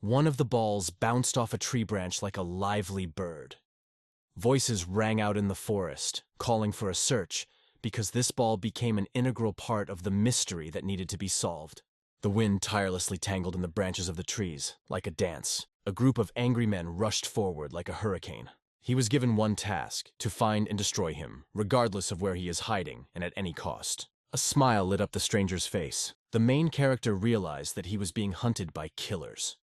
One of the balls bounced off a tree branch like a lively bird. Voices rang out in the forest, calling for a search, because this ball became an integral part of the mystery that needed to be solved. The wind tirelessly tangled in the branches of the trees, like a dance. A group of angry men rushed forward like a hurricane. He was given one task, to find and destroy him, regardless of where he is hiding and at any cost. A smile lit up the stranger's face. The main character realized that he was being hunted by killers.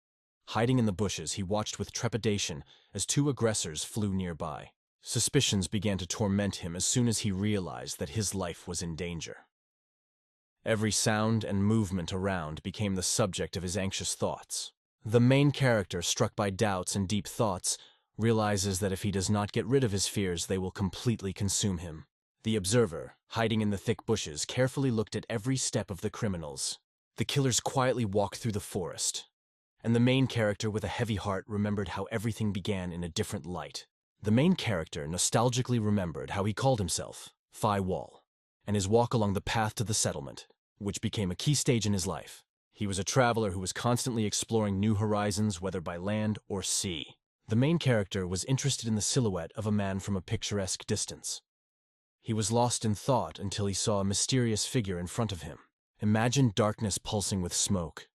Hiding in the bushes, he watched with trepidation as two aggressors flew nearby. Suspicions began to torment him as soon as he realized that his life was in danger. Every sound and movement around became the subject of his anxious thoughts. The main character, struck by doubts and deep thoughts, realizes that if he does not get rid of his fears, they will completely consume him. The observer, hiding in the thick bushes, carefully looked at every step of the criminals. The killers quietly walked through the forest, and the main character, with a heavy heart, remembered how everything began in a different light. The main character nostalgically remembered how he called himself Phi Wall, and his walk along the path to the settlement, which became a key stage in his life. He was a traveler who was constantly exploring new horizons, whether by land or sea. The main character was interested in the silhouette of a man from a picturesque distance. He was lost in thought until he saw a mysterious figure in front of him. Imagine darkness pulsing with smoke.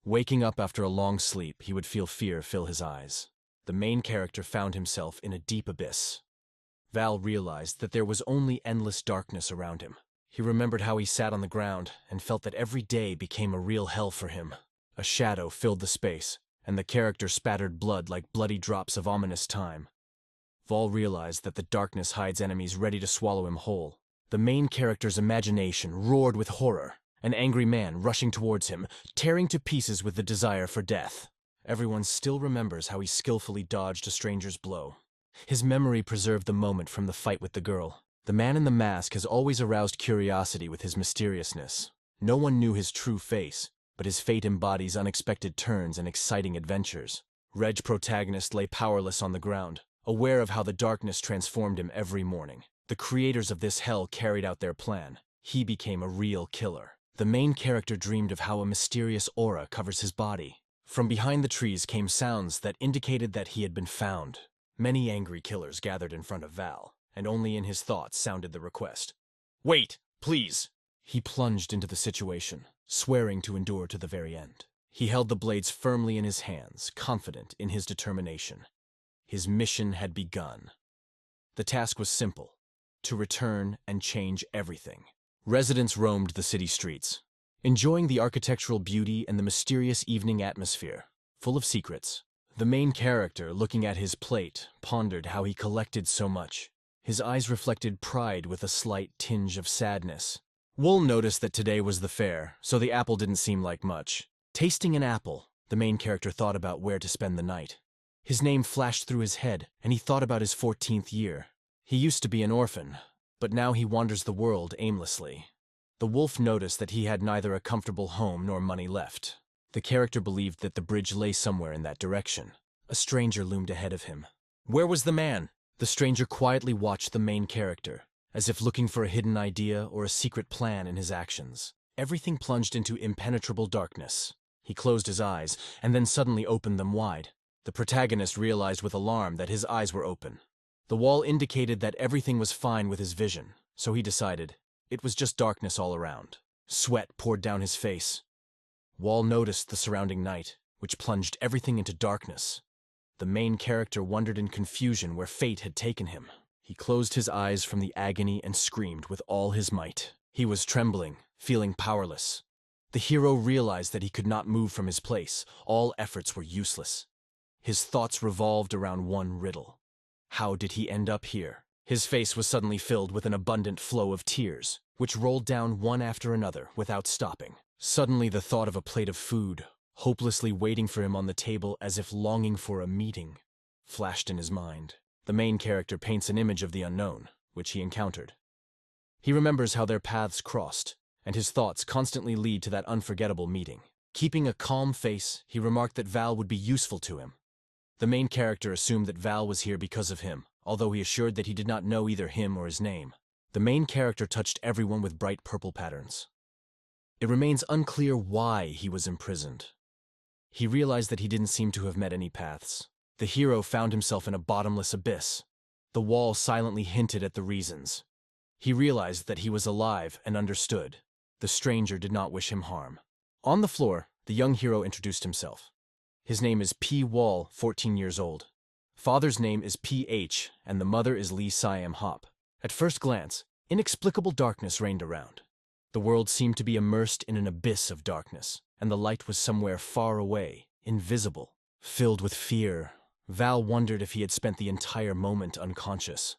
Waking up after a long sleep, he would feel fear fill his eyes. The main character found himself in a deep abyss. Val realized that there was only endless darkness around him. He remembered how he sat on the ground and felt that every day became a real hell for him. A shadow filled the space, and the character spattered blood like bloody drops of ominous time. Val realized that the darkness hides enemies ready to swallow him whole. The main character's imagination roared with horror. An angry man rushing towards him, tearing to pieces with the desire for death. Everyone still remembers how he skillfully dodged a stranger's blow. His memory preserved the moment from the fight with the girl. The man in the mask has always aroused curiosity with his mysteriousness. No one knew his true face, but his fate embodies unexpected turns and exciting adventures. Reg protagonist lay powerless on the ground, aware of how the darkness transformed him every morning. The creators of this hell carried out their plan. He became a real killer. The main character dreamed of how a mysterious aura covers his body. From behind the trees came sounds that indicated that he had been found. Many angry killers gathered in front of Val, and only in his thoughts sounded the request. "Wait, please!" He plunged into the situation, swearing to endure to the very end. He held the blades firmly in his hands, confident in his determination. His mission had begun. The task was simple: to return and change everything. Residents roamed the city streets, enjoying the architectural beauty and the mysterious evening atmosphere, full of secrets. The main character, looking at his plate, pondered how he collected so much. His eyes reflected pride with a slight tinge of sadness. Wool noticed that today was the fair, so the apple didn't seem like much. Tasting an apple, the main character thought about where to spend the night. His name flashed through his head, and he thought about his 14th year. He used to be an orphan, but now he wanders the world aimlessly. The wolf noticed that he had neither a comfortable home nor money left. The character believed that the bridge lay somewhere in that direction. A stranger loomed ahead of him. Where was the man? The stranger quietly watched the main character, as if looking for a hidden idea or a secret plan in his actions. Everything plunged into impenetrable darkness. He closed his eyes, and then suddenly opened them wide. The protagonist realized with alarm that his eyes were open. The wall indicated that everything was fine with his vision, so he decided it was just darkness all around. Sweat poured down his face. Wall noticed the surrounding night, which plunged everything into darkness. The main character wondered in confusion where fate had taken him. He closed his eyes from the agony and screamed with all his might. He was trembling, feeling powerless. The hero realized that he could not move from his place. All efforts were useless. His thoughts revolved around one riddle. How did he end up here? His face was suddenly filled with an abundant flow of tears, which rolled down one after another without stopping. Suddenly the thought of a plate of food, hopelessly waiting for him on the table as if longing for a meeting, flashed in his mind. The main character paints an image of the unknown, which he encountered. He remembers how their paths crossed, and his thoughts constantly lead to that unforgettable meeting. Keeping a calm face, he remarked that Val would be useful to him. The main character assumed that Val was here because of him, although he assured that he did not know either him or his name. The main character touched everyone with bright purple patterns. It remains unclear why he was imprisoned. He realized that he didn't seem to have met any paths. The hero found himself in a bottomless abyss. The wall silently hinted at the reasons. He realized that he was alive and understood. The stranger did not wish him harm. On the floor, the young hero introduced himself. His name is P. Wall, 14 years old. Father's name is P.H., and the mother is Lee Siam Hop. At first glance, inexplicable darkness reigned around. The world seemed to be immersed in an abyss of darkness, and the light was somewhere far away, invisible. Filled with fear, Val wondered if he had spent the entire moment unconscious.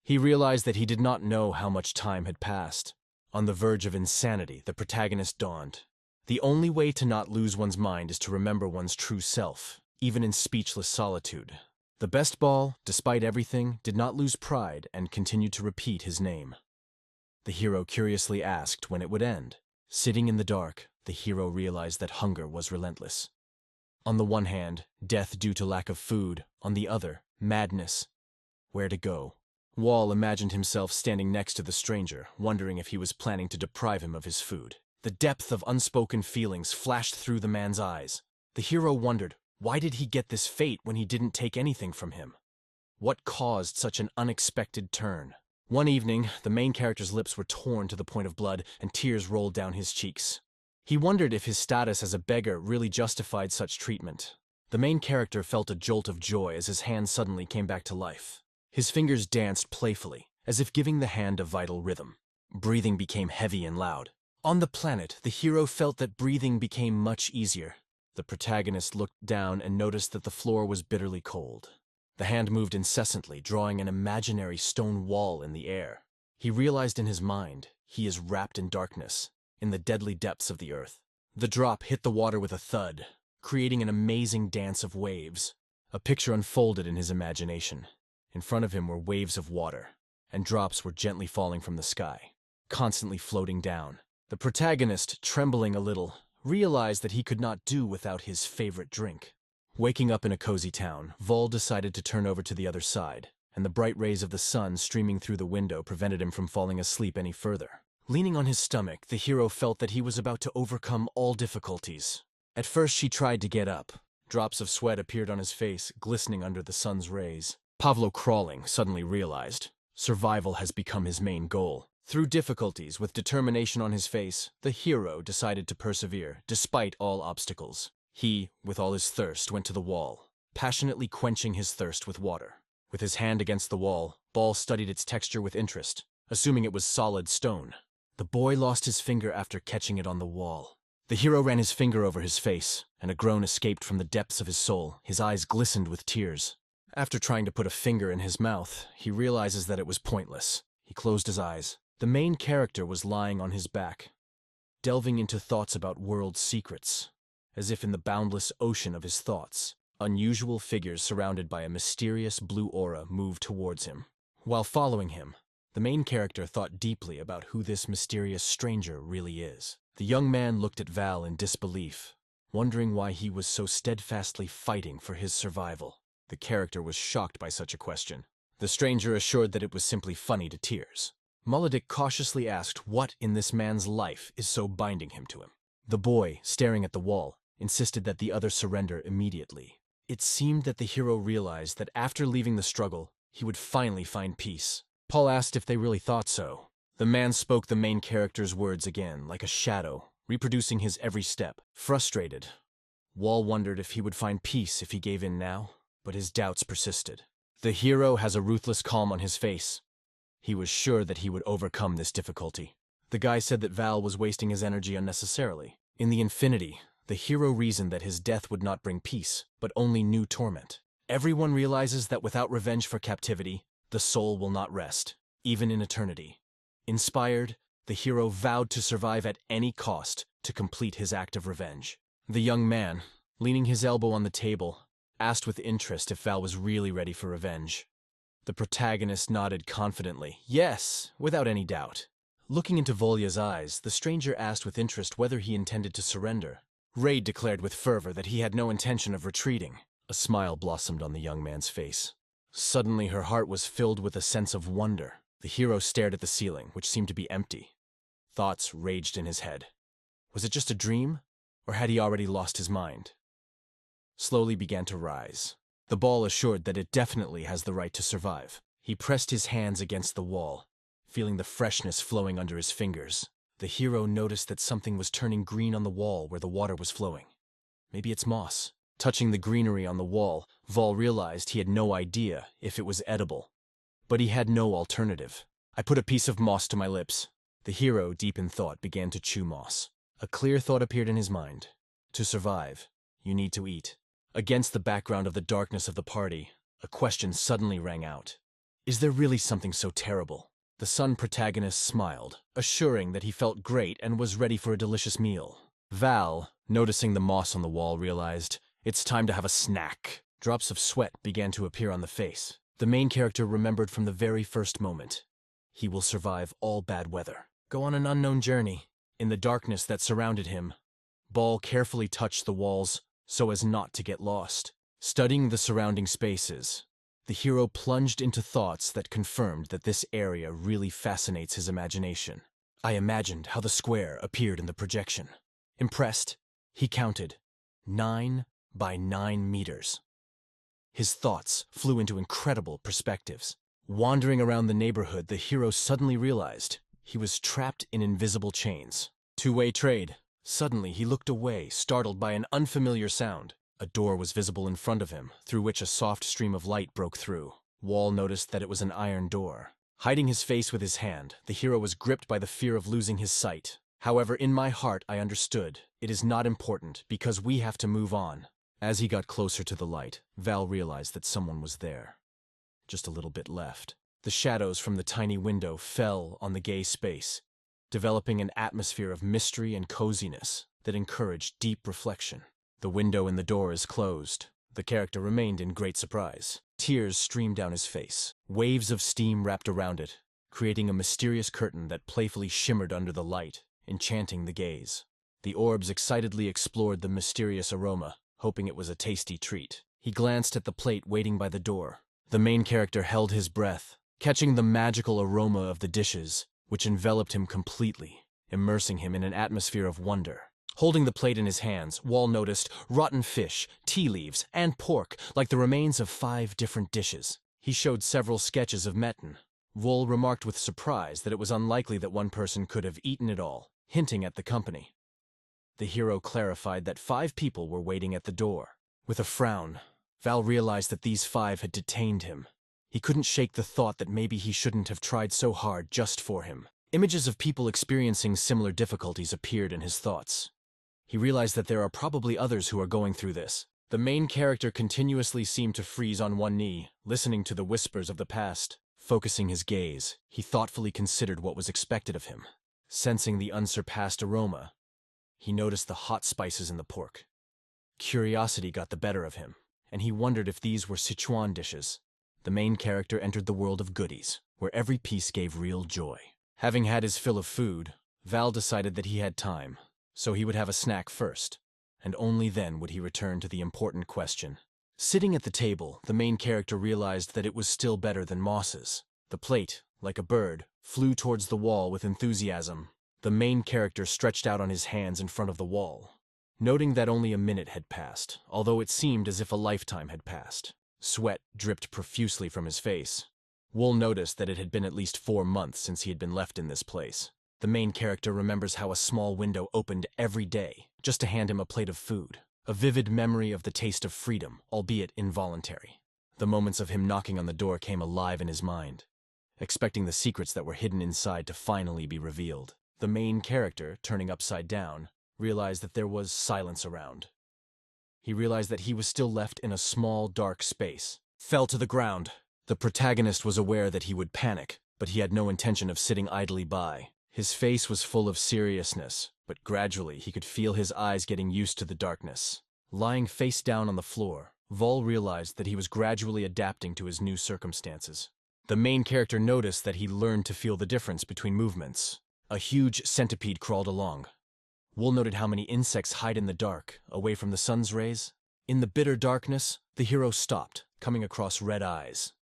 He realized that he did not know how much time had passed. On the verge of insanity, the protagonist dawned. The only way to not lose one's mind is to remember one's true self, even in speechless solitude. The best ball, despite everything, did not lose pride and continued to repeat his name. The hero curiously asked when it would end. Sitting in the dark, the hero realized that hunger was relentless. On the one hand, death due to lack of food. On the other, madness. Where to go? Wall imagined himself standing next to the stranger, wondering if he was planning to deprive him of his food. The depth of unspoken feelings flashed through the man's eyes. The hero wondered, why did he get this fate when he didn't take anything from him? What caused such an unexpected turn? One evening, the main character's lips were torn to the point of blood, and tears rolled down his cheeks. He wondered if his status as a beggar really justified such treatment. The main character felt a jolt of joy as his hand suddenly came back to life. His fingers danced playfully, as if giving the hand a vital rhythm. Breathing became heavy and loud. On the planet, the hero felt that breathing became much easier. The protagonist looked down and noticed that the floor was bitterly cold. The hand moved incessantly, drawing an imaginary stone wall in the air. He realized in his mind, he is wrapped in darkness, in the deadly depths of the earth. The drop hit the water with a thud, creating an amazing dance of waves. A picture unfolded in his imagination. In front of him were waves of water, and drops were gently falling from the sky, constantly floating down. The protagonist, trembling a little, realized that he could not do without his favorite drink. Waking up in a cozy town, Vol decided to turn over to the other side, and the bright rays of the sun streaming through the window prevented him from falling asleep any further. Leaning on his stomach, the hero felt that he was about to overcome all difficulties. At first she tried to get up. Drops of sweat appeared on his face, glistening under the sun's rays. Pavlo, crawling, suddenly realized survival has become his main goal. Through difficulties, with determination on his face, the hero decided to persevere, despite all obstacles. He, with all his thirst, went to the wall, passionately quenching his thirst with water. With his hand against the wall, Ball studied its texture with interest, assuming it was solid stone. The boy lost his finger after catching it on the wall. The hero ran his finger over his face, and a groan escaped from the depths of his soul. His eyes glistened with tears. After trying to put a finger in his mouth, he realizes that it was pointless. He closed his eyes. The main character was lying on his back, delving into thoughts about world secrets. As if in the boundless ocean of his thoughts, unusual figures surrounded by a mysterious blue aura moved towards him. While following him, the main character thought deeply about who this mysterious stranger really is. The young man looked at Val in disbelief, wondering why he was so steadfastly fighting for his survival. The character was shocked by such a question. The stranger assured that it was simply funny to tears. Molodic cautiously asked what in this man's life is so binding him to him. The boy, staring at the wall, insisted that the other surrender immediately. It seemed that the hero realized that after leaving the struggle, he would finally find peace. Paul asked if they really thought so. The man spoke the main character's words again, like a shadow, reproducing his every step. Frustrated, Wall wondered if he would find peace if he gave in now, but his doubts persisted. The hero has a ruthless calm on his face. He was sure that he would overcome this difficulty. The guy said that Val was wasting his energy unnecessarily. In the infinity, the hero reasoned that his death would not bring peace, but only new torment. Everyone realizes that without revenge for captivity, the soul will not rest, even in eternity. Inspired, the hero vowed to survive at any cost to complete his act of revenge. The young man, leaning his elbow on the table, asked with interest if Val was really ready for revenge. The protagonist nodded confidently, yes, without any doubt. Looking into Volya's eyes, the stranger asked with interest whether he intended to surrender. Raid declared with fervor that he had no intention of retreating. A smile blossomed on the young man's face. Suddenly her heart was filled with a sense of wonder. The hero stared at the ceiling, which seemed to be empty. Thoughts raged in his head. Was it just a dream? Or had he already lost his mind? Slowly began to rise. The ball assured that it definitely has the right to survive. He pressed his hands against the wall, feeling the freshness flowing under his fingers. The hero noticed that something was turning green on the wall where the water was flowing. Maybe it's moss. Touching the greenery on the wall, Vol realized he had no idea if it was edible. But he had no alternative. I put a piece of moss to my lips. The hero, deep in thought, began to chew moss. A clear thought appeared in his mind. To survive, you need to eat. Against the background of the darkness of the party, a question suddenly rang out. Is there really something so terrible? The sun protagonist smiled, assuring that he felt great and was ready for a delicious meal. Val, noticing the moss on the wall, realized, it's time to have a snack. Drops of sweat began to appear on the face. The main character remembered from the very first moment. He will survive all bad weather. Go on an unknown journey. In the darkness that surrounded him, Ball carefully touched the walls so as not to get lost. Studying the surrounding spaces, the hero plunged into thoughts that confirmed that this area really fascinates his imagination. I imagined how the square appeared in the projection. Impressed, he counted 9 by 9 meters. His thoughts flew into incredible perspectives. Wandering around the neighborhood, the hero suddenly realized he was trapped in invisible chains. Two-way trade. Suddenly, he looked away, startled by an unfamiliar sound. A door was visible in front of him, through which a soft stream of light broke through. Wall noticed that it was an iron door. Hiding his face with his hand, the hero was gripped by the fear of losing his sight. However, in my heart, I understood. It is not important, because we have to move on. As he got closer to the light, Val realized that someone was there. Just a little bit left. The shadows from the tiny window fell on the gay space, developing an atmosphere of mystery and coziness that encouraged deep reflection. The window in the door is closed. The character remained in great surprise. Tears streamed down his face. Waves of steam wrapped around it, creating a mysterious curtain that playfully shimmered under the light, enchanting the gaze. The orbs excitedly explored the mysterious aroma, hoping it was a tasty treat. He glanced at the plate waiting by the door. The main character held his breath, catching the magical aroma of the dishes, which enveloped him completely, immersing him in an atmosphere of wonder. Holding the plate in his hands, Wall noticed rotten fish, tea leaves, and pork, like the remains of 5 different dishes. He showed several sketches of mutton. Wall remarked with surprise that it was unlikely that one person could have eaten it all, hinting at the company. The hero clarified that 5 people were waiting at the door. With a frown, Val realized that these 5 had detained him. He couldn't shake the thought that maybe he shouldn't have tried so hard just for him. Images of people experiencing similar difficulties appeared in his thoughts. He realized that there are probably others who are going through this. The main character continuously seemed to freeze on one knee, listening to the whispers of the past. Focusing his gaze, he thoughtfully considered what was expected of him. Sensing the unsurpassed aroma, he noticed the hot spices in the pork. Curiosity got the better of him, and he wondered if these were Sichuan dishes. The main character entered the world of goodies, where every piece gave real joy. Having had his fill of food, Val decided that he had time, so he would have a snack first, and only then would he return to the important question. Sitting at the table, the main character realized that it was still better than mosses. The plate, like a bird, flew towards the wall with enthusiasm. The main character stretched out on his hands in front of the wall, noting that only a minute had passed, although it seemed as if a lifetime had passed. Sweat dripped profusely from his face. Wool noticed that it had been at least 4 months since he had been left in this place. The main character remembers how a small window opened every day, just to hand him a plate of food. A vivid memory of the taste of freedom, albeit involuntary. The moments of him knocking on the door came alive in his mind, expecting the secrets that were hidden inside to finally be revealed. The main character, turning upside down, realized that there was silence around. He realized that he was still left in a small, dark space. Fell to the ground. The protagonist was aware that he would panic, but he had no intention of sitting idly by. His face was full of seriousness, but gradually he could feel his eyes getting used to the darkness. Lying face down on the floor, Vol realized that he was gradually adapting to his new circumstances. The main character noticed that he learned to feel the difference between movements. A huge centipede crawled along. Wool noted how many insects hide in the dark, away from the sun's rays. In the bitter darkness, the hero stopped, coming across red eyes.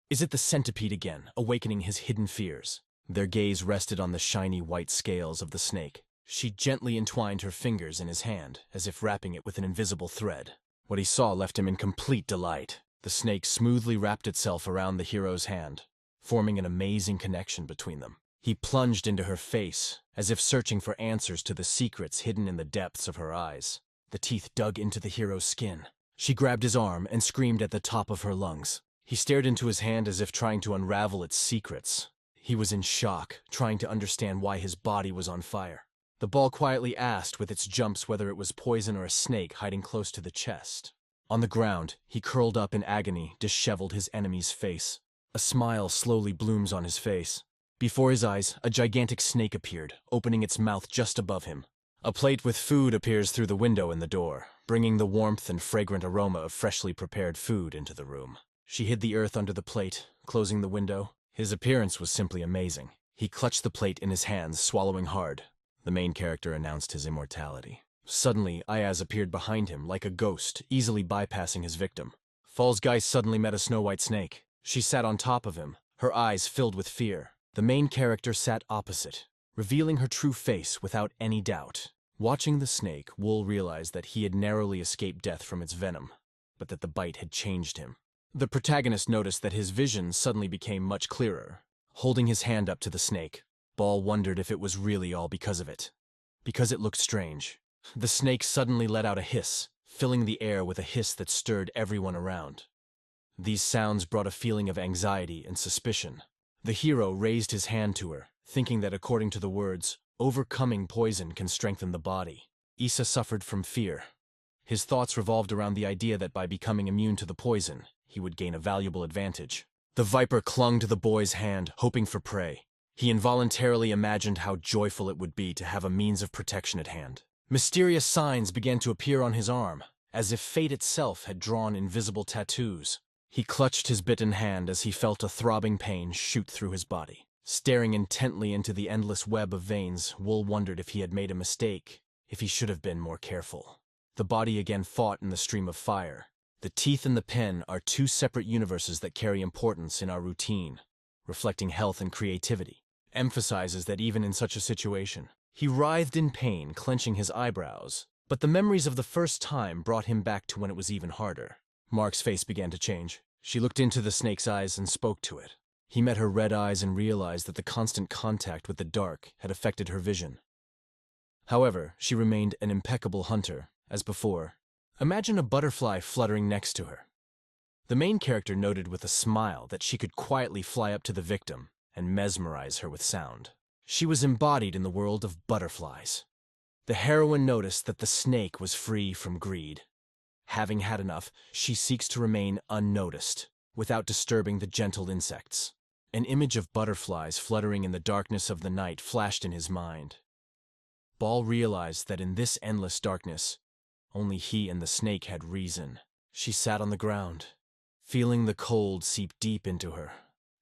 Is it the centipede again, awakening his hidden fears? Their gaze rested on the shiny white scales of the snake, She gently entwined her fingers in his hand, as if wrapping it with an invisible thread. What he saw left him in complete delight. The snake smoothly wrapped itself around the hero's hand, forming an amazing connection between them. He plunged into her face, as if searching for answers to the secrets hidden in the depths of her eyes. The teeth dug into the hero's skin. She grabbed his arm and screamed at the top of her lungs. He stared into his hand as if trying to unravel its secrets. He was in shock, trying to understand why his body was on fire. The ball quietly asked with its jumps whether it was poison or a snake hiding close to the chest. On the ground, he curled up in agony, disheveled his enemy's face. A smile slowly blooms on his face. Before his eyes, a gigantic snake appeared, opening its mouth just above him. A plate with food appears through the window in the door, bringing the warmth and fragrant aroma of freshly prepared food into the room. She hid the earth under the plate, closing the window. His appearance was simply amazing. He clutched the plate in his hands, swallowing hard. The main character announced his immortality. Suddenly, Ayaz appeared behind him like a ghost, easily bypassing his victim. Falls Geist suddenly met a snow-white snake. She sat on top of him, her eyes filled with fear. The main character sat opposite, revealing her true face without any doubt. Watching the snake, Wool realized that he had narrowly escaped death from its venom, but that the bite had changed him. The protagonist noticed that his vision suddenly became much clearer. Holding his hand up to the snake, Ball wondered if it was really all because of it. Because it looked strange. The snake suddenly let out a hiss, filling the air with a hiss that stirred everyone around. These sounds brought a feeling of anxiety and suspicion. The hero raised his hand to her, thinking that according to the words, overcoming poison can strengthen the body. Issa suffered from fear. His thoughts revolved around the idea that by becoming immune to the poison, he would gain a valuable advantage. The viper clung to the boy's hand, hoping for prey. He involuntarily imagined how joyful it would be to have a means of protection at hand. Mysterious signs began to appear on his arm, as if fate itself had drawn invisible tattoos. He clutched his bitten hand as he felt a throbbing pain shoot through his body. Staring intently into the endless web of veins, Wool wondered if he had made a mistake, if he should have been more careful. The body again fought in the stream of fire. The teeth and the pen are two separate universes that carry importance in our routine, reflecting health and creativity. Emphasizes that even in such a situation, he writhed in pain, clenching his eyebrows, but the memories of the first time brought him back to when it was even harder. Mark's face began to change. She looked into the snake's eyes and spoke to it. He met her red eyes and realized that the constant contact with the dark had affected her vision. However, she remained an impeccable hunter, as before. Imagine a butterfly fluttering next to her. The main character noted with a smile that she could quietly fly up to the victim and mesmerize her with sound. She was embodied in the world of butterflies. The heroine noticed that the snake was free from greed. Having had enough, she seeks to remain unnoticed, without disturbing the gentle insects. An image of butterflies fluttering in the darkness of the night flashed in his mind. Ball realized that in this endless darkness, only he and the snake had reason. She sat on the ground, feeling the cold seep deep into her,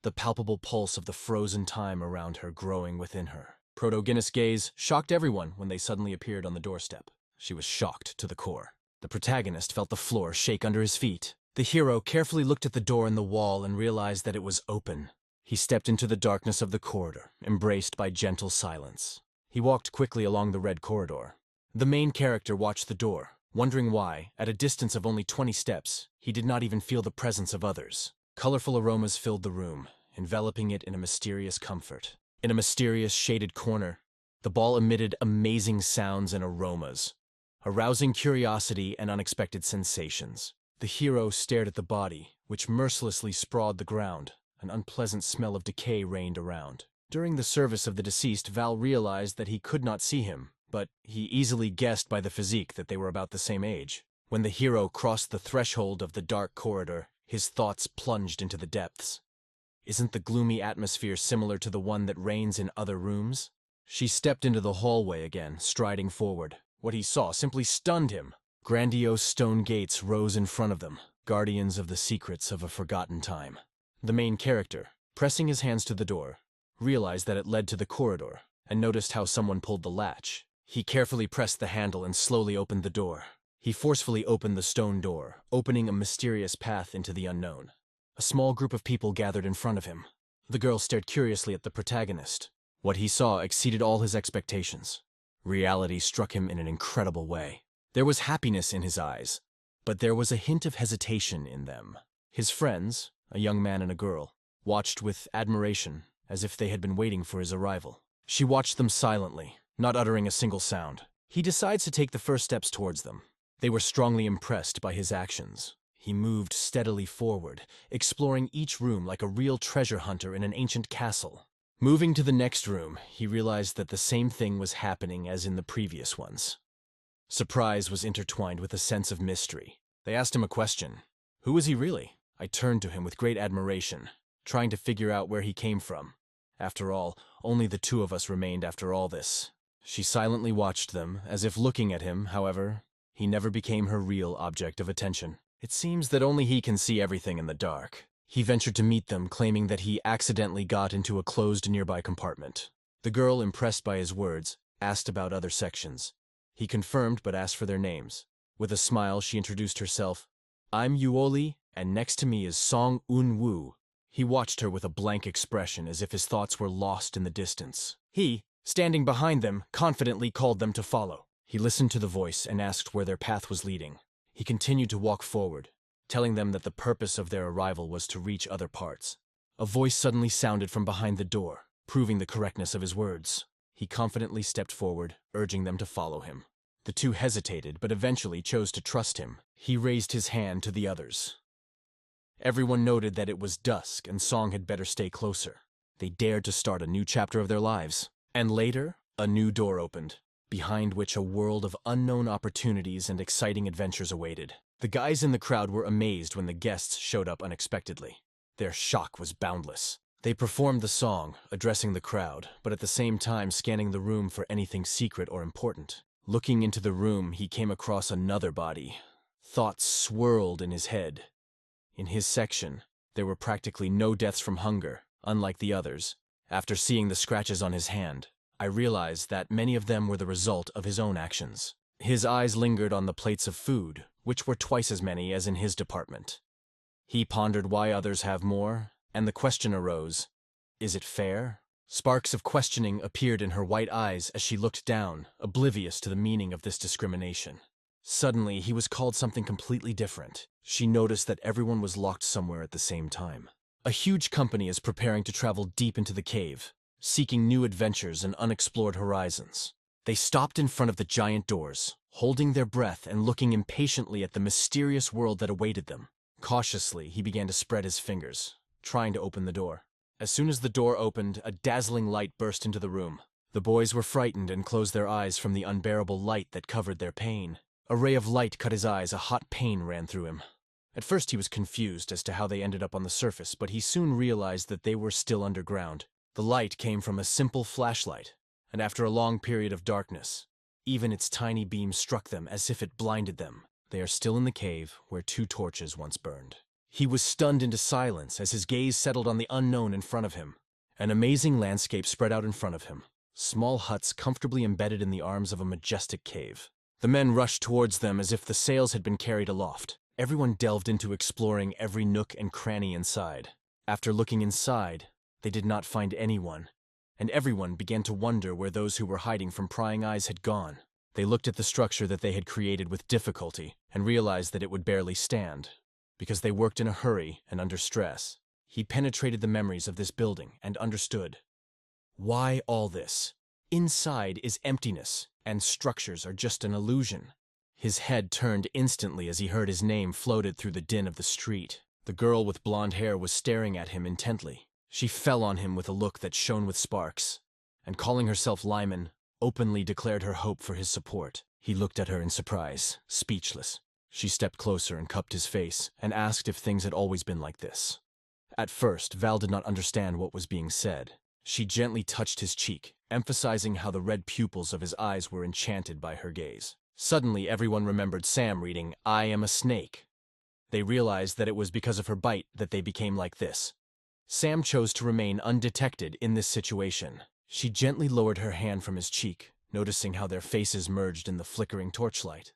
the palpable pulse of the frozen time around her growing within her. Protagonist's gaze shocked everyone when they suddenly appeared on the doorstep. She was shocked to the core. The protagonist felt the floor shake under his feet. The hero carefully looked at the door in the wall and realized that it was open. He stepped into the darkness of the corridor, embraced by gentle silence. He walked quickly along the red corridor. The main character watched the door, wondering why, at a distance of only 20 steps, he did not even feel the presence of others. Colorful aromas filled the room, enveloping it in a mysterious comfort. In a mysterious shaded corner, the ball emitted amazing sounds and aromas, arousing curiosity and unexpected sensations. The hero stared at the body, which mercilessly sprawled the ground. An unpleasant smell of decay reigned around. During the service of the deceased, Val realized that he could not see him, but he easily guessed by the physique that they were about the same age. When the hero crossed the threshold of the dark corridor, his thoughts plunged into the depths. Isn't the gloomy atmosphere similar to the one that reigns in other rooms? She stepped into the hallway again, striding forward. What he saw simply stunned him. Grandiose stone gates rose in front of them, guardians of the secrets of a forgotten time. The main character, pressing his hands to the door, realized that it led to the corridor, and noticed how someone pulled the latch. He carefully pressed the handle and slowly opened the door. He forcefully opened the stone door, opening a mysterious path into the unknown. A small group of people gathered in front of him. The girl stared curiously at the protagonist. What he saw exceeded all his expectations. Reality struck him in an incredible way. There was happiness in his eyes, but there was a hint of hesitation in them. His friends, a young man and a girl, watched with admiration, as if they had been waiting for his arrival. She watched them silently, not uttering a single sound. He decides to take the first steps towards them. They were strongly impressed by his actions. He moved steadily forward, exploring each room like a real treasure hunter in an ancient castle. Moving to the next room, he realized that the same thing was happening as in the previous ones. Surprise was intertwined with a sense of mystery. They asked him a question. Who was he really? I turned to him with great admiration, trying to figure out where he came from. After all, only the two of us remained after all this. She silently watched them, as if looking at him, however, he never became her real object of attention. It seems that only he can see everything in the dark. He ventured to meet them, claiming that he accidentally got into a closed nearby compartment. The girl, impressed by his words, asked about other sections. He confirmed but asked for their names. With a smile, she introduced herself. I'm Yuoli, and next to me is Song Un-woo. He watched her with a blank expression as if his thoughts were lost in the distance. He, standing behind them, confidently called them to follow. He listened to the voice and asked where their path was leading. He continued to walk forward, telling them that the purpose of their arrival was to reach other parts. A voice suddenly sounded from behind the door, proving the correctness of his words. He confidently stepped forward, urging them to follow him. The two hesitated, but eventually chose to trust him. He raised his hand to the others. Everyone noted that it was dusk and Song had better stay closer. They dared to start a new chapter of their lives. And later, a new door opened, behind which a world of unknown opportunities and exciting adventures awaited. The guys in the crowd were amazed when the guests showed up unexpectedly. Their shock was boundless. They performed the song, addressing the crowd, but at the same time scanning the room for anything secret or important. Looking into the room, he came across another body. Thoughts swirled in his head. In his section, there were practically no deaths from hunger, unlike the others. After seeing the scratches on his hand, I realized that many of them were the result of his own actions. His eyes lingered on the plates of food, which were twice as many as in his department. He pondered why others have more, and the question arose, is it fair? Sparks of questioning appeared in her white eyes as she looked down, oblivious to the meaning of this discrimination. Suddenly, he was called something completely different. She noticed that everyone was locked somewhere at the same time. A huge company is preparing to travel deep into the cave, seeking new adventures and unexplored horizons. They stopped in front of the giant doors, holding their breath and looking impatiently at the mysterious world that awaited them. Cautiously, he began to spread his fingers, trying to open the door. As soon as the door opened, a dazzling light burst into the room. The boys were frightened and closed their eyes from the unbearable light that covered their pain. A ray of light cut his eyes, a hot pain ran through him. At first he was confused as to how they ended up on the surface, but he soon realized that they were still underground. The light came from a simple flashlight, and after a long period of darkness, even its tiny beam struck them as if it blinded them. They are still in the cave where 2 torches once burned. He was stunned into silence as his gaze settled on the unknown in front of him. An amazing landscape spread out in front of him, small huts comfortably embedded in the arms of a majestic cave. The men rushed towards them as if the sails had been carried aloft. Everyone delved into exploring every nook and cranny inside. After looking inside, they did not find anyone, and everyone began to wonder where those who were hiding from prying eyes had gone. They looked at the structure that they had created with difficulty and realized that it would barely stand, because they worked in a hurry and under stress. He penetrated the memories of this building and understood. Why all this? Inside is emptiness, and structures are just an illusion. His head turned instantly as he heard his name floated through the din of the street. The girl with blonde hair was staring at him intently. She fell on him with a look that shone with sparks, and calling herself Lyman, openly declared her hope for his support. He looked at her in surprise, speechless. She stepped closer and cupped his face, and asked if things had always been like this. At first, Val did not understand what was being said. She gently touched his cheek, emphasizing how the red pupils of his eyes were enchanted by her gaze. Suddenly, everyone remembered Sam reading, "I am a snake." They realized that it was because of her bite that they became like this. Sam chose to remain undetected in this situation. She gently lowered her hand from his cheek, noticing how their faces merged in the flickering torchlight.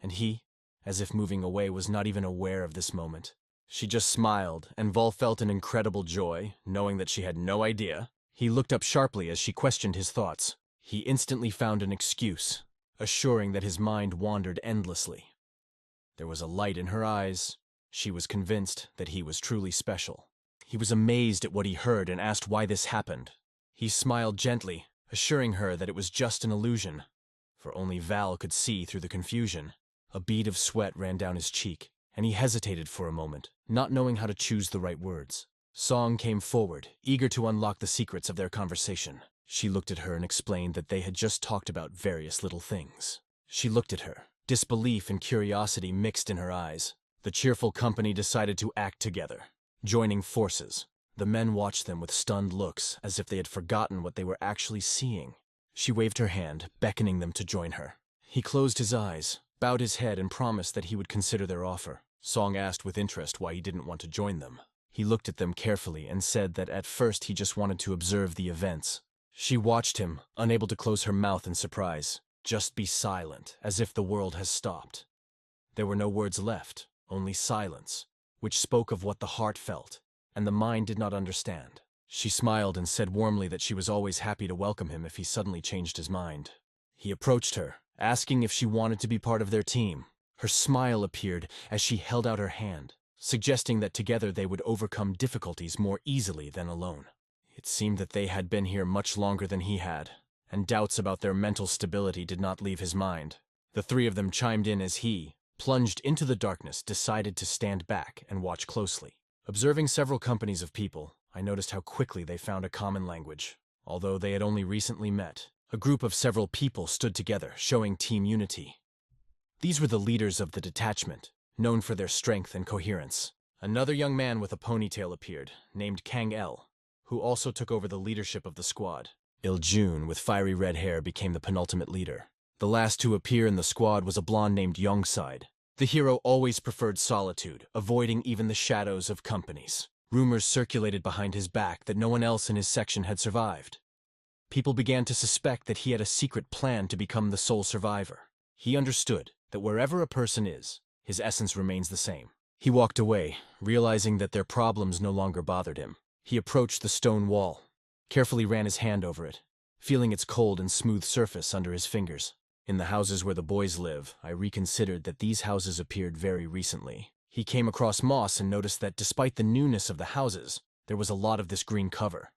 And he, as if moving away, was not even aware of this moment. She just smiled, and Vol felt an incredible joy, knowing that she had no idea. He looked up sharply as she questioned his thoughts. He instantly found an excuse, assuring that his mind wandered endlessly. There was a light in her eyes. She was convinced that he was truly special. He was amazed at what he heard and asked why this happened. He smiled gently, assuring her that it was just an illusion, for only Val could see through the confusion. A bead of sweat ran down his cheek, and he hesitated for a moment, not knowing how to choose the right words. Song came forward, eager to unlock the secrets of their conversation. She looked at her and explained that they had just talked about various little things. She looked at her, disbelief and curiosity mixed in her eyes. The cheerful company decided to act together, joining forces. The men watched them with stunned looks, as if they had forgotten what they were actually seeing. She waved her hand, beckoning them to join her. He closed his eyes, bowed his head, and promised that he would consider their offer. Song asked with interest why he didn't want to join them. He looked at them carefully and said that at first he just wanted to observe the events. She watched him, unable to close her mouth in surprise. Just be silent, as if the world has stopped. There were no words left, only silence, which spoke of what the heart felt, and the mind did not understand. She smiled and said warmly that she was always happy to welcome him if he suddenly changed his mind. He approached her, asking if she wanted to be part of their team. Her smile appeared as she held out her hand, suggesting that together they would overcome difficulties more easily than alone. It seemed that they had been here much longer than he had, and doubts about their mental stability did not leave his mind. The three of them chimed in as he, plunged into the darkness, decided to stand back and watch closely. Observing several companies of people, I noticed how quickly they found a common language. Although they had only recently met, a group of several people stood together, showing team unity. These were the leaders of the detachment, known for their strength and coherence. Another young man with a ponytail appeared, named Kang-el, who also took over the leadership of the squad. Il-jun, with fiery red hair, became the penultimate leader. The last to appear in the squad was a blonde named Yongside. The hero always preferred solitude, avoiding even the shadows of companies. Rumors circulated behind his back that no one else in his section had survived. People began to suspect that he had a secret plan to become the sole survivor. He understood that wherever a person is, his essence remains the same. He walked away, realizing that their problems no longer bothered him. He approached the stone wall, carefully ran his hand over it, feeling its cold and smooth surface under his fingers. In the houses where the boys live, I reconsidered that these houses appeared very recently. He came across moss and noticed that despite the newness of the houses, there was a lot of this green cover.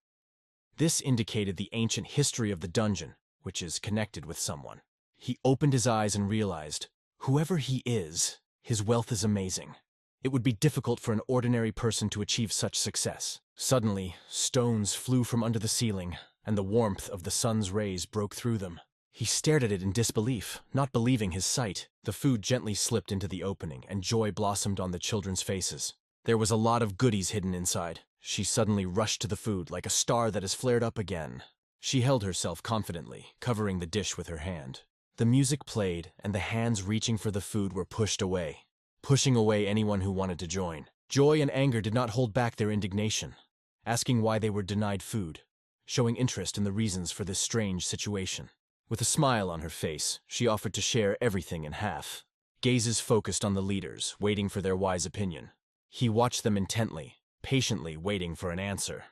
This indicated the ancient history of the dungeon, which is connected with someone. He opened his eyes and realized, whoever he is, his wealth is amazing. It would be difficult for an ordinary person to achieve such success. Suddenly, stones flew from under the ceiling, and the warmth of the sun's rays broke through them. He stared at it in disbelief, not believing his sight. The food gently slipped into the opening, and joy blossomed on the children's faces. There was a lot of goodies hidden inside. She suddenly rushed to the food like a star that has flared up again. She held herself confidently, covering the dish with her hand. The music played, and the hands reaching for the food were pushed away, pushing away anyone who wanted to join. Joy and anger did not hold back their indignation, asking why they were denied food, showing interest in the reasons for this strange situation. With a smile on her face, she offered to share everything in half. Gazes focused on the leaders, waiting for their wise opinion. He watched them intently, patiently waiting for an answer.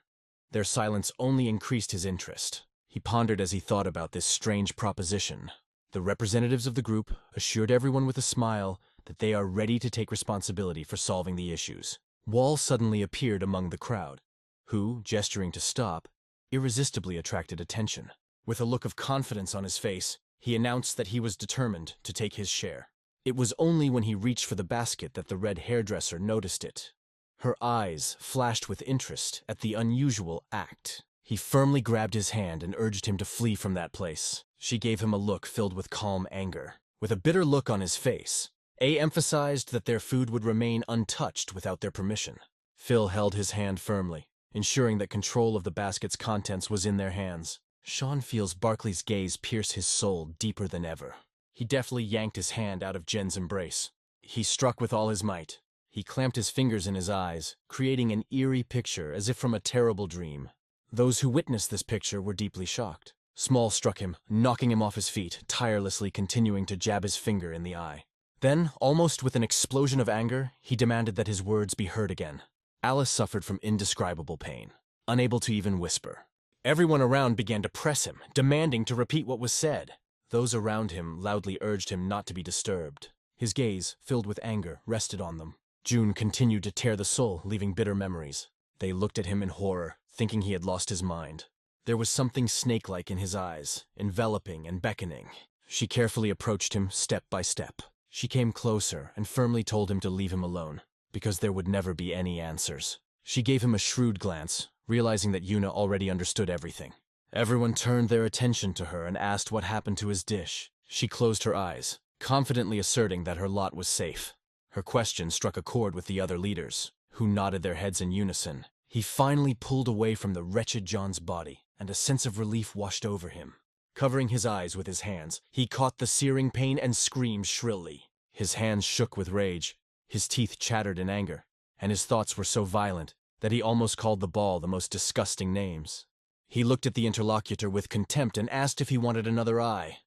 Their silence only increased his interest. He pondered as he thought about this strange proposition. The representatives of the group assured everyone with a smile that they are ready to take responsibility for solving the issues. Wall suddenly appeared among the crowd, who, gesturing to stop, irresistibly attracted attention. With a look of confidence on his face, he announced that he was determined to take his share. It was only when he reached for the basket that the red hairdresser noticed it. Her eyes flashed with interest at the unusual act. He firmly grabbed his hand and urged him to flee from that place. She gave him a look filled with calm anger. With a bitter look on his face, A emphasized that their food would remain untouched without their permission. Phil held his hand firmly, ensuring that control of the basket's contents was in their hands. Sean feels Barkley's gaze pierce his soul deeper than ever. He deftly yanked his hand out of Jen's embrace. He struck with all his might. He clamped his fingers in his eyes, creating an eerie picture as if from a terrible dream. Those who witnessed this picture were deeply shocked. Small struck him, knocking him off his feet, tirelessly continuing to jab his finger in the eye. Then, almost with an explosion of anger, he demanded that his words be heard again. Alice suffered from indescribable pain, unable to even whisper. Everyone around began to press him, demanding to repeat what was said. Those around him loudly urged him not to be disturbed. His gaze, filled with anger, rested on them. June continued to tear the soul, leaving bitter memories. They looked at him in horror, thinking he had lost his mind. There was something snake-like in his eyes, enveloping and beckoning. She carefully approached him step by step. She came closer and firmly told him to leave him alone, because there would never be any answers. She gave him a shrewd glance, realizing that Yuna already understood everything. Everyone turned their attention to her and asked what happened to his dish. She closed her eyes, confidently asserting that her lot was safe. Her question struck a chord with the other leaders, who nodded their heads in unison. He finally pulled away from the wretched John's body, and a sense of relief washed over him. Covering his eyes with his hands, he caught the searing pain and screamed shrilly. His hands shook with rage, his teeth chattered in anger, and his thoughts were so violent that he almost called the ball the most disgusting names. He looked at the interlocutor with contempt and asked if he wanted another eye.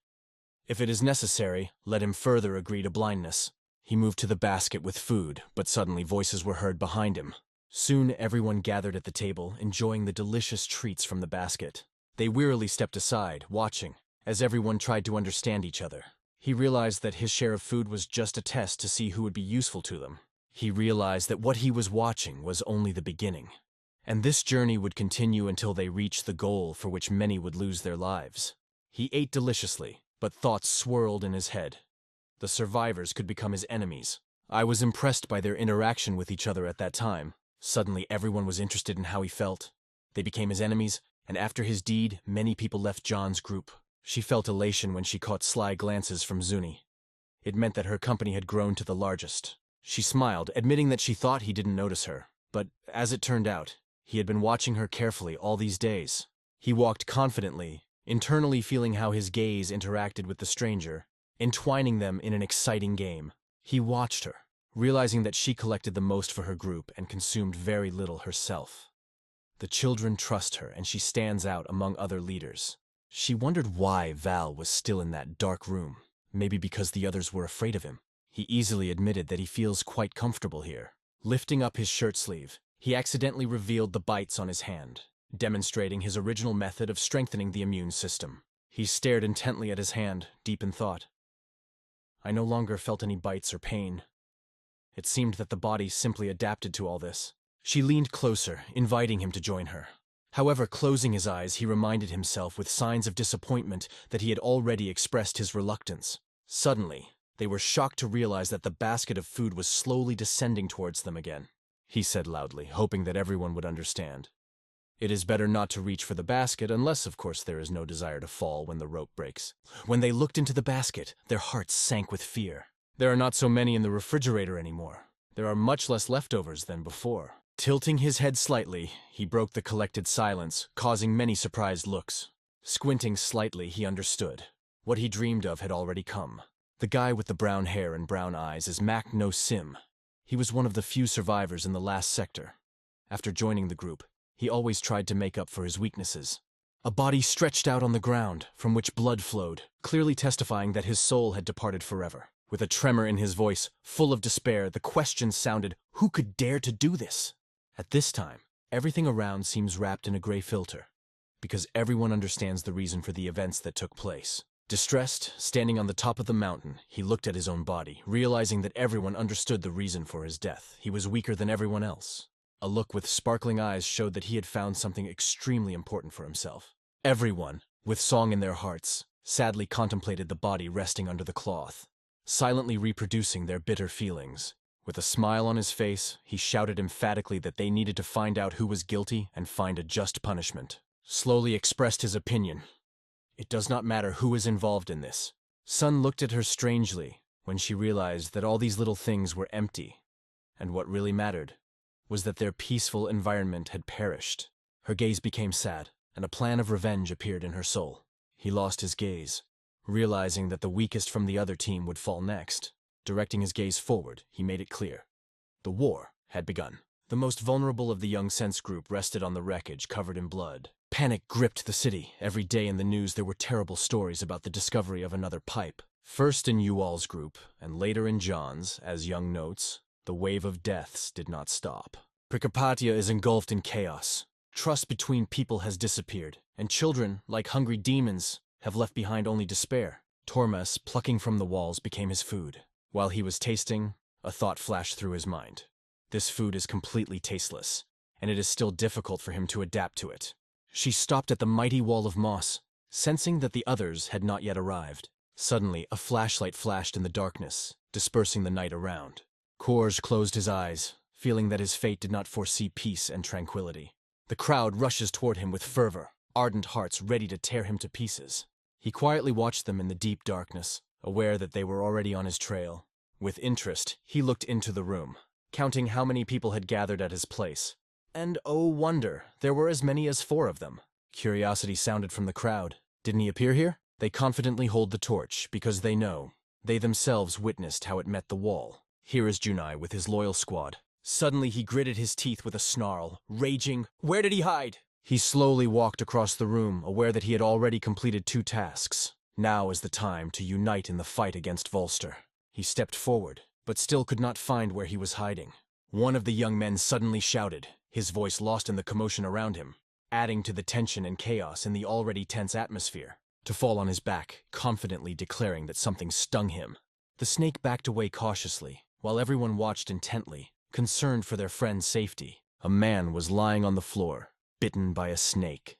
If it is necessary, let him further agree to blindness. He moved to the basket with food, but suddenly voices were heard behind him. Soon everyone gathered at the table, enjoying the delicious treats from the basket. They wearily stepped aside, watching, as everyone tried to understand each other. He realized that his share of food was just a test to see who would be useful to them. He realized that what he was watching was only the beginning, and this journey would continue until they reached the goal for which many would lose their lives. He ate deliciously, but thoughts swirled in his head. The survivors could become his enemies. I was impressed by their interaction with each other at that time. Suddenly everyone was interested in how he felt. They became his enemies, and after his deed, many people left John's group. She felt elation when she caught sly glances from Zuni. It meant that her company had grown to the largest. She smiled, admitting that she thought he didn't notice her. But, as it turned out, he had been watching her carefully all these days. He walked confidently, internally feeling how his gaze interacted with the stranger, entwining them in an exciting game. He watched her, realizing that she collected the most for her group and consumed very little herself. The children trust her, and she stands out among other leaders. She wondered why Val was still in that dark room. Maybe because the others were afraid of him. He easily admitted that he feels quite comfortable here. Lifting up his shirt sleeve, he accidentally revealed the bites on his hand, demonstrating his original method of strengthening the immune system. He stared intently at his hand, deep in thought. I no longer felt any bites or pain. It seemed that the body simply adapted to all this. She leaned closer, inviting him to join her. However, closing his eyes, he reminded himself with signs of disappointment that he had already expressed his reluctance. Suddenly, they were shocked to realize that the basket of food was slowly descending towards them again. He said loudly, hoping that everyone would understand. It is better not to reach for the basket unless, of course, there is no desire to fall when the rope breaks. When they looked into the basket, their hearts sank with fear. There are not so many in the refrigerator anymore. There are much less leftovers than before. Tilting his head slightly, he broke the collected silence, causing many surprised looks. Squinting slightly, he understood. What he dreamed of had already come. The guy with the brown hair and brown eyes is Mac No Sim. He was one of the few survivors in the last sector. After joining the group, he always tried to make up for his weaknesses. A body stretched out on the ground, from which blood flowed, clearly testifying that his soul had departed forever. With a tremor in his voice, full of despair, the question sounded, who could dare to do this? At this time, everything around seems wrapped in a gray filter, because everyone understands the reason for the events that took place. Distressed, standing on the top of the mountain, he looked at his own body, realizing that everyone understood the reason for his death. He was weaker than everyone else. A look with sparkling eyes showed that he had found something extremely important for himself. Everyone, with song in their hearts, sadly contemplated the body resting under the cloth, silently reproducing their bitter feelings. With a smile on his face, he shouted emphatically that they needed to find out who was guilty and find a just punishment. Slowly expressed his opinion. It does not matter who is involved in this. Sun looked at her strangely when she realized that all these little things were empty, and what really mattered was that their peaceful environment had perished. Her gaze became sad, and a plan of revenge appeared in her soul. He lost his gaze, realizing that the weakest from the other team would fall next. Directing his gaze forward, he made it clear. The war had begun. The most vulnerable of the Young Sense group rested on the wreckage covered in blood. Panic gripped the city. Every day in the news there were terrible stories about the discovery of another pipe. First in Yual's group, and later in John's, as Young notes, the wave of deaths did not stop. Prikapatia is engulfed in chaos. Trust between people has disappeared, and children, like hungry demons, have left behind only despair. Tormes, plucking from the walls, became his food. While he was tasting, a thought flashed through his mind. This food is completely tasteless, and it is still difficult for him to adapt to it. She stopped at the mighty wall of moss, sensing that the others had not yet arrived. Suddenly, a flashlight flashed in the darkness, dispersing the night around. Korj closed his eyes, feeling that his fate did not foresee peace and tranquility. The crowd rushes toward him with fervor, ardent hearts ready to tear him to pieces. He quietly watched them in the deep darkness, aware that they were already on his trail. With interest, he looked into the room, counting how many people had gathered at his place. And oh wonder, there were as many as 4 of them. Curiosity sounded from the crowd. Didn't he appear here? They confidently hold the torch because they know. They themselves witnessed how it met the wall. Here is Junai with his loyal squad. Suddenly he gritted his teeth with a snarl, raging, "Where did he hide?" He slowly walked across the room, aware that he had already completed 2 tasks. Now is the time to unite in the fight against Volster. He stepped forward, but still could not find where he was hiding. One of the young men suddenly shouted, his voice lost in the commotion around him, adding to the tension and chaos in the already tense atmosphere, to fall on his back, confidently declaring that something stung him. The snake backed away cautiously, while everyone watched intently, concerned for their friend's safety. A man was lying on the floor, bitten by a snake,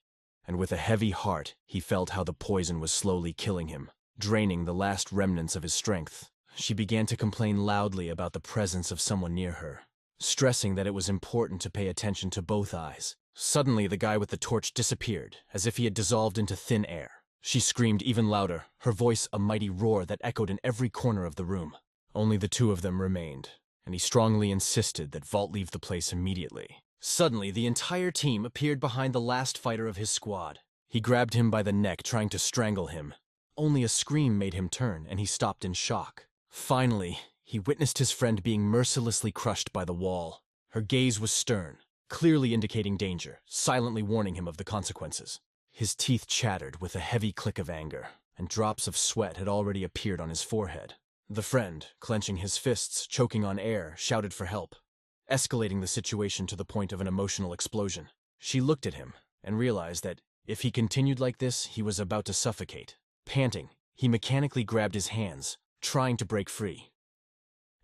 and with a heavy heart he felt how the poison was slowly killing him, draining the last remnants of his strength. She began to complain loudly about the presence of someone near her, stressing that it was important to pay attention to both eyes. Suddenly the guy with the torch disappeared, as if he had dissolved into thin air. She screamed even louder, her voice a mighty roar that echoed in every corner of the room. Only the 2 of them remained, and he strongly insisted that Vault leave the place immediately. Suddenly, the entire team appeared behind the last fighter of his squad. He grabbed him by the neck, trying to strangle him. Only a scream made him turn, and he stopped in shock. Finally, he witnessed his friend being mercilessly crushed by the wall. Her gaze was stern, clearly indicating danger, silently warning him of the consequences. His teeth chattered with a heavy click of anger, and drops of sweat had already appeared on his forehead. The friend, clenching his fists, choking on air, shouted for help, escalating the situation to the point of an emotional explosion. She looked at him and realized that if he continued like this, he was about to suffocate. Panting, he mechanically grabbed his hands, trying to break free.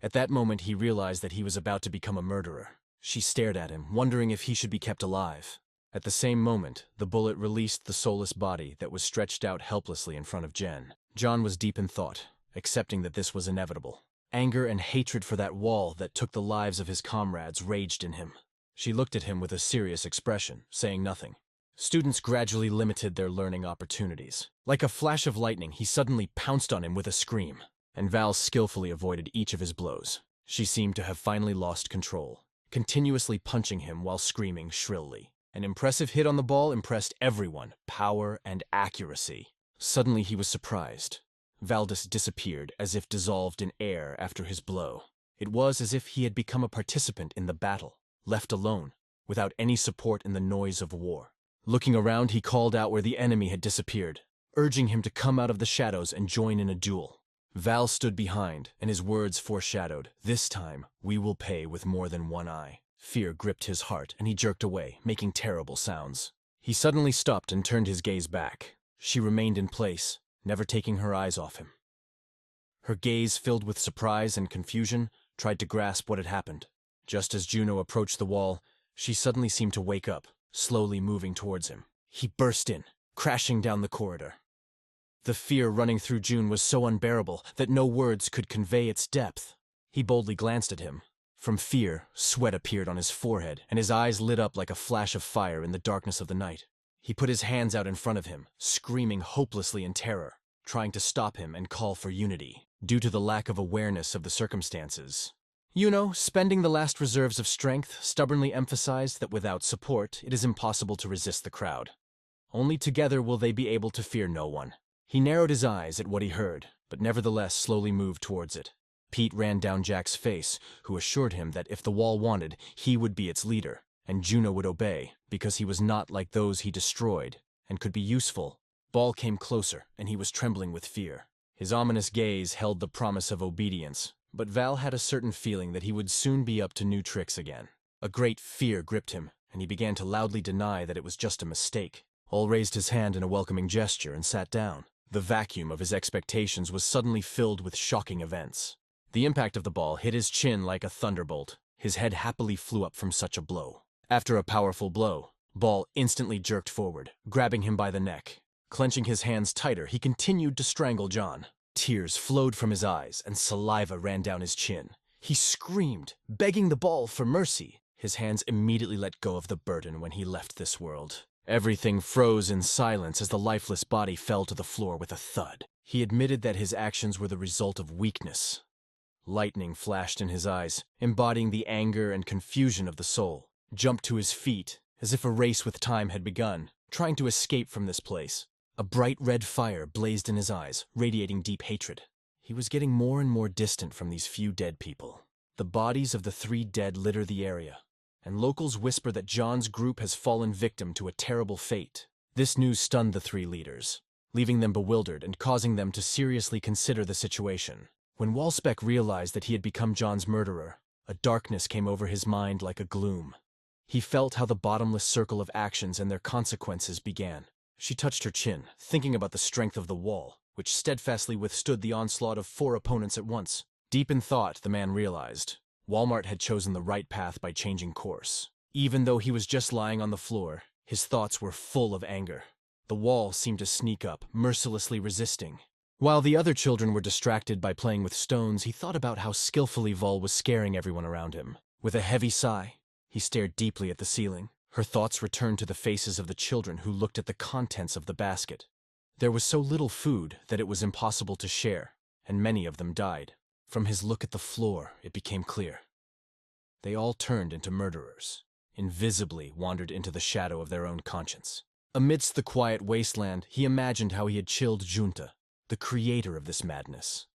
At that moment, he realized that he was about to become a murderer. She stared at him, wondering if he should be kept alive. At the same moment, the bullet released the soulless body that was stretched out helplessly in front of Jen. John was deep in thought, accepting that this was inevitable. Anger and hatred for that wall that took the lives of his comrades raged in him. She looked at him with a serious expression, saying nothing. Students gradually limited their learning opportunities. Like a flash of lightning, he suddenly pounced on him with a scream, and Val skillfully avoided each of his blows. She seemed to have finally lost control, continuously punching him while screaming shrilly. An impressive hit on the ball impressed everyone, power and accuracy. Suddenly he was surprised. Valdis disappeared as if dissolved in air after his blow. It was as if he had become a participant in the battle, left alone, without any support in the noise of war. Looking around, he called out where the enemy had disappeared, urging him to come out of the shadows and join in a duel. Val stood behind, and his words foreshadowed, "This time, we will pay with more than one eye." Fear gripped his heart, and he jerked away, making terrible sounds. He suddenly stopped and turned his gaze back. She remained in place, never taking her eyes off him. Her gaze, filled with surprise and confusion, tried to grasp what had happened. Just as Juno approached the wall, she suddenly seemed to wake up, slowly moving towards him. He burst in, crashing down the corridor. The fear running through June was so unbearable that no words could convey its depth. He boldly glanced at him. From fear, sweat appeared on his forehead, and his eyes lit up like a flash of fire in the darkness of the night. He put his hands out in front of him, screaming hopelessly in terror, trying to stop him and call for unity. Due to the lack of awareness of the circumstances, spending the last reserves of strength, stubbornly emphasized that without support, it is impossible to resist the crowd. Only together will they be able to fear no one. He narrowed his eyes at what he heard, but nevertheless slowly moved towards it. Pete ran down Jack's face, who assured him that if the wall wanted, he would be its leader, and Juno would obey, because he was not like those he destroyed, and could be useful. Ball came closer, and he was trembling with fear. His ominous gaze held the promise of obedience, but Val had a certain feeling that he would soon be up to new tricks again. A great fear gripped him, and he began to loudly deny that it was just a mistake. All raised his hand in a welcoming gesture and sat down. The vacuum of his expectations was suddenly filled with shocking events. The impact of the ball hit his chin like a thunderbolt. His head happily flew up from such a blow. After a powerful blow, Ball instantly jerked forward, grabbing him by the neck. Clenching his hands tighter, he continued to strangle John. Tears flowed from his eyes and saliva ran down his chin. He screamed, begging the ball for mercy. His hands immediately let go of the burden when he left this world. Everything froze in silence as the lifeless body fell to the floor with a thud. He admitted that his actions were the result of weakness. Lightning flashed in his eyes, embodying the anger and confusion of the soul. Jumped to his feet, as if a race with time had begun, trying to escape from this place. A bright red fire blazed in his eyes, radiating deep hatred. He was getting more and more distant from these few dead people. The bodies of the 3 dead litter the area, and locals whisper that John's group has fallen victim to a terrible fate. This news stunned the 3 leaders, leaving them bewildered and causing them to seriously consider the situation. When Walsbeck realized that he had become John's murderer, a darkness came over his mind like a gloom. He felt how the bottomless circle of actions and their consequences began. She touched her chin, thinking about the strength of the wall, which steadfastly withstood the onslaught of 4 opponents at once. Deep in thought, the man realized Walmart had chosen the right path by changing course. Even though he was just lying on the floor, his thoughts were full of anger. The wall seemed to sneak up, mercilessly resisting. While the other children were distracted by playing with stones, he thought about how skillfully Vol was scaring everyone around him. With a heavy sigh, he stared deeply at the ceiling. Her thoughts returned to the faces of the children who looked at the contents of the basket. There was so little food that it was impossible to share, and many of them died. From his look at the floor, it became clear. They all turned into murderers, invisibly wandered into the shadow of their own conscience. Amidst the quiet wasteland, he imagined how he had chilled Junta, the creator of this madness.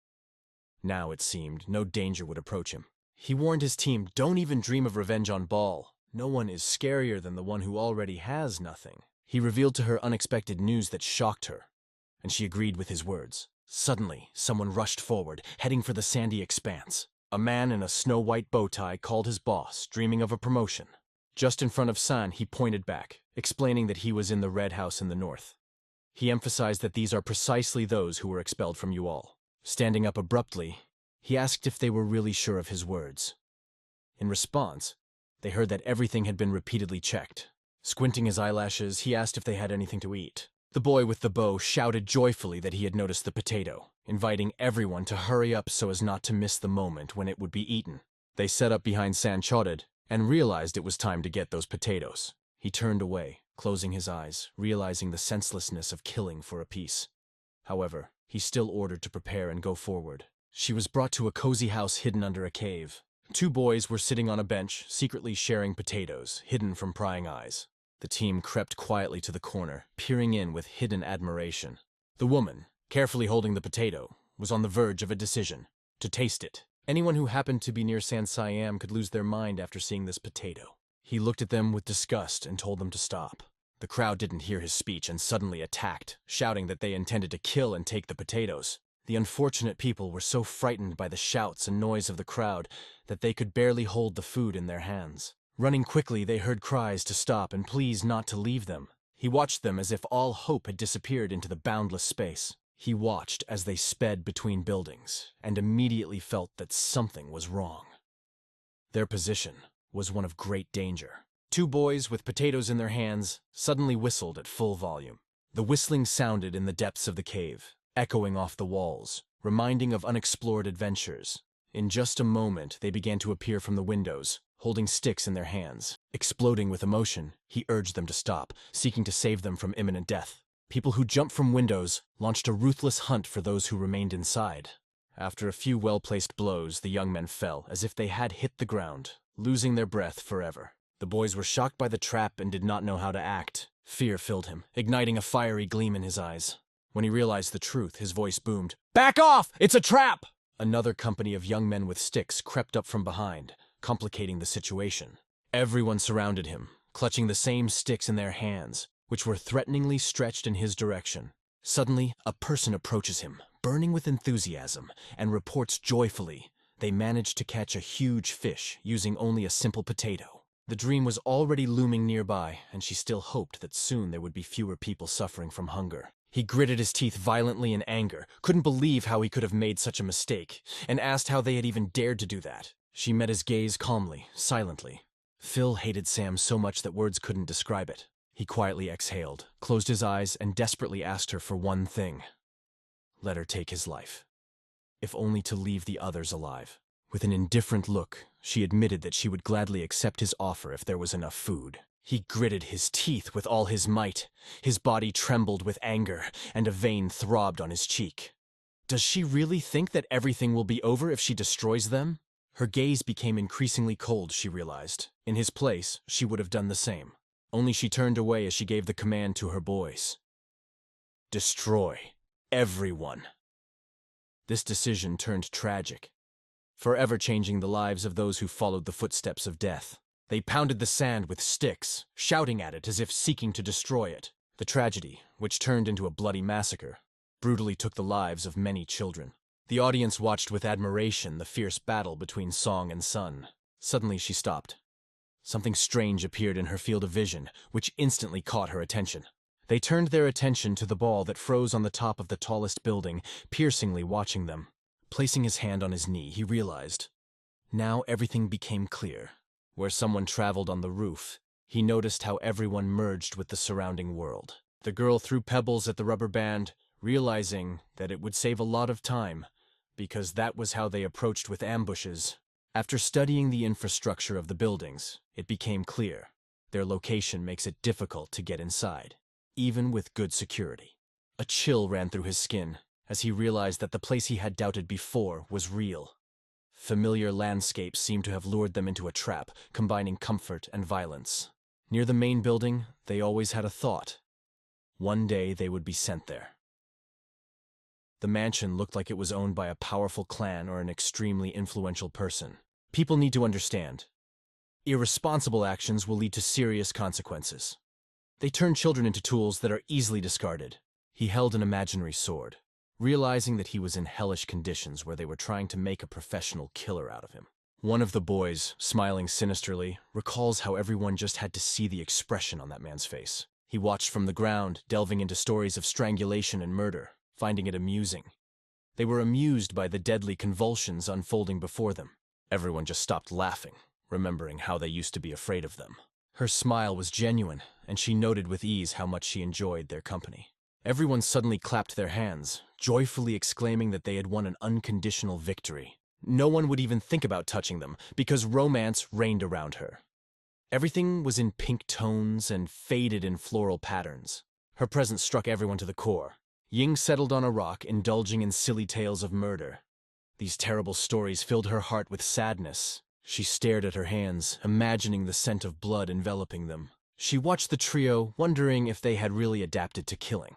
Now, it seemed, no danger would approach him. He warned his team, "Don't even dream of revenge on Ball. No one is scarier than the one who already has nothing." He revealed to her unexpected news that shocked her, and she agreed with his words. Suddenly, someone rushed forward, heading for the sandy expanse. A man in a snow-white bow tie called his boss, dreaming of a promotion. Just in front of San, he pointed back, explaining that he was in the Red House in the north. He emphasized that these are precisely those who were expelled from you all. Standing up abruptly, he asked if they were really sure of his words. In response, they heard that everything had been repeatedly checked. Squinting his eyelashes, he asked if they had anything to eat. The boy with the bow shouted joyfully that he had noticed the potato, inviting everyone to hurry up so as not to miss the moment when it would be eaten. They set up behind San Choded and realized it was time to get those potatoes. He turned away, closing his eyes, realizing the senselessness of killing for a piece. However, he still ordered to prepare and go forward. She was brought to a cozy house hidden under a cave. 2 boys were sitting on a bench, secretly sharing potatoes, hidden from prying eyes. The team crept quietly to the corner, peering in with hidden admiration. The woman, carefully holding the potato, was on the verge of a decision: to taste it. Anyone who happened to be near San Siam could lose their mind after seeing this potato. He looked at them with disgust and told them to stop. The crowd didn't hear his speech and suddenly attacked, shouting that they intended to kill and take the potatoes. The unfortunate people were so frightened by the shouts and noise of the crowd that they could barely hold the food in their hands. Running quickly, they heard cries to stop and please not to leave them. He watched them as if all hope had disappeared into the boundless space. He watched as they sped between buildings and immediately felt that something was wrong. Their position was one of great danger. 2 boys with potatoes in their hands suddenly whistled at full volume. The whistling sounded in the depths of the cave, echoing off the walls, reminding of unexplored adventures. In just a moment, they began to appear from the windows, holding sticks in their hands. Exploding with emotion, he urged them to stop, seeking to save them from imminent death. People who jumped from windows launched a ruthless hunt for those who remained inside. After a few well-placed blows, the young men fell as if they had hit the ground, losing their breath forever. The boys were shocked by the trap and did not know how to act. Fear filled him, igniting a fiery gleam in his eyes. When he realized the truth, his voice boomed, "Back off! It's a trap!" Another company of young men with sticks crept up from behind, complicating the situation. Everyone surrounded him, clutching the same sticks in their hands, which were threateningly stretched in his direction. Suddenly, a person approaches him, burning with enthusiasm, and reports joyfully they managed to catch a huge fish using only a simple potato. The dream was already looming nearby, and she still hoped that soon there would be fewer people suffering from hunger. He gritted his teeth violently in anger, couldn't believe how he could have made such a mistake, and asked how they had even dared to do that. She met his gaze calmly, silently. Phil hated Sam so much that words couldn't describe it. He quietly exhaled, closed his eyes, and desperately asked her for one thing. Let her take his life, if only to leave the others alive. With an indifferent look, she admitted that she would gladly accept his offer if there was enough food. He gritted his teeth with all his might. His body trembled with anger, and a vein throbbed on his cheek. Does she really think that everything will be over if she destroys them? Her gaze became increasingly cold, she realized. In his place, she would have done the same. Only she turned away as she gave the command to her boys. Destroy everyone. This decision turned tragic, forever changing the lives of those who followed the footsteps of death. They pounded the sand with sticks, shouting at it as if seeking to destroy it. The tragedy, which turned into a bloody massacre, brutally took the lives of many children. The audience watched with admiration the fierce battle between Song and Sun. Suddenly she stopped. Something strange appeared in her field of vision, which instantly caught her attention. They turned their attention to the ball that froze on the top of the tallest building, piercingly watching them. Placing his hand on his knee, he realized. Now everything became clear. Where someone traveled on the roof, he noticed how everyone merged with the surrounding world. The girl threw pebbles at the rubber band, realizing that it would save a lot of time, because that was how they approached with ambushes. After studying the infrastructure of the buildings, it became clear. Their location makes it difficult to get inside, even with good security. A chill ran through his skin as he realized that the place he had doubted before was real. Familiar landscapes seemed to have lured them into a trap, combining comfort and violence. Near the main building, they always had a thought. One day they would be sent there. The mansion looked like it was owned by a powerful clan or an extremely influential person. People need to understand. Irresponsible actions will lead to serious consequences. They turn children into tools that are easily discarded. He held an imaginary sword, realizing that he was in hellish conditions where they were trying to make a professional killer out of him. One of the boys, smiling sinisterly, recalls how everyone just had to see the expression on that man's face. He watched from the ground, delving into stories of strangulation and murder, finding it amusing. They were amused by the deadly convulsions unfolding before them. Everyone just stopped laughing, remembering how they used to be afraid of them. Her smile was genuine, and she noted with ease how much she enjoyed their company. Everyone suddenly clapped their hands, joyfully exclaiming that they had won an unconditional victory. No one would even think about touching them, because romance reigned around her. Everything was in pink tones and faded in floral patterns. Her presence struck everyone to the core. Ying settled on a rock, indulging in silly tales of murder. These terrible stories filled her heart with sadness. She stared at her hands, imagining the scent of blood enveloping them. She watched the trio, wondering if they had really adapted to killing.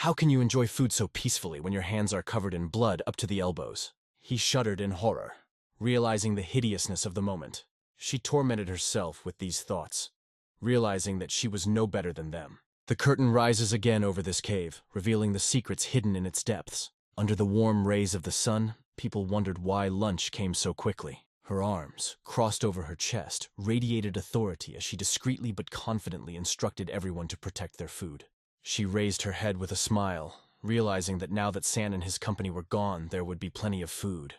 How can you enjoy food so peacefully when your hands are covered in blood up to the elbows? He shuddered in horror, realizing the hideousness of the moment. She tormented herself with these thoughts, realizing that she was no better than them. The curtain rises again over this cave, revealing the secrets hidden in its depths. Under the warm rays of the sun, people wondered why lunch came so quickly. Her arms, crossed over her chest, radiated authority as she discreetly but confidently instructed everyone to protect their food. She raised her head with a smile, realizing that now that San and his company were gone, there would be plenty of food.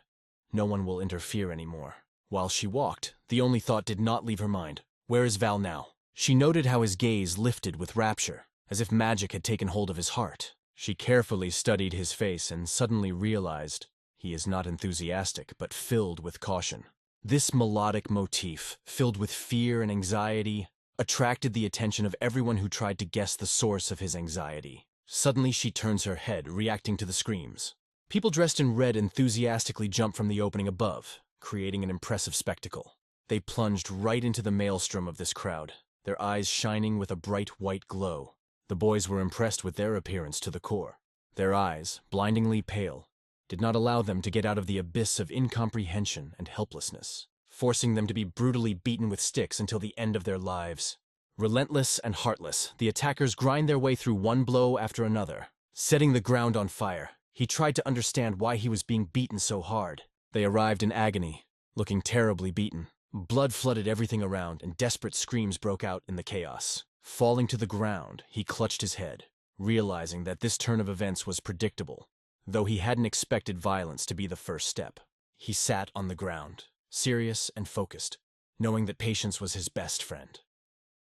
No one will interfere anymore. While she walked, the only thought did not leave her mind. Where is Val now? She noted how his gaze lifted with rapture, as if magic had taken hold of his heart. She carefully studied his face and suddenly realized he is not enthusiastic, but filled with caution. This melodic motif, filled with fear and anxiety, attracted the attention of everyone who tried to guess the source of his anxiety. Suddenly she turns her head, reacting to the screams. People dressed in red enthusiastically jump from the opening above, creating an impressive spectacle. They plunged right into the maelstrom of this crowd, their eyes shining with a bright white glow. The boys were impressed with their appearance to the core. Their eyes, blindingly pale, did not allow them to get out of the abyss of incomprehension and helplessness, forcing them to be brutally beaten with sticks until the end of their lives. Relentless and heartless, the attackers grind their way through one blow after another, setting the ground on fire. He tried to understand why he was being beaten so hard. They arrived in agony, looking terribly beaten. Blood flooded everything around, and desperate screams broke out in the chaos. Falling to the ground, he clutched his head, realizing that this turn of events was predictable, though he hadn't expected violence to be the first step. He sat on the ground, serious and focused, knowing that patience was his best friend.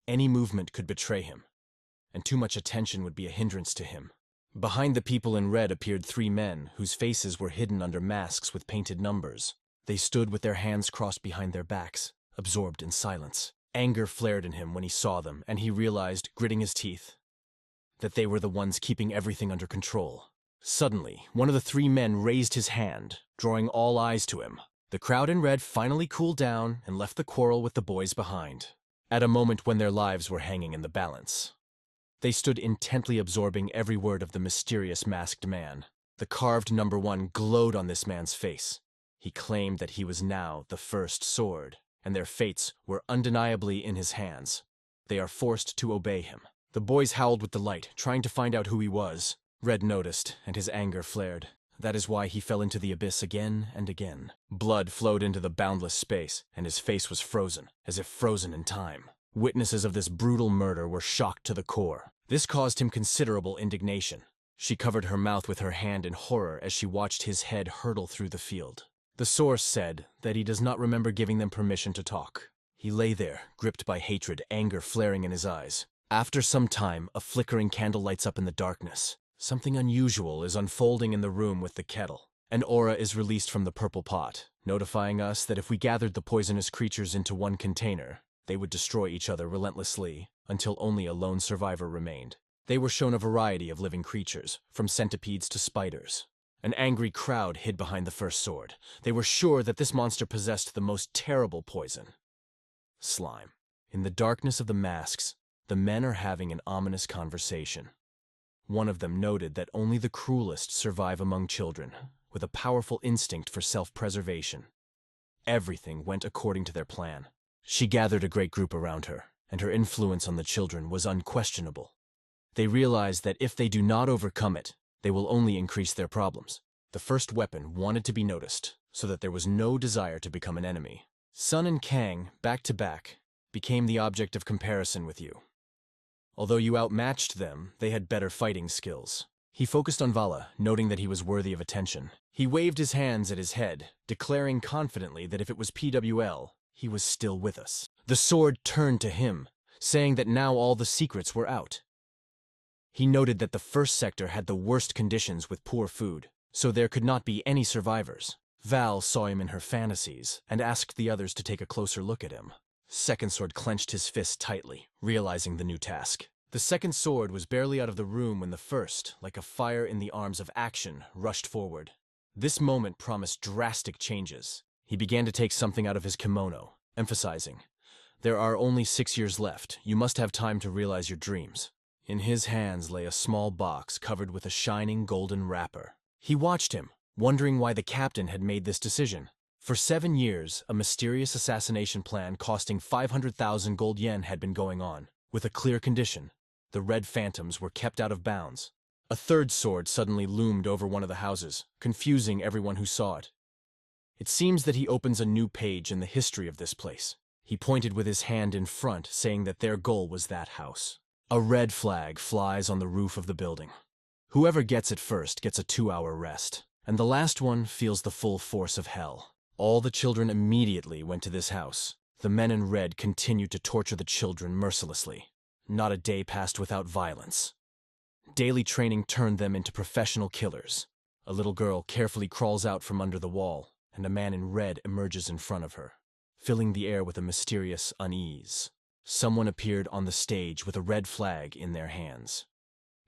Any movement could betray him, and too much attention would be a hindrance to him. Behind the people in red appeared three men whose faces were hidden under masks with painted numbers. They stood with their hands crossed behind their backs, absorbed in silence. Anger flared in him when he saw them, and he realized, gritting his teeth, that they were the ones keeping everything under control. Suddenly, one of the three men raised his hand, drawing all eyes to him. The crowd in red finally cooled down and left the quarrel with the boys behind, at a moment when their lives were hanging in the balance. They stood intently absorbing every word of the mysterious masked man. The carved number 1 glowed on this man's face. He claimed that he was now the first sword, and their fates were undeniably in his hands. They are forced to obey him. The boys howled with delight, trying to find out who he was. Red noticed, and his anger flared. That is why he fell into the abyss again and again. Blood flowed into the boundless space, and his face was frozen, as if frozen in time. Witnesses of this brutal murder were shocked to the core. This caused him considerable indignation. She covered her mouth with her hand in horror as she watched his head hurtle through the field. The source said that he does not remember giving them permission to talk. He lay there, gripped by hatred, anger flaring in his eyes. After some time, a flickering candle lights up in the darkness. Something unusual is unfolding in the room with the kettle. An aura is released from the purple pot, notifying us that if we gathered the poisonous creatures into one container, they would destroy each other relentlessly until only a lone survivor remained. They were shown a variety of living creatures, from centipedes to spiders. An angry crowd hid behind the first sword. They were sure that this monster possessed the most terrible poison: slime. In the darkness of the masks, the men are having an ominous conversation. One of them noted that only the cruelest survive among children, with a powerful instinct for self-preservation. Everything went according to their plan. She gathered a great group around her, and her influence on the children was unquestionable. They realized that if they do not overcome it, they will only increase their problems. The first weapon wanted to be noticed, so that there was no desire to become an enemy. Sun and Kang, back to back, became the object of comparison with you. Although you outmatched them, they had better fighting skills. He focused on Vala, noting that he was worthy of attention. He waved his hands at his head, declaring confidently that if it was PWL, he was still with us. The sword turned to him, saying that now all the secrets were out. He noted that the first sector had the worst conditions with poor food, so there could not be any survivors. Val saw him in her fantasies and asked the others to take a closer look at him. Second Sword clenched his fist tightly, realizing the new task. The second sword was barely out of the room when the first, like a fire in the arms of action, rushed forward. This moment promised drastic changes. He began to take something out of his kimono, emphasizing, "There are only 6 years left. You must have time to realize your dreams." In his hands lay a small box covered with a shining golden wrapper. He watched him, wondering why the captain had made this decision. For 7 years, a mysterious assassination plan costing 500,000 gold yen had been going on, with a clear condition: the Red Phantoms were kept out of bounds. A third sword suddenly loomed over one of the houses, confusing everyone who saw it. It seems that he opens a new page in the history of this place. He pointed with his hand in front, saying that their goal was that house. A red flag flies on the roof of the building. Whoever gets it first gets a 2-hour rest, and the last one feels the full force of hell. All the children immediately went to this house. The men in red continued to torture the children mercilessly. Not a day passed without violence. Daily training turned them into professional killers. A little girl carefully crawls out from under the wall, and a man in red emerges in front of her, filling the air with a mysterious unease. Someone appeared on the stage with a red flag in their hands.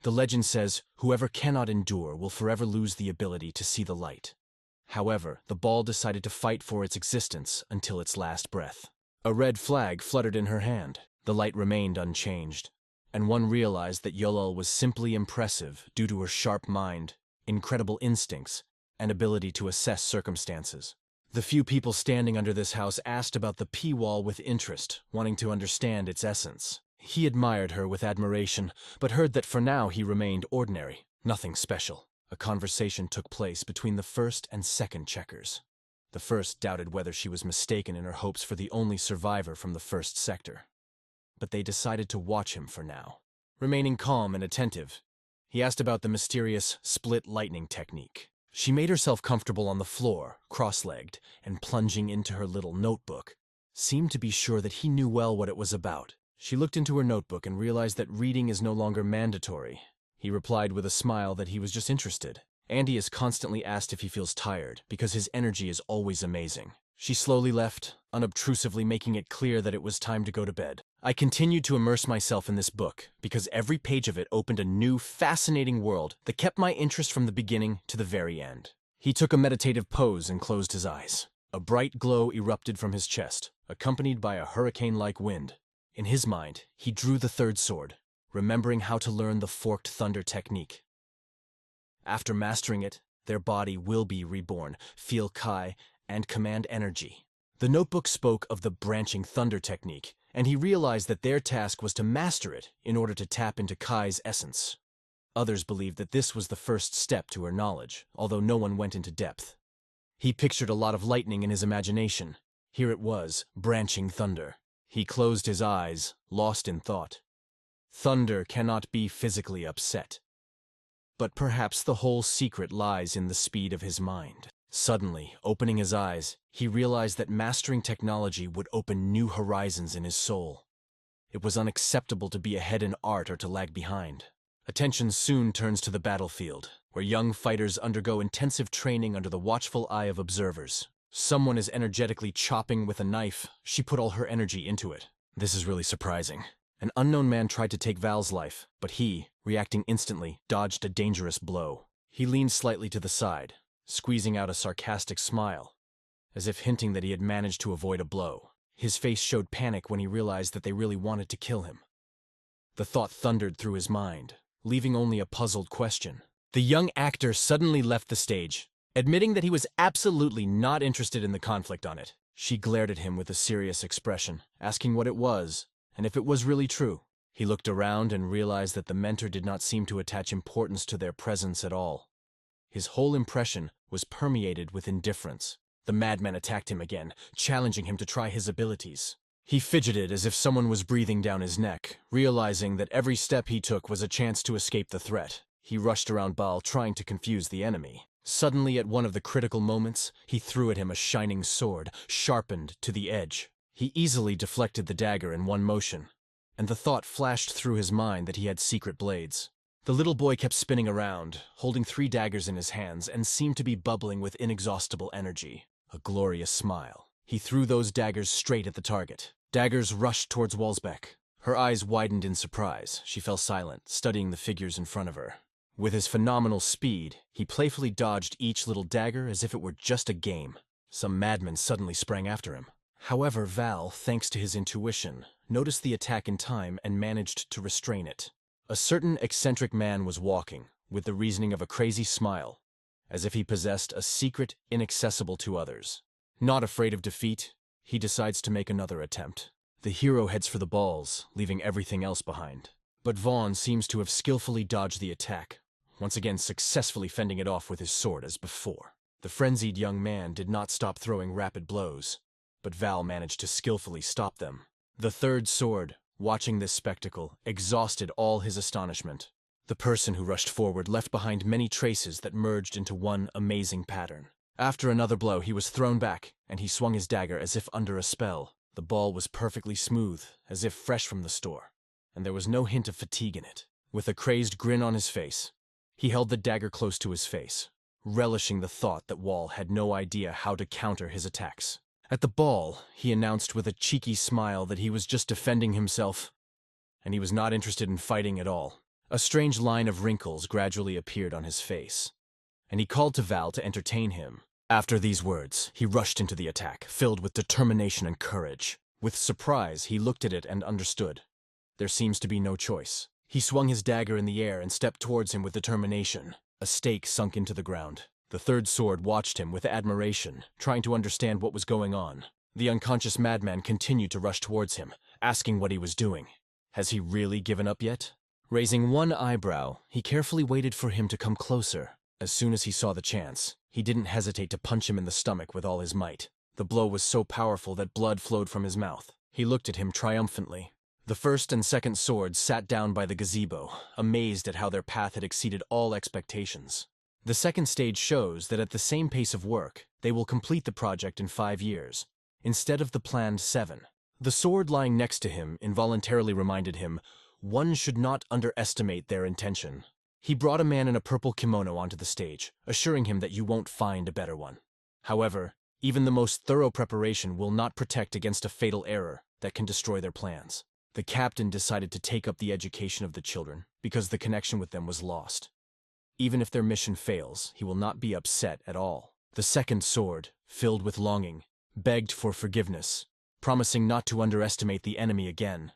The legend says, "Whoever cannot endure will forever lose the ability to see the light." However, the ball decided to fight for its existence until its last breath. A red flag fluttered in her hand. The light remained unchanged, and one realized that Yahello was simply impressive due to her sharp mind, incredible instincts, and ability to assess circumstances. The few people standing under this house asked about the P-wall with interest, wanting to understand its essence. He admired her with admiration, but heard that for now he remained ordinary, nothing special. A conversation took place between the first and second checkers. The first doubted whether she was mistaken in her hopes for the only survivor from the first sector. But they decided to watch him for now. Remaining calm and attentive, he asked about the mysterious split lightning technique. She made herself comfortable on the floor, cross-legged, and plunging into her little notebook, seemed to be sure that he knew well what it was about. She looked into her notebook and realized that reading is no longer mandatory. He replied with a smile that he was just interested. Andy is constantly asked if he feels tired, because his energy is always amazing. She slowly left, unobtrusively making it clear that it was time to go to bed. I continued to immerse myself in this book, because every page of it opened a new, fascinating world that kept my interest from the beginning to the very end. He took a meditative pose and closed his eyes. A bright glow erupted from his chest, accompanied by a hurricane-like wind. In his mind, he drew the third sword, remembering how to learn the forked thunder technique. After mastering it, their body will be reborn, feel Kai, and command energy. The notebook spoke of the branching thunder technique, and he realized that their task was to master it in order to tap into Kai's essence. Others believed that this was the first step to her knowledge, although no one went into depth. He pictured a lot of lightning in his imagination. Here it was, branching thunder. He closed his eyes, lost in thought. Thunder cannot be physically upset. But perhaps the whole secret lies in the speed of his mind. Suddenly, opening his eyes, he realized that mastering technology would open new horizons in his soul. It was unacceptable to be ahead in art or to lag behind. Attention soon turns to the battlefield, where young fighters undergo intensive training under the watchful eye of observers. Someone is energetically chopping with a knife. She put all her energy into it. This is really surprising. An unknown man tried to take Val's life, but he, reacting instantly, dodged a dangerous blow. He leaned slightly to the side, squeezing out a sarcastic smile, as if hinting that he had managed to avoid a blow. His face showed panic when he realized that they really wanted to kill him. The thought thundered through his mind, leaving only a puzzled question. The young actor suddenly left the stage, admitting that he was absolutely not interested in the conflict on it. She glared at him with a serious expression, asking what it was, and if it was really true. He looked around and realized that the mentor did not seem to attach importance to their presence at all. His whole impression was permeated with indifference. The madman attacked him again, challenging him to try his abilities. He fidgeted as if someone was breathing down his neck, realizing that every step he took was a chance to escape the threat. He rushed around Baal, trying to confuse the enemy. Suddenly, at one of the critical moments, he threw at him a shining sword, sharpened to the edge. He easily deflected the dagger in one motion, and the thought flashed through his mind that he had secret blades. The little boy kept spinning around, holding 3 daggers in his hands, and seemed to be bubbling with inexhaustible energy. A glorious smile. He threw those daggers straight at the target. Daggers rushed towards Walsbeck. Her eyes widened in surprise. She fell silent, studying the figures in front of her. With his phenomenal speed, he playfully dodged each little dagger as if it were just a game. Some madman suddenly sprang after him. However, Val, thanks to his intuition, noticed the attack in time and managed to restrain it. A certain eccentric man was walking, with the reasoning of a crazy smile, as if he possessed a secret inaccessible to others. Not afraid of defeat, he decides to make another attempt. The hero heads for the balls, leaving everything else behind. But Vaughn seems to have skillfully dodged the attack, once again successfully fending it off with his sword as before. The frenzied young man did not stop throwing rapid blows, but Val managed to skillfully stop them. The third sword, watching this spectacle, exhausted all his astonishment. The person who rushed forward left behind many traces that merged into one amazing pattern. After another blow, he was thrown back, and he swung his dagger as if under a spell. The ball was perfectly smooth, as if fresh from the store, and there was no hint of fatigue in it. With a crazed grin on his face, he held the dagger close to his face, relishing the thought that Wall had no idea how to counter his attacks. At the ball, he announced with a cheeky smile that he was just defending himself, and he was not interested in fighting at all. A strange line of wrinkles gradually appeared on his face, and he called to Val to entertain him. After these words, he rushed into the attack, filled with determination and courage. With surprise, he looked at it and understood. There seems to be no choice. He swung his dagger in the air and stepped towards him with determination. A stake sunk into the ground. The third sword watched him with admiration, trying to understand what was going on. The unconscious madman continued to rush towards him, asking what he was doing. Has he really given up yet? Raising one eyebrow, he carefully waited for him to come closer. As soon as he saw the chance, he didn't hesitate to punch him in the stomach with all his might. The blow was so powerful that blood flowed from his mouth. He looked at him triumphantly. The first and second swords sat down by the gazebo, amazed at how their path had exceeded all expectations. The second stage shows that at the same pace of work, they will complete the project in 5 years, instead of the planned 7. The sword lying next to him involuntarily reminded him, one should not underestimate their intention. He brought a man in a purple kimono onto the stage, assuring him that you won't find a better one. However, even the most thorough preparation will not protect against a fatal error that can destroy their plans. The captain decided to take up the education of the children because the connection with them was lost. Even if their mission fails, he will not be upset at all. The second sword, filled with longing, begged for forgiveness, promising not to underestimate the enemy again.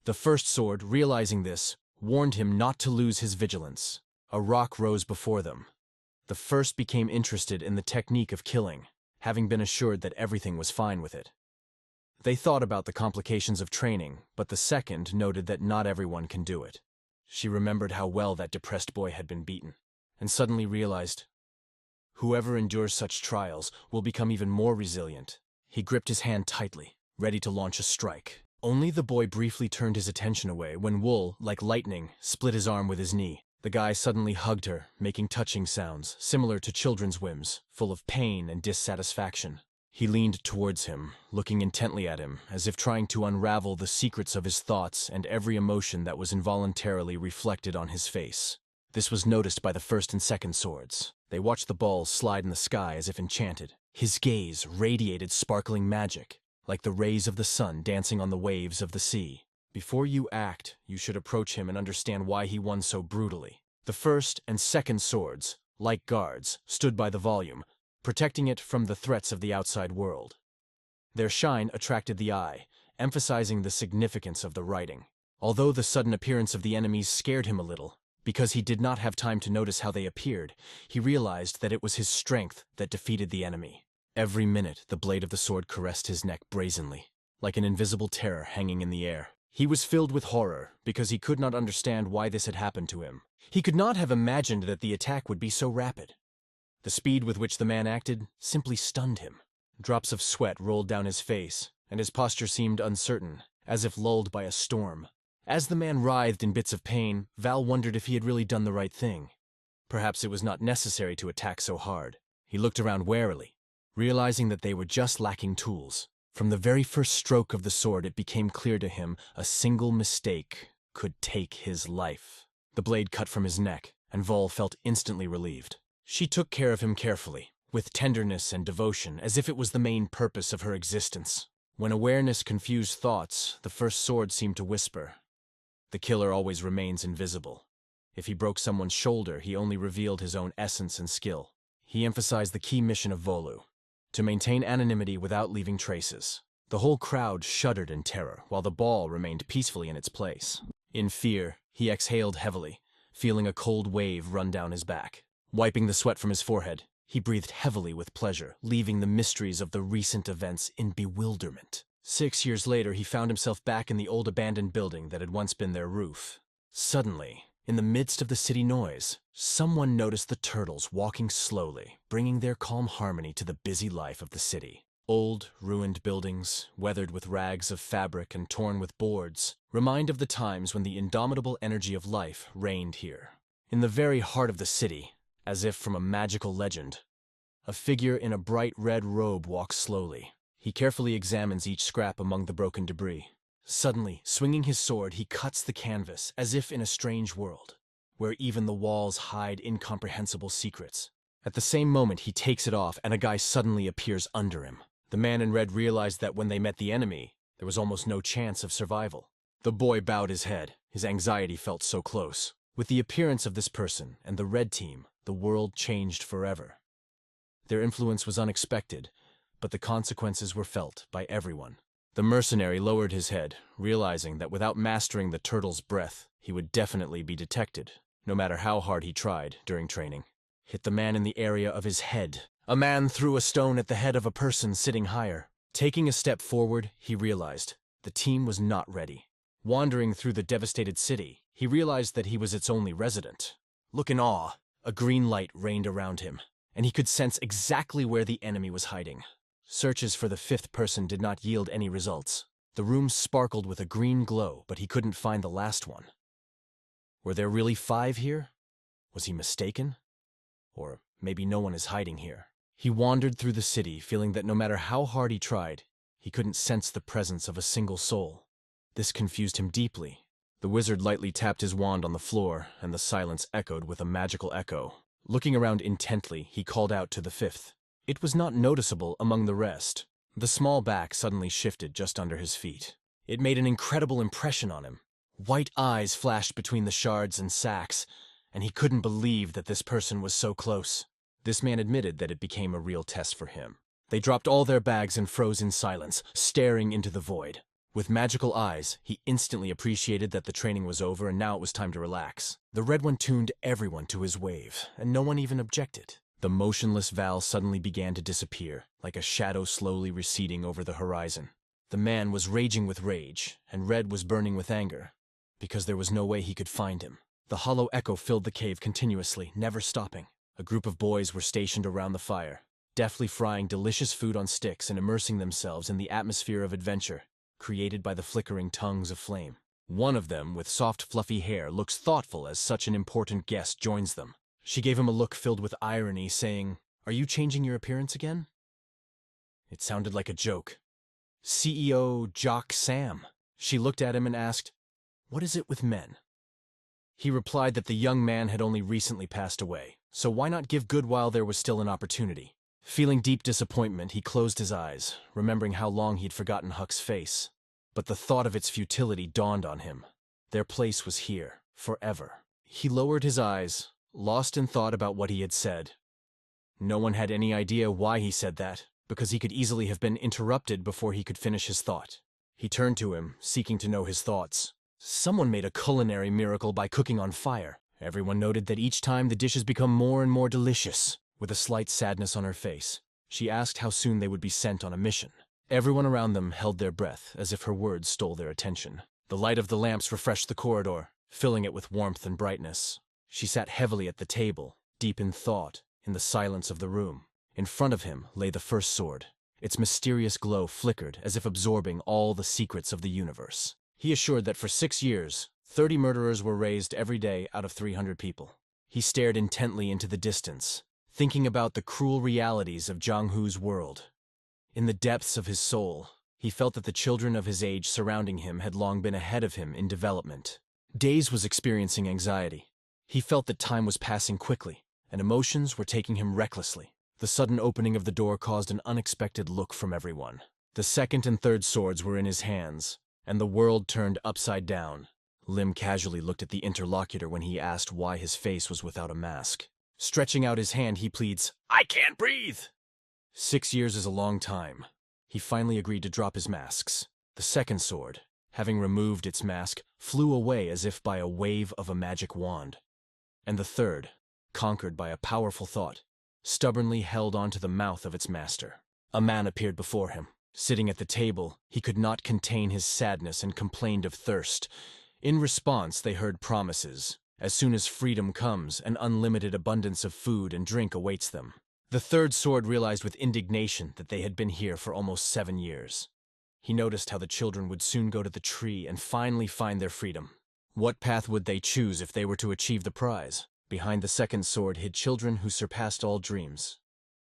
The first sword, realizing this, warned him not to lose his vigilance. A rock rose before them. The first became interested in the technique of killing, having been assured that everything was fine with it. They thought about the complications of training, but the second noted that not everyone can do it. She remembered how well that depressed boy had been beaten, and suddenly realized, whoever endures such trials will become even more resilient. He gripped his hand tightly, ready to launch a strike. Only the boy briefly turned his attention away when Wool, like lightning, split his arm with his knee. The guy suddenly hugged her, making touching sounds, similar to children's whims, full of pain and dissatisfaction. He leaned towards him, looking intently at him, as if trying to unravel the secrets of his thoughts and every emotion that was involuntarily reflected on his face. This was noticed by the first and second swords. They watched the balls slide in the sky as if enchanted. His gaze radiated sparkling magic, like the rays of the sun dancing on the waves of the sea. Before you act, you should approach him and understand why he won so brutally. The first and second swords, like guards, stood by the volume, protecting it from the threats of the outside world. Their shine attracted the eye, emphasizing the significance of the writing. Although the sudden appearance of the enemies scared him a little, because he did not have time to notice how they appeared, he realized that it was his strength that defeated the enemy. Every minute, the blade of the sword caressed his neck brazenly, like an invisible terror hanging in the air. He was filled with horror, because he could not understand why this had happened to him. He could not have imagined that the attack would be so rapid. The speed with which the man acted simply stunned him. Drops of sweat rolled down his face, and his posture seemed uncertain, as if lulled by a storm. As the man writhed in bits of pain, Val wondered if he had really done the right thing. Perhaps it was not necessary to attack so hard. He looked around warily, realizing that they were just lacking tools. From the very first stroke of the sword, it became clear to him a single mistake could take his life. The blade cut from his neck, and Vol felt instantly relieved. She took care of him carefully, with tenderness and devotion, as if it was the main purpose of her existence. When awareness confused thoughts, the first sword seemed to whisper, "The killer always remains invisible. If he broke someone's shoulder, he only revealed his own essence and skill." He emphasized the key mission of Volu, to maintain anonymity without leaving traces. The whole crowd shuddered in terror, while the ball remained peacefully in its place. In fear, he exhaled heavily, feeling a cold wave run down his back. Wiping the sweat from his forehead, he breathed heavily with pleasure, leaving the mysteries of the recent events in bewilderment. 6 years later, he found himself back in the old abandoned building that had once been their roof. Suddenly, in the midst of the city noise, someone noticed the turtles walking slowly, bringing their calm harmony to the busy life of the city. Old, ruined buildings, weathered with rags of fabric and torn with boards, remind of the times when the indomitable energy of life reigned here. In the very heart of the city, as if from a magical legend, a figure in a bright red robe walks slowly. He carefully examines each scrap among the broken debris. Suddenly, swinging his sword, he cuts the canvas, as if in a strange world, where even the walls hide incomprehensible secrets. At the same moment, he takes it off, and a guy suddenly appears under him. The man in red realized that when they met the enemy, there was almost no chance of survival. The boy bowed his head. His anxiety felt so close. With the appearance of this person and the red team, the world changed forever. Their influence was unexpected, but the consequences were felt by everyone. The mercenary lowered his head, realizing that without mastering the turtle's breath, he would definitely be detected, no matter how hard he tried during training. Hit the man in the area of his head. A man threw a stone at the head of a person sitting higher. Taking a step forward, he realized the team was not ready. Wandering through the devastated city, he realized that he was its only resident. Look in awe. A green light reigned around him, and he could sense exactly where the enemy was hiding. Searches for the fifth person did not yield any results. The room sparkled with a green glow, but he couldn't find the last one. Were there really 5 here? Was he mistaken? Or maybe no one is hiding here. He wandered through the city, feeling that no matter how hard he tried, he couldn't sense the presence of a single soul. This confused him deeply. The wizard lightly tapped his wand on the floor, and the silence echoed with a magical echo. Looking around intently, he called out to the fifth. It was not noticeable among the rest. The small back suddenly shifted just under his feet. It made an incredible impression on him. White eyes flashed between the shards and sacks, and he couldn't believe that this person was so close. This man admitted that it became a real test for him. They dropped all their bags and froze in silence, staring into the void. With magical eyes, he instantly appreciated that the training was over and now it was time to relax. The Red One tuned everyone to his wave, and no one even objected. The motionless Val suddenly began to disappear, like a shadow slowly receding over the horizon. The man was raging with rage, and Red was burning with anger, because there was no way he could find him. The hollow echo filled the cave continuously, never stopping. A group of boys were stationed around the fire, deftly frying delicious food on sticks and immersing themselves in the atmosphere of adventure created by the flickering tongues of flame. One of them, with soft, fluffy hair, looks thoughtful as such an important guest joins them. She gave him a look filled with irony, saying, "Are you changing your appearance again?" It sounded like a joke. CEO Jock Sam. She looked at him and asked, "What is it with men?" He replied that the young man had only recently passed away, so why not give good while there was still an opportunity? Feeling deep disappointment, he closed his eyes, remembering how long he'd forgotten Huck's face. But the thought of its futility dawned on him. Their place was here, forever. He lowered his eyes, lost in thought about what he had said. No one had any idea why he said that, because he could easily have been interrupted before he could finish his thought. He turned to him, seeking to know his thoughts. Someone made a culinary miracle by cooking on fire. Everyone noted that each time the dishes become more and more delicious. With a slight sadness on her face, she asked how soon they would be sent on a mission. Everyone around them held their breath, as if her words stole their attention. The light of the lamps refreshed the corridor, filling it with warmth and brightness. She sat heavily at the table, deep in thought, in the silence of the room. In front of him lay the first sword. Its mysterious glow flickered, as if absorbing all the secrets of the universe. He assured that for 6 years, 30 murderers were raised every day out of 300 people. He stared intently into the distance, thinking about the cruel realities of Jang-Hoo's world. In the depths of his soul, he felt that the children of his age surrounding him had long been ahead of him in development. Daze was experiencing anxiety. He felt that time was passing quickly, and emotions were taking him recklessly. The sudden opening of the door caused an unexpected look from everyone. The second and third swords were in his hands, and the world turned upside down. Lim casually looked at the interlocutor when he asked why his face was without a mask. Stretching out his hand, he pleads, "I can't breathe!" 6 years is a long time. He finally agreed to drop his masks. The second sword, having removed its mask, flew away as if by a wave of a magic wand. And the third, conquered by a powerful thought, stubbornly held on to the mouth of its master. A man appeared before him. Sitting at the table, he could not contain his sadness and complained of thirst. In response, they heard promises. As soon as freedom comes, an unlimited abundance of food and drink awaits them. The third sword realized with indignation that they had been here for almost 7 years. He noticed how the children would soon go to the tree and finally find their freedom. What path would they choose if they were to achieve the prize? Behind the second sword hid children who surpassed all dreams.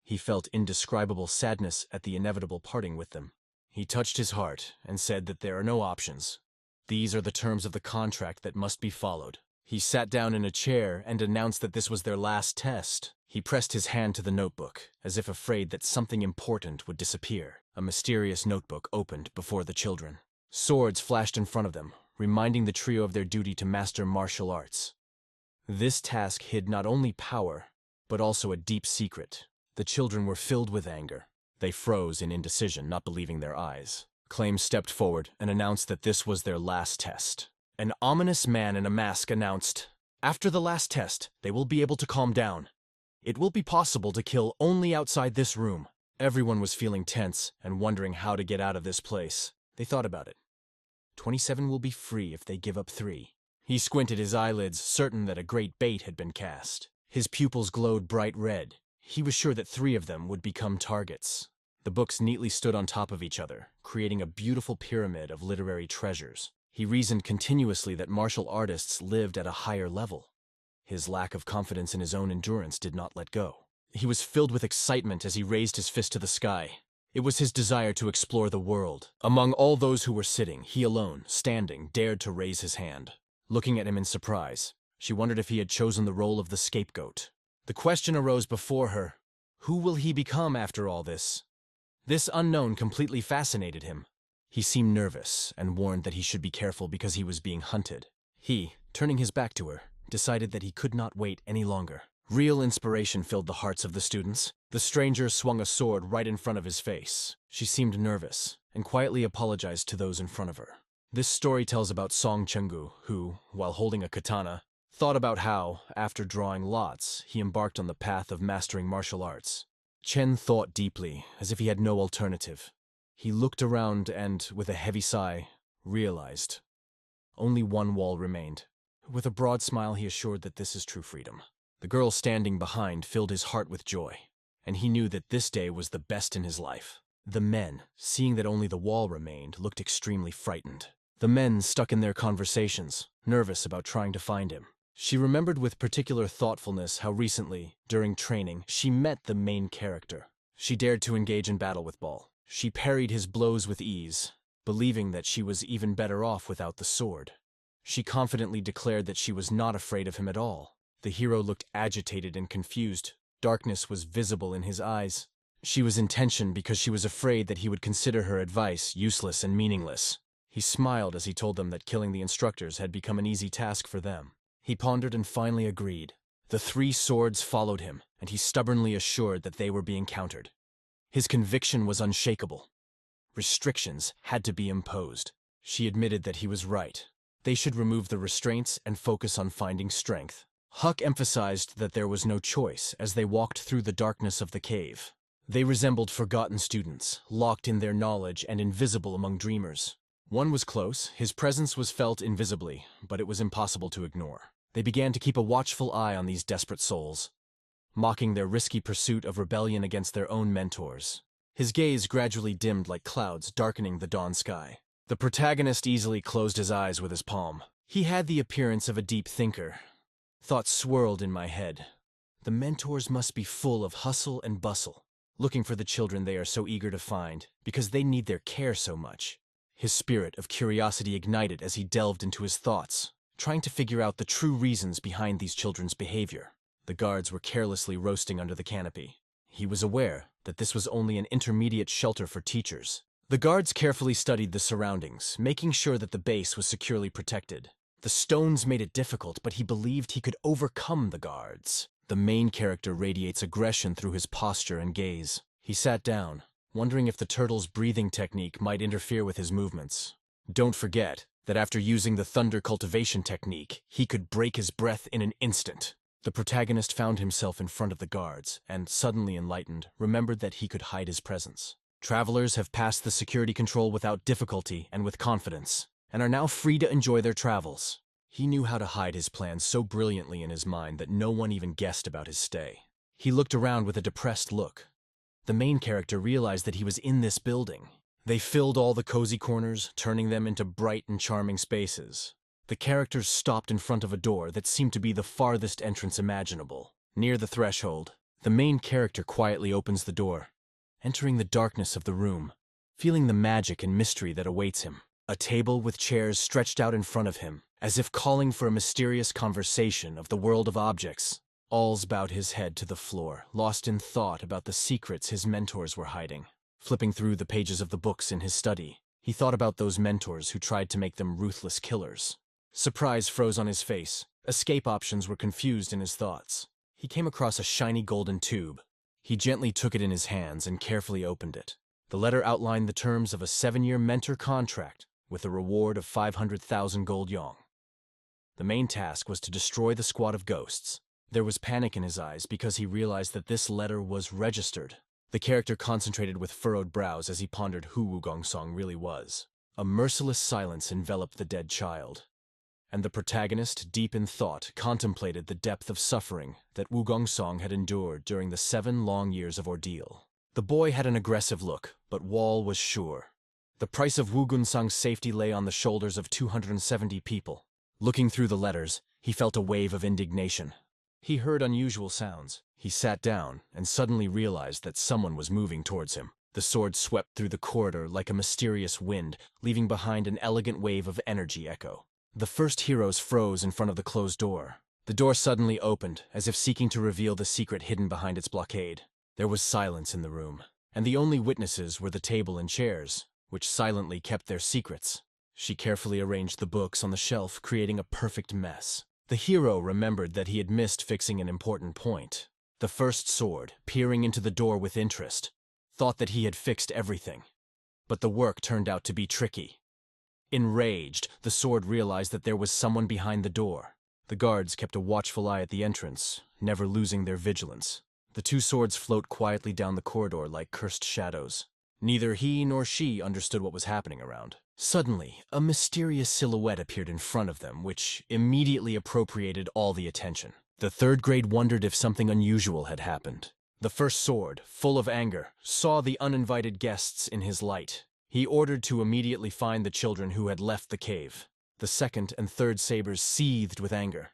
He felt indescribable sadness at the inevitable parting with them. He touched his heart and said that there are no options. These are the terms of the contract that must be followed. He sat down in a chair and announced that this was their last test. He pressed his hand to the notebook, as if afraid that something important would disappear. A mysterious notebook opened before the children. Swords flashed in front of them, reminding the trio of their duty to master martial arts. This task hid not only power, but also a deep secret. The children were filled with anger. They froze in indecision, not believing their eyes. Claim stepped forward and announced that this was their last test. An ominous man in a mask announced, "After the last test, they will be able to calm down. It will be possible to kill only outside this room." Everyone was feeling tense and wondering how to get out of this place. They thought about it. 27 will be free if they give up 3. He squinted his eyelids, certain that a great bait had been cast. His pupils glowed bright red. He was sure that 3 of them would become targets. The books neatly stood on top of each other, creating a beautiful pyramid of literary treasures. He reasoned continuously that martial artists lived at a higher level. His lack of confidence in his own endurance did not let go. He was filled with excitement as he raised his fist to the sky. It was his desire to explore the world. Among all those who were sitting, he alone, standing, dared to raise his hand. Looking at him in surprise, she wondered if he had chosen the role of the scapegoat. The question arose before her, who will he become after all this? This unknown completely fascinated him. He seemed nervous and warned that he should be careful because he was being hunted. He, turning his back to her, decided that he could not wait any longer. Real inspiration filled the hearts of the students. The stranger swung a sword right in front of his face. She seemed nervous and quietly apologized to those in front of her. This story tells about Song Chenggu, who, while holding a katana, thought about how, after drawing lots, he embarked on the path of mastering martial arts. Chen thought deeply, as if he had no alternative. He looked around and, with a heavy sigh, realized only one wall remained. With a broad smile, he assured that this is true freedom. The girl standing behind filled his heart with joy, and he knew that this day was the best in his life. The men, seeing that only the wall remained, looked extremely frightened. The men stuck in their conversations, nervous about trying to find him. She remembered with particular thoughtfulness how recently, during training, she met the main character. She dared to engage in battle with Ball. She parried his blows with ease, believing that she was even better off without the sword. She confidently declared that she was not afraid of him at all. The hero looked agitated and confused. Darkness was visible in his eyes. She was in tension because she was afraid that he would consider her advice useless and meaningless. He smiled as he told them that killing the instructors had become an easy task for them. He pondered and finally agreed. The 3 swords followed him, and he stubbornly assured that they were being countered. His conviction was unshakable. Restrictions had to be imposed. She admitted that he was right. They should remove the restraints and focus on finding strength. Huck emphasized that there was no choice as they walked through the darkness of the cave. They resembled forgotten students, locked in their knowledge and invisible among dreamers. One was close, his presence was felt invisibly, but it was impossible to ignore. They began to keep a watchful eye on these desperate souls, mocking their risky pursuit of rebellion against their own mentors. His gaze gradually dimmed like clouds darkening the dawn sky. The protagonist easily closed his eyes with his palm. He had the appearance of a deep thinker. Thoughts swirled in my head. The mentors must be full of hustle and bustle, looking for the children they are so eager to find, because they need their care so much. His spirit of curiosity ignited as he delved into his thoughts, trying to figure out the true reasons behind these children's behavior. The guards were carelessly roasting under the canopy. He was aware that this was only an intermediate shelter for teachers. The guards carefully studied the surroundings, making sure that the base was securely protected. The stones made it difficult, but he believed he could overcome the guards. The main character radiates aggression through his posture and gaze. He sat down, wondering if the turtle's breathing technique might interfere with his movements. Don't forget that after using the thunder cultivation technique, he could break his breath in an instant. The protagonist found himself in front of the guards, and, suddenly enlightened, remembered that he could hide his presence. Travelers have passed the security control without difficulty and with confidence, and are now free to enjoy their travels. He knew how to hide his plans so brilliantly in his mind that no one even guessed about his stay. He looked around with a depressed look. The main character realized that he was in this building. They filled all the cozy corners, turning them into bright and charming spaces. The characters stopped in front of a door that seemed to be the farthest entrance imaginable. Near the threshold, the main character quietly opens the door, entering the darkness of the room, feeling the magic and mystery that awaits him. A table with chairs stretched out in front of him, as if calling for a mysterious conversation of the world of objects. Alls bowed his head to the floor, lost in thought about the secrets his mentors were hiding. Flipping through the pages of the books in his study, he thought about those mentors who tried to make them ruthless killers. Surprise froze on his face. Escape options were confused in his thoughts. He came across a shiny golden tube. He gently took it in his hands and carefully opened it. The letter outlined the terms of a 7-year mentor contract with a reward of 500,000 gold yong. The main task was to destroy the squad of ghosts. There was panic in his eyes because he realized that this letter was registered. The character concentrated with furrowed brows as he pondered who Wugong Song really was. A merciless silence enveloped the dead child. and the protagonist, deep in thought, contemplated the depth of suffering that Wu Gongсong had endured during the 7 long years of ordeal. The boy had an aggressive look, but Wall was sure. The price of Wu Gongсong's safety lay on the shoulders of 270 people. Looking through the letters, he felt a wave of indignation. He heard unusual sounds. He sat down and suddenly realized that someone was moving towards him. The sword swept through the corridor like a mysterious wind, leaving behind an elegant wave of energy echo. The first heroes froze in front of the closed door. The door suddenly opened, as if seeking to reveal the secret hidden behind its blockade. There was silence in the room, and the only witnesses were the table and chairs, which silently kept their secrets. She carefully arranged the books on the shelf, creating a perfect mess. The hero remembered that he had missed fixing an important point. The first sword, peering into the door with interest, thought that he had fixed everything. But the work turned out to be tricky. Enraged, the sword realized that there was someone behind the door. The guards kept a watchful eye at the entrance, never losing their vigilance. The 2 swords float quietly down the corridor like cursed shadows. Neither he nor she understood what was happening around. Suddenly, a mysterious silhouette appeared in front of them, which immediately appropriated all the attention. The 3rd grade wondered if something unusual had happened. The first sword, full of anger, saw the uninvited guests in his light. He ordered to immediately find the children who had left the cave. The 2nd and 3rd sabers seethed with anger.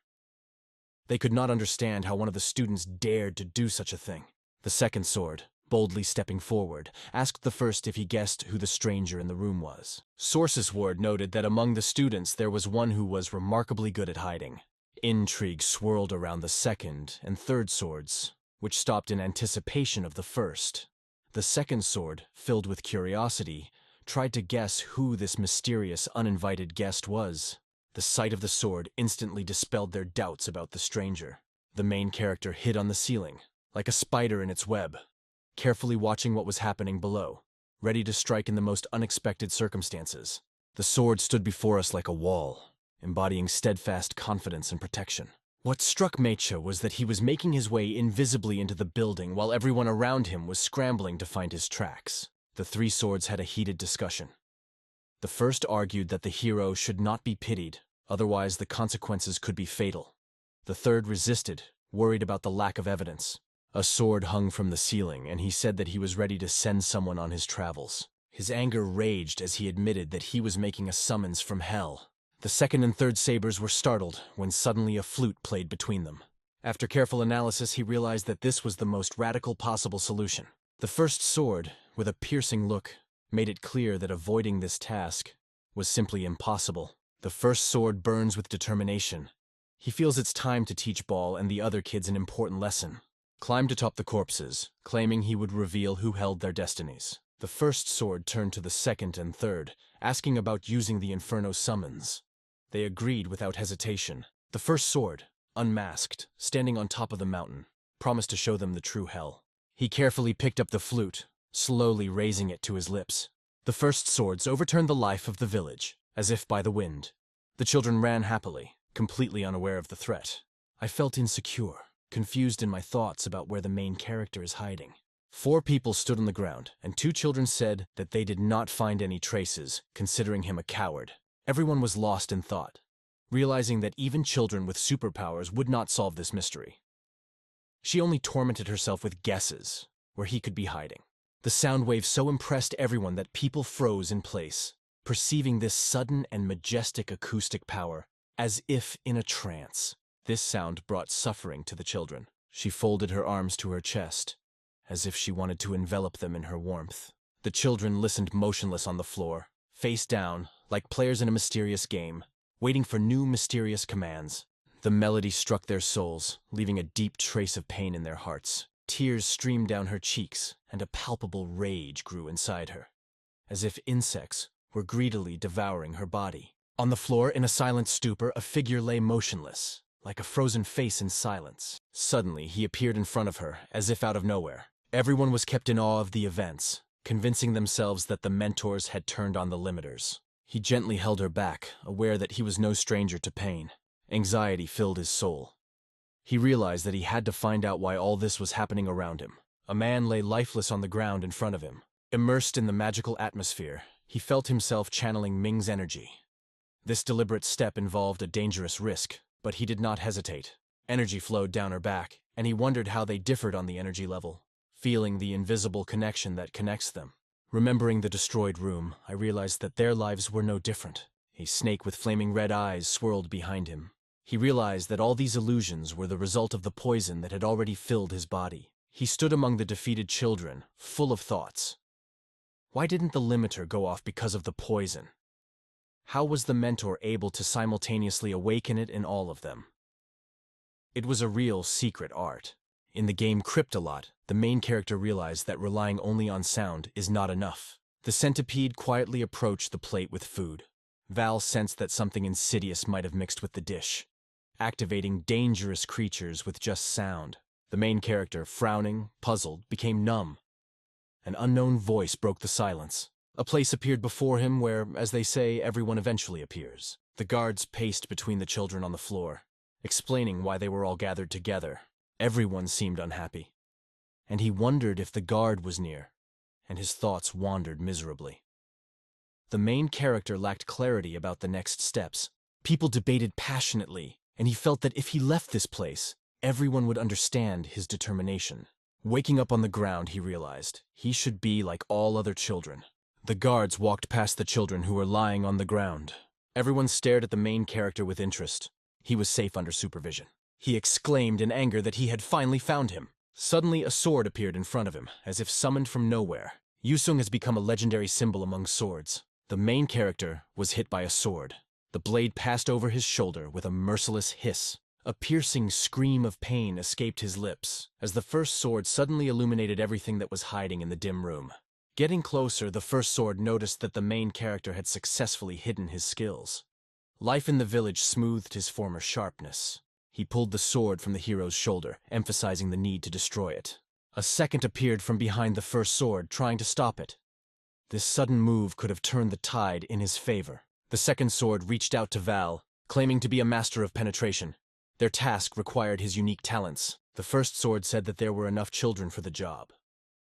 They could not understand how one of the students dared to do such a thing. The 2nd sword, boldly stepping forward, asked the first if he guessed who the stranger in the room was. Sources Ward noted that among the students there was one who was remarkably good at hiding. Intrigue swirled around the 2nd and 3rd swords, which stopped in anticipation of the first. The 2nd sword, filled with curiosity, tried to guess who this mysterious, uninvited guest was. The sight of the sword instantly dispelled their doubts about the stranger. The main character hid on the ceiling, like a spider in its web, carefully watching what was happening below, ready to strike in the most unexpected circumstances. The sword stood before us like a wall, embodying steadfast confidence and protection. What struck Meicha was that he was making his way invisibly into the building while everyone around him was scrambling to find his tracks. The 3 swords had a heated discussion. The first argued that the hero should not be pitied, otherwise the consequences could be fatal. The 3rd resisted, worried about the lack of evidence. A sword hung from the ceiling, and he said that he was ready to send someone on his travels. His anger raged as he admitted that he was making a summons from hell. The 2nd and 3rd sabers were startled when suddenly a flute played between them. After careful analysis, he realized that this was the most radical possible solution. The first sword, with a piercing look, made it clear that avoiding this task was simply impossible. The first sword burns with determination. He feels it's time to teach Ball and the other kids an important lesson. Climbed atop the corpses, claiming he would reveal who held their destinies. The first sword turned to the 2nd and 3rd, asking about using the Inferno summons. They agreed without hesitation. The first sword, unmasked, standing on top of the mountain, promised to show them the true hell. He carefully picked up the flute, slowly raising it to his lips. The first swords overturned the life of the village, as if by the wind. The children ran happily, completely unaware of the threat. I felt insecure, confused in my thoughts about where the main character is hiding. 4 people stood on the ground, and 2 children said that they did not find any traces, considering him a coward. Everyone was lost in thought, realizing that even children with superpowers would not solve this mystery. She only tormented herself with guesses where he could be hiding. The sound wave so impressed everyone that people froze in place, perceiving this sudden and majestic acoustic power, as if in a trance. This sound brought suffering to the children. She folded her arms to her chest, as if she wanted to envelop them in her warmth. The children listened motionless on the floor, face down, like players in a mysterious game, waiting for new mysterious commands. The melody struck their souls, leaving a deep trace of pain in their hearts. Tears streamed down her cheeks, and a palpable rage grew inside her, as if insects were greedily devouring her body. On the floor, in a silent stupor, a figure lay motionless, like a frozen face in silence. Suddenly, he appeared in front of her, as if out of nowhere. Everyone was kept in awe of the events, convincing themselves that the mentors had turned on the limiters. He gently held her back, aware that he was no stranger to pain. Anxiety filled his soul. He realized that he had to find out why all this was happening around him. A man lay lifeless on the ground in front of him. Immersed in the magical atmosphere, he felt himself channeling Ming's energy. This deliberate step involved a dangerous risk, but he did not hesitate. Energy flowed down her back, and he wondered how they differed on the energy level, feeling the invisible connection that connects them. Remembering the destroyed room, I realized that their lives were no different. A snake with flaming red eyes swirled behind him. He realized that all these illusions were the result of the poison that had already filled his body. He stood among the defeated children, full of thoughts. Why didn't the limiter go off because of the poison? How was the mentor able to simultaneously awaken it in all of them? It was a real secret art. In the game Cryptolot, the main character realized that relying only on sound is not enough. The centipede quietly approached the plate with food. Val sensed that something insidious might have mixed with the dish, activating dangerous creatures with just sound. The main character, frowning, puzzled, became numb. An unknown voice broke the silence. A place appeared before him where, as they say, everyone eventually appears. The guards paced between the children on the floor, explaining why they were all gathered together. Everyone seemed unhappy, and he wondered if the guard was near, and his thoughts wandered miserably. The main character lacked clarity about the next steps. People debated passionately, and he felt that if he left this place, everyone would understand his determination. Waking up on the ground, he realized he should be like all other children. The guards walked past the children who were lying on the ground. Everyone stared at the main character with interest. He was safe under supervision. He exclaimed in anger that he had finally found him. Suddenly, a sword appeared in front of him, as if summoned from nowhere. Yusung has become a legendary symbol among swords. The main character was hit by a sword. The blade passed over his shoulder with a merciless hiss. A piercing scream of pain escaped his lips, as the first sword suddenly illuminated everything that was hiding in the dim room. Getting closer, the first sword noticed that the main character had successfully hidden his skills. Life in the village smoothed his former sharpness. He pulled the sword from the hero's shoulder, emphasizing the need to destroy it. A second appeared from behind the first sword, trying to stop it. This sudden move could have turned the tide in his favor. The second sword reached out to Val, claiming to be a master of penetration. Their task required his unique talents. The first sword said that there were enough children for the job.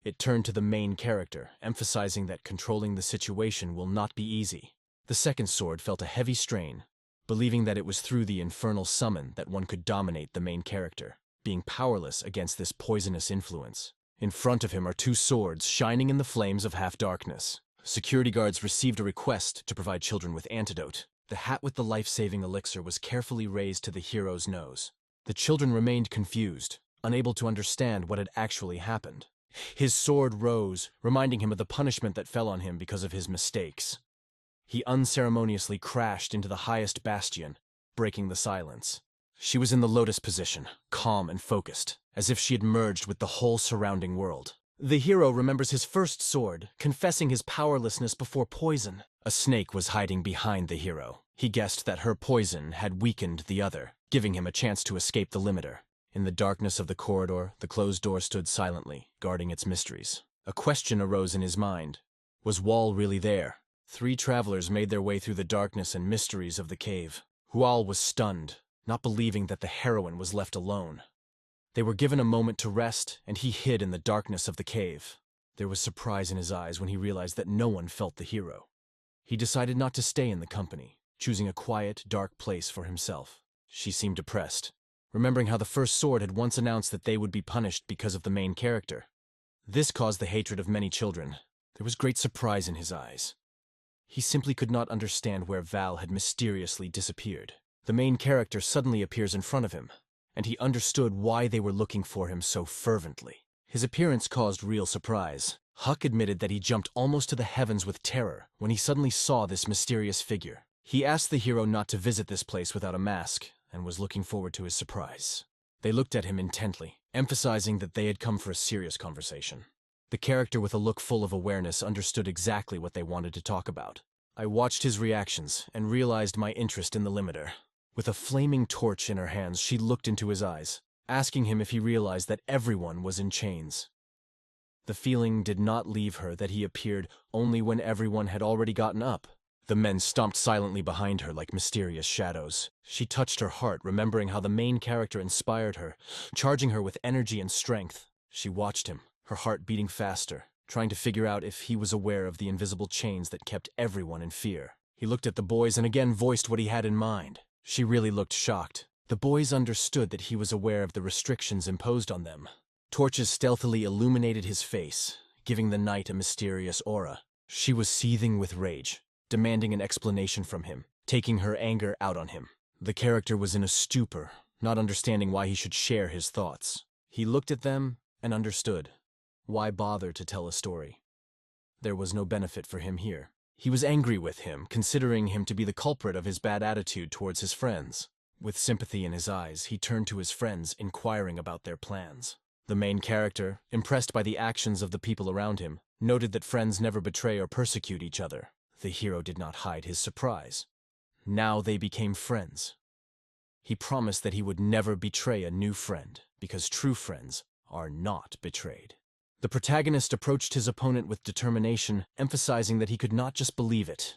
It turned to the main character, emphasizing that controlling the situation will not be easy. The second sword felt a heavy strain, believing that it was through the infernal summon that one could dominate the main character, being powerless against this poisonous influence. In front of him are two swords shining in the flames of half-darkness. Security guards received a request to provide children with antidote. The hat with the life-saving elixir was carefully raised to the hero's nose. The children remained confused, unable to understand what had actually happened. His sword rose, reminding him of the punishment that fell on him because of his mistakes. He unceremoniously crashed into the highest bastion, breaking the silence. She was in the lotus position, calm and focused, as if she had merged with the whole surrounding world. The hero remembers his first sword, confessing his powerlessness before poison. A snake was hiding behind the hero. He guessed that her poison had weakened the other, giving him a chance to escape the limiter. In the darkness of the corridor, the closed door stood silently, guarding its mysteries. A question arose in his mind. Was Wall really there? 3 travelers made their way through the darkness and mysteries of the cave. Hual was stunned, not believing that the heroine was left alone. They were given a moment to rest, and he hid in the darkness of the cave. There was surprise in his eyes when he realized that no one felt the hero. He decided not to stay in the company, choosing a quiet, dark place for himself. She seemed depressed, remembering how the first sword had once announced that they would be punished because of the main character. This caused the hatred of many children. There was great surprise in his eyes. He simply could not understand where Val had mysteriously disappeared. The main character suddenly appears in front of him, and he understood why they were looking for him so fervently. His appearance caused real surprise. Huck admitted that he jumped almost to the heavens with terror when he suddenly saw this mysterious figure. He asked the hero not to visit this place without a mask, and was looking forward to his surprise. They looked at him intently, emphasizing that they had come for a serious conversation. The character with a look full of awareness understood exactly what they wanted to talk about. I watched his reactions and realized my interest in the limiter. With a flaming torch in her hands, she looked into his eyes, asking him if he realized that everyone was in chains. The feeling did not leave her that he appeared only when everyone had already gotten up. The men stomped silently behind her like mysterious shadows. She touched her heart, remembering how the main character inspired her, charging her with energy and strength. She watched him, her heart beating faster, trying to figure out if he was aware of the invisible chains that kept everyone in fear. He looked at the boys and again voiced what he had in mind. She really looked shocked. The boys understood that he was aware of the restrictions imposed on them. Torches stealthily illuminated his face, giving the night a mysterious aura. She was seething with rage, demanding an explanation from him, taking her anger out on him. The character was in a stupor, not understanding why he should share his thoughts. He looked at them and understood. Why bother to tell a story? There was no benefit for him here. He was angry with him, considering him to be the culprit of his bad attitude towards his friends. With sympathy in his eyes, he turned to his friends, inquiring about their plans. The main character, impressed by the actions of the people around him, noted that friends never betray or persecute each other. The hero did not hide his surprise. Now they became friends. He promised that he would never betray a new friend, because true friends are not betrayed. The protagonist approached his opponent with determination, emphasizing that he could not just believe it.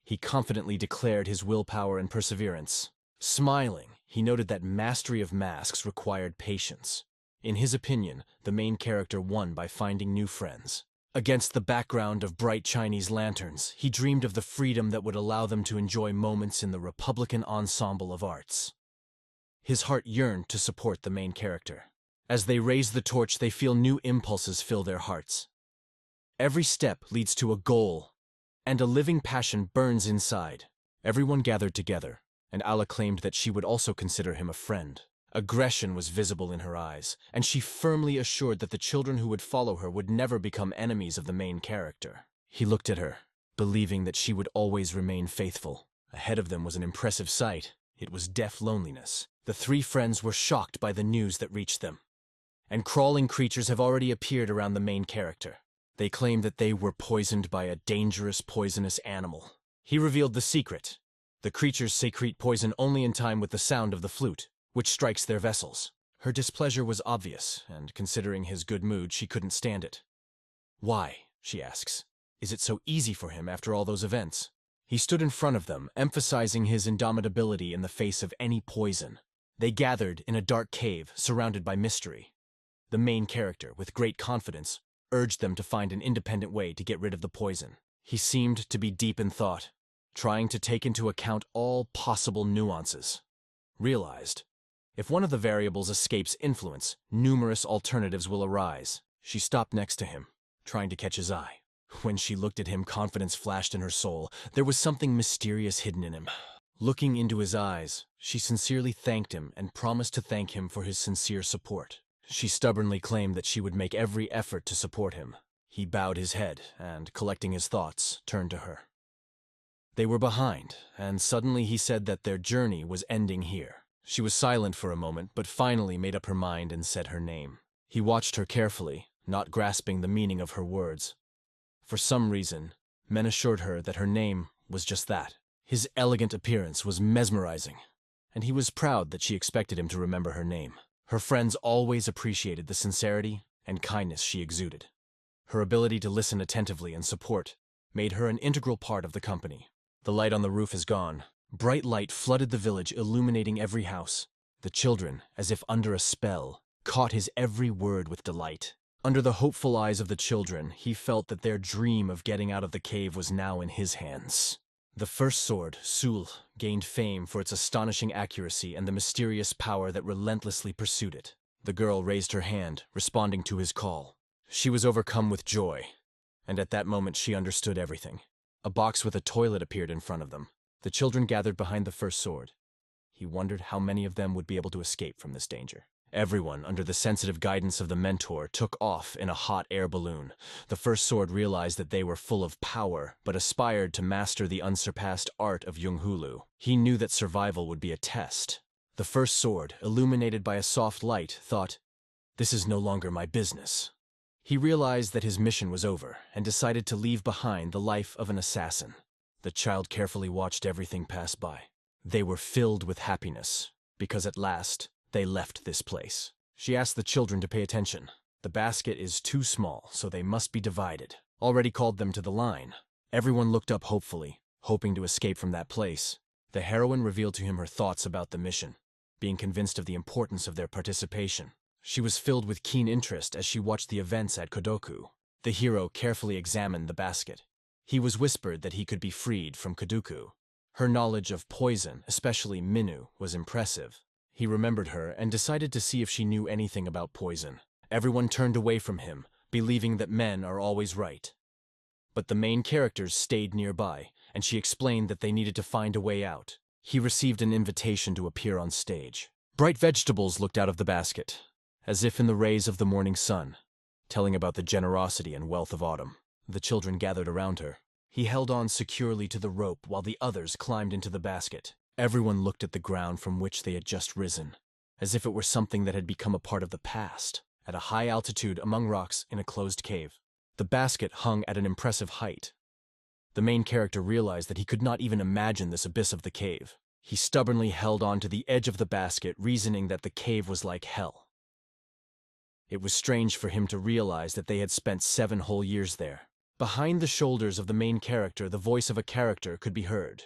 He confidently declared his willpower and perseverance. Smiling, he noted that mastery of masks required patience. In his opinion, the main character won by finding new friends. Against the background of bright Chinese lanterns, he dreamed of the freedom that would allow them to enjoy moments in the Republican ensemble of arts. His heart yearned to support the main character. As they raise the torch, they feel new impulses fill their hearts. Every step leads to a goal, and a living passion burns inside. Everyone gathered together, and Allah claimed that she would also consider him a friend. Aggression was visible in her eyes, and she firmly assured that the children who would follow her would never become enemies of the main character. He looked at her, believing that she would always remain faithful. Ahead of them was an impressive sight. It was deaf loneliness. The three friends were shocked by the news that reached them. And crawling creatures have already appeared around the main character. They claimed that they were poisoned by a dangerous, poisonous animal. He revealed the secret. The creatures secrete poison only in time with the sound of the flute, which strikes their vessels. Her displeasure was obvious, and considering his good mood, she couldn't stand it. Why, she asks, is it so easy for him after all those events? He stood in front of them, emphasizing his indomitability in the face of any poison. They gathered in a dark cave, surrounded by mystery. The main character, with great confidence, urged them to find an independent way to get rid of the poison. He seemed to be deep in thought, trying to take into account all possible nuances. Realized, if one of the variables escapes influence, numerous alternatives will arise. She stopped next to him, trying to catch his eye. When she looked at him, confidence flashed in her soul. There was something mysterious hidden in him. Looking into his eyes, she sincerely thanked him and promised to thank him for his sincere support. She stubbornly claimed that she would make every effort to support him. He bowed his head and, collecting his thoughts, turned to her. They were behind, and suddenly he said that their journey was ending here. She was silent for a moment, but finally made up her mind and said her name. He watched her carefully, not grasping the meaning of her words. For some reason, men assured her that her name was just that. His elegant appearance was mesmerizing, and he was proud that she expected him to remember her name. Her friends always appreciated the sincerity and kindness she exuded. Her ability to listen attentively and support made her an integral part of the company. The light on the roof is gone. Bright light flooded the village, illuminating every house. The children, as if under a spell, caught his every word with delight. Under the hopeful eyes of the children, he felt that their dream of getting out of the cave was now in his hands. The first sword, Sul, gained fame for its astonishing accuracy and the mysterious power that relentlessly pursued it. The girl raised her hand, responding to his call. She was overcome with joy, and at that moment she understood everything. A box with a toilet appeared in front of them. The children gathered behind the first sword. He wondered how many of them would be able to escape from this danger. Everyone, under the sensitive guidance of the mentor, took off in a hot air balloon. The first sword realized that they were full of power, but aspired to master the unsurpassed art of Yonghulu. He knew that survival would be a test. The first sword, illuminated by a soft light, thought, "This is no longer my business." He realized that his mission was over, and decided to leave behind the life of an assassin. The child carefully watched everything pass by. They were filled with happiness, because at last, they left this place. She asked the children to pay attention. The basket is too small, so they must be divided. Already called them to the line. Everyone looked up hopefully, hoping to escape from that place. The heroine revealed to him her thoughts about the mission, being convinced of the importance of their participation. She was filled with keen interest as she watched the events at Kodoku. The hero carefully examined the basket. He was whispered that he could be freed from Kaduku. Her knowledge of poison, especially Minu, was impressive. He remembered her and decided to see if she knew anything about poison. Everyone turned away from him, believing that men are always right. But the main characters stayed nearby, and she explained that they needed to find a way out. He received an invitation to appear on stage. Bright vegetables looked out of the basket, as if in the rays of the morning sun, telling about the generosity and wealth of autumn. The children gathered around her. He held on securely to the rope while the others climbed into the basket. Everyone looked at the ground from which they had just risen, as if it were something that had become a part of the past, at a high altitude among rocks in a closed cave. The basket hung at an impressive height. The main character realized that he could not even imagine this abyss of the cave. He stubbornly held on to the edge of the basket, reasoning that the cave was like hell. It was strange for him to realize that they had spent 7 whole years there. Behind the shoulders of the main character, the voice of a character could be heard,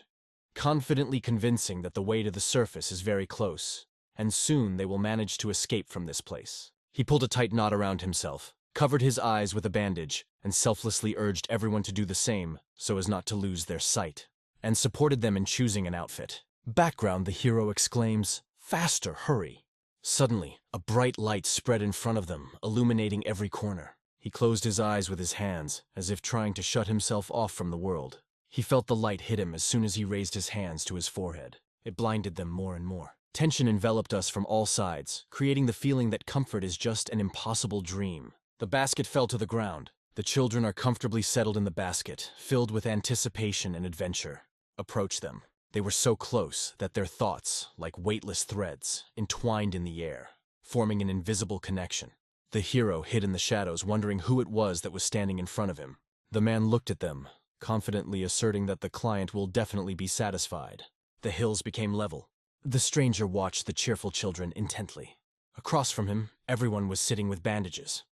confidently convincing that the way to the surface is very close, and soon they will manage to escape from this place. He pulled a tight knot around himself, covered his eyes with a bandage, and selflessly urged everyone to do the same so as not to lose their sight, and supported them in choosing an outfit. Background, the hero exclaims, "Faster, hurry!" Suddenly, a bright light spread in front of them, illuminating every corner. He closed his eyes with his hands, as if trying to shut himself off from the world. He felt the light hit him as soon as he raised his hands to his forehead. It blinded them more and more. Tension enveloped us from all sides, creating the feeling that comfort is just an impossible dream. The basket fell to the ground. The children are comfortably settled in the basket, filled with anticipation and adventure. Approach them. They were so close that their thoughts, like weightless threads, entwined in the air, forming an invisible connection. The hero hid in the shadows, wondering who it was that was standing in front of him. The man looked at them, confidently asserting that the client will definitely be satisfied. The hills became level. The stranger watched the cheerful children intently. Across from him, everyone was sitting with bandages.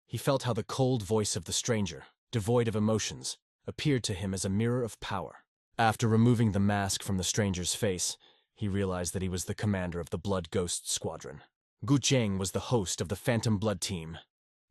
He felt how the cold voice of the stranger, devoid of emotions, appeared to him as a mirror of power. After removing the mask from the stranger's face, he realized that he was the commander of the Blood Ghost Squadron. Gu Jiang was the host of the Phantom Blood Team.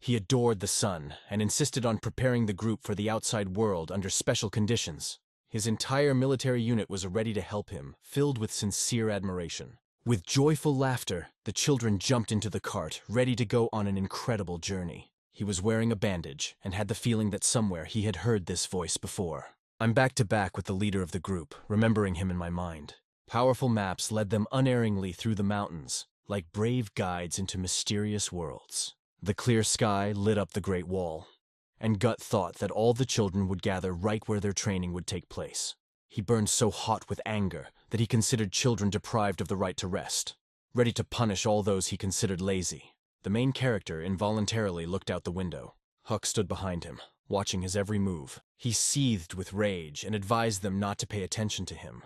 He adored the sun and insisted on preparing the group for the outside world under special conditions. His entire military unit was ready to help him, filled with sincere admiration. With joyful laughter, the children jumped into the cart, ready to go on an incredible journey. He was wearing a bandage and had the feeling that somewhere he had heard this voice before. I'm back to back with the leader of the group, remembering him in my mind. Powerful maps led them unerringly through the mountains, like brave guides into mysterious worlds. The clear sky lit up the Great Wall, and Gut thought that all the children would gather right where their training would take place. He burned so hot with anger that he considered children deprived of the right to rest, ready to punish all those he considered lazy. The main character involuntarily looked out the window. Huck stood behind him, watching his every move. He seethed with rage and advised them not to pay attention to him.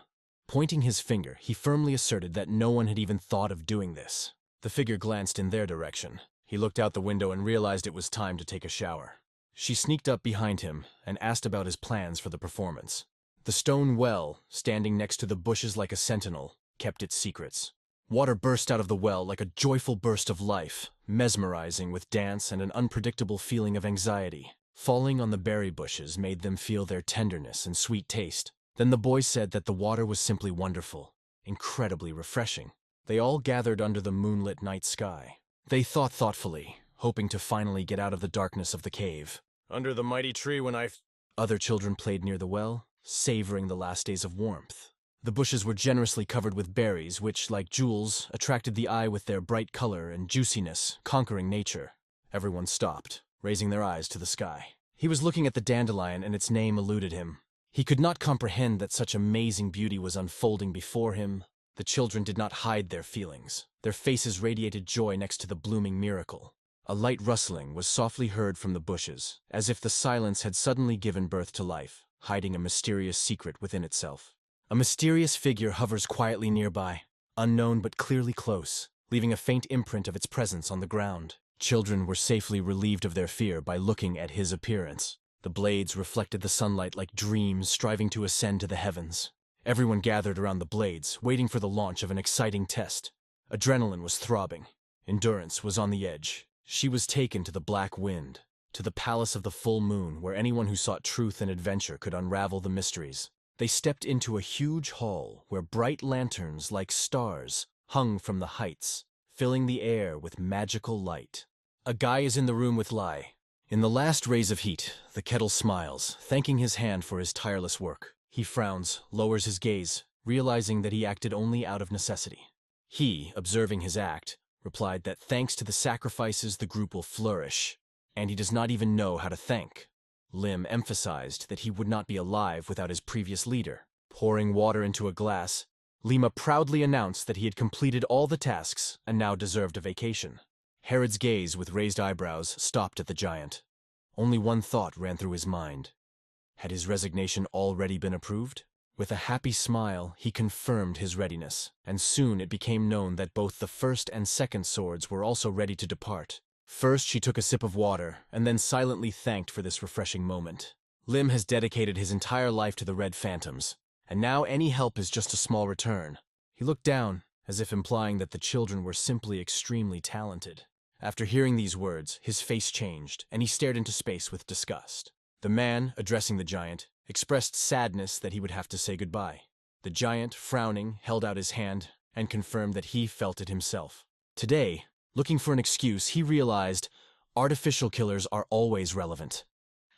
Pointing his finger, he firmly asserted that no one had even thought of doing this. The figure glanced in their direction. He looked out the window and realized it was time to take a shower. She sneaked up behind him and asked about his plans for the performance. The stone well, standing next to the bushes like a sentinel, kept its secrets. Water burst out of the well like a joyful burst of life, mesmerizing with dance and an unpredictable feeling of anxiety. Falling on the berry bushes made them feel their tenderness and sweet taste. Then the boy said that the water was simply wonderful, incredibly refreshing. They all gathered under the moonlit night sky. They thought thoughtfully, hoping to finally get out of the darkness of the cave. Under the mighty tree when Other children played near the well, savoring the last days of warmth. The bushes were generously covered with berries which, like jewels, attracted the eye with their bright color and juiciness, conquering nature. Everyone stopped, raising their eyes to the sky. He was looking at the dandelion and its name eluded him. He could not comprehend that such amazing beauty was unfolding before him. The children did not hide their feelings. Their faces radiated joy next to the blooming miracle. A light rustling was softly heard from the bushes, as if the silence had suddenly given birth to life, hiding a mysterious secret within itself. A mysterious figure hovers quietly nearby, unknown but clearly close, leaving a faint imprint of its presence on the ground. Children were safely relieved of their fear by looking at his appearance. The blades reflected the sunlight like dreams striving to ascend to the heavens. Everyone gathered around the blades, waiting for the launch of an exciting test. Adrenaline was throbbing. Endurance was on the edge. She was taken to the black wind, to the palace of the full moon, where anyone who sought truth and adventure could unravel the mysteries. They stepped into a huge hall where bright lanterns like stars hung from the heights, filling the air with magical light. A guy is in the room with Lai. In the last rays of heat, the kettle smiles, thanking his hand for his tireless work. He frowns, lowers his gaze, realizing that he acted only out of necessity. He, observing his act, replied that thanks to the sacrifices the group will flourish, and he does not even know how to thank. Lim emphasized that he would not be alive without his previous leader. Pouring water into a glass, Lima proudly announced that he had completed all the tasks and now deserved a vacation. Herod's gaze with raised eyebrows stopped at the giant. Only one thought ran through his mind. Had his resignation already been approved? With a happy smile, he confirmed his readiness, and soon it became known that both the first and second swords were also ready to depart. First, she took a sip of water, and then silently thanked for this refreshing moment. Lim has dedicated his entire life to the Red Phantoms, and now any help is just a small return. He looked down, as if implying that the children were simply extremely talented. After hearing these words, his face changed, and he stared into space with disgust. The man, addressing the giant, expressed sadness that he would have to say goodbye. The giant, frowning, held out his hand and confirmed that he felt it himself. Today, looking for an excuse, he realized artificial killers are always relevant.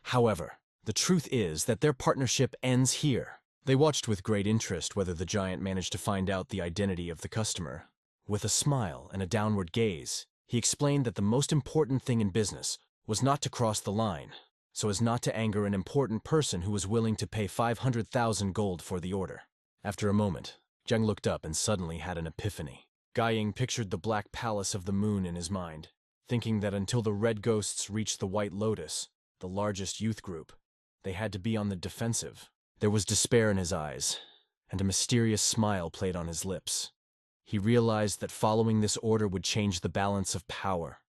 However, the truth is that their partnership ends here. They watched with great interest whether the giant managed to find out the identity of the customer. With a smile and a downward gaze, he explained that the most important thing in business was not to cross the line, so as not to anger an important person who was willing to pay 500,000 gold for the order. After a moment, Zheng looked up and suddenly had an epiphany. Guiying pictured the black palace of the moon in his mind, thinking that until the red ghosts reached the White Lotus, the largest youth group, they had to be on the defensive. There was despair in his eyes, and a mysterious smile played on his lips. He realized that following this order would change the balance of power,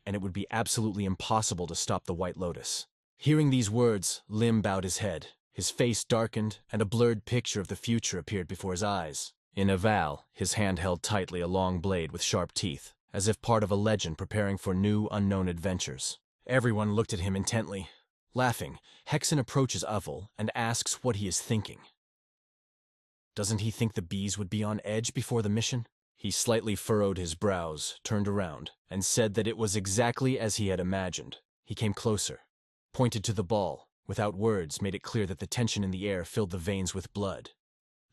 and it would be absolutely impossible to stop the White Lotus. Hearing these words, Lim bowed his head. His face darkened, and a blurred picture of the future appeared before his eyes. In a vow, his hand held tightly a long blade with sharp teeth, as if part of a legend preparing for new, unknown adventures. Everyone looked at him intently. Laughing, Hexen approaches Uvel and asks what he is thinking. Doesn't he think the bees would be on edge before the mission? He slightly furrowed his brows, turned around, and said that it was exactly as he had imagined. He came closer, pointed to the ball, without words made it clear that the tension in the air filled the veins with blood.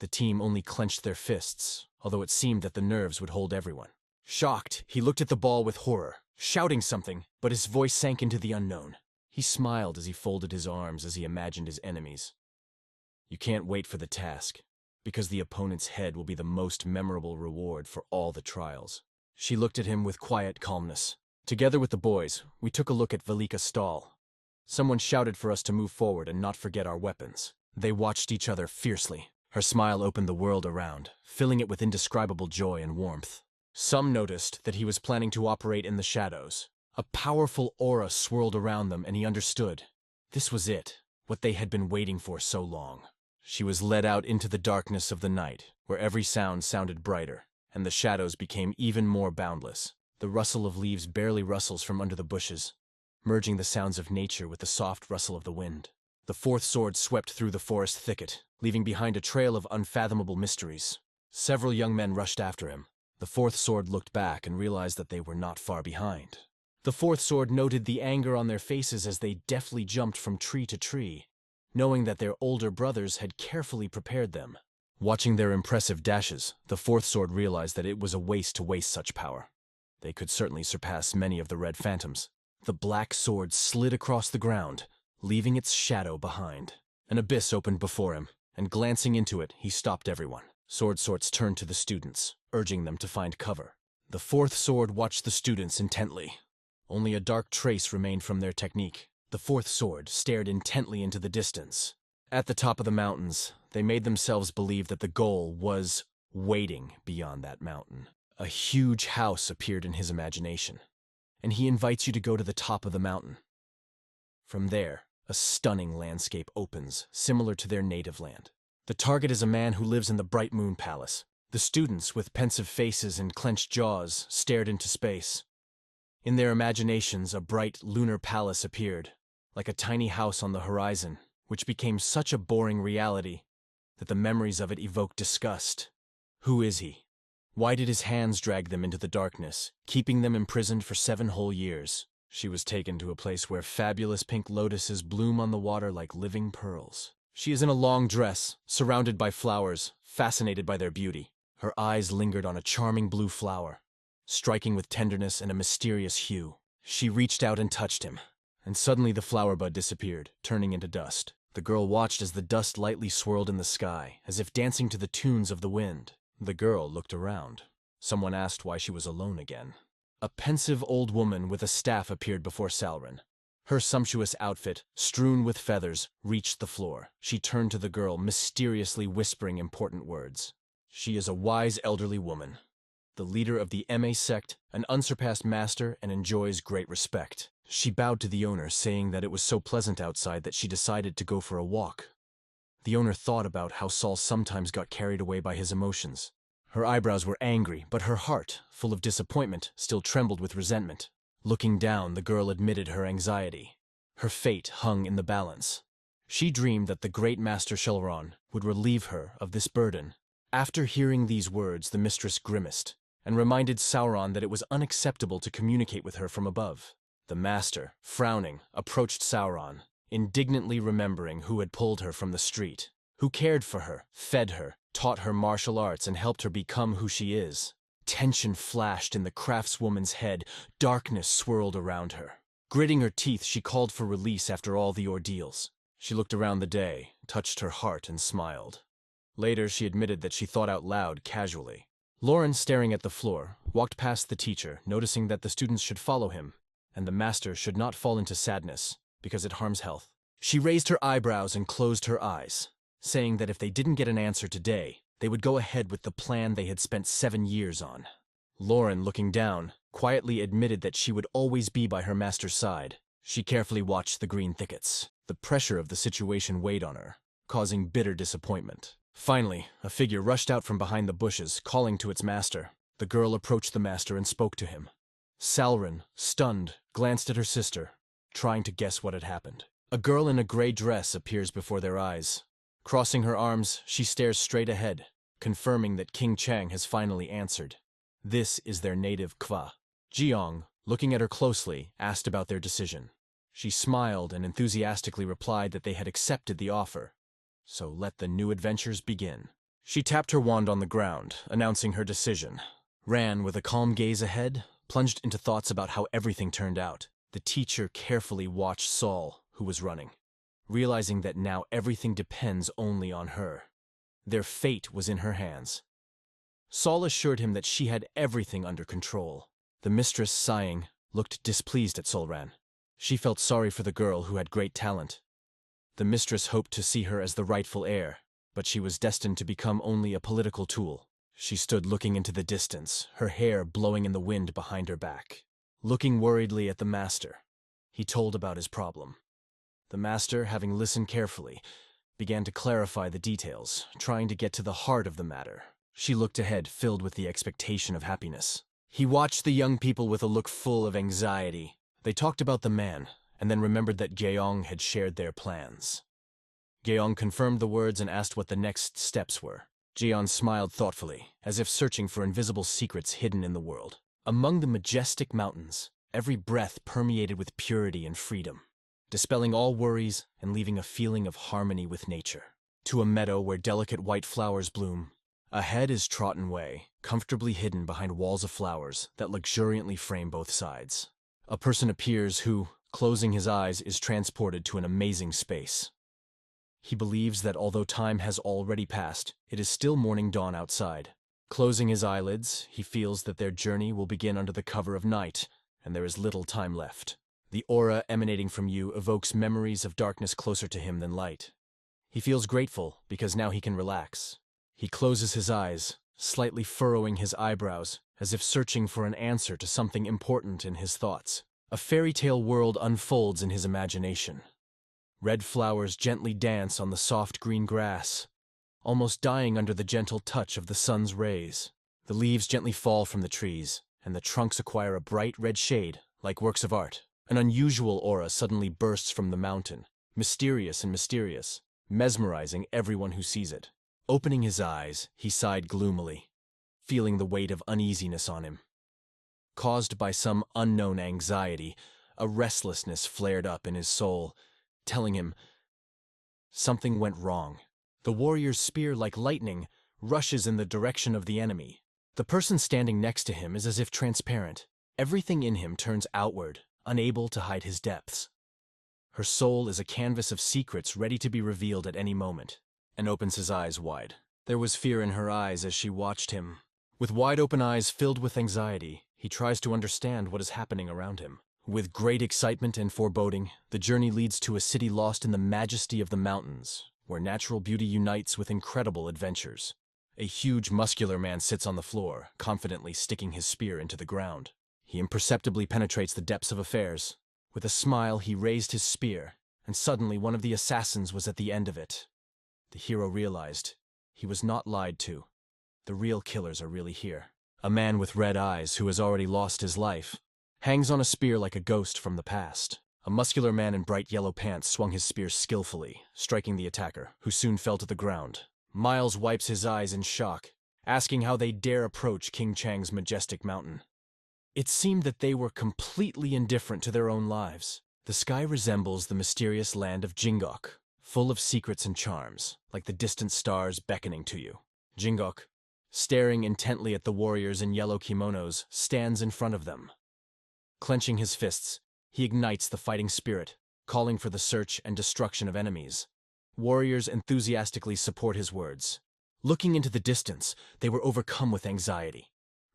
The team only clenched their fists, although it seemed that the nerves would hold everyone. Shocked, he looked at the ball with horror, shouting something, but his voice sank into the unknown. He smiled as he folded his arms as he imagined his enemies. You can't wait for the task, because the opponent's head will be the most memorable reward for all the trials. She looked at him with quiet calmness. Together with the boys, we took a look at Velika's stall. Someone shouted for us to move forward and not forget our weapons. They watched each other fiercely. Her smile opened the world around, filling it with indescribable joy and warmth. Some noticed that he was planning to operate in the shadows. A powerful aura swirled around them, and he understood. This was it, what they had been waiting for so long. She was led out into the darkness of the night, where every sound sounded brighter, and the shadows became even more boundless. The rustle of leaves barely rustles from under the bushes, merging the sounds of nature with the soft rustle of the wind. The fourth sword swept through the forest thicket, leaving behind a trail of unfathomable mysteries. Several young men rushed after him. The fourth sword looked back and realized that they were not far behind. The fourth sword noted the anger on their faces as they deftly jumped from tree to tree, knowing that their older brothers had carefully prepared them. Watching their impressive dashes, the fourth sword realized that it was a waste to waste such power. They could certainly surpass many of the Red Phantoms. The black sword slid across the ground, leaving its shadow behind. An abyss opened before him, and glancing into it, he stopped everyone. Sword Sorts turned to the students, urging them to find cover. The fourth sword watched the students intently. Only a dark trace remained from their technique. The fourth sword stared intently into the distance. At the top of the mountains, they made themselves believe that the goal was waiting beyond that mountain. A huge house appeared in his imagination, and he invites you to go to the top of the mountain. From there, a stunning landscape opens, similar to their native land. The target is a man who lives in the Bright Moon Palace. The students, with pensive faces and clenched jaws, stared into space. In their imaginations, a bright lunar palace appeared, like a tiny house on the horizon, which became such a boring reality that the memories of it evoked disgust. Who is he? Why did his hands drag them into the darkness, keeping them imprisoned for 7 whole years? She was taken to a place where fabulous pink lotuses bloom on the water like living pearls. She is in a long dress, surrounded by flowers, fascinated by their beauty. Her eyes lingered on a charming blue flower, striking with tenderness and a mysterious hue. She reached out and touched him, and suddenly the flower bud disappeared, turning into dust. The girl watched as the dust lightly swirled in the sky, as if dancing to the tunes of the wind. The girl looked around. Someone asked why she was alone again. A pensive old woman with a staff appeared before Salren. Her sumptuous outfit, strewn with feathers, reached the floor. She turned to the girl, mysteriously whispering important words. She is a wise elderly woman, the leader of the MA sect, an unsurpassed master, and enjoys great respect. She bowed to the owner, saying that it was so pleasant outside that she decided to go for a walk. The owner thought about how Saul sometimes got carried away by his emotions. Her eyebrows were angry, but her heart, full of disappointment, still trembled with resentment. Looking down, the girl admitted her anxiety. Her fate hung in the balance. She dreamed that the great master Shelron would relieve her of this burden. After hearing these words, the mistress grimaced, and reminded Sauron that it was unacceptable to communicate with her from above. The master, frowning, approached Sauron, indignantly remembering who had pulled her from the street, who cared for her, fed her, taught her martial arts, and helped her become who she is. Tension flashed in the craftswoman's head, darkness swirled around her. Gritting her teeth, she called for release after all the ordeals. She looked around the day, touched her heart, and smiled. Later, she admitted that she thought out loud, casually. Lauren, staring at the floor, walked past the teacher, noticing that the students should follow him, and the master should not fall into sadness, because it harms health. She raised her eyebrows and closed her eyes, saying that if they didn't get an answer today, they would go ahead with the plan they had spent 7 years on. Lauren, looking down, quietly admitted that she would always be by her master's side. She carefully watched the green thickets. The pressure of the situation weighed on her, causing bitter disappointment. Finally, a figure rushed out from behind the bushes, calling to its master. The girl approached the master and spoke to him. Salren, stunned, glanced at her sister, trying to guess what had happened. A girl in a gray dress appears before their eyes. Crossing her arms, she stares straight ahead, confirming that King Chang has finally answered. This is their native Kva. Jiong, looking at her closely, asked about their decision. She smiled and enthusiastically replied that they had accepted the offer. So let the new adventures begin. She tapped her wand on the ground, announcing her decision. Ran with a calm gaze ahead, plunged into thoughts about how everything turned out. The teacher carefully watched Saul, who was running, realizing that now everything depends only on her. Their fate was in her hands. Saul assured him that she had everything under control. The mistress, sighing, looked displeased at Solran. She felt sorry for the girl who had great talent. The mistress hoped to see her as the rightful heir, but she was destined to become only a political tool. She stood looking into the distance, her hair blowing in the wind behind her back. Looking worriedly at the master, he told about his problem. The master, having listened carefully, began to clarify the details, trying to get to the heart of the matter. She looked ahead, filled with the expectation of happiness. He watched the young people with a look full of anxiety. They talked about the man, and then remembered that Gyeong had shared their plans. Gyeong confirmed the words and asked what the next steps were. Jeon smiled thoughtfully, as if searching for invisible secrets hidden in the world. Among the majestic mountains, every breath permeated with purity and freedom, dispelling all worries and leaving a feeling of harmony with nature. To a meadow where delicate white flowers bloom, ahead is Trotton Way, comfortably hidden behind walls of flowers that luxuriantly frame both sides. A person appears who, closing his eyes, is transported to an amazing space. He believes that although time has already passed, it is still morning dawn outside. Closing his eyelids, he feels that their journey will begin under the cover of night, and there is little time left. The aura emanating from you evokes memories of darkness closer to him than light. He feels grateful because now he can relax. He closes his eyes, slightly furrowing his eyebrows, as if searching for an answer to something important in his thoughts. A fairy tale world unfolds in his imagination. Red flowers gently dance on the soft green grass, almost dying under the gentle touch of the sun's rays. The leaves gently fall from the trees, and the trunks acquire a bright red shade like works of art. An unusual aura suddenly bursts from the mountain, mysterious and mysterious, mesmerizing everyone who sees it. Opening his eyes, he sighed gloomily, feeling the weight of uneasiness on him. Caused by some unknown anxiety, a restlessness flared up in his soul, telling him something went wrong. The warrior's spear, like lightning, rushes in the direction of the enemy. The person standing next to him is as if transparent. Everything in him turns outward, unable to hide his depths. Her soul is a canvas of secrets ready to be revealed at any moment, and opens his eyes wide. There was fear in her eyes as she watched him. With wide open eyes filled with anxiety, he tries to understand what is happening around him. With great excitement and foreboding, the journey leads to a city lost in the majesty of the mountains, where natural beauty unites with incredible adventures. A huge, muscular man sits on the floor, confidently sticking his spear into the ground. He imperceptibly penetrates the depths of affairs. With a smile, he raised his spear, and suddenly one of the assassins was at the end of it. The hero realized he was not lied to. The real killers are really here. A man with red eyes, who has already lost his life, hangs on a spear like a ghost from the past. A muscular man in bright yellow pants swung his spear skillfully, striking the attacker, who soon fell to the ground. Miles wipes his eyes in shock, asking how they dare approach King Chang's majestic mountain. It seemed that they were completely indifferent to their own lives. The sky resembles the mysterious land of Jingok, full of secrets and charms, like the distant stars beckoning to you. Jingok, staring intently at the warriors in yellow kimonos, stands in front of them. Clenching his fists, he ignites the fighting spirit, calling for the search and destruction of enemies. Warriors enthusiastically support his words. Looking into the distance, they were overcome with anxiety,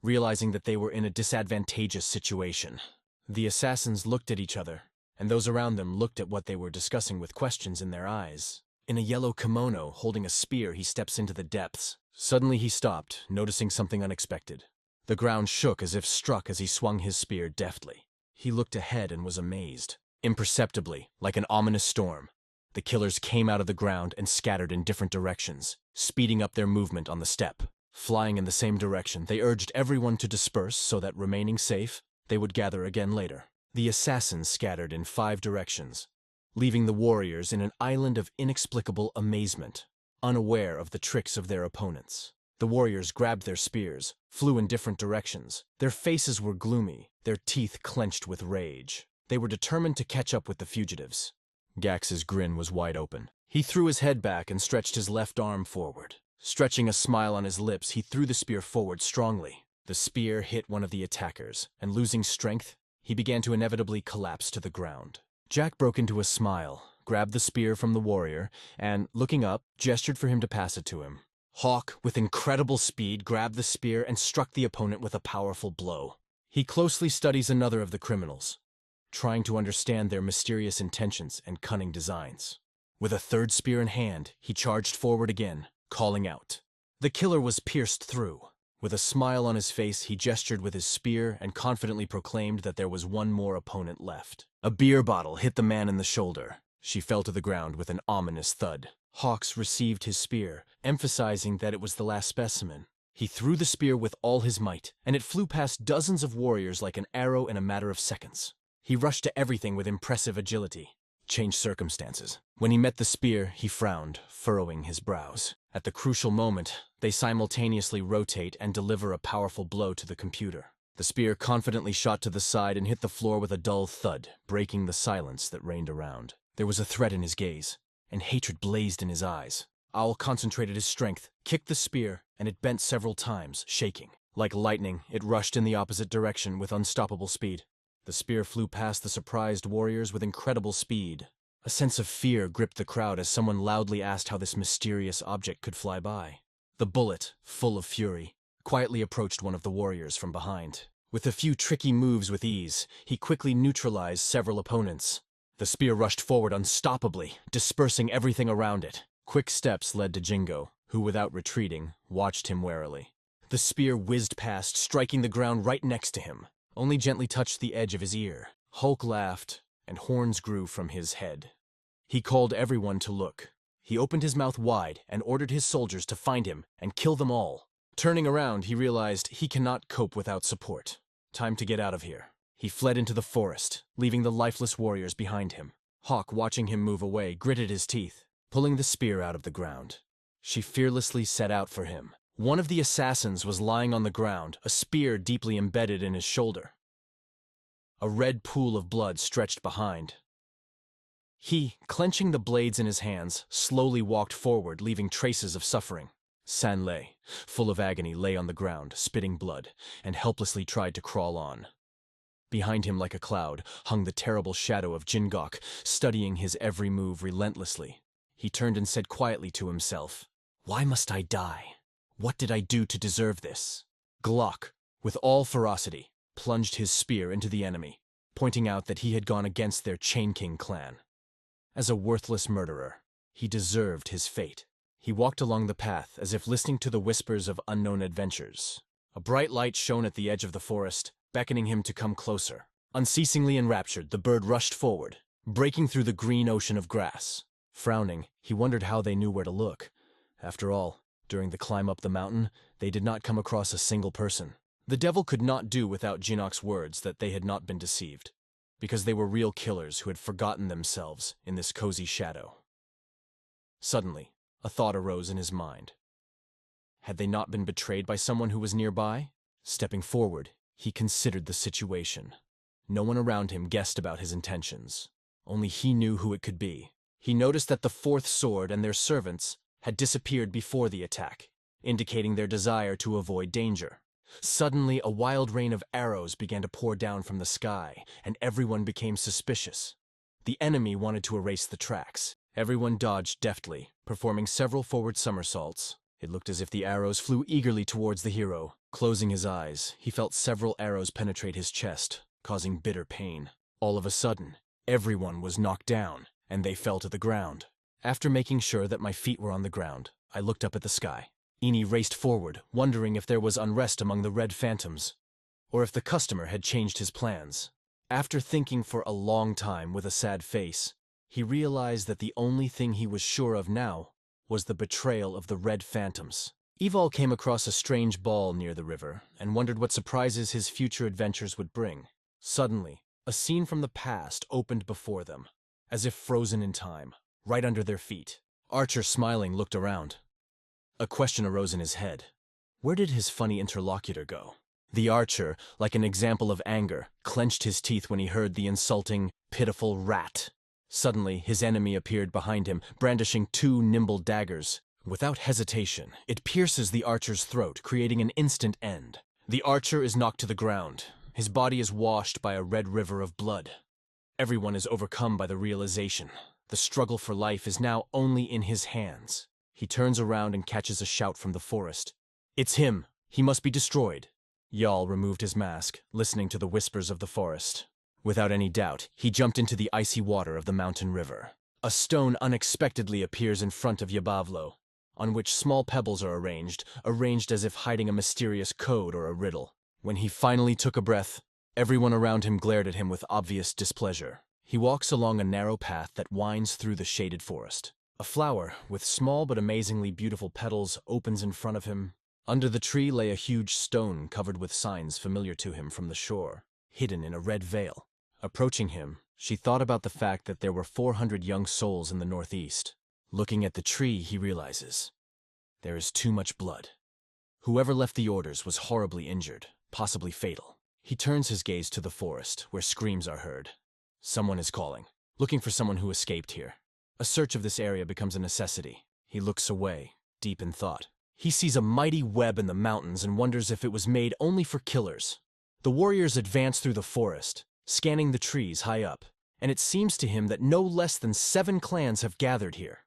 realizing that they were in a disadvantageous situation. The assassins looked at each other, and those around them looked at what they were discussing with questions in their eyes. In a yellow kimono, holding a spear, he steps into the depths. Suddenly he stopped, noticing something unexpected. The ground shook as if struck as he swung his spear deftly. He looked ahead and was amazed. Imperceptibly, like an ominous storm, the killers came out of the ground and scattered in different directions, speeding up their movement on the steppe. Flying in the same direction, they urged everyone to disperse so that, remaining safe, they would gather again later. The assassins scattered in 5 directions, leaving the warriors in an island of inexplicable amazement, unaware of the tricks of their opponents. The warriors grabbed their spears, flew in different directions. Their faces were gloomy, their teeth clenched with rage. They were determined to catch up with the fugitives. Gax's grin was wide open. He threw his head back and stretched his left arm forward. Stretching a smile on his lips, he threw the spear forward strongly. The spear hit one of the attackers, and losing strength, he began to inevitably collapse to the ground. Jack broke into a smile, grabbed the spear from the warrior, and, looking up, gestured for him to pass it to him. Hawk, with incredible speed, grabbed the spear and struck the opponent with a powerful blow. He closely studies another of the criminals, trying to understand their mysterious intentions and cunning designs. With a third spear in hand, he charged forward again, calling out. The killer was pierced through. With a smile on his face, he gestured with his spear and confidently proclaimed that there was one more opponent left. A beer bottle hit the man in the shoulder. She fell to the ground with an ominous thud. Hawks received his spear, emphasizing that it was the last specimen. He threw the spear with all his might, and it flew past dozens of warriors like an arrow in a matter of seconds. He rushed to everything with impressive agility. Changed circumstances. When he met the spear, he frowned, furrowing his brows. At the crucial moment, they simultaneously rotate and deliver a powerful blow to the computer. The spear confidently shot to the side and hit the floor with a dull thud, breaking the silence that reigned around. There was a threat in his gaze, and hatred blazed in his eyes. Owl concentrated his strength, kicked the spear, and it bent several times, shaking. Like lightning, it rushed in the opposite direction with unstoppable speed. The spear flew past the surprised warriors with incredible speed. A sense of fear gripped the crowd as someone loudly asked how this mysterious object could fly by. The bullet, full of fury, quietly approached one of the warriors from behind. With a few tricky moves with ease, he quickly neutralized several opponents. The spear rushed forward unstoppably, dispersing everything around it. Quick steps led to Jingo, who, without retreating, watched him warily. The spear whizzed past, striking the ground right next to him. Only gently touched the edge of his ear. Hulk laughed, and horns grew from his head. He called everyone to look. He opened his mouth wide and ordered his soldiers to find him and kill them all. Turning around, he realized he cannot cope without support. Time to get out of here. He fled into the forest, leaving the lifeless warriors behind him. Hawk, watching him move away, gritted his teeth, pulling the spear out of the ground. She fearlessly set out for him. One of the assassins was lying on the ground, a spear deeply embedded in his shoulder. A red pool of blood stretched behind. He, clenching the blades in his hands, slowly walked forward, leaving traces of suffering. Sanlei, full of agony, lay on the ground, spitting blood, and helplessly tried to crawl on. Behind him, like a cloud, hung the terrible shadow of Jingok, studying his every move relentlessly. He turned and said quietly to himself, "Why must I die? What did I do to deserve this?" Glock, with all ferocity, plunged his spear into the enemy, pointing out that he had gone against their Chain King clan. As a worthless murderer, he deserved his fate. He walked along the path as if listening to the whispers of unknown adventures. A bright light shone at the edge of the forest, beckoning him to come closer. Unceasingly enraptured, the bird rushed forward, breaking through the green ocean of grass. Frowning, he wondered how they knew where to look. After all, during the climb up the mountain, they did not come across a single person. The devil could not do without Jinok's words that they had not been deceived, because they were real killers who had forgotten themselves in this cozy shadow. Suddenly, a thought arose in his mind. Had they not been betrayed by someone who was nearby? Stepping forward, he considered the situation. No one around him guessed about his intentions. Only he knew who it could be. He noticed that the fourth sword and their servants had disappeared before the attack, indicating their desire to avoid danger. Suddenly, a wild rain of arrows began to pour down from the sky, and everyone became suspicious. The enemy wanted to erase the tracks. Everyone dodged deftly, performing several forward somersaults. It looked as if the arrows flew eagerly towards the hero. Closing his eyes, he felt several arrows penetrate his chest, causing bitter pain. All of a sudden, everyone was knocked down, and they fell to the ground. After making sure that my feet were on the ground, I looked up at the sky. Ini raced forward, wondering if there was unrest among the red phantoms, or if the customer had changed his plans. After thinking for a long time with a sad face, he realized that the only thing he was sure of now was the betrayal of the red phantoms. Evol came across a strange ball near the river and wondered what surprises his future adventures would bring. Suddenly, a scene from the past opened before them, as if frozen in time, right under their feet. Archer, smiling, looked around. A question arose in his head. Where did his funny interlocutor go? The archer, like an example of anger, clenched his teeth when he heard the insulting, pitiful rat. Suddenly, his enemy appeared behind him, brandishing 2 nimble daggers. Without hesitation, it pierces the archer's throat, creating an instant end. The archer is knocked to the ground. His body is washed by a red river of blood. Everyone is overcome by the realization. The struggle for life is now only in his hands. He turns around and catches a shout from the forest. "It's him! He must be destroyed!" Yal removed his mask, listening to the whispers of the forest. Without any doubt, he jumped into the icy water of the mountain river. A stone unexpectedly appears in front of Yahello, on which small pebbles are arranged as if hiding a mysterious code or a riddle. When he finally took a breath, everyone around him glared at him with obvious displeasure. He walks along a narrow path that winds through the shaded forest. A flower, with small but amazingly beautiful petals, opens in front of him. Under the tree lay a huge stone covered with signs familiar to him from the shore, hidden in a red veil. Approaching him, she thought about the fact that there were 400 young souls in the northeast. Looking at the tree, he realizes, there is too much blood. Whoever left the orders was horribly injured, possibly fatal. He turns his gaze to the forest, where screams are heard. Someone is calling, looking for someone who escaped here. A search of this area becomes a necessity. He looks away, deep in thought. He sees a mighty web in the mountains and wonders if it was made only for killers. The warriors advance through the forest, scanning the trees high up, and it seems to him that no less than 7 clans have gathered here.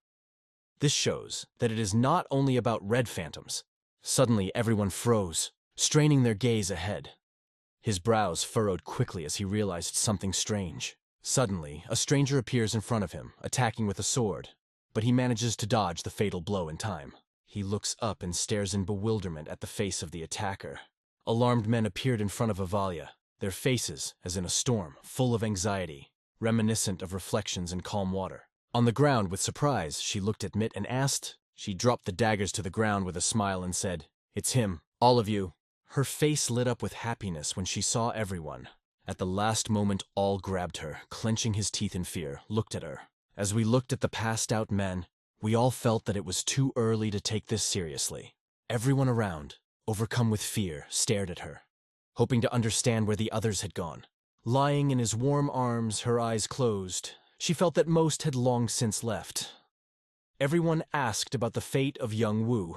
This shows that it is not only about red phantoms. Suddenly, everyone froze, straining their gaze ahead. His brows furrowed quickly as he realized something strange. Suddenly, a stranger appears in front of him, attacking with a sword, but he manages to dodge the fatal blow in time. He looks up and stares in bewilderment at the face of the attacker. Alarmed men appeared in front of Avalia, their faces, as in a storm, full of anxiety, reminiscent of reflections in calm water. On the ground with surprise, she looked at Mitt and asked. She dropped the daggers to the ground with a smile and said, "It's him, all of you." Her face lit up with happiness when she saw everyone. At the last moment, all grabbed her, clenching his teeth in fear, looked at her. As we looked at the passed-out men, we all felt that it was too early to take this seriously. Everyone around, overcome with fear, stared at her, hoping to understand where the others had gone. Lying in his warm arms, her eyes closed, she felt that most had long since left. Everyone asked about the fate of young Wu,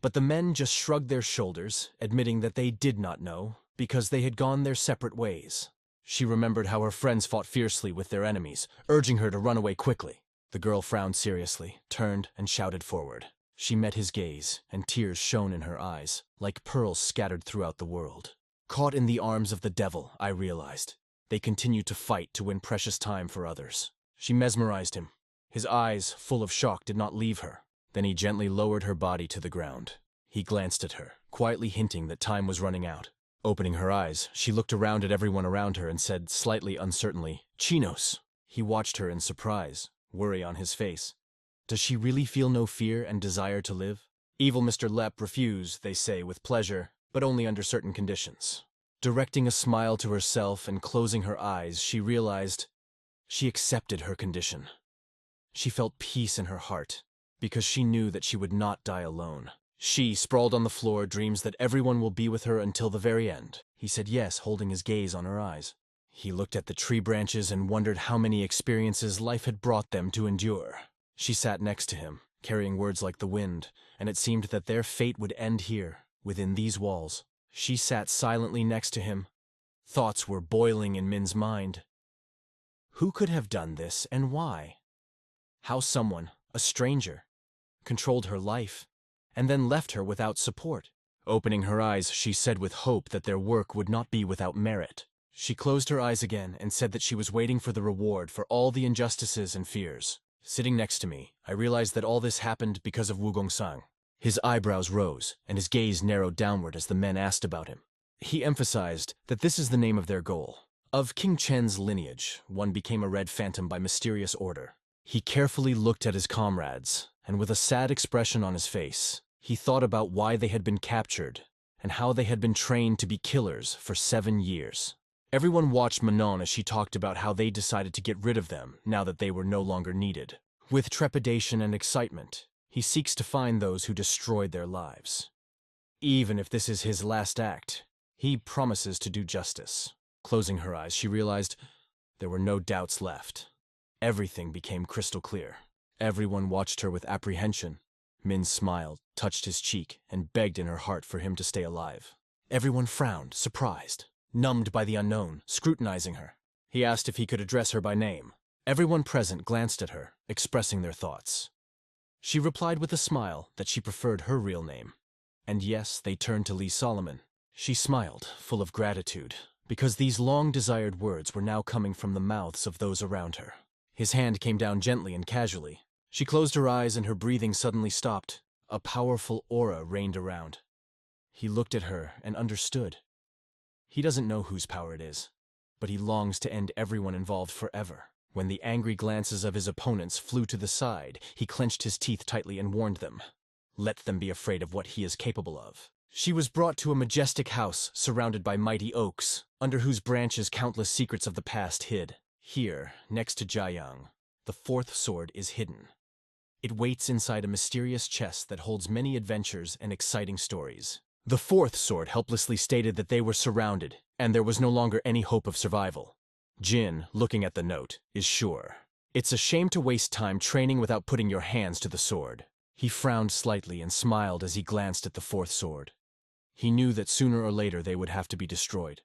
but the men just shrugged their shoulders, admitting that they did not know, because they had gone their separate ways. She remembered how her friends fought fiercely with their enemies, urging her to run away quickly. The girl frowned seriously, turned, and shouted forward. She met his gaze, and tears shone in her eyes, like pearls scattered throughout the world. Caught in the arms of the devil, I realized. They continued to fight to win precious time for others. She mesmerized him. His eyes, full of shock, did not leave her. Then he gently lowered her body to the ground. He glanced at her, quietly hinting that time was running out. Opening her eyes, she looked around at everyone around her and said, slightly uncertainly, "Chinos." He watched her in surprise, worry on his face. Does she really feel no fear and desire to live? Evil Mr. Lepp refused, they say, with pleasure, but only under certain conditions. Directing a smile to herself and closing her eyes, she realized she accepted her condition. She felt peace in her heart, because she knew that she would not die alone. She, sprawled on the floor, dreams that everyone will be with her until the very end. He said yes, holding his gaze on her eyes. He looked at the tree branches and wondered how many experiences life had brought them to endure. She sat next to him, carrying words like the wind, and it seemed that their fate would end here, within these walls. She sat silently next to him. Thoughts were boiling in Min's mind. Who could have done this, and why? How someone, a stranger, controlled her life, and then left her without support. Opening her eyes, she said with hope that their work would not be without merit. She closed her eyes again and said that she was waiting for the reward for all the injustices and fears. Sitting next to me, I realized that all this happened because of Wu Gongsang. His eyebrows rose, and his gaze narrowed downward as the men asked about him. He emphasized that this is the name of their goal. Of King Chen's lineage, one became a red phantom by mysterious order. He carefully looked at his comrades, and with a sad expression on his face, he thought about why they had been captured and how they had been trained to be killers for 7 years. Everyone watched Manon as she talked about how they decided to get rid of them now that they were no longer needed. With trepidation and excitement, he seeks to find those who destroyed their lives. Even if this is his last act, he promises to do justice. Closing her eyes, she realized there were no doubts left. Everything became crystal clear. Everyone watched her with apprehension. Min smiled, touched his cheek, and begged in her heart for him to stay alive. Everyone frowned, surprised, numbed by the unknown, scrutinizing her. He asked if he could address her by name. Everyone present glanced at her, expressing their thoughts. She replied with a smile that she preferred her real name. And yes, they turned to Lee Solomon. She smiled, full of gratitude, because these long-desired words were now coming from the mouths of those around her. His hand came down gently and casually. She closed her eyes and her breathing suddenly stopped. A powerful aura reigned around. He looked at her and understood. He doesn't know whose power it is, but he longs to end everyone involved forever. When the angry glances of his opponents flew to the side, he clenched his teeth tightly and warned them. Let them be afraid of what he is capable of. She was brought to a majestic house surrounded by mighty oaks, under whose branches countless secrets of the past hid. Here, next to Jiayang, the fourth sword is hidden. It waits inside a mysterious chest that holds many adventures and exciting stories. The fourth sword helplessly stated that they were surrounded, and there was no longer any hope of survival. Jin, looking at the note, is sure. It's a shame to waste time training without putting your hands to the sword. He frowned slightly and smiled as he glanced at the fourth sword. He knew that sooner or later they would have to be destroyed.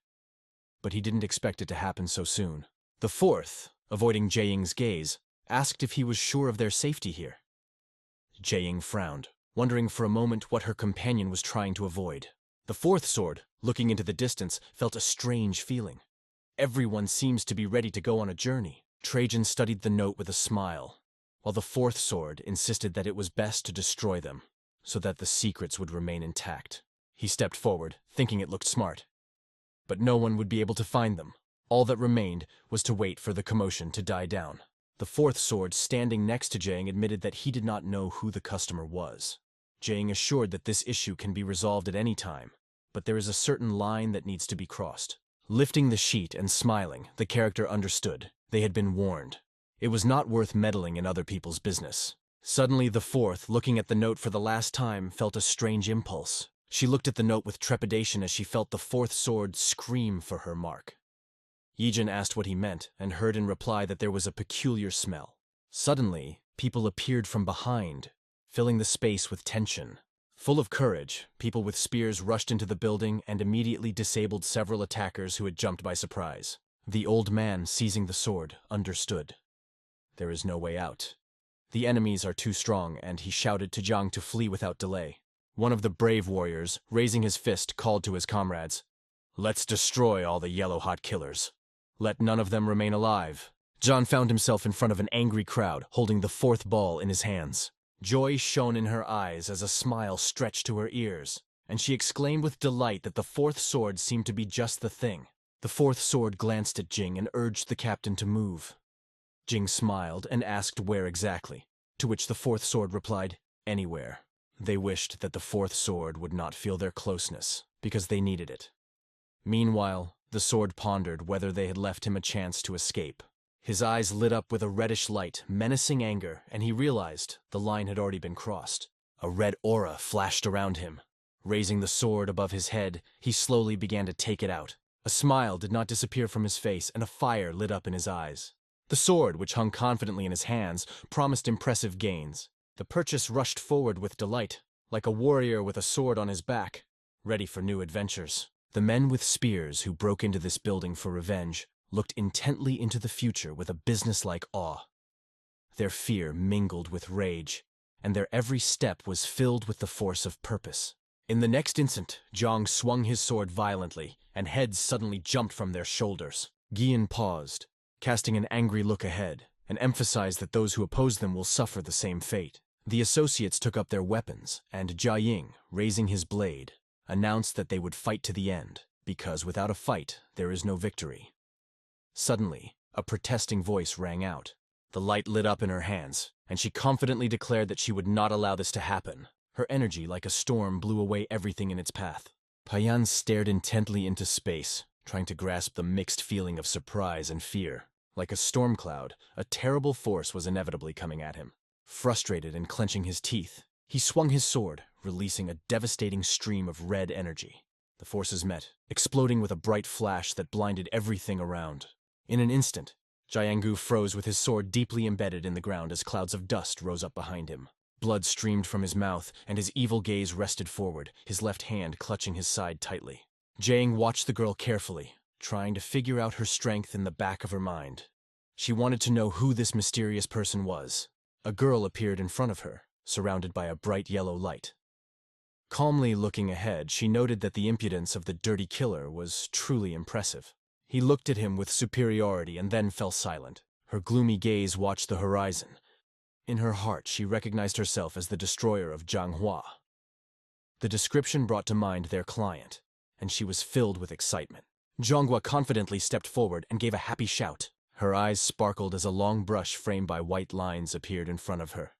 But he didn't expect it to happen so soon. The fourth, avoiding Jiaying's gaze, asked if he was sure of their safety here. Jiaying frowned, wondering for a moment what her companion was trying to avoid. The fourth sword, looking into the distance, felt a strange feeling. Everyone seems to be ready to go on a journey. Trajan studied the note with a smile, while the fourth sword insisted that it was best to destroy them, so that the secrets would remain intact. He stepped forward, thinking it looked smart. But no one would be able to find them. All that remained was to wait for the commotion to die down. The fourth sword, standing next to Jiaying, admitted that he did not know who the customer was. Jiaying assured that this issue can be resolved at any time, but there is a certain line that needs to be crossed. Lifting the sheet and smiling, the character understood. They had been warned. It was not worth meddling in other people's business. Suddenly, the fourth, looking at the note for the last time, felt a strange impulse. She looked at the note with trepidation as she felt the fourth sword scream for her mark. Yijin asked what he meant and heard in reply that there was a peculiar smell. Suddenly, people appeared from behind, filling the space with tension. Full of courage, people with spears rushed into the building and immediately disabled several attackers who had jumped by surprise. The old man, seizing the sword, understood. There is no way out. The enemies are too strong, and he shouted to Zhang to flee without delay. One of the brave warriors, raising his fist, called to his comrades, "Let's destroy all the yellow-hot killers. Let none of them remain alive." Zhang found himself in front of an angry crowd, holding the fourth ball in his hands. Joy shone in her eyes as a smile stretched to her ears, and she exclaimed with delight that the fourth sword seemed to be just the thing. The fourth sword glanced at Jing and urged the captain to move. Jing smiled and asked where exactly, to which the fourth sword replied, "Anywhere." They wished that the fourth sword would not feel their closeness, because they needed it. Meanwhile, the sword pondered whether they had left him a chance to escape. His eyes lit up with a reddish light, menacing anger, and he realized the line had already been crossed. A red aura flashed around him. Raising the sword above his head, he slowly began to take it out. A smile did not disappear from his face, and a fire lit up in his eyes. The sword, which hung confidently in his hands, promised impressive gains. The purchase rushed forward with delight, like a warrior with a sword on his back, ready for new adventures. The men with spears who broke into this building for revenge looked intently into the future with a businesslike awe. Their fear mingled with rage, and their every step was filled with the force of purpose. In the next instant, Zhang swung his sword violently, and heads suddenly jumped from their shoulders. Gian paused, casting an angry look ahead, and emphasized that those who oppose them will suffer the same fate. The associates took up their weapons, and Jiaying, raising his blade, announced that they would fight to the end, because without a fight, there is no victory. Suddenly, a protesting voice rang out. The light lit up in her hands, and she confidently declared that she would not allow this to happen. Her energy, like a storm, blew away everything in its path. Payan stared intently into space, trying to grasp the mixed feeling of surprise and fear. Like a storm cloud, a terrible force was inevitably coming at him. Frustrated and clenching his teeth, he swung his sword, releasing a devastating stream of red energy. The forces met, exploding with a bright flash that blinded everything around. In an instant, Jiangu froze with his sword deeply embedded in the ground as clouds of dust rose up behind him. Blood streamed from his mouth, and his evil gaze rested forward, his left hand clutching his side tightly. Jiang watched the girl carefully, trying to figure out her strength in the back of her mind. She wanted to know who this mysterious person was. A girl appeared in front of her, surrounded by a bright yellow light. Calmly looking ahead, she noted that the impudence of the dirty killer was truly impressive. He looked at him with superiority and then fell silent. Her gloomy gaze watched the horizon. In her heart, she recognized herself as the destroyer of Zhanghua. The description brought to mind their client, and she was filled with excitement. Zhanghua confidently stepped forward and gave a happy shout. Her eyes sparkled as a long brush framed by white lines appeared in front of her.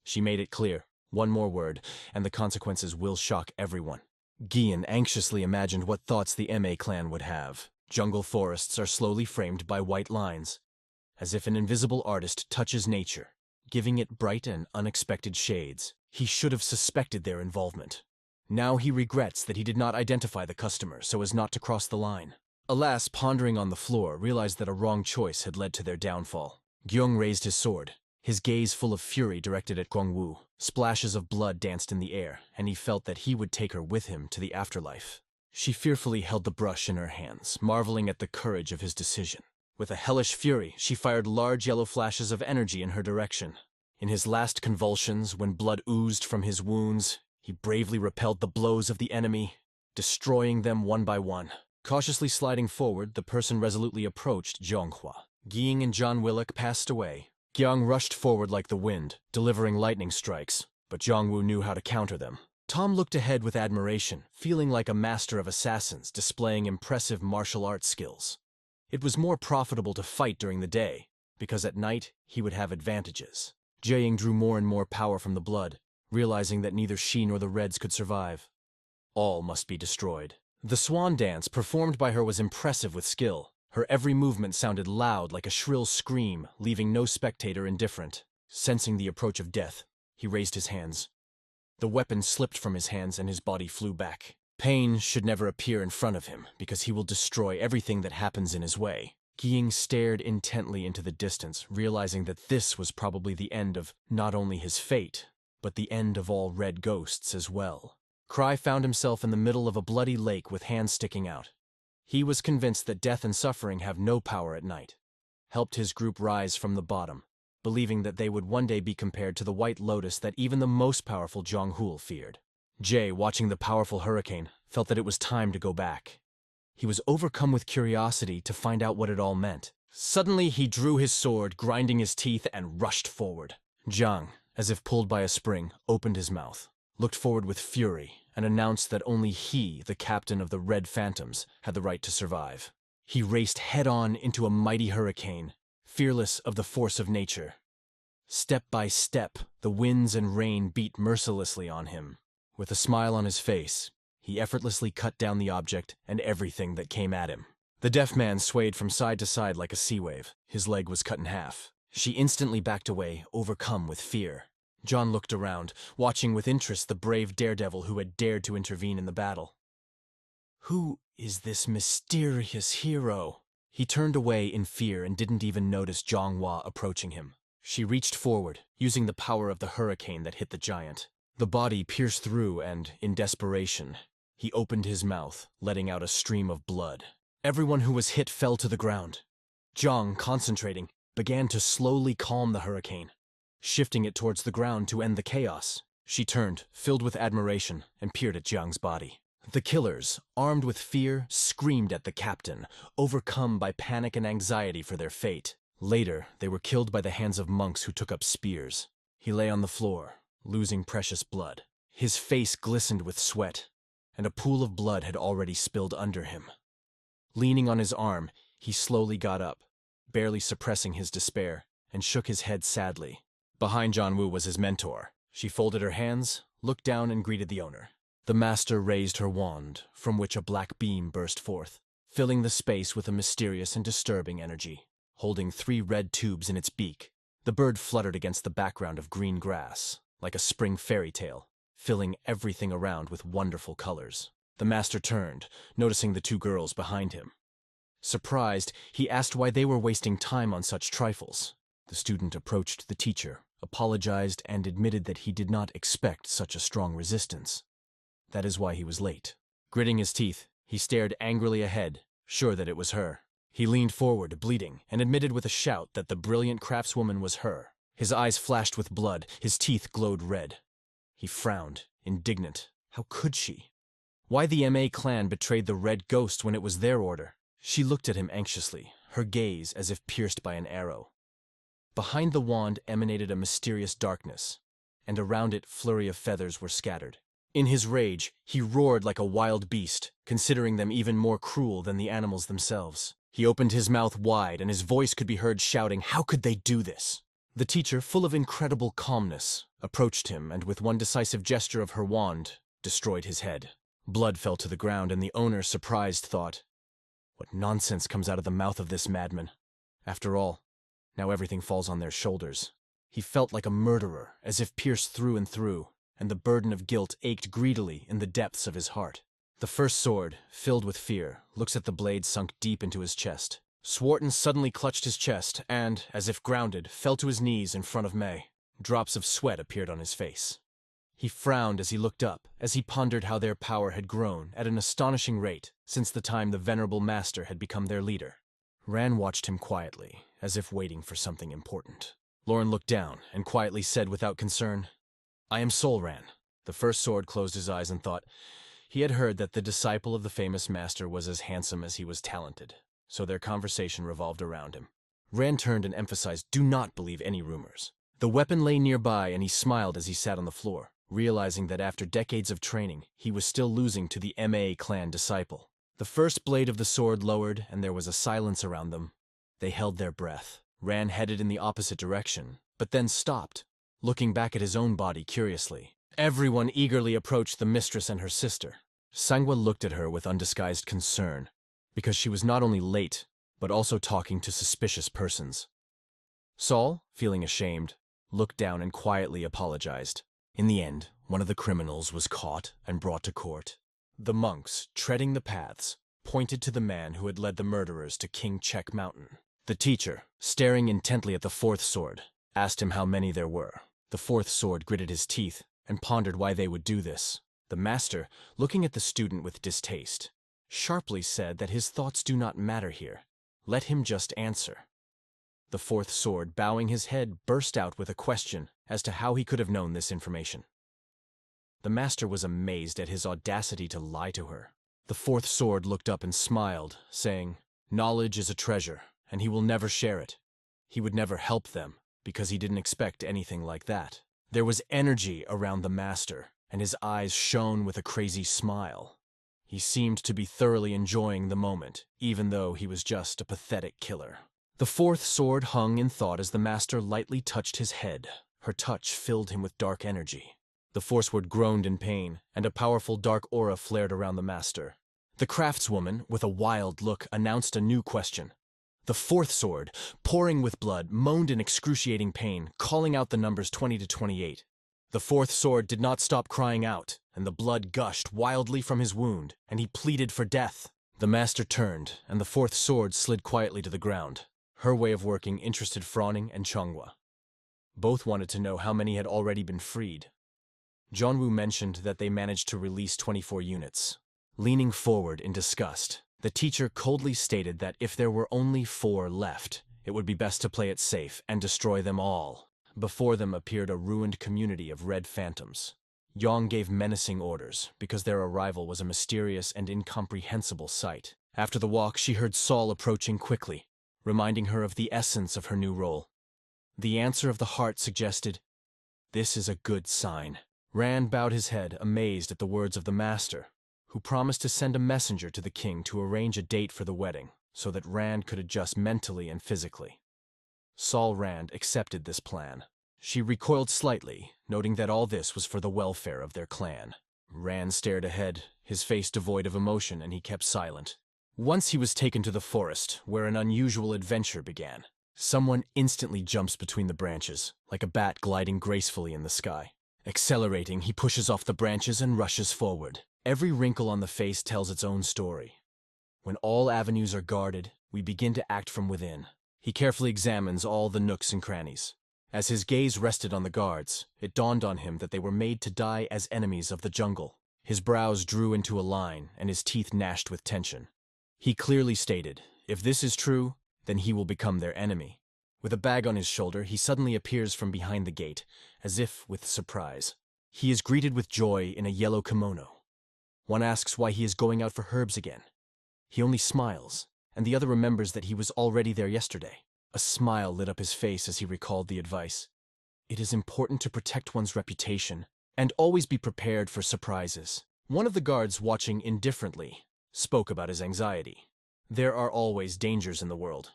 She made it clear, one more word, and the consequences will shock everyone. Gian anxiously imagined what thoughts the MA clan would have. Jungle forests are slowly framed by white lines, as if an invisible artist touches nature, giving it bright and unexpected shades. He should have suspected their involvement. Now he regrets that he did not identify the customer so as not to cross the line. Alas, pondering on the floor, realized that a wrong choice had led to their downfall. Gyung raised his sword, his gaze full of fury directed at Guangwu. Splashes of blood danced in the air, and he felt that he would take her with him to the afterlife. She fearfully held the brush in her hands, marveling at the courage of his decision. With a hellish fury, she fired large yellow flashes of energy in her direction. In his last convulsions, when blood oozed from his wounds, he bravely repelled the blows of the enemy, destroying them one by one. Cautiously sliding forward, the person resolutely approached Zhonghua. Gying and John Willock passed away. Gyang rushed forward like the wind, delivering lightning strikes, but Zhongwu knew how to counter them. Tom looked ahead with admiration, feeling like a master of assassins displaying impressive martial arts skills. It was more profitable to fight during the day, because at night he would have advantages. Jiaying drew more and more power from the blood, realizing that neither she nor the Reds could survive. All must be destroyed. The swan dance performed by her was impressive with skill. Her every movement sounded loud like a shrill scream, leaving no spectator indifferent. Sensing the approach of death, he raised his hands. The weapon slipped from his hands and his body flew back. Pain should never appear in front of him, because he will destroy everything that happens in his way. Ying stared intently into the distance, realizing that this was probably the end of not only his fate, but the end of all red ghosts as well. Cry found himself in the middle of a bloody lake with hands sticking out. He was convinced that death and suffering have no power at night. Helped his group rise from the bottom, believing that they would one day be compared to the white lotus that even the most powerful Zhonghul feared. Jay, watching the powerful hurricane, felt that it was time to go back. He was overcome with curiosity to find out what it all meant. Suddenly, he drew his sword, grinding his teeth, and rushed forward. Zhang, as if pulled by a spring, opened his mouth, looked forward with fury, and announced that only he, the captain of the Red Phantoms, had the right to survive. He raced head-on into a mighty hurricane, fearless of the force of nature. Step by step, the winds and rain beat mercilessly on him. With a smile on his face, he effortlessly cut down the object and everything that came at him. The deaf man swayed from side to side like a sea wave. His leg was cut in half. She instantly backed away, overcome with fear. John looked around, watching with interest the brave daredevil who had dared to intervene in the battle. Who is this mysterious hero? He turned away in fear and didn't even notice Zhonghua approaching him. She reached forward, using the power of the hurricane that hit the giant. The body pierced through and, in desperation, he opened his mouth, letting out a stream of blood. Everyone who was hit fell to the ground. Zhang, concentrating, began to slowly calm the hurricane, shifting it towards the ground to end the chaos. She turned, filled with admiration, and peered at Zhang's body. The killers, armed with fear, screamed at the captain, overcome by panic and anxiety for their fate. Later, they were killed by the hands of monks who took up spears. He lay on the floor, losing precious blood. His face glistened with sweat, and a pool of blood had already spilled under him. Leaning on his arm, he slowly got up, barely suppressing his despair, and shook his head sadly. Behind Zhanwu was his mentor. She folded her hands, looked down, and greeted the owner. The master raised her wand, from which a black beam burst forth, filling the space with a mysterious and disturbing energy. Holding 3 red tubes in its beak, the bird fluttered against the background of green grass, like a spring fairy tale, filling everything around with wonderful colors. The master turned, noticing the 2 girls behind him. Surprised, he asked why they were wasting time on such trifles. The student approached the teacher, apologized, and admitted that he did not expect such a strong resistance. That is why he was late. Gritting his teeth, he stared angrily ahead, sure that it was her. He leaned forward, bleeding, and admitted with a shout that the brilliant craftswoman was her. His eyes flashed with blood, his teeth glowed red. He frowned, indignant. How could she? Why the MA clan betrayed the Red Ghost when it was their order? She looked at him anxiously, her gaze as if pierced by an arrow. Behind the wand emanated a mysterious darkness, and around it flurry of feathers were scattered. In his rage, he roared like a wild beast, considering them even more cruel than the animals themselves. He opened his mouth wide, and his voice could be heard shouting, "How could they do this?" The teacher, full of incredible calmness, approached him and with one decisive gesture of her wand, destroyed his head. Blood fell to the ground, and the owner, surprised, thought, "What nonsense comes out of the mouth of this madman?" After all, now everything falls on their shoulders. He felt like a murderer, as if pierced through and through, and the burden of guilt ached greedily in the depths of his heart. The first sword, filled with fear, looks at the blade sunk deep into his chest. Swarton suddenly clutched his chest and, as if grounded, fell to his knees in front of May. Drops of sweat appeared on his face. He frowned as he looked up, as he pondered how their power had grown at an astonishing rate since the time the venerable master had become their leader. Ran watched him quietly, as if waiting for something important. Lauren looked down and quietly said without concern, "I am Sol Ran." The first sword closed his eyes and thought, he had heard that the disciple of the famous master was as handsome as he was talented, so their conversation revolved around him. Ran turned and emphasized, "Do not believe any rumors." The weapon lay nearby, and he smiled as he sat on the floor, realizing that after decades of training, he was still losing to the MA clan disciple. The first blade of the sword lowered, and there was a silence around them. They held their breath. Ran headed in the opposite direction, but then stopped, looking back at his own body curiously. Everyone eagerly approached the mistress and her sister. Sangwa looked at her with undisguised concern, because she was not only late, but also talking to suspicious persons. Saul, feeling ashamed, looked down and quietly apologized. In the end, one of the criminals was caught and brought to court. The monks, treading the paths, pointed to the man who had led the murderers to King Chek Mountain. The teacher, staring intently at the fourth sword, asked him how many there were. The fourth sword gritted his teeth and pondered why they would do this. The master, looking at the student with distaste, sharply said that his thoughts do not matter here. Let him just answer. The fourth sword, bowing his head, burst out with a question as to how he could have known this information. The master was amazed at his audacity to lie to her. The fourth sword looked up and smiled, saying, "Knowledge is a treasure, and he will never share it. He would never help them, because he didn't expect anything like that." There was energy around the master, and his eyes shone with a crazy smile. He seemed to be thoroughly enjoying the moment, even though he was just a pathetic killer. The fourth sword hung in thought as the master lightly touched his head. Her touch filled him with dark energy. The fourth sword groaned in pain, and a powerful dark aura flared around the master. The craftswoman, with a wild look, announced a new question. The fourth sword, pouring with blood, moaned in excruciating pain, calling out the numbers 20 to 28. The fourth sword did not stop crying out, and the blood gushed wildly from his wound, and he pleaded for death. The master turned, and the fourth sword slid quietly to the ground. Her way of working interested Froning and Chonghua. Both wanted to know how many had already been freed. Jonwoo mentioned that they managed to release 24 units. Leaning forward in disgust, the teacher coldly stated that if there were only 4 left, it would be best to play it safe and destroy them all. Before them appeared a ruined community of red phantoms. Yang gave menacing orders, because their arrival was a mysterious and incomprehensible sight. After the walk, she heard Saul approaching quickly, reminding her of the essence of her new role. The answer of the heart suggested, "This is a good sign." Rand bowed his head, amazed at the words of the master, who promised to send a messenger to the king to arrange a date for the wedding, so that Rand could adjust mentally and physically. Saul Rand accepted this plan. She recoiled slightly, noting that all this was for the welfare of their clan. Rand stared ahead, his face devoid of emotion, and he kept silent. Once he was taken to the forest, where an unusual adventure began. Someone instantly jumps between the branches, like a bat gliding gracefully in the sky. Accelerating, he pushes off the branches and rushes forward. Every wrinkle on the face tells its own story. When all avenues are guarded, we begin to act from within. He carefully examines all the nooks and crannies. As his gaze rested on the guards, it dawned on him that they were made to die as enemies of the jungle. His brows drew into a line, and his teeth gnashed with tension. He clearly stated, if this is true, then he will become their enemy. With a bag on his shoulder, he suddenly appears from behind the gate, as if with surprise. He is greeted with joy in a yellow kimono. One asks why he is going out for herbs again. He only smiles, and the other remembers that he was already there yesterday. A smile lit up his face as he recalled the advice. It is important to protect one's reputation, and always be prepared for surprises. One of the guards, watching indifferently, spoke about his anxiety. There are always dangers in the world.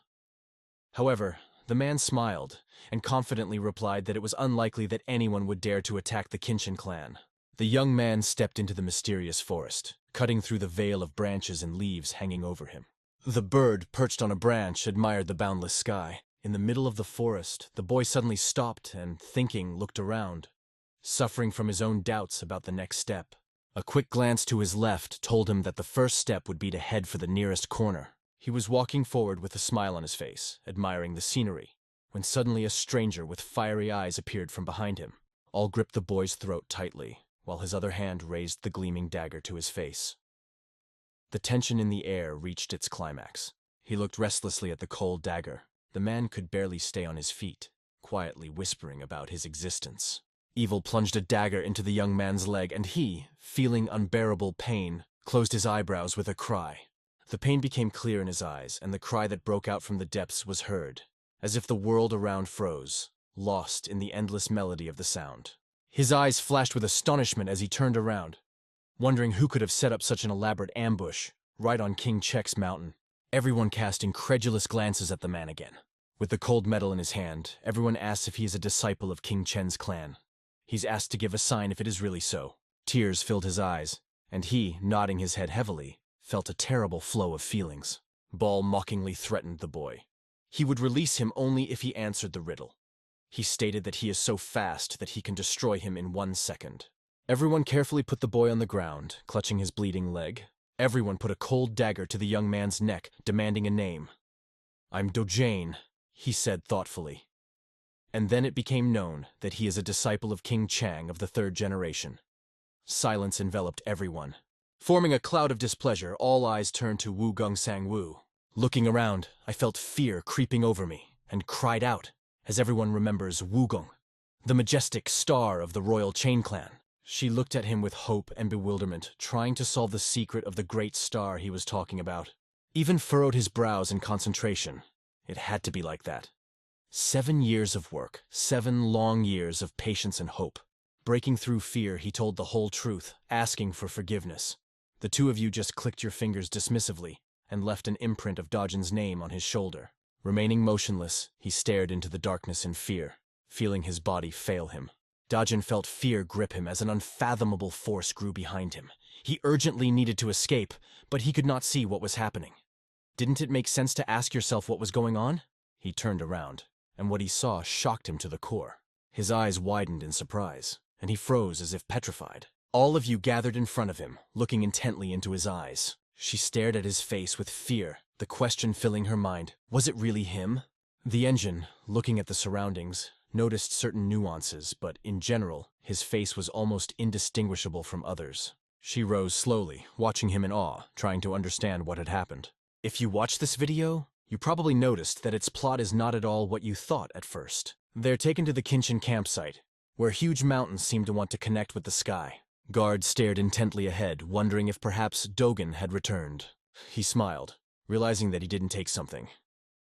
However, the man smiled, and confidently replied that it was unlikely that anyone would dare to attack the Kinshin clan. The young man stepped into the mysterious forest, cutting through the veil of branches and leaves hanging over him. The bird, perched on a branch, admired the boundless sky. In the middle of the forest, the boy suddenly stopped and, thinking, looked around, suffering from his own doubts about the next step. A quick glance to his left told him that the first step would be to head for the nearest corner. He was walking forward with a smile on his face, admiring the scenery, when suddenly a stranger with fiery eyes appeared from behind him. All gripped the boy's throat tightly, while his other hand raised the gleaming dagger to his face. The tension in the air reached its climax. He looked restlessly at the cold dagger. The man could barely stay on his feet, quietly whispering about his existence. Evil plunged a dagger into the young man's leg, and he, feeling unbearable pain, closed his eyebrows with a cry. The pain became clear in his eyes, and the cry that broke out from the depths was heard, as if the world around froze, lost in the endless melody of the sound. His eyes flashed with astonishment as he turned around, wondering who could have set up such an elaborate ambush right on King Chek's mountain. Everyone cast incredulous glances at the man again. With the cold metal in his hand, everyone asks if he is a disciple of King Chen's clan. He's asked to give a sign if it is really so. Tears filled his eyes, And he, nodding his head heavily, felt a terrible flow of feelings. Ball mockingly threatened the boy. He would release him only if he answered the riddle. He stated that he is so fast that he can destroy him in 1 second. Everyone carefully put the boy on the ground, clutching his bleeding leg. Everyone put a cold dagger to the young man's neck, demanding a name. "I'm Dojane," he said thoughtfully. And then it became known that he is a disciple of King Chang of the 3rd generation. Silence enveloped everyone. Forming a cloud of displeasure, all eyes turned to Wu Gungsang Wu. Looking around, I felt fear creeping over me, and cried out, as everyone remembers Wugong, the majestic star of the royal Chain Clan. She looked at him with hope and bewilderment, trying to solve the secret of the great star he was talking about. Even furrowed his brows in concentration. It had to be like that. 7 years of work, 7 long years of patience and hope. Breaking through fear, he told the whole truth, asking for forgiveness. The two of you just clicked your fingers dismissively and left an imprint of Dojin's name on his shoulder. Remaining motionless, he stared into the darkness in fear, feeling his body fail him. Dojin felt fear grip him as an unfathomable force grew behind him. He urgently needed to escape, but he could not see what was happening. Didn't it make sense to ask yourself what was going on? He turned around, and what he saw shocked him to the core. His eyes widened in surprise, and he froze as if petrified. All of you gathered in front of him, looking intently into his eyes. She stared at his face with fear, the question filling her mind. Was it really him? The engine, looking at the surroundings, noticed certain nuances, but in general, his face was almost indistinguishable from others. She rose slowly, watching him in awe, trying to understand what had happened. If you watch this video, you probably noticed that its plot is not at all what you thought at first. They're taken to the Kinchin campsite, where huge mountains seem to want to connect with the sky. Guard stared intently ahead, wondering if perhaps Dogen had returned. He smiled, realizing that he didn't take something.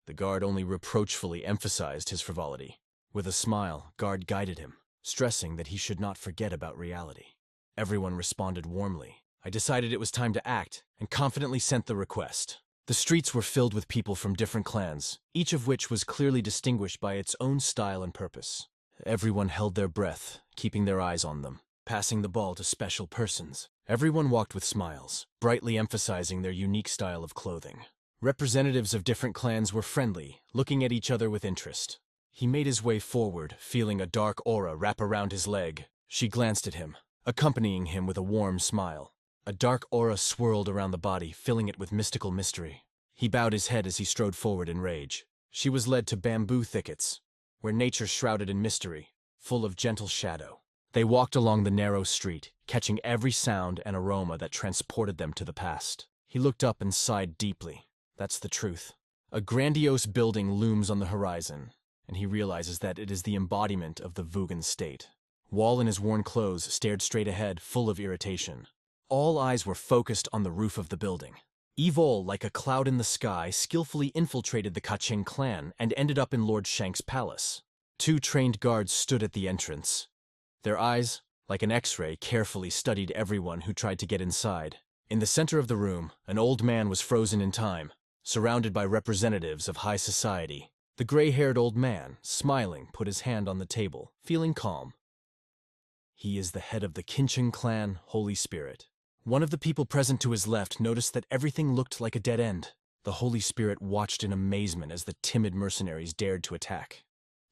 The guard only reproachfully emphasized his frivolity. With a smile, Guard guided him, stressing that he should not forget about reality. Everyone responded warmly. I decided it was time to act, and confidently sent the request. The streets were filled with people from different clans, each of which was clearly distinguished by its own style and purpose. Everyone held their breath, keeping their eyes on them, passing the ball to special persons. Everyone walked with smiles, brightly emphasizing their unique style of clothing. Representatives of different clans were friendly, looking at each other with interest. He made his way forward, feeling a dark aura wrap around his leg. She glanced at him, accompanying him with a warm smile. A dark aura swirled around the body, filling it with mystical mystery. He bowed his head as he strode forward in rage. She was led to bamboo thickets, where nature shrouded in mystery, full of gentle shadow. They walked along the narrow street, catching every sound and aroma that transported them to the past. He looked up and sighed deeply. That's the truth. A grandiose building looms on the horizon, and he realizes that it is the embodiment of the Vugan state. Wall in his worn clothes stared straight ahead, full of irritation. All eyes were focused on the roof of the building. Evol, like a cloud in the sky, skillfully infiltrated the Kaching clan and ended up in Lord Shank's palace. 2 trained guards stood at the entrance. Their eyes, like an X-ray, carefully studied everyone who tried to get inside. In the center of the room, an old man was frozen in time, surrounded by representatives of high society. The gray-haired old man, smiling, put his hand on the table, feeling calm. He is the head of the Kinchin clan, Holy Spirit. One of the people present to his left noticed that everything looked like a dead end. The Holy Spirit watched in amazement as the timid mercenaries dared to attack.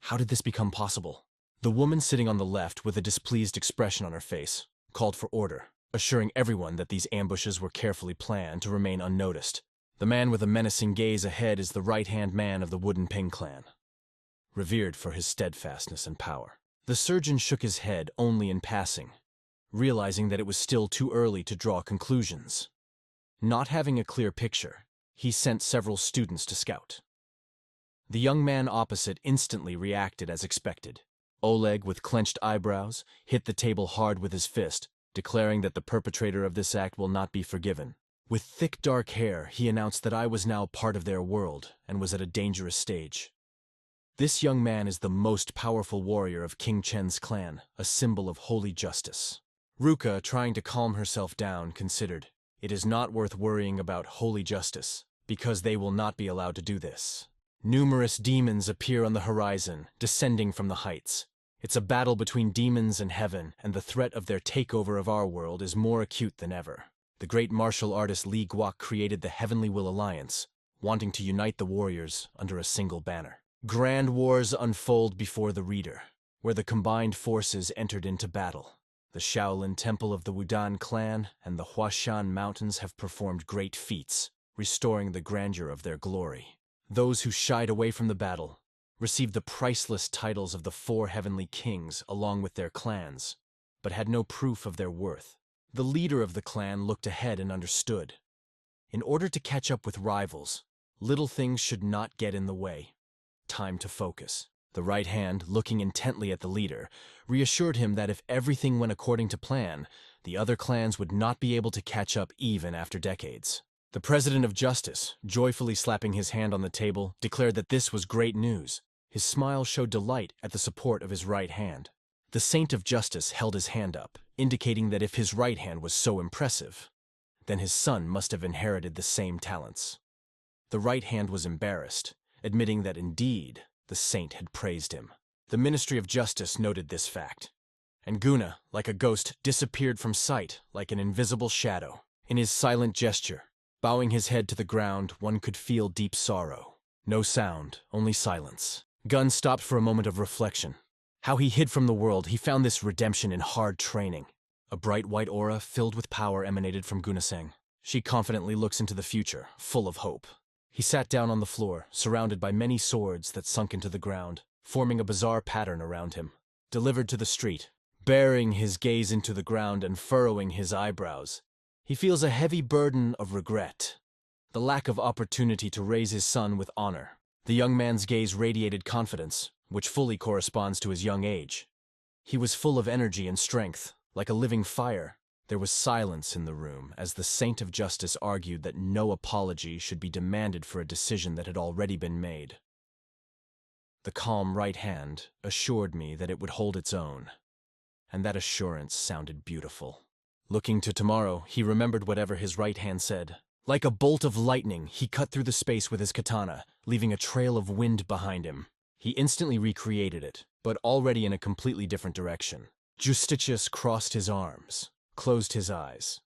How did this become possible? The woman sitting on the left, with a displeased expression on her face, called for order, assuring everyone that these ambushes were carefully planned to remain unnoticed. The man with a menacing gaze ahead is the right-hand man of the Wooden Ping clan, revered for his steadfastness and power. The surgeon shook his head only in passing, realizing that it was still too early to draw conclusions. Not having a clear picture, he sent several students to scout. The young man opposite instantly reacted as expected. Oleg, with clenched eyebrows, hit the table hard with his fist, declaring that the perpetrator of this act will not be forgiven. With thick dark hair, he announced that I was now part of their world and was at a dangerous stage. This young man is the most powerful warrior of King Chen's clan, a symbol of holy justice. Ruka, trying to calm herself down, considered, it is not worth worrying about holy justice, because they will not be allowed to do this. Numerous demons appear on the horizon, descending from the heights. It's a battle between demons and heaven, and the threat of their takeover of our world is more acute than ever. The great martial artist Li Guok created the Heavenly Will Alliance, wanting to unite the warriors under a single banner. Grand wars unfold before the reader, where the combined forces entered into battle. The Shaolin Temple of the Wudan clan and the Huashan Mountains have performed great feats, restoring the grandeur of their glory. Those who shied away from the battle received the priceless titles of the 4 heavenly kings along with their clans, but had no proof of their worth. The leader of the clan looked ahead and understood. In order to catch up with rivals, little things should not get in the way. Time to focus. The right hand, looking intently at the leader, reassured him that if everything went according to plan, the other clans would not be able to catch up even after decades. The President of Justice, joyfully slapping his hand on the table, declared that this was great news. His smile showed delight at the support of his right hand. The Saint of Justice held his hand up, indicating that if his right hand was so impressive, then his son must have inherited the same talents. The right hand was embarrassed, admitting that indeed the saint had praised him. The Ministry of Justice noted this fact, and Guna, like a ghost, disappeared from sight like an invisible shadow. In his silent gesture, bowing his head to the ground, one could feel deep sorrow. No sound, only silence. Gun stopped for a moment of reflection. How he hid from the world, he found this redemption in hard training. A bright white aura filled with power emanated from Gunasang. She confidently looks into the future, full of hope. He sat down on the floor, surrounded by many swords that sunk into the ground, forming a bizarre pattern around him. Delivered to the street, burying his gaze into the ground and furrowing his eyebrows, he feels a heavy burden of regret. The lack of opportunity to raise his son with honor. The young man's gaze radiated confidence, which fully corresponds to his young age. He was full of energy and strength, like a living fire. There was silence in the room as the Saint of Justice argued that no apology should be demanded for a decision that had already been made. The calm right hand assured me that it would hold its own, and that assurance sounded beautiful. Looking to tomorrow, he remembered whatever his right hand said. Like a bolt of lightning, he cut through the space with his katana, leaving a trail of wind behind him. He instantly recreated it, but already in a completely different direction. Justitius crossed his arms, closed his eyes,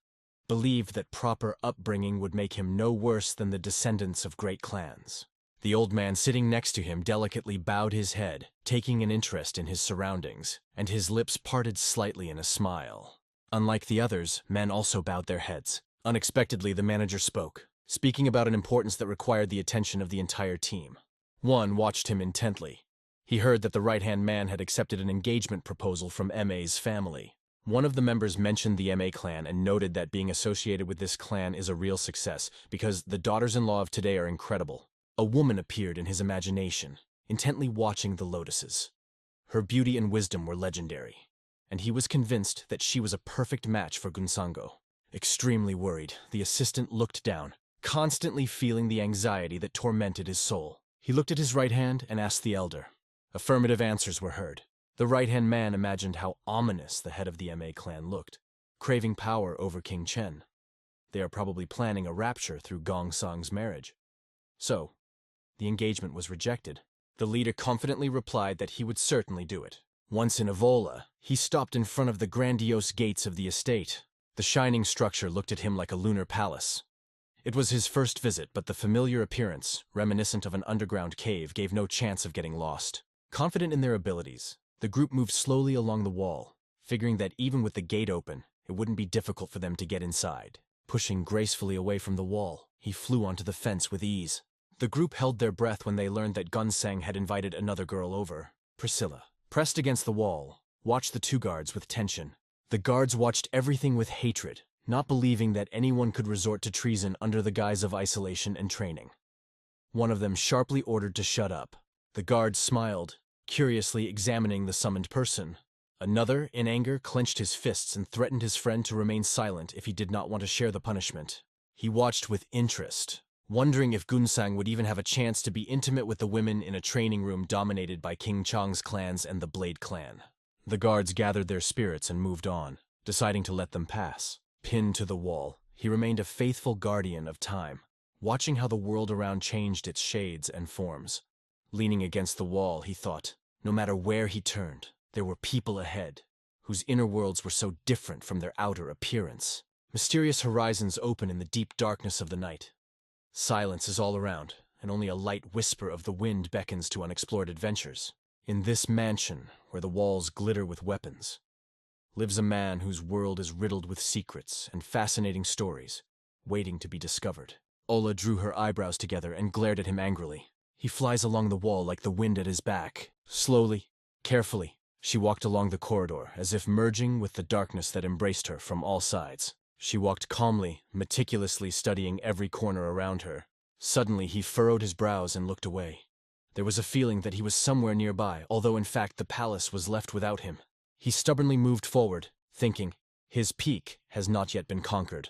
believed that proper upbringing would make him no worse than the descendants of great clans. The old man sitting next to him delicately bowed his head, taking an interest in his surroundings, and his lips parted slightly in a smile. Unlike the others, men also bowed their heads. Unexpectedly, the manager spoke, speaking about an importance that required the attention of the entire team. One watched him intently. He heard that the right-hand man had accepted an engagement proposal from MA's family. One of the members mentioned the MA clan and noted that being associated with this clan is a real success because the daughters-in-law of today are incredible. A woman appeared in his imagination, intently watching the lotuses. Her beauty and wisdom were legendary, and he was convinced that she was a perfect match for Gunsango. Extremely worried, the assistant looked down, constantly feeling the anxiety that tormented his soul. He looked at his right hand and asked the elder. Affirmative answers were heard. The right-hand man imagined how ominous the head of the MA clan looked, craving power over King Chen. They are probably planning a rapture through Gong Sang's marriage. So, the engagement was rejected. The leader confidently replied that he would certainly do it. Once in Avola, he stopped in front of the grandiose gates of the estate. The shining structure looked at him like a lunar palace. It was his first visit, but the familiar appearance, reminiscent of an underground cave, gave no chance of getting lost. Confident in their abilities, the group moved slowly along the wall, figuring that even with the gate open, it wouldn't be difficult for them to get inside. Pushing gracefully away from the wall, he flew onto the fence with ease. The group held their breath when they learned that Gunsang had invited another girl over, Priscilla. Pressed against the wall, watched the 2 guards with tension. The guards watched everything with hatred, not believing that anyone could resort to treason under the guise of isolation and training. One of them sharply ordered to shut up. The guard smiled, curiously examining the summoned person. Another, in anger, clenched his fists and threatened his friend to remain silent if he did not want to share the punishment. He watched with interest, wondering if Gunsang would even have a chance to be intimate with the women in a training room dominated by King Chang's clans and the Blade clan. The guards gathered their spirits and moved on, deciding to let them pass. Pinned to the wall, he remained a faithful guardian of time, watching how the world around changed its shades and forms. Leaning against the wall, he thought, no matter where he turned, there were people ahead, whose inner worlds were so different from their outer appearance. Mysterious horizons open in the deep darkness of the night. Silence is all around, and only a light whisper of the wind beckons to unexplored adventures. In this mansion, where the walls glitter with weapons, lives a man whose world is riddled with secrets and fascinating stories, waiting to be discovered. Ola drew her eyebrows together and glared at him angrily. He flies along the wall like the wind at his back. Slowly, carefully, she walked along the corridor, as if merging with the darkness that embraced her from all sides. She walked calmly, meticulously studying every corner around her. Suddenly, he furrowed his brows and looked away. There was a feeling that he was somewhere nearby, although in fact the palace was left without him. He stubbornly moved forward, thinking, his peak has not yet been conquered.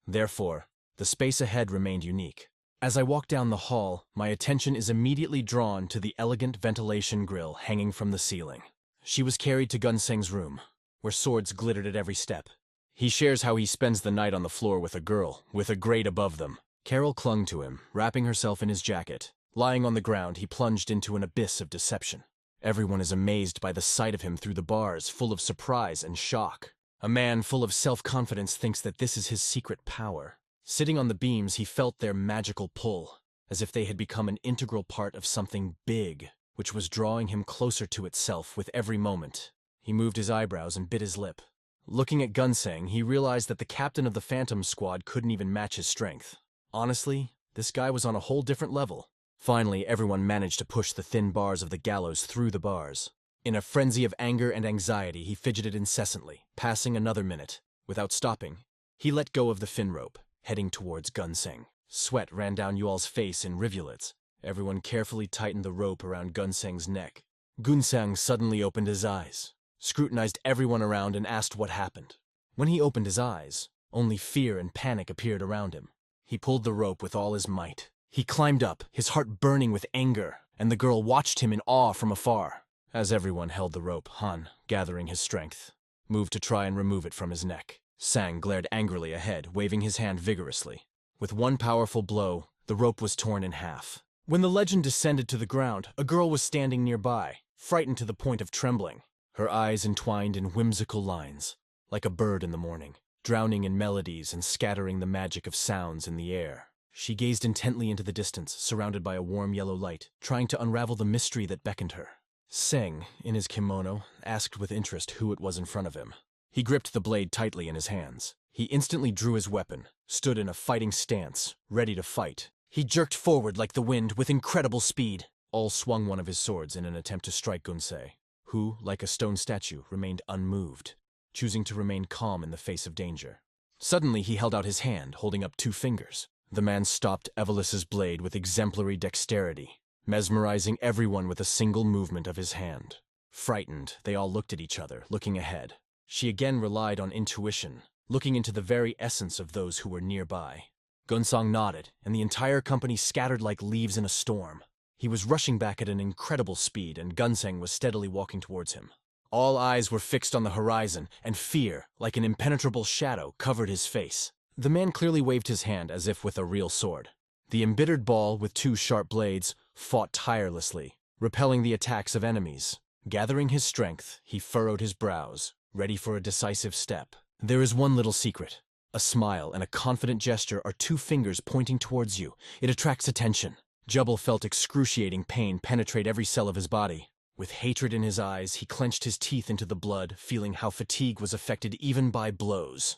Therefore, the space ahead remained unique. As I walk down the hall, my attention is immediately drawn to the elegant ventilation grill hanging from the ceiling. She was carried to Gunseng's room, where swords glittered at every step. He shares how he spends the night on the floor with a girl, with a grate above them. Carol clung to him, wrapping herself in his jacket. Lying on the ground, he plunged into an abyss of deception. Everyone is amazed by the sight of him through the bars, full of surprise and shock. A man full of self-confidence thinks that this is his secret power. Sitting on the beams, he felt their magical pull, as if they had become an integral part of something big, which was drawing him closer to itself with every moment. He moved his eyebrows and bit his lip. Looking at Gunseng, he realized that the captain of the Phantom Squad couldn't even match his strength. Honestly, this guy was on a whole different level. Finally, everyone managed to push the thin bars of the gallows through the bars. In a frenzy of anger and anxiety, he fidgeted incessantly, passing another minute. Without stopping, he let go of the fin rope, heading towards Gunseng. Sweat ran down Yual's face in rivulets. Everyone carefully tightened the rope around Gunseng's neck. Gunseng suddenly opened his eyes, scrutinized everyone around, and asked what happened. When he opened his eyes, only fear and panic appeared around him. He pulled the rope with all his might. He climbed up, his heart burning with anger, and the girl watched him in awe from afar. As everyone held the rope, Han, gathering his strength, moved to try and remove it from his neck. Sang glared angrily ahead, waving his hand vigorously. With one powerful blow, the rope was torn in half. When the legend descended to the ground, a girl was standing nearby, frightened to the point of trembling. Her eyes entwined in whimsical lines, like a bird in the morning, drowning in melodies and scattering the magic of sounds in the air. She gazed intently into the distance, surrounded by a warm yellow light, trying to unravel the mystery that beckoned her. Seng, in his kimono, asked with interest who it was in front of him. He gripped the blade tightly in his hands. He instantly drew his weapon, stood in a fighting stance, ready to fight. He jerked forward like the wind with incredible speed. All swung one of his swords in an attempt to strike Gunseng, who, like a stone statue, remained unmoved, choosing to remain calm in the face of danger. Suddenly he held out his hand, holding up 2 fingers. The man stopped Evelus's blade with exemplary dexterity, mesmerizing everyone with a single movement of his hand. Frightened, they all looked at each other, looking ahead. She again relied on intuition, looking into the very essence of those who were nearby. Gunseng nodded, and the entire company scattered like leaves in a storm. He was rushing back at an incredible speed, and Gunseng was steadily walking towards him. All eyes were fixed on the horizon, and fear, like an impenetrable shadow, covered his face. The man clearly waved his hand as if with a real sword. The embittered ball, with 2 sharp blades, fought tirelessly, repelling the attacks of enemies. Gathering his strength, he furrowed his brows, ready for a decisive step. There is one little secret. A smile and a confident gesture are 2 fingers pointing towards you. It attracts attention. Jubble felt excruciating pain penetrate every cell of his body. With hatred in his eyes, he clenched his teeth into the blood, feeling how fatigue was affected even by blows.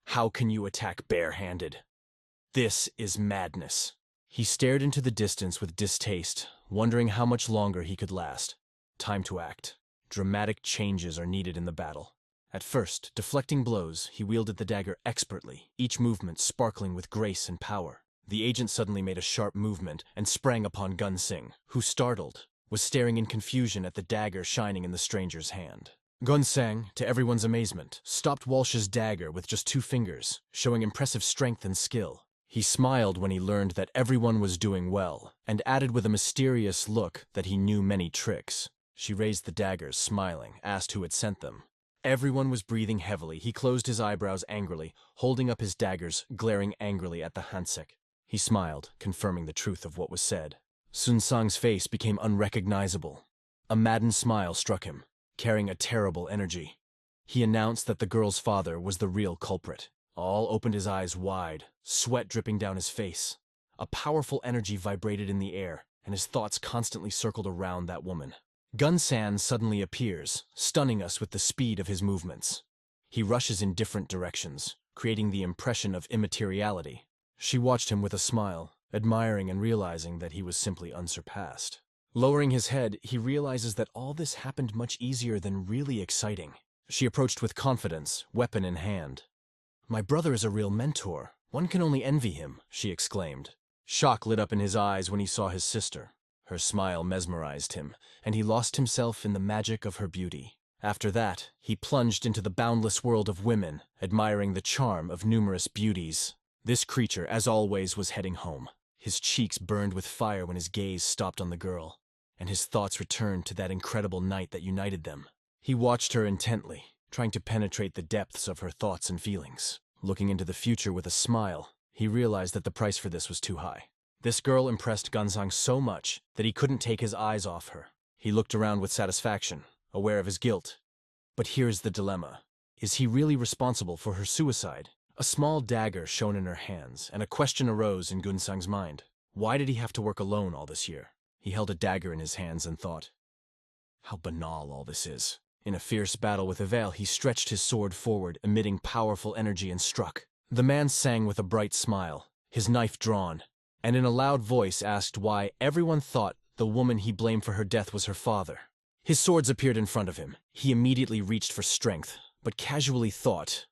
How can you attack barehanded? This is madness. He stared into the distance with distaste, wondering how much longer he could last. Time to act. Dramatic changes are needed in the battle. At first, deflecting blows, he wielded the dagger expertly, each movement sparkling with grace and power. The agent suddenly made a sharp movement and sprang upon Gunseng, who, startled, was staring in confusion at the dagger shining in the stranger's hand. Gunseng, to everyone's amazement, stopped Walsh's dagger with just 2 fingers, showing impressive strength and skill. He smiled when he learned that everyone was doing well, and added with a mysterious look that he knew many tricks. She raised the daggers, smiling, asked who had sent them. Everyone was breathing heavily. He closed his eyebrows angrily, holding up his daggers, glaring angrily at the Hansek. He smiled, confirming the truth of what was said. Sun Sang's face became unrecognizable. A maddened smile struck him, carrying a terrible energy. He announced that the girl's father was the real culprit. All opened his eyes wide, sweat dripping down his face. A powerful energy vibrated in the air, and his thoughts constantly circled around that woman. Gun-san suddenly appears, stunning us with the speed of his movements. He rushes in different directions, creating the impression of immateriality. She watched him with a smile, admiring and realizing that he was simply unsurpassed. Lowering his head, he realizes that all this happened much easier than really exciting. She approached with confidence, weapon in hand. "My brother is a real mentor. One can only envy him," she exclaimed. Shock lit up in his eyes when he saw his sister. Her smile mesmerized him, and he lost himself in the magic of her beauty. After that, he plunged into the boundless world of women, admiring the charm of numerous beauties. This creature, as always, was heading home. His cheeks burned with fire when his gaze stopped on the girl, and his thoughts returned to that incredible night that united them. He watched her intently, trying to penetrate the depths of her thoughts and feelings. Looking into the future with a smile, he realized that the price for this was too high. This girl impressed Gunsang so much that he couldn't take his eyes off her. He looked around with satisfaction, aware of his guilt. But here's the dilemma. Is he really responsible for her suicide? A small dagger shone in her hands, and a question arose in Gunsang's mind. Why did he have to work alone all this year? He held a dagger in his hands and thought, how banal all this is. In a fierce battle with Yahello, he stretched his sword forward, emitting powerful energy, and struck. The man sang with a bright smile, his knife drawn, and in a loud voice asked why everyone thought the woman he blamed for her death was her father. His swords appeared in front of him. He immediately reached for strength, but casually thought,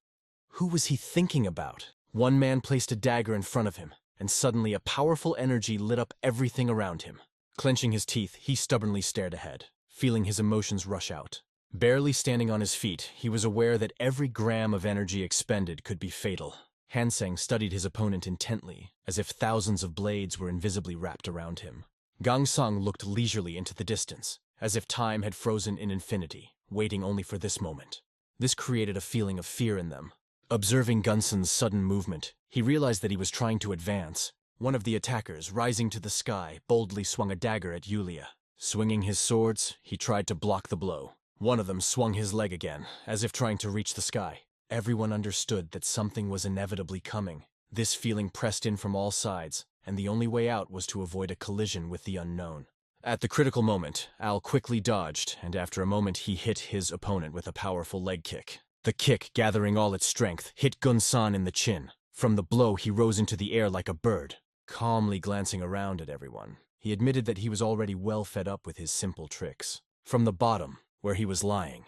who was he thinking about? One man placed a dagger in front of him, and suddenly a powerful energy lit up everything around him. Clenching his teeth, he stubbornly stared ahead, feeling his emotions rush out. Barely standing on his feet, he was aware that every gram of energy expended could be fatal. Hanseng studied his opponent intently, as if thousands of blades were invisibly wrapped around him. Gangsang looked leisurely into the distance, as if time had frozen in infinity, waiting only for this moment. This created a feeling of fear in them. Observing Gunsang's sudden movement, he realized that he was trying to advance. One of the attackers, rising to the sky, boldly swung a dagger at Yulia. Swinging his swords, he tried to block the blow. One of them swung his leg again, as if trying to reach the sky. Everyone understood that something was inevitably coming. This feeling pressed in from all sides, and the only way out was to avoid a collision with the unknown. At the critical moment, Al quickly dodged, and after a moment he hit his opponent with a powerful leg kick. The kick, gathering all its strength, hit Gunsan in the chin. From the blow, he rose into the air like a bird, calmly glancing around at everyone. He admitted that he was already well fed up with his simple tricks. From the bottom, where he was lying,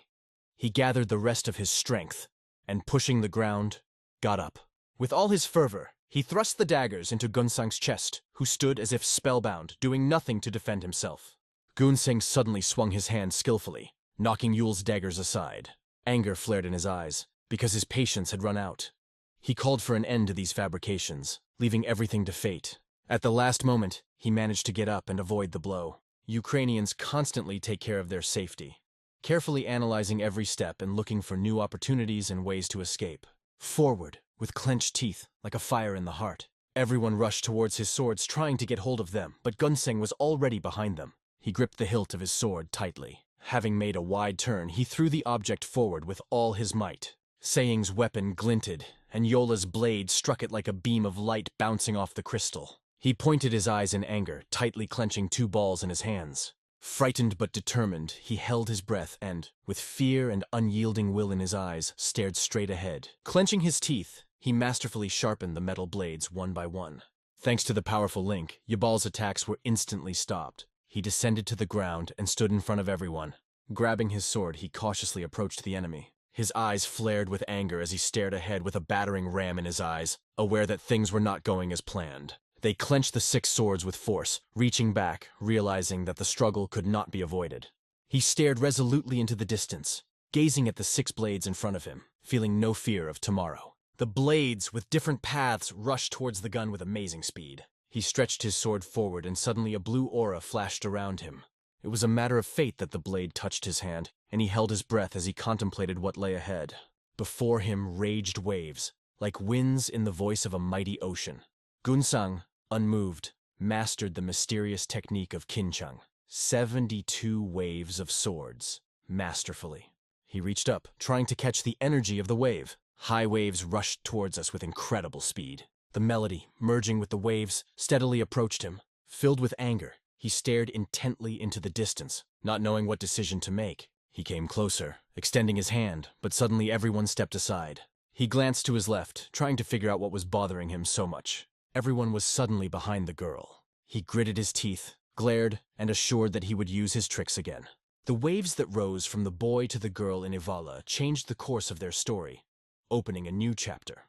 he gathered the rest of his strength, and pushing the ground, got up. With all his fervor, he thrust the daggers into Gunsang's chest, who stood as if spellbound, doing nothing to defend himself. Gunsang suddenly swung his hand skillfully, knocking Yule's daggers aside. Anger flared in his eyes, because his patience had run out. He called for an end to these fabrications, leaving everything to fate. At the last moment, he managed to get up and avoid the blow. Ukrainians constantly take care of their safety, carefully analyzing every step and looking for new opportunities and ways to escape. Forward, with clenched teeth, like a fire in the heart. Everyone rushed towards his swords, trying to get hold of them, but Gunsang was already behind them. He gripped the hilt of his sword tightly. Having made a wide turn, he threw the object forward with all his might. Saying's weapon glinted, and Yola's blade struck it like a beam of light bouncing off the crystal. He pointed his eyes in anger, tightly clenching two balls in his hands. Frightened but determined, he held his breath and, with fear and unyielding will in his eyes, stared straight ahead. Clenching his teeth, he masterfully sharpened the metal blades one by one. Thanks to the powerful link, Yabal's attacks were instantly stopped. He descended to the ground and stood in front of everyone. Grabbing his sword, he cautiously approached the enemy. His eyes flared with anger as he stared ahead with a battering ram in his eyes, aware that things were not going as planned. They clenched the 6 swords with force, reaching back, realizing that the struggle could not be avoided. He stared resolutely into the distance, gazing at the 6 blades in front of him, feeling no fear of tomorrow. The blades, with different paths, rushed towards the gun with amazing speed. He stretched his sword forward and suddenly a blue aura flashed around him. It was a matter of fate that the blade touched his hand, and he held his breath as he contemplated what lay ahead. Before him raged waves, like winds in the voice of a mighty ocean. Gunsang, unmoved, mastered the mysterious technique of Kinchang. 72 waves of swords, masterfully. He reached up, trying to catch the energy of the wave. High waves rushed towards us with incredible speed. The melody, merging with the waves, steadily approached him. Filled with anger, he stared intently into the distance, not knowing what decision to make. He came closer, extending his hand, but suddenly everyone stepped aside. He glanced to his left, trying to figure out what was bothering him so much. Everyone was suddenly behind the girl. He gritted his teeth, glared, and assured that he would use his tricks again. The waves that rose from the boy to the girl in Yahello changed the course of their story, opening a new chapter.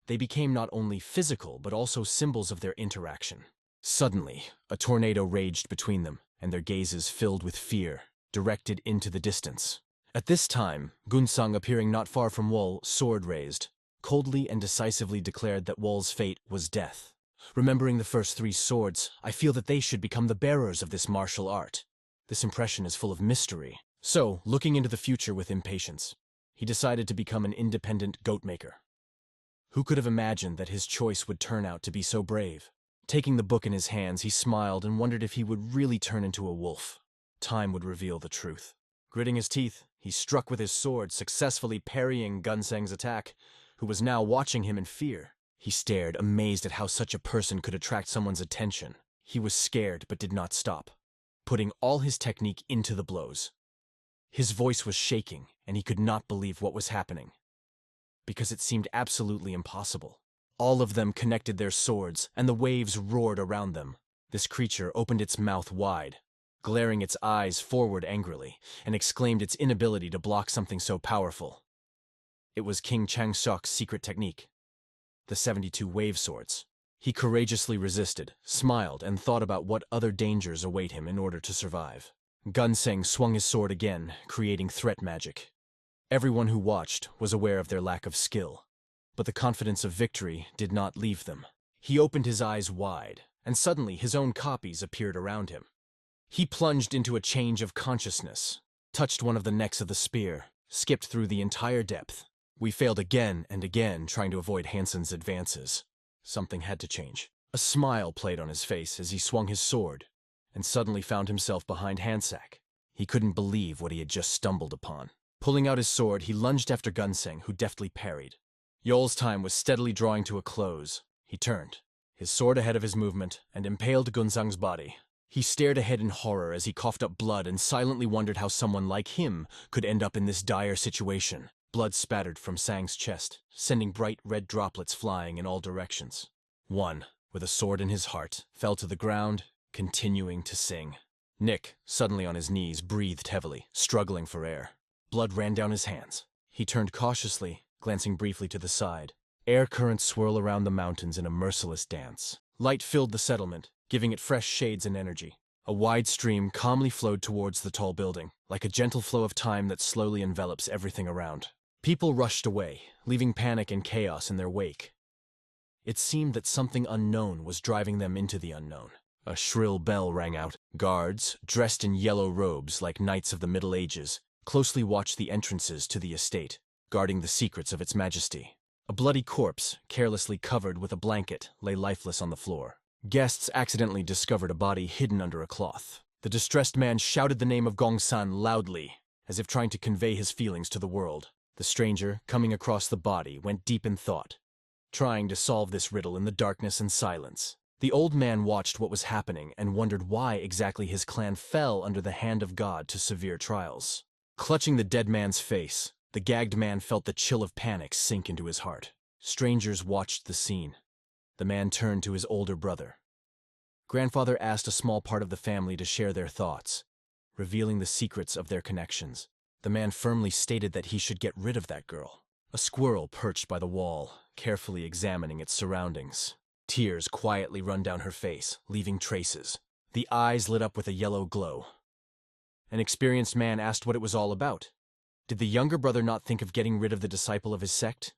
They became not only physical, but also symbols of their interaction. Suddenly, a tornado raged between them, and their gazes filled with fear, directed into the distance. At this time, Gunsang, appearing not far from Wol, sword raised, coldly and decisively declared that Wol's fate was death. Remembering the first 3 swords, I feel that they should become the bearers of this martial art. This impression is full of mystery. So, looking into the future with impatience, he decided to become an independent goat maker. Who could have imagined that his choice would turn out to be so brave? Taking the book in his hands, he smiled and wondered if he would really turn into a wolf. Time would reveal the truth. Gritting his teeth, he struck with his sword, successfully parrying Gunsang's attack, who was now watching him in fear. He stared, amazed at how such a person could attract someone's attention. He was scared but did not stop, putting all his technique into the blows. His voice was shaking, and he could not believe what was happening, because it seemed absolutely impossible. All of them connected their swords, and the waves roared around them. This creature opened its mouth wide, glaring its eyes forward angrily, and exclaimed its inability to block something so powerful. It was King Changsok's secret technique, the 72 wave swords. He courageously resisted, smiled, and thought about what other dangers await him in order to survive. Gunsang swung his sword again, creating threat magic. Everyone who watched was aware of their lack of skill, but the confidence of victory did not leave them. He opened his eyes wide, and suddenly his own copies appeared around him. He plunged into a change of consciousness, touched one of the necks of the spear, skipped through the entire depth. We failed again and again, trying to avoid Hansen's advances. Something had to change. A smile played on his face as he swung his sword, and suddenly found himself behind Hansak. He couldn't believe what he had just stumbled upon. Pulling out his sword, he lunged after Gunsang, who deftly parried. Yol's time was steadily drawing to a close. He turned, his sword ahead of his movement, and impaled Gunsang's body. He stared ahead in horror as he coughed up blood and silently wondered how someone like him could end up in this dire situation. Blood spattered from Sang's chest, sending bright red droplets flying in all directions. One, with a sword in his heart, fell to the ground, continuing to sing. Nick, suddenly on his knees, breathed heavily, struggling for air. Blood ran down his hands. He turned cautiously, glancing briefly to the side. Air currents swirl around the mountains in a merciless dance. Light filled the settlement, giving it fresh shades and energy. A wide stream calmly flowed towards the tall building, like a gentle flow of time that slowly envelops everything around. People rushed away, leaving panic and chaos in their wake. It seemed that something unknown was driving them into the unknown. A shrill bell rang out. Guards, dressed in yellow robes like knights of the Middle Ages, closely watched the entrances to the estate, guarding the secrets of its majesty. A bloody corpse, carelessly covered with a blanket, lay lifeless on the floor. Guests accidentally discovered a body hidden under a cloth. The distressed man shouted the name of Gongsan loudly, as if trying to convey his feelings to the world. The stranger, coming across the body, went deep in thought, trying to solve this riddle in the darkness and silence. The old man watched what was happening and wondered why exactly his clan fell under the hand of God to severe trials. Clutching the dead man's face, the gagged man felt the chill of panic sink into his heart. Strangers watched the scene. The man turned to his older brother. Grandfather asked a small part of the family to share their thoughts, revealing the secrets of their connections. The man firmly stated that he should get rid of that girl. A squirrel perched by the wall, carefully examining its surroundings. Tears quietly run down her face, leaving traces. The eyes lit up with a yellow glow. An experienced man asked what it was all about. Did the younger brother not think of getting rid of the disciple of his sect?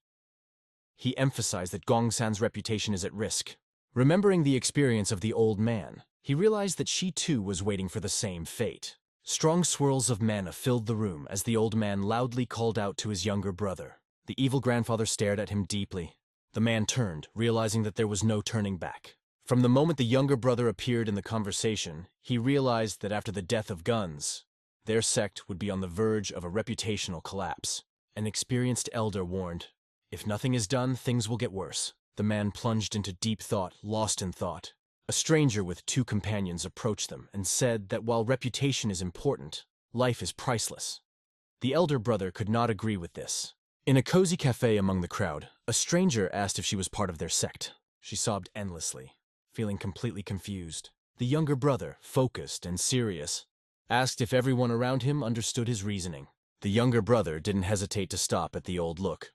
He emphasized that Gongsan's reputation is at risk. Remembering the experience of the old man, he realized that she too was waiting for the same fate. Strong swirls of mana filled the room as the old man loudly called out to his younger brother. The evil grandfather stared at him deeply. The man turned, realizing that there was no turning back. From the moment the younger brother appeared in the conversation, he realized that after the death of Guns, their sect would be on the verge of a reputational collapse. An experienced elder warned, "If nothing is done, things will get worse." The man plunged into deep thought, lost in thought. A stranger with two companions approached them and said that while reputation is important, life is priceless. The elder brother could not agree with this. In a cozy cafe among the crowd, a stranger asked if she was part of their sect. She sobbed endlessly, feeling completely confused. The younger brother, focused and serious, asked if everyone around him understood his reasoning. The younger brother didn't hesitate to stop at the old look.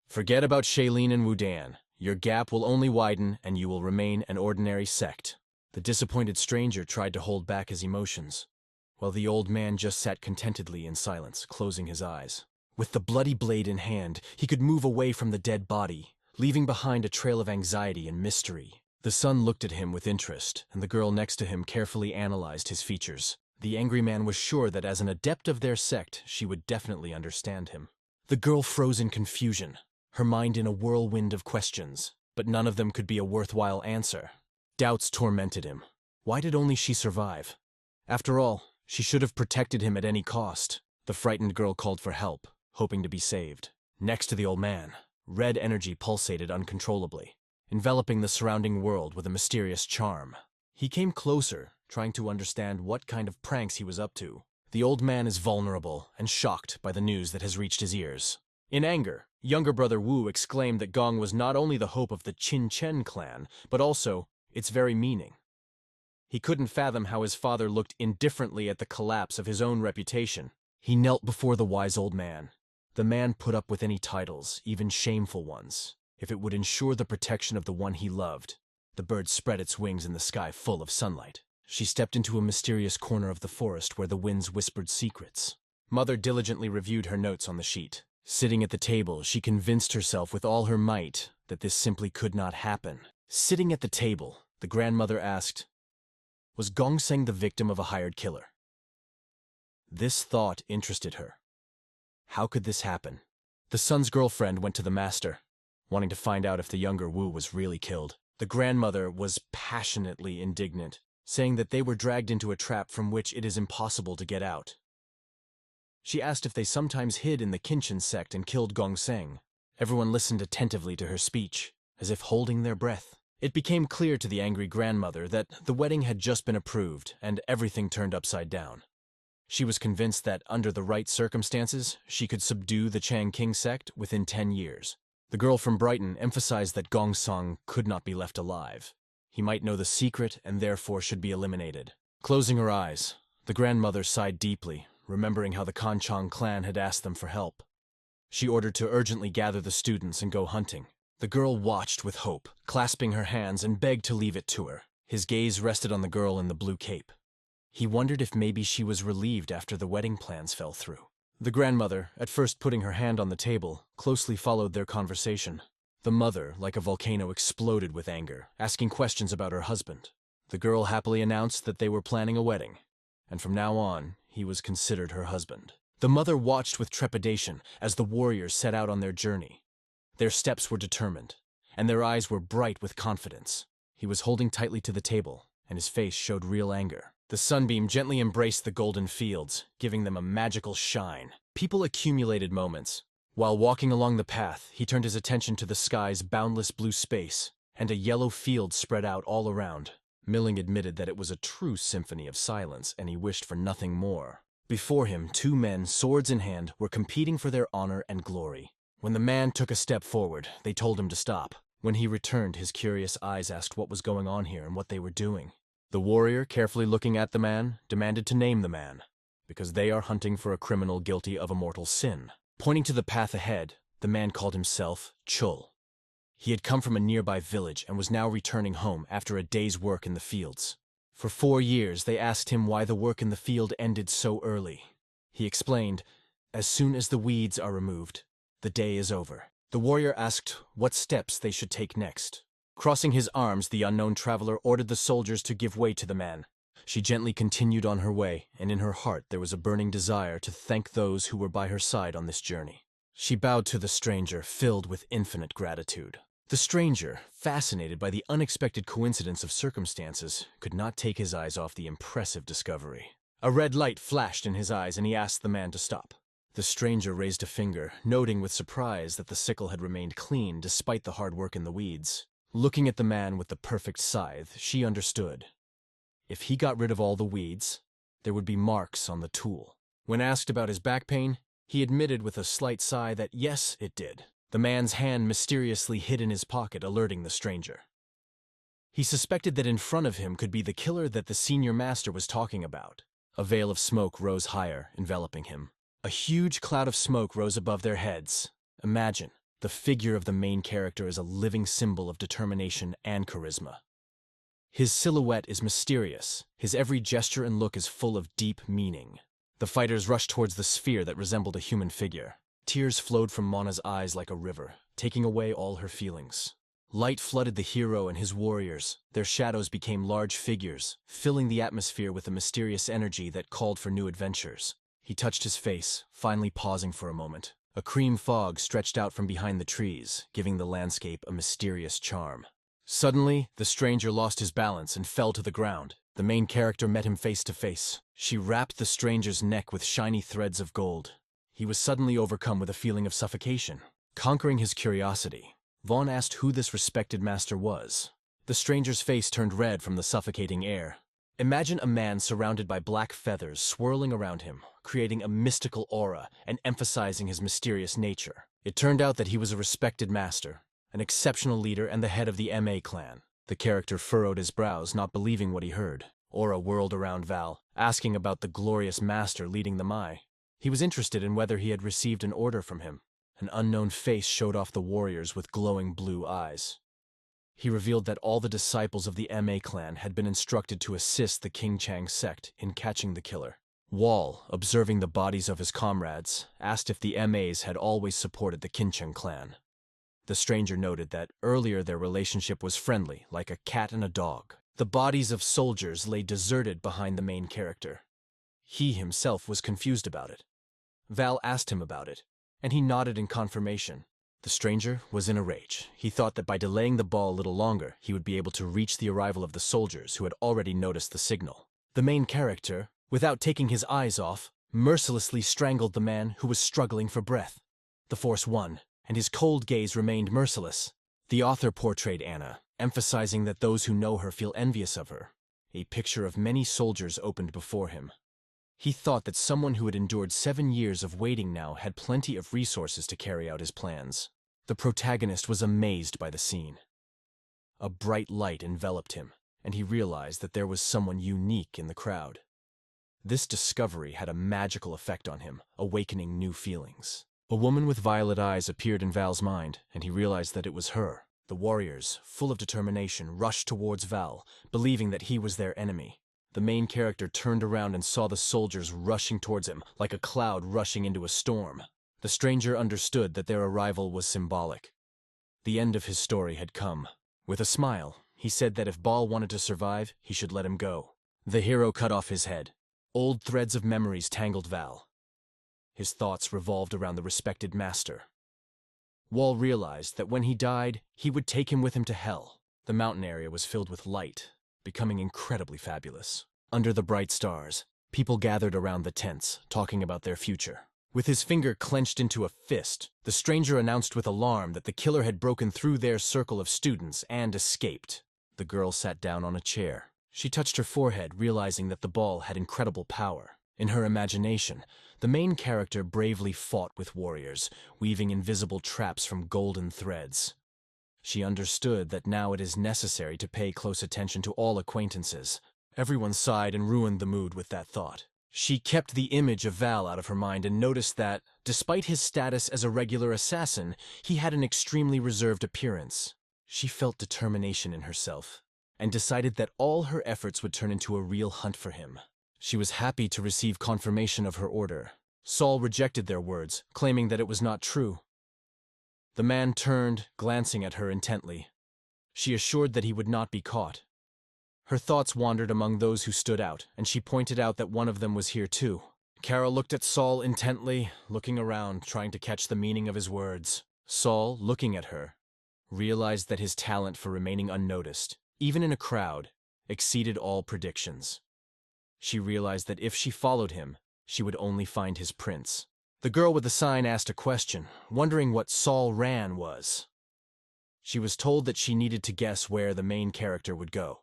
"Forget about Shailene and Wudan. Your gap will only widen and you will remain an ordinary sect." The disappointed stranger tried to hold back his emotions, while the old man just sat contentedly in silence, closing his eyes. With the bloody blade in hand, he could move away from the dead body, leaving behind a trail of anxiety and mystery. The son looked at him with interest, and the girl next to him carefully analyzed his features. The angry man was sure that as an adept of their sect, she would definitely understand him. The girl froze in confusion, her mind in a whirlwind of questions, but none of them could be a worthwhile answer. Doubts tormented him. Why did only she survive? After all, she should have protected him at any cost. The frightened girl called for help, hoping to be saved. Next to the old man, red energy pulsated uncontrollably, enveloping the surrounding world with a mysterious charm. He came closer, trying to understand what kind of pranks he was up to. The old man is vulnerable and shocked by the news that has reached his ears. In anger, younger brother Wu exclaimed that Gong was not only the hope of the Qin Chen clan, but also its very meaning. He couldn't fathom how his father looked indifferently at the collapse of his own reputation. He knelt before the wise old man. The man put up with any titles, even shameful ones, if it would ensure the protection of the one he loved. The bird spread its wings in the sky full of sunlight. She stepped into a mysterious corner of the forest where the winds whispered secrets. Mother diligently reviewed her notes on the sheet. Sitting at the table, she convinced herself with all her might that this simply could not happen. Sitting at the table, the grandmother asked, "Was Gongseng the victim of a hired killer?" This thought interested her. How could this happen? The son's girlfriend went to the master, wanting to find out if the younger Wu was really killed. The grandmother was passionately indignant, saying that they were dragged into a trap from which it is impossible to get out. She asked if they sometimes hid in the Qinshan sect and killed Gongseng. Everyone listened attentively to her speech, as if holding their breath. It became clear to the angry grandmother that the wedding had just been approved and everything turned upside down. She was convinced that under the right circumstances, she could subdue the Changqing sect within 10 years. The girl from Brighton emphasized that Gongseng could not be left alive. He might know the secret and therefore should be eliminated. Closing her eyes, the grandmother sighed deeply, remembering how the Kanchong clan had asked them for help. She ordered to urgently gather the students and go hunting. The girl watched with hope, clasping her hands and begged to leave it to her. His gaze rested on the girl in the blue cape. He wondered if maybe she was relieved after the wedding plans fell through. The grandmother, at first putting her hand on the table, closely followed their conversation. The mother, like a volcano, exploded with anger, asking questions about her husband. The girl happily announced that they were planning a wedding, and from now on, he was considered her husband. The mother watched with trepidation as the warriors set out on their journey. Their steps were determined, and their eyes were bright with confidence. He was holding tightly to the table, and his face showed real anger. The sunbeam gently embraced the golden fields, giving them a magical shine. People accumulated moments. While walking along the path, he turned his attention to the sky's boundless blue space, and a yellow field spread out all around. Milling admitted that it was a true symphony of silence, and he wished for nothing more. Before him, two men, swords in hand, were competing for their honor and glory. When the man took a step forward, they told him to stop. When he returned, his curious eyes asked what was going on here and what they were doing. The warrior, carefully looking at the man, demanded to name the man, because they are hunting for a criminal guilty of a mortal sin. Pointing to the path ahead, the man called himself Chul. He had come from a nearby village and was now returning home after a day's work in the fields. For 4 years, they asked him why the work in the field ended so early. He explained, "As soon as the weeds are removed, the day is over." The warrior asked what steps they should take next. Crossing his arms, the unknown traveler ordered the soldiers to give way to the man. She gently continued on her way, and in her heart there was a burning desire to thank those who were by her side on this journey. She bowed to the stranger, filled with infinite gratitude. The stranger, fascinated by the unexpected coincidence of circumstances, could not take his eyes off the impressive discovery. A red light flashed in his eyes and he asked the man to stop. The stranger raised a finger, noting with surprise that the sickle had remained clean despite the hard work in the weeds. Looking at the man with the perfect scythe, she understood. If he got rid of all the weeds, there would be marks on the tool. When asked about his back pain, he admitted with a slight sigh that yes, it did. The man's hand mysteriously hid in his pocket, alerting the stranger. He suspected that in front of him could be the killer that the senior master was talking about. A veil of smoke rose higher, enveloping him. A huge cloud of smoke rose above their heads. Imagine, the figure of the main character is a living symbol of determination and charisma. His silhouette is mysterious. His every gesture and look is full of deep meaning. The fighters rushed towards the sphere that resembled a human figure. Tears flowed from Mana's eyes like a river, taking away all her feelings. Light flooded the hero and his warriors. Their shadows became large figures, filling the atmosphere with a mysterious energy that called for new adventures. He touched his face, finally pausing for a moment. A cream fog stretched out from behind the trees, giving the landscape a mysterious charm. Suddenly, the stranger lost his balance and fell to the ground. The main character met him face to face. She wrapped the stranger's neck with shiny threads of gold. He was suddenly overcome with a feeling of suffocation. Conquering his curiosity, Vaughn asked who this respected master was. The stranger's face turned red from the suffocating air. Imagine a man surrounded by black feathers swirling around him, creating a mystical aura and emphasizing his mysterious nature. It turned out that he was a respected master, an exceptional leader and the head of the MA clan. The character furrowed his brows, not believing what he heard. Aura whirled around Val, asking about the glorious master leading the Mai. He was interested in whether he had received an order from him. An unknown face showed off the warriors with glowing blue eyes. He revealed that all the disciples of the MA clan had been instructed to assist the King Chang sect in catching the killer. Wall, observing the bodies of his comrades, asked if the MAs had always supported the Kincheng clan. The stranger noted that earlier their relationship was friendly, like a cat and a dog. The bodies of soldiers lay deserted behind the main character. He himself was confused about it. Val asked him about it, and he nodded in confirmation. The stranger was in a rage. He thought that by delaying the ball a little longer, he would be able to reach the arrival of the soldiers who had already noticed the signal. The main character, without taking his eyes off, mercilessly strangled the man who was struggling for breath. The force won, and his cold gaze remained merciless. The author portrayed Anna, emphasizing that those who know her feel envious of her. A picture of many soldiers opened before him. He thought that someone who had endured 7 years of waiting now had plenty of resources to carry out his plans. The protagonist was amazed by the scene. A bright light enveloped him, and he realized that there was someone unique in the crowd. This discovery had a magical effect on him, awakening new feelings. A woman with violet eyes appeared in Val's mind, and he realized that it was her. The warriors, full of determination, rushed towards Val, believing that he was their enemy. The main character turned around and saw the soldiers rushing towards him, like a cloud rushing into a storm. The stranger understood that their arrival was symbolic. The end of his story had come. With a smile, he said that if Ball wanted to survive, he should let him go. The hero cut off his head. Old threads of memories tangled Val. His thoughts revolved around the respected master. Wall realized that when he died, he would take him with him to hell. The mountain area was filled with light, becoming incredibly fabulous. Under the bright stars, people gathered around the tents, talking about their future. With his finger clenched into a fist, the stranger announced with alarm that the killer had broken through their circle of students and escaped. The girl sat down on a chair. She touched her forehead, realizing that the ball had incredible power. In her imagination, the main character bravely fought with warriors, weaving invisible traps from golden threads. She understood that now it is necessary to pay close attention to all acquaintances. Everyone sighed and ruined the mood with that thought. She kept the image of Val out of her mind and noticed that, despite his status as a regular assassin, he had an extremely reserved appearance. She felt determination in herself, and decided that all her efforts would turn into a real hunt for him. She was happy to receive confirmation of her order. Saul rejected their words, claiming that it was not true. The man turned, glancing at her intently. She assured that he would not be caught. Her thoughts wandered among those who stood out, and she pointed out that one of them was here too. Kara looked at Saul intently, looking around, trying to catch the meaning of his words. Saul, looking at her, realized that his talent for remaining unnoticed, even in a crowd, exceeded all predictions. She realized that if she followed him, she would only find his prince. The girl with the sign asked a question, wondering what Saul Ran was. She was told that she needed to guess where the main character would go.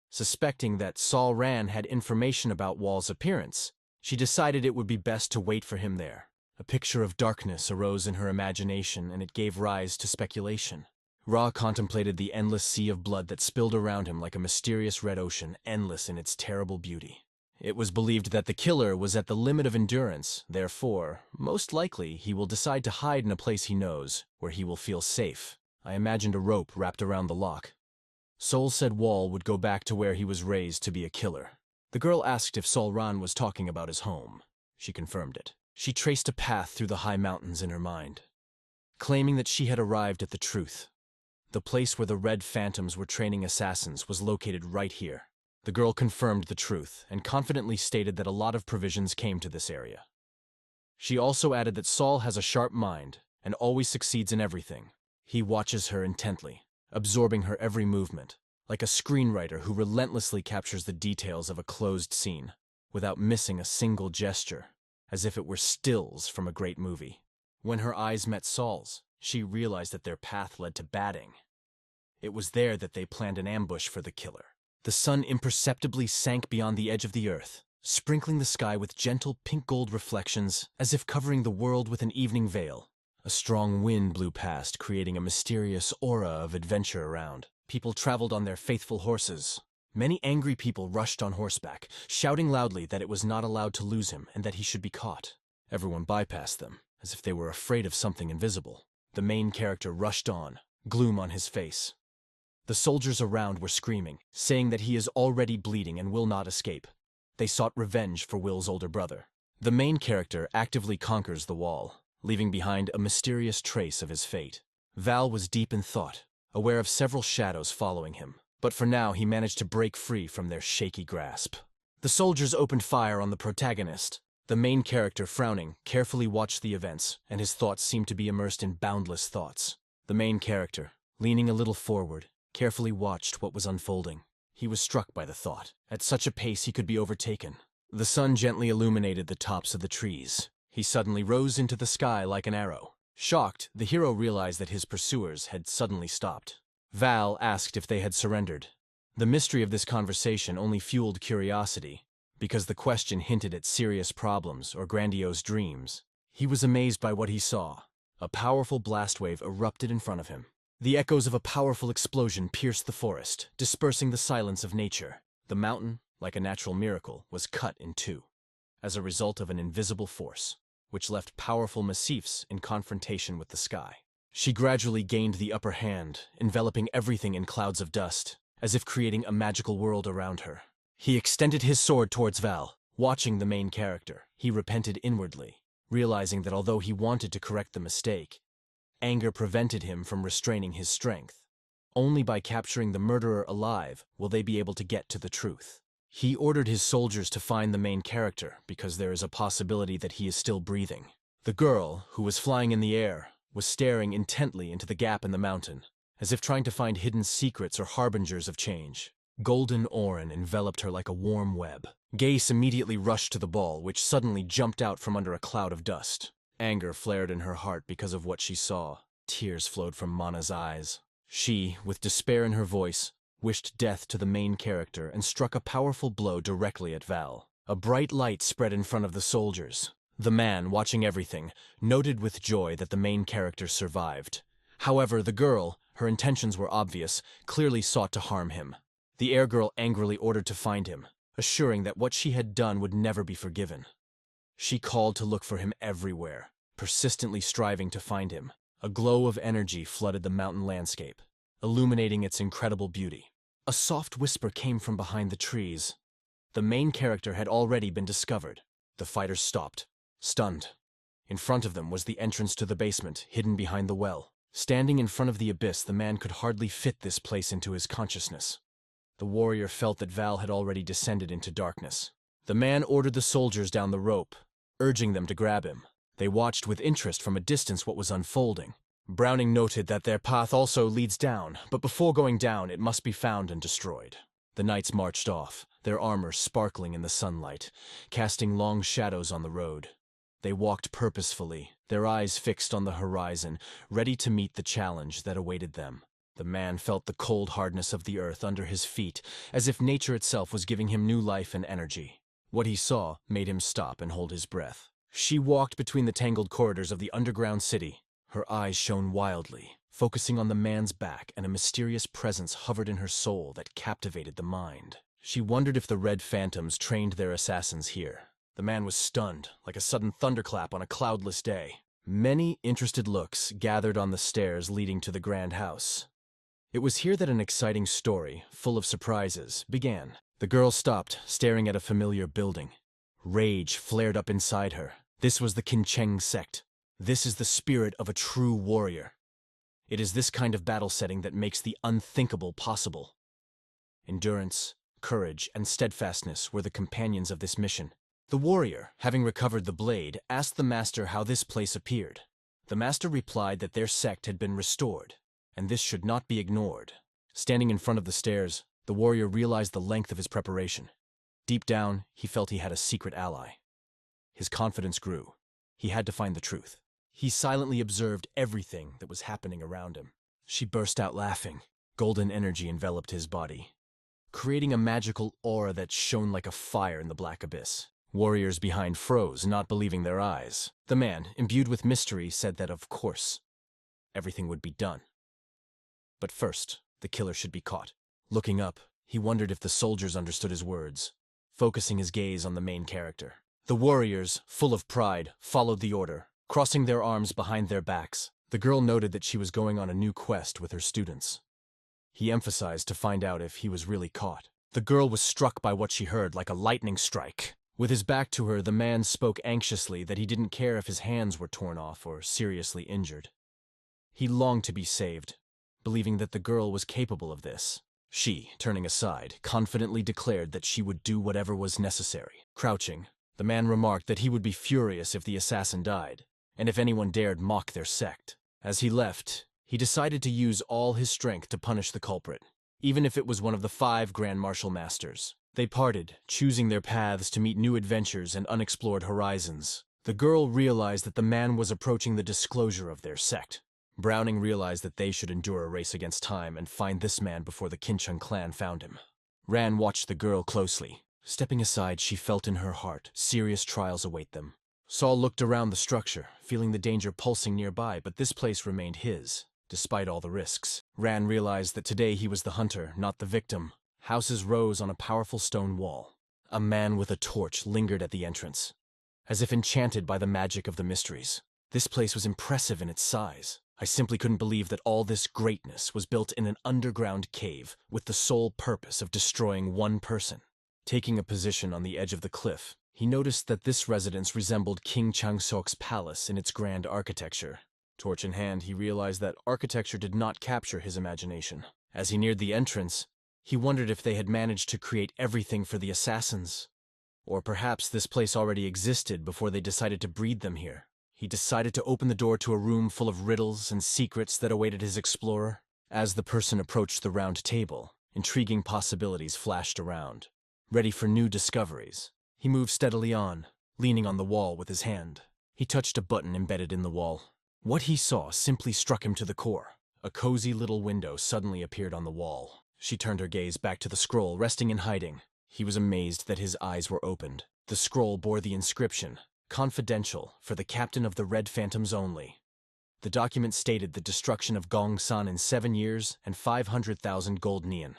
Suspecting that Saul Ran had information about Wall's appearance, she decided it would be best to wait for him there. A picture of darkness arose in her imagination, and it gave rise to speculation. Ra contemplated the endless sea of blood that spilled around him like a mysterious red ocean, endless in its terrible beauty. It was believed that the killer was at the limit of endurance, therefore, most likely he will decide to hide in a place he knows, where he will feel safe. I imagined a rope wrapped around the lock. Sol said Wall would go back to where he was raised to be a killer. The girl asked if Sol Ran was talking about his home. She confirmed it. She traced a path through the high mountains in her mind, claiming that she had arrived at the truth. The place where the Red Phantoms were training assassins was located right here. The girl confirmed the truth and confidently stated that a lot of provisions came to this area. She also added that Saul has a sharp mind and always succeeds in everything. He watches her intently, absorbing her every movement, like a screenwriter who relentlessly captures the details of a closed scene, without missing a single gesture, as if it were stills from a great movie. When her eyes met Saul's, she realized that their path led to batting. It was there that they planned an ambush for the killer. The sun imperceptibly sank beyond the edge of the earth, sprinkling the sky with gentle pink-gold reflections, as if covering the world with an evening veil. A strong wind blew past, creating a mysterious aura of adventure around. People traveled on their faithful horses. Many angry people rushed on horseback, shouting loudly that it was not allowed to lose him and that he should be caught. Everyone bypassed them, as if they were afraid of something invisible. The main character rushed on, gloom on his face. The soldiers around were screaming, saying that he is already bleeding and will not escape. They sought revenge for Will's older brother. The main character actively conquers the wall, leaving behind a mysterious trace of his fate. Val was deep in thought, aware of several shadows following him, but for now he managed to break free from their shaky grasp. The soldiers opened fire on the protagonist. The main character, frowning, carefully watched the events, and his thoughts seemed to be immersed in boundless thoughts. The main character, leaning a little forward, carefully watched what was unfolding. He was struck by the thought. At such a pace he could be overtaken. The sun gently illuminated the tops of the trees. He suddenly rose into the sky like an arrow. Shocked, the hero realized that his pursuers had suddenly stopped. Val asked if they had surrendered. The mystery of this conversation only fueled curiosity, because the question hinted at serious problems or grandiose dreams. He was amazed by what he saw. A powerful blast wave erupted in front of him. The echoes of a powerful explosion pierced the forest, dispersing the silence of nature. The mountain, like a natural miracle, was cut in two, as a result of an invisible force, which left powerful massifs in confrontation with the sky. She gradually gained the upper hand, enveloping everything in clouds of dust, as if creating a magical world around her. He extended his sword towards Val. Watching the main character, he repented inwardly, realizing that although he wanted to correct the mistake, anger prevented him from restraining his strength. Only by capturing the murderer alive will they be able to get to the truth. He ordered his soldiers to find the main character because there is a possibility that he is still breathing. The girl, who was flying in the air, was staring intently into the gap in the mountain, as if trying to find hidden secrets or harbingers of change. Golden Orin enveloped her like a warm web. Gase immediately rushed to the ball, which suddenly jumped out from under a cloud of dust. Anger flared in her heart because of what she saw. Tears flowed from Mana's eyes. She, with despair in her voice, wished death to the main character and struck a powerful blow directly at Val. A bright light spread in front of the soldiers. The man, watching everything, noted with joy that the main character survived. However, the girl, her intentions were obvious, clearly sought to harm him. The air girl angrily ordered to find him, assuring that what she had done would never be forgiven. She called to look for him everywhere, persistently striving to find him. A glow of energy flooded the mountain landscape, illuminating its incredible beauty. A soft whisper came from behind the trees. The main character had already been discovered. The fighters stopped, stunned. In front of them was the entrance to the basement, hidden behind the well. Standing in front of the abyss, the man could hardly fit this place into his consciousness. The warrior felt that Val had already descended into darkness. The man ordered the soldiers down the rope, urging them to grab him. They watched with interest from a distance what was unfolding. Browning noted that their path also leads down, but before going down, it must be found and destroyed. The knights marched off, their armor sparkling in the sunlight, casting long shadows on the road. They walked purposefully, their eyes fixed on the horizon, ready to meet the challenge that awaited them. The man felt the cold hardness of the earth under his feet, as if nature itself was giving him new life and energy. What he saw made him stop and hold his breath. She walked between the tangled corridors of the underground city. Her eyes shone wildly, focusing on the man's back, and a mysterious presence hovered in her soul that captivated the mind. She wondered if the Red Phantoms trained their assassins here. The man was stunned, like a sudden thunderclap on a cloudless day. Many interested looks gathered on the stairs leading to the grand house. It was here that an exciting story, full of surprises, began. The girl stopped, staring at a familiar building. Rage flared up inside her. This was the Kincheng sect. This is the spirit of a true warrior. It is this kind of battle setting that makes the unthinkable possible. Endurance, courage, and steadfastness were the companions of this mission. The warrior, having recovered the blade, asked the master how this place appeared. The master replied that their sect had been restored, and this should not be ignored. Standing in front of the stairs, the warrior realized the length of his preparation. Deep down, he felt he had a secret ally. His confidence grew. He had to find the truth. He silently observed everything that was happening around him. She burst out laughing. Golden energy enveloped his body, creating a magical aura that shone like a fire in the black abyss. Warriors behind froze, not believing their eyes. The man, imbued with mystery, said that, of course, everything would be done. But first, the killer should be caught. Looking up, he wondered if the soldiers understood his words, focusing his gaze on the main character. The warriors, full of pride, followed the order, crossing their arms behind their backs. The girl noted that she was going on a new quest with her students. He emphasized to find out if he was really caught. The girl was struck by what she heard like a lightning strike. With his back to her, the man spoke anxiously that he didn't care if his hands were torn off or seriously injured. He longed to be saved, believing that the girl was capable of this. She, turning aside, confidently declared that she would do whatever was necessary. Crouching, the man remarked that he would be furious if the assassin died, and if anyone dared mock their sect. As he left, he decided to use all his strength to punish the culprit, even if it was one of the 5 Grand Martial Masters. They parted, choosing their paths to meet new adventures and unexplored horizons. The girl realized that the man was approaching the disclosure of their sect. Browning realized that they should endure a race against time and find this man before the Kincheng clan found him. Ran watched the girl closely. Stepping aside, she felt in her heart serious trials await them. Saul looked around the structure, feeling the danger pulsing nearby, but this place remained his, despite all the risks. Ran realized that today he was the hunter, not the victim. Houses rose on a powerful stone wall. A man with a torch lingered at the entrance, as if enchanted by the magic of the mysteries. This place was impressive in its size. I simply couldn't believe that all this greatness was built in an underground cave with the sole purpose of destroying one person. Taking a position on the edge of the cliff, he noticed that this residence resembled King Changsok's palace in its grand architecture. Torch in hand, he realized that architecture did not capture his imagination. As he neared the entrance, he wondered if they had managed to create everything for the assassins. Or perhaps this place already existed before they decided to breed them here. He decided to open the door to a room full of riddles and secrets that awaited his explorer. As the person approached the round table, intriguing possibilities flashed around. Ready for new discoveries, he moved steadily on, leaning on the wall with his hand. He touched a button embedded in the wall. What he saw simply struck him to the core. A cozy little window suddenly appeared on the wall. She turned her gaze back to the scroll resting in hiding. He was amazed that his eyes were opened. The scroll bore the inscription, "Confidential, for the captain of the Red Phantoms only." The document stated the destruction of Gongsan in 7 years and 500,000 gold nian.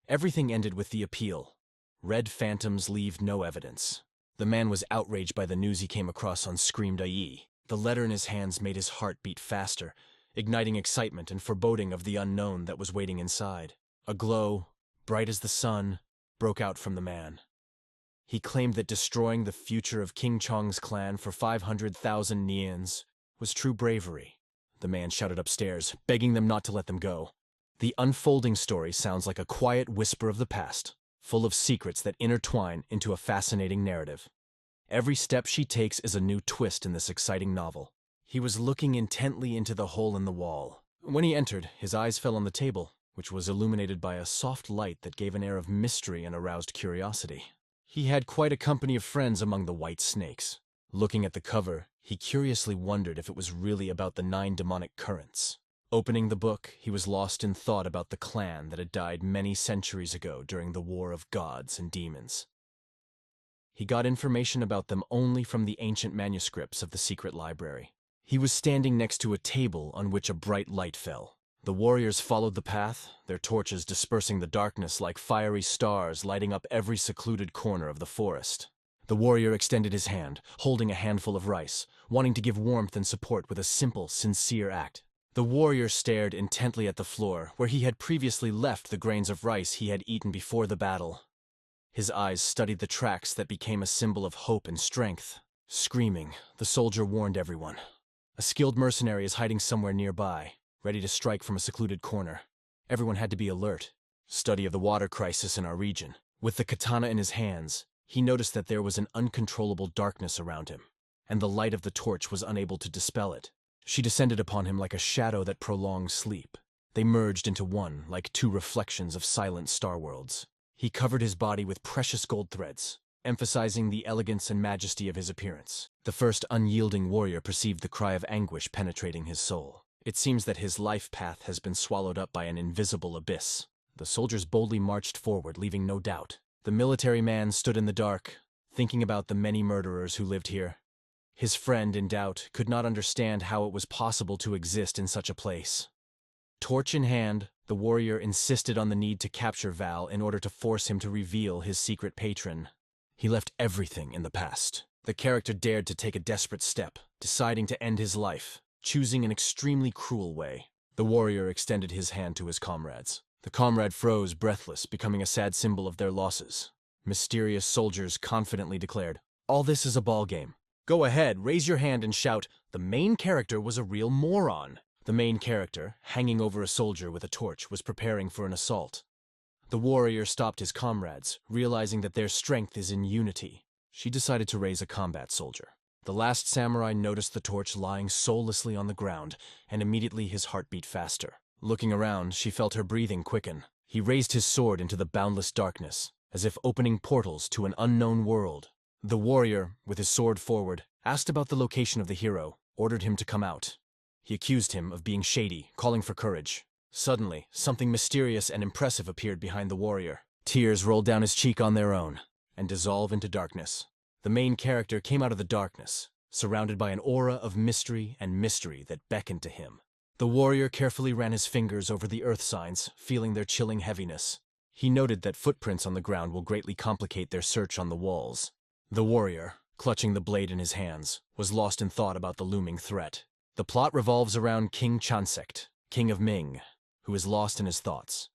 Everything ended with the appeal. Red Phantoms leave no evidence. The man was outraged by the news he came across on Scream.ie. The letter in his hands made his heart beat faster, igniting excitement and foreboding of the unknown that was waiting inside. A glow, bright as the sun, broke out from the man. He claimed that destroying the future of King Chong's clan for 500,000 nians was true bravery. The man shouted upstairs, begging them not to let them go. The unfolding story sounds like a quiet whisper of the past, full of secrets that intertwine into a fascinating narrative. Every step she takes is a new twist in this exciting novel. He was looking intently into the hole in the wall. When he entered, his eyes fell on the table, which was illuminated by a soft light that gave an air of mystery and aroused curiosity. He had quite a company of friends among the white snakes. Looking at the cover, he curiously wondered if it was really about the 9 demonic currents. Opening the book, he was lost in thought about the clan that had died many centuries ago during the War of Gods and Demons. He got information about them only from the ancient manuscripts of the secret library. He was standing next to a table on which a bright light fell. The warriors followed the path, their torches dispersing the darkness like fiery stars lighting up every secluded corner of the forest. The warrior extended his hand, holding a handful of rice, wanting to give warmth and support with a simple, sincere act. The warrior stared intently at the floor, where he had previously left the grains of rice he had eaten before the battle. His eyes studied the tracks that became a symbol of hope and strength. Screaming, the soldier warned everyone. A skilled mercenary is hiding somewhere nearby, ready to strike from a secluded corner. Everyone had to be alert. Study of the water crisis in our region. With the katana in his hands, he noticed that there was an uncontrollable darkness around him, and the light of the torch was unable to dispel it. She descended upon him like a shadow that prolonged sleep. They merged into one, like 2 reflections of silent star worlds. He covered his body with precious gold threads, emphasizing the elegance and majesty of his appearance. The first unyielding warrior perceived the cry of anguish penetrating his soul. It seems that his life path has been swallowed up by an invisible abyss. The soldiers boldly marched forward, leaving no doubt. The military man stood in the dark, thinking about the many murderers who lived here. His friend, in doubt, could not understand how it was possible to exist in such a place. Torch in hand, the warrior insisted on the need to capture Val in order to force him to reveal his secret patron. He left everything in the past. The character dared to take a desperate step, deciding to end his life, choosing an extremely cruel way. The warrior extended his hand to his comrades. The comrade froze, breathless, becoming a sad symbol of their losses. Mysterious soldiers confidently declared, "All this is a ball game. Go ahead, raise your hand and shout, 'The main character was a real moron.'" The main character, hanging over a soldier with a torch, was preparing for an assault. The warrior stopped his comrades, realizing that their strength is in unity. She decided to raise a combat soldier. The last samurai noticed the torch lying soullessly on the ground, and immediately his heart beat faster. Looking around, she felt her breathing quicken. He raised his sword into the boundless darkness, as if opening portals to an unknown world. The warrior, with his sword forward, asked about the location of the hero, ordered him to come out. He accused him of being shady, calling for courage. Suddenly, something mysterious and impressive appeared behind the warrior. Tears rolled down his cheek on their own, and dissolved into darkness. The main character came out of the darkness, surrounded by an aura of mystery and mystery that beckoned to him. The warrior carefully ran his fingers over the earth signs, feeling their chilling heaviness. He noted that footprints on the ground will greatly complicate their search on the walls. The warrior, clutching the blade in his hands, was lost in thought about the looming threat. The plot revolves around King Chansect, King of Ming, who is lost in his thoughts.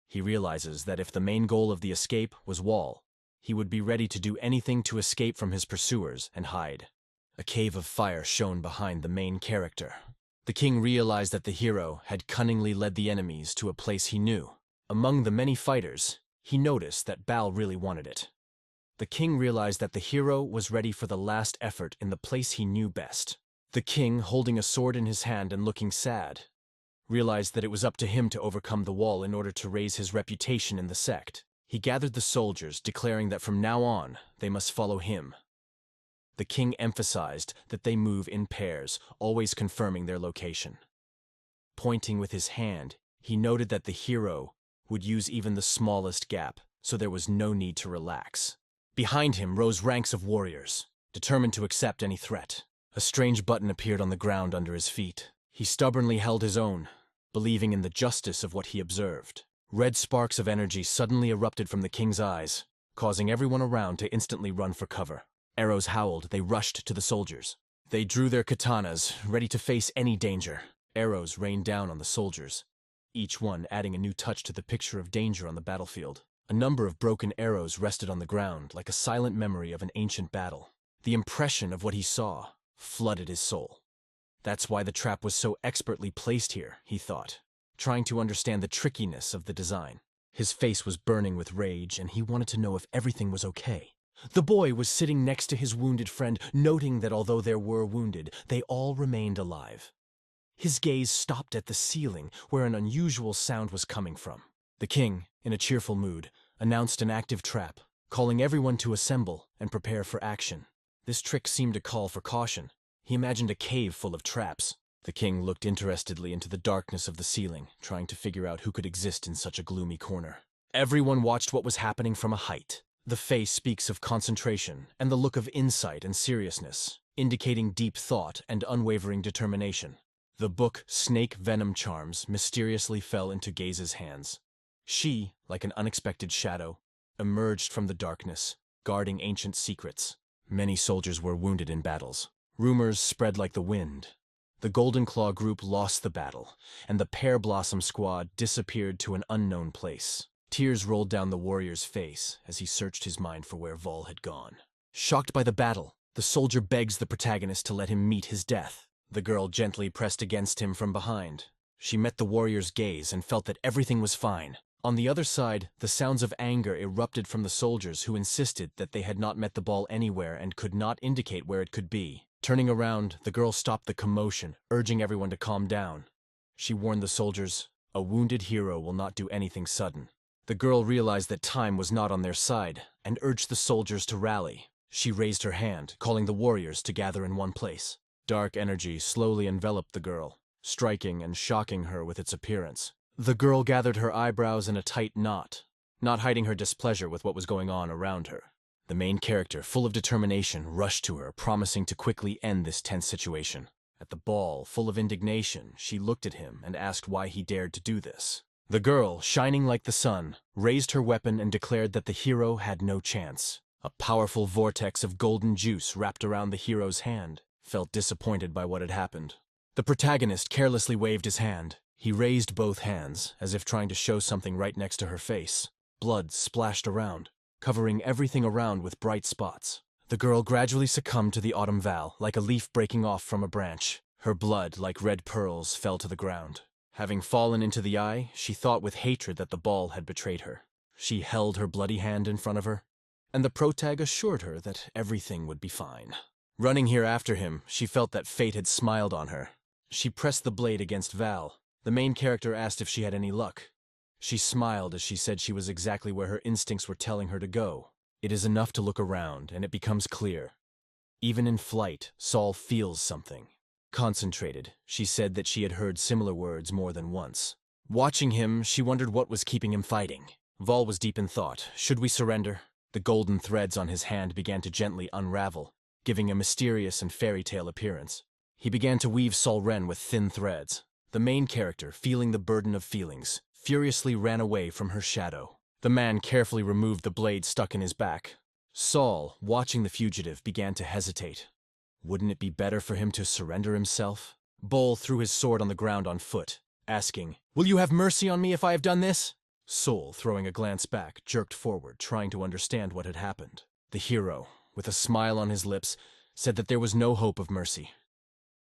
He realizes that if the main goal of the escape was Wall, he would be ready to do anything to escape from his pursuers and hide. A cave of fire shone behind the main character. The king realized that the hero had cunningly led the enemies to a place he knew. Among the many fighters, he noticed that Bal really wanted it. The king realized that the hero was ready for the last effort in the place he knew best. The king, holding a sword in his hand and looking sad, realized that it was up to him to overcome the wall in order to raise his reputation in the sect. He gathered the soldiers, declaring that from now on, they must follow him. The king emphasized that they move in pairs, always confirming their location. Pointing with his hand, he noted that the hero would use even the smallest gap, so there was no need to relax. Behind him rose ranks of warriors, determined to accept any threat. A strange button appeared on the ground under his feet. He stubbornly held his own, believing in the justice of what he observed. Red sparks of energy suddenly erupted from the king's eyes, causing everyone around to instantly run for cover. Arrows howled, they rushed to the soldiers. They drew their katanas, ready to face any danger. Arrows rained down on the soldiers, each one adding a new touch to the picture of danger on the battlefield. A number of broken arrows rested on the ground, like a silent memory of an ancient battle. The impression of what he saw flooded his soul. That's why the trap was so expertly placed here, he thought, trying to understand the trickiness of the design. His face was burning with rage, and he wanted to know if everything was okay. The boy was sitting next to his wounded friend, noting that although there were wounded, they all remained alive. His gaze stopped at the ceiling, where an unusual sound was coming from. The king, in a cheerful mood, announced an active trap, calling everyone to assemble and prepare for action. This trick seemed to call for caution. He imagined a cave full of traps. The king looked interestedly into the darkness of the ceiling, trying to figure out who could exist in such a gloomy corner. Everyone watched what was happening from a height. The face speaks of concentration and the look of insight and seriousness, indicating deep thought and unwavering determination. The book Snake Venom Charms mysteriously fell into Gaze's hands. She, like an unexpected shadow, emerged from the darkness, guarding ancient secrets. Many soldiers were wounded in battles. Rumors spread like the wind. The Golden Claw group lost the battle, and the Pear Blossom squad disappeared to an unknown place. Tears rolled down the warrior's face as he searched his mind for where Vol had gone. Shocked by the battle, the soldier begs the protagonist to let him meet his death. The girl gently pressed against him from behind. She met the warrior's gaze and felt that everything was fine. On the other side, the sounds of anger erupted from the soldiers who insisted that they had not met the ball anywhere and could not indicate where it could be. Turning around, the girl stopped the commotion, urging everyone to calm down. She warned the soldiers, "A wounded hero will not do anything sudden." The girl realized that time was not on their side and urged the soldiers to rally. She raised her hand, calling the warriors to gather in one place. Dark energy slowly enveloped the girl, striking and shocking her with its appearance. The girl gathered her eyebrows in a tight knot, not hiding her displeasure with what was going on around her. The main character, full of determination, rushed to her, promising to quickly end this tense situation. At the ball, full of indignation, she looked at him and asked why he dared to do this. The girl, shining like the sun, raised her weapon and declared that the hero had no chance. A powerful vortex of golden juice wrapped around the hero's hand, felt disappointed by what had happened. The protagonist carelessly waved his hand. He raised both hands, as if trying to show something right next to her face. Blood splashed around, covering everything around with bright spots. The girl gradually succumbed to the autumn val, like a leaf breaking off from a branch. Her blood, like red pearls, fell to the ground. Having fallen into the eye, she thought with hatred that the ball had betrayed her. She held her bloody hand in front of her, and the protag assured her that everything would be fine. Running here after him, she felt that fate had smiled on her. She pressed the blade against Val. The main character asked if she had any luck. She smiled as she said she was exactly where her instincts were telling her to go. It is enough to look around, and it becomes clear. Even in flight, Saul feels something. Concentrated, she said that she had heard similar words more than once. Watching him, she wondered what was keeping him fighting. Vol was deep in thought. Should we surrender? The golden threads on his hand began to gently unravel, giving a mysterious and fairy tale appearance. He began to weave Sol Ren with thin threads. The main character, feeling the burden of feelings, furiously ran away from her shadow. The man carefully removed the blade stuck in his back. Saul, watching the fugitive, began to hesitate. Wouldn't it be better for him to surrender himself? Bol threw his sword on the ground on foot, asking, "Will you have mercy on me if I have done this?" Sol, throwing a glance back, jerked forward, trying to understand what had happened. The hero, with a smile on his lips, said that there was no hope of mercy.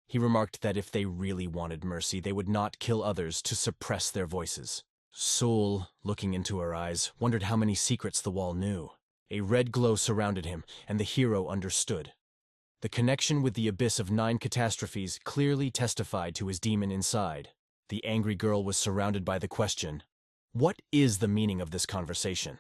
He remarked that if they really wanted mercy, they would not kill others to suppress their voices. Sol, looking into her eyes, wondered how many secrets the wall knew. A red glow surrounded him, and the hero understood. The connection with the abyss of 9 catastrophes clearly testified to his demon inside. The angry girl was surrounded by the question, what is the meaning of this conversation?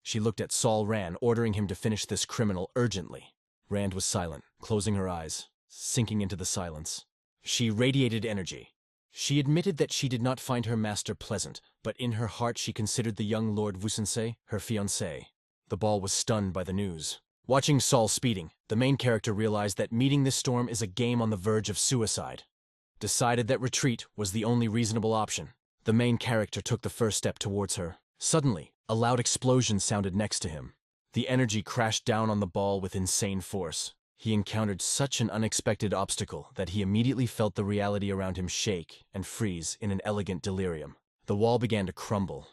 She looked at Saul Rand, ordering him to finish this criminal urgently. Rand was silent, closing her eyes, sinking into the silence. She radiated energy. She admitted that she did not find her master pleasant, but in her heart she considered the young Lord Vusensei her fiancé. The ball was stunned by the news. Watching Saul speeding, the main character realized that meeting this storm is a game on the verge of suicide. Decided that retreat was the only reasonable option. The main character took the first step towards her. Suddenly, a loud explosion sounded next to him. The energy crashed down on the ball with insane force. He encountered such an unexpected obstacle that he immediately felt the reality around him shake and freeze in an elegant delirium. The wall began to crumble.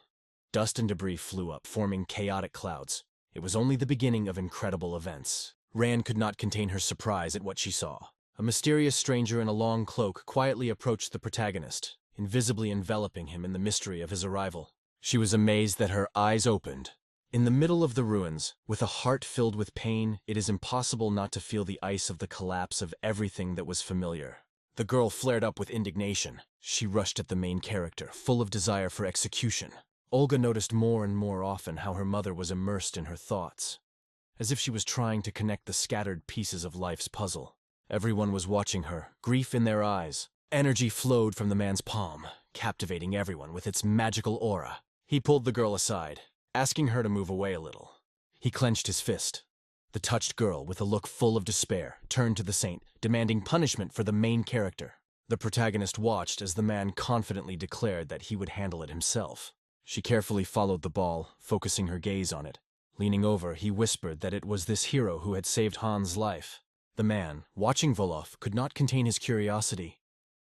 Dust and debris flew up, forming chaotic clouds. It was only the beginning of incredible events. Rand could not contain her surprise at what she saw. A mysterious stranger in a long cloak quietly approached the protagonist, invisibly enveloping him in the mystery of his arrival. She was amazed that her eyes opened. In the middle of the ruins, with a heart filled with pain, it is impossible not to feel the ice of the collapse of everything that was familiar. The girl flared up with indignation. She rushed at the main character, full of desire for execution. Olga noticed more and more often how her mother was immersed in her thoughts, as if she was trying to connect the scattered pieces of life's puzzle. Everyone was watching her, grief in their eyes. Energy flowed from the man's palm, captivating everyone with its magical aura. He pulled the girl aside, asking her to move away a little. He clenched his fist. The touched girl, with a look full of despair, turned to the saint, demanding punishment for the main character. The protagonist watched as the man confidently declared that he would handle it himself. She carefully followed the ball, focusing her gaze on it. Leaning over, he whispered that it was this hero who had saved Han's life. The man, watching Volov, could not contain his curiosity.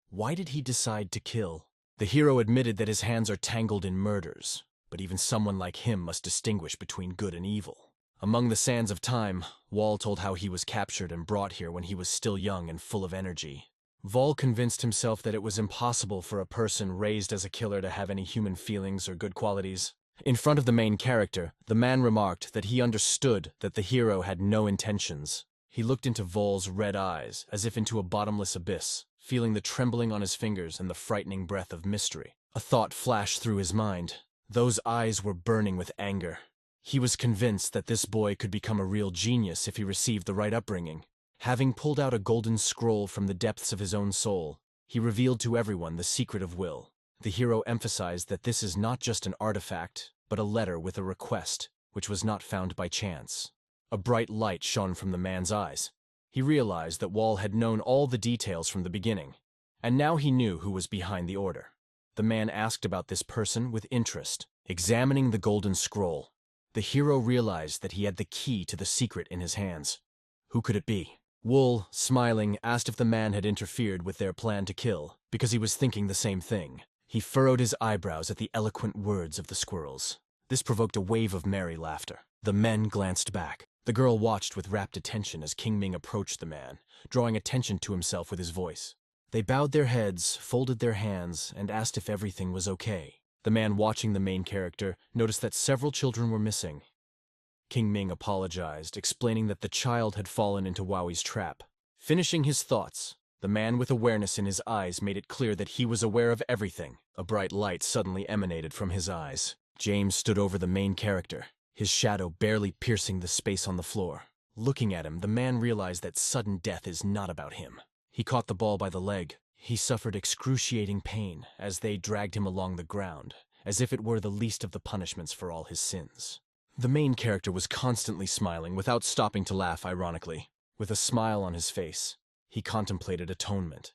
Why did he decide to kill? The hero admitted that his hands are tangled in murders, but even someone like him must distinguish between good and evil. Among the sands of time, Wall told how he was captured and brought here when he was still young and full of energy. Vol convinced himself that it was impossible for a person raised as a killer to have any human feelings or good qualities. In front of the main character, the man remarked that he understood that the hero had no intentions. He looked into Vol's red eyes, as if into a bottomless abyss, feeling the trembling on his fingers and the frightening breath of mystery. A thought flashed through his mind. Those eyes were burning with anger. He was convinced that this boy could become a real genius if he received the right upbringing. Having pulled out a golden scroll from the depths of his own soul, he revealed to everyone the secret of will. The hero emphasized that this is not just an artifact, but a letter with a request, which was not found by chance. A bright light shone from the man's eyes. He realized that Wall had known all the details from the beginning, and now he knew who was behind the order. The man asked about this person with interest, examining the golden scroll. The hero realized that he had the key to the secret in his hands. Who could it be? Wool, smiling, asked if the man had interfered with their plan to kill, because he was thinking the same thing. He furrowed his eyebrows at the eloquent words of the squirrels. This provoked a wave of merry laughter. The men glanced back. The girl watched with rapt attention as King Ming approached the man, drawing attention to himself with his voice. They bowed their heads, folded their hands, and asked if everything was okay. The man watching the main character noticed that several children were missing. King Ming apologized, explaining that the child had fallen into Wowie's trap. Finishing his thoughts, the man with awareness in his eyes made it clear that he was aware of everything. A bright light suddenly emanated from his eyes. James stood over the main character, his shadow barely piercing the space on the floor. Looking at him, the man realized that sudden death is not about him. He caught the ball by the leg. He suffered excruciating pain as they dragged him along the ground, as if it were the least of the punishments for all his sins. The main character was constantly smiling without stopping to laugh ironically. With a smile on his face, he contemplated atonement.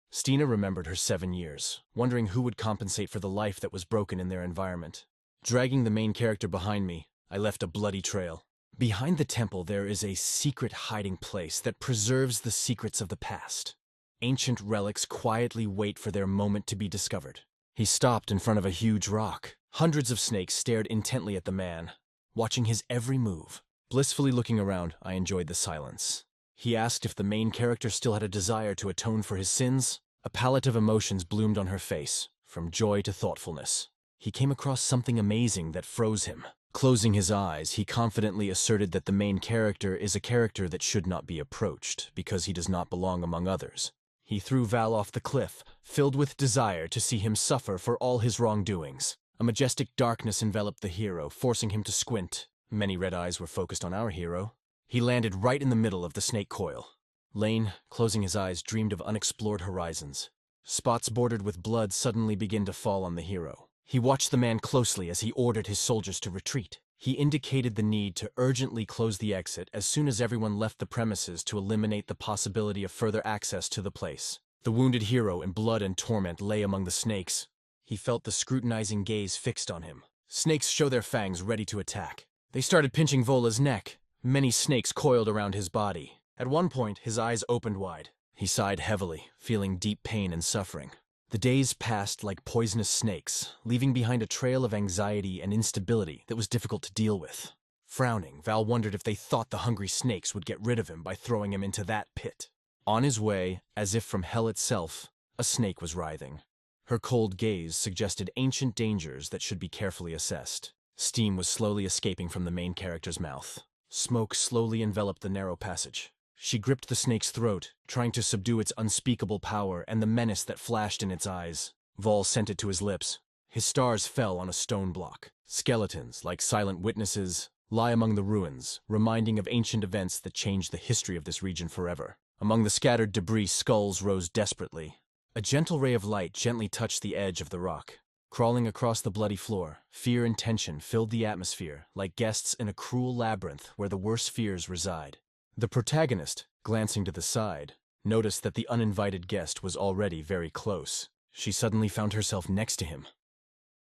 Stina remembered her 7 years, wondering who would compensate for the life that was broken in their environment. Dragging the main character behind me, I left a bloody trail. Behind the temple there is a secret hiding place that preserves the secrets of the past. Ancient relics quietly wait for their moment to be discovered. He stopped in front of a huge rock. Hundreds of snakes stared intently at the man, watching his every move. Blissfully looking around, I enjoyed the silence. He asked if the main character still had a desire to atone for his sins. A palette of emotions bloomed on her face, from joy to thoughtfulness. He came across something amazing that froze him. Closing his eyes, he confidently asserted that the main character is a character that should not be approached, because he does not belong among others. He threw Val off the cliff, filled with desire to see him suffer for all his wrongdoings. A majestic darkness enveloped the hero, forcing him to squint. Many red eyes were focused on our hero. He landed right in the middle of the snake coil. Lane, closing his eyes, dreamed of unexplored horizons. Spots bordered with blood suddenly began to fall on the hero. He watched the man closely as he ordered his soldiers to retreat. He indicated the need to urgently close the exit as soon as everyone left the premises to eliminate the possibility of further access to the place. The wounded hero in blood and torment lay among the snakes. He felt the scrutinizing gaze fixed on him. Snakes show their fangs ready to attack. They started pinching Vola's neck. Many snakes coiled around his body. At one point, his eyes opened wide. He sighed heavily, feeling deep pain and suffering. The days passed like poisonous snakes, leaving behind a trail of anxiety and instability that was difficult to deal with. Frowning, Val wondered if they thought the hungry snakes would get rid of him by throwing him into that pit. On his way, as if from hell itself, a snake was writhing. Her cold gaze suggested ancient dangers that should be carefully assessed. Steam was slowly escaping from the main character's mouth. Smoke slowly enveloped the narrow passage. She gripped the snake's throat, trying to subdue its unspeakable power and the menace that flashed in its eyes. Vol sent it to his lips. His stars fell on a stone block. Skeletons, like silent witnesses, lie among the ruins, reminding of ancient events that changed the history of this region forever. Among the scattered debris, skulls rose desperately. A gentle ray of light gently touched the edge of the rock. Crawling across the bloody floor, fear and tension filled the atmosphere, like guests in a cruel labyrinth where the worst fears reside. The protagonist, glancing to the side, noticed that the uninvited guest was already very close. She suddenly found herself next to him.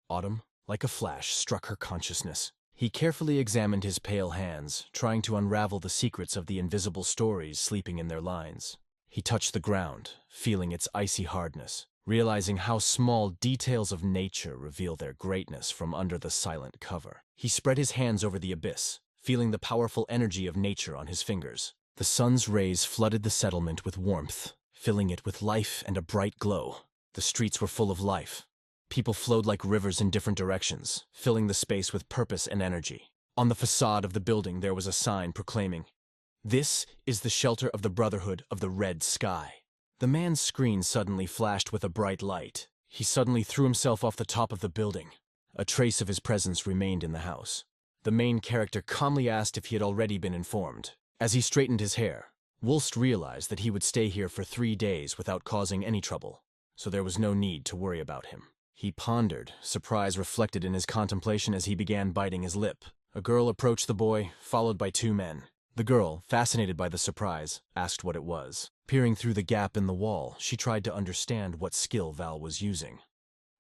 Autumn, like a flash, struck her consciousness. He carefully examined his pale hands, trying to unravel the secrets of the invisible stories sleeping in their lines. He touched the ground, feeling its icy hardness, realizing how small details of nature reveal their greatness from under the silent cover. He spread his hands over the abyss, feeling the powerful energy of nature on his fingers. The sun's rays flooded the settlement with warmth, filling it with life and a bright glow. The streets were full of life. People flowed like rivers in different directions, filling the space with purpose and energy. On the facade of the building there was a sign proclaiming, "This is the shelter of the Brotherhood of the Red Sky." The man's screen suddenly flashed with a bright light. He suddenly threw himself off the top of the building. A trace of his presence remained in the house. The main character calmly asked if he had already been informed. As he straightened his hair, Wulst realized that he would stay here for 3 days without causing any trouble, so there was no need to worry about him. He pondered, surprise reflected in his contemplation as he began biting his lip. A girl approached the boy, followed by 2 men. The girl, fascinated by the surprise, asked what it was. Peering through the gap in the wall, she tried to understand what skill Val was using.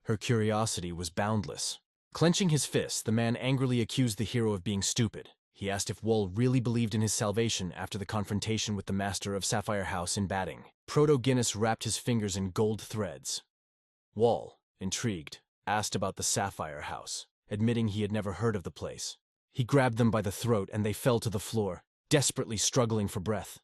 Her curiosity was boundless. Clenching his fist, the man angrily accused the hero of being stupid. He asked if Wol really believed in his salvation after the confrontation with the master of Sapphire House in batting. Proto-Guinness wrapped his fingers in gold threads. Wol, intrigued, asked about the Sapphire House, admitting he had never heard of the place. He grabbed them by the throat and they fell to the floor, desperately struggling for breath.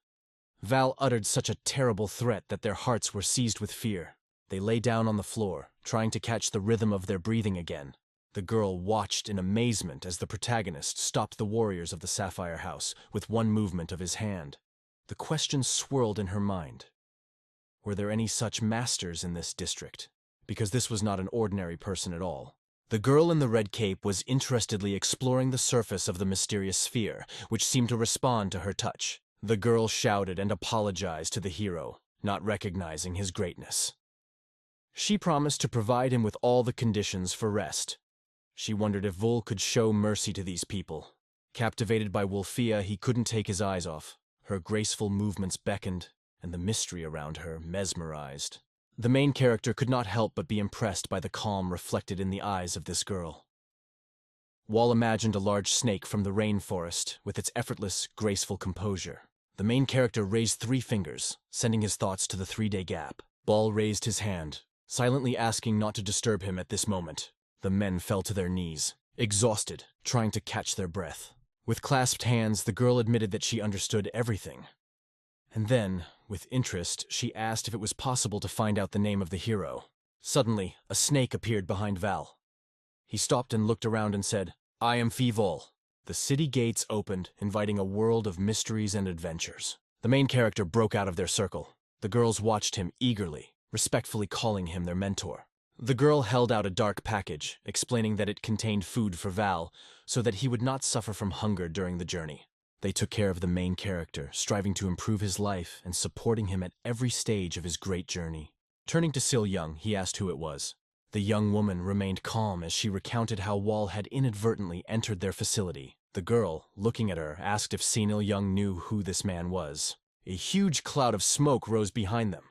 Val uttered such a terrible threat that their hearts were seized with fear. They lay down on the floor, trying to catch the rhythm of their breathing again. The girl watched in amazement as the protagonist stopped the warriors of the Sapphire House with one movement of his hand. The question swirled in her mind. Were there any such masters in this district? Because this was not an ordinary person at all. The girl in the red cape was interestedly exploring the surface of the mysterious sphere, which seemed to respond to her touch. The girl shouted and apologized to the hero, not recognizing his greatness. She promised to provide him with all the conditions for rest. She wondered if Vul could show mercy to these people. Captivated by Wulfia, he couldn't take his eyes off. Her graceful movements beckoned, and the mystery around her mesmerized. The main character could not help but be impressed by the calm reflected in the eyes of this girl. Wall imagined a large snake from the rainforest with its effortless, graceful composure. The main character raised 3 fingers, sending his thoughts to the 3-day gap. Ball raised his hand, silently asking not to disturb him at this moment. The men fell to their knees, exhausted, trying to catch their breath. With clasped hands, the girl admitted that she understood everything. And then, with interest, she asked if it was possible to find out the name of the hero. Suddenly, a snake appeared behind Val. He stopped and looked around and said, "I am Fivol." The city gates opened, inviting a world of mysteries and adventures. The main character broke out of their circle. The girls watched him eagerly, respectfully calling him their mentor. The girl held out a dark package, explaining that it contained food for Val, so that he would not suffer from hunger during the journey. They took care of the main character, striving to improve his life and supporting him at every stage of his great journey. Turning to Sil Young, he asked who it was. The young woman remained calm as she recounted how Wall had inadvertently entered their facility. The girl, looking at her, asked if Sinil Young knew who this man was. A huge cloud of smoke rose behind them.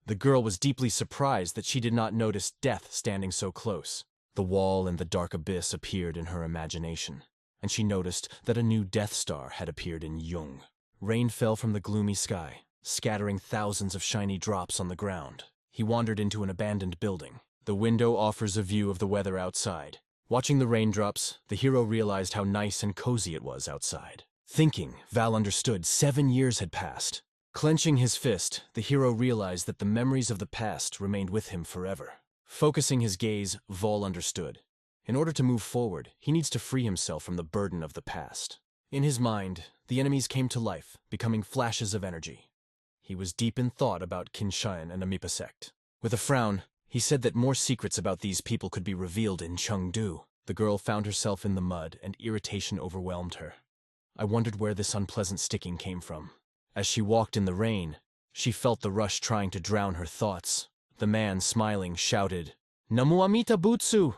The girl was deeply surprised that she did not notice death standing so close. The wall and the dark abyss appeared in her imagination, and she noticed that a new Death Star had appeared in Jung. Rain fell from the gloomy sky, scattering thousands of shiny drops on the ground. He wandered into an abandoned building. The window offers a view of the weather outside. Watching the raindrops, the hero realized how nice and cozy it was outside. Thinking, Val understood 7 years had passed. Clenching his fist, the hero realized that the memories of the past remained with him forever. Focusing his gaze, Vol understood. In order to move forward, he needs to free himself from the burden of the past. In his mind, the enemies came to life, becoming flashes of energy. He was deep in thought about Kinshan and Amipasect. With a frown, he said that more secrets about these people could be revealed in Chengdu. The girl found herself in the mud, and irritation overwhelmed her. I wondered where this unpleasant sticking came from. As she walked in the rain, she felt the rush trying to drown her thoughts. The man, smiling, shouted, "Namu Amita Butsu!"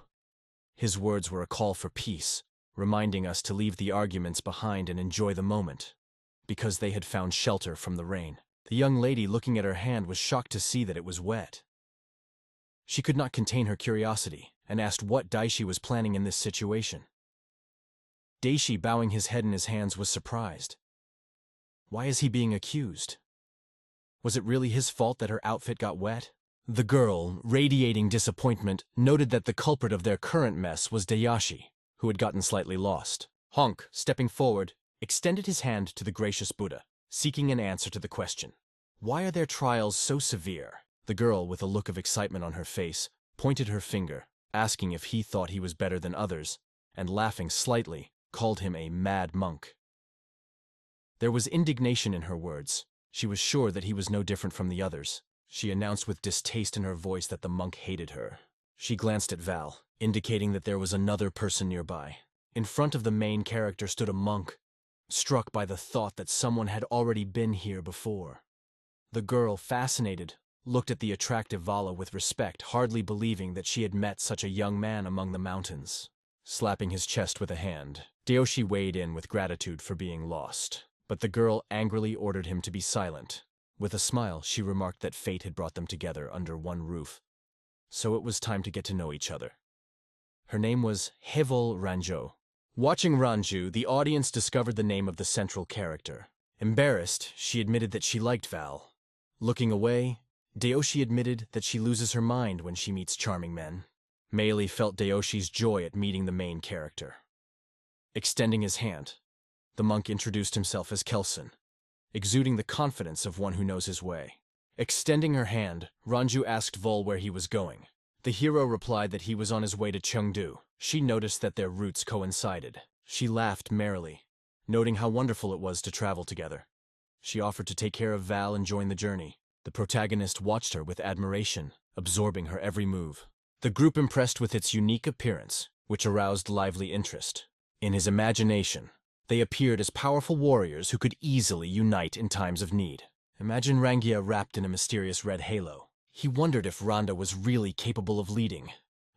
His words were a call for peace, reminding us to leave the arguments behind and enjoy the moment, because they had found shelter from the rain. The young lady looking at her hand was shocked to see that it was wet. She could not contain her curiosity and asked what Daishi was planning in this situation. Daishi, bowing his head in his hands, was surprised. Why is he being accused? Was it really his fault that her outfit got wet? The girl, radiating disappointment, noted that the culprit of their current mess was Dayashi, who had gotten slightly lost. Honk, stepping forward, extended his hand to the gracious Buddha, seeking an answer to the question. Why are their trials so severe? The girl, with a look of excitement on her face, pointed her finger, asking if he thought he was better than others, and laughing slightly, called him a mad monk. There was indignation in her words. She was sure that he was no different from the others. She announced with distaste in her voice that the monk hated her. She glanced at Val, indicating that there was another person nearby. In front of the main character stood a monk, struck by the thought that someone had already been here before. The girl, fascinated, looked at the attractive Vala with respect, hardly believing that she had met such a young man among the mountains. Slapping his chest with a hand, Dayoshi weighed in with gratitude for being lost. But the girl angrily ordered him to be silent. With a smile, she remarked that fate had brought them together under one roof. So it was time to get to know each other. Her name was Hevel Ranjo. Watching Ranju, the audience discovered the name of the central character. Embarrassed, she admitted that she liked Val. Looking away, Dayoshi admitted that she loses her mind when she meets charming men. Meili felt Dayoshi's joy at meeting the main character. Extending his hand, the monk introduced himself as Kelson, exuding the confidence of one who knows his way. Extending her hand, Ranju asked Vol where he was going. The hero replied that he was on his way to Chengdu. She noticed that their routes coincided. She laughed merrily, noting how wonderful it was to travel together. She offered to take care of Val and join the journey. The protagonist watched her with admiration, absorbing her every move. The group impressed with its unique appearance, which aroused lively interest. In his imagination, they appeared as powerful warriors who could easily unite in times of need. Imagine Rangia wrapped in a mysterious red halo. He wondered if Rhonda was really capable of leading,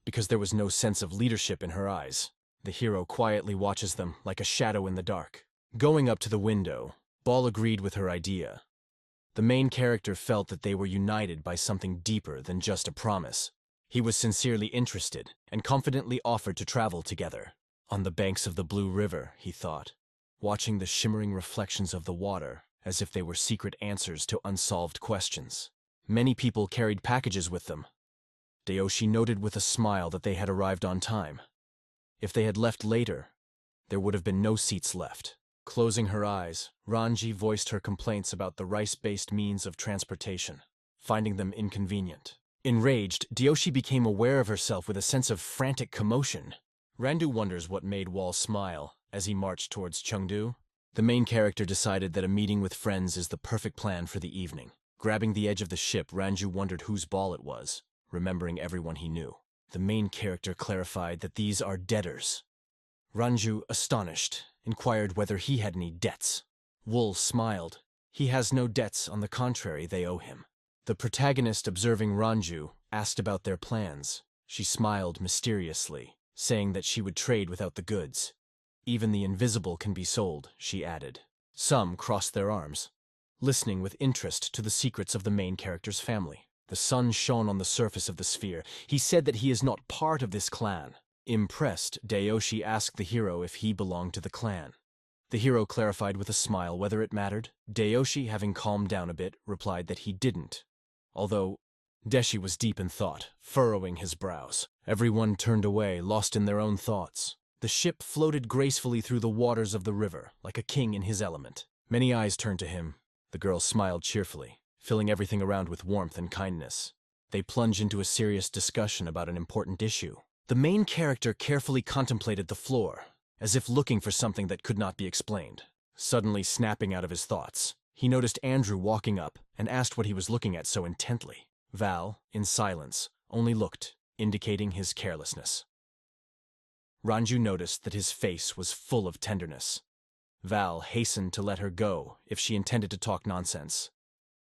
because there was no sense of leadership in her eyes. The hero quietly watches them like a shadow in the dark. Going up to the window, Ball agreed with her idea. The main character felt that they were united by something deeper than just a promise. He was sincerely interested and confidently offered to travel together. On the banks of the Blue River, he thought, watching the shimmering reflections of the water as if they were secret answers to unsolved questions. Many people carried packages with them. Dayoshi noted with a smile that they had arrived on time. If they had left later, there would have been no seats left. Closing her eyes, Ranji voiced her complaints about the rice-based means of transportation, finding them inconvenient. Enraged, Dayoshi became aware of herself with a sense of frantic commotion. Randu wonders what made Wall smile as he marched towards Chengdu. The main character decided that a meeting with friends is the perfect plan for the evening. Grabbing the edge of the ship, Ranju wondered whose ball it was, remembering everyone he knew. The main character clarified that these are debtors. Ranju, astonished, inquired whether he had any debts. Wool smiled. He has no debts, on the contrary, they owe him. The protagonist, observing Ranju, asked about their plans. She smiled mysteriously, saying that she would trade without the goods. Even the invisible can be sold, she added. Some crossed their arms, listening with interest to the secrets of the main character's family. The sun shone on the surface of the sphere. He said that he is not part of this clan. Impressed, Dayoshi asked the hero if he belonged to the clan. The hero clarified with a smile whether it mattered. Dayoshi, having calmed down a bit, replied that he didn't. Although Deshi was deep in thought, furrowing his brows. Everyone turned away, lost in their own thoughts. The ship floated gracefully through the waters of the river, like a king in his element. Many eyes turned to him. The girl smiled cheerfully, filling everything around with warmth and kindness. They plunged into a serious discussion about an important issue. The main character carefully contemplated the floor, as if looking for something that could not be explained. Suddenly snapping out of his thoughts, he noticed Andrew walking up and asked what he was looking at so intently. Val, in silence, only looked, indicating his carelessness. Ranju noticed that his face was full of tenderness. Val hastened to let her go if she intended to talk nonsense.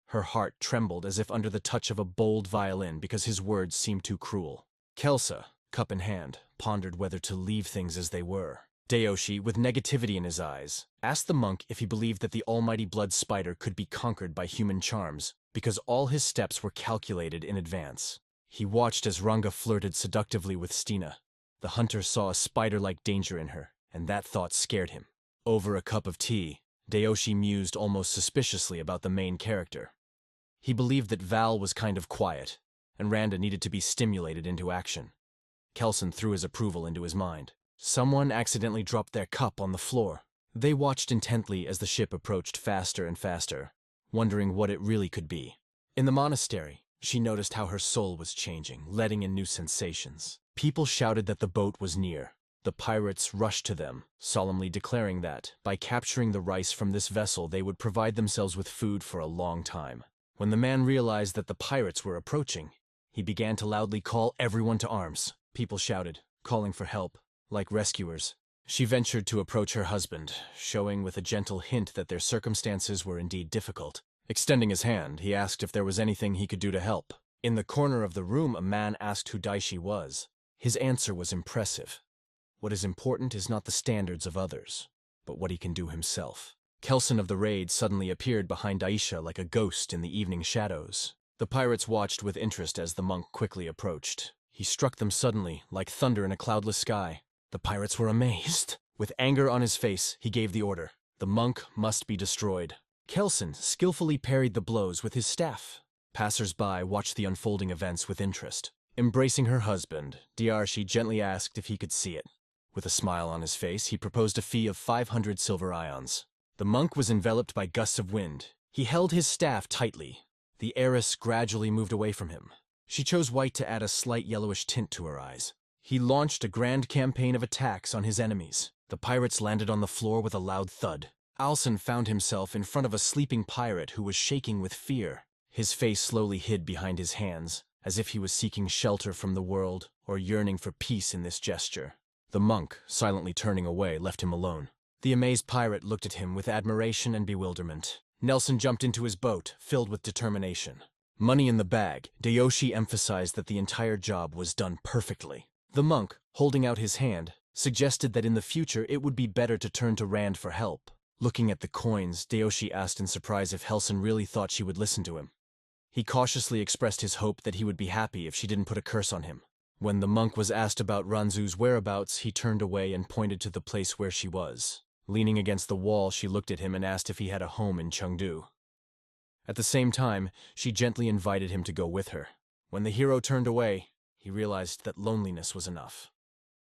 Her heart trembled as if under the touch of a bold violin because his words seemed too cruel. Kelsa, cup in hand, pondered whether to leave things as they were. Dayoshi, with negativity in his eyes, asked the monk if he believed that the almighty blood spider could be conquered by human charms, because all his steps were calculated in advance. He watched as Ranga flirted seductively with Stina. The hunter saw a spider-like danger in her, and that thought scared him. Over a cup of tea, Dayoshi mused almost suspiciously about the main character. He believed that Val was kind of quiet, and Randa needed to be stimulated into action. Kelson threw his approval into his mind. Someone accidentally dropped their cup on the floor. They watched intently as the ship approached faster and faster, wondering what it really could be. In the monastery, she noticed how her soul was changing, letting in new sensations. People shouted that the boat was near. The pirates rushed to them, solemnly declaring that, by capturing the rice from this vessel, they would provide themselves with food for a long time. When the man realized that the pirates were approaching, he began to loudly call everyone to arms. People shouted, calling for help, like rescuers. She ventured to approach her husband, showing with a gentle hint that their circumstances were indeed difficult. Extending his hand, he asked if there was anything he could do to help. In the corner of the room, a man asked who Daishi was. His answer was impressive. What is important is not the standards of others, but what he can do himself. Kelson of the raid suddenly appeared behind Daisha like a ghost in the evening shadows. The pirates watched with interest as the monk quickly approached. He struck them suddenly, like thunder in a cloudless sky. The pirates were amazed. With anger on his face, he gave the order. The monk must be destroyed. Kelson skillfully parried the blows with his staff. Passers-by watched the unfolding events with interest. Embracing her husband, Diarshi gently asked if he could see it. With a smile on his face, he proposed a fee of 500 silver ions. The monk was enveloped by gusts of wind. He held his staff tightly. The heiress gradually moved away from him. She chose white to add a slight yellowish tint to her eyes. He launched a grand campaign of attacks on his enemies. The pirates landed on the floor with a loud thud. Alson found himself in front of a sleeping pirate who was shaking with fear. His face slowly hid behind his hands, as if he was seeking shelter from the world or yearning for peace in this gesture. The monk, silently turning away, left him alone. The amazed pirate looked at him with admiration and bewilderment. Nelson jumped into his boat, filled with determination. Money in the bag, Dayoshi emphasized that the entire job was done perfectly. The monk, holding out his hand, suggested that in the future it would be better to turn to Rand for help. Looking at the coins, Dayoshi asked in surprise if Helson really thought she would listen to him. He cautiously expressed his hope that he would be happy if she didn't put a curse on him. When the monk was asked about Ranzu's whereabouts, he turned away and pointed to the place where she was. Leaning against the wall, she looked at him and asked if he had a home in Chengdu. At the same time, she gently invited him to go with her. When the hero turned away, he realized that loneliness was enough.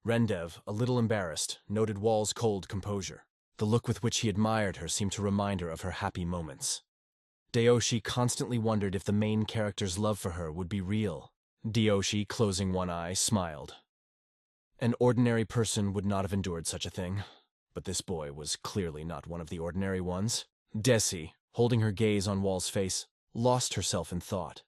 Rendev, a little embarrassed, noted Wall's cold composure. The look with which he admired her seemed to remind her of her happy moments. Dayoshi constantly wondered if the main character's love for her would be real. Dayoshi, closing one eye, smiled. An ordinary person would not have endured such a thing, but this boy was clearly not one of the ordinary ones. Desi, holding her gaze on Wall's face, lost herself in thought.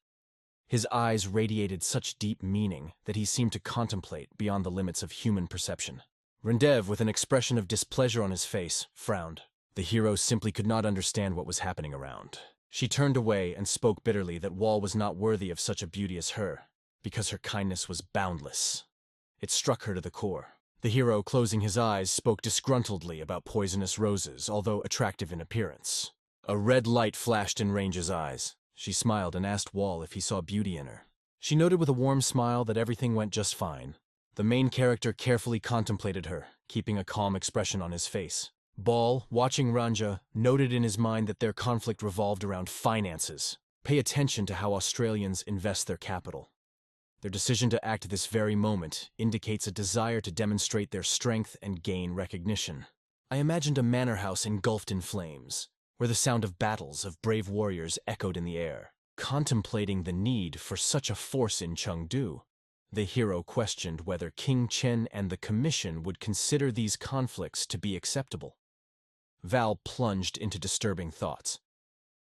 His eyes radiated such deep meaning that he seemed to contemplate beyond the limits of human perception. Rendev, with an expression of displeasure on his face, frowned. The hero simply could not understand what was happening around. She turned away and spoke bitterly that Wall was not worthy of such a beauty as her, because her kindness was boundless. It struck her to the core. The hero, closing his eyes, spoke disgruntledly about poisonous roses, although attractive in appearance. A red light flashed in Range's eyes. She smiled and asked Wall if he saw beauty in her. She noted with a warm smile that everything went just fine. The main character carefully contemplated her, keeping a calm expression on his face. Ball, watching Ranja, noted in his mind that their conflict revolved around finances. Pay attention to how Australians invest their capital. Their decision to act this very moment indicates a desire to demonstrate their strength and gain recognition. I imagined a manor house engulfed in flames, where the sound of battles of brave warriors echoed in the air. Contemplating the need for such a force in Chengdu, The hero questioned whether King Chen and the Commission would consider these conflicts to be acceptable. Val plunged into disturbing thoughts.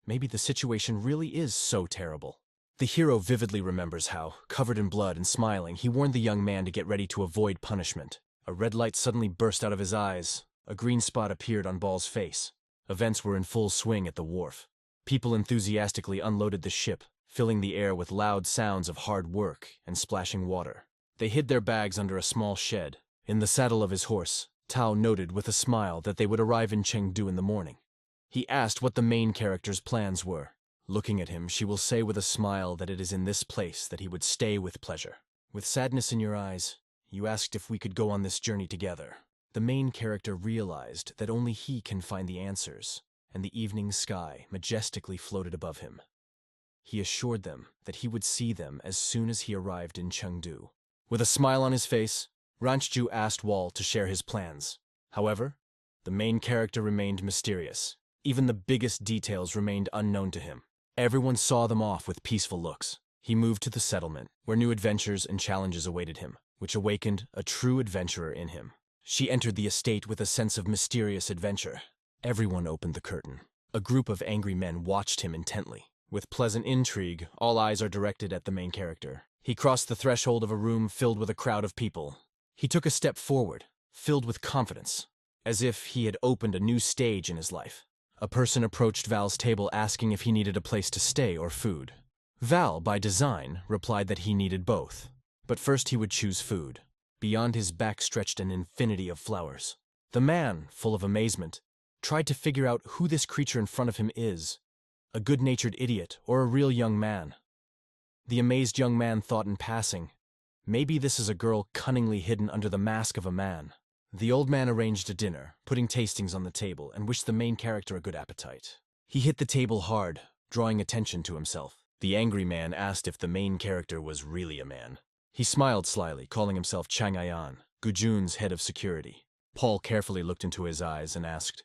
Maybe the situation really is so terrible. The hero vividly remembers how, covered in blood and smiling, he warned the young man to get ready to avoid punishment. A red light suddenly burst out of his eyes. A green spot appeared on Ball's face. Events were in full swing at the wharf. People enthusiastically unloaded the ship, filling the air with loud sounds of hard work and splashing water. They hid their bags under a small shed. In the saddle of his horse, Tao noted with a smile that they would arrive in Chengdu in the morning. He asked what the main character's plans were. Looking at him, she will say with a smile that it is in this place that he would stay with pleasure. With sadness in your eyes, you asked if we could go on this journey together. The main character realized that only he can find the answers, and the evening sky majestically floated above him. He assured them that he would see them as soon as he arrived in Chengdu. With a smile on his face, Ranchu asked Wall to share his plans. However, the main character remained mysterious. Even the biggest details remained unknown to him. Everyone saw them off with peaceful looks. He moved to the settlement, where new adventures and challenges awaited him, which awakened a true adventurer in him. She entered the estate with a sense of mysterious adventure. Everyone opened the curtain. A group of angry men watched him intently. With pleasant intrigue, all eyes are directed at the main character. He crossed the threshold of a room filled with a crowd of people. He took a step forward, filled with confidence, as if he had opened a new stage in his life. A person approached Val's table asking if he needed a place to stay or food. Val, by design, replied that he needed both. But first he would choose food. Beyond his back stretched an infinity of flowers. The man, full of amazement, tried to figure out who this creature in front of him is. A good-natured idiot or a real young man. The amazed young man thought in passing, maybe this is a girl cunningly hidden under the mask of a man. The old man arranged a dinner, putting tastings on the table, and wished the main character a good appetite. He hit the table hard, drawing attention to himself. The angry man asked if the main character was really a man. He smiled slyly, calling himself Chang Ayan, Gujun's head of security. Paul carefully looked into his eyes and asked,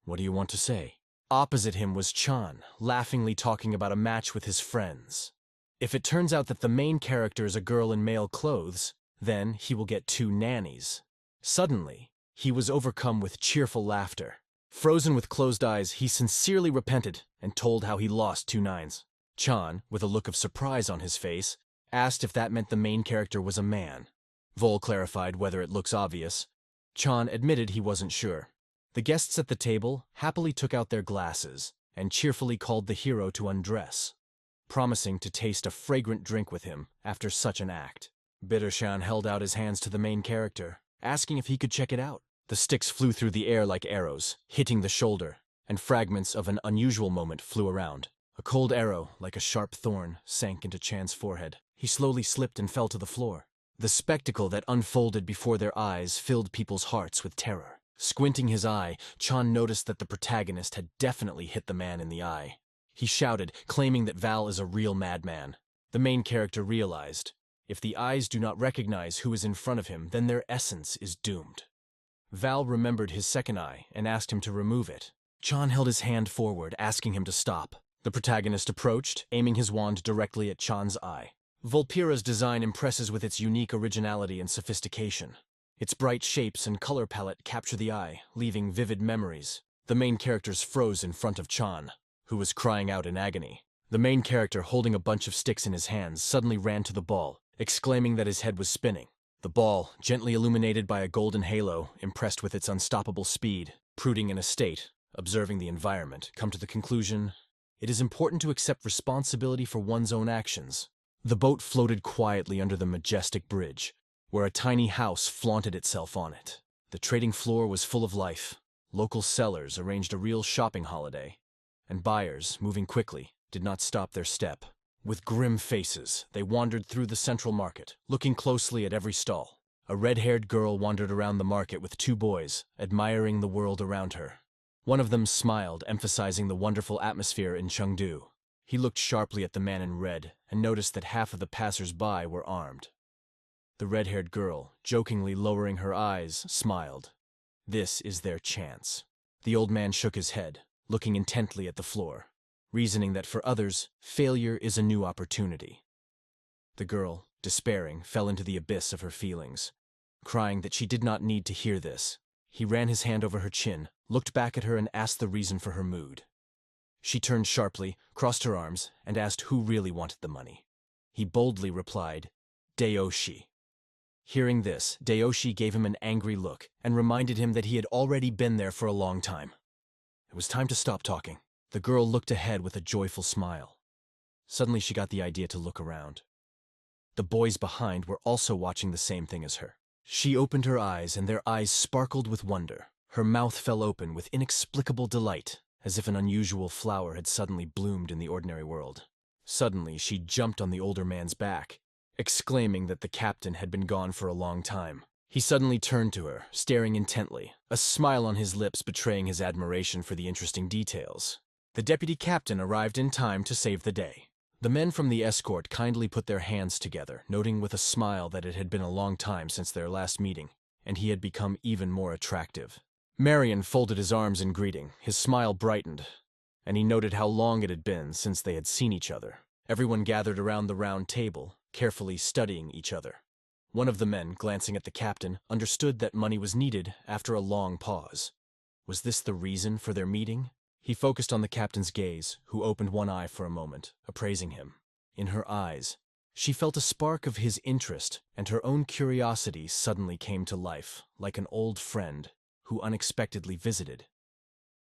"What do you want to say?" Opposite him was Chan, laughingly talking about a match with his friends. If it turns out that the main character is a girl in male clothes, then he will get 2 nannies. Suddenly, he was overcome with cheerful laughter. Frozen with closed eyes, he sincerely repented and told how he lost 2 nines. Chan, with a look of surprise on his face, asked if that meant the main character was a man. Vol clarified whether it looks obvious. Chan admitted he wasn't sure. The guests at the table happily took out their glasses and cheerfully called the hero to undress, promising to taste a fragrant drink with him after such an act. Bittershan held out his hands to the main character, asking if he could check it out. The sticks flew through the air like arrows, hitting the shoulder, and fragments of an unusual moment flew around. A cold arrow, like a sharp thorn, sank into Chan's forehead. He slowly slipped and fell to the floor. The spectacle that unfolded before their eyes filled people's hearts with terror. Squinting his eye, Chan noticed that the protagonist had definitely hit the man in the eye. He shouted, claiming that Val is a real madman. The main character realized, if the eyes do not recognize who is in front of him, then their essence is doomed. Val remembered his second eye and asked him to remove it. Chan held his hand forward, asking him to stop. The protagonist approached, aiming his wand directly at Chan's eye. Volpira's design impresses with its unique originality and sophistication. Its bright shapes and color palette capture the eye, leaving vivid memories. The main characters froze in front of Chan, who was crying out in agony. The main character, holding a bunch of sticks in his hands, suddenly ran to the ball, exclaiming that his head was spinning. The ball, gently illuminated by a golden halo, impressed with its unstoppable speed, brooding in a state, observing the environment, come to the conclusion, it is important to accept responsibility for one's own actions. The boat floated quietly under the majestic bridge, where a tiny house flaunted itself on it. The trading floor was full of life. Local sellers arranged a real shopping holiday, and buyers, moving quickly, did not stop their step. With grim faces, they wandered through the central market, looking closely at every stall. A red-haired girl wandered around the market with 2 boys, admiring the world around her. One of them smiled, emphasizing the wonderful atmosphere in Chengdu. He looked sharply at the man in red and noticed that half of the passers-by were armed. The red-haired girl, jokingly lowering her eyes, smiled. This is their chance. The old man shook his head, looking intently at the floor, reasoning that for others, failure is a new opportunity. The girl, despairing, fell into the abyss of her feelings, crying that she did not need to hear this. He ran his hand over her chin, looked back at her and asked the reason for her mood. She turned sharply, crossed her arms, and asked who really wanted the money. He boldly replied, Dayoshi. Hearing this, Dayoshi gave him an angry look and reminded him that he had already been there for a long time. It was time to stop talking. The girl looked ahead with a joyful smile. Suddenly she got the idea to look around. The boys behind were also watching the same thing as her. She opened her eyes and their eyes sparkled with wonder. Her mouth fell open with inexplicable delight, as if an unusual flower had suddenly bloomed in the ordinary world. Suddenly she jumped on the older man's back, exclaiming that the captain had been gone for a long time. He suddenly turned to her, staring intently, a smile on his lips betraying his admiration for the interesting details. The deputy captain arrived in time to save the day. The men from the escort kindly put their hands together, noting with a smile that it had been a long time since their last meeting, and he had become even more attractive. Marion folded his arms in greeting, his smile brightened, and he noted how long it had been since they had seen each other. Everyone gathered around the round table, carefully studying each other. One of the men, glancing at the captain, understood that money was needed after a long pause. Was this the reason for their meeting? He focused on the captain's gaze, who opened one eye for a moment, appraising him. In her eyes, she felt a spark of his interest, and her own curiosity suddenly came to life, like an old friend who unexpectedly visited.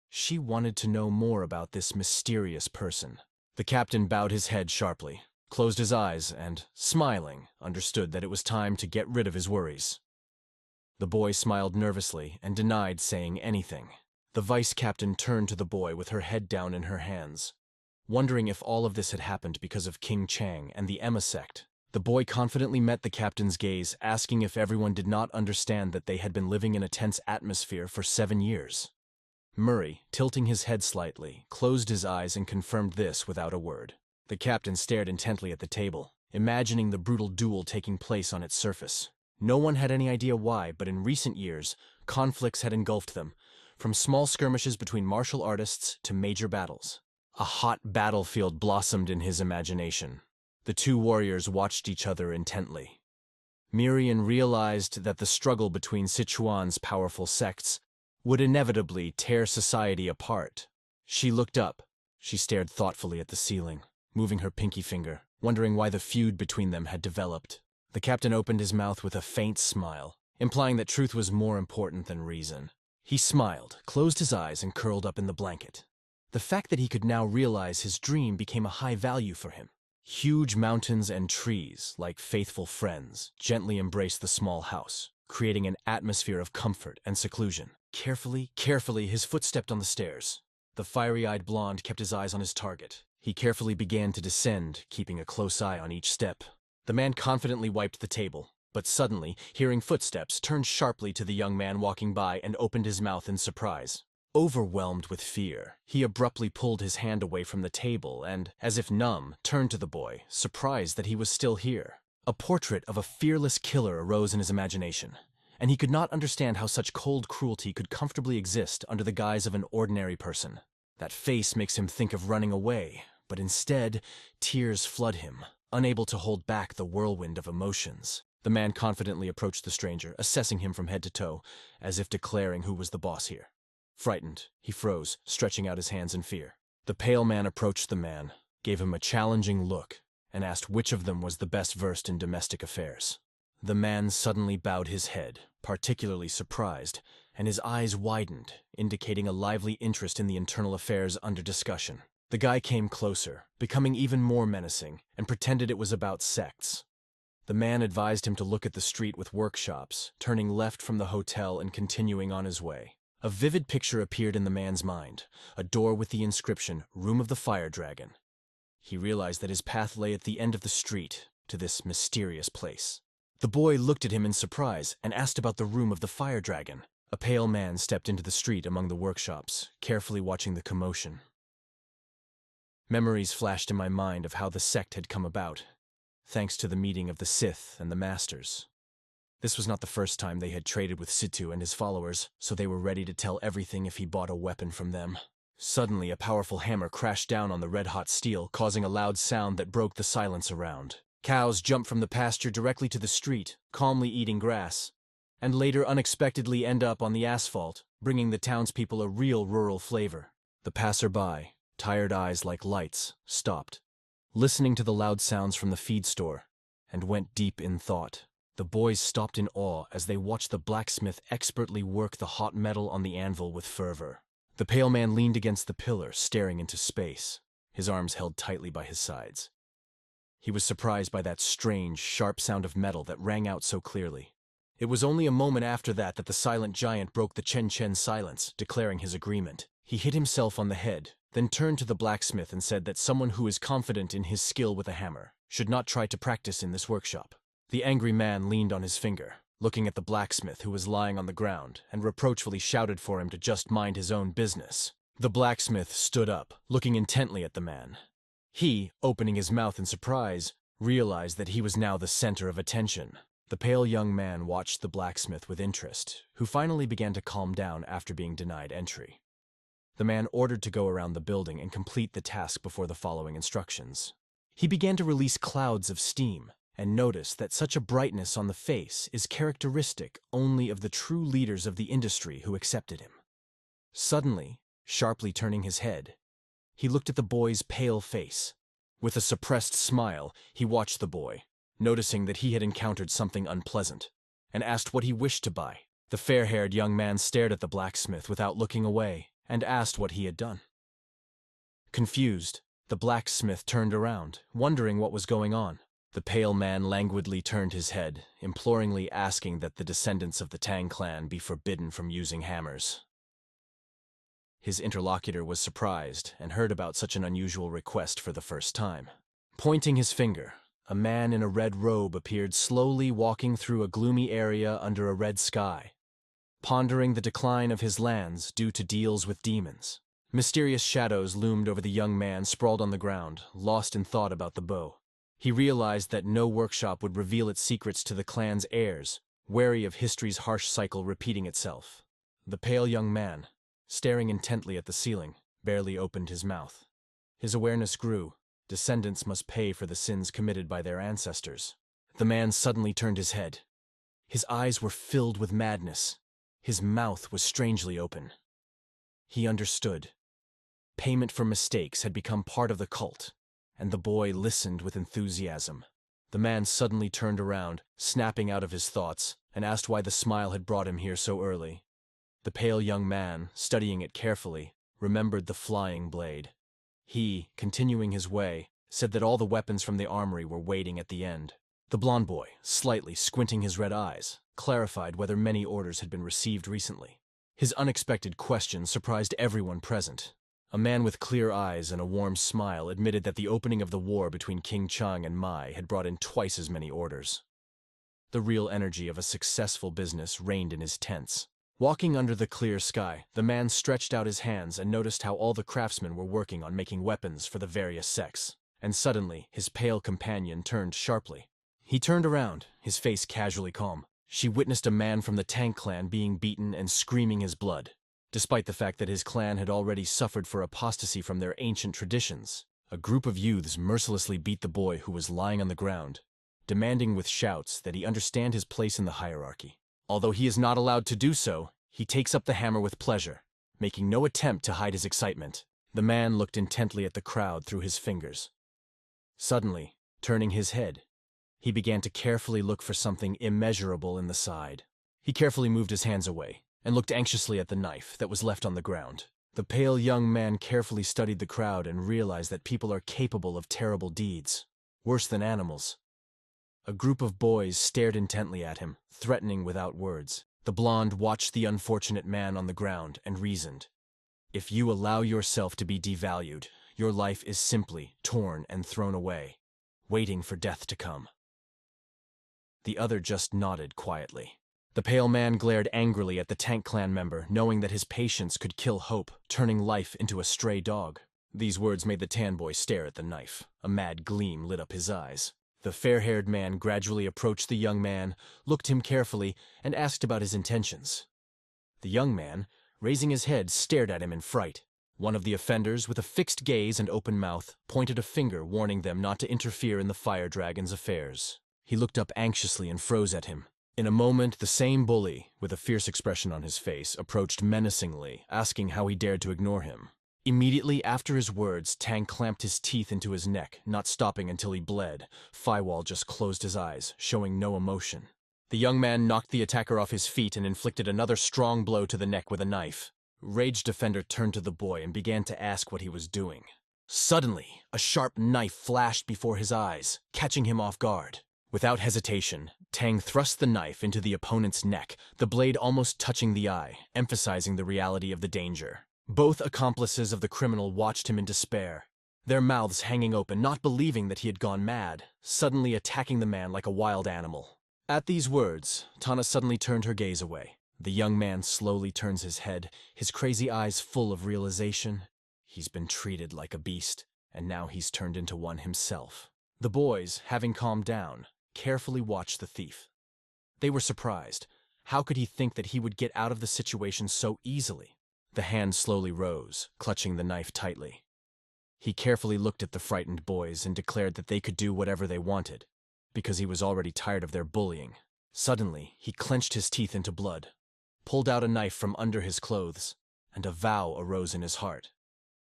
She wanted to know more about this mysterious person. The captain bowed his head sharply, closed his eyes, and, smiling, understood that it was time to get rid of his worries. The boy smiled nervously and denied saying anything. The vice-captain turned to the boy with her head down in her hands, wondering if all of this had happened because of King Chang and the Emma sect. The boy confidently met the captain's gaze, asking if everyone did not understand that they had been living in a tense atmosphere for 7 years. Murray, tilting his head slightly, closed his eyes and confirmed this without a word. The captain stared intently at the table, imagining the brutal duel taking place on its surface. No one had any idea why, but in recent years, conflicts had engulfed them, from small skirmishes between martial artists to major battles. A hot battlefield blossomed in his imagination. The two warriors watched each other intently. Miriam realized that the struggle between Sichuan's powerful sects would inevitably tear society apart. She looked up. She stared thoughtfully at the ceiling, moving her pinky finger, wondering why the feud between them had developed. The captain opened his mouth with a faint smile, implying that truth was more important than reason. He smiled, closed his eyes, and curled up in the blanket. The fact that he could now realize his dream became a high value for him. Huge mountains and trees, like faithful friends, gently embraced the small house, creating an atmosphere of comfort and seclusion. Carefully, his foot stepped on the stairs. The fiery-eyed blonde kept his eyes on his target. He carefully began to descend, keeping a close eye on each step. The man confidently wiped the table, but suddenly, hearing footsteps, turned sharply to the young man walking by and opened his mouth in surprise. Overwhelmed with fear, he abruptly pulled his hand away from the table and, as if numb, turned to the boy, surprised that he was still here. A portrait of a fearless killer arose in his imagination, and he could not understand how such cold cruelty could comfortably exist under the guise of an ordinary person. That face makes him think of running away, but instead, tears flood him, unable to hold back the whirlwind of emotions. The man confidently approached the stranger, assessing him from head to toe, as if declaring who was the boss here. Frightened, he froze, stretching out his hands in fear. The pale man approached the man, gave him a challenging look, and asked which of them was the best versed in domestic affairs. The man suddenly bowed his head, particularly surprised, and his eyes widened, indicating a lively interest in the internal affairs under discussion. The guy came closer, becoming even more menacing, and pretended it was about sects. The man advised him to look at the street with workshops, turning left from the hotel and continuing on his way. A vivid picture appeared in the man's mind, a door with the inscription, Room of the Fire Dragon. He realized that his path lay at the end of the street, to this mysterious place. The boy looked at him in surprise and asked about the Room of the Fire Dragon. A pale man stepped into the street among the workshops, carefully watching the commotion. Memories flashed in my mind of how the sect had come about, thanks to the meeting of the Sith and the Masters. This was not the first time they had traded with Situ and his followers, so they were ready to tell everything if he bought a weapon from them. Suddenly, a powerful hammer crashed down on the red-hot steel, causing a loud sound that broke the silence around. Cows jump from the pasture directly to the street, calmly eating grass, and later unexpectedly end up on the asphalt, bringing the townspeople a real rural flavor. The passerby, tired eyes like lights, stopped, listening to the loud sounds from the feed store, and went deep in thought. The boys stopped in awe as they watched the blacksmith expertly work the hot metal on the anvil with fervor. The pale man leaned against the pillar, staring into space, his arms held tightly by his sides. He was surprised by that strange, sharp sound of metal that rang out so clearly. It was only a moment after that the silent giant broke the Chen silence, declaring his agreement. He hit himself on the head, then turned to the blacksmith and said that someone who is confident in his skill with a hammer should not try to practice in this workshop. The angry man leaned on his finger, looking at the blacksmith who was lying on the ground, and reproachfully shouted for him to just mind his own business. The blacksmith stood up, looking intently at the man. He, opening his mouth in surprise, realized that he was now the center of attention. The pale young man watched the blacksmith with interest, who finally began to calm down after being denied entry. The man ordered to go around the building and complete the task before the following instructions. He began to release clouds of steam, and noticed that such a brightness on the face is characteristic only of the true leaders of the industry who accepted him. Suddenly, sharply turning his head, he looked at the boy's pale face. With a suppressed smile, he watched the boy, noticing that he had encountered something unpleasant, and asked what he wished to buy. The fair-haired young man stared at the blacksmith without looking away, and asked what he had done. Confused, the blacksmith turned around, wondering what was going on. The pale man languidly turned his head, imploringly asking that the descendants of the Tang clan be forbidden from using hammers. His interlocutor was surprised and heard about such an unusual request for the first time. Pointing his finger, a man in a red robe appeared slowly walking through a gloomy area under a red sky, pondering the decline of his lands due to deals with demons. Mysterious shadows loomed over the young man sprawled on the ground, lost in thought about the bow. He realized that no workshop would reveal its secrets to the clan's heirs, wary of history's harsh cycle repeating itself. The pale young man, staring intently at the ceiling, barely opened his mouth. His awareness grew. Descendants must pay for the sins committed by their ancestors. The man suddenly turned his head. His eyes were filled with madness. His mouth was strangely open. He understood. Payment for mistakes had become part of the cult, and the boy listened with enthusiasm. The man suddenly turned around, snapping out of his thoughts, and asked why the smile had brought him here so early. The pale young man, studying it carefully, remembered the flying blade. He, continuing his way, said that all the weapons from the armory were waiting at the end. The blond boy, slightly squinting his red eyes, clarified whether many orders had been received recently. His unexpected question surprised everyone present. A man with clear eyes and a warm smile admitted that the opening of the war between King Chang and Mai had brought in twice as many orders. The real energy of a successful business reigned in his tents. Walking under the clear sky, the man stretched out his hands and noticed how all the craftsmen were working on making weapons for the various sects. And suddenly, his pale companion turned sharply. He turned around, his face casually calm. She witnessed a man from the Tang clan being beaten and screaming his blood. Despite the fact that his clan had already suffered for apostasy from their ancient traditions, a group of youths mercilessly beat the boy who was lying on the ground, demanding with shouts that he understand his place in the hierarchy. Although he is not allowed to do so, he takes up the hammer with pleasure, making no attempt to hide his excitement. The man looked intently at the crowd through his fingers. Suddenly, turning his head, he began to carefully look for something immeasurable in the side. He carefully moved his hands away and looked anxiously at the knife that was left on the ground. The pale young man carefully studied the crowd and realized that people are capable of terrible deeds, worse than animals. A group of boys stared intently at him, threatening without words. The blonde watched the unfortunate man on the ground and reasoned. If you allow yourself to be devalued, your life is simply torn and thrown away, waiting for death to come. The other just nodded quietly. The pale man glared angrily at the Tang clan member, knowing that his patience could kill hope, turning life into a stray dog. These words made the tan boy stare at the knife. A mad gleam lit up his eyes. The fair-haired man gradually approached the young man, looked him carefully, and asked about his intentions. The young man, raising his head, stared at him in fright. One of the offenders, with a fixed gaze and open mouth, pointed a finger warning them not to interfere in the fire dragon's affairs. He looked up anxiously and froze at him. In a moment, the same bully, with a fierce expression on his face, approached menacingly, asking how he dared to ignore him. Immediately after his words, Tang clamped his teeth into his neck, not stopping until he bled. Faiwal just closed his eyes, showing no emotion. The young man knocked the attacker off his feet and inflicted another strong blow to the neck with a knife. Raged offender turned to the boy and began to ask what he was doing. Suddenly, a sharp knife flashed before his eyes, catching him off guard. Without hesitation, Tang thrust the knife into the opponent's neck, the blade almost touching the eye, emphasizing the reality of the danger. Both accomplices of the criminal watched him in despair, their mouths hanging open, not believing that he had gone mad, suddenly attacking the man like a wild animal. At these words, Tana suddenly turned her gaze away. The young man slowly turns his head, his crazy eyes full of realization. He's been treated like a beast, and now he's turned into one himself. The boys, having calmed down, carefully watched the thief. They were surprised. How could he think that he would get out of the situation so easily? The hand slowly rose, clutching the knife tightly. He carefully looked at the frightened boys and declared that they could do whatever they wanted, because he was already tired of their bullying. Suddenly, he clenched his teeth into blood, pulled out a knife from under his clothes, and a vow arose in his heart.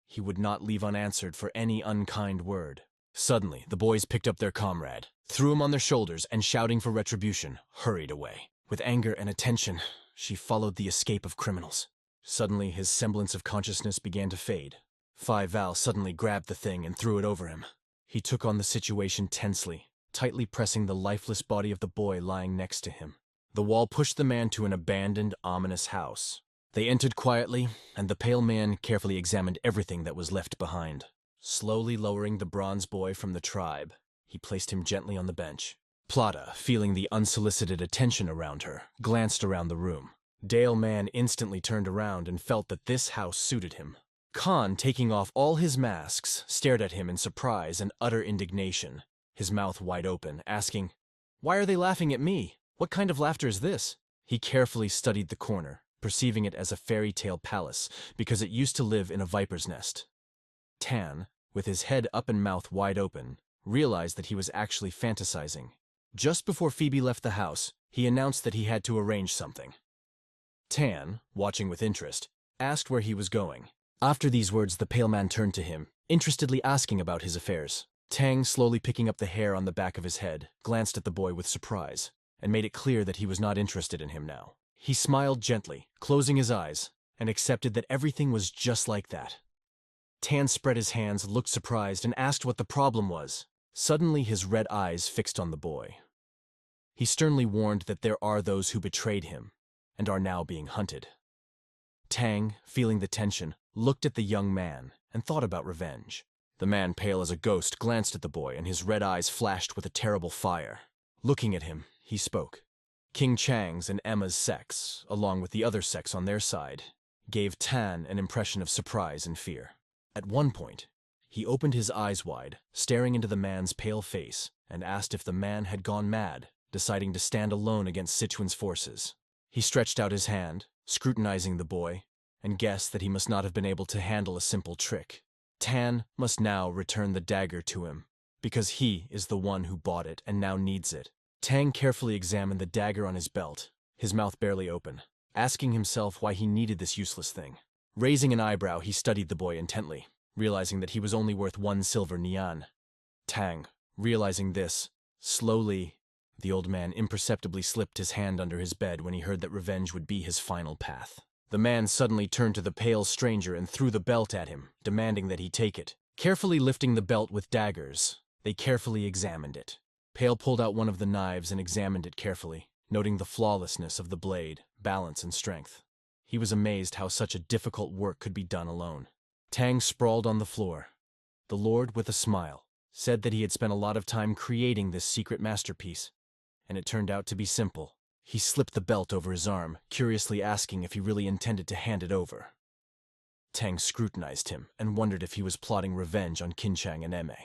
He would not leave unanswered for any unkind word. Suddenly, the boys picked up their comrade, threw him on their shoulders, and shouting for retribution, hurried away. With anger and attention, she followed the escape of criminals. Suddenly, his semblance of consciousness began to fade. Val suddenly grabbed the thing and threw it over him. He took on the situation tensely, tightly pressing the lifeless body of the boy lying next to him. The wall pushed the man to an abandoned, ominous house. They entered quietly, and the pale man carefully examined everything that was left behind. Slowly lowering the bronze boy from the tribe, he placed him gently on the bench. Plata, feeling the unsolicited attention around her, glanced around the room. Dale Man instantly turned around and felt that this house suited him. Khan, taking off all his masks, stared at him in surprise and utter indignation, his mouth wide open, asking, "Why are they laughing at me? What kind of laughter is this?" He carefully studied the corner, perceiving it as a fairy tale palace, because it used to live in a viper's nest. Tan, with his head up and mouth wide open, realized that he was actually fantasizing. Just before Phoebe left the house, he announced that he had to arrange something. Tan, watching with interest, asked where he was going. After these words, the pale man turned to him, interestedly asking about his affairs. Tang, slowly picking up the hair on the back of his head, glanced at the boy with surprise, and made it clear that he was not interested in him now. He smiled gently, closing his eyes, and accepted that everything was just like that. Tan spread his hands, looked surprised, and asked what the problem was. Suddenly, his red eyes fixed on the boy. He sternly warned that there are those who betrayed him, and are now being hunted. Tang, feeling the tension, looked at the young man and thought about revenge. The man, pale as a ghost, glanced at the boy, and his red eyes flashed with a terrible fire. Looking at him, he spoke. King Chang's and Emma's sex, along with the other sex on their side, gave Tan an impression of surprise and fear. At one point, he opened his eyes wide, staring into the man's pale face, and asked if the man had gone mad, deciding to stand alone against Sichuan's forces. He stretched out his hand, scrutinizing the boy, and guessed that he must not have been able to handle a simple trick. Tan must now return the dagger to him, because he is the one who bought it and now needs it. Tang carefully examined the dagger on his belt, his mouth barely open, asking himself why he needed this useless thing. Raising an eyebrow, he studied the boy intently, realizing that he was only worth 1 silver nian. Tang, realizing this, slowly, the old man imperceptibly slipped his hand under his bed when he heard that revenge would be his final path. The man suddenly turned to the pale stranger and threw the belt at him, demanding that he take it. Carefully lifting the belt with daggers, they carefully examined it. Pale pulled out one of the knives and examined it carefully, noting the flawlessness of the blade, balance, and strength. He was amazed how such a difficult work could be done alone. Tang sprawled on the floor. The Lord, with a smile, said that he had spent a lot of time creating this secret masterpiece, and it turned out to be simple. He slipped the belt over his arm, curiously asking if he really intended to hand it over. Tang scrutinized him and wondered if he was plotting revenge on Qinchang and Eme.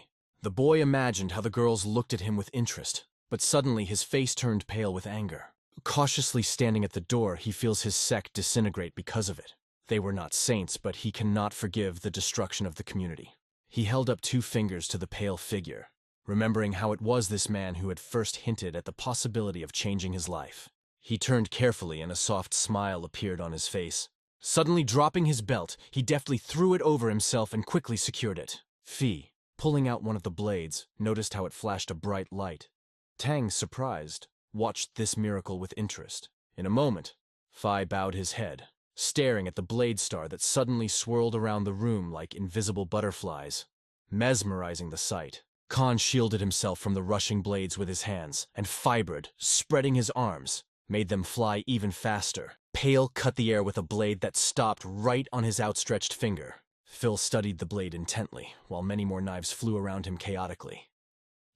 The boy imagined how the girls looked at him with interest, but suddenly his face turned pale with anger. Cautiously standing at the door, he feels his sect disintegrate because of it. They were not saints, but he cannot forgive the destruction of the community. He held up 2 fingers to the pale figure, remembering how it was this man who had first hinted at the possibility of changing his life. He turned carefully and a soft smile appeared on his face. Suddenly dropping his belt, he deftly threw it over himself and quickly secured it. Fi, pulling out one of the blades, noticed how it flashed a bright light. Tang, surprised, watched this miracle with interest. In a moment, Fi bowed his head, staring at the blade star that suddenly swirled around the room like invisible butterflies, mesmerizing the sight. Khan shielded himself from the rushing blades with his hands, and Fibrid, spreading his arms, made them fly even faster. Pale cut the air with a blade that stopped right on his outstretched finger. Phil studied the blade intently, while many more knives flew around him chaotically.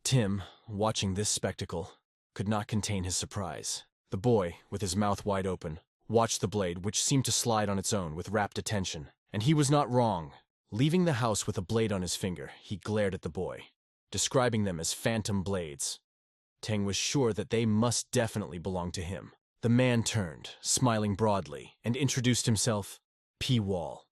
Tim, watching this spectacle, could not contain his surprise. The boy, with his mouth wide open, watched the blade, which seemed to slide on its own, with rapt attention. And he was not wrong. Leaving the house with a blade on his finger, he glared at the boy, describing them as phantom blades. Tang was sure that they must definitely belong to him. The man turned, smiling broadly, and introduced himself, P. Wall.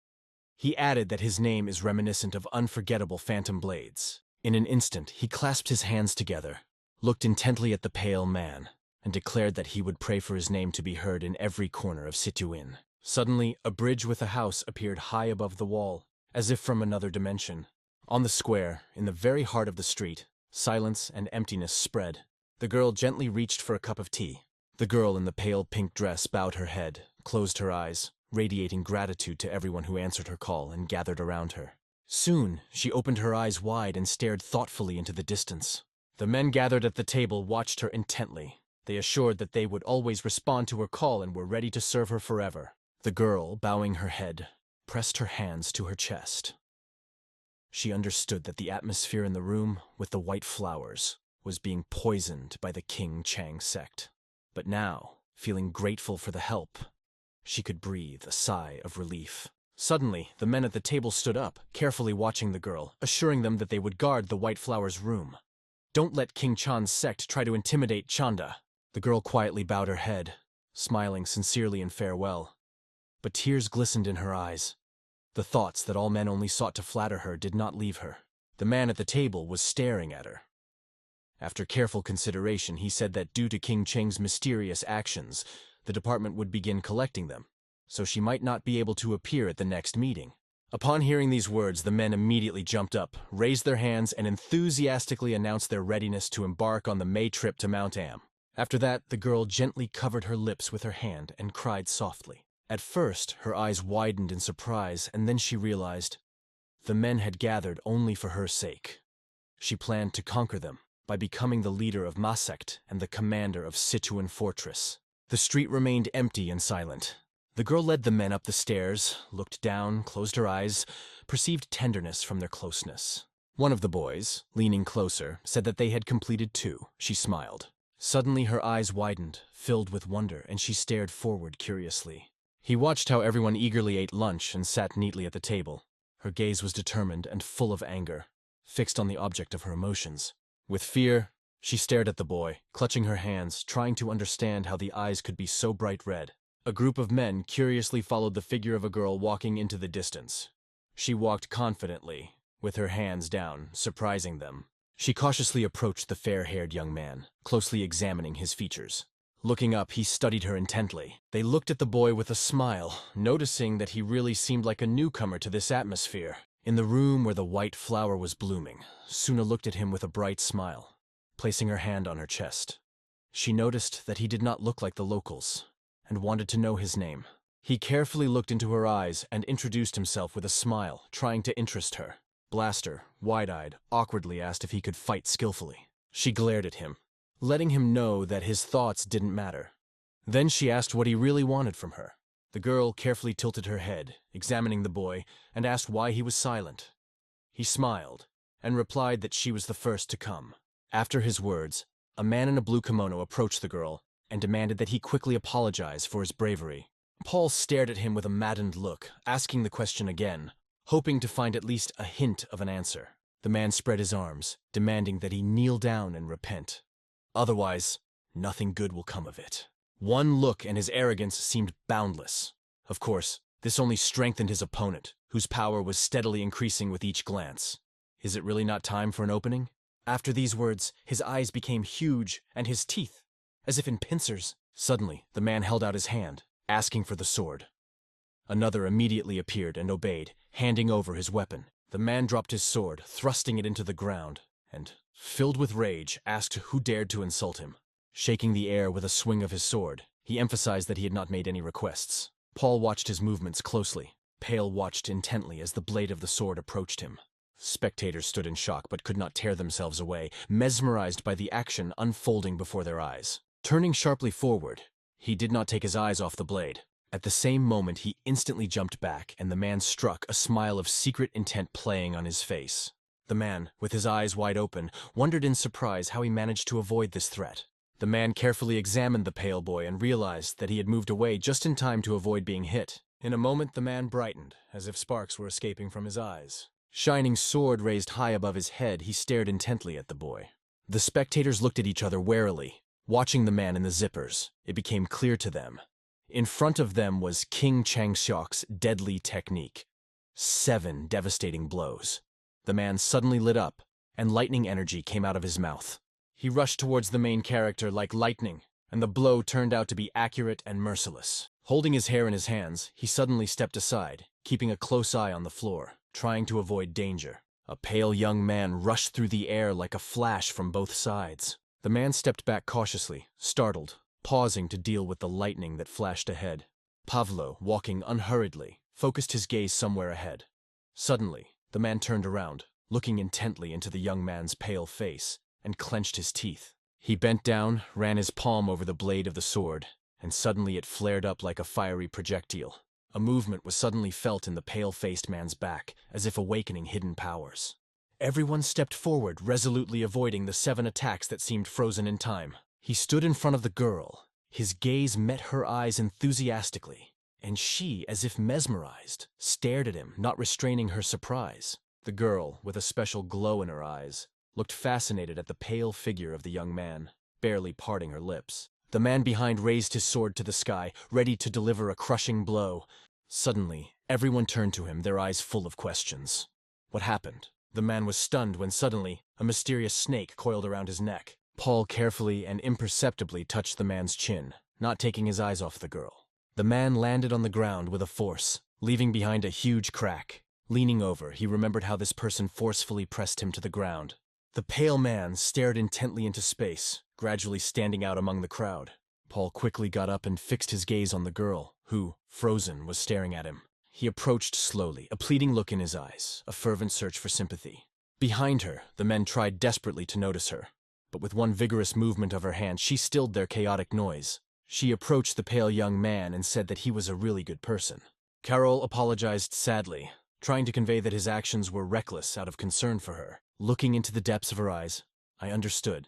He added that his name is reminiscent of unforgettable phantom blades. In an instant, he clasped his hands together, looked intently at the pale man, and declared that he would pray for his name to be heard in every corner of Situin. Suddenly, a bridge with a house appeared high above the wall, as if from another dimension. On the square, in the very heart of the street, silence and emptiness spread. The girl gently reached for a cup of tea. The girl in the pale pink dress bowed her head, closed her eyes, radiating gratitude to everyone who answered her call and gathered around her. Soon, she opened her eyes wide and stared thoughtfully into the distance. The men gathered at the table watched her intently. They assured that they would always respond to her call and were ready to serve her forever. The girl, bowing her head, pressed her hands to her chest. She understood that the atmosphere in the room with the white flowers was being poisoned by the King Chang sect. But now, feeling grateful for the help, she could breathe a sigh of relief. Suddenly, the men at the table stood up, carefully watching the girl, assuring them that they would guard the white flowers' room. Don't let King Chan's sect try to intimidate Chanda. The girl quietly bowed her head, smiling sincerely in farewell. But tears glistened in her eyes. The thoughts that all men only sought to flatter her did not leave her. The man at the table was staring at her. After careful consideration, he said that due to King Cheng's mysterious actions, the department would begin collecting them, so she might not be able to appear at the next meeting. Upon hearing these words, the men immediately jumped up, raised their hands, and enthusiastically announced their readiness to embark on the May trip to Mount Am. After that, the girl gently covered her lips with her hand and cried softly. At first, her eyes widened in surprise, and then she realized the men had gathered only for her sake. She planned to conquer them by becoming the leader of MANHWA and the commander of Situin Fortress. The street remained empty and silent. The girl led the men up the stairs, looked down, closed her eyes, perceived tenderness from their closeness. One of the boys, leaning closer, said that they had completed 2. She smiled. Suddenly her eyes widened, filled with wonder, and she stared forward curiously. He watched how everyone eagerly ate lunch and sat neatly at the table. Her gaze was determined and full of anger, fixed on the object of her emotions. With fear, she stared at the boy, clutching her hands, trying to understand how the eyes could be so bright red. A group of men curiously followed the figure of a girl walking into the distance. She walked confidently, with her hands down, surprising them. She cautiously approached the fair-haired young man, closely examining his features. Looking up, he studied her intently. They looked at the boy with a smile, noticing that he really seemed like a newcomer to this atmosphere. In the room where the white flower was blooming, Suna looked at him with a bright smile, placing her hand on her chest. She noticed that he did not look like the locals, and wanted to know his name. He carefully looked into her eyes and introduced himself with a smile, trying to interest her. Blaster, wide-eyed, awkwardly asked if he could fight skillfully. She glared at him, letting him know that his thoughts didn't matter. Then she asked what he really wanted from her. The girl carefully tilted her head, examining the boy, and asked why he was silent. He smiled, and replied that she was the first to come. After his words, a man in a blue kimono approached the girl and demanded that he quickly apologize for his bravery. Paul stared at him with a maddened look, asking the question again, hoping to find at least a hint of an answer. The man spread his arms, demanding that he kneel down and repent. Otherwise, nothing good will come of it. One look and his arrogance seemed boundless. Of course, This only strengthened his opponent, whose power was steadily increasing with each glance. Is it really not time for an opening? After these words, his eyes became huge, and his teeth, as if in pincers. Suddenly, the man held out his hand, asking for the sword. Another immediately appeared and obeyed, handing over his weapon. The man dropped his sword, thrusting it into the ground, and, filled with rage, asked who dared to insult him. Shaking the air with a swing of his sword, he emphasized that he had not made any requests. Paul watched his movements closely. Pale watched intently as the blade of the sword approached him. Spectators stood in shock but could not tear themselves away, mesmerized by the action unfolding before their eyes. Turning sharply forward, he did not take his eyes off the blade. At the same moment, he instantly jumped back, and the man struck, a smile of secret intent playing on his face. The man, with his eyes wide open, wondered in surprise how he managed to avoid this threat. The man carefully examined the pale boy and realized that he had moved away just in time to avoid being hit. In a moment, the man brightened, as if sparks were escaping from his eyes. Shining sword raised high above his head, he stared intently at the boy. The spectators looked at each other warily, watching the man in the zippers. It became clear to them. In front of them was King Changxiok's deadly technique. 7 devastating blows. The man suddenly lit up, and lightning energy came out of his mouth. He rushed towards the main character like lightning, and the blow turned out to be accurate and merciless. Holding his hair in his hands, he suddenly stepped aside, keeping a close eye on the floor, trying to avoid danger. A pale young man rushed through the air like a flash from both sides. The man stepped back cautiously, startled, pausing to deal with the lightning that flashed ahead. Pavlo, walking unhurriedly, focused his gaze somewhere ahead. Suddenly, the man turned around, looking intently into the young man's pale face, and clenched his teeth. He bent down, ran his palm over the blade of the sword, and suddenly it flared up like a fiery projectile. A movement was suddenly felt in the pale-faced man's back, as if awakening hidden powers. Everyone stepped forward, resolutely avoiding the 7 attacks that seemed frozen in time. He stood in front of the girl. His gaze met her eyes enthusiastically, and she, as if mesmerized, stared at him, not restraining her surprise. The girl, with a special glow in her eyes, looked fascinated at the pale figure of the young man, barely parting her lips. The man behind raised his sword to the sky, ready to deliver a crushing blow. Suddenly, everyone turned to him, their eyes full of questions. What happened? The man was stunned when suddenly, a mysterious snake coiled around his neck. Paul carefully and imperceptibly touched the man's chin, not taking his eyes off the girl. The man landed on the ground with a force, leaving behind a huge crack. Leaning over, he remembered how this person forcefully pressed him to the ground. The pale man stared intently into space, gradually standing out among the crowd. Paul quickly got up and fixed his gaze on the girl, who, frozen, was staring at him. He approached slowly, a pleading look in his eyes, a fervent search for sympathy. Behind her, the men tried desperately to notice her, but with one vigorous movement of her hand, she stilled their chaotic noise. She approached the pale young man and said that he was a really good person. Carol apologized sadly, trying to convey that his actions were reckless out of concern for her. Looking into the depths of her eyes, I understood.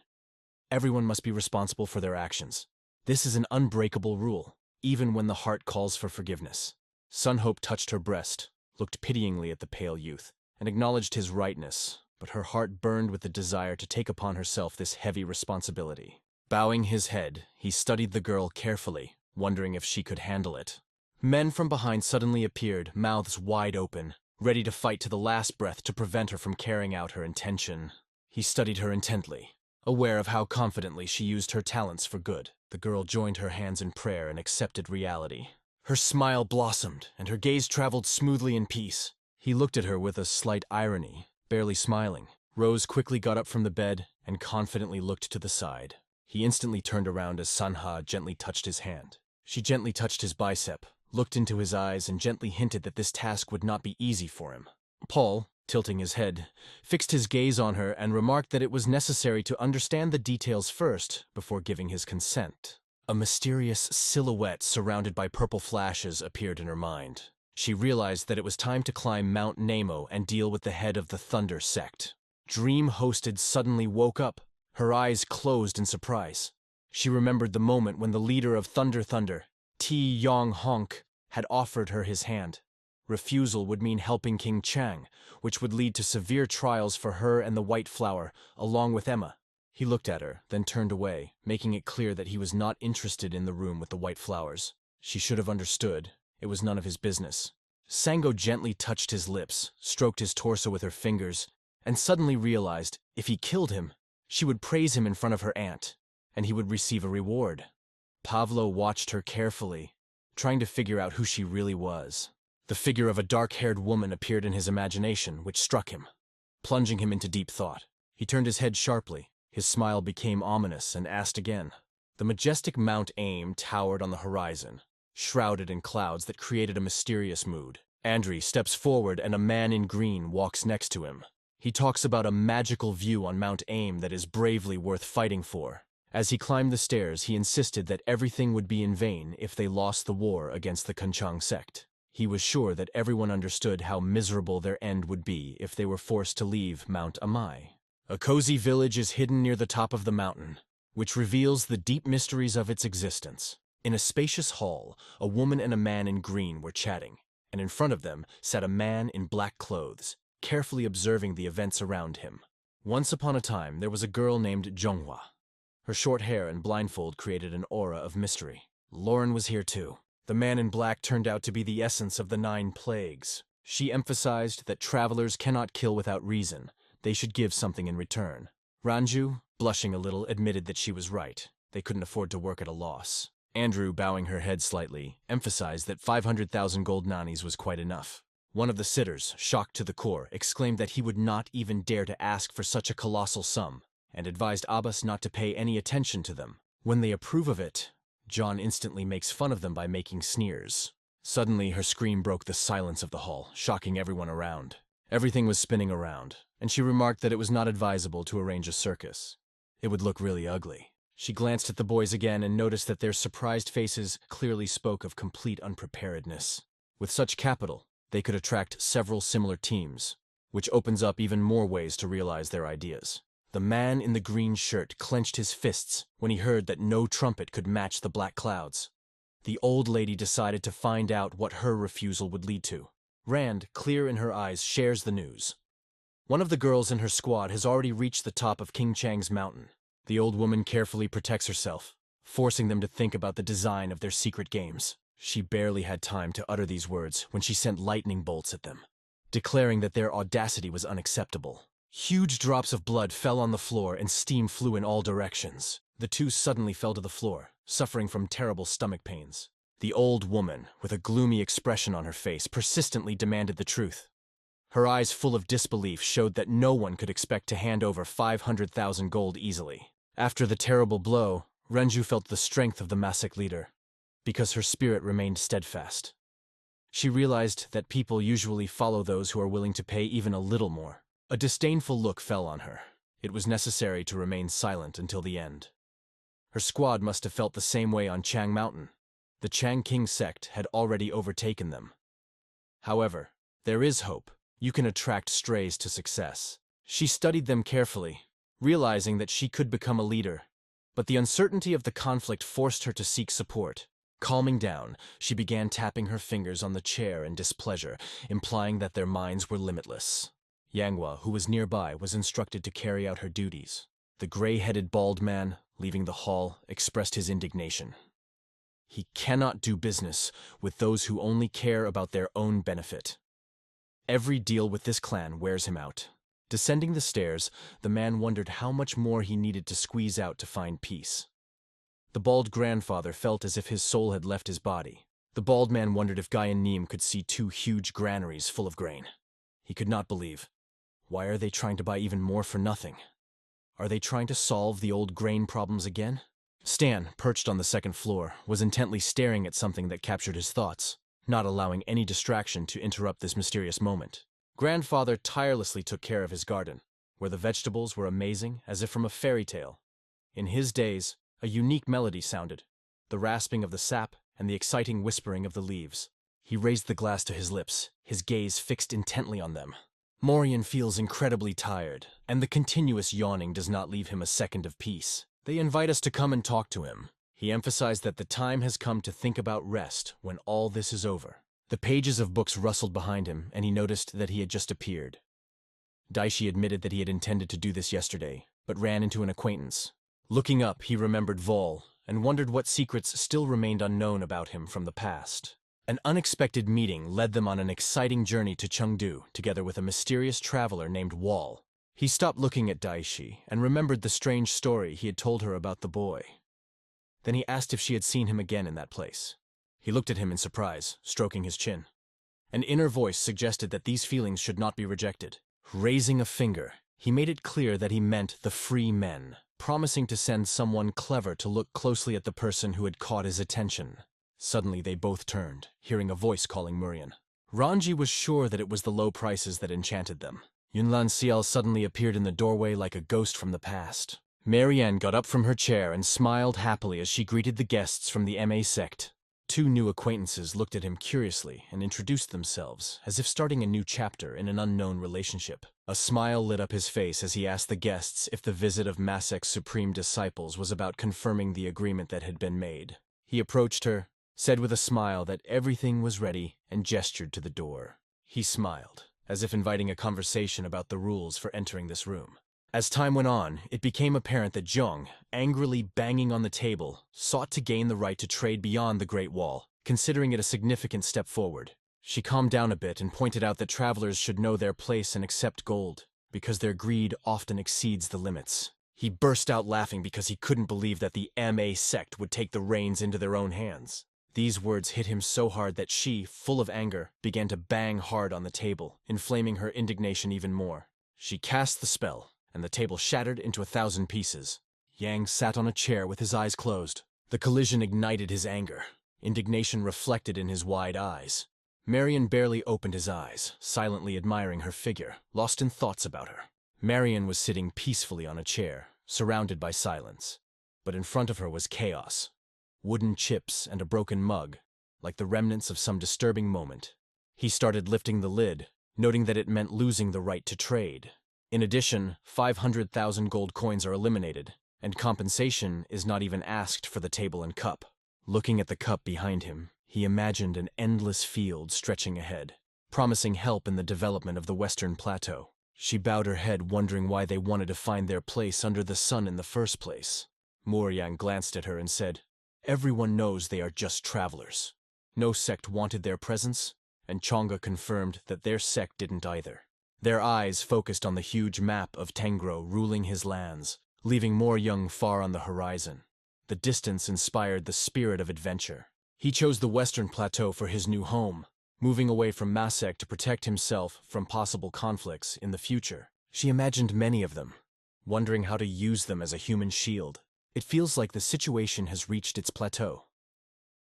Everyone must be responsible for their actions. This is an unbreakable rule, even when the heart calls for forgiveness. Sunhope touched her breast, looked pityingly at the pale youth, and acknowledged his rightness, but her heart burned with the desire to take upon herself this heavy responsibility. Bowing his head, he studied the girl carefully, wondering if she could handle it. Men from behind suddenly appeared, mouths wide open, ready to fight to the last breath to prevent her from carrying out her intention. He studied her intently, aware of how confidently she used her talents for good. The girl joined her hands in prayer and accepted reality. Her smile blossomed, and her gaze traveled smoothly in peace. He looked at her with a slight irony, barely smiling. Rose quickly got up from the bed and confidently looked to the side. He instantly turned around as Sanha gently touched his hand. She gently touched his bicep, looked into his eyes, and gently hinted that this task would not be easy for him. Paul, tilting his head, fixed his gaze on her and remarked that it was necessary to understand the details first before giving his consent. A mysterious silhouette surrounded by purple flashes appeared in her mind. She realized that it was time to climb Mount Nemo and deal with the head of the Thunder sect. Dream-hosted suddenly woke up, her eyes closed in surprise. She remembered the moment when the leader of Thunder, Ti Yong Honk, had offered her his hand. Refusal would mean helping King Chang, which would lead to severe trials for her and the White Flower, along with Emma. He looked at her, then turned away, making it clear that he was not interested in the room with the white flowers. She should have understood. it was none of his business. Sango gently touched his lips, stroked his torso with her fingers, and suddenly realized if he killed him, she would praise him in front of her aunt, and he would receive a reward. Pavlo watched her carefully, trying to figure out who she really was. The figure of a dark-haired woman appeared in his imagination, which struck him, plunging him into deep thought. He turned his head sharply, his smile became ominous, and asked again. The majestic Mount Aim towered on the horizon, shrouded in clouds that created a mysterious mood. Andri steps forward and a man in green walks next to him. He talks about a magical view on Mount Aim that is bravely worth fighting for. As he climbed the stairs, he insisted that everything would be in vain if they lost the war against the Kanchang sect. He was sure that everyone understood how miserable their end would be if they were forced to leave Mount Amai. A cozy village is hidden near the top of the mountain, which reveals the deep mysteries of its existence. In a spacious hall, a woman and a man in green were chatting, and in front of them sat a man in black clothes, carefully observing the events around him. Once upon a time, there was a girl named Zhonghua. Her short hair and blindfold created an aura of mystery. Lauren was here too. The man in black turned out to be the essence of the 9 plagues. She emphasized that travelers cannot kill without reason. They should give something in return. Ranju, blushing a little, admitted that she was right. They couldn't afford to work at a loss. Andrew, bowing her head slightly, emphasized that 500,000 gold nanis was quite enough. One of the sitters, shocked to the core, exclaimed that he would not even dare to ask for such a colossal sum, and advised Abbas not to pay any attention to them. When they approve of it, John instantly makes fun of them by making sneers. Suddenly, her scream broke the silence of the hall, shocking everyone around. Everything was spinning around, and she remarked that it was not advisable to arrange a circus. It would look really ugly. She glanced at the boys again and noticed that their surprised faces clearly spoke of complete unpreparedness. With such capital, they could attract several similar teams, which opens up even more ways to realize their ideas. The man in the green shirt clenched his fists when he heard that no trumpet could match the black clouds. The old lady decided to find out what her refusal would lead to. Rand, clear in her eyes, shares the news. One of the girls in her squad has already reached the top of King Chang's mountain. The old woman carefully protects herself, forcing them to think about the design of their secret games. She barely had time to utter these words when she sent lightning bolts at them, declaring that their audacity was unacceptable. Huge drops of blood fell on the floor and steam flew in all directions. The two suddenly fell to the floor, suffering from terrible stomach pains. The old woman, with a gloomy expression on her face, persistently demanded the truth. Her eyes full of disbelief showed that no one could expect to hand over 500,000 gold easily. After the terrible blow, Renju felt the strength of the Masik leader, because her spirit remained steadfast. She realized that people usually follow those who are willing to pay even a little more. A disdainful look fell on her. It was necessary to remain silent until the end. Her squad must have felt the same way on Chang Mountain. The Chang King sect had already overtaken them. However, there is hope. You can attract strays to success. She studied them carefully, realizing that she could become a leader. But the uncertainty of the conflict forced her to seek support. Calming down, she began tapping her fingers on the chair in displeasure, implying that their minds were limitless. Yanghua, who was nearby, was instructed to carry out her duties. The gray-headed bald man, leaving the hall, expressed his indignation. He cannot do business with those who only care about their own benefit. Every deal with this clan wears him out. Descending the stairs, the man wondered how much more he needed to squeeze out to find peace. The bald grandfather felt as if his soul had left his body. The bald man wondered if Guy and Neem could see 2 huge granaries full of grain. He could not believe. Why are they trying to buy even more for nothing? Are they trying to solve the old grain problems again? Stan, perched on the 2nd floor, was intently staring at something that captured his thoughts, not allowing any distraction to interrupt this mysterious moment. Grandfather tirelessly took care of his garden, where the vegetables were amazing as if from a fairy tale. In his days, a unique melody sounded, the rasping of the sap and the exciting whispering of the leaves. He raised the glass to his lips, his gaze fixed intently on them. Morian feels incredibly tired, and the continuous yawning does not leave him a second of peace. They invite us to come and talk to him. He emphasized that the time has come to think about rest when all this is over. The pages of books rustled behind him, and he noticed that he had just appeared. Daishi admitted that he had intended to do this yesterday, but ran into an acquaintance. Looking up, he remembered Vol, and wondered what secrets still remained unknown about him from the past. An unexpected meeting led them on an exciting journey to Chengdu, together with a mysterious traveler named Wall. He stopped looking at Daishi and remembered the strange story he had told her about the boy. Then he asked if she had seen him again in that place. He looked at him in surprise, stroking his chin. An inner voice suggested that these feelings should not be rejected. Raising a finger, he made it clear that he meant the free men, promising to send someone clever to look closely at the person who had caught his attention. Suddenly they both turned, hearing a voice calling Murian. Ranji was sure that it was the low prices that enchanted them. Yunlan Xiao suddenly appeared in the doorway like a ghost from the past. Marianne got up from her chair and smiled happily as she greeted the guests from the MA sect. Two new acquaintances looked at him curiously and introduced themselves, as if starting a new chapter in an unknown relationship. A smile lit up his face as he asked the guests if the visit of Masek's supreme disciples was about confirming the agreement that had been made. He approached her, said with a smile that everything was ready, and gestured to the door. He smiled, as if inviting a conversation about the rules for entering this room. As time went on, it became apparent that Zhong, angrily banging on the table, sought to gain the right to trade beyond the Great Wall, considering it a significant step forward. She calmed down a bit and pointed out that travelers should know their place and accept gold, because their greed often exceeds the limits. He burst out laughing because he couldn't believe that the MA sect would take the reins into their own hands. These words hit him so hard that she, full of anger, began to bang hard on the table, inflaming her indignation even more. She cast the spell, and the table shattered into 1,000 pieces. Yang sat on a chair with his eyes closed. The collision ignited his anger. Indignation reflected in his wide eyes. Marian barely opened his eyes, silently admiring her figure, lost in thoughts about her. Marian was sitting peacefully on a chair, surrounded by silence. But in front of her was chaos. Wooden chips and a broken mug, like the remnants of some disturbing moment. He started lifting the lid, noting that it meant losing the right to trade. In addition, 500,000 gold coins are eliminated, and compensation is not even asked for the table and cup. Looking at the cup behind him, he imagined an endless field stretching ahead, promising help in the development of the Western Plateau. She bowed her head, wondering why they wanted to find their place under the sun in the first place. Murian glanced at her and said, "Everyone knows they are just travelers. No sect wanted their presence, and Chang'e confirmed that their sect didn't either." Their eyes focused on the huge map of Tengro ruling his lands, leaving more young far on the horizon. The distance inspired the spirit of adventure. He chose the Western Plateau for his new home, moving away from Masek to protect himself from possible conflicts in the future. She imagined many of them, wondering how to use them as a human shield. It feels like the situation has reached its plateau.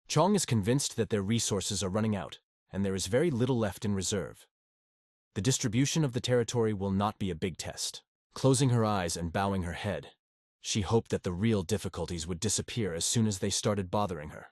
Chong is convinced that their resources are running out, and there is very little left in reserve. The distribution of the territory will not be a big test. Closing her eyes and bowing her head, she hoped that the real difficulties would disappear as soon as they started bothering her.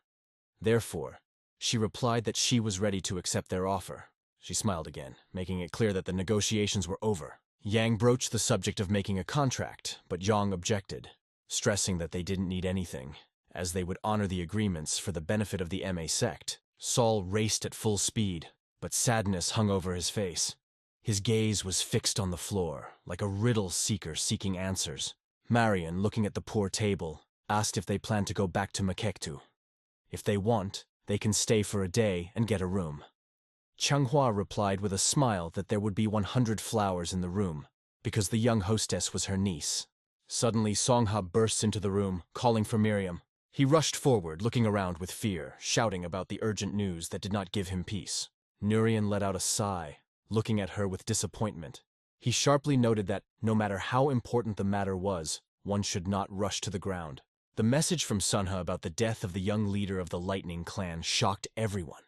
Therefore, she replied that she was ready to accept their offer. She smiled again, making it clear that the negotiations were over. Yang broached the subject of making a contract, but Zhang objected, stressing that they didn't need anything, as they would honor the agreements for the benefit of the MA sect. Saul raced at full speed, but sadness hung over his face. His gaze was fixed on the floor, like a riddle seeker seeking answers. Marian, looking at the poor table, asked if they planned to go back to Manhwa. If they want, they can stay for a day and get a room. Changhua replied with a smile that there would be 100 flowers in the room, because the young hostess was her niece. Suddenly, Songha bursts into the room, calling for Miriam. He rushed forward, looking around with fear, shouting about the urgent news that did not give him peace. Nurian let out a sigh, looking at her with disappointment. He sharply noted that, no matter how important the matter was, one should not rush to the ground. The message from Sunha about the death of the young leader of the Lightning Clan shocked everyone.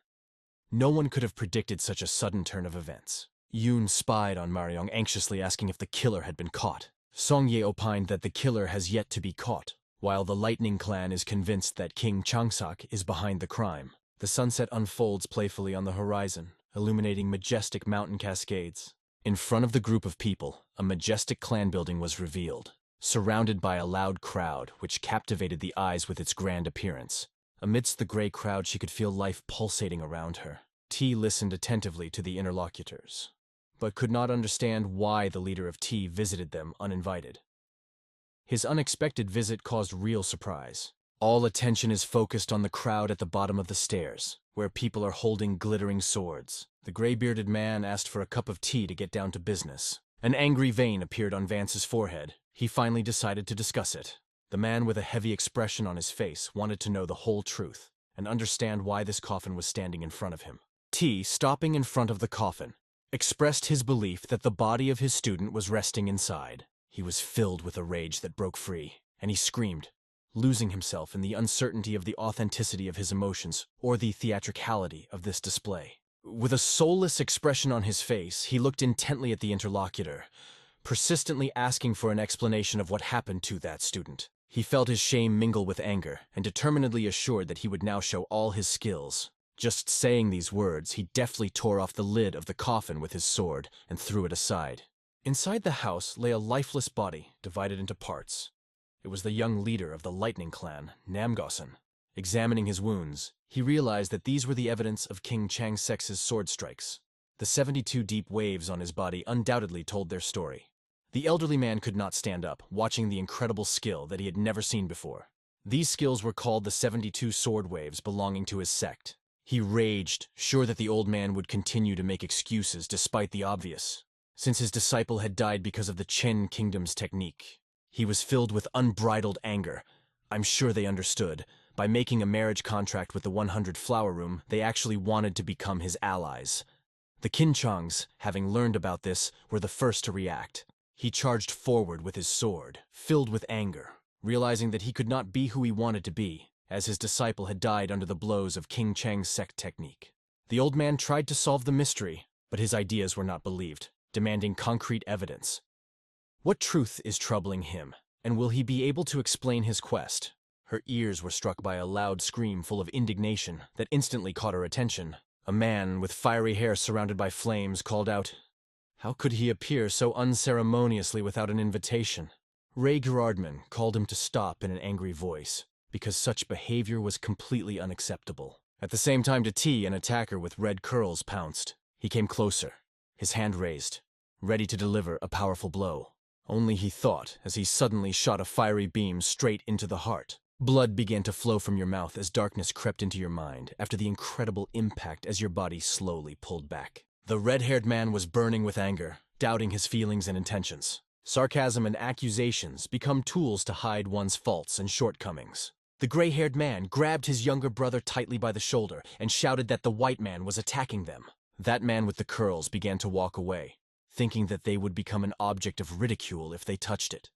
No one could have predicted such a sudden turn of events. Yoon spied on Mariong, anxiously asking if the killer had been caught. Songye opined that the killer has yet to be caught, while the Lightning Clan is convinced that King Changsak is behind the crime. The sunset unfolds playfully on the horizon, illuminating majestic mountain cascades. In front of the group of people, a majestic clan building was revealed, surrounded by a loud crowd which captivated the eyes with its grand appearance. Amidst the gray crowd, she could feel life pulsating around her. T listened attentively to the interlocutors, but could not understand why the leader of T visited them uninvited. His unexpected visit caused real surprise. All attention is focused on the crowd at the bottom of the stairs, where people are holding glittering swords. The gray-bearded man asked for a cup of tea to get down to business. An angry vein appeared on Vance's forehead. He finally decided to discuss it. The man with a heavy expression on his face wanted to know the whole truth and understand why this coffin was standing in front of him. T, stopping in front of the coffin, expressed his belief that the body of his student was resting inside. He was filled with a rage that broke free, and he screamed, losing himself in the uncertainty of the authenticity of his emotions or the theatricality of this display. With a soulless expression on his face, he looked intently at the interlocutor, persistently asking for an explanation of what happened to that student. He felt his shame mingle with anger, and determinedly assured that he would now show all his skills. Just saying these words, he deftly tore off the lid of the coffin with his sword and threw it aside. Inside the house lay a lifeless body, divided into parts. It was the young leader of the Lightning Clan, Namgosen. Examining his wounds, he realized that these were the evidence of King Changsex's sword strikes. The 72 deep waves on his body undoubtedly told their story. The elderly man could not stand up, watching the incredible skill that he had never seen before. These skills were called the 72 sword waves belonging to his sect. He raged, sure that the old man would continue to make excuses despite the obvious. Since his disciple had died because of the Chen Kingdom's technique, he was filled with unbridled anger. I'm sure they understood. By making a marriage contract with the 100 Flower Room, they actually wanted to become his allies. The Kinchongs, having learned about this, were the first to react. He charged forward with his sword, filled with anger, realizing that he could not be who he wanted to be, as his disciple had died under the blows of King Chang's sect technique. The old man tried to solve the mystery, but his ideas were not believed, demanding concrete evidence. What truth is troubling him, and will he be able to explain his quest? Her ears were struck by a loud scream full of indignation that instantly caught her attention. A man with fiery hair surrounded by flames called out, "How could he appear so unceremoniously without an invitation?" Ray Gerardman called him to stop in an angry voice, because such behavior was completely unacceptable. At the same time, T, an attacker with red curls, pounced. He came closer, his hand raised, ready to deliver a powerful blow. Only he thought, as he suddenly shot a fiery beam straight into the heart. Blood began to flow from your mouth as darkness crept into your mind after the incredible impact as your body slowly pulled back. The red-haired man was burning with anger, doubting his feelings and intentions. Sarcasm and accusations become tools to hide one's faults and shortcomings. The gray-haired man grabbed his younger brother tightly by the shoulder and shouted that the white man was attacking them. That man with the curls began to walk away, thinking that they would become an object of ridicule if they touched it.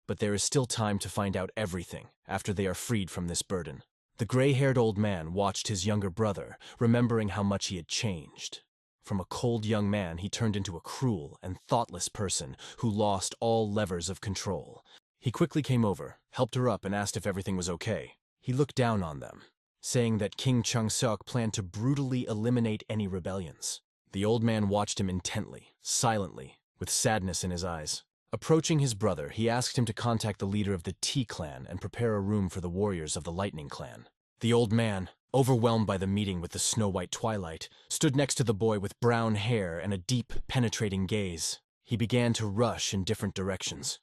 But there is still time to find out everything after they are freed from this burden. The gray-haired old man watched his younger brother, remembering how much he had changed. From a cold young man, he turned into a cruel and thoughtless person who lost all levers of control. He quickly came over, helped her up, and asked if everything was okay. He looked down on them, saying that King Changseok planned to brutally eliminate any rebellions. The old man watched him intently, silently, with sadness in his eyes. Approaching his brother, he asked him to contact the leader of the T clan and prepare a room for the warriors of the Lightning clan. The old man, overwhelmed by the meeting with the snow-white twilight, stood next to the boy with brown hair and a deep, penetrating gaze. He began to rush in different directions.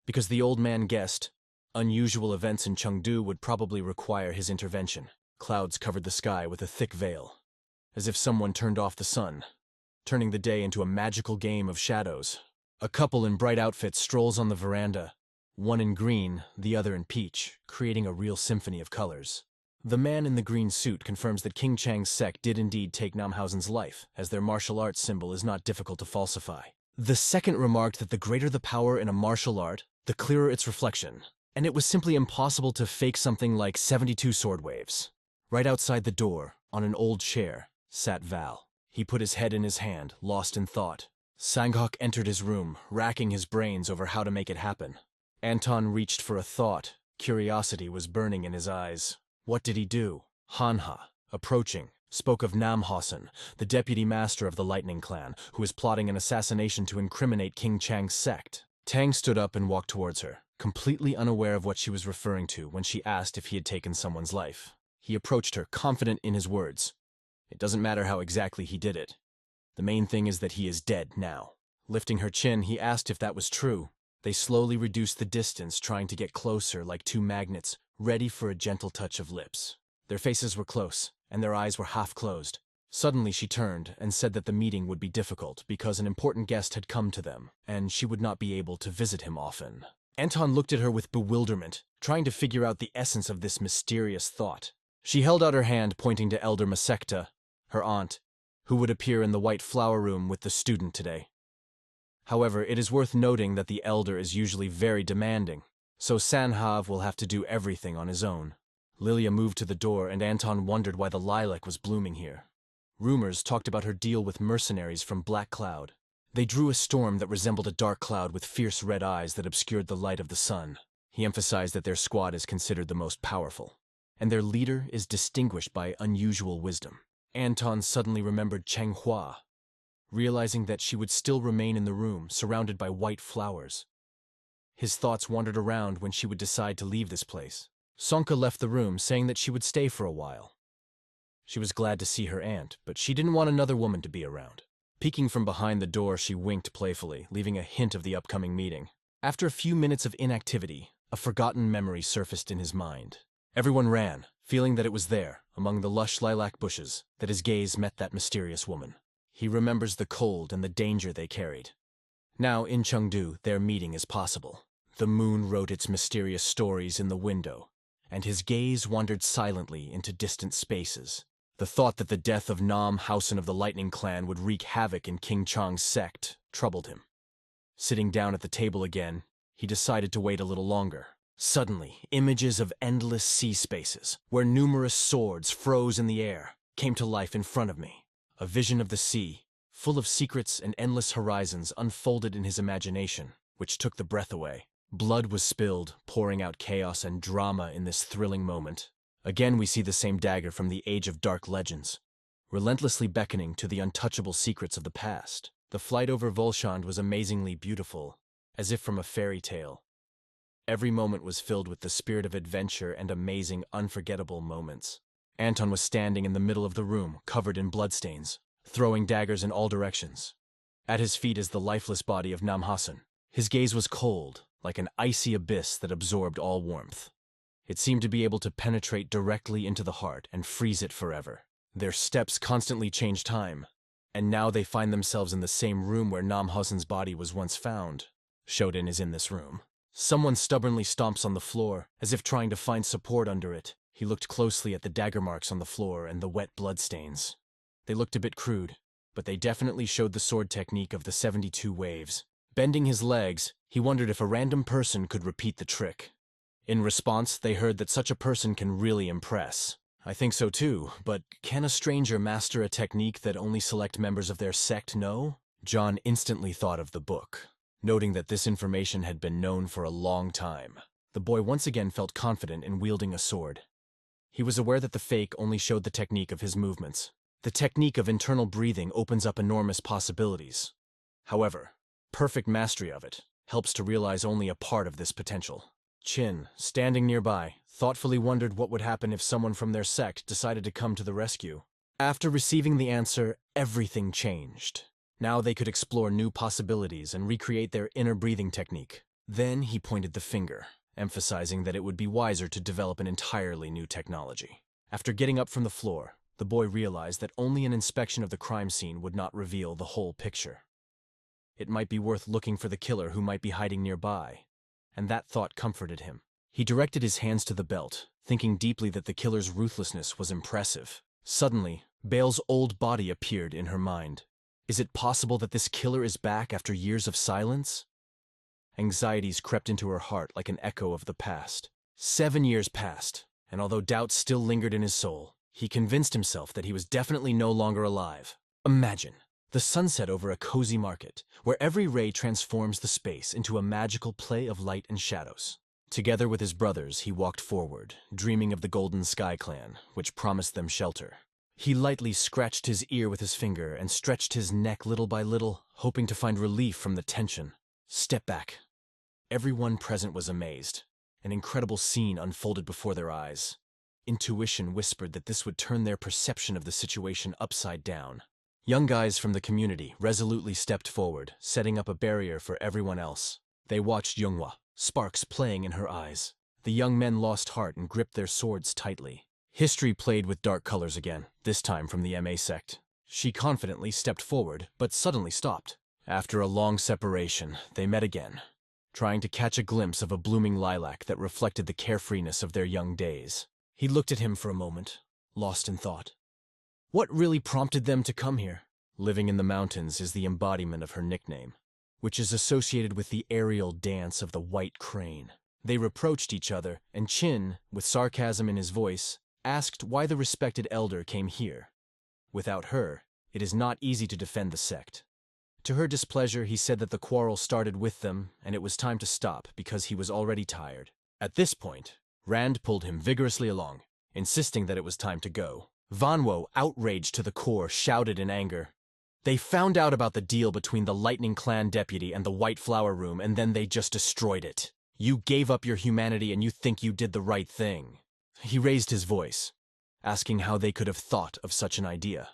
Because the old man guessed, unusual events in Chengdu would probably require his intervention. Clouds covered the sky with a thick veil, as if someone turned off the sun, turning the day into a magical game of shadows. A couple in bright outfits strolls on the veranda, one in green, the other in peach, creating a real symphony of colors. The man in the green suit confirms that King Chang's sect did indeed take Namhausen's life, as their martial arts symbol is not difficult to falsify. The second remarked that the greater the power in a martial art, the clearer its reflection, and it was simply impossible to fake something like 72 sword waves. Right outside the door, on an old chair, sat Val. He put his head in his hand, lost in thought. Sanghok entered his room, racking his brains over how to make it happen. Anton reached for a thought. Curiosity was burning in his eyes. What did he do? Hanha, approaching, spoke of Namhausen, the deputy master of the Lightning Clan, who was plotting an assassination to incriminate King Chang's sect. Tang stood up and walked towards her, completely unaware of what she was referring to when she asked if he had taken someone's life. He approached her, confident in his words. It doesn't matter how exactly he did it. The main thing is that he is dead now. Lifting her chin, he asked if that was true. They slowly reduced the distance, trying to get closer like two magnets, ready for a gentle touch of lips. Their faces were close, and their eyes were half closed. Suddenly she turned and said that the meeting would be difficult because an important guest had come to them, and she would not be able to visit him often. Anton looked at her with bewilderment, trying to figure out the essence of this mysterious thought. She held out her hand, pointing to Elder Masekta, her aunt, who would appear in the white flower room with the student today. However, it is worth noting that the elder is usually very demanding, so Sanhav will have to do everything on his own. Lilia moved to the door, and Anton wondered why the lilac was blooming here. Rumors talked about her deal with mercenaries from Black Cloud. They drew a storm that resembled a dark cloud with fierce red eyes that obscured the light of the sun. He emphasized that their squad is considered the most powerful, and their leader is distinguished by unusual wisdom. Anton suddenly remembered Changhua, realizing that she would still remain in the room, surrounded by white flowers. His thoughts wandered around when she would decide to leave this place. Sonka left the room, saying that she would stay for a while. She was glad to see her aunt, but she didn't want another woman to be around. Peeking from behind the door, she winked playfully, leaving a hint of the upcoming meeting. After a few minutes of inactivity, a forgotten memory surfaced in his mind. Everyone ran, feeling that it was there, among the lush lilac bushes, that his gaze met that mysterious woman. He remembers the cold and the danger they carried. Now, in Chengdu, their meeting is possible. The moon wrote its mysterious stories in the window, and his gaze wandered silently into distant spaces. The thought that the death of Nam Housen of the Lightning Clan would wreak havoc in King Chang's sect troubled him. Sitting down at the table again, he decided to wait a little longer. Suddenly, images of endless sea spaces, where numerous swords froze in the air, came to life in front of me. A vision of the sea, full of secrets and endless horizons, unfolded in his imagination, which took the breath away. Blood was spilled, pouring out chaos and drama in this thrilling moment. Again we see the same dagger from the Age of Dark Legends, relentlessly beckoning to the untouchable secrets of the past. The flight over Volshand was amazingly beautiful, as if from a fairy tale. Every moment was filled with the spirit of adventure and amazing, unforgettable moments. Anton was standing in the middle of the room, covered in bloodstains, throwing daggers in all directions. At his feet is the lifeless body of Namhasen. His gaze was cold, like an icy abyss that absorbed all warmth. It seemed to be able to penetrate directly into the heart and freeze it forever. Their steps constantly change time, and now they find themselves in the same room where Namhasen's body was once found. Shoden is in this room. Someone stubbornly stomps on the floor, as if trying to find support under it. He looked closely at the dagger marks on the floor and the wet bloodstains. They looked a bit crude, but they definitely showed the sword technique of the 72 waves. Bending his legs, he wondered if a random person could repeat the trick. In response, they heard that such a person can really impress. I think so too, but can a stranger master a technique that only select members of their sect know? John instantly thought of the book, noting that this information had been known for a long time. The boy once again felt confident in wielding a sword. He was aware that the fake only showed the technique of his movements. The technique of internal breathing opens up enormous possibilities. However, perfect mastery of it helps to realize only a part of this potential. Chin, standing nearby, thoughtfully wondered what would happen if someone from their sect decided to come to the rescue. After receiving the answer, everything changed. Now they could explore new possibilities and recreate their inner breathing technique. Then he pointed the finger, emphasizing that it would be wiser to develop an entirely new technology. After getting up from the floor, the boy realized that only an inspection of the crime scene would not reveal the whole picture. It might be worth looking for the killer who might be hiding nearby, and that thought comforted him. He directed his hands to the belt, thinking deeply that the killer's ruthlessness was impressive. Suddenly, Bale's old body appeared in her mind. Is it possible that this killer is back after years of silence? Anxieties crept into her heart like an echo of the past. 7 years passed, and although doubts still lingered in his soul, he convinced himself that he was definitely no longer alive. Imagine the sunset over a cozy market, where every ray transforms the space into a magical play of light and shadows. Together with his brothers, he walked forward, dreaming of the Golden Sky Clan, which promised them shelter. He lightly scratched his ear with his finger and stretched his neck little by little, hoping to find relief from the tension. Step back. Everyone present was amazed. An incredible scene unfolded before their eyes. Intuition whispered that this would turn their perception of the situation upside down. Young guys from the community resolutely stepped forward, setting up a barrier for everyone else. They watched Younghwa, sparks playing in her eyes. The young men lost heart and gripped their swords tightly. History played with dark colors again, this time from the MA sect. She confidently stepped forward, but suddenly stopped. After a long separation, they met again, trying to catch a glimpse of a blooming lilac that reflected the carefreeness of their young days. He looked at him for a moment, lost in thought. What really prompted them to come here? Living in the mountains is the embodiment of her nickname, which is associated with the aerial dance of the white crane. They reproached each other, and Chin, with sarcasm in his voice, asked why the respected elder came here. Without her, it is not easy to defend the sect. To her displeasure, he said that the quarrel started with them, and it was time to stop because he was already tired. At this point, Rand pulled him vigorously along, insisting that it was time to go. Manhwa, outraged to the core, shouted in anger. They found out about the deal between the Lightning Clan deputy and the White Flower Room, and then they just destroyed it. You gave up your humanity and you think you did the right thing. He raised his voice, asking how they could have thought of such an idea.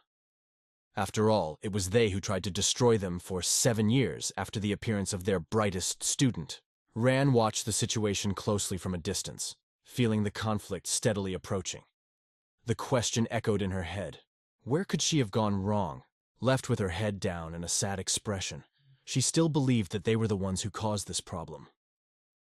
After all, it was they who tried to destroy them for 7 years after the appearance of their brightest student. Ran watched the situation closely from a distance, feeling the conflict steadily approaching. The question echoed in her head. Where could she have gone wrong? Left with her head down and a sad expression, she still believed that they were the ones who caused this problem.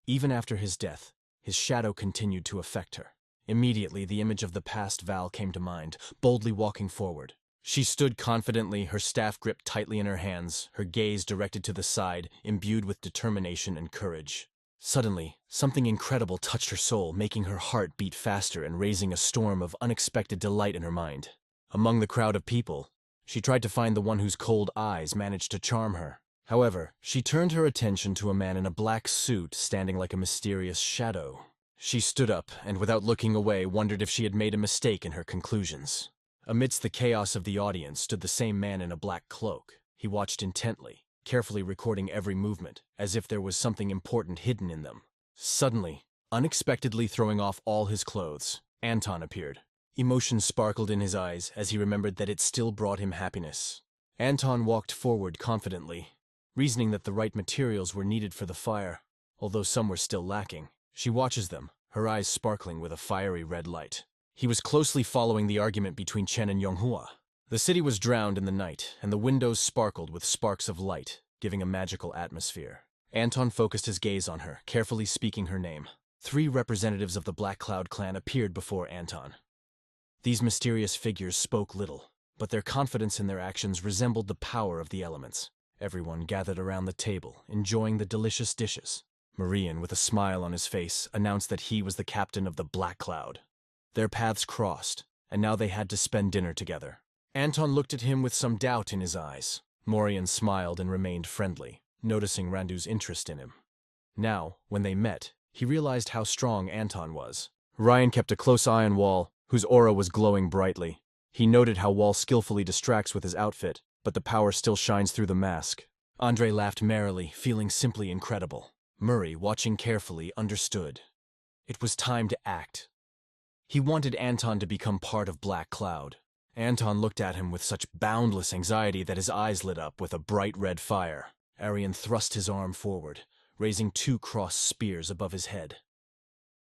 Even after his death, his shadow continued to affect her. Immediately, the image of the past Val came to mind, boldly walking forward. She stood confidently, her staff gripped tightly in her hands, her gaze directed to the side, imbued with determination and courage. Suddenly, something incredible touched her soul, making her heart beat faster and raising a storm of unexpected delight in her mind. Among the crowd of people, she tried to find the one whose cold eyes managed to charm her. However, she turned her attention to a man in a black suit standing like a mysterious shadow. She stood up and, without looking away, wondered if she had made a mistake in her conclusions. Amidst the chaos of the audience stood the same man in a black cloak. He watched intently, carefully recording every movement, as if there was something important hidden in them. Suddenly, unexpectedly throwing off all his clothes, Anton appeared. Emotion sparkled in his eyes as he remembered that it still brought him happiness. Anton walked forward confidently, reasoning that the right materials were needed for the fire, although some were still lacking. She watches them, her eyes sparkling with a fiery red light. He was closely following the argument between Chen and Yonghua. The city was drowned in the night, and the windows sparkled with sparks of light, giving a magical atmosphere. Anton focused his gaze on her, carefully speaking her name. 3 representatives of the Black Cloud clan appeared before Anton. These mysterious figures spoke little, but their confidence in their actions resembled the power of the elements. Everyone gathered around the table, enjoying the delicious dishes. Marian, with a smile on his face, announced that he was the captain of the Black Cloud. Their paths crossed, and now they had to spend dinner together. Anton looked at him with some doubt in his eyes. Morian smiled and remained friendly, noticing Randu's interest in him. Now, when they met, he realized how strong Anton was. Ryan kept a close eye on Wall, whose aura was glowing brightly. He noted how Wall skillfully distracts with his outfit, but the power still shines through the mask. Andre laughed merrily, feeling simply incredible. Murray, watching carefully, understood. It was time to act. He wanted Anton to become part of Black Cloud. Anton looked at him with such boundless anxiety that his eyes lit up with a bright red fire. Arian thrust his arm forward, raising 2 crossed spears above his head.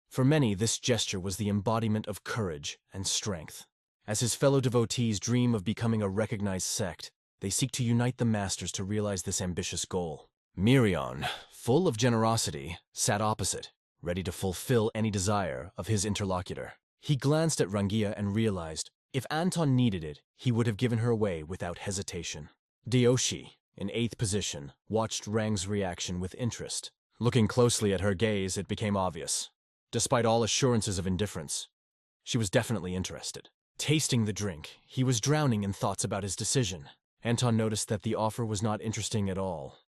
For many, this gesture was the embodiment of courage and strength. As his fellow devotees dream of becoming a recognized sect, they seek to unite the masters to realize this ambitious goal. Mirion, full of generosity, sat opposite, ready to fulfill any desire of his interlocutor. He glanced at Rangia and realized, if Anton needed it, he would have given her away without hesitation. Dioshi, in 8th position, watched Rang's reaction with interest. Looking closely at her gaze, it became obvious. Despite all assurances of indifference, she was definitely interested. Tasting the drink, he was drowning in thoughts about his decision. Anton noticed that the offer was not interesting at all.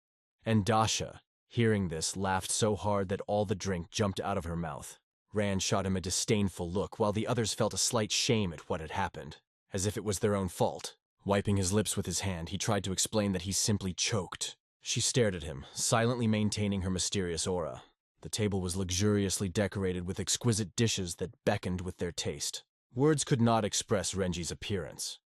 And Dasha, hearing this, laughed so hard that all the drink jumped out of her mouth. Rand shot him a disdainful look, while the others felt a slight shame at what had happened, as if it was their own fault. Wiping his lips with his hand, he tried to explain that he simply choked. She stared at him, silently maintaining her mysterious aura. The table was luxuriously decorated with exquisite dishes that beckoned with their taste. Words could not express Renji's appearance.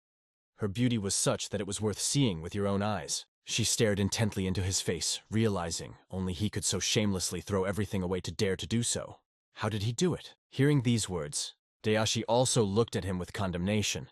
Her beauty was such that it was worth seeing with your own eyes. She stared intently into his face, realizing only he could so shamelessly throw everything away to dare to do so. How did he do it? Hearing these words, Dayashi also looked at him with condemnation,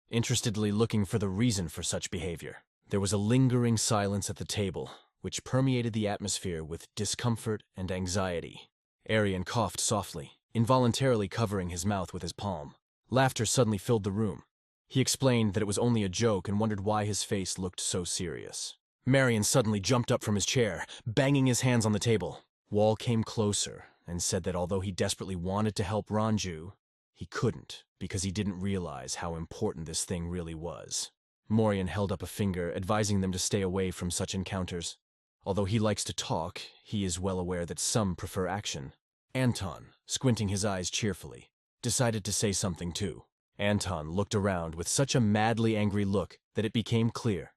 interestedly looking for the reason for such behavior. There was a lingering silence at the table, which permeated the atmosphere with discomfort and anxiety. Arian coughed softly, involuntarily covering his mouth with his palm. Laughter suddenly filled the room. He explained that it was only a joke and wondered why his face looked so serious. Marion suddenly jumped up from his chair, banging his hands on the table. Wall came closer and said that although he desperately wanted to help Ranju, he couldn't because he didn't realize how important this thing really was. Morian held up a finger, advising them to stay away from such encounters. Although he likes to talk, he is well aware that some prefer action. Anton, squinting his eyes cheerfully, decided to say something too. Anton looked around with such a madly angry look that it became clear.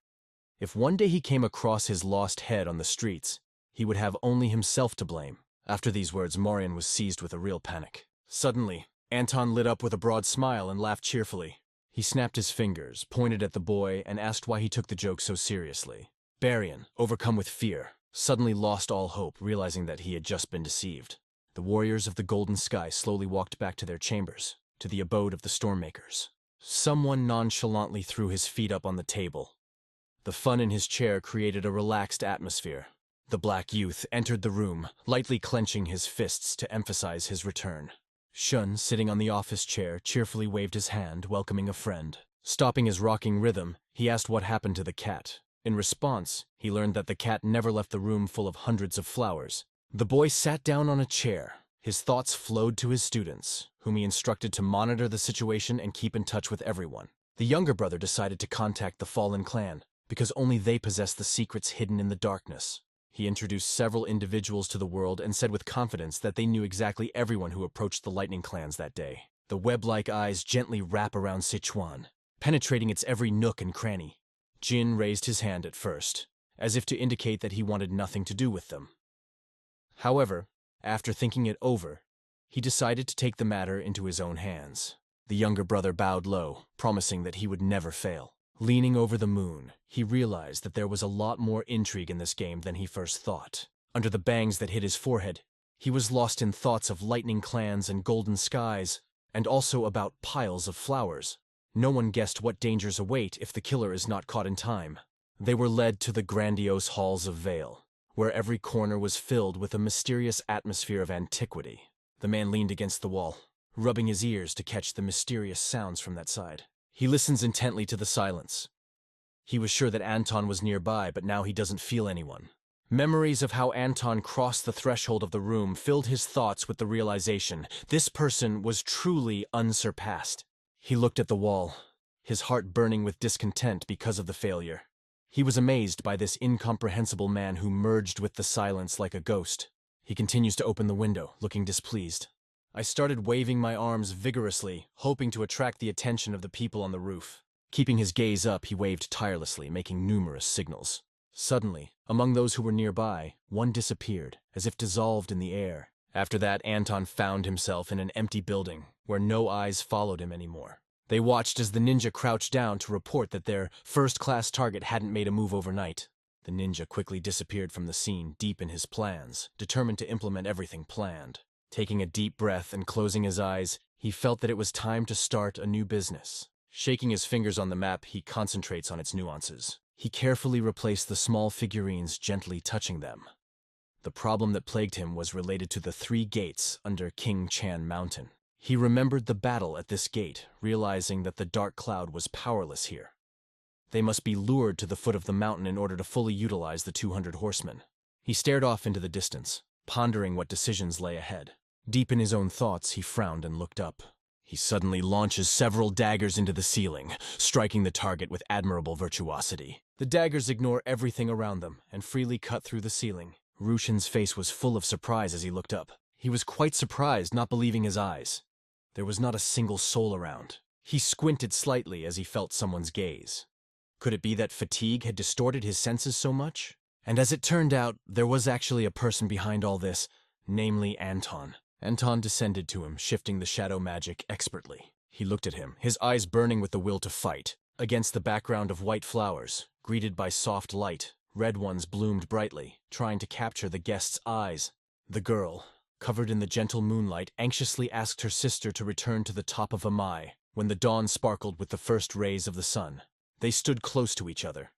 If one day he came across his lost head on the streets, he would have only himself to blame. After these words, Morian was seized with a real panic. Suddenly, Anton lit up with a broad smile and laughed cheerfully. He snapped his fingers, pointed at the boy, and asked why he took the joke so seriously. Barian, overcome with fear, suddenly lost all hope, realizing that he had just been deceived. The warriors of the Golden Sky slowly walked back to their chambers, to the abode of the Stormmakers. Someone nonchalantly threw his feet up on the table. The fun in his chair created a relaxed atmosphere. The black youth entered the room, lightly clenching his fists to emphasize his return. Shun, sitting on the office chair, cheerfully waved his hand, welcoming a friend. Stopping his rocking rhythm, he asked what happened to the cat. In response, he learned that the cat never left the room full of hundreds of flowers. The boy sat down on a chair. His thoughts flowed to his students, whom he instructed to monitor the situation and keep in touch with everyone. The younger brother decided to contact the fallen clan, because only they possessed the secrets hidden in the darkness. He introduced several individuals to the world and said with confidence that they knew exactly everyone who approached the lightning clans that day. The web-like eyes gently wrap around Sichuan, penetrating its every nook and cranny. Jin raised his hand at first, as if to indicate that he wanted nothing to do with them. However, after thinking it over, he decided to take the matter into his own hands. The younger brother bowed low, promising that he would never fail. Leaning over the moon, he realized that there was a lot more intrigue in this game than he first thought. Under the bangs that hid his forehead, he was lost in thoughts of lightning clans and golden skies, and also about piles of flowers. No one guessed what dangers await if the killer is not caught in time. They were led to the grandiose halls of Vale, where every corner was filled with a mysterious atmosphere of antiquity. The man leaned against the wall, rubbing his ears to catch the mysterious sounds from that side. He listens intently to the silence. He was sure that Anton was nearby, but now he doesn't feel anyone. Memories of how Anton crossed the threshold of the room filled his thoughts with the realization this person was truly unsurpassed. He looked at the wall, his heart burning with discontent because of the failure. He was amazed by this incomprehensible man who merged with the silence like a ghost. He continues to open the window, looking displeased. I started waving my arms vigorously, hoping to attract the attention of the people on the roof. Keeping his gaze up, he waved tirelessly, making numerous signals. Suddenly, among those who were nearby, one disappeared, as if dissolved in the air. After that, Anton found himself in an empty building, where no eyes followed him anymore. They watched as the ninja crouched down to report that their first-class target hadn't made a move overnight. The ninja quickly disappeared from the scene, deep in his plans, determined to implement everything planned. Taking a deep breath and closing his eyes, he felt that it was time to start a new business. Shaking his fingers on the map, he concentrates on its nuances. He carefully replaced the small figurines, gently touching them. The problem that plagued him was related to the 3 gates under King Chan Mountain. He remembered the battle at this gate, realizing that the dark cloud was powerless here. They must be lured to the foot of the mountain in order to fully utilize the 200 horsemen. He stared off into the distance, pondering what decisions lay ahead. Deep in his own thoughts, he frowned and looked up. He suddenly launches several daggers into the ceiling, striking the target with admirable virtuosity. The daggers ignore everything around them and freely cut through the ceiling. Rushin's face was full of surprise as he looked up. He was quite surprised, not believing his eyes. There was not a single soul around. He squinted slightly as he felt someone's gaze. Could it be that fatigue had distorted his senses so much? And as it turned out, there was actually a person behind all this, namely Anton. Anton descended to him, shifting the shadow magic expertly. He looked at him, his eyes burning with the will to fight. Against the background of white flowers, greeted by soft light, red ones bloomed brightly, trying to capture the guest's eyes. The girl, covered in the gentle moonlight, anxiously asked her sister to return to the top of Amai when the dawn sparkled with the first rays of the sun. They stood close to each other.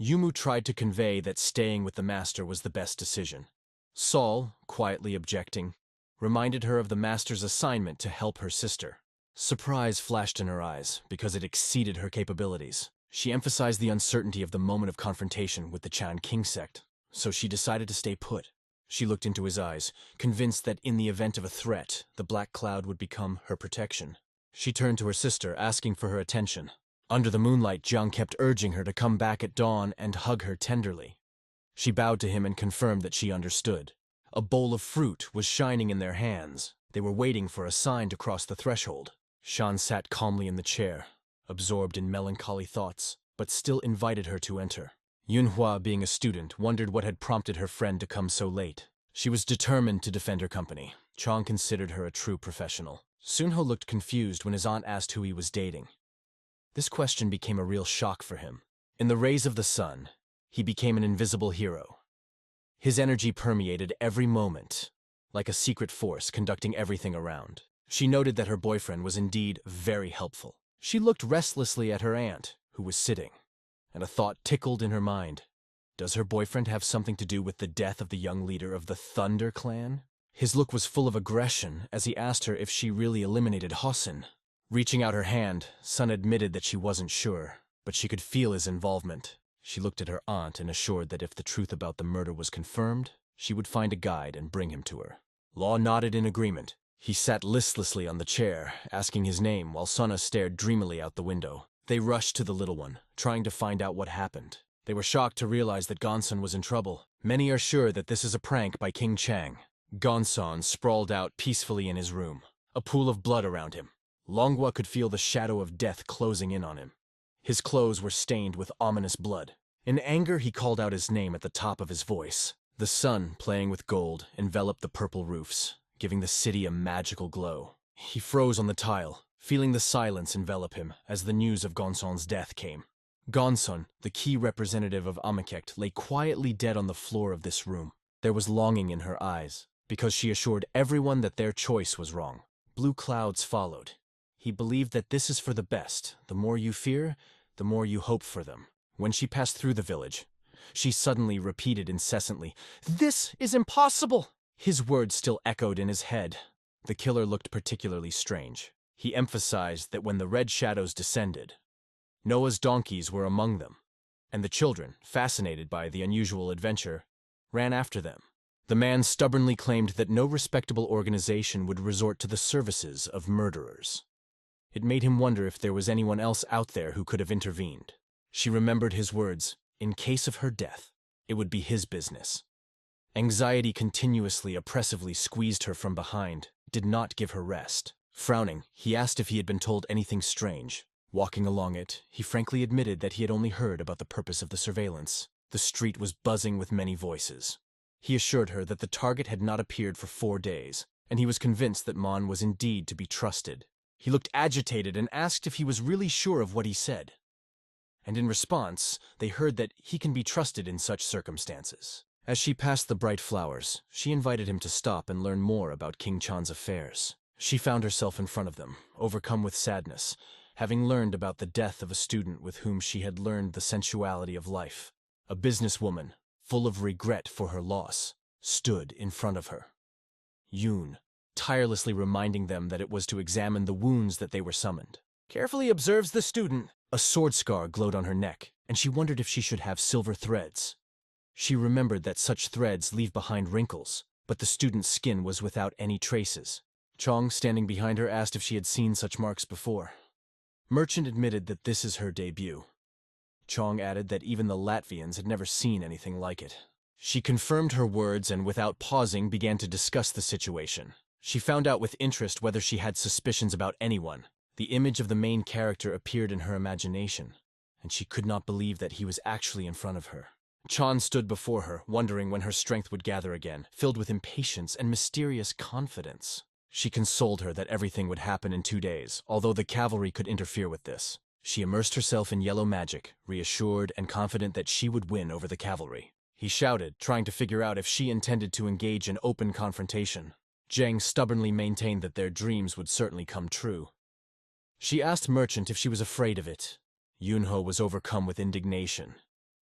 Yumu tried to convey that staying with the master was the best decision. Saul, quietly objecting, reminded her of the master's assignment to help her sister. Surprise flashed in her eyes because it exceeded her capabilities. She emphasized the uncertainty of the moment of confrontation with the Chan King sect, so she decided to stay put. She looked into his eyes, convinced that in the event of a threat, the black cloud would become her protection. She turned to her sister, asking for her attention. Under the moonlight, Jiang kept urging her to come back at dawn and hug her tenderly. She bowed to him and confirmed that she understood. A bowl of fruit was shining in their hands. They were waiting for a sign to cross the threshold. Shan sat calmly in the chair, absorbed in melancholy thoughts, but still invited her to enter. Yunhua, being a student, wondered what had prompted her friend to come so late. She was determined to defend her company. Chong considered her a true professional. Sunho looked confused when his aunt asked who he was dating. This question became a real shock for him. In the rays of the sun, he became an invisible hero. His energy permeated every moment, like a secret force conducting everything around. She noted that her boyfriend was indeed very helpful. She looked restlessly at her aunt, who was sitting, and a thought tickled in her mind. Does her boyfriend have something to do with the death of the young leader of the Thunder Clan? His look was full of aggression as he asked her if she really eliminated Hossen. Reaching out her hand, Sun admitted that she wasn't sure, but she could feel his involvement. She looked at her aunt and assured that if the truth about the murder was confirmed, she would find a guide and bring him to her. Law nodded in agreement. He sat listlessly on the chair, asking his name while Suna stared dreamily out the window. They rushed to the little one, trying to find out what happened. They were shocked to realize that Gonson was in trouble. Many are sure that this is a prank by King Chang. Gonson sprawled out peacefully in his room, a pool of blood around him. Longhua could feel the shadow of death closing in on him. His clothes were stained with ominous blood. In anger, he called out his name at the top of his voice. The sun, playing with gold, enveloped the purple roofs, giving the city a magical glow. He froze on the tile, feeling the silence envelop him as the news of Gonson's death came. Gonson, the key representative of Aniclimax, lay quietly dead on the floor of this room. There was longing in her eyes, because she assured everyone that their choice was wrong. Blue clouds followed. He believed that this is for the best. The more you fear, the more you hope for them. When she passed through the village, she suddenly repeated incessantly, "This is impossible!" His words still echoed in his head. The killer looked particularly strange. He emphasized that when the red shadows descended, Noah's donkeys were among them, and the children, fascinated by the unusual adventure, ran after them. The man stubbornly claimed that no respectable organization would resort to the services of murderers. It made him wonder if there was anyone else out there who could have intervened. She remembered his words. In case of her death, it would be his business. Anxiety continuously, oppressively squeezed her from behind, did not give her rest. Frowning, he asked if he had been told anything strange. Walking along it, he frankly admitted that he had only heard about the purpose of the surveillance. The street was buzzing with many voices. He assured her that the target had not appeared for 4 days, and he was convinced that Mon was indeed to be trusted. He looked agitated and asked if he was really sure of what he said. And in response, they heard that he can be trusted in such circumstances. As she passed the bright flowers, she invited him to stop and learn more about King Chan's affairs. She found herself in front of them, overcome with sadness, having learned about the death of a student with whom she had learned the sensuality of life. A businesswoman, full of regret for her loss, stood in front of her. Yoon, tirelessly reminding them that it was to examine the wounds that they were summoned. Carefully observes the student. A sword scar glowed on her neck, and she wondered if she should have silver threads. She remembered that such threads leave behind wrinkles, but the student's skin was without any traces. Chong, standing behind her, asked if she had seen such marks before. Merchant admitted that this is her debut. Chong added that even the Latvians had never seen anything like it. She confirmed her words and, without pausing, began to discuss the situation. She found out with interest whether she had suspicions about anyone. The image of the main character appeared in her imagination, and she could not believe that he was actually in front of her. Chan stood before her, wondering when her strength would gather again, filled with impatience and mysterious confidence. She consoled her that everything would happen in 2 days, although the cavalry could interfere with this. She immersed herself in yellow magic, reassured and confident that she would win over the cavalry. He shouted, trying to figure out if she intended to engage in open confrontation. Jang stubbornly maintained that their dreams would certainly come true. She asked Merchant if she was afraid of it. Yunho was overcome with indignation,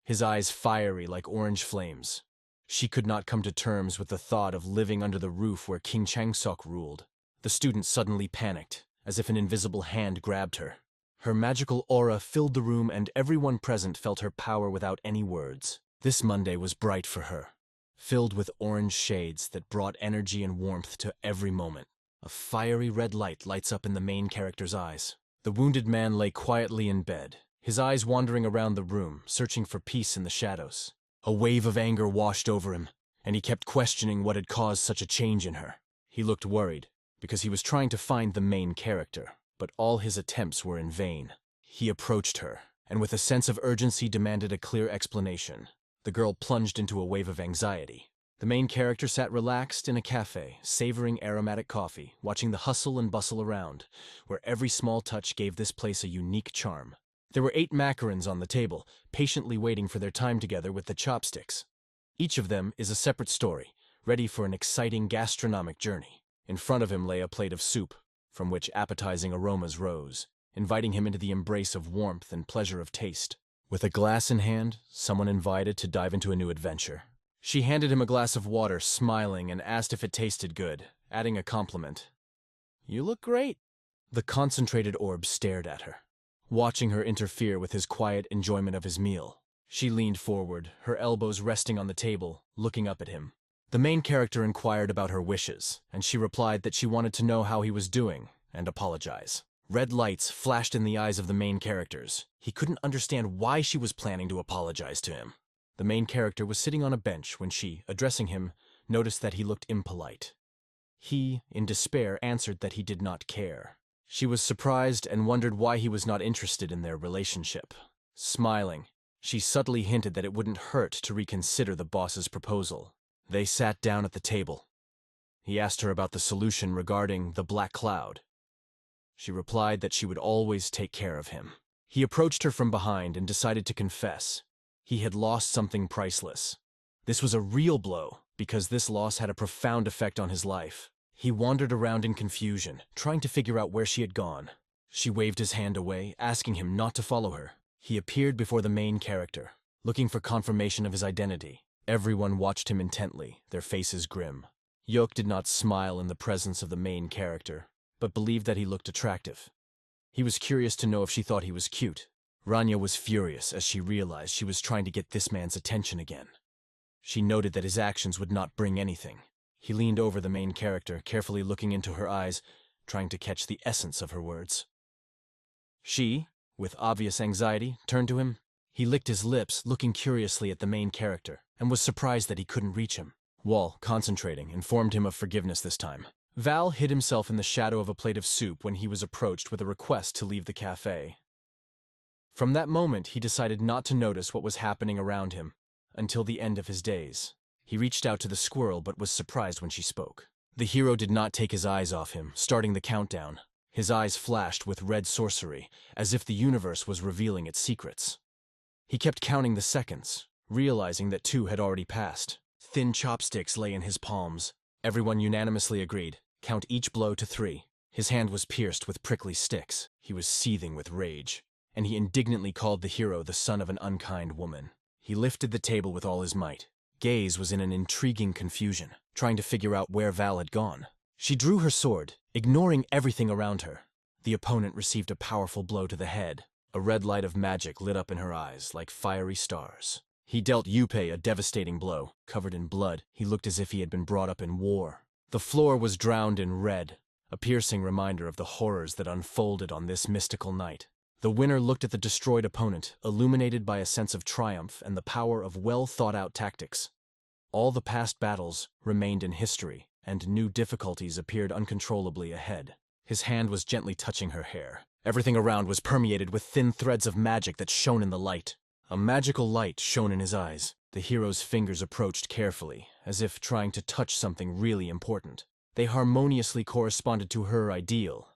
his eyes fiery like orange flames. She could not come to terms with the thought of living under the roof where King Changsok ruled. The student suddenly panicked, as if an invisible hand grabbed her. Her magical aura filled the room and everyone present felt her power without any words. This Monday was bright for her, filled with orange shades that brought energy and warmth to every moment. A fiery red light lights up in the main character's eyes. The wounded man lay quietly in bed, his eyes wandering around the room, searching for peace in the shadows. A wave of anger washed over him, and he kept questioning what had caused such a change in her. He looked worried, because he was trying to find the main character, but all his attempts were in vain. He approached her, and with a sense of urgency demanded a clear explanation. The girl plunged into a wave of anxiety. The main character sat relaxed in a cafe, savoring aromatic coffee, watching the hustle and bustle around, where every small touch gave this place a unique charm. There were 8 macarons on the table, patiently waiting for their time together with the chopsticks. Each of them is a separate story, ready for an exciting gastronomic journey. In front of him lay a plate of soup, from which appetizing aromas rose, inviting him into the embrace of warmth and pleasure of taste. With a glass in hand, someone invited to dive into a new adventure. She handed him a glass of water, smiling, and asked if it tasted good, adding a compliment. "You look great." The concentrated orb stared at her, watching her interfere with his quiet enjoyment of his meal. She leaned forward, her elbows resting on the table, looking up at him. The main character inquired about her wishes, and she replied that she wanted to know how he was doing and apologize. Red lights flashed in the eyes of the main characters. He couldn't understand why she was planning to apologize to him. The main character was sitting on a bench when she, addressing him, noticed that he looked impolite. He, in despair, answered that he did not care. She was surprised and wondered why he was not interested in their relationship. Smiling, she subtly hinted that it wouldn't hurt to reconsider the boss's proposal. They sat down at the table. He asked her about the solution regarding the black cloud. She replied that she would always take care of him. He approached her from behind and decided to confess. He had lost something priceless. This was a real blow, because this loss had a profound effect on his life. He wandered around in confusion, trying to figure out where she had gone. She waved his hand away, asking him not to follow her. He appeared before the main character, looking for confirmation of his identity. Everyone watched him intently, their faces grim. Yoke did not smile in the presence of the main character, but believed that he looked attractive. He was curious to know if she thought he was cute. Rania was furious as she realized she was trying to get this man's attention again. She noted that his actions would not bring anything. He leaned over the main character, carefully looking into her eyes, trying to catch the essence of her words. She, with obvious anxiety, turned to him. He licked his lips, looking curiously at the main character, and was surprised that he couldn't reach him. Wall, concentrating, informed him of forgiveness this time. Val hid himself in the shadow of a plate of soup when he was approached with a request to leave the cafe. From that moment, he decided not to notice what was happening around him until the end of his days. He reached out to the squirrel but was surprised when she spoke. The hero did not take his eyes off him, starting the countdown. His eyes flashed with red sorcery, as if the universe was revealing its secrets. He kept counting the seconds, realizing that 2 had already passed. Thin chopsticks lay in his palms. Everyone unanimously agreed. Count each blow to 3. His hand was pierced with prickly sticks. He was seething with rage, and he indignantly called the hero the son of an unkind woman. He lifted the table with all his might. Gaze was in an intriguing confusion, trying to figure out where Val had gone. She drew her sword, ignoring everything around her. The opponent received a powerful blow to the head. A red light of magic lit up in her eyes like fiery stars. He dealt Yuppei a devastating blow. Covered in blood, he looked as if he had been brought up in war. The floor was drowned in red, a piercing reminder of the horrors that unfolded on this mystical night. The winner looked at the destroyed opponent, illuminated by a sense of triumph and the power of well-thought-out tactics. All the past battles remained in history, and new difficulties appeared uncontrollably ahead. His hand was gently touching her hair. Everything around was permeated with thin threads of magic that shone in the light. A magical light shone in his eyes. The hero's fingers approached carefully, as if trying to touch something really important. They harmoniously corresponded to her ideal,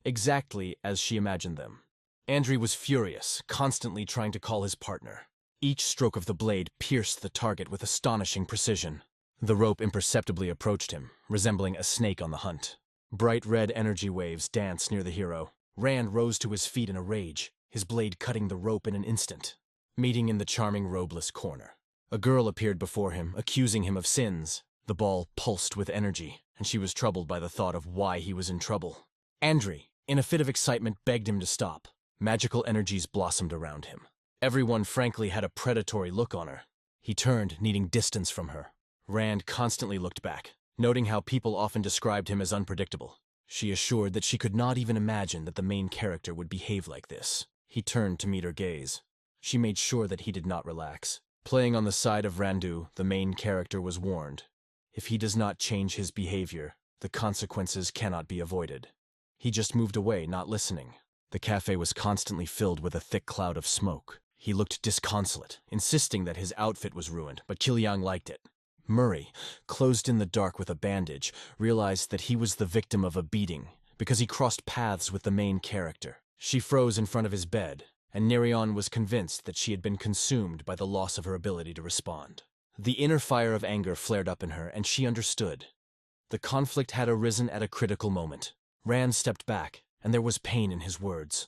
exactly as she imagined them. Andri was furious, constantly trying to call his partner. Each stroke of the blade pierced the target with astonishing precision. The rope imperceptibly approached him, resembling a snake on the hunt. Bright red energy waves danced near the hero. Rand rose to his feet in a rage, his blade cutting the rope in an instant. Meeting in the charming robeless corner. A girl appeared before him, accusing him of sins. The ball pulsed with energy, and she was troubled by the thought of why he was in trouble. Andri, in a fit of excitement, begged him to stop. Magical energies blossomed around him. Everyone frankly had a predatory look on her. He turned, needing distance from her. Rand constantly looked back, noting how people often described him as unpredictable. She assured that she could not even imagine that the main character would behave like this. He turned to meet her gaze. She made sure that he did not relax. Playing on the side of Randu, the main character was warned. If he does not change his behavior, the consequences cannot be avoided. He just moved away, not listening. The cafe was constantly filled with a thick cloud of smoke. He looked disconsolate, insisting that his outfit was ruined, but Kiliang liked it. Murray, closed in the dark with a bandage, realized that he was the victim of a beating because he crossed paths with the main character. She froze in front of his bed, and Nerion was convinced that she had been consumed by the loss of her ability to respond. The inner fire of anger flared up in her, and she understood. The conflict had arisen at a critical moment. Rand stepped back, and there was pain in his words.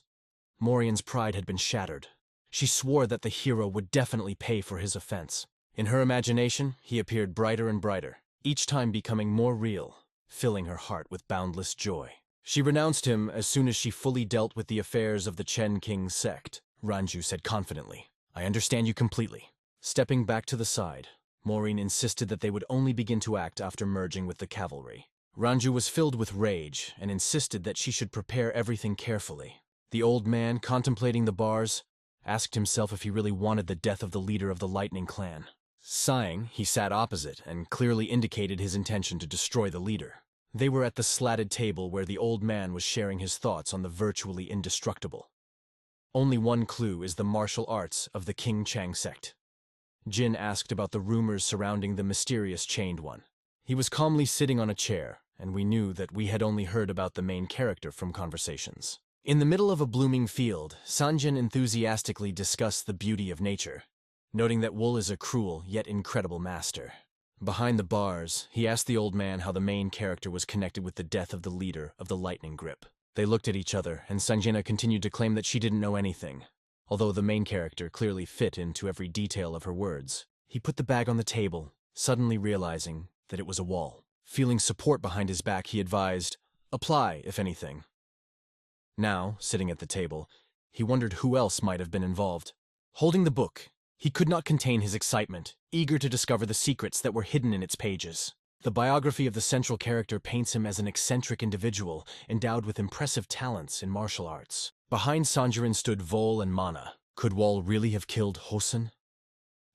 Morian's pride had been shattered. She swore that the hero would definitely pay for his offense. In her imagination, he appeared brighter and brighter, each time becoming more real, filling her heart with boundless joy. She renounced him as soon as she fully dealt with the affairs of the Chen King sect, Ranju said confidently. I understand you completely. Stepping back to the side, Maureen insisted that they would only begin to act after merging with the cavalry. Ranju was filled with rage and insisted that she should prepare everything carefully. The old man, contemplating the bars, asked himself if he really wanted the death of the leader of the Lightning Clan. Sighing, he sat opposite and clearly indicated his intention to destroy the leader. They were at the slatted table where the old man was sharing his thoughts on the virtually indestructible. Only one clue is the martial arts of the King Chang sect. Jin asked about the rumors surrounding the mysterious Chained One. He was calmly sitting on a chair, and we knew that we had only heard about the main character from conversations. In the middle of a blooming field, Sanjin enthusiastically discussed the beauty of nature, noting that Wool is a cruel yet incredible master. Behind the bars, he asked the old man how the main character was connected with the death of the leader of the Lightning Grip. They looked at each other, and Sanjina continued to claim that she didn't know anything, although the main character clearly fit into every detail of her words. He put the bag on the table, suddenly realizing that it was a wall. Feeling support behind his back, he advised, apply, if anything. Now, sitting at the table, he wondered who else might have been involved. Holding the book, he could not contain his excitement, eager to discover the secrets that were hidden in its pages. The biography of the central character paints him as an eccentric individual, endowed with impressive talents in martial arts. Behind Sanjirin stood Vol and Mana. Could Wall really have killed Hosen?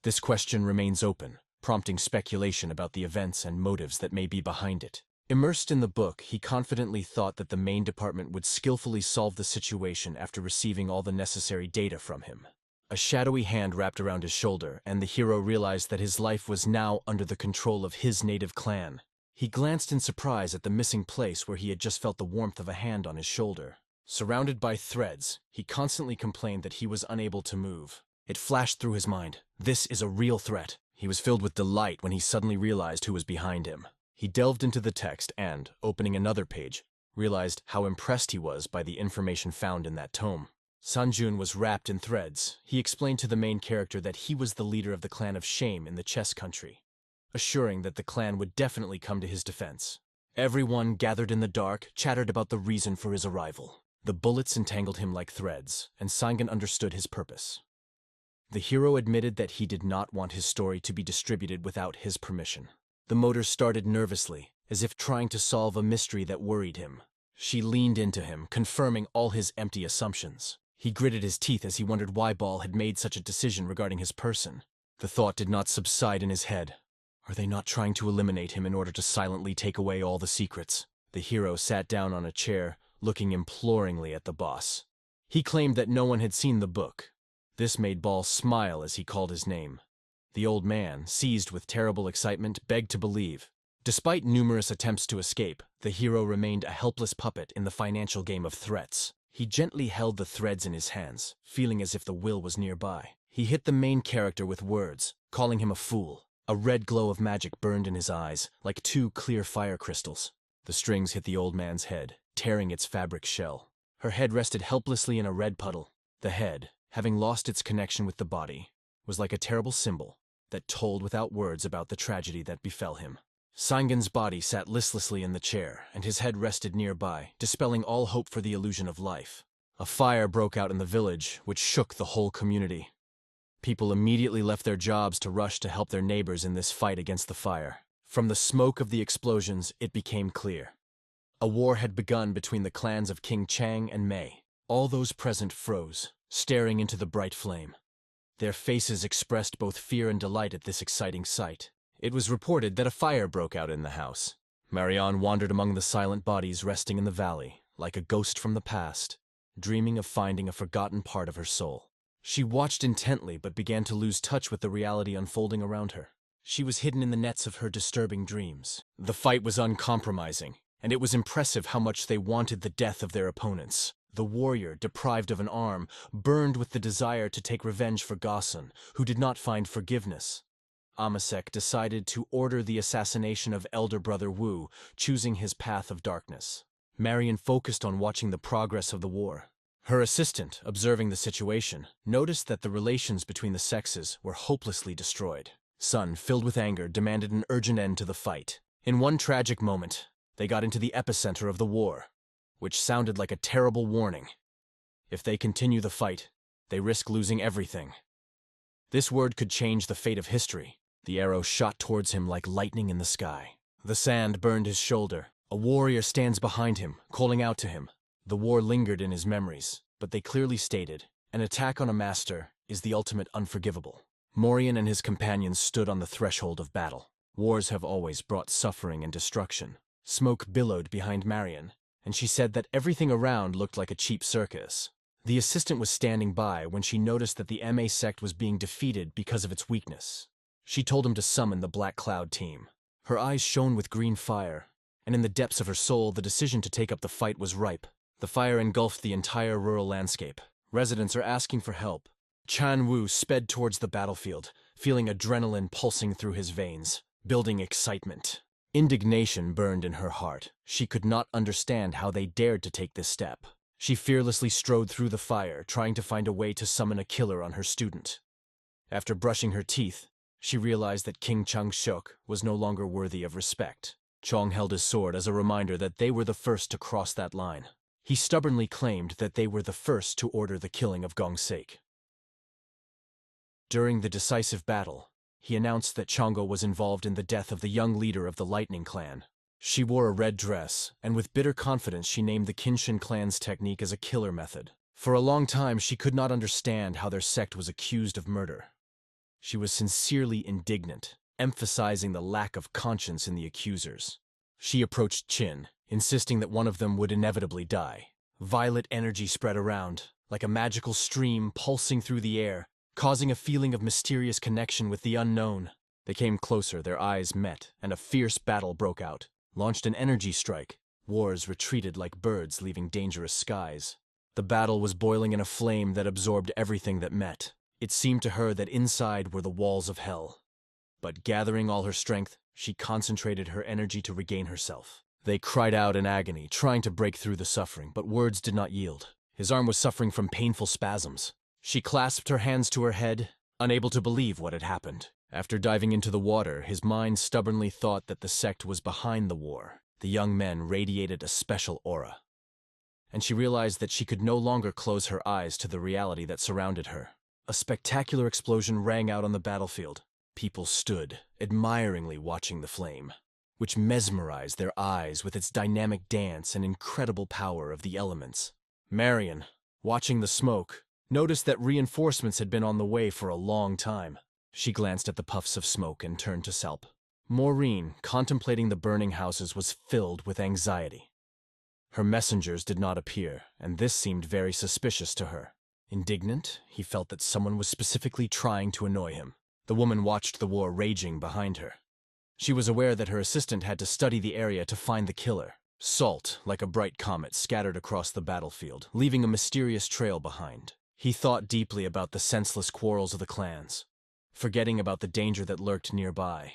This question remains open, prompting speculation about the events and motives that may be behind it. Immersed in the book, he confidently thought that the main department would skillfully solve the situation after receiving all the necessary data from him. A shadowy hand wrapped around his shoulder, and the hero realized that his life was now under the control of his native clan. He glanced in surprise at the missing place where he had just felt the warmth of a hand on his shoulder. Surrounded by threads, he constantly complained that he was unable to move. It flashed through his mind. This is a real threat. He was filled with delight when he suddenly realized who was behind him. He delved into the text and, opening another page, realized how impressed he was by the information found in that tome. Sanjun was wrapped in threads. He explained to the main character that he was the leader of the clan of Shame in the chess country, assuring that the clan would definitely come to his defense. Everyone gathered in the dark chattered about the reason for his arrival. The bullets entangled him like threads, and Sangan understood his purpose. The hero admitted that he did not want his story to be distributed without his permission. The motor started nervously, as if trying to solve a mystery that worried him. She leaned into him, confirming all his empty assumptions. He gritted his teeth as he wondered why Ball had made such a decision regarding his person. The thought did not subside in his head. Are they not trying to eliminate him in order to silently take away all the secrets? The hero sat down on a chair, looking imploringly at the boss. He claimed that no one had seen the book. This made Ball smile as he called his name. The old man, seized with terrible excitement, begged to believe. Despite numerous attempts to escape, the hero remained a helpless puppet in the financial game of threats. He gently held the threads in his hands, feeling as if the will was nearby. He hit the main character with words, calling him a fool. A red glow of magic burned in his eyes, like two clear fire crystals. The strings hit the old man's head, tearing its fabric shell. Her head rested helplessly in a red puddle. The head, having lost its connection with the body, was like a terrible symbol that told without words about the tragedy that befell him. Sangen's body sat listlessly in the chair, and his head rested nearby, dispelling all hope for the illusion of life. A fire broke out in the village, which shook the whole community. People immediately left their jobs to rush to help their neighbors in this fight against the fire. From the smoke of the explosions, it became clear. A war had begun between the clans of King Chang and Mei. All those present froze, staring into the bright flame. Their faces expressed both fear and delight at this exciting sight. It was reported that a fire broke out in the house. Marianne wandered among the silent bodies resting in the valley, like a ghost from the past, dreaming of finding a forgotten part of her soul. She watched intently but began to lose touch with the reality unfolding around her. She was hidden in the nets of her disturbing dreams. The fight was uncompromising, and it was impressive how much they wanted the death of their opponents. The warrior, deprived of an arm, burned with the desire to take revenge for Gosun, who did not find forgiveness. Amasek decided to order the assassination of elder brother Wu, choosing his path of darkness. Marian focused on watching the progress of the war. Her assistant, observing the situation, noticed that the relations between the sexes were hopelessly destroyed. Sun, filled with anger, demanded an urgent end to the fight. In one tragic moment, they got into the epicenter of the war, which sounded like a terrible warning. If they continue the fight, they risk losing everything. This word could change the fate of history. The arrow shot towards him like lightning in the sky. The sand burned his shoulder. A warrior stands behind him, calling out to him. The war lingered in his memories, but they clearly stated, an attack on a master is the ultimate unforgivable. Morian and his companions stood on the threshold of battle. Wars have always brought suffering and destruction. Smoke billowed behind Marian, and she said that everything around looked like a cheap circus. The assistant was standing by when she noticed that the MA sect was being defeated because of its weakness. She told him to summon the Black Cloud team. Her eyes shone with green fire, and in the depths of her soul the decision to take up the fight was ripe. The fire engulfed the entire rural landscape. Residents are asking for help. Chan Wu sped towards the battlefield, feeling adrenaline pulsing through his veins, building excitement. Indignation burned in her heart. She could not understand how they dared to take this step. She fearlessly strode through the fire, trying to find a way to summon a killer on her student. After brushing her teeth, she realized that King Changshuk was no longer worthy of respect. Chong held his sword as a reminder that they were the first to cross that line. He stubbornly claimed that they were the first to order the killing of Gongseik. During the decisive battle, he announced that Chongo was involved in the death of the young leader of the Lightning Clan. She wore a red dress, and with bitter confidence she named the Kinshin clan's technique as a killer method. For a long time she could not understand how their sect was accused of murder. She was sincerely indignant, emphasizing the lack of conscience in the accusers. She approached Qin, insisting that one of them would inevitably die. Violet energy spread around, like a magical stream pulsing through the air, causing a feeling of mysterious connection with the unknown. They came closer, their eyes met, and a fierce battle broke out. Launched an energy strike. Wars retreated like birds, leaving dangerous skies. The battle was boiling in a flame that absorbed everything that met. It seemed to her that inside were the walls of hell. But gathering all her strength, she concentrated her energy to regain herself. They cried out in agony, trying to break through the suffering, but words did not yield. His arm was suffering from painful spasms. She clasped her hands to her head, unable to believe what had happened. After diving into the water, his mind stubbornly thought that the sect was behind the war. The young men radiated a special aura. And she realized that she could no longer close her eyes to the reality that surrounded her. A spectacular explosion rang out on the battlefield. People stood, admiringly watching the flame, which mesmerized their eyes with its dynamic dance and incredible power of the elements. Marian, watching the smoke, noticed that reinforcements had been on the way for a long time. She glanced at the puffs of smoke and turned to Salp. Maureen, contemplating the burning houses, was filled with anxiety. Her messengers did not appear, and this seemed very suspicious to her. Indignant, he felt that someone was specifically trying to annoy him. The woman watched the war raging behind her. She was aware that her assistant had to study the area to find the killer. Salt, like a bright comet, scattered across the battlefield, leaving a mysterious trail behind. He thought deeply about the senseless quarrels of the clans. forgetting about the danger that lurked nearby.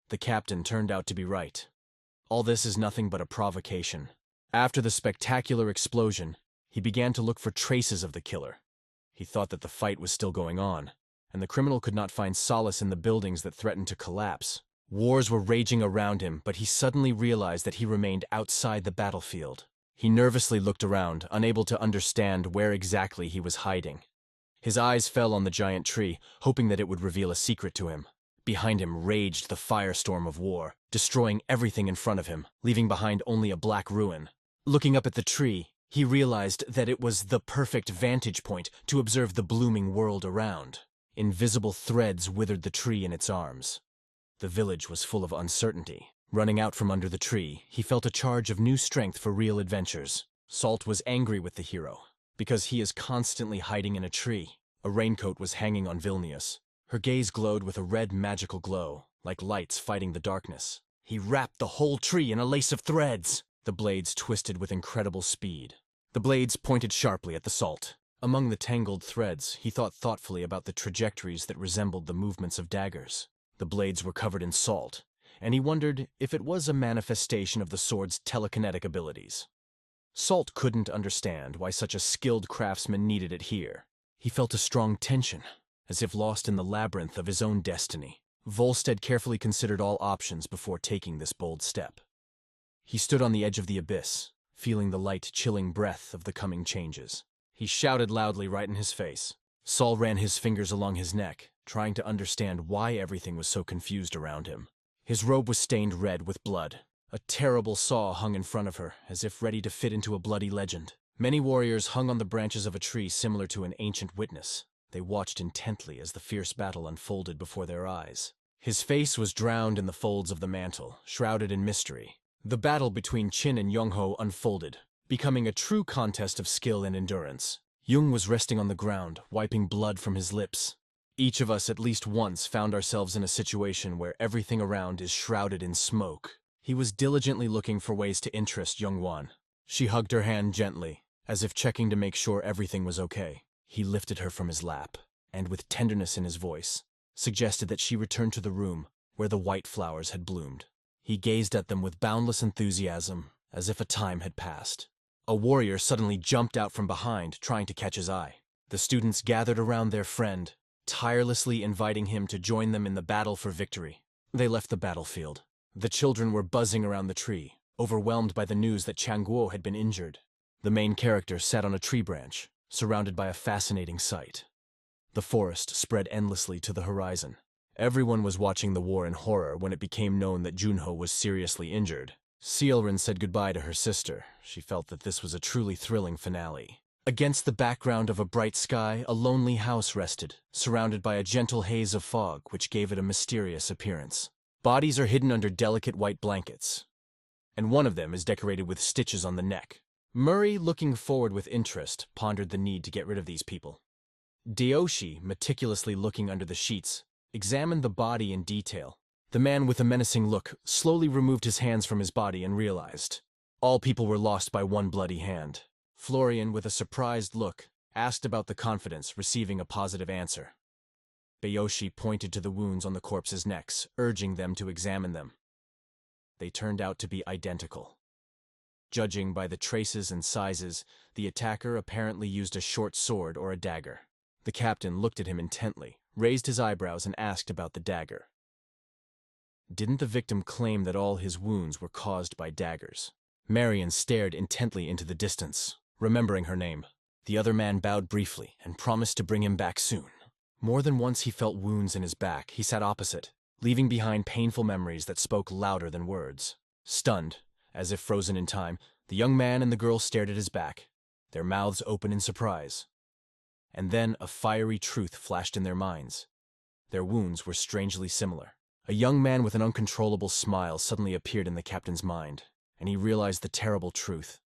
The captain turned out to be right. All this is nothing but a provocation. After the spectacular explosion, he began to look for traces of the killer. He thought that the fight was still going on, and the criminal could not find solace in the buildings that threatened to collapse. Wars were raging around him, but he suddenly realized that he remained outside the battlefield. He nervously looked around, unable to understand where exactly he was hiding. His eyes fell on the giant tree, hoping that it would reveal a secret to him. Behind him raged the firestorm of war, destroying everything in front of him, leaving behind only a black ruin. Looking up at the tree, he realized that it was the perfect vantage point to observe the blooming world around. Invisible threads withered the tree in its arms. The village was full of uncertainty. Running out from under the tree, he felt a charge of new strength for real adventures. Salt was angry with the hero, because he is constantly hiding in a tree. A raincoat was hanging on Vilnius. Her gaze glowed with a red magical glow, like lights fighting the darkness. He wrapped the whole tree in a lace of threads. The blades twisted with incredible speed. The blades pointed sharply at the salt. Among the tangled threads, he thought thoughtfully about the trajectories that resembled the movements of daggers. The blades were covered in salt, and he wondered if it was a manifestation of the sword's telekinetic abilities. Salt couldn't understand why such a skilled craftsman needed it here. He felt a strong tension, as if lost in the labyrinth of his own destiny. Volstead carefully considered all options before taking this bold step. He stood on the edge of the abyss, feeling the light, chilling breath of the coming changes. He shouted loudly right in his face. Saul ran his fingers along his neck, trying to understand why everything was so confused around him. His robe was stained red with blood. A terrible saw hung in front of her, as if ready to fit into a bloody legend. Many warriors hung on the branches of a tree similar to an ancient witness. They watched intently as the fierce battle unfolded before their eyes. His face was drowned in the folds of the mantle, shrouded in mystery. The battle between Chin and Youngho unfolded, becoming a true contest of skill and endurance. Jung was resting on the ground, wiping blood from his lips. Each of us at least once found ourselves in a situation where everything around is shrouded in smoke. He was diligently looking for ways to interest Youngwon. She hugged her hand gently, as if checking to make sure everything was okay. He lifted her from his lap, and with tenderness in his voice, suggested that she return to the room where the white flowers had bloomed. He gazed at them with boundless enthusiasm, as if a time had passed. A warrior suddenly jumped out from behind, trying to catch his eye. The students gathered around their friend, tirelessly inviting him to join them in the battle for victory. They left the battlefield. The children were buzzing around the tree, overwhelmed by the news that Changguo had been injured. The main character sat on a tree branch, surrounded by a fascinating sight. The forest spread endlessly to the horizon. Everyone was watching the war in horror when it became known that Junho was seriously injured. Seolrin said goodbye to her sister. She felt that this was a truly thrilling finale. Against the background of a bright sky, a lonely house rested, surrounded by a gentle haze of fog which gave it a mysterious appearance. Bodies are hidden under delicate white blankets, and one of them is decorated with stitches on the neck. Murray, looking forward with interest, pondered the need to get rid of these people. Daoshi, meticulously looking under the sheets, examined the body in detail. The man with a menacing look slowly removed his hands from his body and realized all people were lost by one bloody hand. Florian, with a surprised look, asked about the confidence, receiving a positive answer. Bayoshi pointed to the wounds on the corpses' necks, urging them to examine them. They turned out to be identical. Judging by the traces and sizes, the attacker apparently used a short sword or a dagger. The captain looked at him intently, raised his eyebrows, and asked about the dagger. Didn't the victim claim that all his wounds were caused by daggers? Marion stared intently into the distance, remembering her name. The other man bowed briefly and promised to bring him back soon. More than once he felt wounds in his back. He sat opposite, leaving behind painful memories that spoke louder than words. Stunned, as if frozen in time, the young man and the girl stared at his back, their mouths open in surprise. And then a fiery truth flashed in their minds. Their wounds were strangely similar. A young man with an uncontrollable smile suddenly appeared in the captain's mind, and he realized the terrible truth.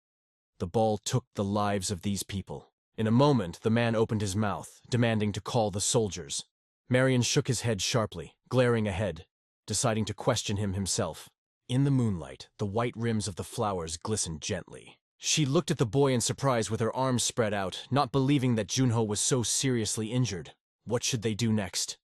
The ball took the lives of these people. In a moment, the man opened his mouth, demanding to call the soldiers. Marion shook his head sharply, glaring ahead, deciding to question him himself. In the moonlight, the white rims of the flowers glistened gently. She looked at the boy in surprise with her arms spread out, not believing that Junho was so seriously injured. What should they do next?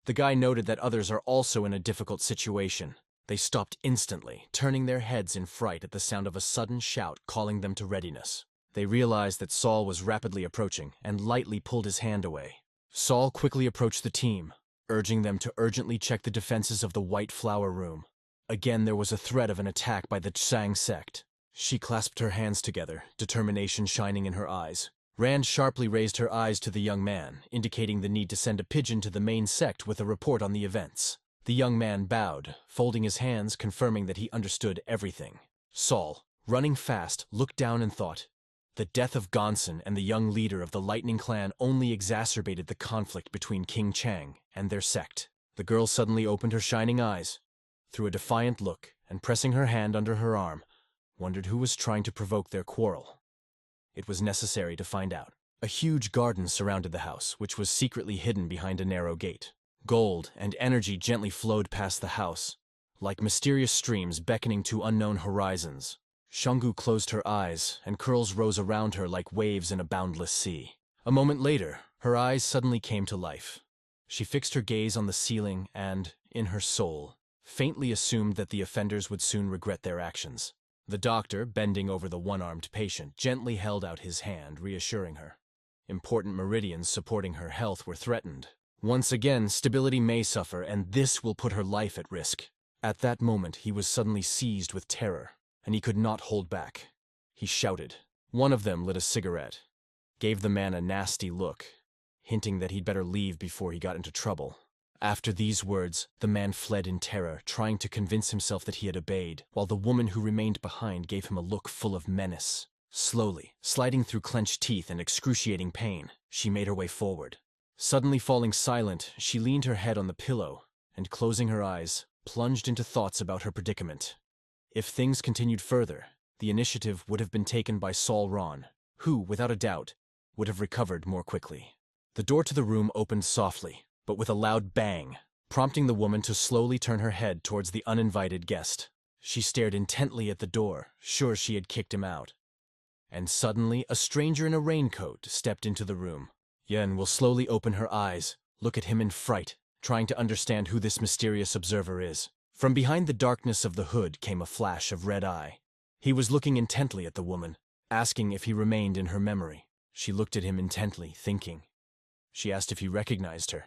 The guy noted that others are also in a difficult situation. They stopped instantly, turning their heads in fright at the sound of a sudden shout calling them to readiness. They realized that Saul was rapidly approaching and lightly pulled his hand away. Saul quickly approached the team, urging them to urgently check the defenses of the White Flower Room. Again, there was a threat of an attack by the Tsang sect. She clasped her hands together, determination shining in her eyes. Rand sharply raised her eyes to the young man, indicating the need to send a pigeon to the main sect with a report on the events. The young man bowed, folding his hands, confirming that he understood everything. Saul, running fast, looked down and thought, the death of Gonson and the young leader of the Lightning Clan only exacerbated the conflict between King Chang and their sect. The girl suddenly opened her shining eyes, threw a defiant look, and pressing her hand under her arm, wondered who was trying to provoke their quarrel. It was necessary to find out. A huge garden surrounded the house, which was secretly hidden behind a narrow gate. Gold and energy gently flowed past the house, like mysterious streams beckoning to unknown horizons. Shungu closed her eyes, and curls rose around her like waves in a boundless sea. A moment later, her eyes suddenly came to life. She fixed her gaze on the ceiling and, in her soul, faintly assumed that the offenders would soon regret their actions. The doctor, bending over the one-armed patient, gently held out his hand, reassuring her. Important meridians supporting her health were threatened. Once again, stability may suffer, and this will put her life at risk. At that moment, he was suddenly seized with terror, and he could not hold back. He shouted. One of them lit a cigarette, gave the man a nasty look, hinting that he'd better leave before he got into trouble. After these words, the man fled in terror, trying to convince himself that he had obeyed, while the woman who remained behind gave him a look full of menace. Slowly, sliding through clenched teeth and excruciating pain, she made her way forward. Suddenly falling silent, she leaned her head on the pillow, and closing her eyes, plunged into thoughts about her predicament. If things continued further, the initiative would have been taken by Saul Ron, who, without a doubt, would have recovered more quickly. The door to the room opened softly, but with a loud bang, prompting the woman to slowly turn her head towards the uninvited guest. She stared intently at the door, sure she had kicked him out. And suddenly, a stranger in a raincoat stepped into the room. Yen will slowly open her eyes, look at him in fright, trying to understand who this mysterious observer is. From behind the darkness of the hood came a flash of red eye. He was looking intently at the woman, asking if he remained in her memory. She looked at him intently, thinking. She asked if he recognized her.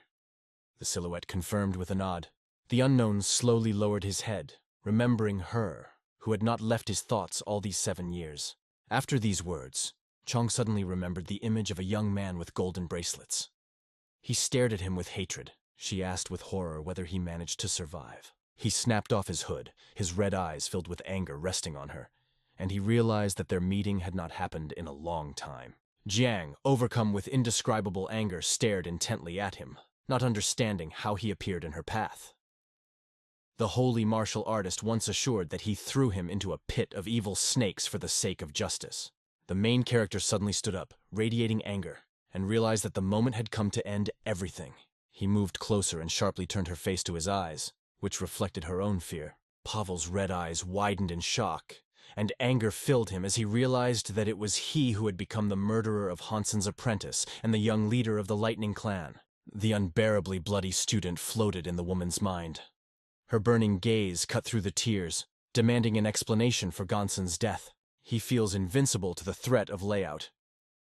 The silhouette confirmed with a nod. The unknown slowly lowered his head, remembering her, who had not left his thoughts all these 7 years. After these words, Chong suddenly remembered the image of a young man with golden bracelets. He stared at him with hatred. She asked with horror whether he managed to survive. He snapped off his hood, his red eyes filled with anger resting on her, and he realized that their meeting had not happened in a long time. Jiang, overcome with indescribable anger, stared intently at him, not understanding how he appeared in her path. The holy martial artist once assured that he threw him into a pit of evil snakes for the sake of justice. The main character suddenly stood up, radiating anger, and realized that the moment had come to end everything. He moved closer and sharply turned her face to his eyes, which reflected her own fear. Pavel's red eyes widened in shock, and anger filled him as he realized that it was he who had become the murderer of Hansen's apprentice and the young leader of the Lightning Clan. The unbearably bloody student floated in the woman's mind. Her burning gaze cut through the tears, demanding an explanation for Gonson's death. He feels invincible to the threat of layout.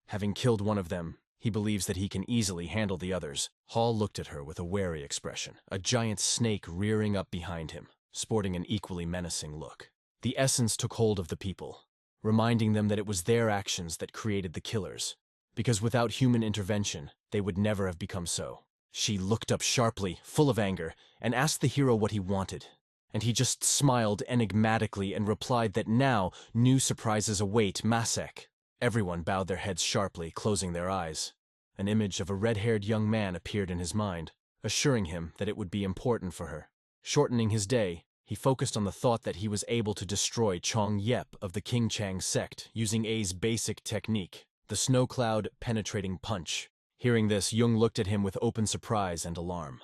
Having killed one of them, he believes that he can easily handle the others. Hall looked at her with a wary expression, a giant snake rearing up behind him, sporting an equally menacing look. The essence took hold of the people, reminding them that it was their actions that created the killers, because without human intervention, they would never have become so. She looked up sharply, full of anger, and asked the hero what he wanted, and he just smiled enigmatically and replied that now new surprises await Masek. Everyone bowed their heads sharply, closing their eyes. An image of a red-haired young man appeared in his mind, assuring him that it would be important for her. Shortening his day, he focused on the thought that he was able to destroy Chong Yep of the King Chang sect using A's basic technique, the snow cloud penetrating punch. Hearing this, Jung looked at him with open surprise and alarm.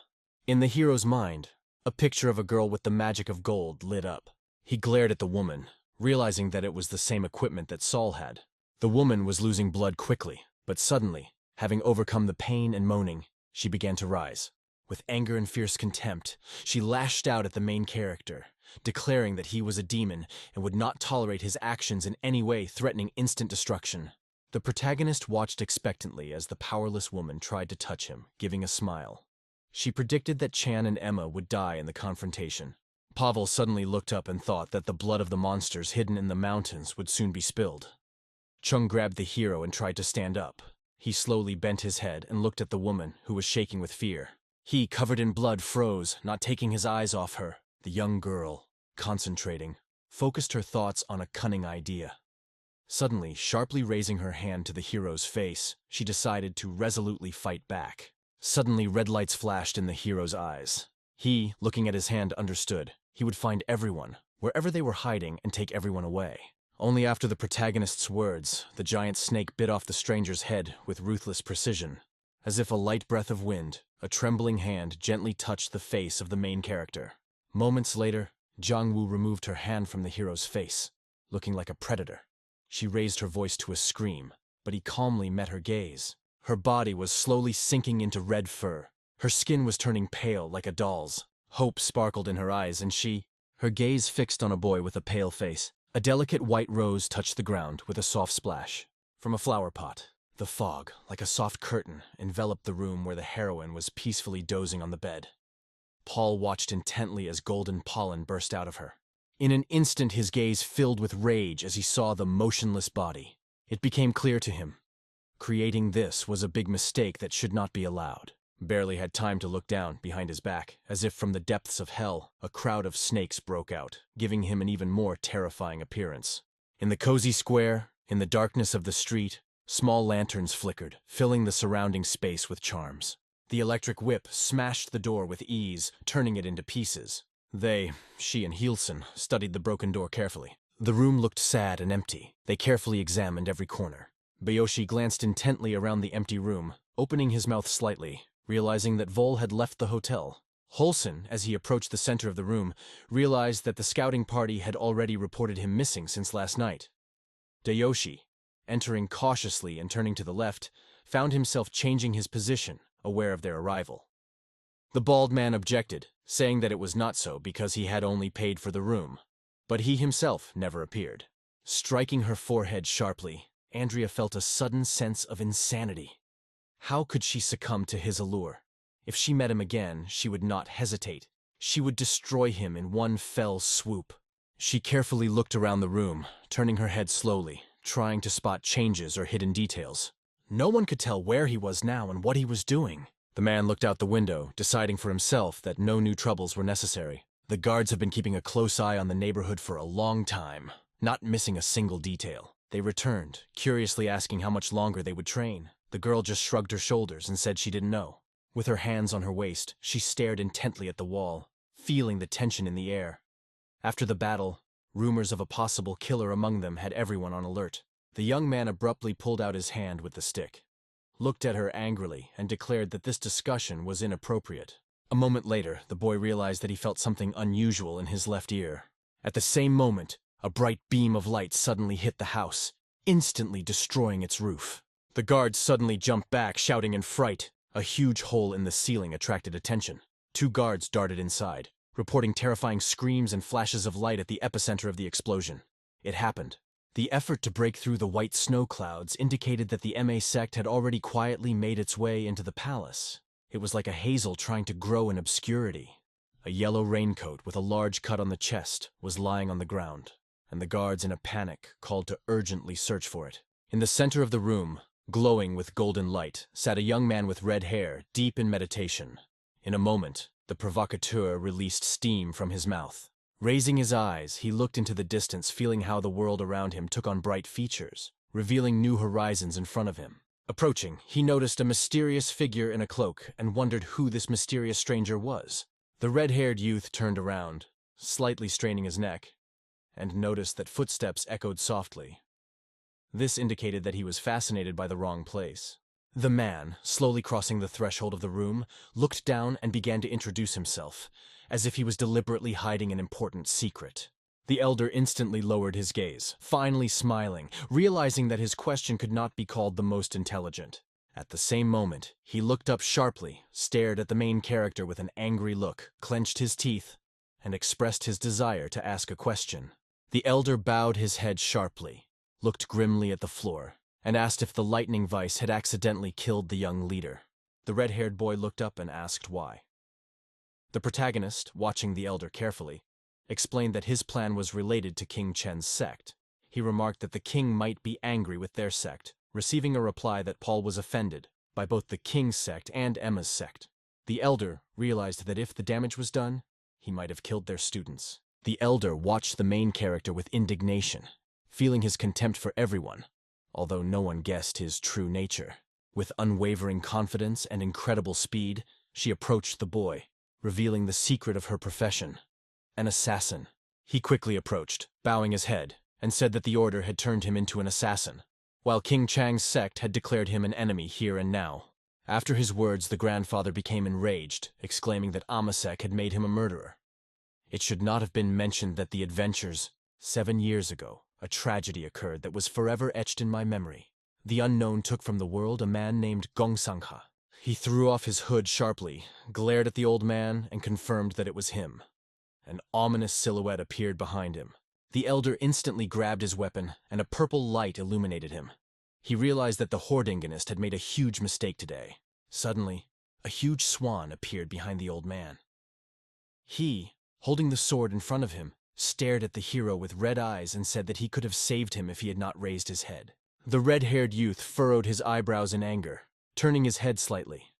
In the hero's mind, a picture of a girl with the magic of gold lit up. He glared at the woman, realizing that it was the same equipment that Saul had. The woman was losing blood quickly, but suddenly, having overcome the pain and moaning, she began to rise. With anger and fierce contempt, she lashed out at the main character, declaring that he was a demon and would not tolerate his actions in any way, threatening instant destruction. The protagonist watched expectantly as the powerless woman tried to touch him, giving a smile. She predicted that Chan and Emma would die in the confrontation. Pavel suddenly looked up and thought that the blood of the monsters hidden in the mountains would soon be spilled. Chung grabbed the hero and tried to stand up. He slowly bent his head and looked at the woman, who was shaking with fear. He, covered in blood, froze, not taking his eyes off her. The young girl, concentrating, focused her thoughts on a cunning idea. Suddenly, sharply raising her hand to the hero's face, she decided to resolutely fight back. Suddenly, red lights flashed in the hero's eyes. He, looking at his hand, understood. He would find everyone, wherever they were hiding, and take everyone away. Only after the protagonist's words, the giant snake bit off the stranger's head with ruthless precision. As if a light breath of wind, a trembling hand gently touched the face of the main character. Moments later, Jiang-Wu removed her hand from the hero's face, looking like a predator. She raised her voice to a scream, but he calmly met her gaze. Her body was slowly sinking into red fur. Her skin was turning pale like a doll's. Hope sparkled in her eyes, and her gaze fixed on a boy with a pale face. A delicate white rose touched the ground with a soft splash. From a flower pot, the fog, like a soft curtain, enveloped the room where the heroine was peacefully dozing on the bed. Paul watched intently as golden pollen burst out of her. In an instant, his gaze filled with rage as he saw the motionless body. It became clear to him. Creating this was a big mistake that should not be allowed. Barely had time to look down behind his back, as if from the depths of hell, a crowd of snakes broke out, giving him an even more terrifying appearance. In the cozy square, in the darkness of the street, small lanterns flickered, filling the surrounding space with charms. The electric whip smashed the door with ease, turning it into pieces. She and Hielsen, studied the broken door carefully. The room looked sad and empty. They carefully examined every corner. Bayoshi glanced intently around the empty room, opening his mouth slightly, realizing that Vol had left the hotel. Holson, as he approached the center of the room, realized that the scouting party had already reported him missing since last night. Dayoshi, entering cautiously and turning to the left, found himself changing his position, aware of their arrival. The bald man objected, saying that it was not so because he had only paid for the room. But he himself never appeared. Striking her forehead sharply, Andrea felt a sudden sense of insanity. How could she succumb to his allure? If she met him again, she would not hesitate. She would destroy him in one fell swoop. She carefully looked around the room, turning her head slowly, trying to spot changes or hidden details. No one could tell where he was now and what he was doing. The man looked out the window, deciding for himself that no new troubles were necessary. The guards have been keeping a close eye on the neighborhood for a long time, not missing a single detail. They returned, curiously asking how much longer they would train. The girl just shrugged her shoulders and said she didn't know. With her hands on her waist, she stared intently at the wall, feeling the tension in the air. After the battle, rumors of a possible killer among them had everyone on alert. The young man abruptly pulled out his hand with the stick, looked at her angrily, and declared that this discussion was inappropriate. A moment later, the boy realized that he felt something unusual in his left ear. At the same moment, a bright beam of light suddenly hit the house, instantly destroying its roof. The guards suddenly jumped back, shouting in fright. A huge hole in the ceiling attracted attention. 2 guards darted inside, reporting terrifying screams and flashes of light at the epicenter of the explosion. It happened. The effort to break through the white snow clouds indicated that the MA sect had already quietly made its way into the palace. It was like a hazel trying to grow in obscurity. A yellow raincoat with a large cut on the chest was lying on the ground, and the guards in a panic called to urgently search for it. In the center of the room, glowing with golden light, sat a young man with red hair, deep in meditation. In a moment, the provocateur released steam from his mouth. Raising his eyes, he looked into the distance, feeling how the world around him took on bright features, revealing new horizons in front of him. Approaching, he noticed a mysterious figure in a cloak and wondered who this mysterious stranger was. The red-haired youth turned around, slightly straining his neck, and noticed that footsteps echoed softly. This indicated that he was fascinated by the wrong place. The man, slowly crossing the threshold of the room, looked down and began to introduce himself, as if he was deliberately hiding an important secret. The elder instantly lowered his gaze, finally smiling, realizing that his question could not be called the most intelligent. At the same moment, he looked up sharply, stared at the main character with an angry look, clenched his teeth, and expressed his desire to ask a question. The elder bowed his head sharply, looked grimly at the floor, and asked if the lightning vice had accidentally killed the young leader. The red-haired boy looked up and asked why. The protagonist, watching the elder carefully, explained that his plan was related to King Chen's sect. He remarked that the king might be angry with their sect, receiving a reply that Paul was offended by both the king's sect and Emma's sect. The elder realized that if the damage was done, he might have killed their students. The elder watched the main character with indignation, feeling his contempt for everyone, although no one guessed his true nature. With unwavering confidence and incredible speed, she approached the boy, revealing the secret of her profession, an assassin. He quickly approached, bowing his head, and said that the order had turned him into an assassin, while King Chang's sect had declared him an enemy here and now. After his words, the grandfather became enraged, exclaiming that Amasek had made him a murderer. It should not have been mentioned that the adventures, 7 years ago, a tragedy occurred that was forever etched in my memory. The unknown took from the world a man named Gongsangha. He threw off his hood sharply, glared at the old man, and confirmed that it was him. An ominous silhouette appeared behind him. The elder instantly grabbed his weapon, and a purple light illuminated him. He realized that the Hordinganist had made a huge mistake today. Suddenly, a huge swan appeared behind the old man. He, holding the sword in front of him, stared at the hero with red eyes and said that he could have saved him if he had not raised his head. The red-haired youth furrowed his eyebrows in anger, turning his head slightly.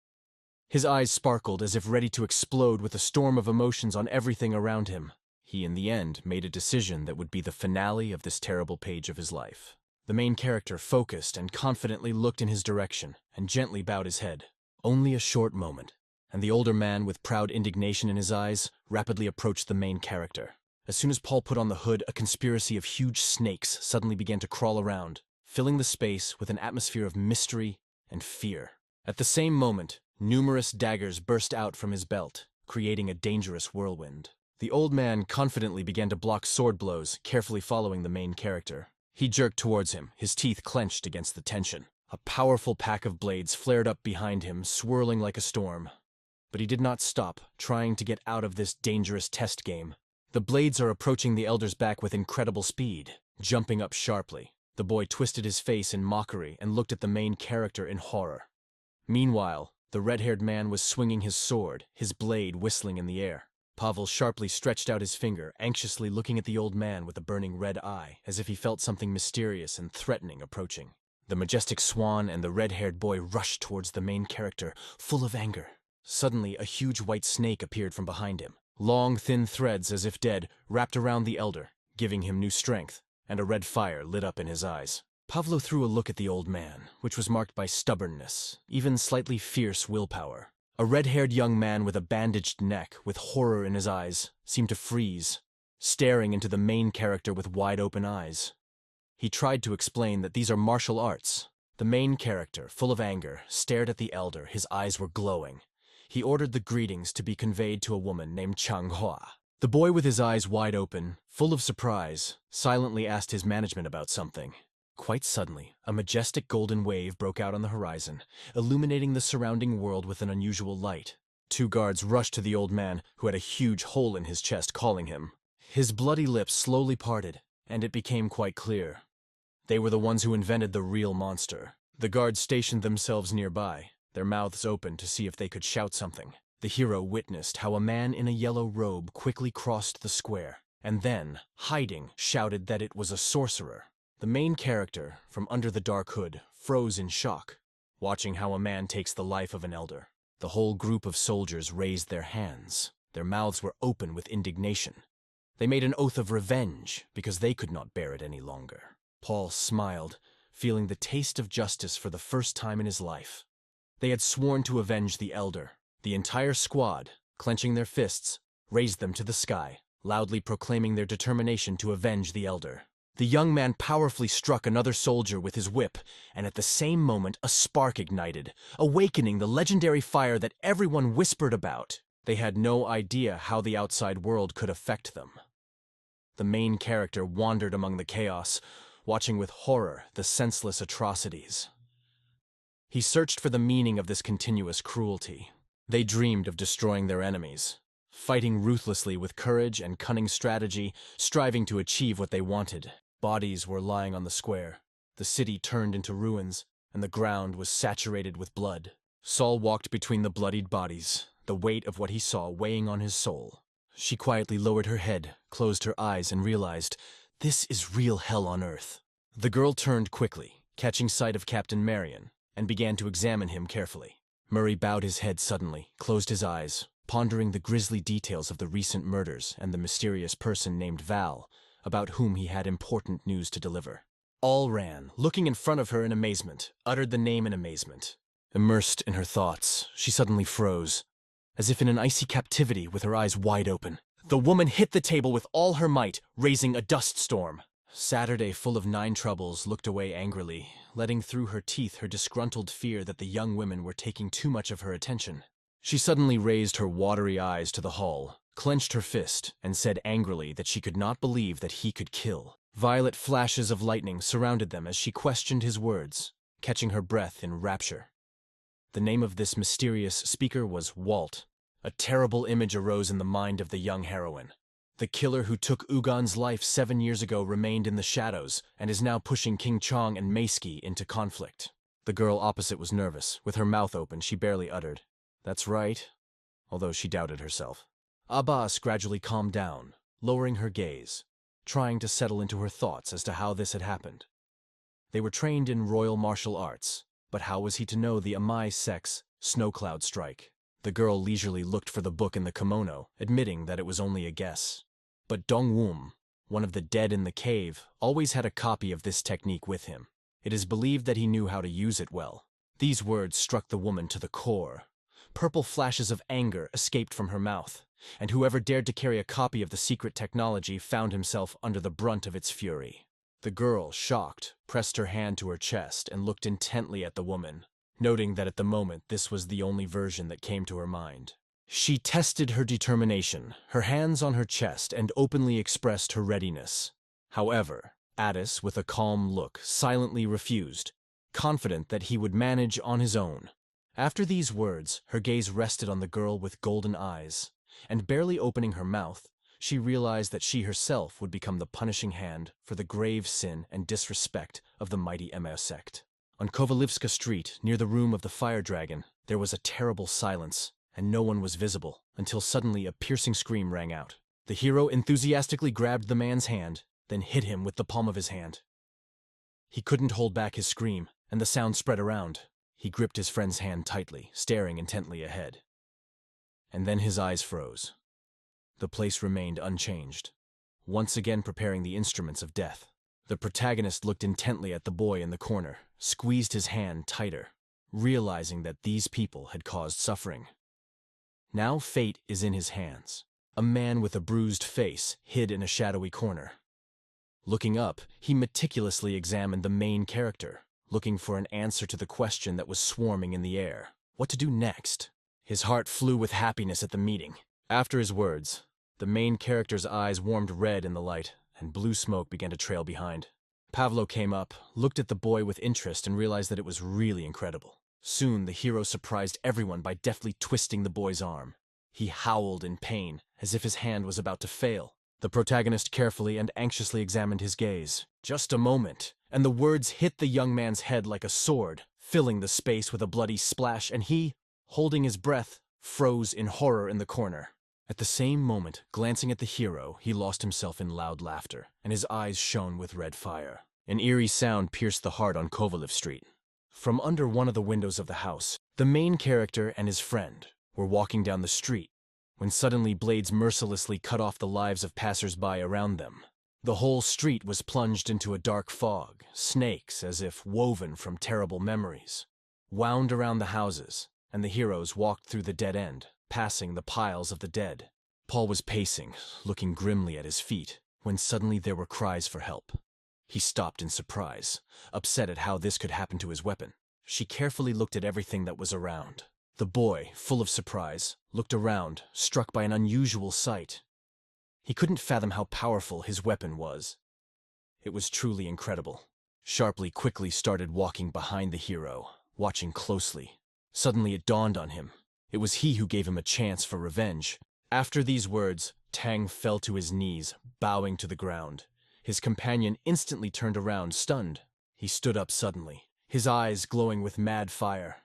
His eyes sparkled as if ready to explode with a storm of emotions on everything around him. He, in the end, made a decision that would be the finale of this terrible page of his life. The main character focused and confidently looked in his direction and gently bowed his head. Only a short moment, and the older man, with proud indignation in his eyes, rapidly approached the main character. As soon as Paul put on the hood, a conspiracy of huge snakes suddenly began to crawl around, filling the space with an atmosphere of mystery and fear. At the same moment, numerous daggers burst out from his belt, creating a dangerous whirlwind. The old man confidently began to block sword blows, carefully following the main character. He jerked towards him, his teeth clenched against the tension. A powerful pack of blades flared up behind him, swirling like a storm. But he did not stop, trying to get out of this dangerous test game. The blades are approaching the elder's back with incredible speed, jumping up sharply. The boy twisted his face in mockery and looked at the main character in horror. Meanwhile, the red-haired man was swinging his sword, his blade whistling in the air. Pavel sharply stretched out his finger, anxiously looking at the old man with a burning red eye, as if he felt something mysterious and threatening approaching. The majestic swan and the red-haired boy rushed towards the main character, full of anger. Suddenly, a huge white snake appeared from behind him. Long, thin threads, as if dead, wrapped around the elder, giving him new strength, and a red fire lit up in his eyes. Pavlo threw a look at the old man, which was marked by stubbornness, even slightly fierce willpower. A red-haired young man with a bandaged neck, with horror in his eyes, seemed to freeze, staring into the main character with wide-open eyes. He tried to explain that these are martial arts. The main character, full of anger, stared at the elder, his eyes were glowing. He ordered the greetings to be conveyed to a woman named Changhua. The boy, with his eyes wide open, full of surprise, silently asked his management about something. Quite suddenly, a majestic golden wave broke out on the horizon, illuminating the surrounding world with an unusual light. 2 guards rushed to the old man, who had a huge hole in his chest, calling him. His bloody lips slowly parted, and it became quite clear. They were the ones who invented the real monster. The guards stationed themselves nearby, their mouths open to see if they could shout something. The hero witnessed how a man in a yellow robe quickly crossed the square, and then, hiding, shouted that it was a sorcerer. The main character, from under the dark hood, froze in shock, watching how a man takes the life of an elder. The whole group of soldiers raised their hands. Their mouths were open with indignation. They made an oath of revenge because they could not bear it any longer. Paul smiled, feeling the taste of justice for the first time in his life. They had sworn to avenge the elder. The entire squad, clenching their fists, raised them to the sky, loudly proclaiming their determination to avenge the elder. The young man powerfully struck another soldier with his whip, and at the same moment a spark ignited, awakening the legendary fire that everyone whispered about. They had no idea how the outside world could affect them. The main character wandered among the chaos, watching with horror the senseless atrocities. He searched for the meaning of this continuous cruelty. They dreamed of destroying their enemies, fighting ruthlessly with courage and cunning strategy, striving to achieve what they wanted. Bodies were lying on the square. The city turned into ruins, and the ground was saturated with blood. Saul walked between the bloodied bodies, the weight of what he saw weighing on his soul. She quietly lowered her head, closed her eyes, and realized, this is real hell on earth. The girl turned quickly, catching sight of Captain Marion, and began to examine him carefully. Murray bowed his head suddenly, closed his eyes, pondering the grisly details of the recent murders and the mysterious person named Val, about whom he had important news to deliver. All ran, looking in front of her in amazement, uttered the name in amazement. Immersed in her thoughts, she suddenly froze, as if in an icy captivity with her eyes wide open. The woman hit the table with all her might, raising a dust storm. Saturday, full of 9 troubles, looked away angrily, letting through her teeth her disgruntled fear that the young women were taking too much of her attention. She suddenly raised her watery eyes to the hall, clenched her fist, and said angrily that she could not believe that he could kill. Violet flashes of lightning surrounded them as she questioned his words, catching her breath in rapture. The name of this mysterious speaker was Walt. A terrible image arose in the mind of the young heroine. The killer who took Ugon's life 7 years ago remained in the shadows and is now pushing King Chong and Maisky into conflict. The girl opposite was nervous. With her mouth open, she barely uttered, "That's right," although she doubted herself. Abbas gradually calmed down, lowering her gaze, trying to settle into her thoughts as to how this had happened. They were trained in royal martial arts, but how was he to know the Amai sex snow cloud strike? The girl leisurely looked for the book in the kimono, admitting that it was only a guess. But Dongwum, one of the dead in the cave, always had a copy of this technique with him. It is believed that he knew how to use it well. These words struck the woman to the core. Purple flashes of anger escaped from her mouth, and whoever dared to carry a copy of the secret technology found himself under the brunt of its fury. The girl, shocked, pressed her hand to her chest and looked intently at the woman, noting that at the moment this was the only version that came to her mind. She tested her determination, her hands on her chest, and openly expressed her readiness. However, Addis, with a calm look, silently refused, confident that he would manage on his own. After these words, her gaze rested on the girl with golden eyes, and barely opening her mouth, she realized that she herself would become the punishing hand for the grave sin and disrespect of the mighty MANHWA sect. On Kovalivska Street, near the room of the fire dragon, there was a terrible silence, and no one was visible, until suddenly a piercing scream rang out. The hero enthusiastically grabbed the man's hand, then hit him with the palm of his hand. He couldn't hold back his scream, and the sound spread around. He gripped his friend's hand tightly, staring intently ahead. And then his eyes froze. The place remained unchanged, once again preparing the instruments of death. The protagonist looked intently at the boy in the corner, squeezed his hand tighter, realizing that these people had caused suffering. Now fate is in his hands. A man with a bruised face hid in a shadowy corner. Looking up, he meticulously examined the main character, looking for an answer to the question that was swarming in the air. What to do next? His heart flew with happiness at the meeting. After his words, the main character's eyes warmed red in the light, and blue smoke began to trail behind. Pavlo came up, looked at the boy with interest, and realized that it was really incredible. Soon, the hero surprised everyone by deftly twisting the boy's arm. He howled in pain, as if his hand was about to fail. The protagonist carefully and anxiously examined his gaze. Just a moment, and the words hit the young man's head like a sword, filling the space with a bloody splash, and he, holding his breath, froze in horror in the corner. At the same moment, glancing at the hero, he lost himself in loud laughter, and his eyes shone with red fire. An eerie sound pierced the heart on Kovalev Street. From under one of the windows of the house, the main character and his friend were walking down the street, when suddenly blades mercilessly cut off the lives of passers-by around them. The whole street was plunged into a dark fog. Snakes, as if woven from terrible memories, wound around the houses, and the heroes walked through the dead end, passing the piles of the dead. Paul was pacing, looking grimly at his feet, when suddenly there were cries for help. He stopped in surprise, upset at how this could happen to his weapon. She carefully looked at everything that was around. The boy, full of surprise, looked around, struck by an unusual sight. He couldn't fathom how powerful his weapon was. It was truly incredible. Sharply quickly started walking behind the hero, watching closely. Suddenly it dawned on him. It was he who gave him a chance for revenge. After these words, Tang fell to his knees, bowing to the ground. His companion instantly turned around, stunned. He stood up suddenly, his eyes glowing with mad fire.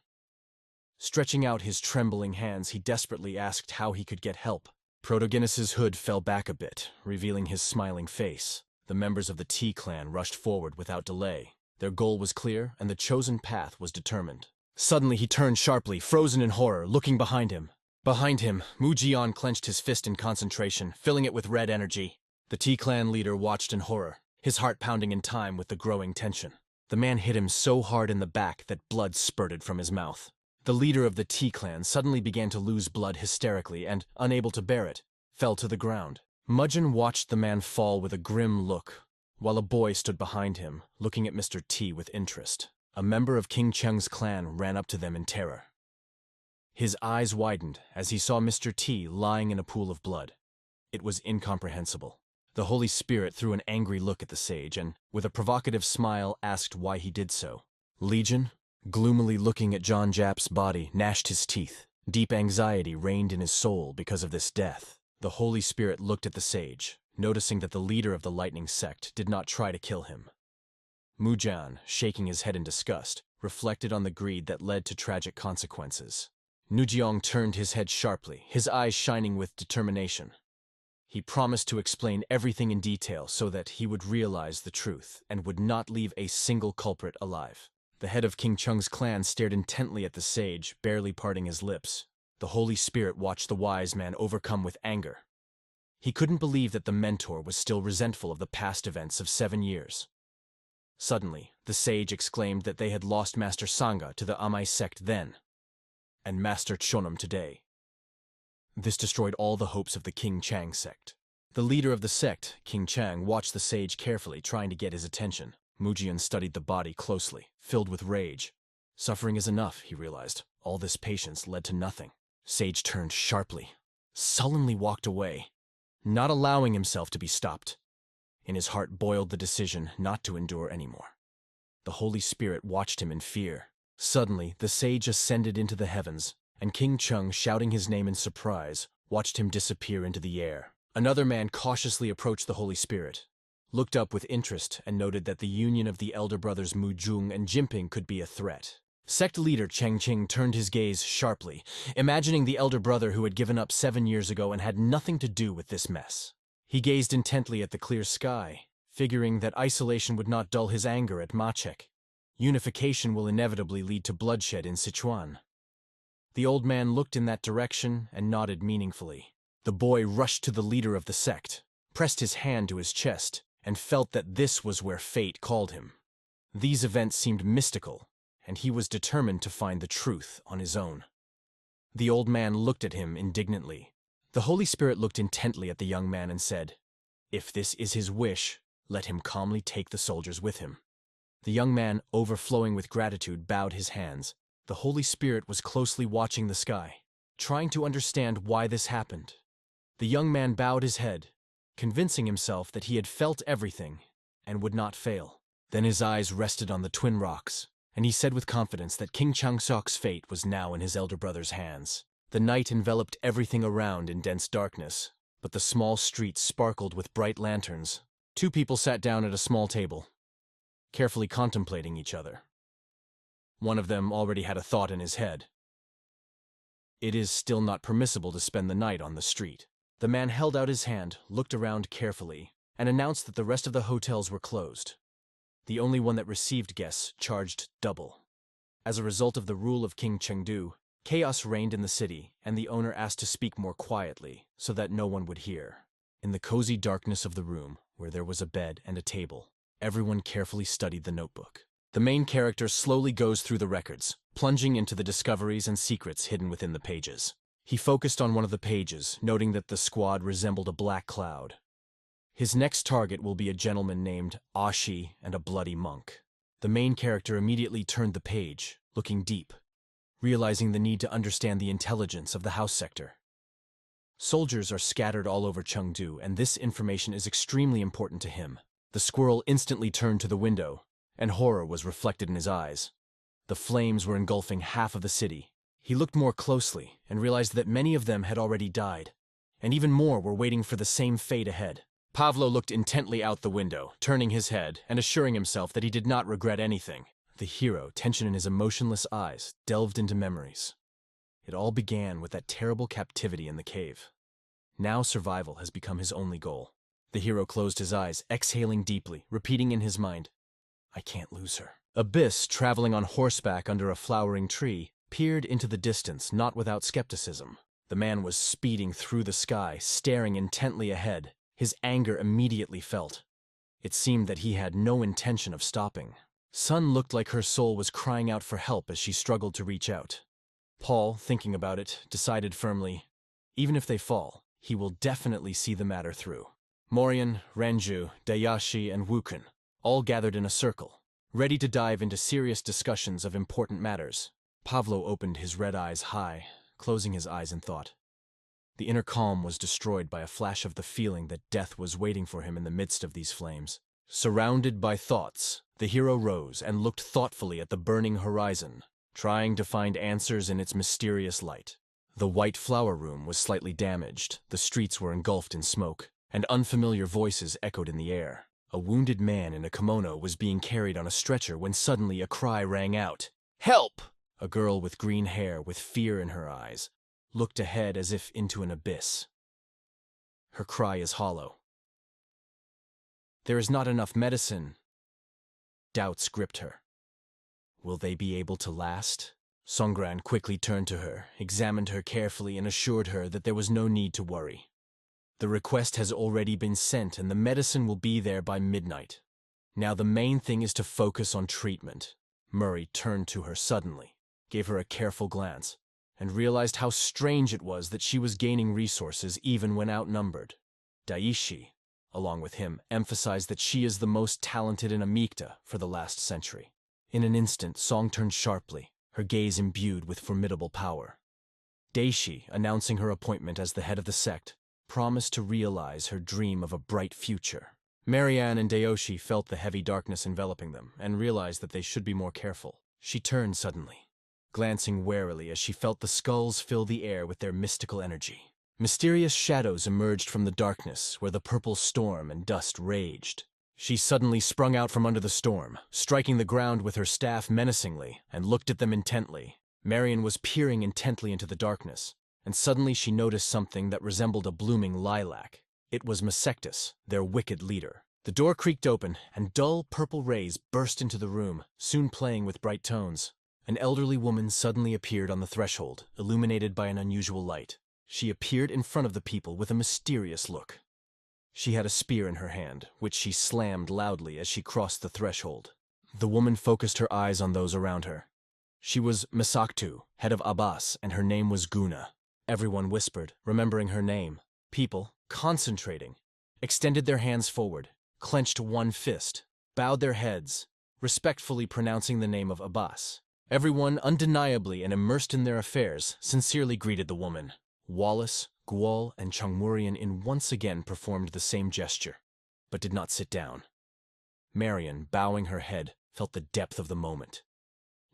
Stretching out his trembling hands, he desperately asked how he could get help. Protagonist's hood fell back a bit, revealing his smiling face. The members of the T clan rushed forward without delay. Their goal was clear, and the chosen path was determined. Suddenly he turned sharply, frozen in horror, looking behind him. Behind him, Mu Jian clenched his fist in concentration, filling it with red energy. The T clan leader watched in horror, his heart pounding in time with the growing tension. The man hit him so hard in the back that blood spurted from his mouth. The leader of the T clan suddenly began to lose blood hysterically and, unable to bear it, fell to the ground. Mujin watched the man fall with a grim look, while a boy stood behind him, looking at Mr. T with interest. A member of King Cheng's clan ran up to them in terror. His eyes widened as he saw Mr. T lying in a pool of blood. It was incomprehensible. The Holy Spirit threw an angry look at the sage and, with a provocative smile, asked why he did so. Legion, gloomily looking at John Jap's body, gnashed his teeth. Deep anxiety reigned in his soul because of this death. The Holy Spirit looked at the sage, noticing that the leader of the lightning sect did not try to kill him. Mu Jian, shaking his head in disgust, reflected on the greed that led to tragic consequences. Nujiong turned his head sharply, his eyes shining with determination. He promised to explain everything in detail so that he would realize the truth and would not leave a single culprit alive. The head of King Cheng's clan stared intently at the sage, barely parting his lips. The Holy Spirit watched the wise man overcome with anger. He couldn't believe that the mentor was still resentful of the past events of 7 years. Suddenly, the sage exclaimed that they had lost Master Sangha to the Amai sect then, and Master Chonam today. This destroyed all the hopes of the King Chang sect. The leader of the sect, King Chang, watched the sage carefully, trying to get his attention. Mujian studied the body closely, filled with rage. Suffering is enough, he realized. All this patience led to nothing. Sage turned sharply, sullenly walked away, not allowing himself to be stopped. In his heart boiled the decision not to endure anymore. The Holy Spirit watched him in fear. Suddenly, the sage ascended into the heavens, and King Cheng, shouting his name in surprise, watched him disappear into the air. Another man cautiously approached the Holy Spirit, looked up with interest, and noted that the union of the elder brothers Mu Jung and Jimping could be a threat. Sect leader Cheng Qing turned his gaze sharply, imagining the elder brother who had given up 7 years ago and had nothing to do with this mess. He gazed intently at the clear sky, figuring that isolation would not dull his anger at Machek. Unification will inevitably lead to bloodshed in Sichuan. The old man looked in that direction and nodded meaningfully. The boy rushed to the leader of the sect, pressed his hand to his chest, and felt that this was where fate called him. These events seemed mystical, and he was determined to find the truth on his own. The old man looked at him indignantly. The Holy Spirit looked intently at the young man and said, "If this is his wish, let him calmly take the soldiers with him." The young man, overflowing with gratitude, bowed his hands. The Holy Spirit was closely watching the sky, trying to understand why this happened. The young man bowed his head, convincing himself that he had felt everything and would not fail. Then his eyes rested on the twin rocks, and he said with confidence that King Changsok's fate was now in his elder brother's hands. The night enveloped everything around in dense darkness, but the small streets sparkled with bright lanterns. 2 people sat down at a small table, carefully contemplating each other. One of them already had a thought in his head. It is still not permissible to spend the night on the street. The man held out his hand, looked around carefully, and announced that the rest of the hotels were closed. The only one that received guests charged double. As a result of the rule of King Chengdu, chaos reigned in the city, and the owner asked to speak more quietly so that no one would hear. In the cozy darkness of the room, where there was a bed and a table, everyone carefully studied the notebook. The main character slowly goes through the records, plunging into the discoveries and secrets hidden within the pages. He focused on one of the pages, noting that the squad resembled a black cloud. His next target will be a gentleman named Ashi and a bloody monk. The main character immediately turned the page, looking deep, realizing the need to understand the intelligence of the house sector. Soldiers are scattered all over Chengdu, and this information is extremely important to him. The squirrel instantly turned to the window, and horror was reflected in his eyes. The flames were engulfing half of the city. He looked more closely and realized that many of them had already died, and even more were waiting for the same fate ahead. Pavlo looked intently out the window, turning his head and assuring himself that he did not regret anything. The hero, tension in his emotionless eyes, delved into memories. It all began with that terrible captivity in the cave. Now survival has become his only goal. The hero closed his eyes, exhaling deeply, repeating in his mind, "I can't lose her." Abyss, traveling on horseback under a flowering tree, peered into the distance, not without skepticism. The man was speeding through the sky, staring intently ahead, his anger immediately felt. It seemed that he had no intention of stopping. Sun looked like her soul was crying out for help as she struggled to reach out. Paul, thinking about it, decided firmly, even if they fall, he will definitely see the matter through. Morion, Renju, Dayashi, and Wukun all gathered in a circle, ready to dive into serious discussions of important matters. Pavlo opened his red eyes high, closing his eyes in thought. The inner calm was destroyed by a flash of the feeling that death was waiting for him in the midst of these flames. Surrounded by thoughts, the hero rose and looked thoughtfully at the burning horizon, trying to find answers in its mysterious light. The white flower room was slightly damaged, the streets were engulfed in smoke, and unfamiliar voices echoed in the air. A wounded man in a kimono was being carried on a stretcher when suddenly a cry rang out. "Help!" A girl with green hair, with fear in her eyes, looked ahead as if into an abyss. Her cry is hollow. "There is not enough medicine." Doubts gripped her. Will they be able to last? Songran quickly turned to her, examined her carefully, and assured her that there was no need to worry. The request has already been sent, and the medicine will be there by midnight. Now the main thing is to focus on treatment. Murray turned to her suddenly, gave her a careful glance, and realized how strange it was that she was gaining resources even when outnumbered. Daishi, along with him, emphasized that she is the most talented in Amikta for the last century. In an instant, Song turned sharply, her gaze imbued with formidable power. Daishi, announcing her appointment as the head of the sect, promised to realize her dream of a bright future. Marianne and Dayoshi felt the heavy darkness enveloping them and realized that they should be more careful. She turned suddenly, glancing warily as she felt the skulls fill the air with their mystical energy. Mysterious shadows emerged from the darkness where the purple storm and dust raged. She suddenly sprung out from under the storm, striking the ground with her staff menacingly, and looked at them intently. Marian was peering intently into the darkness, and suddenly she noticed something that resembled a blooming lilac. It was Masectus, their wicked leader. The door creaked open, and dull purple rays burst into the room, soon playing with bright tones. An elderly woman suddenly appeared on the threshold, illuminated by an unusual light. She appeared in front of the people with a mysterious look. She had a spear in her hand, which she slammed loudly as she crossed the threshold. The woman focused her eyes on those around her. She was Masaktu, head of Abbas, and her name was Guna. Everyone whispered, remembering her name. People, concentrating, extended their hands forward, clenched one fist, bowed their heads, respectfully pronouncing the name of Abbas. Everyone, undeniably and immersed in their affairs, sincerely greeted the woman. Wallace, Guol, and Changmurian once again performed the same gesture, but did not sit down. Marian, bowing her head, felt the depth of the moment.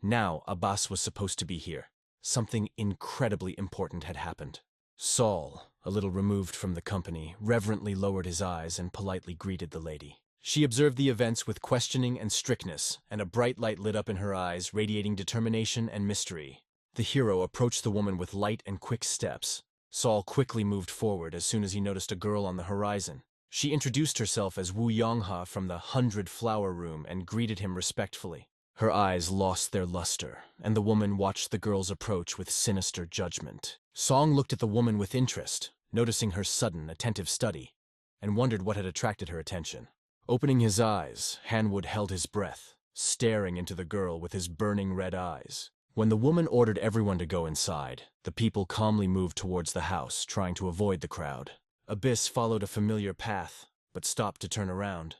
Now Abbas was supposed to be here. Something incredibly important had happened. Saul, a little removed from the company, reverently lowered his eyes and politely greeted the lady. She observed the events with questioning and strictness, and a bright light lit up in her eyes, radiating determination and mystery. The hero approached the woman with light and quick steps. Saul quickly moved forward as soon as he noticed a girl on the horizon. She introduced herself as Wu Yongha from the 100 Flower Room and greeted him respectfully. Her eyes lost their luster, and the woman watched the girl's approach with sinister judgment. Song looked at the woman with interest, noticing her sudden, attentive study, and wondered what had attracted her attention. Opening his eyes, Hanwood held his breath, staring into the girl with his burning red eyes. When the woman ordered everyone to go inside, the people calmly moved towards the house, trying to avoid the crowd. Abyss followed a familiar path, but stopped to turn around.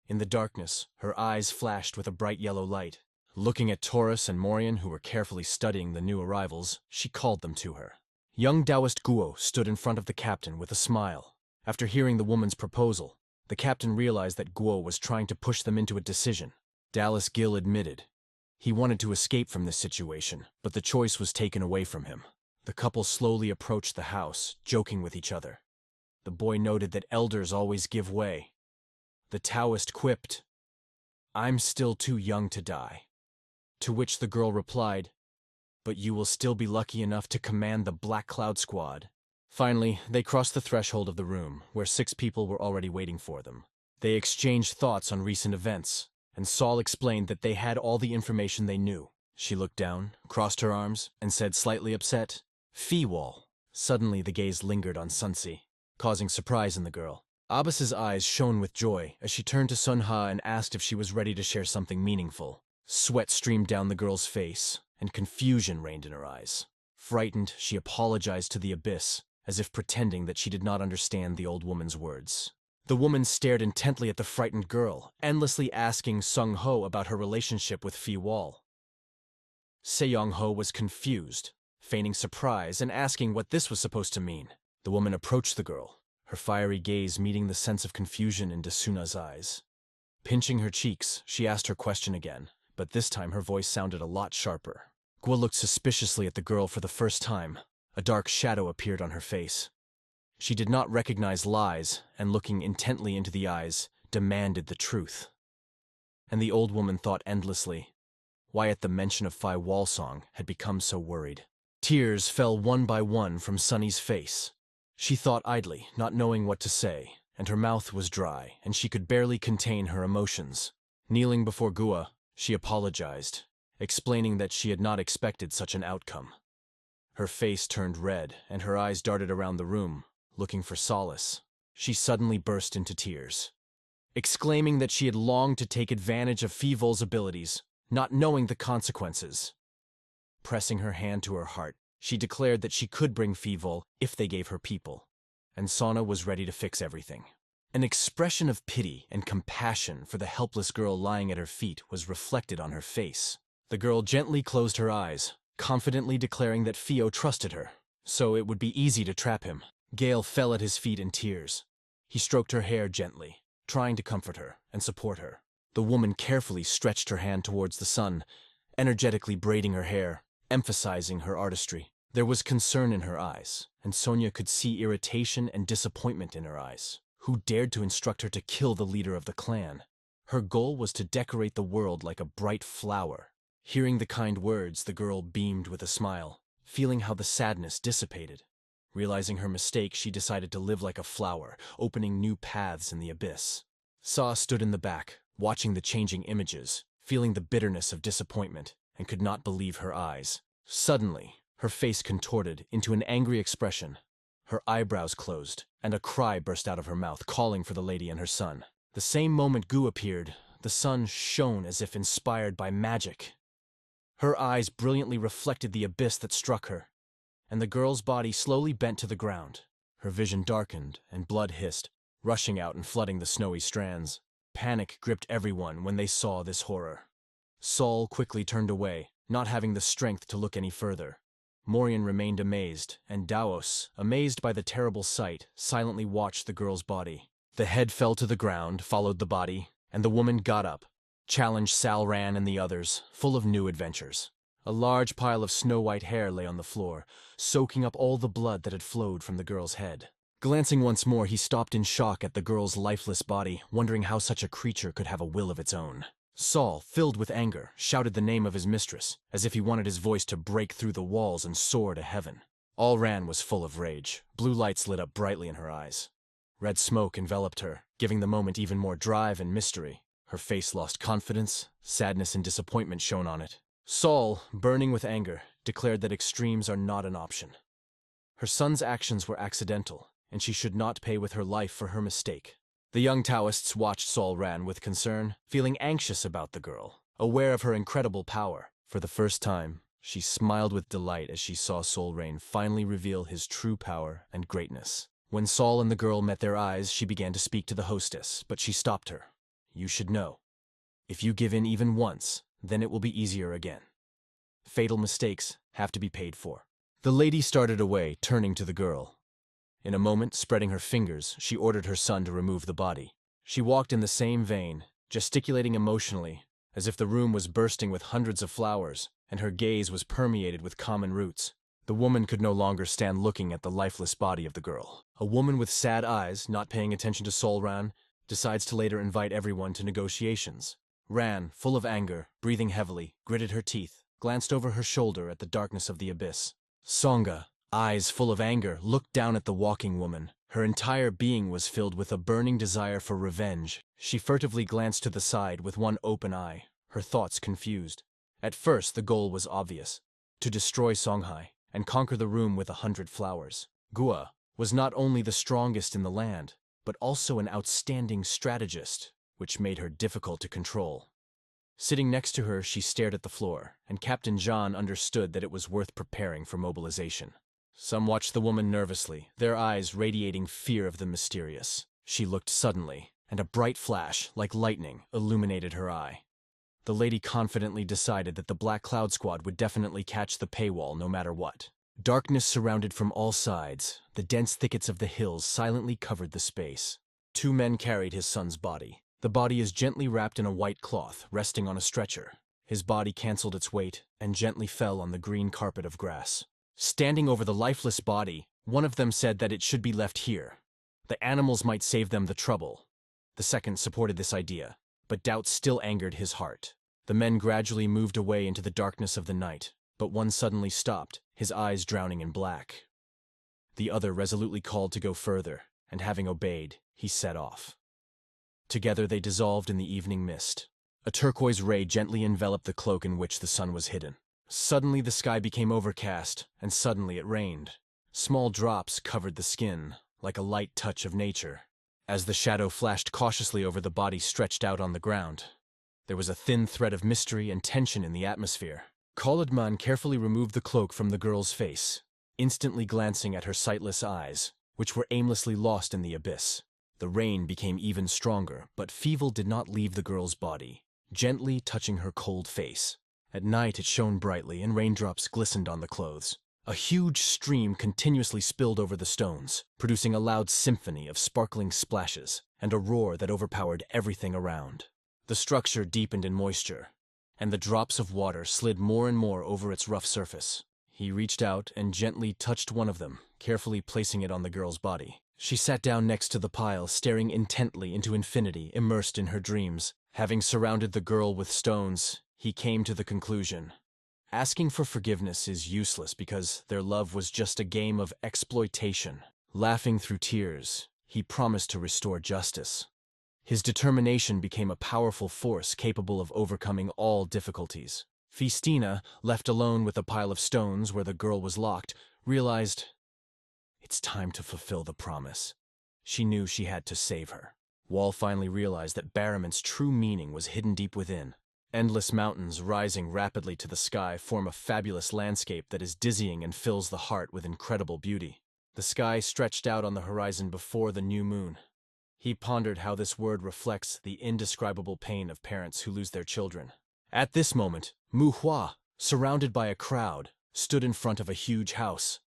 In the darkness, her eyes flashed with a bright yellow light. Looking at Taurus and Morion, who were carefully studying the new arrivals, she called them to her. Young Taoist Guo stood in front of the captain with a smile. After hearing the woman's proposal, the captain realized that Guo was trying to push them into a decision. Dallas Gill admitted, He wanted to escape from this situation, but the choice was taken away from him. The couple slowly approached the house, joking with each other. The boy noted that elders always give way. The Taoist quipped, "I'm still too young to die." To which the girl replied, "But you will still be lucky enough to command the Black Cloud Squad." Finally, they crossed the threshold of the room, where 6 people were already waiting for them. They exchanged thoughts on recent events, and Saul explained that they had all the information they knew. She looked down, crossed her arms, and said, slightly upset, "Fee-wall." Suddenly the gaze lingered on Sunsi, causing surprise in the girl. Abbas's eyes shone with joy as she turned to Sunha and asked if she was ready to share something meaningful. Sweat streamed down the girl's face, and confusion reigned in her eyes. Frightened, she apologized to the abyss, as if pretending that she did not understand the old woman's words. The woman stared intently at the frightened girl, endlessly asking Sung Ho about her relationship with Fee-wall. Seyong Ho was confused, feigning surprise and asking what this was supposed to mean. The woman approached the girl, her fiery gaze meeting the sense of confusion in Dasuna's eyes. Pinching her cheeks, she asked her question again, but this time her voice sounded a lot sharper. Gua looked suspiciously at the girl for the first time. A dark shadow appeared on her face. She did not recognize lies, and looking intently into the eyes, demanded the truth. And the old woman thought endlessly, why at the mention of Fee-wall song had become so worried. Tears fell one by one from Sunny's face. She thought idly, not knowing what to say, and her mouth was dry, and she could barely contain her emotions. Kneeling before Gua, she apologized, explaining that she had not expected such an outcome. Her face turned red, and her eyes darted around the room, looking for solace. She suddenly burst into tears, exclaiming that she had longed to take advantage of Fee-wall's abilities, not knowing the consequences. Pressing her hand to her heart, she declared that she could bring Fee-wall if they gave her people, and Sana was ready to fix everything. An expression of pity and compassion for the helpless girl lying at her feet was reflected on her face. The girl gently closed her eyes, confidently declaring that Fio trusted her, so it would be easy to trap him. Gale fell at his feet in tears. He stroked her hair gently, trying to comfort her and support her. The woman carefully stretched her hand towards the sun, energetically braiding her hair, emphasizing her artistry. There was concern in her eyes, and Sonia could see irritation and disappointment in her eyes. Who dared to instruct her to kill the leader of the clan? Her goal was to decorate the world like a bright flower. Hearing the kind words, the girl beamed with a smile, feeling how the sadness dissipated. Realizing her mistake, she decided to live like a flower, opening new paths in the abyss. Sa stood in the back, watching the changing images, feeling the bitterness of disappointment, and could not believe her eyes. Suddenly, her face contorted into an angry expression. Her eyebrows closed, and a cry burst out of her mouth, calling for the lady and her son. The same moment Gu appeared, the sun shone as if inspired by magic. Her eyes brilliantly reflected the abyss that struck her, and the girl's body slowly bent to the ground. Her vision darkened, and blood hissed, rushing out and flooding the snowy strands. Panic gripped everyone when they saw this horror. Saul quickly turned away, not having the strength to look any further. Morian remained amazed, and Daos, amazed by the terrible sight, silently watched the girl's body. The head fell to the ground, followed the body, and the woman got up, challenged Salran and the others, full of new adventures. A large pile of snow-white hair lay on the floor, soaking up all the blood that had flowed from the girl's head. Glancing once more, he stopped in shock at the girl's lifeless body, wondering how such a creature could have a will of its own. Saul, filled with anger, shouted the name of his mistress, as if he wanted his voice to break through the walls and soar to heaven. All Ran was full of rage. Blue lights lit up brightly in her eyes. Red smoke enveloped her, giving the moment even more drive and mystery. Her face lost confidence, sadness and disappointment shone on it. Saul, burning with anger, declared that extremes are not an option. Her son's actions were accidental, and she should not pay with her life for her mistake. The young Taoists watched Saul Ran with concern, feeling anxious about the girl, aware of her incredible power. For the first time, she smiled with delight as she saw Sol Rain finally reveal his true power and greatness. When Saul and the girl met their eyes, she began to speak to the hostess, but she stopped her. "You should know. If you give in even once, then it will be easier again. Fatal mistakes have to be paid for." The lady started away, turning to the girl. In a moment, spreading her fingers, she ordered her son to remove the body. She walked in the same vein, gesticulating emotionally, as if the room was bursting with hundreds of flowers, and her gaze was permeated with common roots. The woman could no longer stand looking at the lifeless body of the girl. A woman with sad eyes, not paying attention to Solran, decides to later invite everyone to negotiations. Ran, full of anger, breathing heavily, gritted her teeth, glanced over her shoulder at the darkness of the abyss. Songa, eyes full of anger, looked down at the walking woman. Her entire being was filled with a burning desire for revenge. She furtively glanced to the side with one open eye, her thoughts confused. At first, the goal was obvious: to destroy Songhai and conquer the room with 100 flowers. Gua was not only the strongest in the land, but also an outstanding strategist, which made her difficult to control. Sitting next to her, she stared at the floor, and Captain Jean understood that it was worth preparing for mobilization. Some watched the woman nervously, their eyes radiating fear of the mysterious. She looked suddenly, and a bright flash, like lightning, illuminated her eye. The lady confidently decided that the Black Cloud Squad would definitely catch the paywall no matter what. Darkness surrounded from all sides. The dense thickets of the hills silently covered the space. 2 men carried his son's body. The body is gently wrapped in a white cloth, resting on a stretcher. His body canceled its weight and gently fell on the green carpet of grass. Standing over the lifeless body, one of them said that it should be left here. The animals might save them the trouble. The second supported this idea, but doubt still angered his heart. The men gradually moved away into the darkness of the night, but one suddenly stopped, his eyes drowning in black. The other resolutely called to go further, and having obeyed, he set off. Together they dissolved in the evening mist. A turquoise ray gently enveloped the cloak in which the sun was hidden. Suddenly the sky became overcast, and suddenly it rained. Small drops covered the skin, like a light touch of nature. As the shadow flashed cautiously over the body stretched out on the ground, there was a thin thread of mystery and tension in the atmosphere. Khalidman carefully removed the cloak from the girl's face, instantly glancing at her sightless eyes, which were aimlessly lost in the abyss. The rain became even stronger, but Feeble did not leave the girl's body, gently touching her cold face. At night it shone brightly, and raindrops glistened on the clothes. A huge stream continuously spilled over the stones, producing a loud symphony of sparkling splashes and a roar that overpowered everything around. The structure deepened in moisture, and the drops of water slid more and more over its rough surface. He reached out and gently touched one of them, carefully placing it on the girl's body. She sat down next to the pile, staring intently into infinity, immersed in her dreams. Having surrounded the girl with stones, he came to the conclusion: asking for forgiveness is useless because their love was just a game of exploitation. Laughing through tears, he promised to restore justice. His determination became a powerful force capable of overcoming all difficulties. Festina, left alone with a pile of stones where the girl was locked, realized it's time to fulfill the promise. She knew she had to save her. Wall finally realized that Barrament's true meaning was hidden deep within. Endless mountains rising rapidly to the sky form a fabulous landscape that is dizzying and fills the heart with incredible beauty. The sky stretched out on the horizon before the new moon. He pondered how this word reflects the indescribable pain of parents who lose their children. At this moment, Manhwa, surrounded by a crowd, stood in front of a huge house.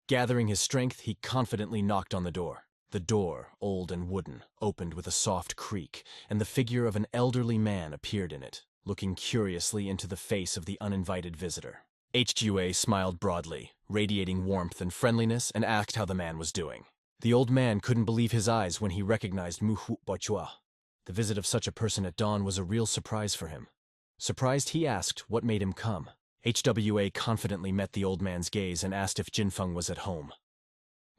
Gathering his strength, he confidently knocked on the door. The door, old and wooden, opened with a soft creak, and the figure of an elderly man appeared in it, looking curiously into the face of the uninvited visitor. HQA smiled broadly, radiating warmth and friendliness, and asked how the man was doing. The old man couldn't believe his eyes when he recognized ManhwaCapped. The visit of such a person at dawn was a real surprise for him. Surprised, he asked what made him come. HWA confidently met the old man's gaze and asked if Jinfeng was at home.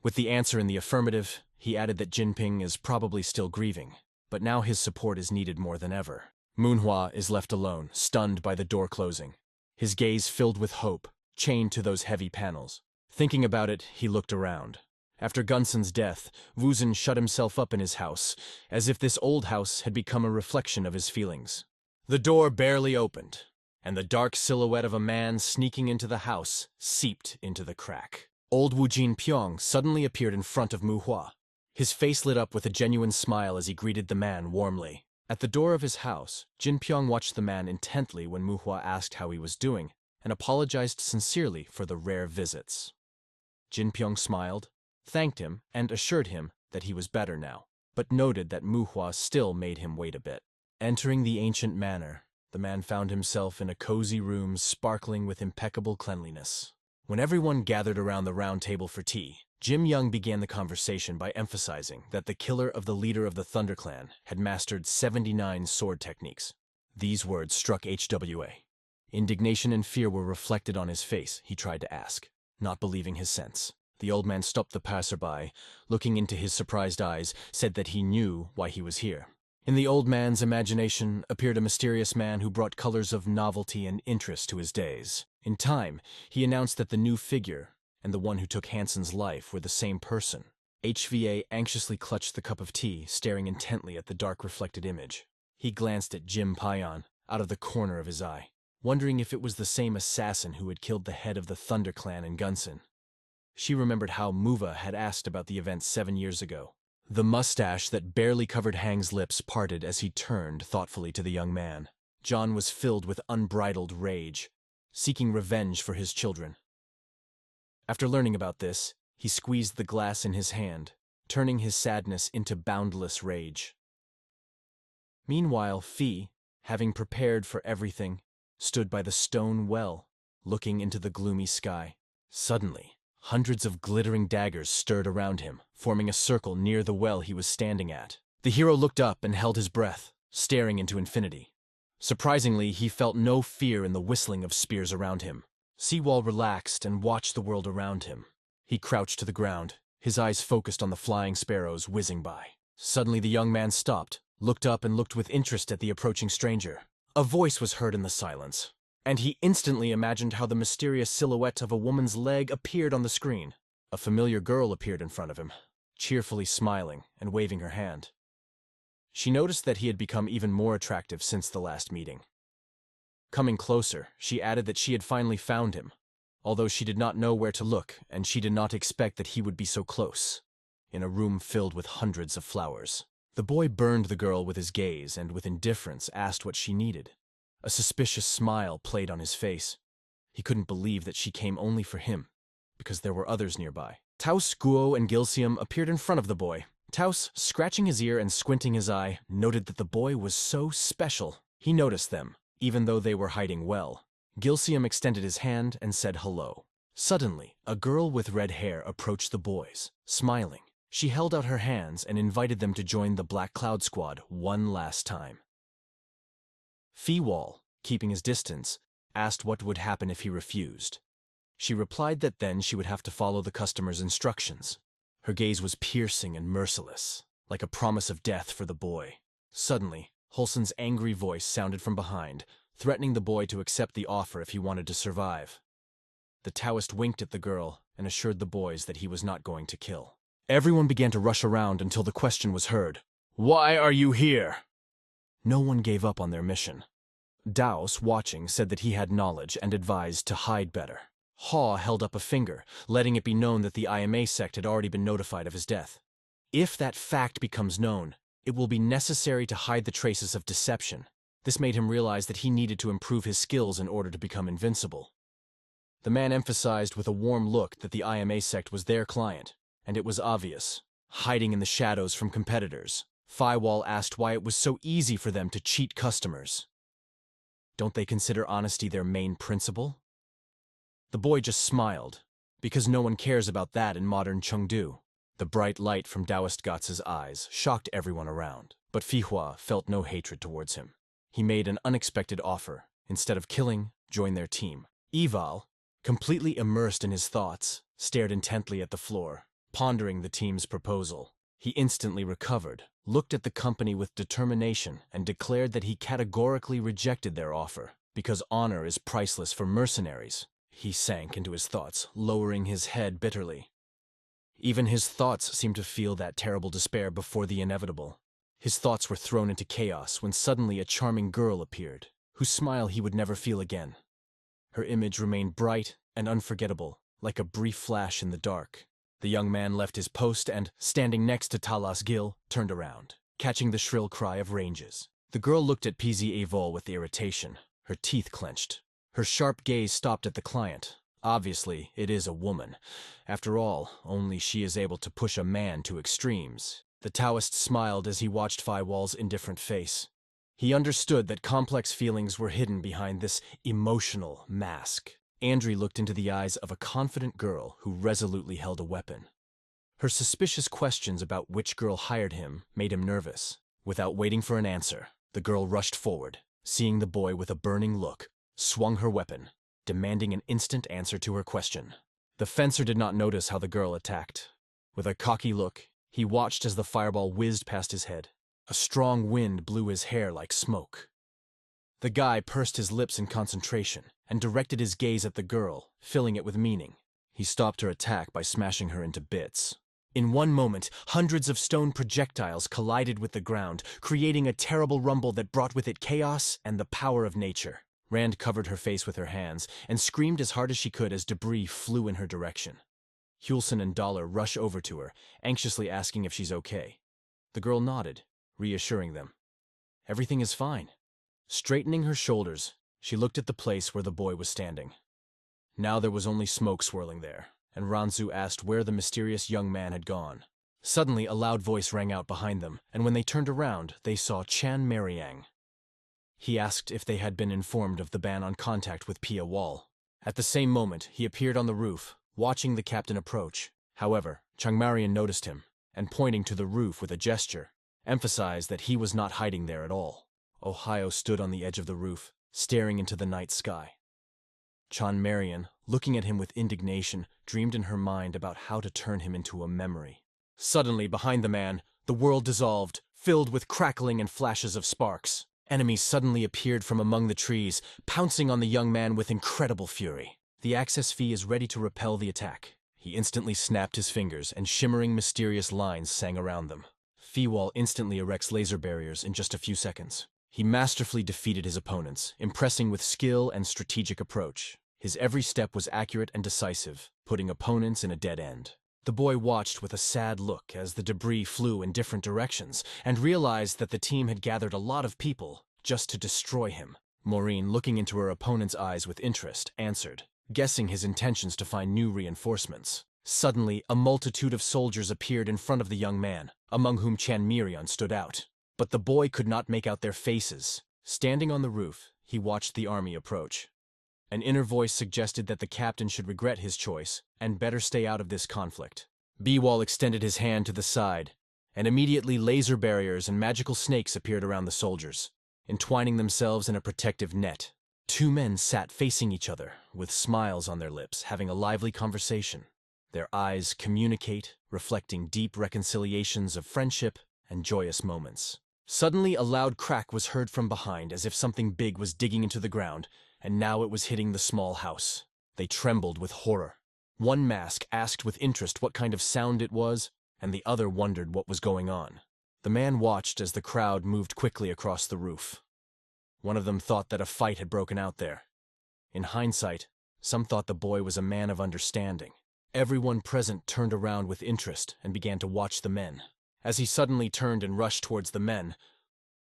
With the answer in the affirmative, he added that Jinping is probably still grieving, but now his support is needed more than ever. Manhwa is left alone, stunned by the door closing. His gaze filled with hope, chained to those heavy panels. Thinking about it, he looked around. After Gunson's death, Wuzhen shut himself up in his house, as if this old house had become a reflection of his feelings. The door barely opened, and the dark silhouette of a man sneaking into the house seeped into the crack. Old Wu Jinpyong suddenly appeared in front of Manhwa. His face lit up with a genuine smile as he greeted the man warmly. At the door of his house, Jinpyong watched the man intently when Manhwa asked how he was doing, and apologized sincerely for the rare visits. Jinpyong smiled, thanked him, and assured him that he was better now, but noted that Manhwa still made him wait a bit. Entering the ancient manor, the man found himself in a cozy room sparkling with impeccable cleanliness. When everyone gathered around the round table for tea, Jim Young began the conversation by emphasizing that the killer of the leader of the ThunderClan had mastered 79 sword techniques. These words struck HWA. Indignation and fear were reflected on his face, he tried to ask, not believing his sense. The old man stopped the passerby, looking into his surprised eyes, said that he knew why he was here. In the old man's imagination appeared a mysterious man who brought colors of novelty and interest to his days. In time, he announced that the new figure and the one who took Hansen's life were the same person. HVA anxiously clutched the cup of tea, staring intently at the dark reflected image. He glanced at Jim Payan out of the corner of his eye, wondering if it was the same assassin who had killed the head of the ThunderClan in Gunson. She remembered how Muva had asked about the event 7 years ago. The mustache that barely covered Hang's lips parted as he turned thoughtfully to the young man. John was filled with unbridled rage, seeking revenge for his children. After learning about this, he squeezed the glass in his hand, turning his sadness into boundless rage. Meanwhile, Fee, having prepared for everything, stood by the stone well, looking into the gloomy sky. Suddenly, hundreds of glittering daggers stirred around him, forming a circle near the well he was standing at. The hero looked up and held his breath, staring into infinity. Surprisingly, he felt no fear in the whistling of spears around him. Seawall relaxed and watched the world around him. He crouched to the ground, his eyes focused on the flying sparrows whizzing by. Suddenly the young man stopped, looked up and looked with interest at the approaching stranger. A voice was heard in the silence, and he instantly imagined how the mysterious silhouette of a woman's leg appeared on the screen. A familiar girl appeared in front of him, cheerfully smiling and waving her hand. She noticed that he had become even more attractive since the last meeting. Coming closer, she added that she had finally found him, although she did not know where to look, and she did not expect that he would be so close, in a room filled with hundreds of flowers. The boy burned the girl with his gaze and with indifference asked what she needed. A suspicious smile played on his face. He couldn't believe that she came only for him, because there were others nearby. Taus, Guo, and Gilsium appeared in front of the boy. Taus, scratching his ear and squinting his eye, noted that the boy was so special. He noticed them, even though they were hiding well. Gilsium extended his hand and said hello. Suddenly, a girl with red hair approached the boys, smiling. She held out her hands and invited them to join the Black Cloud Squad one last time. Feewall, keeping his distance, asked what would happen if he refused. She replied that then she would have to follow the customer's instructions. Her gaze was piercing and merciless, like a promise of death for the boy. Suddenly, Holson's angry voice sounded from behind, threatening the boy to accept the offer if he wanted to survive. The Taoist winked at the girl and assured the boys that he was not going to kill. Everyone began to rush around until the question was heard. "Why are you here?" No one gave up on their mission. Daos, watching, said that he had knowledge and advised to hide better. Haw held up a finger, letting it be known that the IMA sect had already been notified of his death. If that fact becomes known, it will be necessary to hide the traces of deception. This made him realize that he needed to improve his skills in order to become invincible. The man emphasized with a warm look that the IMA sect was their client, and it was obvious, hiding in the shadows from competitors. Firewall asked why it was so easy for them to cheat customers. Don't they consider honesty their main principle? The boy just smiled, because no one cares about that in modern Chengdu. The bright light from Daoist Gotz's eyes shocked everyone around, but Fihua felt no hatred towards him. He made an unexpected offer. Instead of killing, join their team. Eval, completely immersed in his thoughts, stared intently at the floor, pondering the team's proposal. He instantly recovered, looked at the company with determination, and declared that he categorically rejected their offer, because honor is priceless for mercenaries. He sank into his thoughts, lowering his head bitterly. Even his thoughts seemed to feel that terrible despair before the inevitable. His thoughts were thrown into chaos when suddenly a charming girl appeared, whose smile he would never feel again. Her image remained bright and unforgettable, like a brief flash in the dark. The young man left his post and, standing next to Talas Gil, turned around, catching the shrill cry of ranges. The girl looked at PZ Evol with irritation, her teeth clenched. Her sharp gaze stopped at the client. Obviously, it is a woman. After all, only she is able to push a man to extremes. The Taoist smiled as he watched Firewall's indifferent face. He understood that complex feelings were hidden behind this emotional mask. Andri looked into the eyes of a confident girl who resolutely held a weapon. Her suspicious questions about which girl hired him made him nervous. Without waiting for an answer, the girl rushed forward, seeing the boy with a burning look, swung her weapon, demanding an instant answer to her question. The fencer did not notice how the girl attacked. With a cocky look, he watched as the fireball whizzed past his head. A strong wind blew his hair like smoke. The guy pursed his lips in concentration and directed his gaze at the girl, filling it with meaning. He stopped her attack by smashing her into bits. In one moment, hundreds of stone projectiles collided with the ground, creating a terrible rumble that brought with it chaos and the power of nature. Rand covered her face with her hands and screamed as hard as she could as debris flew in her direction. Hulson and Dollar rush over to her, anxiously asking if she's okay. The girl nodded, reassuring them. Everything is fine. Straightening her shoulders, she looked at the place where the boy was standing. Now there was only smoke swirling there, and Ranzu asked where the mysterious young man had gone. Suddenly, a loud voice rang out behind them, and when they turned around, they saw Chan Mariang. He asked if they had been informed of the ban on contact with Pia Wall. At the same moment, he appeared on the roof, watching the captain approach. However, Chang Marian noticed him, and pointing to the roof with a gesture, emphasized that he was not hiding there at all. Ohio stood on the edge of the roof, staring into the night sky. Chan Marian, looking at him with indignation, dreamed in her mind about how to turn him into a memory. Suddenly, behind the man, the world dissolved, filled with crackling and flashes of sparks. Enemies suddenly appeared from among the trees, pouncing on the young man with incredible fury. The access fee is ready to repel the attack. He instantly snapped his fingers, and shimmering mysterious lines sang around them. Feewall instantly erects laser barriers in just a few seconds. He masterfully defeated his opponents, impressing with skill and strategic approach. His every step was accurate and decisive, putting opponents in a dead end. The boy watched with a sad look as the debris flew in different directions and realized that the team had gathered a lot of people just to destroy him. Maureen, looking into her opponent's eyes with interest, answered, guessing his intentions to find new reinforcements. Suddenly, a multitude of soldiers appeared in front of the young man, among whom Chan Mirion stood out. But the boy could not make out their faces. Standing on the roof, he watched the army approach. An inner voice suggested that the captain should regret his choice and better stay out of this conflict. Beewall extended his hand to the side, and immediately laser barriers and magical snakes appeared around the soldiers, entwining themselves in a protective net. Two men sat facing each other, with smiles on their lips, having a lively conversation. Their eyes communicate, reflecting deep reconciliations of friendship and joyous moments. Suddenly, a loud crack was heard from behind, as if something big was digging into the ground, and now it was hitting the small house. They trembled with horror. One mask asked with interest what kind of sound it was, and the other wondered what was going on. The man watched as the crowd moved quickly across the roof. One of them thought that a fight had broken out there. In hindsight, some thought the boy was a man of understanding. Everyone present turned around with interest and began to watch the men. As he suddenly turned and rushed towards the men,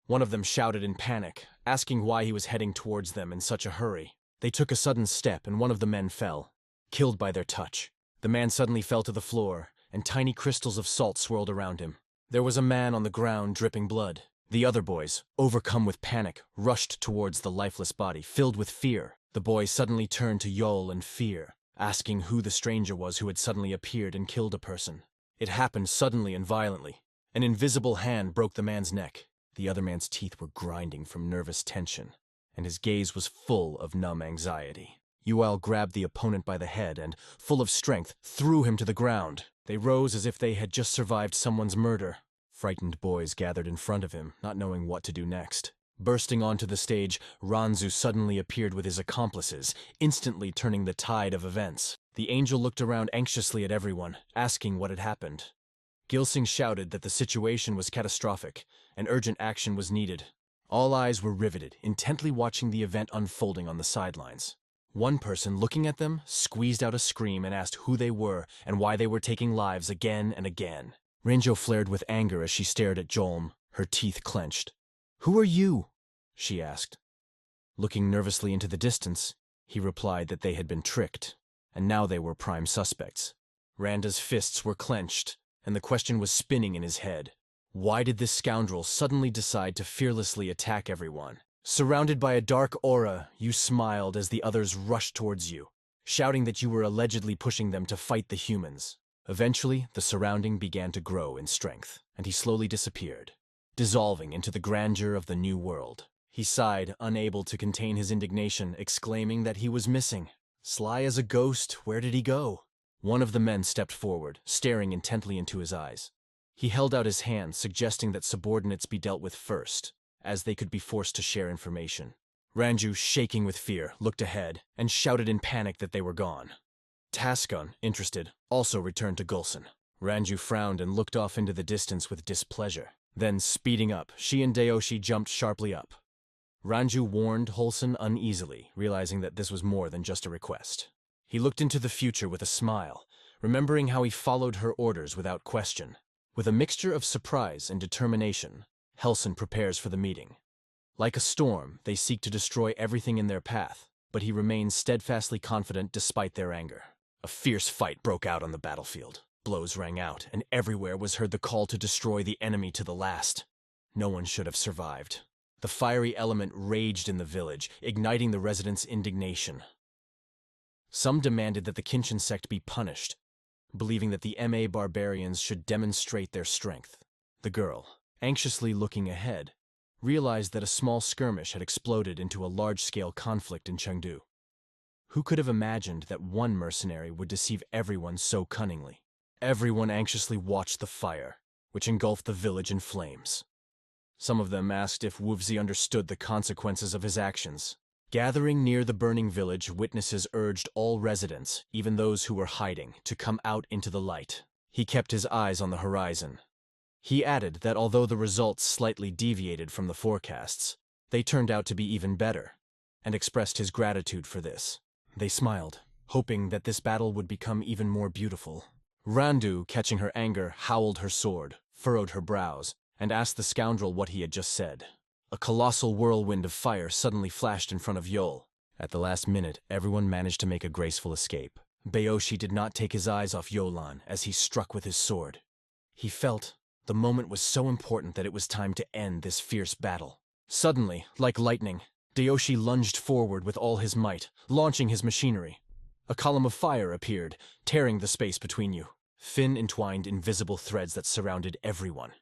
one of them shouted in panic, asking why he was heading towards them in such a hurry. They took a sudden step, and one of the men fell, killed by their touch. The man suddenly fell to the floor, and tiny crystals of salt swirled around him. There was a man on the ground dripping blood. The other boys, overcome with panic, rushed towards the lifeless body, filled with fear. The boy suddenly turned to Yol in fear, asking who the stranger was who had suddenly appeared and killed a person. It happened suddenly and violently. An invisible hand broke the man's neck. The other man's teeth were grinding from nervous tension, and his gaze was full of numb anxiety. Yuel grabbed the opponent by the head and, full of strength, threw him to the ground. They rose as if they had just survived someone's murder. Frightened boys gathered in front of him, not knowing what to do next. Bursting onto the stage, Ranzu suddenly appeared with his accomplices, instantly turning the tide of events. The angel looked around anxiously at everyone, asking what had happened. Gilsing shouted that the situation was catastrophic, and urgent action was needed. All eyes were riveted, intently watching the event unfolding on the sidelines. One person, looking at them, squeezed out a scream and asked who they were and why they were taking lives again and again. Ranjo flared with anger as she stared at Jolm, her teeth clenched. "Who are you?" she asked. Looking nervously into the distance, he replied that they had been tricked, and now they were prime suspects. Randa's fists were clenched, and the question was spinning in his head. Why did this scoundrel suddenly decide to fearlessly attack everyone? Surrounded by a dark aura, you smiled as the others rushed towards you, shouting that you were allegedly pushing them to fight the humans. Eventually, the surrounding began to grow in strength, and he slowly disappeared, dissolving into the grandeur of the new world. He sighed, unable to contain his indignation, exclaiming that he was missing. Sly as a ghost, where did he go? One of the men stepped forward, staring intently into his eyes. He held out his hand, suggesting that subordinates be dealt with first, as they could be forced to share information. Ranju, shaking with fear, looked ahead and shouted in panic that they were gone. Tascon, interested, also returned to Gulson. Ranju frowned and looked off into the distance with displeasure. Then, speeding up, she and Dayoshi jumped sharply up. Ranju warned Holson uneasily, realizing that this was more than just a request. He looked into the future with a smile, remembering how he followed her orders without question. With a mixture of surprise and determination, Helson prepares for the meeting. Like a storm, they seek to destroy everything in their path, but he remains steadfastly confident despite their anger. A fierce fight broke out on the battlefield. Blows rang out, and everywhere was heard the call to destroy the enemy to the last. No one should have survived. The fiery element raged in the village, igniting the residents' indignation. Some demanded that the Kinshin sect be punished, believing that the MA barbarians should demonstrate their strength. The girl, anxiously looking ahead, realized that a small skirmish had exploded into a large-scale conflict in Chengdu. Who could have imagined that one mercenary would deceive everyone so cunningly? Everyone anxiously watched the fire, which engulfed the village in flames. Some of them asked if Wuvzi understood the consequences of his actions. Gathering near the burning village, witnesses urged all residents, even those who were hiding, to come out into the light. He kept his eyes on the horizon. He added that although the results slightly deviated from the forecasts, they turned out to be even better, and expressed his gratitude for this. They smiled, hoping that this battle would become even more beautiful. Randu, catching her anger, howled her sword, furrowed her brows, and asked the scoundrel what he had just said. A colossal whirlwind of fire suddenly flashed in front of Yol. At the last minute, everyone managed to make a graceful escape. Bayoshi did not take his eyes off Yolan as he struck with his sword. He felt the moment was so important that it was time to end this fierce battle. Suddenly, like lightning, Dayoshi lunged forward with all his might, launching his machinery. A column of fire appeared, tearing the space between you. Thin, entwined, invisible threads that surrounded everyone.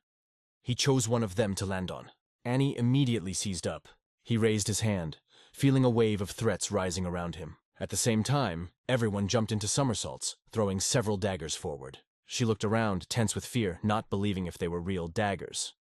He chose one of them to land on. Annie immediately seized up. He raised his hand, feeling a wave of threats rising around him. At the same time, everyone jumped into somersaults, throwing several daggers forward. She looked around, tense with fear, not believing if they were real daggers.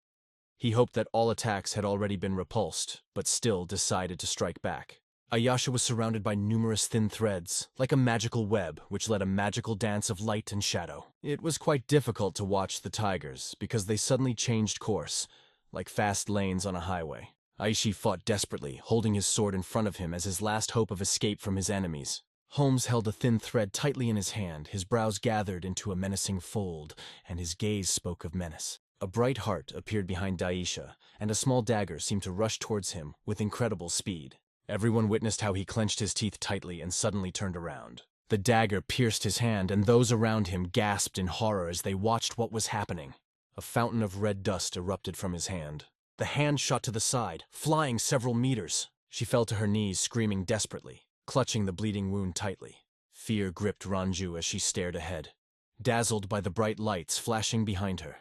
He hoped that all attacks had already been repulsed, but still decided to strike back. Ayasha was surrounded by numerous thin threads, like a magical web, which led a magical dance of light and shadow. It was quite difficult to watch the tigers, because they suddenly changed course, like fast lanes on a highway. Aishi fought desperately, holding his sword in front of him as his last hope of escape from his enemies. Holmes held a thin thread tightly in his hand, his brows gathered into a menacing fold, and his gaze spoke of menace. A bright heart appeared behind Daisha, and a small dagger seemed to rush towards him with incredible speed. Everyone witnessed how he clenched his teeth tightly and suddenly turned around. The dagger pierced his hand, and those around him gasped in horror as they watched what was happening. A fountain of red dust erupted from his hand. The hand shot to the side, flying several meters. She fell to her knees, screaming desperately, clutching the bleeding wound tightly. Fear gripped Ranju as she stared ahead, dazzled by the bright lights flashing behind her.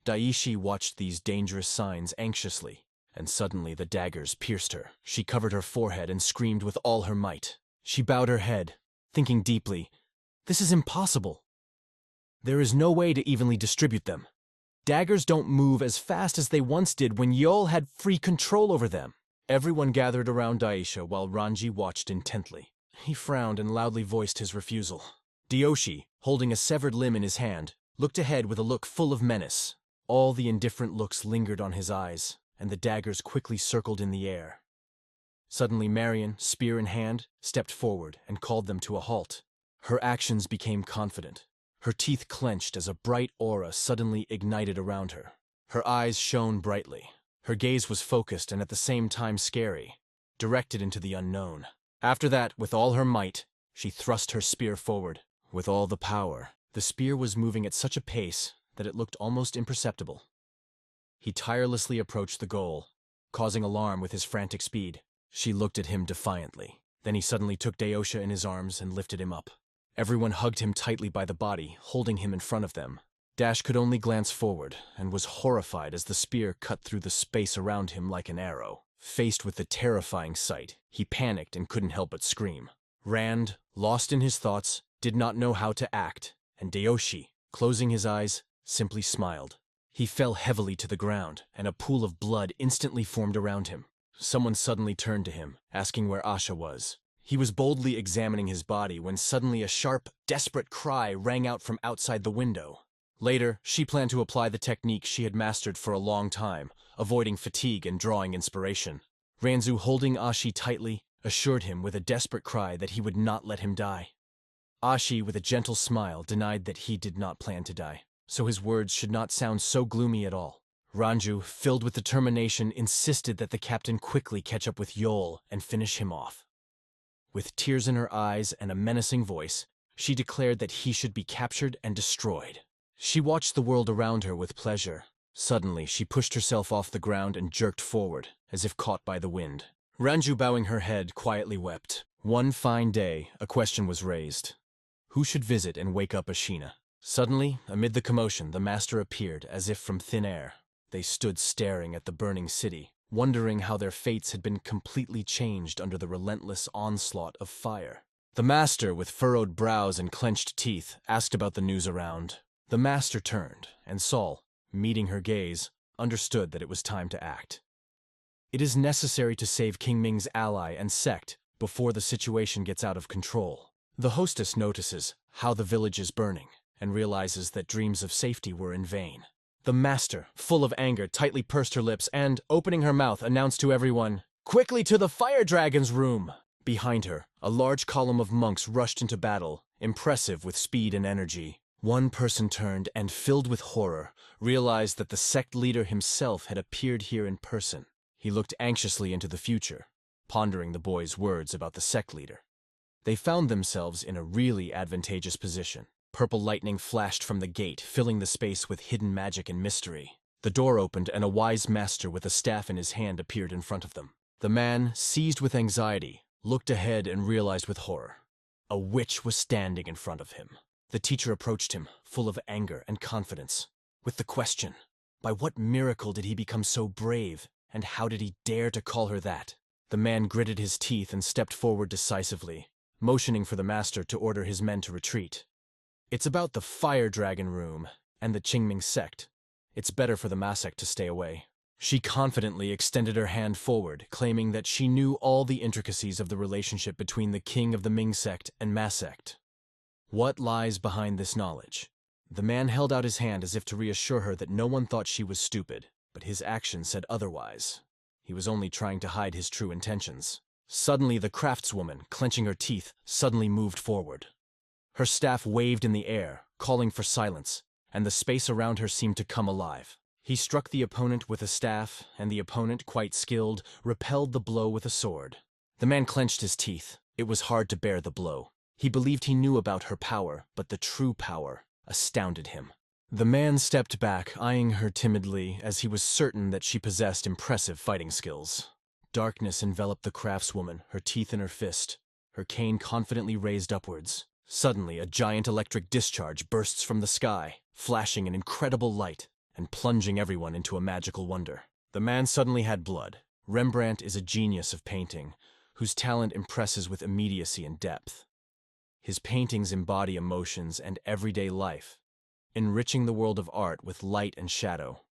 Daishi watched these dangerous signs anxiously, and suddenly the daggers pierced her. She covered her forehead and screamed with all her might. She bowed her head, thinking deeply, "This is impossible. There is no way to evenly distribute them. Daggers don't move as fast as they once did when Yol had free control over them." Everyone gathered around Daisha while Ranji watched intently. He frowned and loudly voiced his refusal. Dayoshi, holding a severed limb in his hand, looked ahead with a look full of menace. All the indifferent looks lingered on his eyes, and the daggers quickly circled in the air. Suddenly Marion, spear in hand, stepped forward and called them to a halt. Her actions became confident. Her teeth clenched as a bright aura suddenly ignited around her. Her eyes shone brightly. Her gaze was focused and at the same time scary, directed into the unknown. After that, with all her might, she thrust her spear forward. With all the power, the spear was moving at such a pace that it looked almost imperceptible. He tirelessly approached the goal, causing alarm with his frantic speed. She looked at him defiantly. Then he suddenly took Deosha in his arms and lifted him up. Everyone hugged him tightly by the body, holding him in front of them. Dash could only glance forward, and was horrified as the spear cut through the space around him like an arrow. Faced with the terrifying sight, he panicked and couldn't help but scream. Rand, lost in his thoughts, did not know how to act, and Deoshi, closing his eyes, simply smiled. He fell heavily to the ground, and a pool of blood instantly formed around him. Someone suddenly turned to him, asking where Asha was. He was boldly examining his body when suddenly a sharp, desperate cry rang out from outside the window. Later, she planned to apply the technique she had mastered for a long time, avoiding fatigue and drawing inspiration. Ranzu, holding Ashi tightly, assured him with a desperate cry that he would not let him die. Ashi, with a gentle smile, denied that he did not plan to die, so his words should not sound so gloomy at all. Ranju, filled with determination, insisted that the captain quickly catch up with Yol and finish him off. With tears in her eyes and a menacing voice, she declared that he should be captured and destroyed. She watched the world around her with pleasure. Suddenly, she pushed herself off the ground and jerked forward, as if caught by the wind. Ranju, bowing her head, quietly wept. One fine day, a question was raised. Who should visit and wake up Ashina? Suddenly, amid the commotion, the master appeared, as if from thin air. They stood staring at the burning city, wondering how their fates had been completely changed under the relentless onslaught of fire. The master, with furrowed brows and clenched teeth, asked about the news around. The master turned, and Saul, meeting her gaze, understood that it was time to act. It is necessary to save King Ming's ally and sect before the situation gets out of control. The hostess notices how the village is burning and realizes that dreams of safety were in vain. The master, full of anger, tightly pursed her lips and, opening her mouth, announced to everyone, "Quickly to the fire dragon's room!" Behind her, a large column of monks rushed into battle, impressive with speed and energy. One person turned and, filled with horror, realized that the sect leader himself had appeared here in person. He looked anxiously into the future, pondering the boys' words about the sect leader. They found themselves in a really advantageous position. Purple lightning flashed from the gate, filling the space with hidden magic and mystery. The door opened and a wise master with a staff in his hand appeared in front of them. The man, seized with anxiety, looked ahead and realized with horror. A witch was standing in front of him. The teacher approached him, full of anger and confidence, with the question, by what miracle did he become so brave, and how did he dare to call her that? The man gritted his teeth and stepped forward decisively, motioning for the master to order his men to retreat. It's about the Fire Dragon Room and the Qingming sect. It's better for the Ma sect to stay away. She confidently extended her hand forward, claiming that she knew all the intricacies of the relationship between the king of the Ming sect and Ma sect. What lies behind this knowledge? The man held out his hand as if to reassure her that no one thought she was stupid, but his action said otherwise. He was only trying to hide his true intentions. Suddenly, the craftswoman, clenching her teeth, suddenly moved forward. Her staff waved in the air, calling for silence, and the space around her seemed to come alive. He struck the opponent with a staff, and the opponent, quite skilled, repelled the blow with a sword. The man clenched his teeth. It was hard to bear the blow. He believed he knew about her power, but the true power astounded him. The man stepped back, eyeing her timidly, as he was certain that she possessed impressive fighting skills. Darkness enveloped the craftswoman, her teeth in her fist, her cane confidently raised upwards. Suddenly, a giant electric discharge bursts from the sky, flashing an incredible light and plunging everyone into a magical wonder. The man suddenly had blood. Rembrandt is a genius of painting, whose talent impresses with immediacy and depth. His paintings embody emotions and everyday life, enriching the world of art with light and shadow.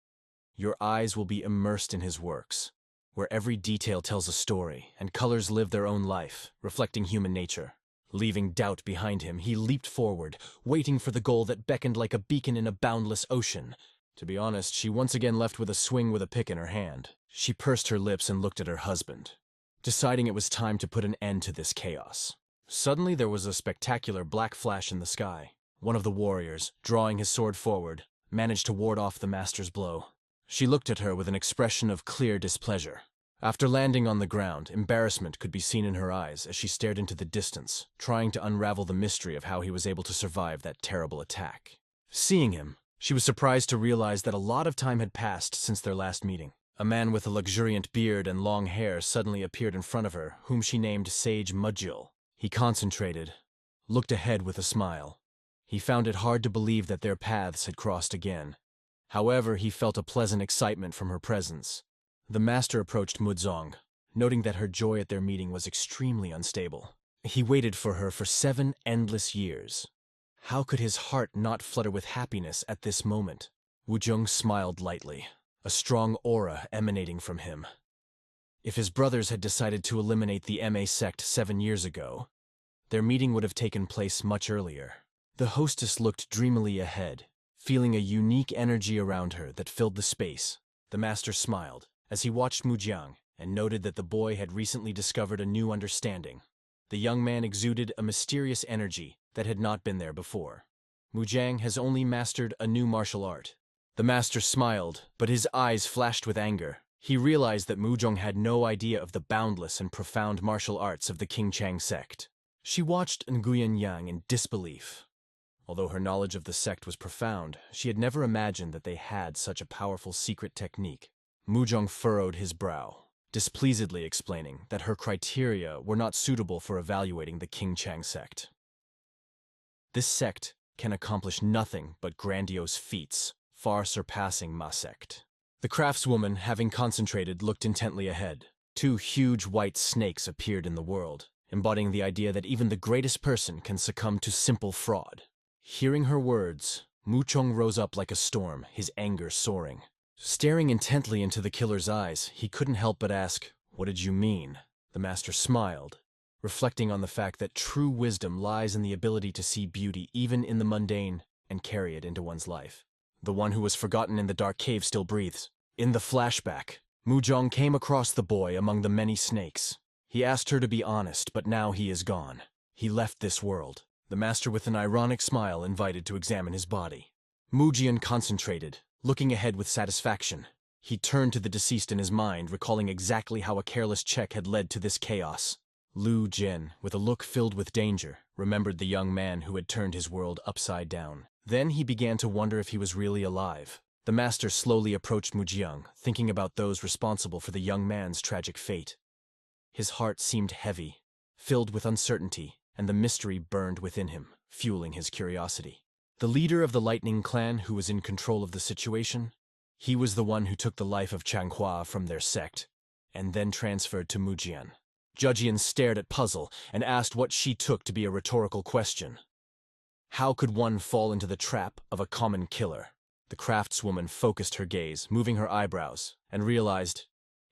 Your eyes will be immersed in his works, where every detail tells a story and colors live their own life, reflecting human nature. Leaving doubt behind him, he leaped forward, waiting for the goal that beckoned like a beacon in a boundless ocean. To be honest, she once again left with a swing with a pick in her hand. She pursed her lips and looked at her husband, deciding it was time to put an end to this chaos. Suddenly there was a spectacular black flash in the sky. One of the warriors, drawing his sword forward, managed to ward off the master's blow. She looked at her with an expression of clear displeasure. After landing on the ground, embarrassment could be seen in her eyes as she stared into the distance, trying to unravel the mystery of how he was able to survive that terrible attack. Seeing him, She was surprised to realize that a lot of time had passed since their last meeting. A man with a luxuriant beard and long hair suddenly appeared in front of her, whom she named Sage Mudgil. He concentrated, looked ahead with a smile. He found it hard to believe that their paths had crossed again. However, he felt a pleasant excitement from her presence. The master approached Muzong, noting that her joy at their meeting was extremely unstable. He waited for her for 7 endless years. How could his heart not flutter with happiness at this moment? Wuzhong smiled lightly, a strong aura emanating from him. If his brothers had decided to eliminate the MA sect 7 years ago, their meeting would have taken place much earlier. The hostess looked dreamily ahead, feeling a unique energy around her that filled the space. The master smiled as he watched Mujiang and noted that the boy had recently discovered a new understanding. The young man exuded a mysterious energy that had not been there before. Mujiang has only mastered a new martial art. The master smiled, but his eyes flashed with anger. He realized that Muzhong had no idea of the boundless and profound martial arts of the Qingchang sect. She watched Nguyen Yang in disbelief. Although her knowledge of the sect was profound, she had never imagined that they had such a powerful secret technique. Muzhong furrowed his brow, displeasedly explaining that her criteria were not suitable for evaluating the Qingchang sect. This sect can accomplish nothing but grandiose feats, far surpassing Ma sect. The craftswoman, having concentrated, looked intently ahead. 2 huge white snakes appeared in the world, embodying the idea that even the greatest person can succumb to simple fraud. Hearing her words, Muzhong rose up like a storm, his anger soaring. Staring intently into the killer's eyes, he couldn't help but ask, "What did you mean?" The master smiled, reflecting on the fact that true wisdom lies in the ability to see beauty even in the mundane and carry it into one's life. The one who was forgotten in the dark cave still breathes. In the flashback, Muzhong came across the boy among the many snakes. He asked her to be honest, but now he is gone. He left this world. The master with an ironic smile invited to examine his body. Mujian concentrated, looking ahead with satisfaction. He turned to the deceased in his mind, recalling exactly how a careless check had led to this chaos. Lu Jin, with a look filled with danger, remembered the young man who had turned his world upside down. Then he began to wonder if he was really alive. The master slowly approached Mujiang, thinking about those responsible for the young man's tragic fate. His heart seemed heavy, filled with uncertainty, and the mystery burned within him, fueling his curiosity. The leader of the Lightning Clan who was in control of the situation, he was the one who took the life of Changhua from their sect, and then transferred to Mujian. Zhejian stared at puzzle and asked what she took to be a rhetorical question. How could one fall into the trap of a common killer? The craftswoman focused her gaze, moving her eyebrows, and realized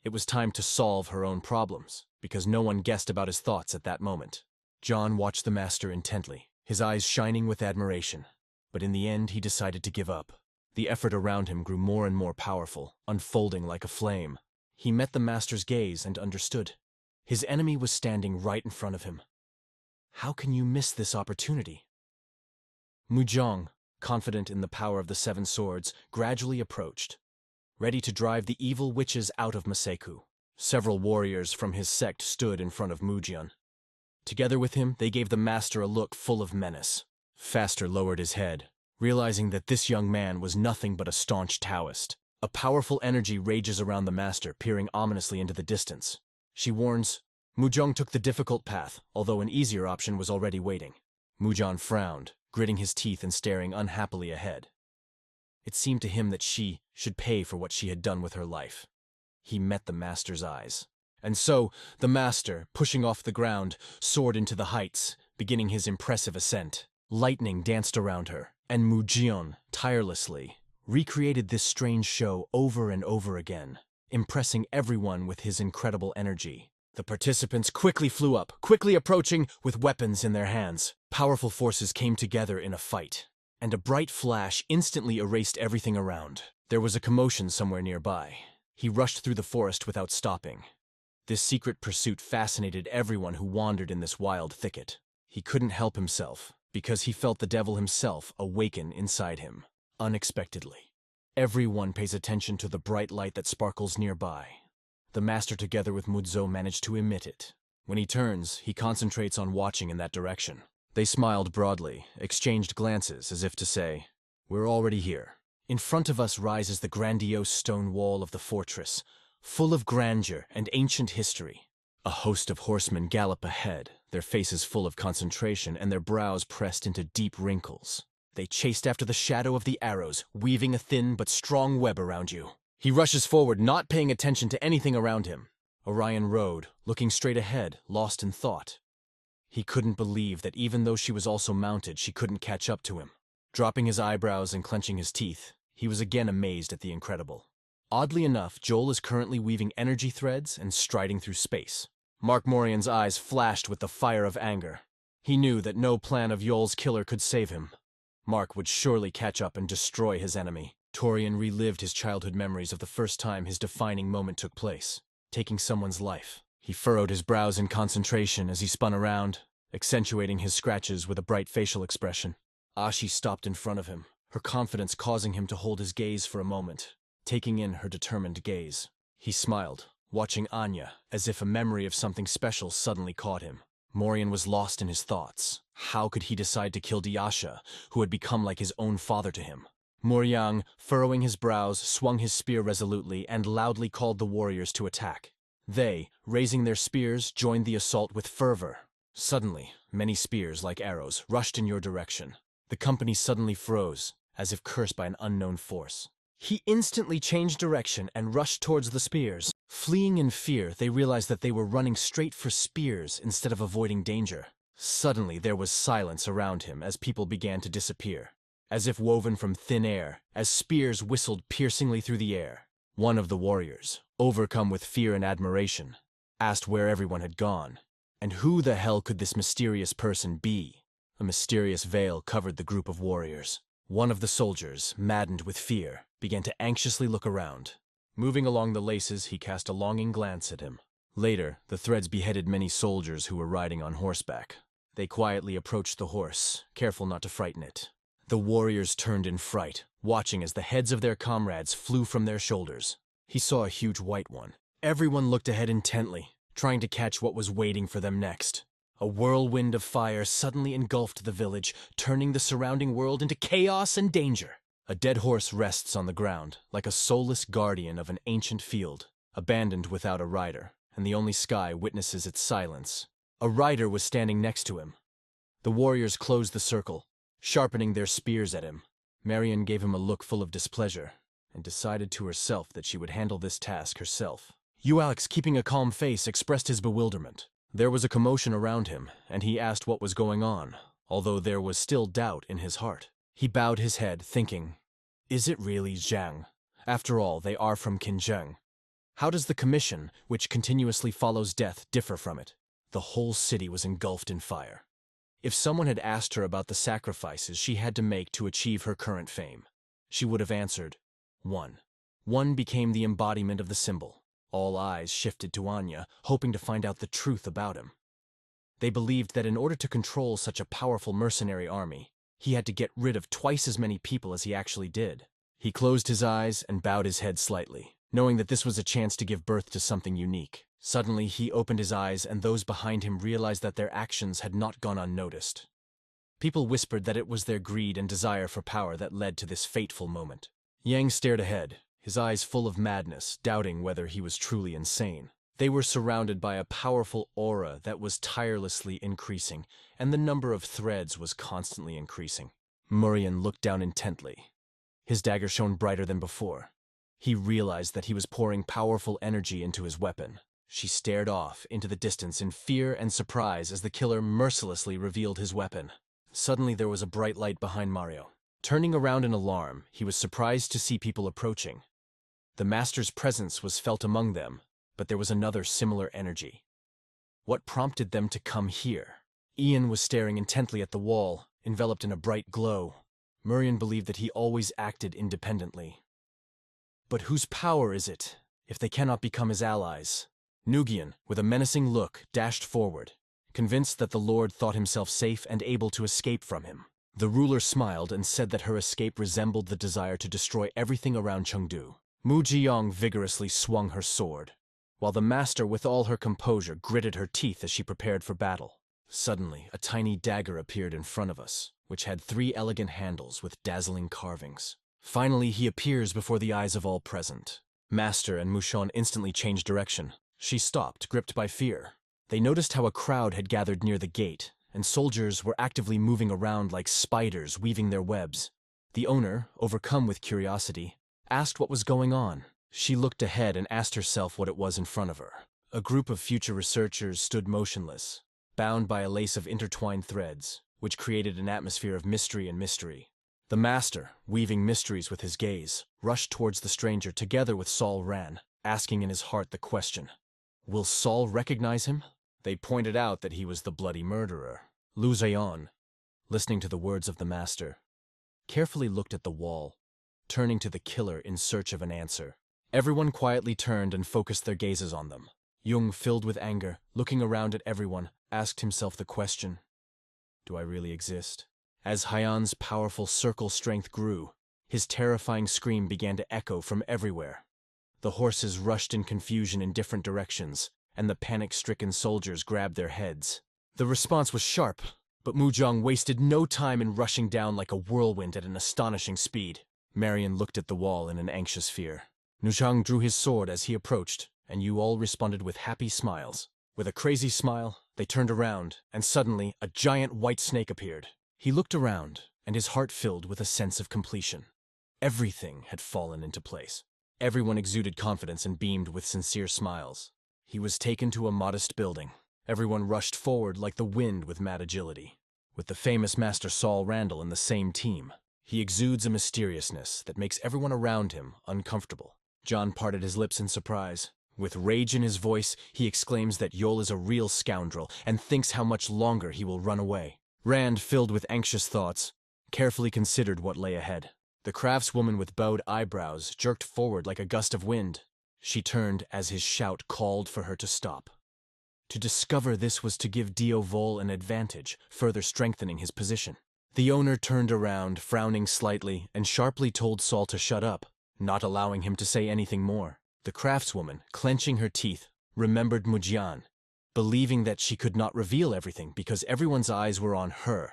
it was time to solve her own problems, because no one guessed about his thoughts at that moment. John watched the master intently, his eyes shining with admiration, but in the end he decided to give up. The effort around him grew more and more powerful, unfolding like a flame. He met the master's gaze and understood. His enemy was standing right in front of him. How can you miss this opportunity? Muzhong, confident in the power of the 7 swords, gradually approached, ready to drive the evil witches out of Maseku. Several warriors from his sect stood in front of Mujian. Together with him, they gave the master a look full of menace. Faster lowered his head, realizing that this young man was nothing but a staunch Taoist. A powerful energy rages around the master, peering ominously into the distance. She warns, Muzhong took the difficult path, although an easier option was already waiting. Muzhong frowned, gritting his teeth and staring unhappily ahead. It seemed to him that she should pay for what she had done with her life. He met the master's eyes. And so, the master, pushing off the ground, soared into the heights, beginning his impressive ascent. Lightning danced around her, and Mujian, tirelessly, recreated this strange show over and over again, impressing everyone with his incredible energy. The participants quickly flew up, quickly approaching with weapons in their hands. Powerful forces came together in a fight, and a bright flash instantly erased everything around. There was a commotion somewhere nearby. He rushed through the forest without stopping. This secret pursuit fascinated everyone who wandered in this wild thicket. He couldn't help himself, because he felt the devil himself awaken inside him, unexpectedly. Everyone pays attention to the bright light that sparkles nearby. The master, together with Mudzo, managed to emit it. When he turns, he concentrates on watching in that direction. They smiled broadly, exchanged glances as if to say, "We're already here." In front of us rises the grandiose stone wall of the fortress, full of grandeur and ancient history. A host of horsemen gallop ahead, their faces full of concentration and their brows pressed into deep wrinkles. They chased after the shadow of the arrows, weaving a thin but strong web around you. He rushes forward, not paying attention to anything around him. Orion rode, looking straight ahead, lost in thought. He couldn't believe that even though she was also mounted, she couldn't catch up to him. Dropping his eyebrows and clenching his teeth, he was again amazed at the incredible. Oddly enough, Joel is currently weaving energy threads and striding through space. Mark Morian's eyes flashed with the fire of anger. He knew that no plan of Yoel's killer could save him. Mark would surely catch up and destroy his enemy. Torian relived his childhood memories of the first time his defining moment took place, taking someone's life. He furrowed his brows in concentration as he spun around, accentuating his scratches with a bright facial expression. Ashi stopped in front of him, her confidence causing him to hold his gaze for a moment, taking in her determined gaze. He smiled, watching Anya, as if a memory of something special suddenly caught him. Morian was lost in his thoughts. How could he decide to kill Diasha, who had become like his own father to him? Moriang, furrowing his brows, swung his spear resolutely and loudly called the warriors to attack. They, raising their spears, joined the assault with fervor. Suddenly, many spears, like arrows, rushed in your direction. The company suddenly froze, as if cursed by an unknown force. He instantly changed direction and rushed towards the spears. Fleeing in fear, they realized that they were running straight for spears instead of avoiding danger. Suddenly, there was silence around him as people began to disappear, as if woven from thin air, as spears whistled piercingly through the air. One of the warriors, overcome with fear and admiration, asked where everyone had gone, and who the hell could this mysterious person be? A mysterious veil covered the group of warriors. One of the soldiers, maddened with fear, began to anxiously look around. Moving along the laces, he cast a longing glance at him. Later, the threads beheaded many soldiers who were riding on horseback. They quietly approached the horse, careful not to frighten it. The warriors turned in fright, watching as the heads of their comrades flew from their shoulders. He saw a huge white one. Everyone looked ahead intently, trying to catch what was waiting for them next. A whirlwind of fire suddenly engulfed the village, turning the surrounding world into chaos and danger. A dead horse rests on the ground, like a soulless guardian of an ancient field, abandoned without a rider, and the only sky witnesses its silence. A rider was standing next to him. The warriors closed the circle, sharpening their spears at him. Marion gave him a look full of displeasure, and decided to herself that she would handle this task herself. Alex, keeping a calm face, expressed his bewilderment. There was a commotion around him, and he asked what was going on, although there was still doubt in his heart. He bowed his head, thinking, is it really Zhang? After all, they are from Qinzheng. How does the commission, which continuously follows death, differ from it? The whole city was engulfed in fire. If someone had asked her about the sacrifices she had to make to achieve her current fame, she would have answered, 1. 1 became the embodiment of the symbol. All eyes shifted to Anya, hoping to find out the truth about him. They believed that in order to control such a powerful mercenary army, he had to get rid of twice as many people as he actually did. He closed his eyes and bowed his head slightly, knowing that this was a chance to give birth to something unique. Suddenly, he opened his eyes, and those behind him realized that their actions had not gone unnoticed. People whispered that it was their greed and desire for power that led to this fateful moment. Yang stared ahead, his eyes full of madness, doubting whether he was truly insane. They were surrounded by a powerful aura that was tirelessly increasing, and the number of threads was constantly increasing. Murian looked down intently. His dagger shone brighter than before. He realized that he was pouring powerful energy into his weapon. She stared off into the distance in fear and surprise as the killer mercilessly revealed his weapon. Suddenly there was a bright light behind Mario. Turning around in alarm, he was surprised to see people approaching. The master's presence was felt among them, but there was another similar energy. What prompted them to come here? Ian was staring intently at the wall, enveloped in a bright glow. Murian believed that he always acted independently. But whose power is it, if they cannot become his allies? Nugian, with a menacing look, dashed forward, convinced that the Lord thought himself safe and able to escape from him. The ruler smiled and said that her escape resembled the desire to destroy everything around Chengdu. Mu Jiyong vigorously swung her sword, while the master, with all her composure, gritted her teeth as she prepared for battle. Suddenly, a tiny dagger appeared in front of us, which had 3 elegant handles with dazzling carvings. Finally, he appears before the eyes of all present. Master and Mushon instantly changed direction. She stopped, gripped by fear. They noticed how a crowd had gathered near the gate, and soldiers were actively moving around like spiders weaving their webs. The owner, overcome with curiosity, asked what was going on. She looked ahead and asked herself what it was in front of her. A group of future researchers stood motionless, bound by a lace of intertwined threads, which created an atmosphere of mystery and mystery. The master, weaving mysteries with his gaze, rushed towards the stranger together with Saul Ran, asking in his heart the question, will Saul recognize him? They pointed out that he was the bloody murderer. Lu Zheon, listening to the words of the master, carefully looked at the wall, turning to the killer in search of an answer. Everyone quietly turned and focused their gazes on them. Jung, filled with anger, looking around at everyone, asked himself the question, do I really exist? As Hyan's powerful circle strength grew, his terrifying scream began to echo from everywhere. The horses rushed in confusion in different directions, and the panic-stricken soldiers grabbed their heads. The response was sharp, but Mujong wasted no time in rushing down like a whirlwind at an astonishing speed. Marion looked at the wall in an anxious fear. Nuzhang drew his sword as he approached, and you all responded with happy smiles. With a crazy smile, they turned around, and suddenly a giant white snake appeared. He looked around, and his heart filled with a sense of completion. Everything had fallen into place. Everyone exuded confidence and beamed with sincere smiles. He was taken to a modest building. Everyone rushed forward like the wind with mad agility. With the famous Master Saul Randall in the same team, he exudes a mysteriousness that makes everyone around him uncomfortable. John parted his lips in surprise. With rage in his voice, he exclaims that Yol is a real scoundrel and thinks how much longer he will run away. Rand, filled with anxious thoughts, carefully considered what lay ahead. The craftswoman with bowed eyebrows jerked forward like a gust of wind. She turned as his shout called for her to stop. To discover this was to give Dio Vol an advantage, further strengthening his position. The owner turned around, frowning slightly, and sharply told Saul to shut up, not allowing him to say anything more. The craftswoman, clenching her teeth, remembered Mujian, believing that she could not reveal everything because everyone's eyes were on her,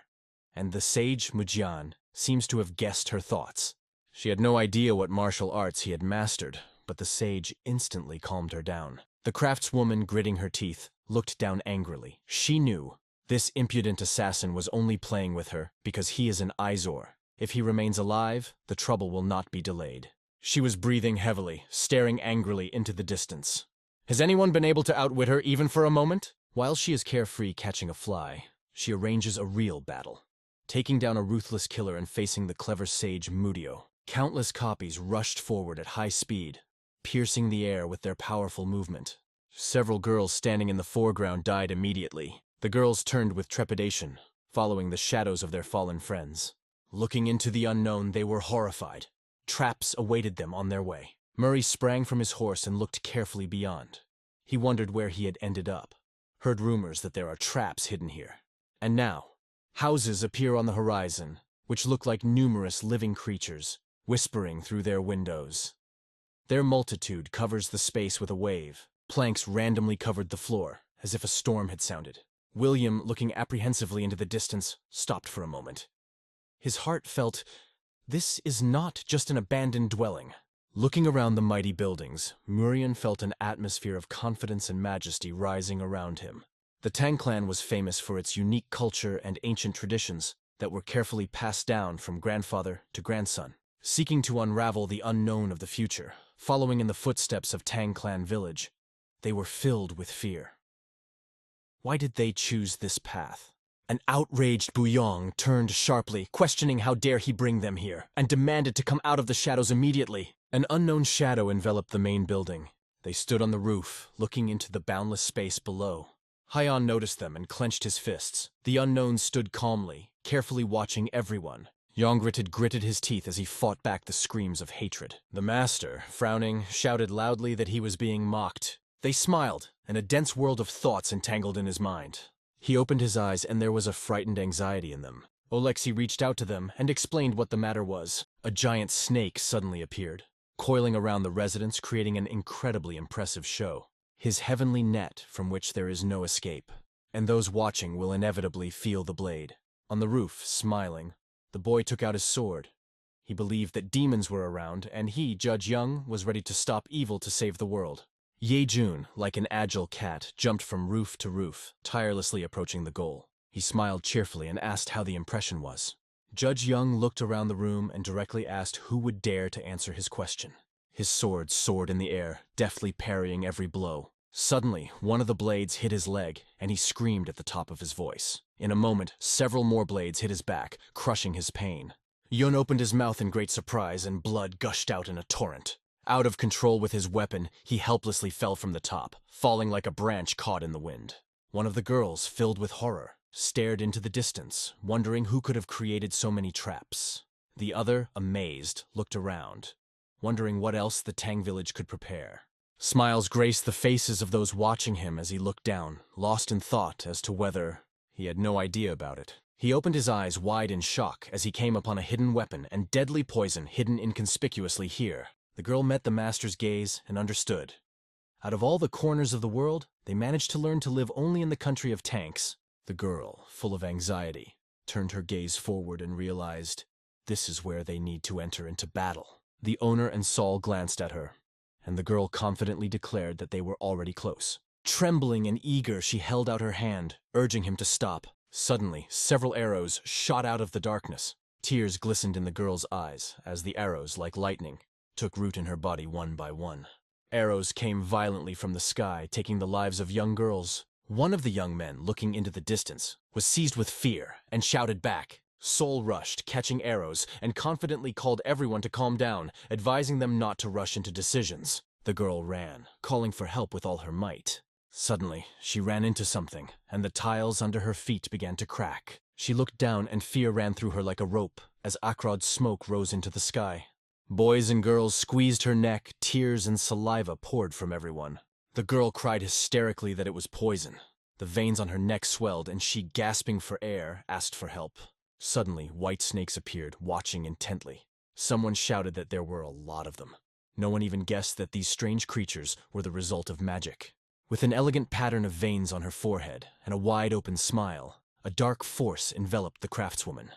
and the sage Mujian seems to have guessed her thoughts. She had no idea what martial arts he had mastered, but the sage instantly calmed her down. The craftswoman, gritting her teeth, looked down angrily. She knew this impudent assassin was only playing with her because he is an Izor. If he remains alive, the trouble will not be delayed. She was breathing heavily, staring angrily into the distance. Has anyone been able to outwit her even for a moment? While she is carefree catching a fly, she arranges a real battle. Taking down a ruthless killer and facing the clever sage Mudio, countless copies rushed forward at high speed, piercing the air with their powerful movement. Several girls standing in the foreground died immediately. The girls turned with trepidation, following the shadows of their fallen friends. Looking into the unknown, they were horrified. Traps awaited them on their way. Murray sprang from his horse and looked carefully beyond. He wondered where he had ended up. Heard rumors that there are traps hidden here. And now, houses appear on the horizon, which look like numerous living creatures, whispering through their windows. Their multitude covers the space with a wave. Planks randomly covered the floor, as if a storm had sounded. William, looking apprehensively into the distance, stopped for a moment. His heart felt, this is not just an abandoned dwelling. Looking around the mighty buildings, Murian felt an atmosphere of confidence and majesty rising around him. The Tang clan was famous for its unique culture and ancient traditions that were carefully passed down from grandfather to grandson. Seeking to unravel the unknown of the future, following in the footsteps of Tang clan village, they were filled with fear. Why did they choose this path? An outraged Buyong turned sharply, questioning how dare he bring them here, and demanded to come out of the shadows immediately. An unknown shadow enveloped the main building. They stood on the roof, looking into the boundless space below. Hyan noticed them and clenched his fists. The unknown stood calmly, carefully watching everyone. Yongrit had gritted his teeth as he fought back the screams of hatred. The master, frowning, shouted loudly that he was being mocked. They smiled, and a dense world of thoughts entangled in his mind. He opened his eyes, and there was a frightened anxiety in them. Oleksy reached out to them and explained what the matter was. A giant snake suddenly appeared, coiling around the residence, creating an incredibly impressive show. His heavenly net from which there is no escape, and those watching will inevitably feel the blade. On the roof, smiling, the boy took out his sword. He believed that demons were around, and he, Judge Young, was ready to stop evil to save the world. Ye Jun, like an agile cat, jumped from roof to roof, tirelessly approaching the goal. He smiled cheerfully and asked how the impression was. Judge Young looked around the room and directly asked who would dare to answer his question. His sword soared in the air, deftly parrying every blow. Suddenly, one of the blades hit his leg, and he screamed at the top of his voice. In a moment, several more blades hit his back, crushing his pain. Yun opened his mouth in great surprise, and blood gushed out in a torrent. Out of control with his weapon, he helplessly fell from the top, falling like a branch caught in the wind. One of the girls, filled with horror, stared into the distance, wondering who could have created so many traps. The other, amazed, looked around, wondering what else the Tang village could prepare. Smiles graced the faces of those watching him as he looked down, lost in thought as to whether he had no idea about it. He opened his eyes wide in shock as he came upon a hidden weapon and deadly poison hidden inconspicuously here. The girl met the master's gaze and understood. Out of all the corners of the world, they managed to learn to live only in the country of tanks. The girl, full of anxiety, turned her gaze forward and realized this is where they need to enter into battle. The owner and Saul glanced at her, and the girl confidently declared that they were already close. Trembling and eager, she held out her hand, urging him to stop. Suddenly, several arrows shot out of the darkness. Tears glistened in the girl's eyes as the arrows, like lightning, took root in her body one by one. Arrows came violently from the sky, taking the lives of young girls. One of the young men, looking into the distance, was seized with fear and shouted back. Soul rushed, catching arrows, and confidently called everyone to calm down, advising them not to rush into decisions. The girl ran, calling for help with all her might. Suddenly, she ran into something, and the tiles under her feet began to crack. She looked down, and fear ran through her like a rope as Akrod's smoke rose into the sky. Boys and girls squeezed her neck, tears and saliva poured from everyone. The girl cried hysterically that it was poison. The veins on her neck swelled, and she, gasping for air, asked for help. Suddenly, white snakes appeared, watching intently. Someone shouted that there were a lot of them. No one even guessed that these strange creatures were the result of magic. With an elegant pattern of veins on her forehead and a wide-open smile, a dark force enveloped the craftswoman.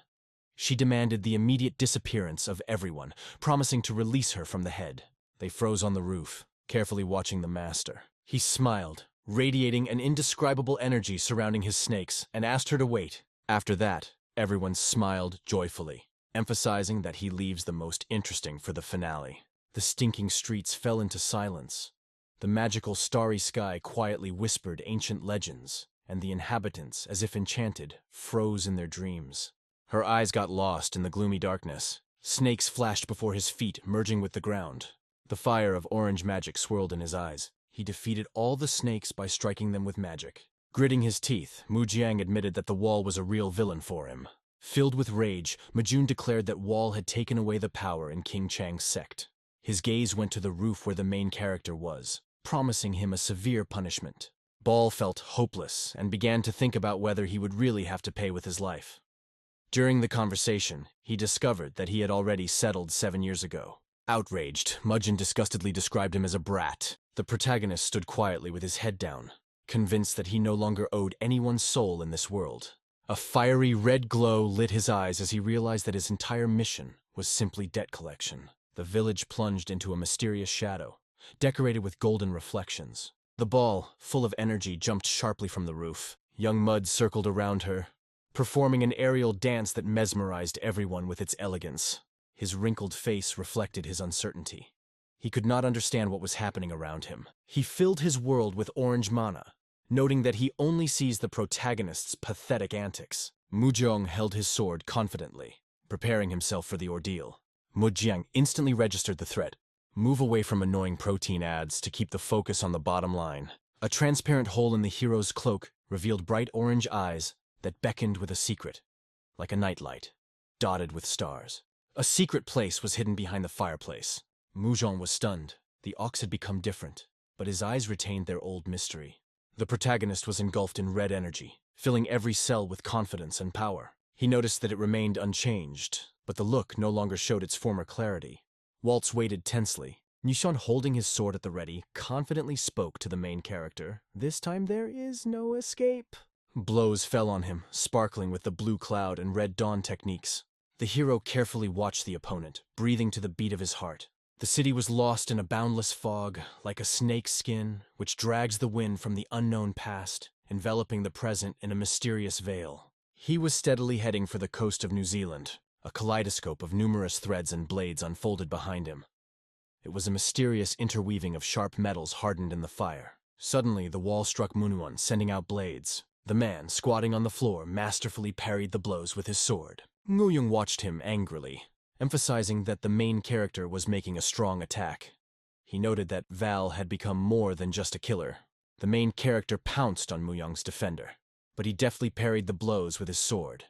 She demanded the immediate disappearance of everyone, promising to release her from the head. They froze on the roof, carefully watching the master. He smiled, radiating an indescribable energy surrounding his snakes, and asked her to wait. After that, everyone smiled joyfully, emphasizing that he leaves the most interesting for the finale. The stinking streets fell into silence. The magical starry sky quietly whispered ancient legends, and the inhabitants, as if enchanted, froze in their dreams. Her eyes got lost in the gloomy darkness. Snakes flashed before his feet, merging with the ground. The fire of orange magic swirled in his eyes. He defeated all the snakes by striking them with magic. Gritting his teeth, Mujiang admitted that the wall was a real villain for him. Filled with rage, Majun declared that Wall had taken away the power in King Chang's sect. His gaze went to the roof where the main character was, promising him a severe punishment. Ball felt hopeless and began to think about whether he would really have to pay with his life. During the conversation, he discovered that he had already settled 7 years ago. Outraged, Mujin disgustedly described him as a brat. The protagonist stood quietly with his head down, convinced that he no longer owed anyone's soul in this world. A fiery red glow lit his eyes as he realized that his entire mission was simply debt collection. The village plunged into a mysterious shadow, decorated with golden reflections. The ball, full of energy, jumped sharply from the roof. Young Mud circled around her, performing an aerial dance that mesmerized everyone with its elegance. His wrinkled face reflected his uncertainty. He could not understand what was happening around him. He filled his world with orange mana, noting that he only sees the protagonist's pathetic antics. Mujong held his sword confidently, preparing himself for the ordeal. Mujiang instantly registered the threat. Move away from annoying protein ads to keep the focus on the bottom line. A transparent hole in the hero's cloak revealed bright orange eyes that beckoned with a secret, like a nightlight, dotted with stars. A secret place was hidden behind the fireplace. Mujong was stunned. The ox had become different, but his eyes retained their old mystery. The protagonist was engulfed in red energy, filling every cell with confidence and power. He noticed that it remained unchanged, but the look no longer showed its former clarity. Waltz waited tensely. Nishon, holding his sword at the ready, confidently spoke to the main character. "This time there is no escape." Blows fell on him, sparkling with the blue cloud and red dawn techniques. The hero carefully watched the opponent, breathing to the beat of his heart. The city was lost in a boundless fog, like a snake's skin, which drags the wind from the unknown past, enveloping the present in a mysterious veil. He was steadily heading for the coast of New Zealand, a kaleidoscope of numerous threads and blades unfolded behind him. It was a mysterious interweaving of sharp metals hardened in the fire. Suddenly, the wall struck Manhwa, sending out blades. The man, squatting on the floor, masterfully parried the blows with his sword. Nguyen watched him angrily, emphasizing that the main character was making a strong attack. He noted that Val had become more than just a killer. The main character pounced on Muyang's defender, but he deftly parried the blows with his sword.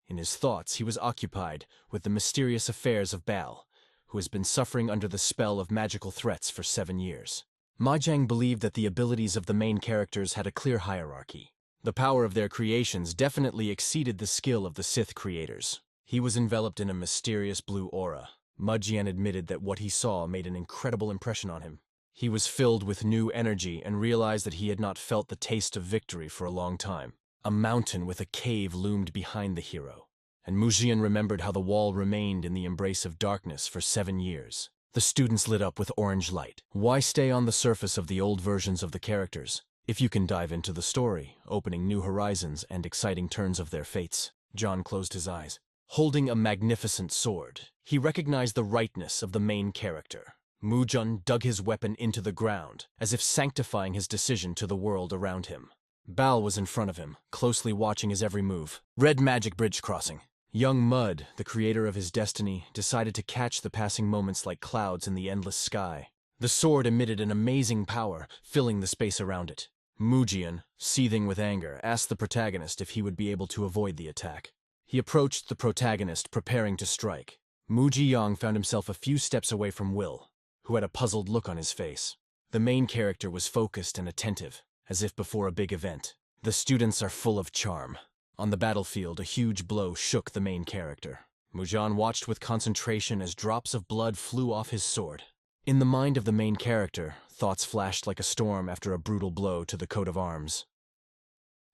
In his thoughts, he was occupied with the mysterious affairs of Bal, who has been suffering under the spell of magical threats for 7 years. Mahjong believed that the abilities of the main characters had a clear hierarchy. The power of their creations definitely exceeded the skill of the Sith creators. He was enveloped in a mysterious blue aura. Mudjian admitted that what he saw made an incredible impression on him. He was filled with new energy and realized that he had not felt the taste of victory for a long time. A mountain with a cave loomed behind the hero, and Mudjian remembered how the wall remained in the embrace of darkness for 7 years. The students lit up with orange light. Why stay on the surface of the old versions of the characters, if you can dive into the story, opening new horizons and exciting turns of their fates? John closed his eyes. Holding a magnificent sword, he recognized the rightness of the main character. Mujun dug his weapon into the ground, as if sanctifying his decision to the world around him. Bal was in front of him, closely watching his every move. Red magic bridge crossing. Young Mud, the creator of his destiny, decided to catch the passing moments like clouds in the endless sky. The sword emitted an amazing power, filling the space around it. Mujin, seething with anger, asked the protagonist if he would be able to avoid the attack. He approached the protagonist, preparing to strike. Muji Yang found himself a few steps away from Will, who had a puzzled look on his face. The main character was focused and attentive, as if before a big event. The students are full of charm. On the battlefield, a huge blow shook the main character. Mujan watched with concentration as drops of blood flew off his sword. In the mind of the main character, thoughts flashed like a storm after a brutal blow to the coat of arms.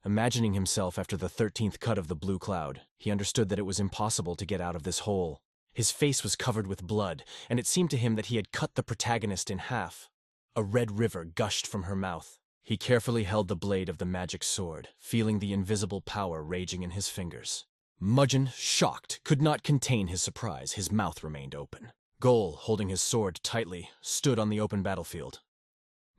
Imagining himself after the 13th cut of the blue cloud, he understood that it was impossible to get out of this hole. His face was covered with blood, and it seemed to him that he had cut the protagonist in half. A red river gushed from her mouth. He carefully held the blade of the magic sword, feeling the invisible power raging in his fingers. Mujin, shocked, could not contain his surprise. His mouth remained open. Gol, holding his sword tightly, stood on the open battlefield.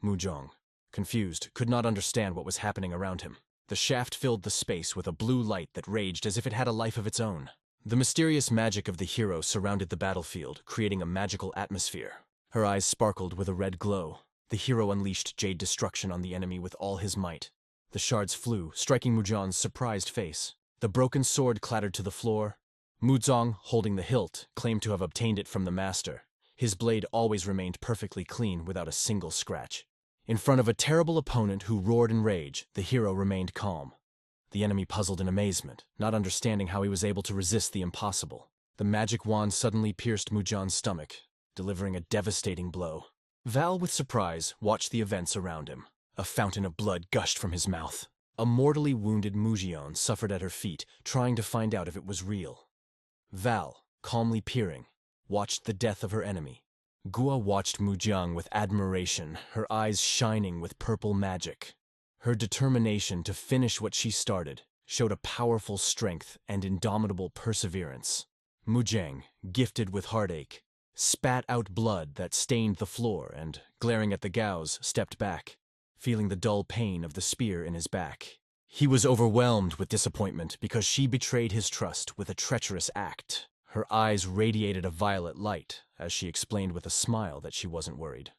Mujong, confused, could not understand what was happening around him. The shaft filled the space with a blue light that raged as if it had a life of its own. The mysterious magic of the hero surrounded the battlefield, creating a magical atmosphere. Her eyes sparkled with a red glow. The hero unleashed jade destruction on the enemy with all his might. The shards flew, striking Mujan's surprised face. The broken sword clattered to the floor. Muzong, holding the hilt, claimed to have obtained it from the master. His blade always remained perfectly clean without a single scratch. In front of a terrible opponent who roared in rage, the hero remained calm. The enemy puzzled in amazement, not understanding how he was able to resist the impossible. The magic wand suddenly pierced Mujan's stomach, delivering a devastating blow. Val, with surprise, watched the events around him. A fountain of blood gushed from his mouth. A mortally wounded Mujion suffered at her feet, trying to find out if it was real. Val, calmly peering, watched the death of her enemy. Gua watched Mujiang with admiration, her eyes shining with purple magic. Her determination to finish what she started showed a powerful strength and indomitable perseverance. Mujiang, gifted with heartache, spat out blood that stained the floor and, glaring at the Gaos, stepped back, feeling the dull pain of the spear in his back. He was overwhelmed with disappointment because she betrayed his trust with a treacherous act. Her eyes radiated a violet light as she explained with a smile that she wasn't worried.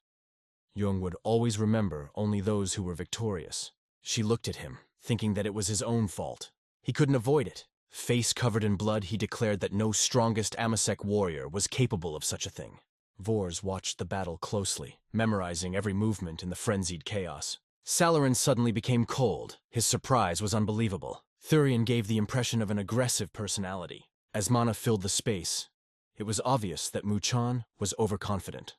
Jung would always remember only those who were victorious. She looked at him, thinking that it was his own fault. He couldn't avoid it. Face covered in blood, he declared that no strongest Amasek warrior was capable of such a thing. Vors watched the battle closely, memorizing every movement in the frenzied chaos. Salarin suddenly became cold. His surprise was unbelievable. Thurian gave the impression of an aggressive personality. As mana filled the space, it was obvious that Muchan was overconfident.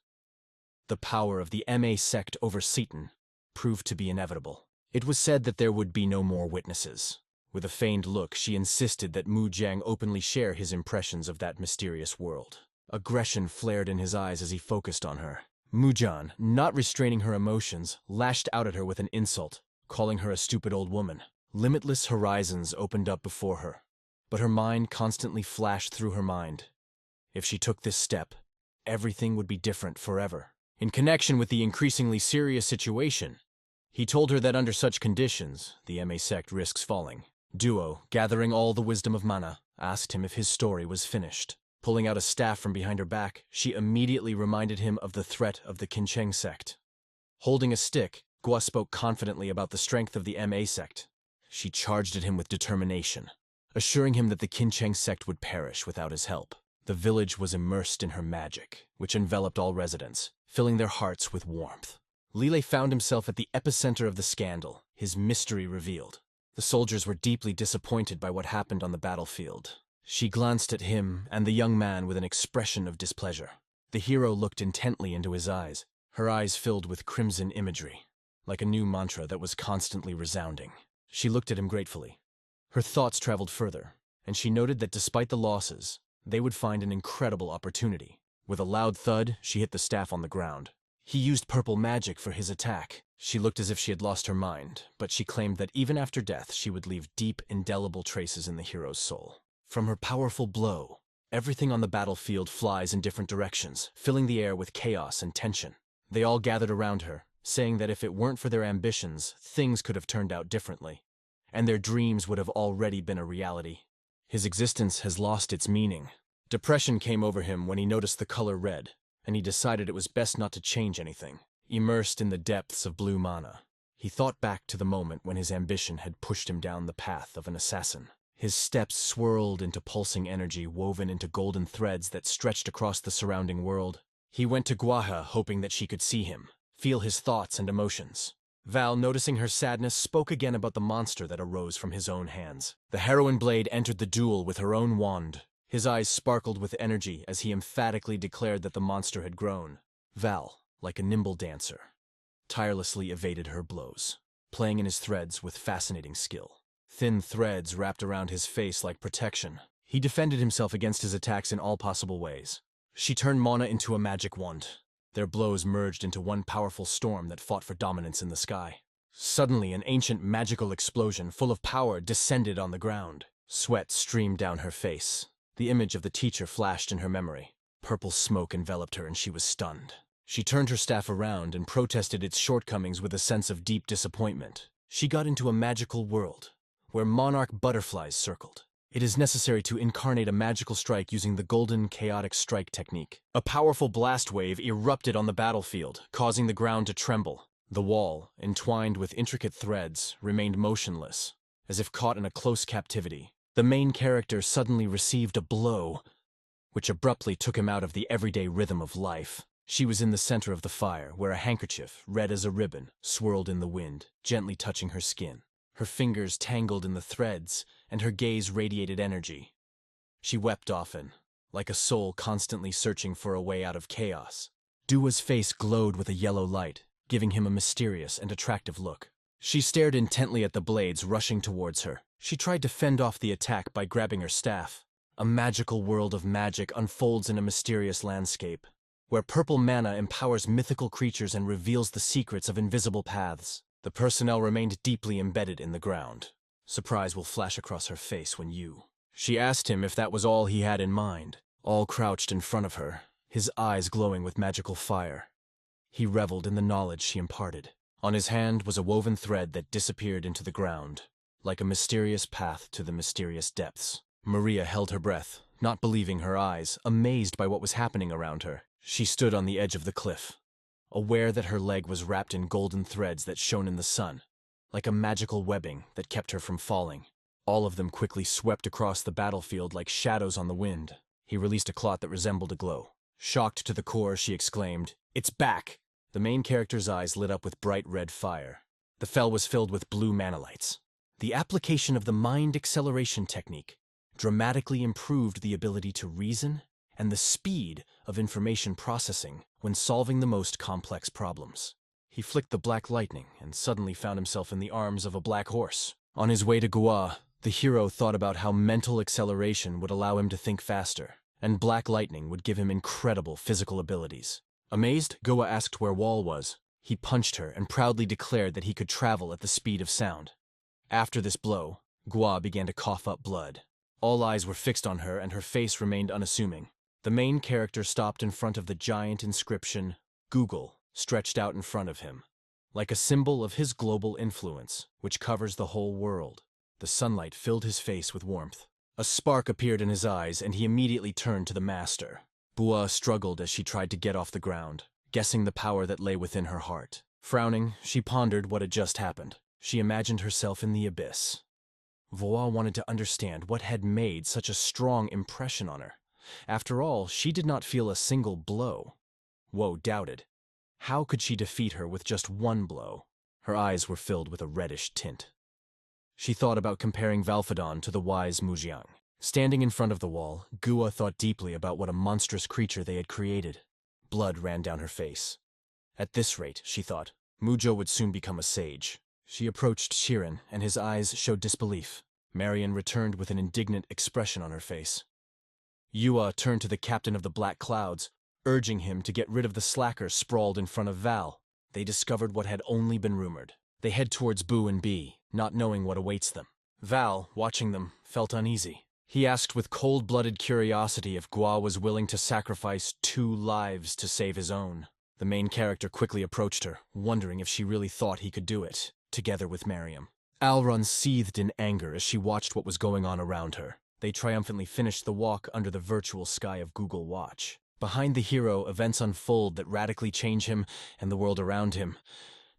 The power of the MA sect over Seton proved to be inevitable. It was said that there would be no more witnesses. With a feigned look, she insisted that Mu Jiang openly share his impressions of that mysterious world. Aggression flared in his eyes as he focused on her. Mujan, not restraining her emotions, lashed out at her with an insult, calling her a stupid old woman. Limitless horizons opened up before her, but her mind constantly flashed through her mind. If she took this step, everything would be different forever. In connection with the increasingly serious situation, he told her that under such conditions, the MA sect risks falling. Duo, gathering all the wisdom of Mana, asked him if his story was finished. Pulling out a staff from behind her back, she immediately reminded him of the threat of the Qincheng sect. Holding a stick, Gua spoke confidently about the strength of the MA sect. She charged at him with determination, assuring him that the Qincheng sect would perish without his help. The village was immersed in her magic, which enveloped all residents, filling their hearts with warmth. Lile found himself at the epicenter of the scandal, his mystery revealed. The soldiers were deeply disappointed by what happened on the battlefield. She glanced at him and the young man with an expression of displeasure. The hero looked intently into his eyes, her eyes filled with crimson imagery, like a new mantra that was constantly resounding. She looked at him gratefully. Her thoughts traveled further, and she noted that despite the losses, they would find an incredible opportunity. With a loud thud, she hit the staff on the ground. He used purple magic for his attack. She looked as if she had lost her mind, but she claimed that even after death she would leave deep, indelible traces in the hero's soul. From her powerful blow, everything on the battlefield flies in different directions, filling the air with chaos and tension. They all gathered around her, saying that if it weren't for their ambitions, things could have turned out differently, and their dreams would have already been a reality. His existence has lost its meaning. Depression came over him when he noticed the color red, and he decided it was best not to change anything. Immersed in the depths of blue mana, he thought back to the moment when his ambition had pushed him down the path of an assassin. His steps swirled into pulsing energy woven into golden threads that stretched across the surrounding world. He went to Guaha hoping that she could see him, feel his thoughts and emotions. Val, noticing her sadness, spoke again about the monster that arose from his own hands. The heroine blade entered the duel with her own wand. His eyes sparkled with energy as he emphatically declared that the monster had grown. Val, like a nimble dancer, tirelessly evaded her blows, playing in his threads with fascinating skill. Thin threads wrapped around his face like protection. He defended himself against his attacks in all possible ways. She turned Mana into a magic wand. Their blows merged into one powerful storm that fought for dominance in the sky. Suddenly, an ancient magical explosion full of power descended on the ground. Sweat streamed down her face. The image of the teacher flashed in her memory. Purple smoke enveloped her and she was stunned. She turned her staff around and protested its shortcomings with a sense of deep disappointment. She got into a magical world, where monarch butterflies circled. It is necessary to incarnate a magical strike using the golden chaotic strike technique. A powerful blast wave erupted on the battlefield, causing the ground to tremble. The wall, entwined with intricate threads, remained motionless, as if caught in a close captivity. The main character suddenly received a blow, which abruptly took him out of the everyday rhythm of life. She was in the center of the fire, where a handkerchief, red as a ribbon, swirled in the wind, gently touching her skin. Her fingers tangled in the threads, and her gaze radiated energy. She wept often, like a soul constantly searching for a way out of chaos. Dua's face glowed with a yellow light, giving him a mysterious and attractive look. She stared intently at the blades rushing towards her. She tried to fend off the attack by grabbing her staff. A magical world of magic unfolds in a mysterious landscape, where purple mana empowers mythical creatures and reveals the secrets of invisible paths. The personnel remained deeply embedded in the ground. Surprise will flash across her face when you... She asked him if that was all he had in mind, all crouched in front of her, his eyes glowing with magical fire. He reveled in the knowledge she imparted. On his hand was a woven thread that disappeared into the ground, like a mysterious path to the mysterious depths. Maria held her breath, not believing her eyes, amazed by what was happening around her. She stood on the edge of the cliff, aware that her leg was wrapped in golden threads that shone in the sun, like a magical webbing that kept her from falling. All of them quickly swept across the battlefield like shadows on the wind. He released a clot that resembled a glow. Shocked to the core, she exclaimed, "It's back!" The main character's eyes lit up with bright red fire. The fell was filled with blue manalites. The application of the mind acceleration technique dramatically improved the ability to reason and the speed of information processing when solving the most complex problems. He flicked the black lightning and suddenly found himself in the arms of a black horse. On his way to Gua, The hero thought about how mental acceleration would allow him to think faster, and black lightning would give him incredible physical abilities. Amazed, Goa asked where Wall was. He punched her and proudly declared that he could travel at the speed of sound. After this blow, Gua began to cough up blood. All eyes were fixed on her and her face remained unassuming. The main character stopped in front of the giant inscription, Google, stretched out in front of him, like a symbol of his global influence, which covers the whole world. The sunlight filled his face with warmth. A spark appeared in his eyes and he immediately turned to the master. Bua struggled as she tried to get off the ground, guessing the power that lay within her heart. Frowning, she pondered what had just happened. She imagined herself in the abyss. Voa wanted to understand what had made such a strong impression on her. After all, she did not feel a single blow. Woe doubted. How could she defeat her with just one blow? Her eyes were filled with a reddish tint. She thought about comparing Valfadon to the wise Mujiang. Standing in front of the wall, Gua thought deeply about what a monstrous creature they had created. Blood ran down her face. At this rate, she thought, Mujo would soon become a sage. She approached Shirin, and his eyes showed disbelief. Marion returned with an indignant expression on her face. Yua turned to the captain of the Black Clouds, urging him to get rid of the slacker sprawled in front of Val. They discovered what had only been rumored. They head towards Boo and Bee, not knowing what awaits them. Val, watching them, felt uneasy. He asked with cold-blooded curiosity if Gua was willing to sacrifice 2 lives to save his own. The main character quickly approached her, wondering if she really thought he could do it, together with Miriam. Alrun seethed in anger as she watched what was going on around her. They triumphantly finished the walk under the virtual sky of Google Watch. Behind the hero, events unfold that radically change him and the world around him.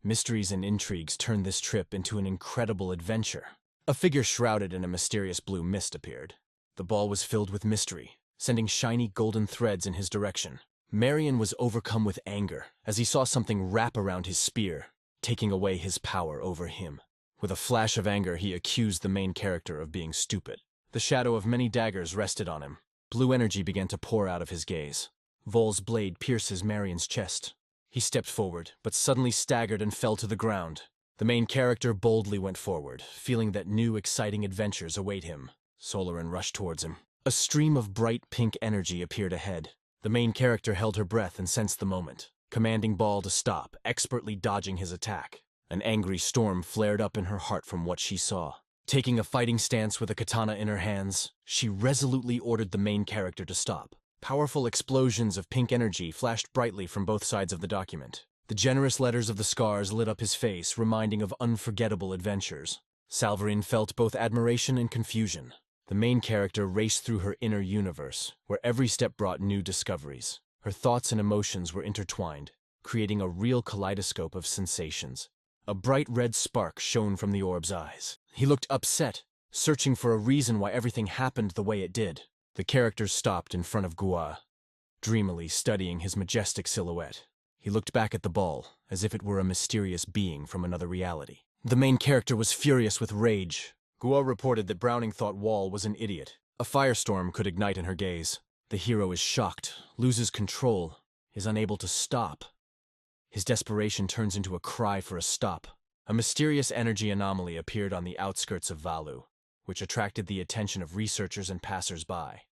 Mysteries and intrigues turn this trip into an incredible adventure. A figure shrouded in a mysterious blue mist appeared. The ball was filled with mystery, sending shiny golden threads in his direction. Marion was overcome with anger as he saw something wrap around his spear, taking away his power over him. With a flash of anger, he accused the main character of being stupid. The shadow of many daggers rested on him. Blue energy began to pour out of his gaze. Vol's blade pierces Marion's chest. He stepped forward, but suddenly staggered and fell to the ground. The main character boldly went forward, feeling that new exciting adventures await him. Solarin rushed towards him. A stream of bright pink energy appeared ahead. The main character held her breath and sensed the moment, commanding Ball to stop, expertly dodging his attack. An angry storm flared up in her heart from what she saw. Taking a fighting stance with a katana in her hands, she resolutely ordered the main character to stop. Powerful explosions of pink energy flashed brightly from both sides of the document. The generous letters of the scars lit up his face, reminding of unforgettable adventures. Salvarine felt both admiration and confusion. The main character raced through her inner universe, where every step brought new discoveries. Her thoughts and emotions were intertwined, creating a real kaleidoscope of sensations. A bright red spark shone from the orb's eyes. He looked upset, searching for a reason why everything happened the way it did. The character stopped in front of Gua, dreamily studying his majestic silhouette. He looked back at the ball, as if it were a mysterious being from another reality. The main character was furious with rage. Gua reported that Browning thought Wall was an idiot. A firestorm could ignite in her gaze. The hero is shocked, loses control, is unable to stop. His desperation turns into a cry for a stop. A mysterious energy anomaly appeared on the outskirts of Valu, which attracted the attention of researchers and passers-by.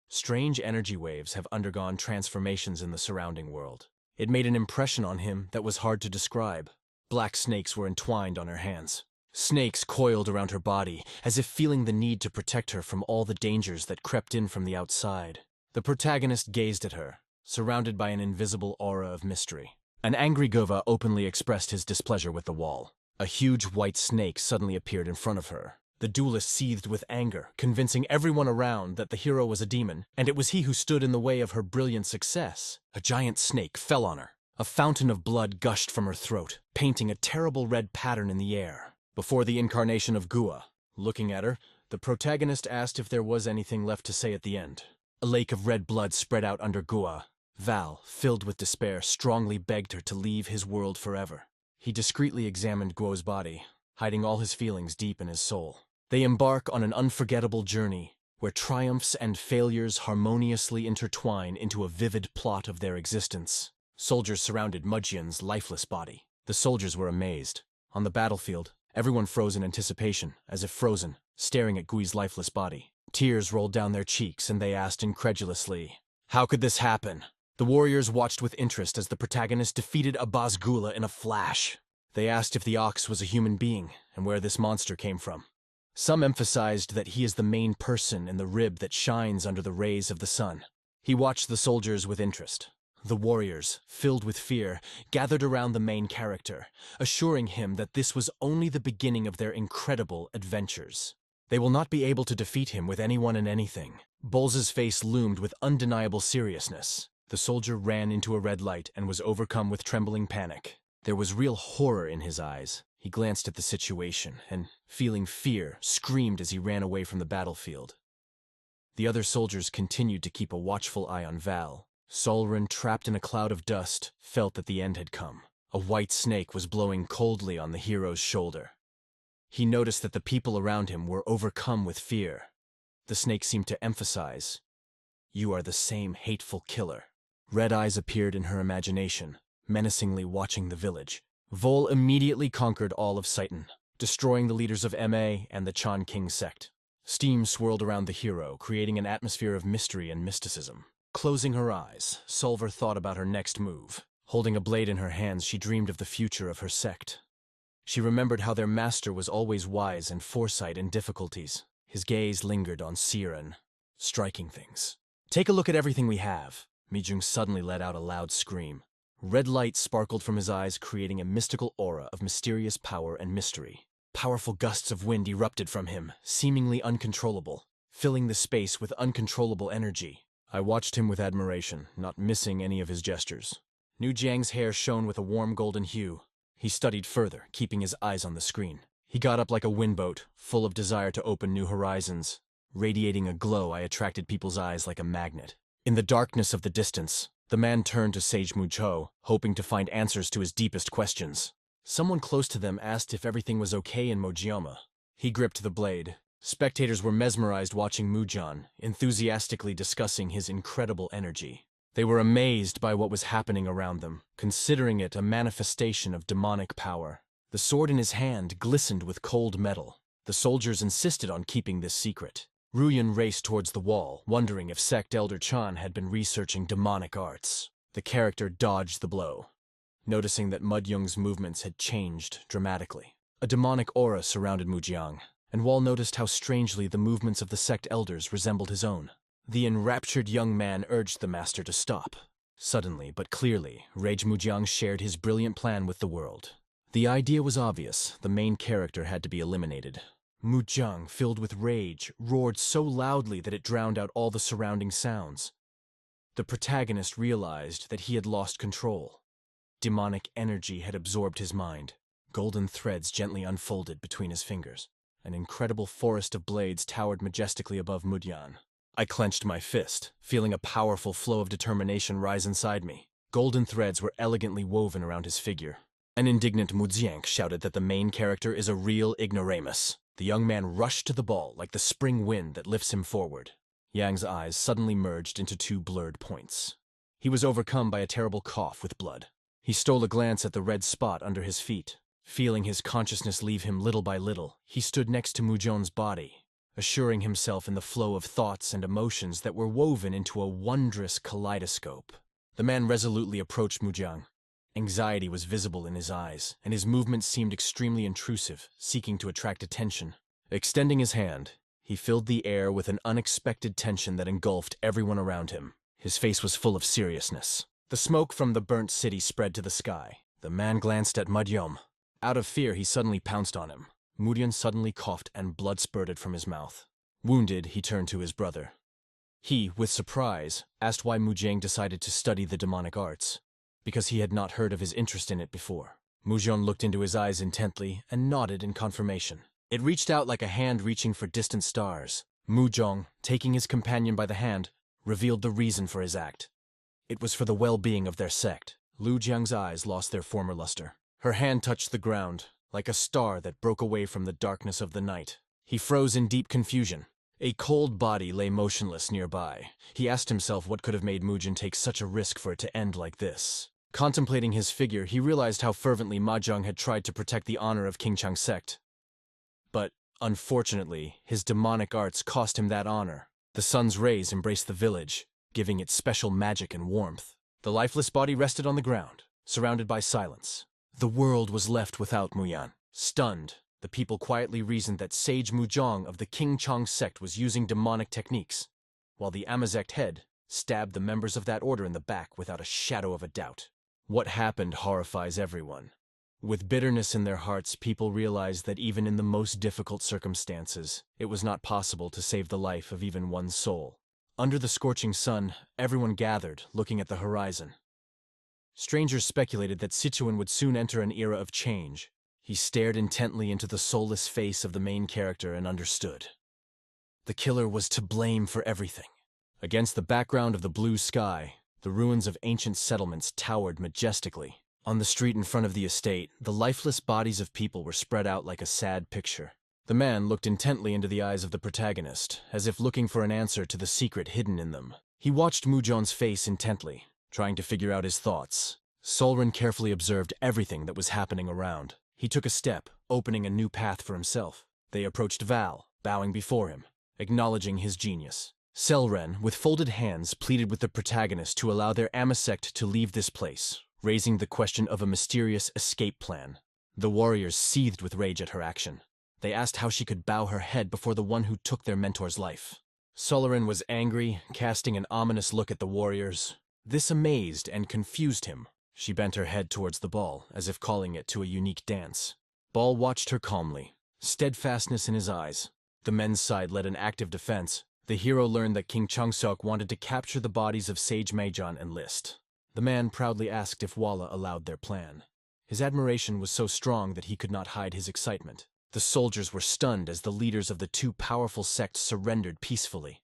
Strange energy waves have undergone transformations in the surrounding world. It made an impression on him that was hard to describe. Black snakes were entwined on her hands. Snakes coiled around her body, as if feeling the need to protect her from all the dangers that crept in from the outside. The protagonist gazed at her, surrounded by an invisible aura of mystery. An angry Gova openly expressed his displeasure with the wall. A huge white snake suddenly appeared in front of her. The duelist seethed with anger, convincing everyone around that the hero was a demon, and it was he who stood in the way of her brilliant success. A giant snake fell on her. A fountain of blood gushed from her throat, painting a terrible red pattern in the air. Before the incarnation of Gua, looking at her, the protagonist asked if there was anything left to say at the end. A lake of red blood spread out under Gua. Val, filled with despair, strongly begged her to leave his world forever. He discreetly examined Guo's body, hiding all his feelings deep in his soul. They embark on an unforgettable journey, where triumphs and failures harmoniously intertwine into a vivid plot of their existence. Soldiers surrounded Mudjian's lifeless body. The soldiers were amazed. On the battlefield, everyone froze in anticipation, as if frozen, staring at Gui's lifeless body. Tears rolled down their cheeks, and they asked incredulously, "How could this happen?" The warriors watched with interest as the protagonist defeated a Bazgula in a flash. They asked if the ox was a human being, and where this monster came from. Some emphasized that he is the main person in the rib that shines under the rays of the sun. He watched the soldiers with interest. The warriors, filled with fear, gathered around the main character, assuring him that this was only the beginning of their incredible adventures. They will not be able to defeat him with anyone and anything. Bolz's face loomed with undeniable seriousness. The soldier ran into a red light and was overcome with trembling panic. There was real horror in his eyes. He glanced at the situation and, feeling fear, screamed as he ran away from the battlefield. The other soldiers continued to keep a watchful eye on Val. Solren, trapped in a cloud of dust, felt that the end had come. A white snake was blowing coldly on the hero's shoulder. He noticed that the people around him were overcome with fear. The snake seemed to emphasize, "You are the same hateful killer." Red eyes appeared in her imagination, menacingly watching the village. Vol immediately conquered all of Seitan, destroying the leaders of MA and the Chan King sect. Steam swirled around the hero, creating an atmosphere of mystery and mysticism. Closing her eyes, Solver thought about her next move. Holding a blade in her hands, she dreamed of the future of her sect. She remembered how their master was always wise and foresight in difficulties. His gaze lingered on Siren, striking things. "Take a look at everything we have." Mijung suddenly let out a loud scream. Red light sparkled from his eyes, creating a mystical aura of mysterious power and mystery. Powerful gusts of wind erupted from him, seemingly uncontrollable, filling the space with uncontrollable energy. I watched him with admiration, not missing any of his gestures. Nu Jiang's hair shone with a warm golden hue. He studied further, keeping his eyes on the screen. He got up like a windboat, full of desire to open new horizons. Radiating a glow, I attracted people's eyes like a magnet. In the darkness of the distance, the man turned to Sage Mucho, hoping to find answers to his deepest questions. Someone close to them asked if everything was okay in Mojiama. He gripped the blade. Spectators were mesmerized watching Mujan, enthusiastically discussing his incredible energy. They were amazed by what was happening around them, considering it a manifestation of demonic power. The sword in his hand glistened with cold metal. The soldiers insisted on keeping this secret. Ruyan raced towards the wall, wondering if Sect Elder Chan had been researching demonic arts. The character dodged the blow, noticing that Mudyoung's movements had changed dramatically. A demonic aura surrounded Mujiang, and Wall noticed how strangely the movements of the sect elders resembled his own. The enraptured young man urged the master to stop. Suddenly, but clearly, Rage Mujiang shared his brilliant plan with the world. The idea was obvious. The main character had to be eliminated. Mujiang, filled with rage, roared so loudly that it drowned out all the surrounding sounds. The protagonist realized that he had lost control. Demonic energy had absorbed his mind. Golden threads gently unfolded between his fingers. An incredible forest of blades towered majestically above Mudyan. I clenched my fist, feeling a powerful flow of determination rise inside me. Golden threads were elegantly woven around his figure. An indignant Mujiang shouted that the main character is a real ignoramus. The young man rushed to the ball like the spring wind that lifts him forward. Yang's eyes suddenly merged into two blurred points. He was overcome by a terrible cough with blood. He stole a glance at the red spot under his feet. Feeling his consciousness leave him little by little, he stood next to Mujon's body, assuring himself in the flow of thoughts and emotions that were woven into a wondrous kaleidoscope. The man resolutely approached Mujang. Anxiety was visible in his eyes, and his movements seemed extremely intrusive, seeking to attract attention. Extending his hand, he filled the air with an unexpected tension that engulfed everyone around him. His face was full of seriousness. The smoke from the burnt city spread to the sky. The man glanced at Mudyom. Out of fear, he suddenly pounced on him. Mudyan suddenly coughed and blood spurted from his mouth. Wounded, he turned to his brother. He, with surprise, asked why Mujang decided to study the demonic arts, because he had not heard of his interest in it before. Mujon looked into his eyes intently and nodded in confirmation. It reached out like a hand reaching for distant stars. Mujong, taking his companion by the hand, revealed the reason for his act. It was for the well-being of their sect. Lu Jiang's eyes lost their former luster. Her hand touched the ground, like a star that broke away from the darkness of the night. He froze in deep confusion. A cold body lay motionless nearby. He asked himself what could have made Mujin take such a risk for it to end like this. Contemplating his figure, he realized how fervently Mahjong had tried to protect the honor of King Chang's sect. But, Unfortunately, his demonic arts cost him that honor. The sun's rays embraced the village, giving it special magic and warmth. The lifeless body rested on the ground, surrounded by silence. The world was left without Muyan. Stunned, the people quietly reasoned that Sage Mujong of the King Chong sect was using demonic techniques, while the Amazect head stabbed the members of that order in the back without a shadow of a doubt. What happened horrifies everyone. With bitterness in their hearts, people realized that even in the most difficult circumstances, it was not possible to save the life of even one soul. Under the scorching sun, everyone gathered, looking at the horizon. Strangers speculated that Sichuan would soon enter an era of change. He stared intently into the soulless face of the main character and understood. The killer was to blame for everything. Against the background of the blue sky, the ruins of ancient settlements towered majestically. On the street in front of the estate, the lifeless bodies of people were spread out like a sad picture. The man looked intently into the eyes of the protagonist, as if looking for an answer to the secret hidden in them. He watched Mujon's face intently, trying to figure out his thoughts. Solren carefully observed everything that was happening around. He took a step, opening a new path for himself. They approached Val, bowing before him, acknowledging his genius. Selren, with folded hands, pleaded with the protagonist to allow their Amasect to leave this place, raising the question of a mysterious escape plan. The warriors seethed with rage at her action. They asked how she could bow her head before the one who took their mentor's life. Solren was angry, casting an ominous look at the warriors. This amazed and confused him. She bent her head towards the ball, as if calling it to a unique dance. Ball watched her calmly, steadfastness in his eyes. The men's side led an active defense. The hero learned that King Changsok wanted to capture the bodies of Sage Meijan and List. The man proudly asked if Walla allowed their plan. His admiration was so strong that he could not hide his excitement. The soldiers were stunned as the leaders of the two powerful sects surrendered peacefully.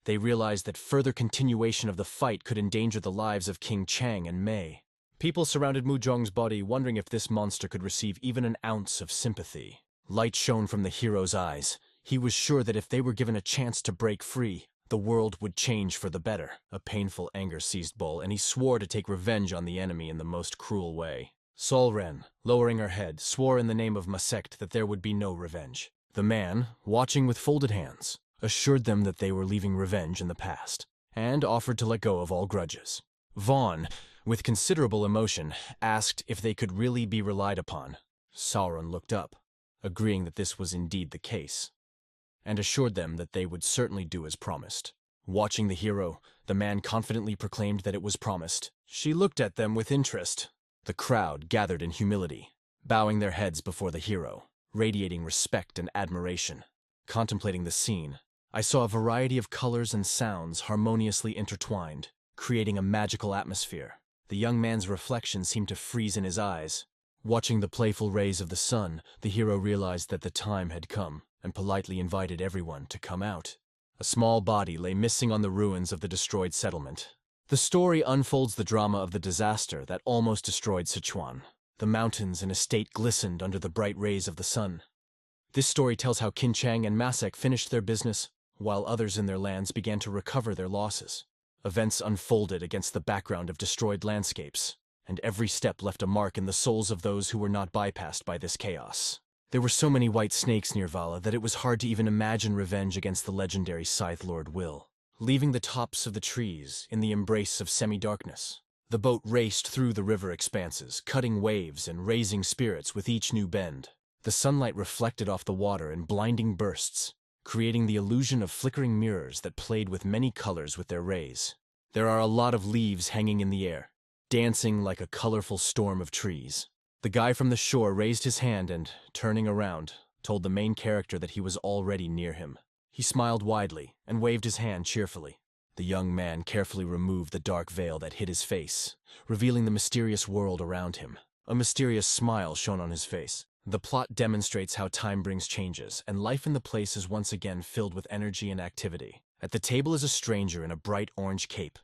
They realized that further continuation of the fight could endanger the lives of King Chang and Mei. People surrounded Mujong's body, wondering if this monster could receive even an ounce of sympathy. Light shone from the hero's eyes. He was sure that if they were given a chance to break free, the world would change for the better. A painful anger seized Bull, and he swore to take revenge on the enemy in the most cruel way. Solren, lowering her head, swore in the name of Masect that there would be no revenge. The man, watching with folded hands, assured them that they were leaving revenge in the past, and offered to let go of all grudges. Vaughn, with considerable emotion, asked if they could really be relied upon. Sauron looked up, agreeing that this was indeed the case, and assured them that they would certainly do as promised. Watching the hero, the man confidently proclaimed that it was promised. She looked at them with interest. The crowd gathered in humility, bowing their heads before the hero, radiating respect and admiration. Contemplating the scene, I saw a variety of colors and sounds harmoniously intertwined, creating a magical atmosphere. The young man's reflection seemed to freeze in his eyes. Watching the playful rays of the sun, the hero realized that the time had come, and politely invited everyone to come out. A small body lay missing on the ruins of the destroyed settlement. The story unfolds the drama of the disaster that almost destroyed Sichuan. The mountains and estate glistened under the bright rays of the sun. This story tells how Qin Chang and Masek finished their business, while others in their lands began to recover their losses. Events unfolded against the background of destroyed landscapes, and every step left a mark in the souls of those who were not bypassed by this chaos. There were so many white snakes near Vala that it was hard to even imagine revenge against the legendary Scythe Lord Will. Leaving the tops of the trees in the embrace of semi-darkness, the boat raced through the river expanses, cutting waves and raising spirits with each new bend. The sunlight reflected off the water in blinding bursts, creating the illusion of flickering mirrors that played with many colors with their rays. There are a lot of leaves hanging in the air, dancing like a colorful storm of trees. The guy from the shore raised his hand and, turning around, told the main character that he was already near him. He smiled widely and waved his hand cheerfully. The young man carefully removed the dark veil that hid his face, revealing the mysterious world around him. A mysterious smile shone on his face. The plot demonstrates how time brings changes, and life in the place is once again filled with energy and activity. At the table is a stranger in a bright orange cape.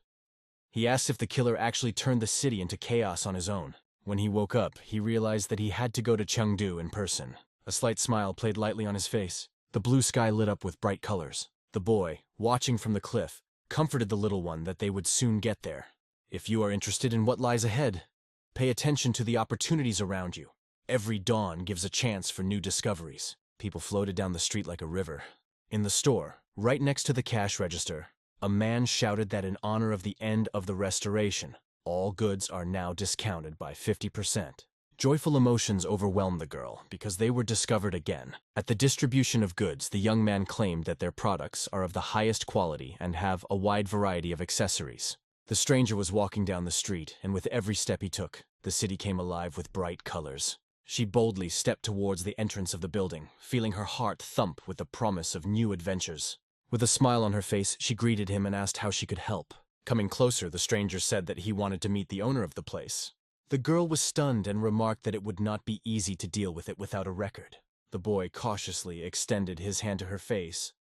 He asks if the killer actually turned the city into chaos on his own. When he woke up, he realized that he had to go to Chengdu in person. A slight smile played lightly on his face. The blue sky lit up with bright colors. The boy, watching from the cliff, comforted the little one that they would soon get there. If you are interested in what lies ahead, pay attention to the opportunities around you. Every dawn gives a chance for new discoveries. People floated down the street like a river. In the store, right next to the cash register, a man shouted that in honor of the end of the restoration, all goods are now discounted by 50%. Joyful emotions overwhelmed the girl because they were discovered again. At the distribution of goods, the young man claimed that their products are of the highest quality and have a wide variety of accessories. The stranger was walking down the street, and with every step he took, the city came alive with bright colors. She boldly stepped towards the entrance of the building, feeling her heart thump with the promise of new adventures. With a smile on her face, she greeted him and asked how she could help. Coming closer, the stranger said that he wanted to meet the owner of the place. The girl was stunned and remarked that it would not be easy to deal with it without a record. The boy cautiously extended his hand to her face,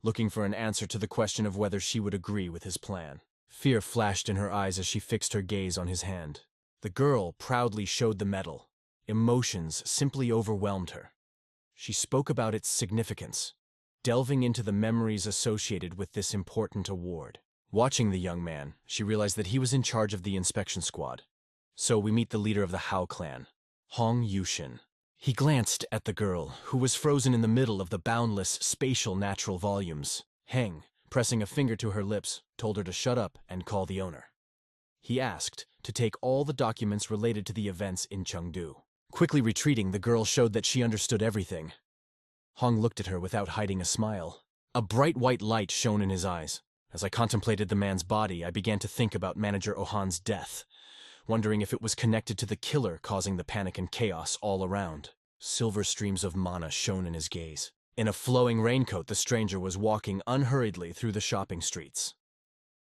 looking for an answer to the question of whether she would agree with his plan. Fear flashed in her eyes as she fixed her gaze on his hand. The girl proudly showed the medal. Emotions simply overwhelmed her. She spoke about its significance, delving into the memories associated with this important award. Watching the young man, she realized that he was in charge of the inspection squad. So we meet the leader of the Hao clan, Hong Yushin. He glanced at the girl, who was frozen in the middle of the boundless spatial natural volumes. Heng, pressing a finger to her lips, told her to shut up and call the owner. He asked to take all the documents related to the events in Chengdu. Quickly retreating, the girl showed that she understood everything. Hong looked at her without hiding a smile. A bright white light shone in his eyes. As I contemplated the man's body, I began to think about Manager Ohan's death, wondering if it was connected to the killer causing the panic and chaos all around. Silver streams of mana shone in his gaze. In a flowing raincoat, the stranger was walking unhurriedly through the shopping streets.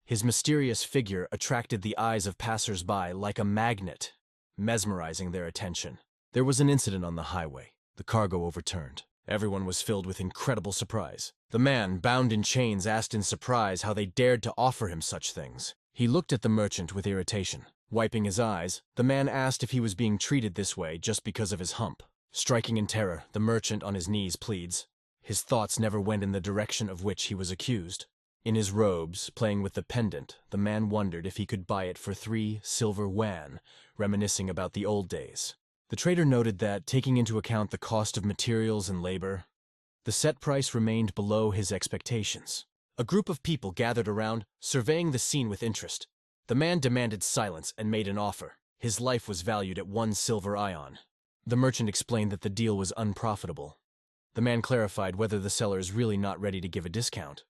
His mysterious figure attracted the eyes of passers-by like a magnet, mesmerizing their attention. There was an incident on the highway. The cargo overturned. Everyone was filled with incredible surprise. The man, bound in chains, asked in surprise how they dared to offer him such things. He looked at the merchant with irritation. Wiping his eyes, the man asked if he was being treated this way just because of his hump. Striking in terror, the merchant on his knees pleads. His thoughts never went in the direction of which he was accused. In his robes, playing with the pendant, the man wondered if he could buy it for 3 silver yuan, reminiscing about the old days. The trader noted that, taking into account the cost of materials and labor, the set price remained below his expectations. A group of people gathered around, surveying the scene with interest. The man demanded silence and made an offer. His life was valued at 1 silver ion. The merchant explained that the deal was unprofitable. The man clarified whether the seller is really not ready to give a discount.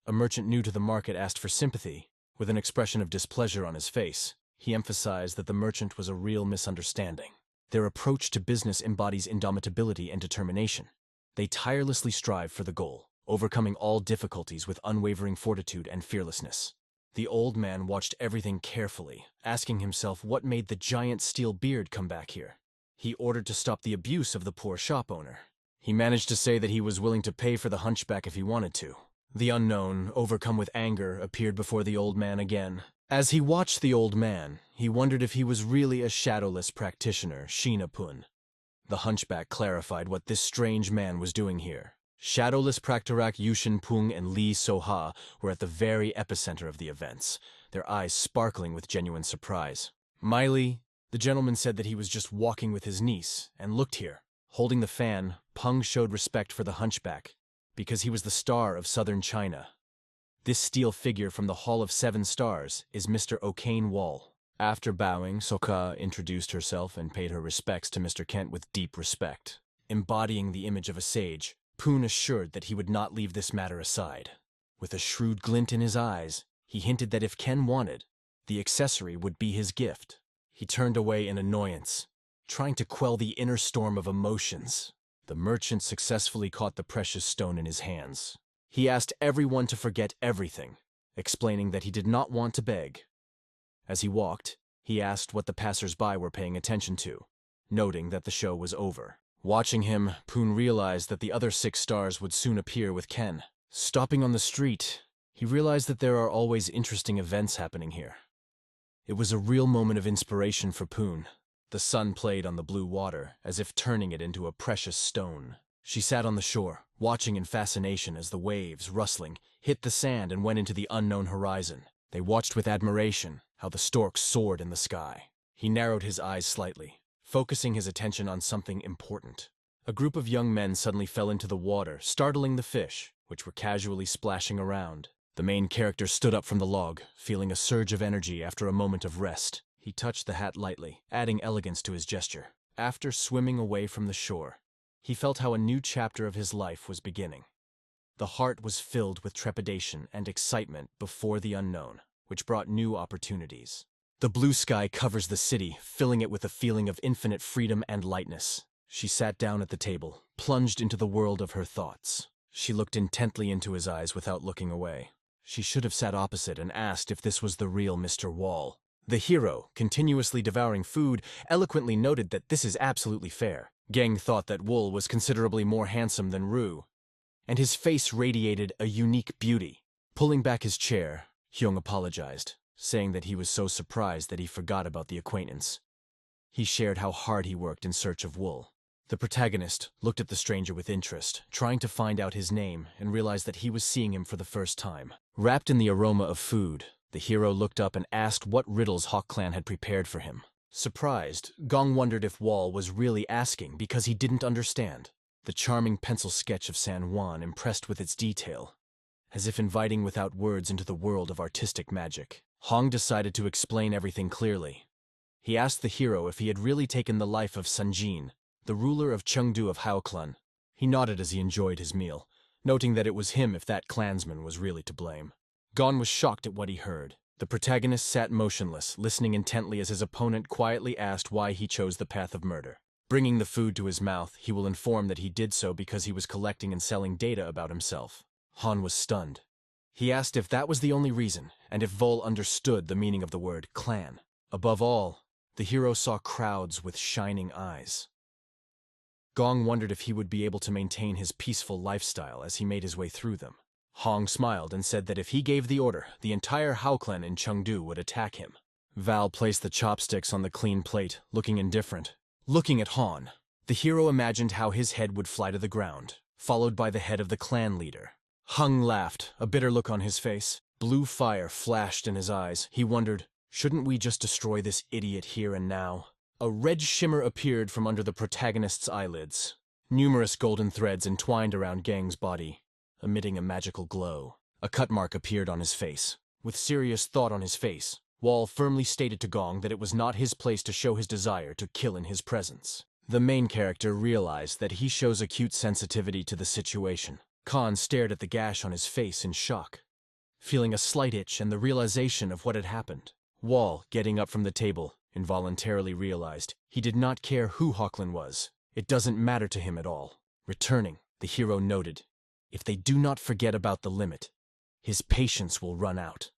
A merchant new to the market asked for sympathy. With an expression of displeasure on his face, he emphasized that the merchant was a real misunderstanding. Their approach to business embodies indomitability and determination. They tirelessly strive for the goal, overcoming all difficulties with unwavering fortitude and fearlessness. The old man watched everything carefully, asking himself what made the giant steel beard come back here. He ordered to stop the abuse of the poor shop owner. He managed to say that he was willing to pay for the hunchback if he wanted to. The unknown, overcome with anger, appeared before the old man again. As he watched the old man, he wondered if he was really a shadowless practitioner, Shinapun. The hunchback clarified what this strange man was doing here. Shadowless Practorak Yushin Pung and Li Soha were at the very epicenter of the events, their eyes sparkling with genuine surprise. Miley, the gentleman said that he was just walking with his niece, and looked here. Holding the fan, Pung showed respect for the hunchback, because he was the star of southern China. This steel figure from the Hall of 7 Stars is Mr. O'Kane Wall. After bowing, Soka introduced herself and paid her respects to Mr. Kent with deep respect. Embodying the image of a sage, Poon assured that he would not leave this matter aside. With a shrewd glint in his eyes, he hinted that if Ken wanted, the accessory would be his gift. He turned away in annoyance, trying to quell the inner storm of emotions. The merchant successfully caught the precious stone in his hands. He asked everyone to forget everything, explaining that he did not want to beg. As he walked, he asked what the passers-by were paying attention to, noting that the show was over. Watching him, Poon realized that the other 6 stars would soon appear with Ken. Stopping on the street, he realized that there are always interesting events happening here. It was a real moment of inspiration for Poon. The sun played on the blue water, as if turning it into a precious stone. She sat on the shore, watching in fascination as the waves, rustling, hit the sand and went into the unknown horizon. They watched with admiration how the storks soared in the sky. He narrowed his eyes slightly, focusing his attention on something important. A group of young men suddenly fell into the water, startling the fish, which were casually splashing around. The main character stood up from the log, feeling a surge of energy after a moment of rest. He touched the hat lightly, adding elegance to his gesture. After swimming away from the shore, he felt how a new chapter of his life was beginning. The heart was filled with trepidation and excitement before the unknown, which brought new opportunities. The blue sky covers the city, filling it with a feeling of infinite freedom and lightness. She sat down at the table, plunged into the world of her thoughts. She looked intently into his eyes without looking away. She should have sat opposite and asked if this was the real Mr. Wall. The hero, continuously devouring food, eloquently noted that this is absolutely fair. Geng thought that Wool was considerably more handsome than Rue, and his face radiated a unique beauty. Pulling back his chair, Hyung apologized, saying that he was so surprised that he forgot about the acquaintance. He shared how hard he worked in search of Wool. The protagonist looked at the stranger with interest, trying to find out his name, and realized that he was seeing him for the first time. Wrapped in the aroma of food, the hero looked up and asked what riddles Hawk Clan had prepared for him. Surprised, Gong wondered if Wall was really asking because he didn't understand. The charming pencil sketch of San Juan impressed with its detail, as if inviting without words into the world of artistic magic. Hong decided to explain everything clearly. He asked the hero if he had really taken the life of Sunjin, the ruler of Chengdu of Haoklan. He nodded as he enjoyed his meal, noting that it was him if that clansman was really to blame. Gon was shocked at what he heard. The protagonist sat motionless, listening intently as his opponent quietly asked why he chose the path of murder. Bringing the food to his mouth, he will inform that he did so because he was collecting and selling data about himself. Han was stunned. He asked if that was the only reason, and if Vol understood the meaning of the word clan. Above all, the hero saw crowds with shining eyes. Gong wondered if he would be able to maintain his peaceful lifestyle as he made his way through them. Hong smiled and said that if he gave the order, the entire Haoklan in Chengdu would attack him. Val placed the chopsticks on the clean plate, looking indifferent. Looking at Han, the hero imagined how his head would fly to the ground, followed by the head of the clan leader. Hung laughed, a bitter look on his face. Blue fire flashed in his eyes. He wondered, shouldn't we just destroy this idiot here and now? A red shimmer appeared from under the protagonist's eyelids. Numerous golden threads entwined around Gang's body, emitting a magical glow. A cut mark appeared on his face. With serious thought on his face, Wall firmly stated to Gong that it was not his place to show his desire to kill in his presence. The main character realized that he shows acute sensitivity to the situation. Khan stared at the gash on his face in shock, feeling a slight itch and the realization of what had happened. Wall, getting up from the table, involuntarily realized he did not care who Hawkland was. It doesn't matter to him at all. Returning, the hero noted, if they do not forget about the limit, his patience will run out.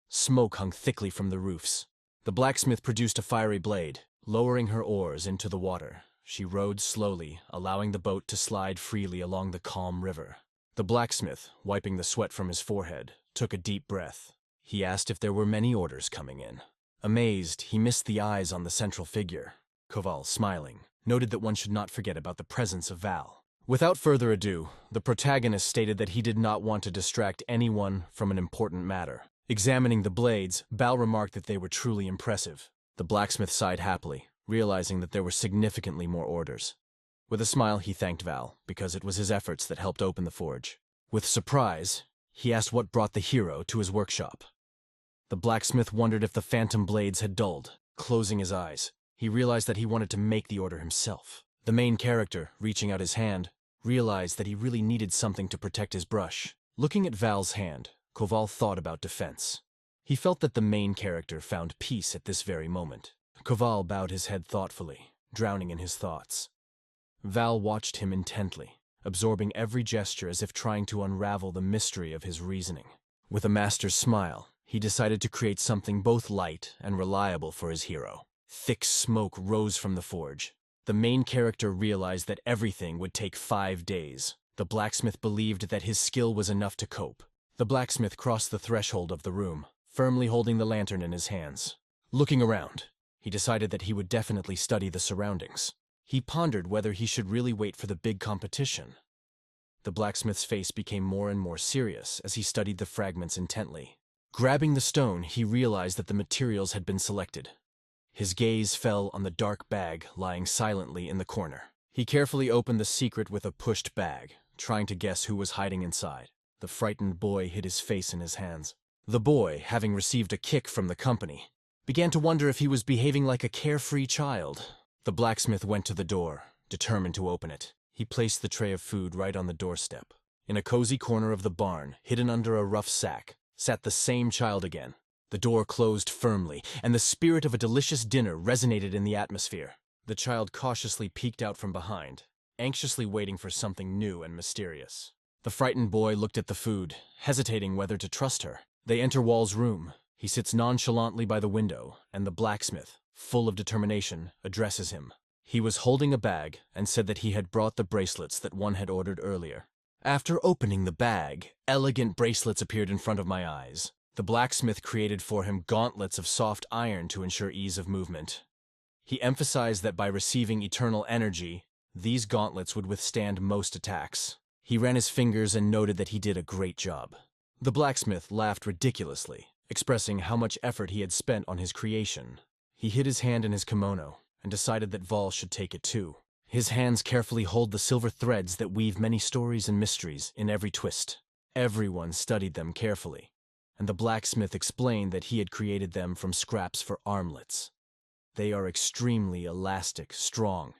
Smoke hung thickly from the roofs. The blacksmith produced a fiery blade. Lowering her oars into the water, she rowed slowly, allowing the boat to slide freely along the calm river. The blacksmith, wiping the sweat from his forehead, took a deep breath. He asked if there were many orders coming in. Amazed, he missed the eyes on the central figure. Koval, smiling, noted that one should not forget about the presence of Val. Without further ado, the protagonist stated that he did not want to distract anyone from an important matter. Examining the blades, Val remarked that they were truly impressive. The blacksmith sighed happily, realizing that there were significantly more orders. With a smile, he thanked Val, because it was his efforts that helped open the forge. With surprise, he asked what brought the hero to his workshop. The blacksmith wondered if the phantom blades had dulled. Closing his eyes, he realized that he wanted to make the order himself. The main character, reaching out his hand, realized that he really needed something to protect his brush. Looking at Val's hand, Koval thought about defense. He felt that the main character found peace at this very moment. Koval bowed his head thoughtfully, drowning in his thoughts. Val watched him intently, absorbing every gesture as if trying to unravel the mystery of his reasoning. With a master's smile, he decided to create something both light and reliable for his hero. Thick smoke rose from the forge. The main character realized that everything would take 5 days. The blacksmith believed that his skill was enough to cope. The blacksmith crossed the threshold of the room, firmly holding the lantern in his hands. Looking around, he decided that he would definitely study the surroundings. He pondered whether he should really wait for the big competition. The blacksmith's face became more and more serious as he studied the fragments intently. Grabbing the stone, he realized that the materials had been selected. His gaze fell on the dark bag lying silently in the corner. He carefully opened the secret with a pushed bag, trying to guess who was hiding inside. The frightened boy hid his face in his hands. The boy, having received a kick from the company, began to wonder if he was behaving like a carefree child. The blacksmith went to the door, determined to open it. He placed the tray of food right on the doorstep. In a cozy corner of the barn, hidden under a rough sack, sat the same child again. The door closed firmly, and the spirit of a delicious dinner resonated in the atmosphere. The child cautiously peeked out from behind, anxiously waiting for something new and mysterious. The frightened boy looked at the food, hesitating whether to trust her. They enter Wall's room. He sits nonchalantly by the window, and the blacksmith, full of determination, addresses him. He was holding a bag and said that he had brought the bracelets that one had ordered earlier. After opening the bag, elegant bracelets appeared in front of my eyes. The blacksmith created for him gauntlets of soft iron to ensure ease of movement. He emphasized that by receiving eternal energy, these gauntlets would withstand most attacks. He ran his fingers and noted that he did a great job. The blacksmith laughed ridiculously, expressing how much effort he had spent on his creation. He hid his hand in his kimono and decided that Val should take it too. His hands carefully hold the silver threads that weave many stories and mysteries in every twist. Everyone studied them carefully, and the blacksmith explained that he had created them from scraps for armlets. They are extremely elastic, strong,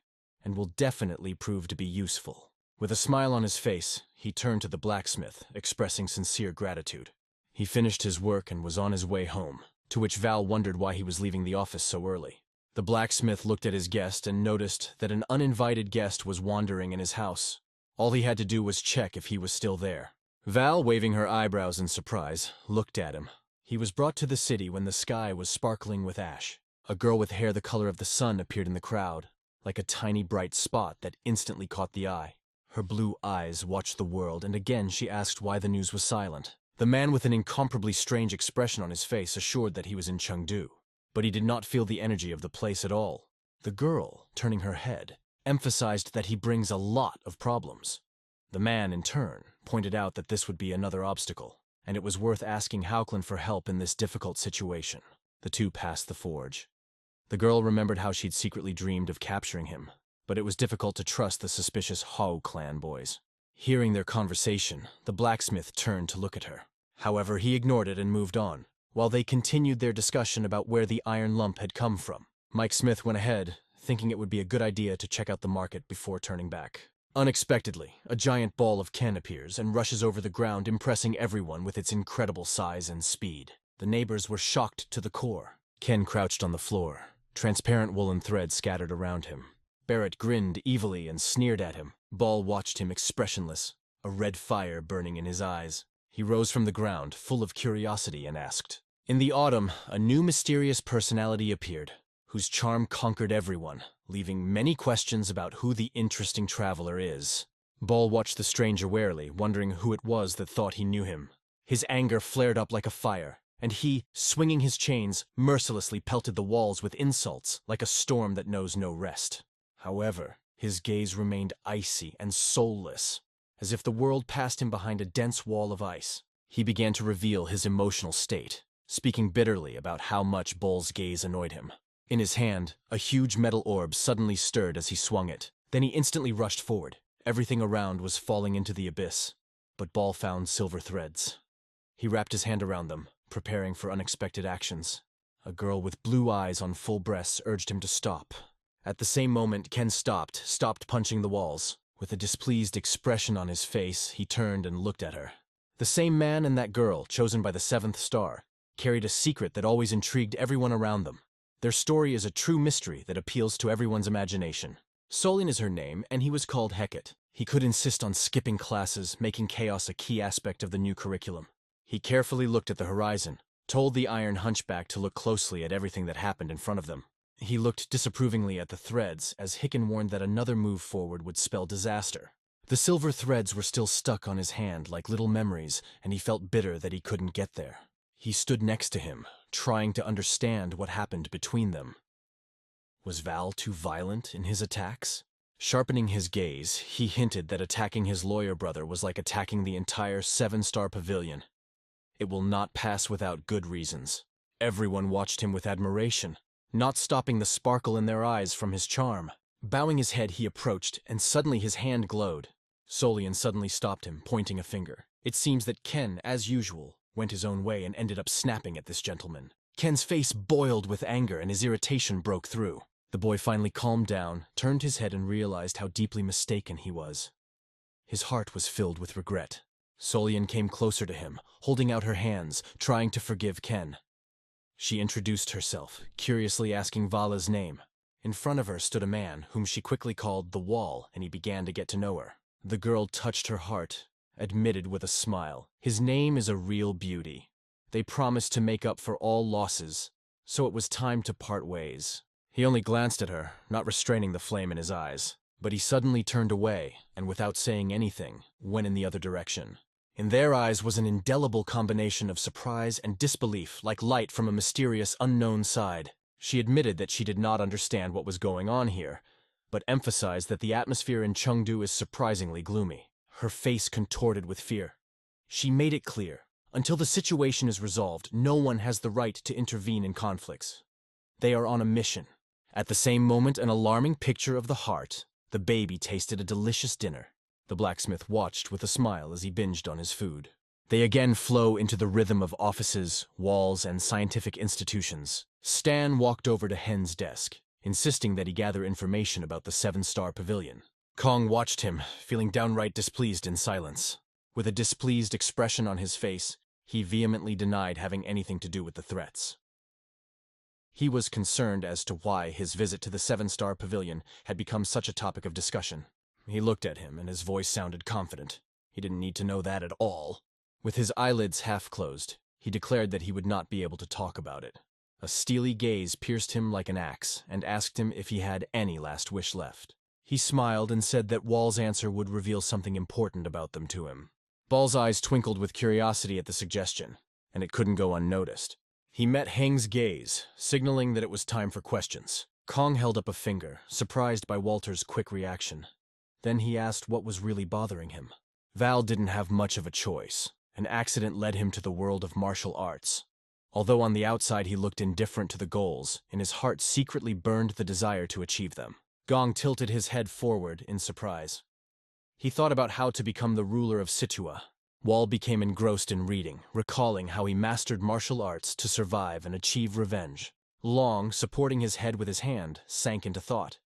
and will definitely prove to be useful. With a smile on his face, he turned to the blacksmith, expressing sincere gratitude. He finished his work and was on his way home, to which Val wondered why he was leaving the office so early. The blacksmith looked at his guest and noticed that an uninvited guest was wandering in his house. All he had to do was check if he was still there. Val, waving her eyebrows in surprise, looked at him. He was brought to the city when the sky was sparkling with ash. A girl with hair the color of the sun appeared in the crowd, like a tiny bright spot that instantly caught the eye. Her blue eyes watched the world, and again she asked why the news was silent. The man with an incomparably strange expression on his face assured that he was in Chengdu, but he did not feel the energy of the place at all. The girl, turning her head, emphasized that he brings a lot of problems. The man, in turn, pointed out that this would be another obstacle, and it was worth asking Hauklin for help in this difficult situation. The two passed the forge. The girl remembered how she'd secretly dreamed of capturing him, but it was difficult to trust the suspicious Hao clan boys. Hearing their conversation, the blacksmith turned to look at her. However, he ignored it and moved on, while they continued their discussion about where the iron lump had come from. Mike Smith went ahead, thinking it would be a good idea to check out the market before turning back. Unexpectedly, a giant ball of Ken appears and rushes over the ground, impressing everyone with its incredible size and speed. The neighbors were shocked to the core. Ken crouched on the floor, transparent woolen thread scattered around him. Barrett grinned evilly and sneered at him. Ball watched him expressionless, a red fire burning in his eyes. He rose from the ground, full of curiosity, and asked. In the autumn, a new mysterious personality appeared, whose charm conquered everyone, leaving many questions about who the interesting traveler is. Ball watched the stranger warily, wondering who it was that thought he knew him. His anger flared up like a fire, and he, swinging his chains, mercilessly pelted the walls with insults like a storm that knows no rest. However, his gaze remained icy and soulless, as if the world passed him behind a dense wall of ice. He began to reveal his emotional state, speaking bitterly about how much Ball's gaze annoyed him. In his hand, a huge metal orb suddenly stirred as he swung it. Then he instantly rushed forward. Everything around was falling into the abyss, but Ball found silver threads. He wrapped his hand around them, preparing for unexpected actions. A girl with blue eyes on full breasts urged him to stop. At the same moment, Ken stopped punching the walls. With a displeased expression on his face, he turned and looked at her. The same man and that girl, chosen by the 7th star, carried a secret that always intrigued everyone around them. Their story is a true mystery that appeals to everyone's imagination. Solin is her name, and he was called Hecate. He could insist on skipping classes, making chaos a key aspect of the new curriculum. He carefully looked at the horizon, told the iron hunchback to look closely at everything that happened in front of them. He looked disapprovingly at the threads, as Hicken warned that another move forward would spell disaster. The silver threads were still stuck on his hand like little memories, and he felt bitter that he couldn't get there. He stood next to him, trying to understand what happened between them. Was Val too violent in his attacks? Sharpening his gaze, he hinted that attacking his lawyer brother was like attacking the entire 7-star pavilion. It will not pass without good reasons. Everyone watched him with admiration, not stopping the sparkle in their eyes from his charm. Bowing his head, he approached, and suddenly his hand glowed. Solian suddenly stopped him, pointing a finger. It seems that Ken, as usual, went his own way and ended up snapping at this gentleman. Ken's face boiled with anger and his irritation broke through. The boy finally calmed down, turned his head and realized how deeply mistaken he was. His heart was filled with regret. Solian came closer to him, holding out her hands, trying to forgive Ken. She introduced herself, curiously asking Vala's name. In front of her stood a man, whom she quickly called the Wall, and he began to get to know her. The girl touched her heart, admitted with a smile, "His name is a real beauty." They promised to make up for all losses, so it was time to part ways. He only glanced at her, not restraining the flame in his eyes, but he suddenly turned away, and without saying anything, went in the other direction. In their eyes was an indelible combination of surprise and disbelief, like light from a mysterious unknown side. She admitted that she did not understand what was going on here, but emphasized that the atmosphere in Chengdu is surprisingly gloomy. Her face contorted with fear. She made it clear, until the situation is resolved, no one has the right to intervene in conflicts. They are on a mission. At the same moment, an alarming picture of the heart, the baby tasted a delicious dinner. The blacksmith watched with a smile as he binged on his food. They again flow into the rhythm of offices, walls, and scientific institutions. Stan walked over to Hen's desk, insisting that he gather information about the 7-star pavilion. Kong watched him, feeling downright displeased in silence. With a displeased expression on his face, he vehemently denied having anything to do with the threats. He was concerned as to why his visit to the 7-star pavilion had become such a topic of discussion. He looked at him, and his voice sounded confident. He didn't need to know that at all. With his eyelids half closed, he declared that he would not be able to talk about it. A steely gaze pierced him like an axe, and asked him if he had any last wish left. He smiled and said that Wall's answer would reveal something important about them to him. Ball's eyes twinkled with curiosity at the suggestion, and it couldn't go unnoticed. He met Heng's gaze, signaling that it was time for questions. Kong held up a finger, surprised by Walter's quick reaction. Then he asked what was really bothering him. Val didn't have much of a choice. An accident led him to the world of martial arts. Although on the outside he looked indifferent to the goals, in his heart secretly burned the desire to achieve them. Gong tilted his head forward in surprise. He thought about how to become the ruler of Situa. Wall became engrossed in reading, recalling how he mastered martial arts to survive and achieve revenge. Long, supporting his head with his hand, sank into thought.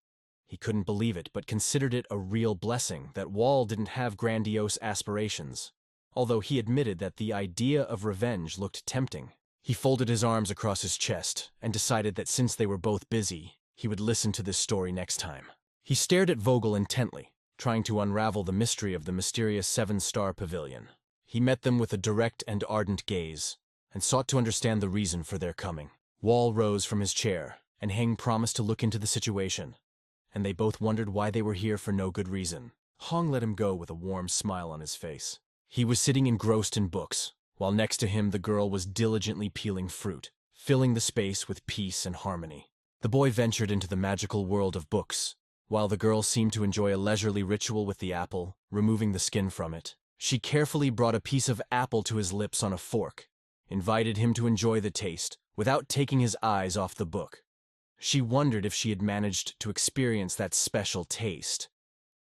He couldn't believe it, but considered it a real blessing that Wall didn't have grandiose aspirations. Although he admitted that the idea of revenge looked tempting. He folded his arms across his chest and decided that since they were both busy, he would listen to this story next time. He stared at Vogel intently, trying to unravel the mystery of the mysterious 7-star pavilion. He met them with a direct and ardent gaze, and sought to understand the reason for their coming. Wall rose from his chair, and Heng promised to look into the situation, and they both wondered why they were here for no good reason. Hong let him go with a warm smile on his face. He was sitting engrossed in books, while next to him the girl was diligently peeling fruit, filling the space with peace and harmony. The boy ventured into the magical world of books, while the girl seemed to enjoy a leisurely ritual with the apple, removing the skin from it. She carefully brought a piece of apple to his lips on a fork, invited him to enjoy the taste, without taking his eyes off the book. She wondered if she had managed to experience that special taste,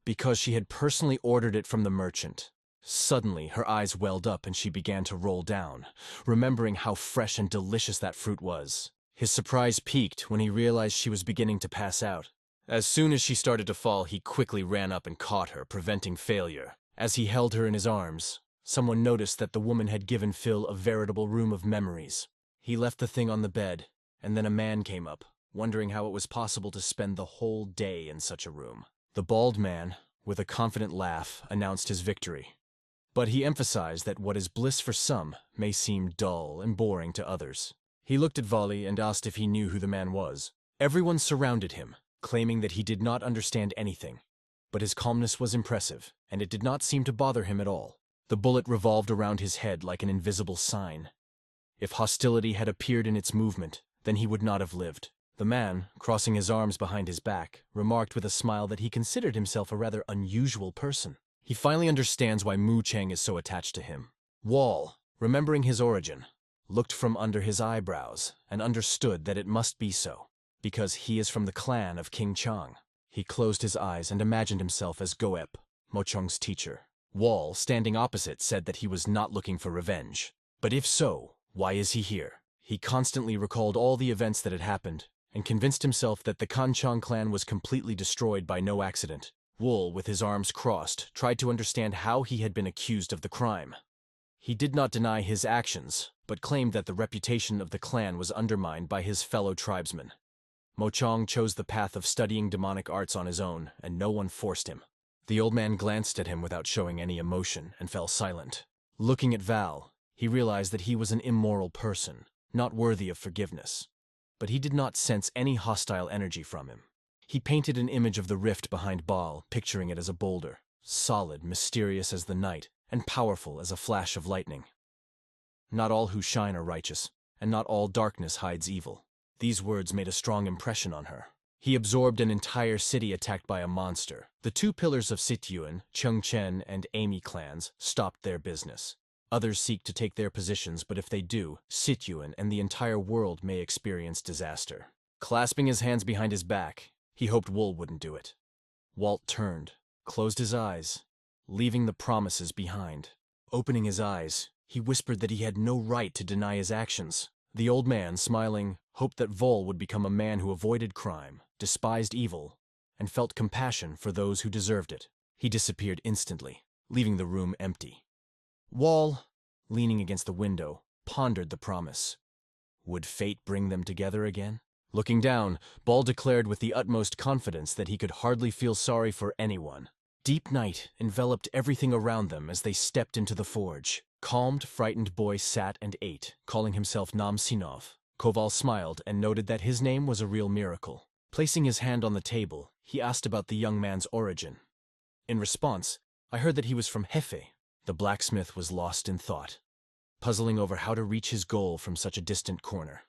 because she had personally ordered it from the merchant. Suddenly, her eyes welled up and she began to roll down, remembering how fresh and delicious that fruit was. His surprise peaked when he realized she was beginning to pass out. As soon as she started to fall, he quickly ran up and caught her, preventing failure. As he held her in his arms, someone noticed that the woman had given Phil a veritable room of memories. He left the thing on the bed, and then a man came up, wondering how it was possible to spend the whole day in such a room. The bald man, with a confident laugh, announced his victory. But he emphasized that what is bliss for some may seem dull and boring to others. He looked at Volley and asked if he knew who the man was. Everyone surrounded him, claiming that he did not understand anything. But his calmness was impressive, and it did not seem to bother him at all. The bullet revolved around his head like an invisible sign. If hostility had appeared in its movement, then he would not have lived. The man, crossing his arms behind his back, remarked with a smile that he considered himself a rather unusual person. He finally understands why Mu Cheng is so attached to him. Wall, remembering his origin, looked from under his eyebrows and understood that it must be so, because he is from the clan of King Chang. He closed his eyes and imagined himself as Goep, Mochong's teacher. Wall, standing opposite, said that he was not looking for revenge. But if so, why is he here? He constantly recalled all the events that had happened, and convinced himself that the Kanchong clan was completely destroyed by no accident. Wool, with his arms crossed, tried to understand how he had been accused of the crime. He did not deny his actions, but claimed that the reputation of the clan was undermined by his fellow tribesmen. Mochong chose the path of studying demonic arts on his own, and no one forced him. The old man glanced at him without showing any emotion and fell silent. Looking at Val, he realized that he was an immoral person, not worthy of forgiveness. But he did not sense any hostile energy from him. He painted an image of the rift behind Baal, picturing it as a boulder, solid, mysterious as the night, and powerful as a flash of lightning. Not all who shine are righteous, and not all darkness hides evil. These words made a strong impression on her. He absorbed an entire city attacked by a monster. The two pillars of Sityuan, Chengchen, and Amy clans stopped their business. Others seek to take their positions, but if they do, Sityuan and the entire world may experience disaster. Clasping his hands behind his back, he hoped Wool wouldn't do it. Walt turned, closed his eyes, leaving the promises behind. Opening his eyes, he whispered that he had no right to deny his actions. The old man, smiling, hoped that Vol would become a man who avoided crime, despised evil, and felt compassion for those who deserved it. He disappeared instantly, leaving the room empty. Wall, leaning against the window, pondered the promise. Would fate bring them together again? Looking down, Ball declared with the utmost confidence that he could hardly feel sorry for anyone. Deep night enveloped everything around them as they stepped into the forge. Calmed, frightened boy sat and ate, calling himself Nam Sinov. Koval smiled and noted that his name was a real miracle. Placing his hand on the table, he asked about the young man's origin. In response, I heard that he was from Hefe. The blacksmith was lost in thought, puzzling over how to reach his goal from such a distant corner.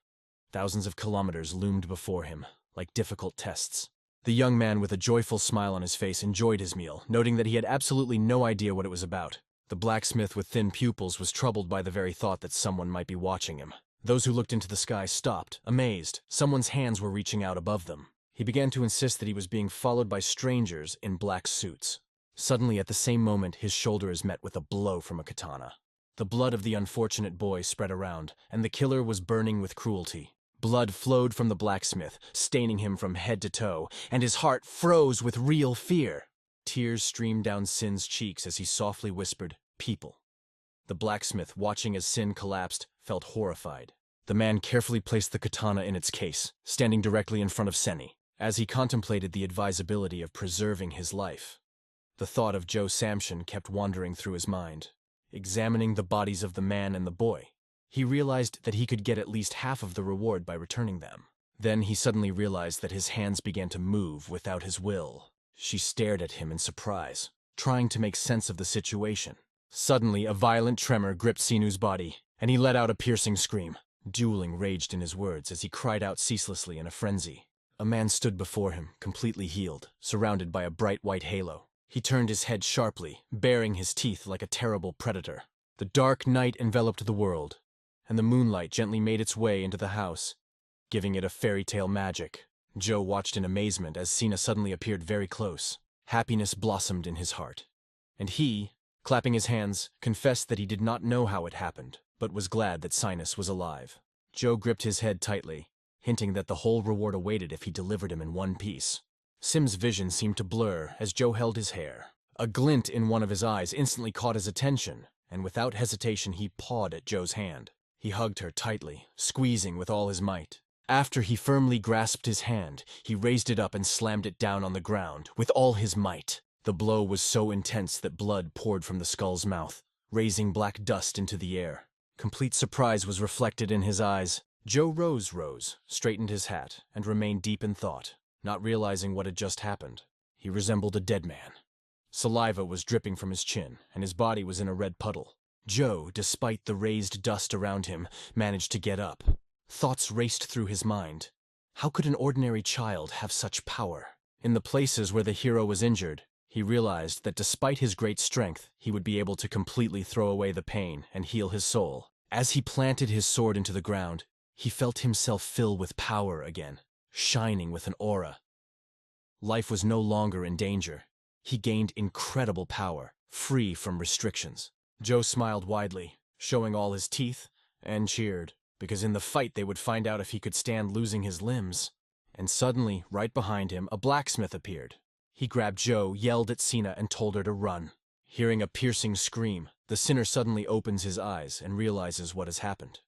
Thousands of kilometers loomed before him, like difficult tests. The young man with a joyful smile on his face enjoyed his meal, noting that he had absolutely no idea what it was about. The blacksmith with thin pupils was troubled by the very thought that someone might be watching him. Those who looked into the sky stopped, amazed. Someone's hands were reaching out above them. He began to insist that he was being followed by strangers in black suits. Suddenly, at the same moment, his shoulder is met with a blow from a katana. The blood of the unfortunate boy spread around, and the killer was burning with cruelty. Blood flowed from the blacksmith, staining him from head to toe, and his heart froze with real fear. Tears streamed down Sin's cheeks as he softly whispered, "People." The blacksmith, watching as Sin collapsed, felt horrified. The man carefully placed the katana in its case, standing directly in front of Seni. As he contemplated the advisability of preserving his life, the thought of Joe Samson kept wandering through his mind. Examining the bodies of the man and the boy, he realized that he could get at least half of the reward by returning them. Then he suddenly realized that his hands began to move without his will. She stared at him in surprise, trying to make sense of the situation. Suddenly, a violent tremor gripped Sinu's body, and he let out a piercing scream. Dueling raged in his words as he cried out ceaselessly in a frenzy. A man stood before him, completely healed, surrounded by a bright white halo. He turned his head sharply, baring his teeth like a terrible predator. The dark night enveloped the world, and the moonlight gently made its way into the house, giving it a fairy tale magic. Joe watched in amazement as Sina suddenly appeared very close. Happiness blossomed in his heart. And he, clapping his hands, confessed that he did not know how it happened, but was glad that Sinus was alive. Joe gripped his head tightly, hinting that the whole reward awaited if he delivered him in one piece. Sim's vision seemed to blur as Joe held his hair. A glint in one of his eyes instantly caught his attention, and without hesitation he pawed at Joe's hand. He hugged her tightly, squeezing with all his might. After he firmly grasped his hand, he raised it up and slammed it down on the ground with all his might. The blow was so intense that blood poured from the skull's mouth, raising black dust into the air. Complete surprise was reflected in his eyes. Joe rose, straightened his hat, and remained deep in thought, not realizing what had just happened. He resembled a dead man. Saliva was dripping from his chin, and his body was in a red puddle. Joe, despite the raised dust around him, managed to get up. Thoughts raced through his mind. How could an ordinary child have such power? In the places where the hero was injured, he realized that despite his great strength, he would be able to completely throw away the pain and heal his soul. As he planted his sword into the ground, he felt himself fill with power again, shining with an aura. Life was no longer in danger. He gained incredible power, free from restrictions. Joe smiled widely, showing all his teeth, and cheered, because in the fight they would find out if he could stand losing his limbs. And suddenly, right behind him, a blacksmith appeared. He grabbed Joe, yelled at Sina, and told her to run. Hearing a piercing scream, the sinner suddenly opens his eyes and realizes what has happened.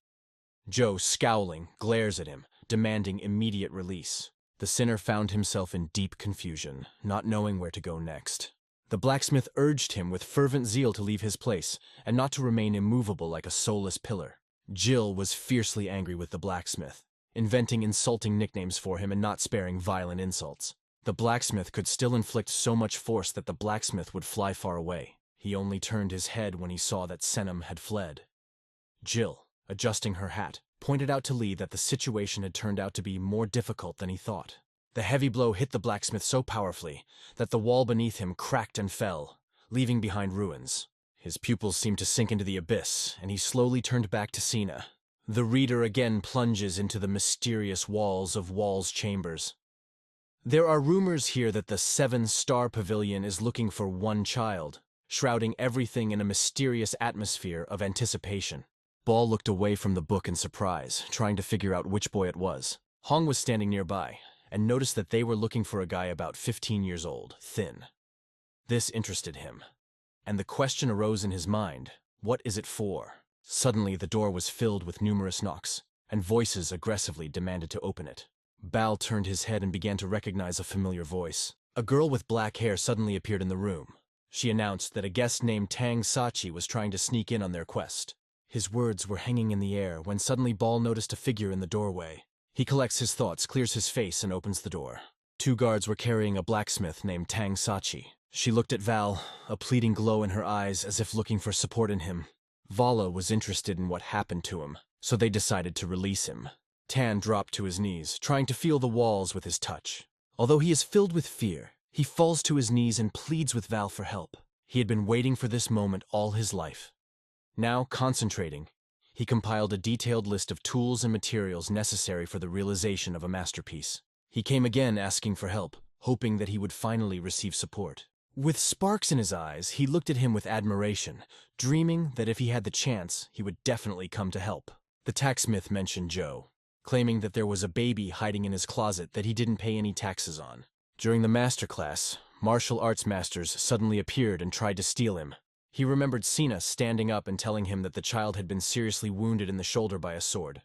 Joe, scowling, glares at him, demanding immediate release. The sinner found himself in deep confusion, not knowing where to go next. The blacksmith urged him with fervent zeal to leave his place, and not to remain immovable like a soulless pillar. Jill was fiercely angry with the blacksmith, inventing insulting nicknames for him and not sparing violent insults. The blacksmith could still inflict so much force that the blacksmith would fly far away. He only turned his head when he saw that Senum had fled. Jill, adjusting her hat, pointed out to Lee that the situation had turned out to be more difficult than he thought. The heavy blow hit the blacksmith so powerfully that the wall beneath him cracked and fell, leaving behind ruins. His pupils seemed to sink into the abyss, and he slowly turned back to Sina. The reader again plunges into the mysterious walls of Wall's chambers. There are rumors here that the 7-star pavilion is looking for one child, shrouding everything in a mysterious atmosphere of anticipation. Ball looked away from the book in surprise, trying to figure out which boy it was. Hong was standing nearby, and noticed that they were looking for a guy about 15 years old, thin. This interested him, and the question arose in his mind, what is it for? Suddenly the door was filled with numerous knocks, and voices aggressively demanded to open it. Bal turned his head and began to recognize a familiar voice. A girl with black hair suddenly appeared in the room. She announced that a guest named Tang Sachi was trying to sneak in on their quest. His words were hanging in the air when suddenly Bal noticed a figure in the doorway. He collects his thoughts, clears his face, and opens the door. 2 guards were carrying a blacksmith named Tang Sachi. She looked at Val, a pleading glow in her eyes as if looking for support in him. Vala was interested in what happened to him, so they decided to release him. Tan dropped to his knees, trying to feel the walls with his touch. Although he is filled with fear, he falls to his knees and pleads with Val for help. He had been waiting for this moment all his life. Now, concentrating, he compiled a detailed list of tools and materials necessary for the realization of a masterpiece. He came again asking for help, hoping that he would finally receive support. With sparks in his eyes, he looked at him with admiration, dreaming that if he had the chance, he would definitely come to help. The tacksmith mentioned Joe, claiming that there was a baby hiding in his closet that he didn't pay any taxes on. During the master class, martial arts masters suddenly appeared and tried to steal him. He remembered Sina standing up and telling him that the child had been seriously wounded in the shoulder by a sword.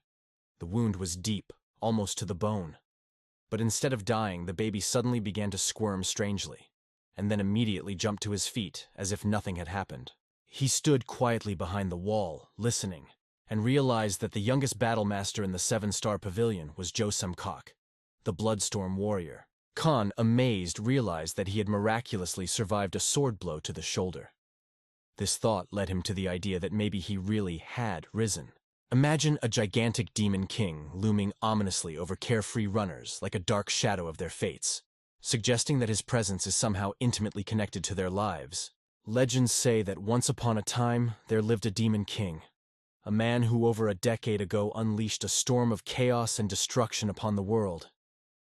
The wound was deep, almost to the bone. But instead of dying, the baby suddenly began to squirm strangely, and then immediately jumped to his feet as if nothing had happened. He stood quietly behind the wall, listening, and realized that the youngest battle master in the 7-star pavilion was Jo Samkok, the Bloodstorm warrior. Khan, amazed, realized that he had miraculously survived a sword blow to the shoulder. This thought led him to the idea that maybe he really had risen. Imagine a gigantic demon king looming ominously over carefree runners like a dark shadow of their fates, suggesting that his presence is somehow intimately connected to their lives. Legends say that once upon a time there lived a demon king, a man who over a decade ago unleashed a storm of chaos and destruction upon the world.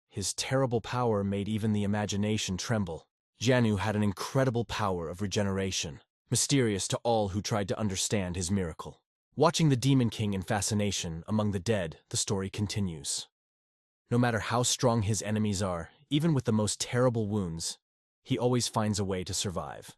His terrible power made even the imagination tremble. Jianu had an incredible power of regeneration, mysterious to all who tried to understand his miracle. Watching the Demon King in fascination among the dead, the story continues. No matter how strong his enemies are, even with the most terrible wounds, he always finds a way to survive.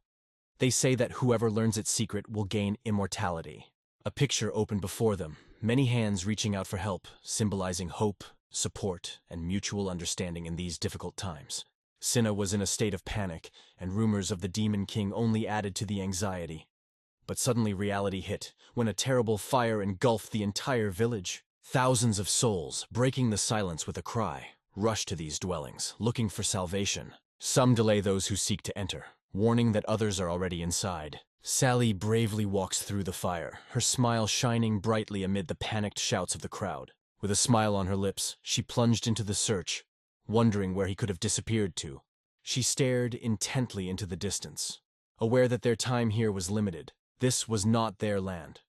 They say that whoever learns its secret will gain immortality. A picture opened before them, many hands reaching out for help, symbolizing hope, support, and mutual understanding in these difficult times. Sina was in a state of panic, and rumors of the Demon King only added to the anxiety. But suddenly reality hit, when a terrible fire engulfed the entire village. Thousands of souls, breaking the silence with a cry, rush to these dwellings, looking for salvation. Some delay those who seek to enter, warning that others are already inside. Sally bravely walks through the fire, her smile shining brightly amid the panicked shouts of the crowd. With a smile on her lips, she plunged into the search, wondering where he could have disappeared to. She stared intently into the distance, aware that their time here was limited. This was not their land.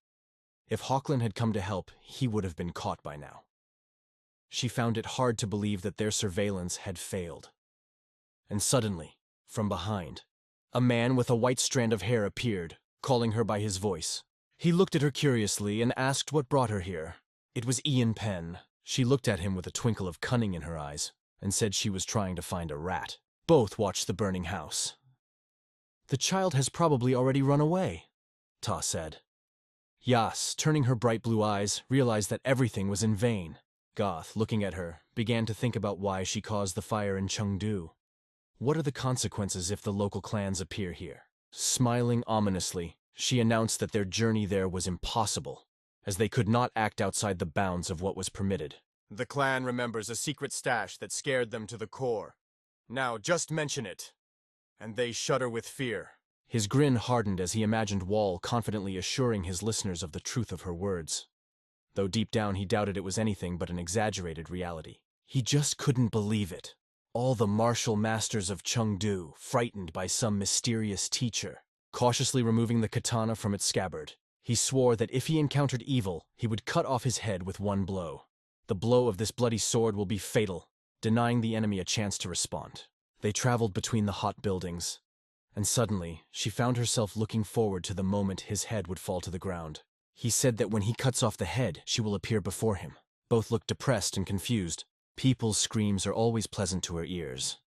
If Hawkland had come to help, he would have been caught by now. She found it hard to believe that their surveillance had failed. And suddenly, from behind, a man with a white strand of hair appeared, calling her by his voice. He looked at her curiously and asked what brought her here. It was Ian Penn. She looked at him with a twinkle of cunning in her eyes and said she was trying to find a rat. Both watched the burning house. "The child has probably already run away," Ta said. Yas, turning her bright blue eyes, realized that everything was in vain. Goth, looking at her, began to think about why she caused the fire in Chengdu. What are the consequences if the local clans appear here? Smiling ominously, she announced that their journey there was impossible, as they could not act outside the bounds of what was permitted. "The clan remembers a secret stash that scared them to the core. Now just mention it, and they shudder with fear." His grin hardened as he imagined Wall confidently assuring his listeners of the truth of her words, though deep down he doubted it was anything but an exaggerated reality. He just couldn't believe it. All the martial masters of Chengdu, frightened by some mysterious teacher. Cautiously removing the katana from its scabbard, he swore that if he encountered evil, he would cut off his head with one blow. The blow of this bloody sword will be fatal, denying the enemy a chance to respond. They traveled between the hot buildings, and suddenly she found herself looking forward to the moment his head would fall to the ground. He said that when he cuts off the head, she will appear before him. Both looked depressed and confused. People's screams are always pleasant to her ears,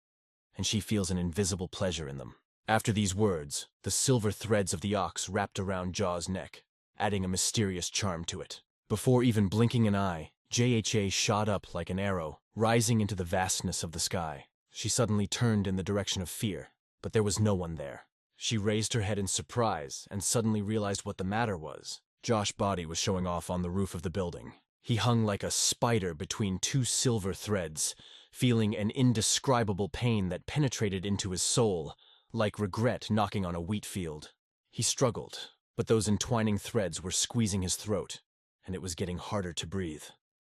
and she feels an invisible pleasure in them. After these words, the silver threads of the ox wrapped around Jaw's neck, adding a mysterious charm to it. Before even blinking an eye, JHA shot up like an arrow, rising into the vastness of the sky. She suddenly turned in the direction of fear, but there was no one there. She raised her head in surprise and suddenly realized what the matter was. Josh's body was showing off on the roof of the building. He hung like a spider between two silver threads, feeling an indescribable pain that penetrated into his soul, like regret knocking on a wheat field. He struggled, but those entwining threads were squeezing his throat, and it was getting harder to breathe.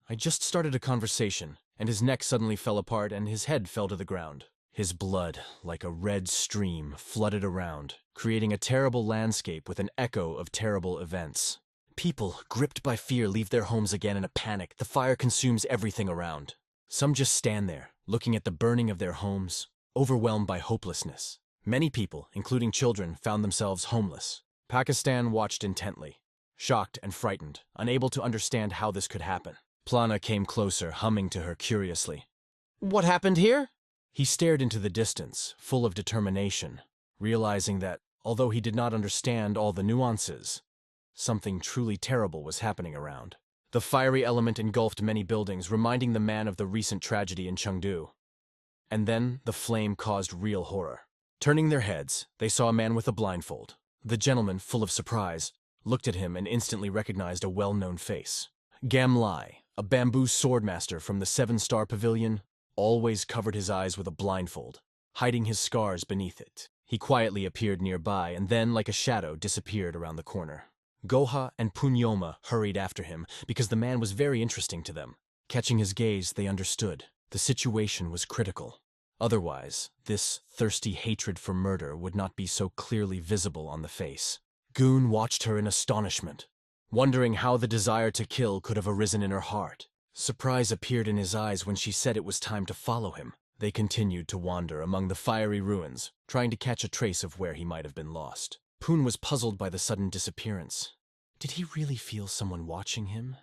I just started a conversation, and his neck suddenly fell apart and his head fell to the ground. His blood, like a red stream, flooded around, creating a terrible landscape with an echo of terrible events. People, gripped by fear, leave their homes again in a panic. The fire consumes everything around. Some just stand there, looking at the burning of their homes, overwhelmed by hopelessness. Many people, including children, found themselves homeless. Pakistan watched intently, shocked and frightened, unable to understand how this could happen. Plana came closer, humming to her curiously. "What happened here?" He stared into the distance, full of determination, realizing that, although he did not understand all the nuances, something truly terrible was happening around. The fiery element engulfed many buildings, reminding the man of the recent tragedy in Chengdu. And then the flame caused real horror. Turning their heads, they saw a man with a blindfold. The gentleman, full of surprise, looked at him and instantly recognized a well-known face. Gam Lai, a bamboo swordmaster from the 7-Star Pavilion, always covered his eyes with a blindfold, hiding his scars beneath it. He quietly appeared nearby and then, like a shadow, disappeared around the corner. Goha and Punyoma hurried after him because the man was very interesting to them. Catching his gaze, they understood. The situation was critical. Otherwise, this thirsty hatred for murder would not be so clearly visible on the face. Goon watched her in astonishment, wondering how the desire to kill could have arisen in her heart. Surprise appeared in his eyes when she said it was time to follow him. They continued to wander among the fiery ruins, trying to catch a trace of where he might have been lost. Poon was puzzled by the sudden disappearance. Did he really feel someone watching him?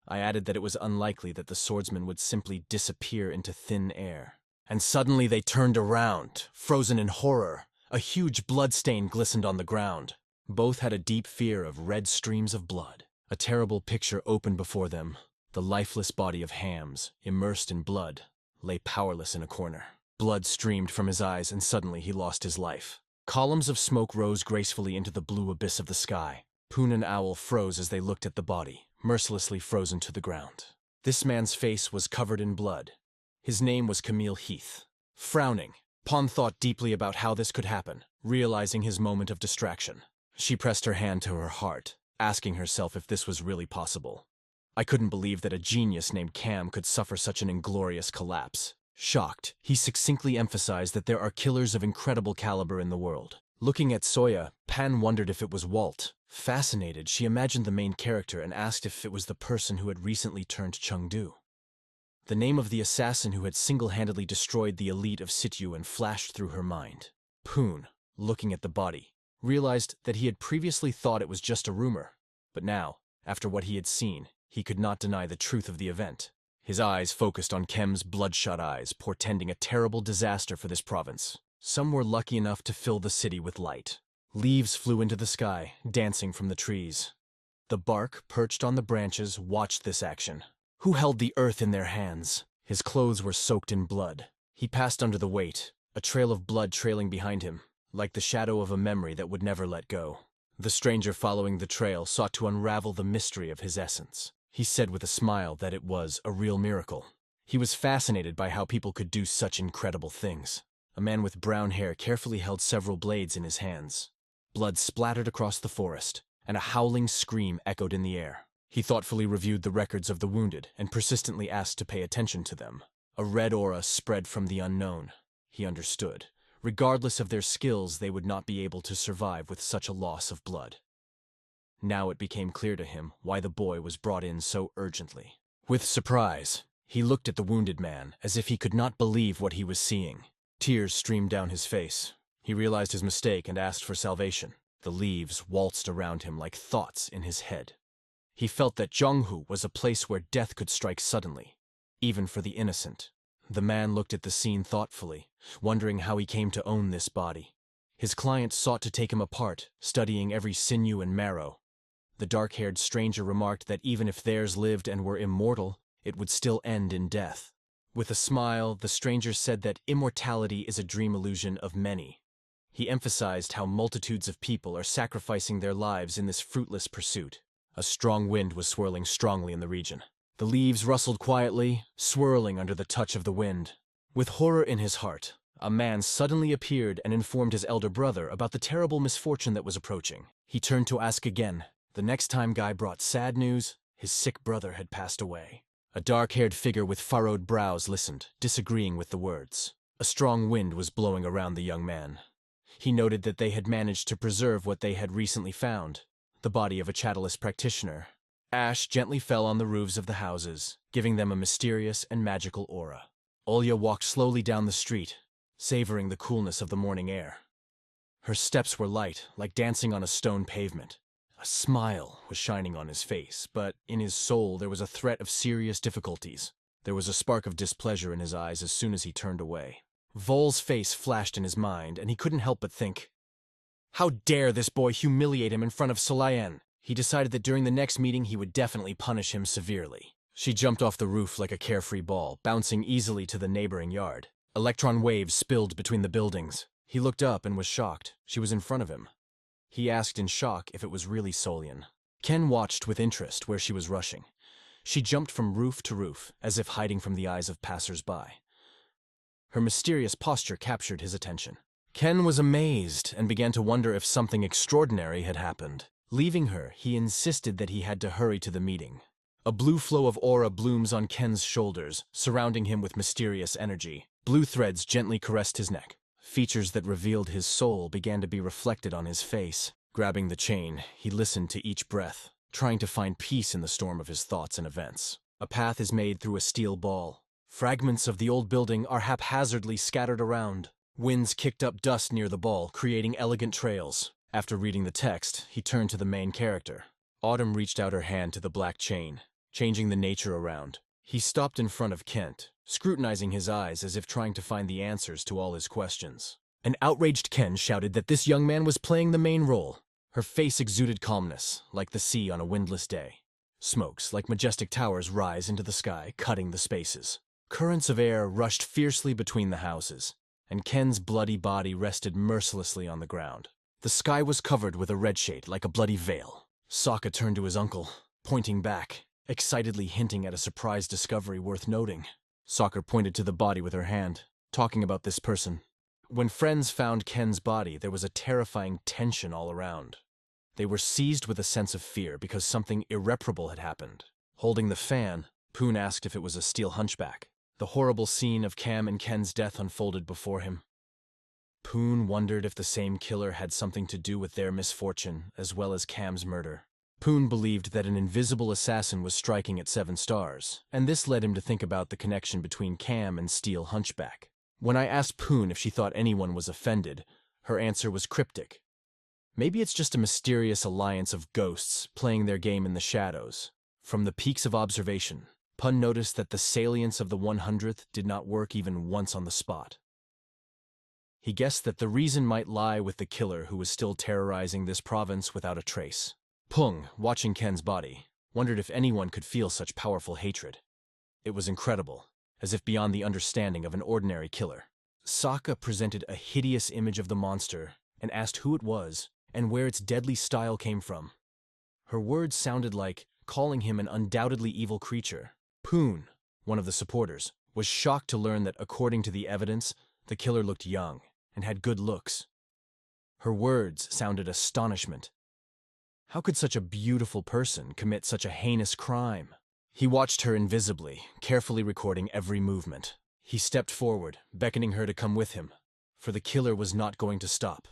I added that it was unlikely that the swordsman would simply disappear into thin air. And suddenly they turned around, frozen in horror. A huge bloodstain glistened on the ground. Both had a deep fear of red streams of blood. A terrible picture opened before them. The lifeless body of Hams, immersed in blood, lay powerless in a corner. Blood streamed from his eyes and suddenly he lost his life. Columns of smoke rose gracefully into the blue abyss of the sky. Poon and Owl froze as they looked at the body, mercilessly frozen to the ground. This man's face was covered in blood. His name was Camille Heath. Frowning, Pon thought deeply about how this could happen, realizing his moment of distraction. She pressed her hand to her heart, asking herself if this was really possible. I couldn't believe that a genius named Cam could suffer such an inglorious collapse. Shocked, he succinctly emphasized that there are killers of incredible caliber in the world. Looking at Soya, Pan wondered if it was Walt. Fascinated, she imagined the main character and asked if it was the person who had recently turned Chengdu. The name of the assassin who had single-handedly destroyed the elite of Sityuan flashed through her mind. Poon, looking at the body, realized that he had previously thought it was just a rumor. But now, after what he had seen, he could not deny the truth of the event. His eyes focused on Kem's bloodshot eyes, portending a terrible disaster for this province. Some were lucky enough to fill the city with light. Leaves flew into the sky, dancing from the trees. The bark, perched on the branches, watched this action. Who held the earth in their hands? His clothes were soaked in blood. He passed under the weight, a trail of blood trailing behind him, like the shadow of a memory that would never let go. The stranger following the trail sought to unravel the mystery of his essence. He said with a smile that it was a real miracle. He was fascinated by how people could do such incredible things. A man with brown hair carefully held several blades in his hands. Blood splattered across the forest, and a howling scream echoed in the air. He thoughtfully reviewed the records of the wounded and persistently asked to pay attention to them. A red aura spread from the unknown. He understood. Regardless of their skills, they would not be able to survive with such a loss of blood. Now it became clear to him why the boy was brought in so urgently. With surprise, he looked at the wounded man as if he could not believe what he was seeing. Tears streamed down his face. He realized his mistake and asked for salvation. The leaves waltzed around him like thoughts in his head. He felt that Zhonghu was a place where death could strike suddenly, even for the innocent. The man looked at the scene thoughtfully, wondering how he came to own this body. His client sought to take him apart, studying every sinew and marrow. The dark-haired stranger remarked that even if theirs lived and were immortal, it would still end in death. With a smile, the stranger said that immortality is a dream illusion of many. He emphasized how multitudes of people are sacrificing their lives in this fruitless pursuit. A strong wind was swirling strongly in the region. The leaves rustled quietly, swirling under the touch of the wind. With horror in his heart, a man suddenly appeared and informed his elder brother about the terrible misfortune that was approaching. He turned to ask again. The next time Guy brought sad news, his sick brother had passed away. A dark-haired figure with furrowed brows listened, disagreeing with the words. A strong wind was blowing around the young man. He noted that they had managed to preserve what they had recently found, the body of a Chattalist practitioner. Ash gently fell on the roofs of the houses, giving them a mysterious and magical aura. Olya walked slowly down the street, savoring the coolness of the morning air. Her steps were light, like dancing on a stone pavement. A smile was shining on his face, but in his soul there was a threat of serious difficulties. There was a spark of displeasure in his eyes as soon as he turned away. Vol's face flashed in his mind, and he couldn't help but think, how dare this boy humiliate him in front of Solayan? He decided that during the next meeting he would definitely punish him severely. She jumped off the roof like a carefree ball, bouncing easily to the neighboring yard. Electron waves spilled between the buildings. He looked up and was shocked. She was in front of him. He asked in shock if it was really Solian. Ken watched with interest where she was rushing. She jumped from roof to roof, as if hiding from the eyes of passers-by. Her mysterious posture captured his attention. Ken was amazed and began to wonder if something extraordinary had happened. Leaving her, he insisted that he had to hurry to the meeting. A blue flow of aura blooms on Ken's shoulders, surrounding him with mysterious energy. Blue threads gently caressed his neck. Features that revealed his soul began to be reflected on his face. Grabbing the chain, he listened to each breath, trying to find peace in the storm of his thoughts and events. A path is made through a steel ball. Fragments of the old building are haphazardly scattered around. Winds kicked up dust near the ball, creating elegant trails. After reading the text, he turned to the main character. Autumn reached out her hand to the black chain, changing the nature around. He stopped in front of Kent, scrutinizing his eyes as if trying to find the answers to all his questions. An outraged Ken shouted that this young man was playing the main role. Her face exuded calmness, like the sea on a windless day. Smokes, like majestic towers, rise into the sky, cutting the spaces. Currents of air rushed fiercely between the houses, and Ken's bloody body rested mercilessly on the ground. The sky was covered with a red shade, like a bloody veil. Sokka turned to his uncle, pointing back, excitedly hinting at a surprise discovery worth noting. Sokka pointed to the body with her hand, talking about this person. When friends found Ken's body, there was a terrifying tension all around. They were seized with a sense of fear because something irreparable had happened. Holding the fan, Poon asked if it was a steel hunchback. The horrible scene of Cam and Ken's death unfolded before him. Poon wondered if the same killer had something to do with their misfortune as well as Cam's murder. Poon believed that an invisible assassin was striking at 7 stars, and this led him to think about the connection between Cam and Steel Hunchback. When I asked Poon if she thought anyone was offended, her answer was cryptic. Maybe it's just a mysterious alliance of ghosts playing their game in the shadows. From the peaks of observation, Pun noticed that the salience of the 100th did not work even once on the spot. He guessed that the reason might lie with the killer who was still terrorizing this province without a trace. Pung, watching Ken's body, wondered if anyone could feel such powerful hatred. It was incredible, as if beyond the understanding of an ordinary killer. Sokka presented a hideous image of the monster and asked who it was and where its deadly style came from. Her words sounded like calling him an undoubtedly evil creature. Poon, one of the supporters, was shocked to learn that according to the evidence, the killer looked young and had good looks. Her words sounded astonishment. How could such a beautiful person commit such a heinous crime? He watched her invisibly, carefully recording every movement. He stepped forward, beckoning her to come with him, for the killer was not going to stop.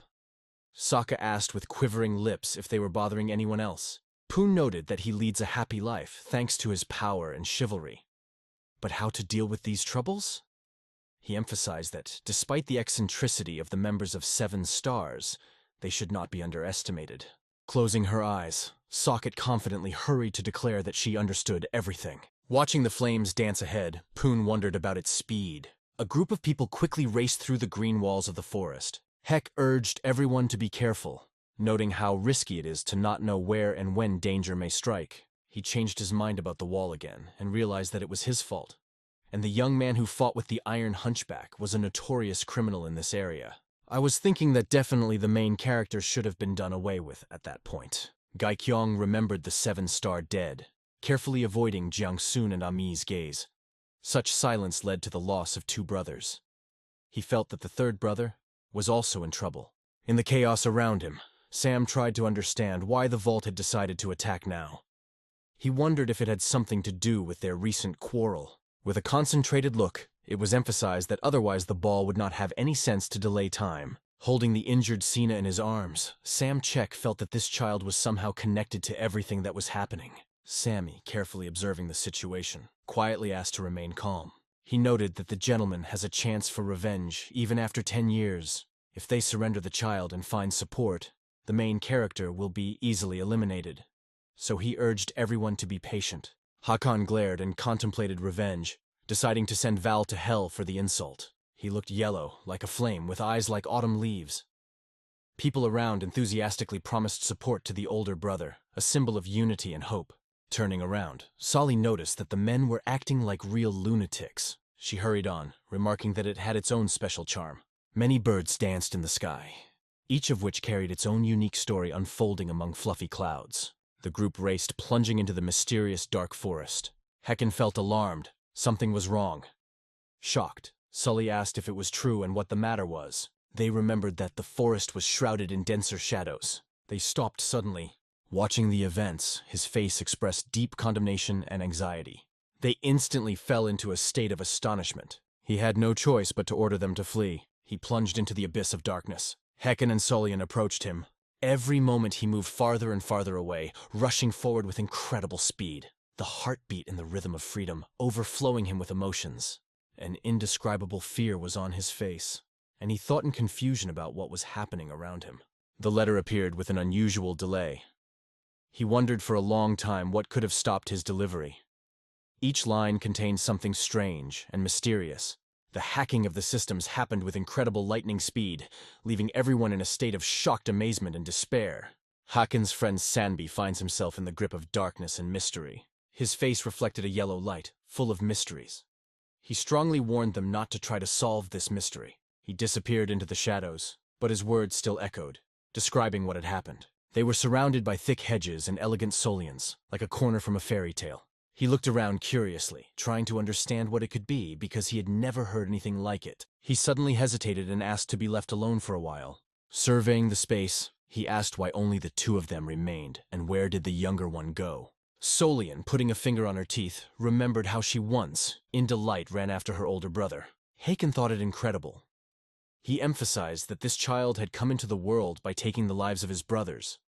Sokka asked with quivering lips if they were bothering anyone else. Poon noted that he leads a happy life thanks to his power and chivalry. But how to deal with these troubles? He emphasized that, despite the eccentricity of the members of 7 stars, they should not be underestimated. Closing her eyes, Socket confidently hurried to declare that she understood everything. Watching the flames dance ahead, Poon wondered about its speed. A group of people quickly raced through the green walls of the forest. Heck urged everyone to be careful, noting how risky it is to not know where and when danger may strike. He changed his mind about the wall again and realized that it was his fault. And the young man who fought with the Iron Hunchback was a notorious criminal in this area. I was thinking that definitely the main character should have been done away with at that point. Gaikyong remembered the 7-star dead, carefully avoiding Jiangsun and Ami's gaze. Such silence led to the loss of 2 brothers. He felt that the 3rd brother was also in trouble. In the chaos around him, Sam tried to understand why the vault had decided to attack now. He wondered if it had something to do with their recent quarrel. With a concentrated look, it was emphasized that otherwise the ball would not have any sense to delay time. Holding the injured Sina in his arms, Sam Chek felt that this child was somehow connected to everything that was happening. Sammy, carefully observing the situation, quietly asked to remain calm. He noted that the gentleman has a chance for revenge even after 10 years. If they surrender the child and find support, the main character will be easily eliminated. So he urged everyone to be patient. Hakan glared and contemplated revenge, deciding to send Val to hell for the insult. He looked yellow, like a flame, with eyes like autumn leaves. People around enthusiastically promised support to the older brother, a symbol of unity and hope. Turning around, Solly noticed that the men were acting like real lunatics. She hurried on, remarking that it had its own special charm. Many birds danced in the sky, each of which carried its own unique story unfolding among fluffy clouds. The group raced, plunging into the mysterious dark forest. Hecken felt alarmed. Something was wrong. Shocked, Sully asked if it was true and what the matter was. They remembered that the forest was shrouded in denser shadows. They stopped suddenly. Watching the events, his face expressed deep condemnation and anxiety. They instantly fell into a state of astonishment. He had no choice but to order them to flee. He plunged into the abyss of darkness. Hecken and Solian approached him. Every moment he moved farther and farther away, rushing forward with incredible speed. The heartbeat in the rhythm of freedom, overflowing him with emotions. An indescribable fear was on his face, and he thought in confusion about what was happening around him. The letter appeared with an unusual delay. He wondered for a long time what could have stopped his delivery. Each line contained something strange and mysterious. The hacking of the systems happened with incredible lightning speed, leaving everyone in a state of shocked amazement and despair. Haken's friend Sanbi finds himself in the grip of darkness and mystery. His face reflected a yellow light, full of mysteries. He strongly warned them not to try to solve this mystery. He disappeared into the shadows, but his words still echoed, describing what had happened. They were surrounded by thick hedges and elegant solians, like a corner from a fairy tale. He looked around curiously, trying to understand what it could be because he had never heard anything like it. He suddenly hesitated and asked to be left alone for a while. Surveying the space, he asked why only the 2 of them remained and where did the younger one go. Solian, putting a finger on her teeth, remembered how she once, in delight, ran after her older brother. Haken thought it incredible. He emphasized that this child had come into the world by taking the lives of his brothers,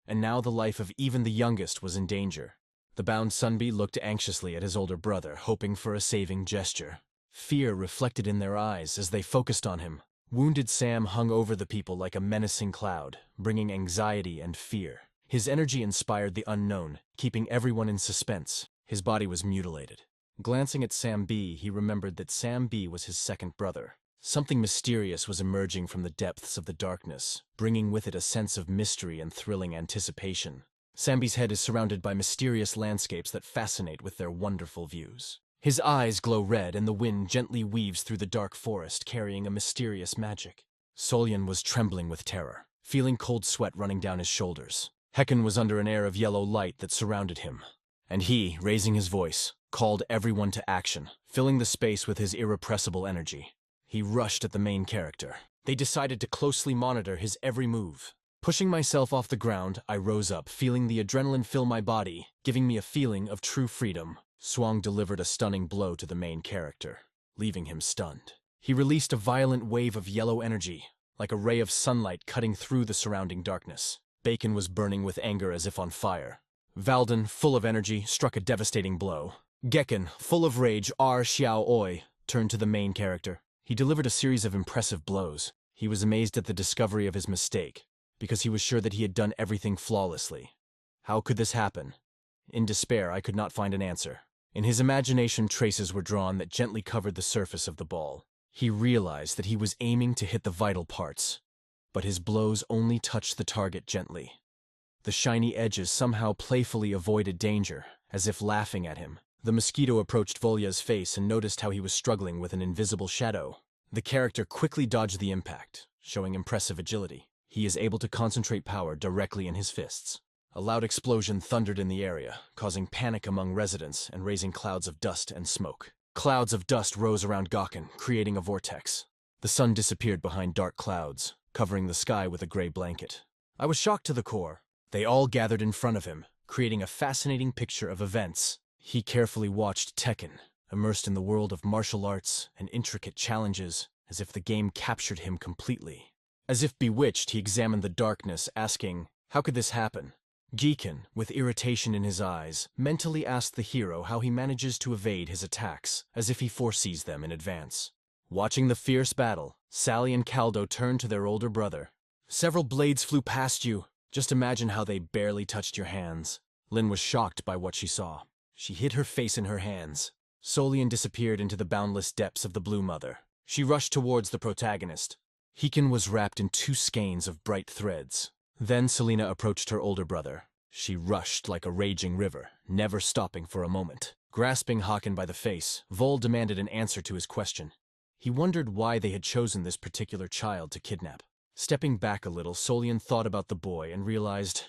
and now the life of even the youngest was in danger. The bound Sunbi looked anxiously at his older brother, hoping for a saving gesture. Fear reflected in their eyes as they focused on him. Wounded Sam hung over the people like a menacing cloud, bringing anxiety and fear. His energy inspired the unknown, keeping everyone in suspense. His body was mutilated. Glancing at Sam B, he remembered that Sam B was his second brother. Something mysterious was emerging from the depths of the darkness, bringing with it a sense of mystery and thrilling anticipation. Sambi's head is surrounded by mysterious landscapes that fascinate with their wonderful views. His eyes glow red and the wind gently weaves through the dark forest, carrying a mysterious magic. Solyan was trembling with terror, feeling cold sweat running down his shoulders. Hecken was under an air of yellow light that surrounded him, and he, raising his voice, called everyone to action, filling the space with his irrepressible energy. He rushed at the main character. They decided to closely monitor his every move. Pushing myself off the ground, I rose up, feeling the adrenaline fill my body, giving me a feeling of true freedom. Swang delivered a stunning blow to the main character, leaving him stunned. He released a violent wave of yellow energy, like a ray of sunlight cutting through the surrounding darkness. Bacon was burning with anger as if on fire. Valden, full of energy, struck a devastating blow. Gekken, full of rage, Xiao Oi, turned to the main character. He delivered a series of impressive blows. He was amazed at the discovery of his mistake, because he was sure that he had done everything flawlessly. How could this happen? In despair, I could not find an answer. In his imagination, traces were drawn that gently covered the surface of the ball. He realized that he was aiming to hit the vital parts, but his blows only touched the target gently. The shiny edges somehow playfully avoided danger, as if laughing at him. The mosquito approached Volya's face and noticed how he was struggling with an invisible shadow. The character quickly dodged the impact, showing impressive agility. He is able to concentrate power directly in his fists. A loud explosion thundered in the area, causing panic among residents and raising clouds of dust and smoke. Clouds of dust rose around Gawken, creating a vortex. The sun disappeared behind dark clouds, covering the sky with a gray blanket. I was shocked to the core. They all gathered in front of him, creating a fascinating picture of events. He carefully watched Tekken, immersed in the world of martial arts and intricate challenges, as if the game captured him completely. As if bewitched, he examined the darkness, asking, "How could this happen?" Geekin, with irritation in his eyes, mentally asked the hero how he manages to evade his attacks, as if he foresees them in advance. Watching the fierce battle, Sally and Caldo turned to their older brother. "Several blades flew past you. Just imagine how they barely touched your hands." Lin was shocked by what she saw. She hid her face in her hands. Solian disappeared into the boundless depths of the Blue Mother. She rushed towards the protagonist. Hekin was wrapped in 2 skeins of bright threads. Then Selena approached her older brother. She rushed like a raging river, never stopping for a moment. Grasping Haken by the face, Vol demanded an answer to his question. He wondered why they had chosen this particular child to kidnap. Stepping back a little, Solian thought about the boy and realized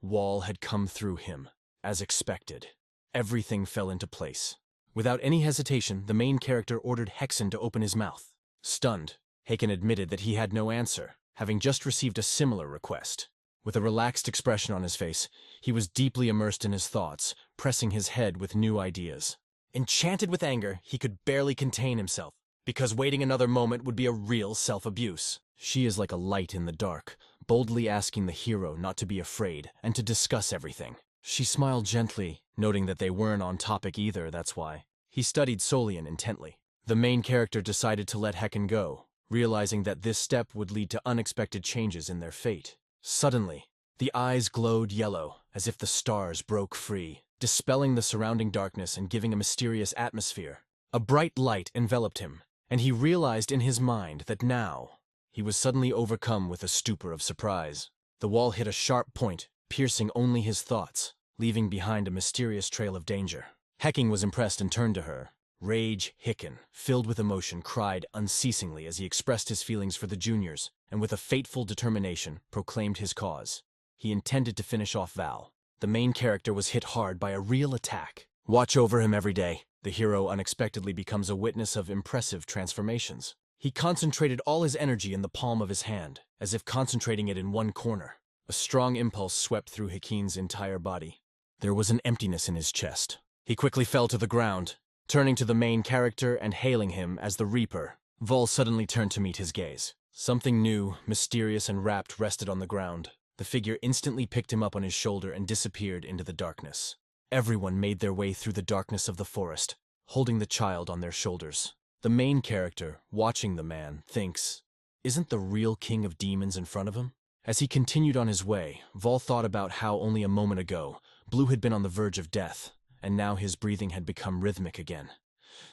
Wall had come through him, as expected. Everything fell into place. Without any hesitation, the main character ordered Hexen to open his mouth. Stunned, Haken admitted that he had no answer, having just received a similar request. With a relaxed expression on his face, he was deeply immersed in his thoughts, pressing his head with new ideas. Enchanted with anger, he could barely contain himself, because waiting another moment would be a real self-abuse. She is like a light in the dark, boldly asking the hero not to be afraid and to discuss everything. She smiled gently, noting that they weren't on topic either, that's why. He studied Solian intently. The main character decided to let Hecken go, realizing that this step would lead to unexpected changes in their fate. Suddenly, the eyes glowed yellow, as if the stars broke free, dispelling the surrounding darkness and giving a mysterious atmosphere. A bright light enveloped him, and he realized in his mind that now he was suddenly overcome with a stupor of surprise. The wall hit a sharp point, piercing only his thoughts, leaving behind a mysterious trail of danger. Hecking was impressed and turned to her. Rage Hicken, filled with emotion, cried unceasingly as he expressed his feelings for the juniors, and with a fateful determination, proclaimed his cause. He intended to finish off Val. The main character was hit hard by a real attack. Watch over him every day. The hero unexpectedly becomes a witness of impressive transformations. He concentrated all his energy in the palm of his hand, as if concentrating it in one corner. A strong impulse swept through Hikin's entire body. There was an emptiness in his chest. He quickly fell to the ground. Turning to the main character and hailing him as the Reaper, Vol suddenly turned to meet his gaze. Something new, mysterious, and wrapped rested on the ground. The figure instantly picked him up on his shoulder and disappeared into the darkness. Everyone made their way through the darkness of the forest, holding the child on their shoulders. The main character, watching the man, thinks, isn't the real king of demons in front of him? As he continued on his way, Vol thought about how only a moment ago, Blue had been on the verge of death, and now his breathing had become rhythmic again.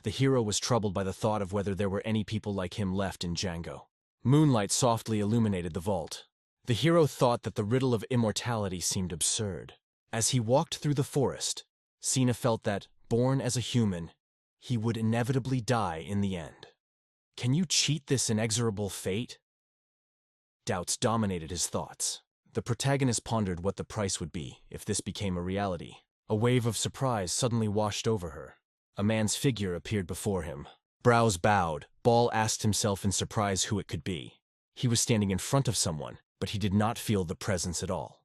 The hero was troubled by the thought of whether there were any people like him left in Django. Moonlight softly illuminated the vault. The hero thought that the riddle of immortality seemed absurd. As he walked through the forest, Sina felt that, born as a human, he would inevitably die in the end. Can you cheat this inexorable fate? Doubts dominated his thoughts. The protagonist pondered what the price would be if this became a reality. A wave of surprise suddenly washed over her. A man's figure appeared before him. Brows bowed, Ball asked himself in surprise who it could be. He was standing in front of someone, but he did not feel the presence at all.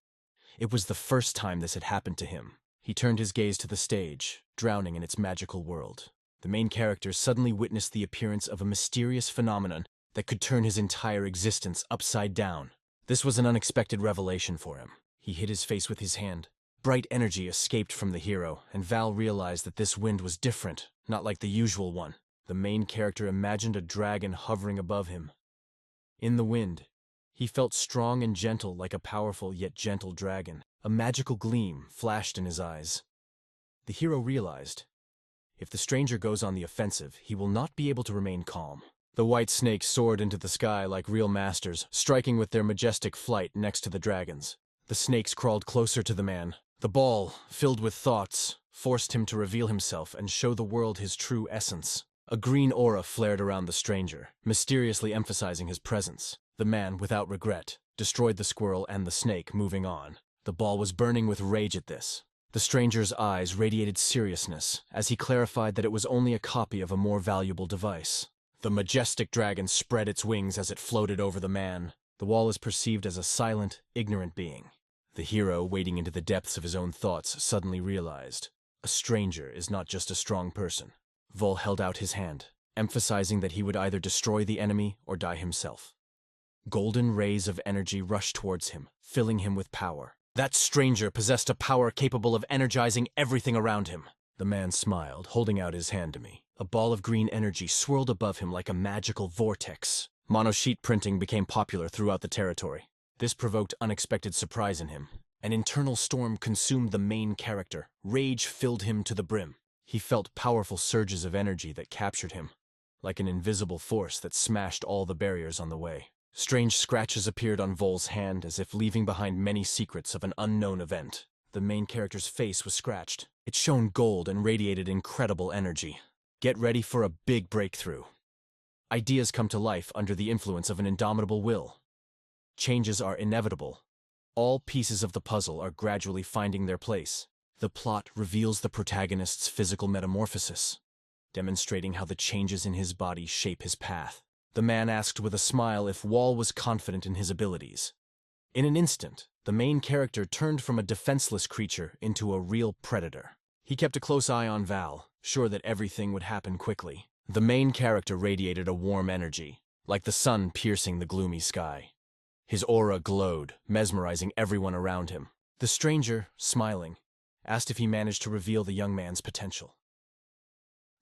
It was the first time this had happened to him. He turned his gaze to the stage, drowning in its magical world. The main character suddenly witnessed the appearance of a mysterious phenomenon that could turn his entire existence upside down. This was an unexpected revelation for him. He hid his face with his hand. Bright energy escaped from the hero, and Val realized that this wind was different, not like the usual one. The main character imagined a dragon hovering above him. In the wind, he felt strong and gentle like a powerful yet gentle dragon. A magical gleam flashed in his eyes. The hero realized, if the stranger goes on the offensive, he will not be able to remain calm. The white snakes soared into the sky like real masters, striking with their majestic flight next to the dragons. The snakes crawled closer to the man. The ball, filled with thoughts, forced him to reveal himself and show the world his true essence. A green aura flared around the stranger, mysteriously emphasizing his presence. The man, without regret, destroyed the squirrel and the snake, moving on. The ball was burning with rage at this. The stranger's eyes radiated seriousness as he clarified that it was only a copy of a more valuable device. The majestic dragon spread its wings as it floated over the man. The wall is perceived as a silent, ignorant being. The hero, wading into the depths of his own thoughts, suddenly realized, a stranger is not just a strong person. Vol held out his hand, emphasizing that he would either destroy the enemy or die himself. Golden rays of energy rushed towards him, filling him with power. That stranger possessed a power capable of energizing everything around him. The man smiled, holding out his hand to me. A ball of green energy swirled above him like a magical vortex. Monosheet printing became popular throughout the territory. This provoked unexpected surprise in him. An internal storm consumed the main character. Rage filled him to the brim. He felt powerful surges of energy that captured him, like an invisible force that smashed all the barriers on the way. Strange scratches appeared on Vol's hand as if leaving behind many secrets of an unknown event. The main character's face was scratched. It shone gold and radiated incredible energy. Get ready for a big breakthrough. Ideas come to life under the influence of an indomitable will. Changes are inevitable. All pieces of the puzzle are gradually finding their place. The plot reveals the protagonist's physical metamorphosis, demonstrating how the changes in his body shape his path. The man asked with a smile if Wall was confident in his abilities. In an instant, the main character turned from a defenseless creature into a real predator. He kept a close eye on Val, sure that everything would happen quickly. The main character radiated a warm energy, like the sun piercing the gloomy sky. His aura glowed, mesmerizing everyone around him. The stranger, smiling, asked if he managed to reveal the young man's potential.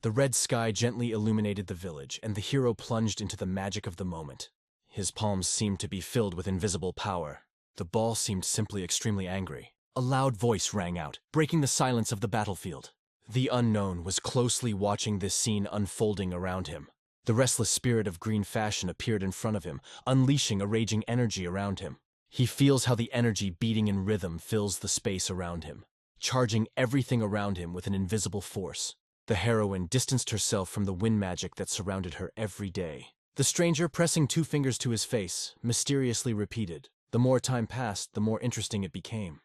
The red sky gently illuminated the village, and the hero plunged into the magic of the moment. His palms seemed to be filled with invisible power. The ball seemed simply extremely angry. A loud voice rang out, breaking the silence of the battlefield. The unknown was closely watching this scene unfolding around him. The restless spirit of green fashion appeared in front of him, unleashing a raging energy around him. He feels how the energy beating in rhythm fills the space around him, charging everything around him with an invisible force. The heroine distanced herself from the wind magic that surrounded her every day. The stranger, pressing 2 fingers to his face, mysteriously repeated. The more time passed, the more interesting it became.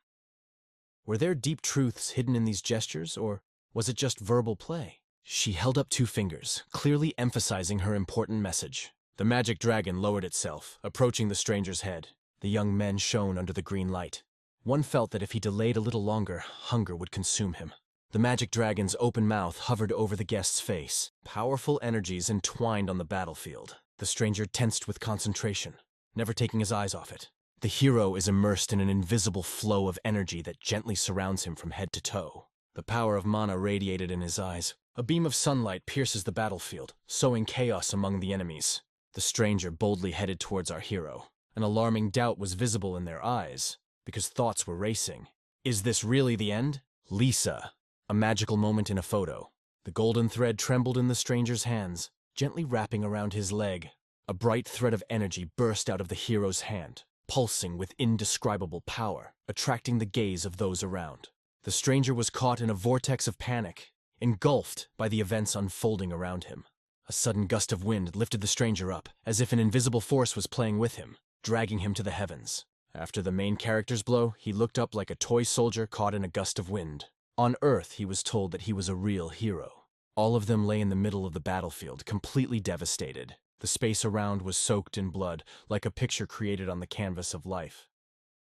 Were there deep truths hidden in these gestures, or was it just verbal play? She held up 2 fingers, clearly emphasizing her important message. The magic dragon lowered itself, approaching the stranger's head. The young men shone under the green light. One felt that if he delayed a little longer, hunger would consume him. The magic dragon's open mouth hovered over the guest's face. Powerful energies entwined on the battlefield. The stranger tensed with concentration, never taking his eyes off it. The hero is immersed in an invisible flow of energy that gently surrounds him from head to toe. The power of mana radiated in his eyes. A beam of sunlight pierces the battlefield, sowing chaos among the enemies. The stranger boldly headed towards our hero. An alarming doubt was visible in their eyes, because thoughts were racing. Is this really the end? Lisa. A magical moment in a photo. The golden thread trembled in the stranger's hands, gently wrapping around his leg. A bright thread of energy burst out of the hero's hand, pulsing with indescribable power, attracting the gaze of those around. The stranger was caught in a vortex of panic, engulfed by the events unfolding around him. A sudden gust of wind lifted the stranger up, as if an invisible force was playing with him, dragging him to the heavens. After the main character's blow, he looked up like a toy soldier caught in a gust of wind. On Earth, he was told that he was a real hero. All of them lay in the middle of the battlefield, completely devastated. The space around was soaked in blood, like a picture created on the canvas of life.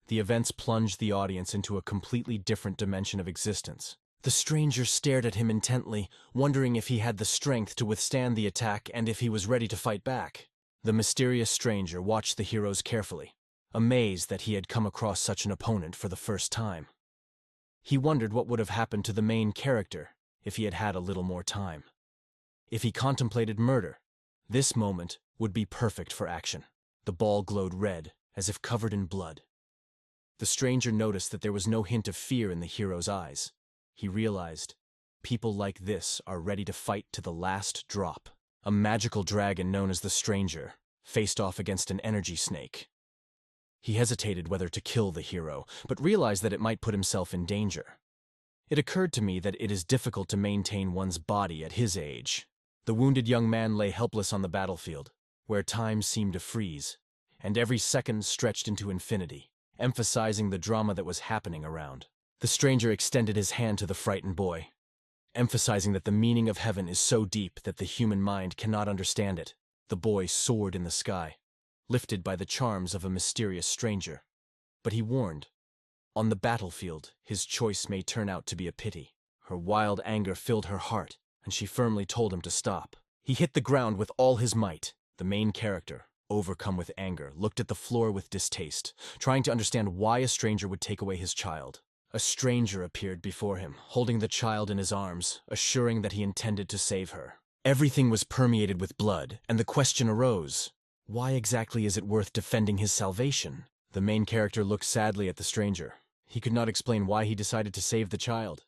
The events plunged the audience into a completely different dimension of existence. The stranger stared at him intently, wondering if he had the strength to withstand the attack and if he was ready to fight back. The mysterious stranger watched the heroes carefully, amazed that he had come across such an opponent for the first time. He wondered what would have happened to the main character if he had had a little more time. If he contemplated murder, this moment would be perfect for action. The ball glowed red, as if covered in blood. The stranger noticed that there was no hint of fear in the hero's eyes. He realized, people like this are ready to fight to the last drop. A magical dragon known as the Stranger faced off against an energy snake. He hesitated whether to kill the hero, but realized that it might put himself in danger. It occurred to me that it is difficult to maintain one's body at his age. The wounded young man lay helpless on the battlefield, where time seemed to freeze, and every second stretched into infinity, emphasizing the drama that was happening around. The stranger extended his hand to the frightened boy, emphasizing that the meaning of heaven is so deep that the human mind cannot understand it. The boy soared in the sky, lifted by the charms of a mysterious stranger. But he warned, on the battlefield, his choice may turn out to be a pity. Her wild anger filled her heart, and she firmly told him to stop. He hit the ground with all his might. The main character, overcome with anger, looked at the floor with distaste, trying to understand why a stranger would take away his child. A stranger appeared before him, holding the child in his arms, assuring that he intended to save her. Everything was permeated with blood, and the question arose, why exactly is it worth defending his salvation? The main character looked sadly at the stranger. He could not explain why he decided to save the child.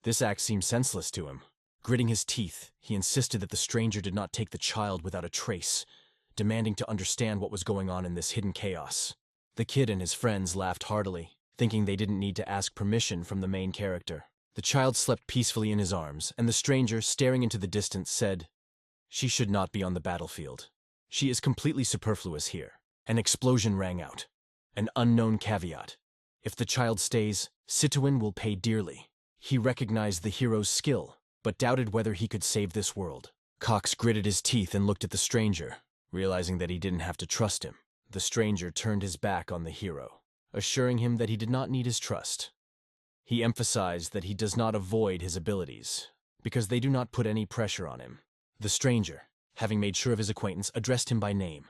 This act seemed senseless to him. Gritting his teeth, he insisted that the stranger did not take the child without a trace, demanding to understand what was going on in this hidden chaos. The kid and his friends laughed heartily, thinking they didn't need to ask permission from the main character. The child slept peacefully in his arms, and the stranger, staring into the distance, said, "She should not be on the battlefield. She is completely superfluous here." An explosion rang out. An unknown caveat. If the child stays, Situin will pay dearly. He recognized the hero's skill, but doubted whether he could save this world. Cox gritted his teeth and looked at the stranger, realizing that he didn't have to trust him. The stranger turned his back on the hero, assuring him that he did not need his trust. He emphasized that he does not avoid his abilities, because they do not put any pressure on him. The stranger, having made sure of his acquaintance, addressed him by name.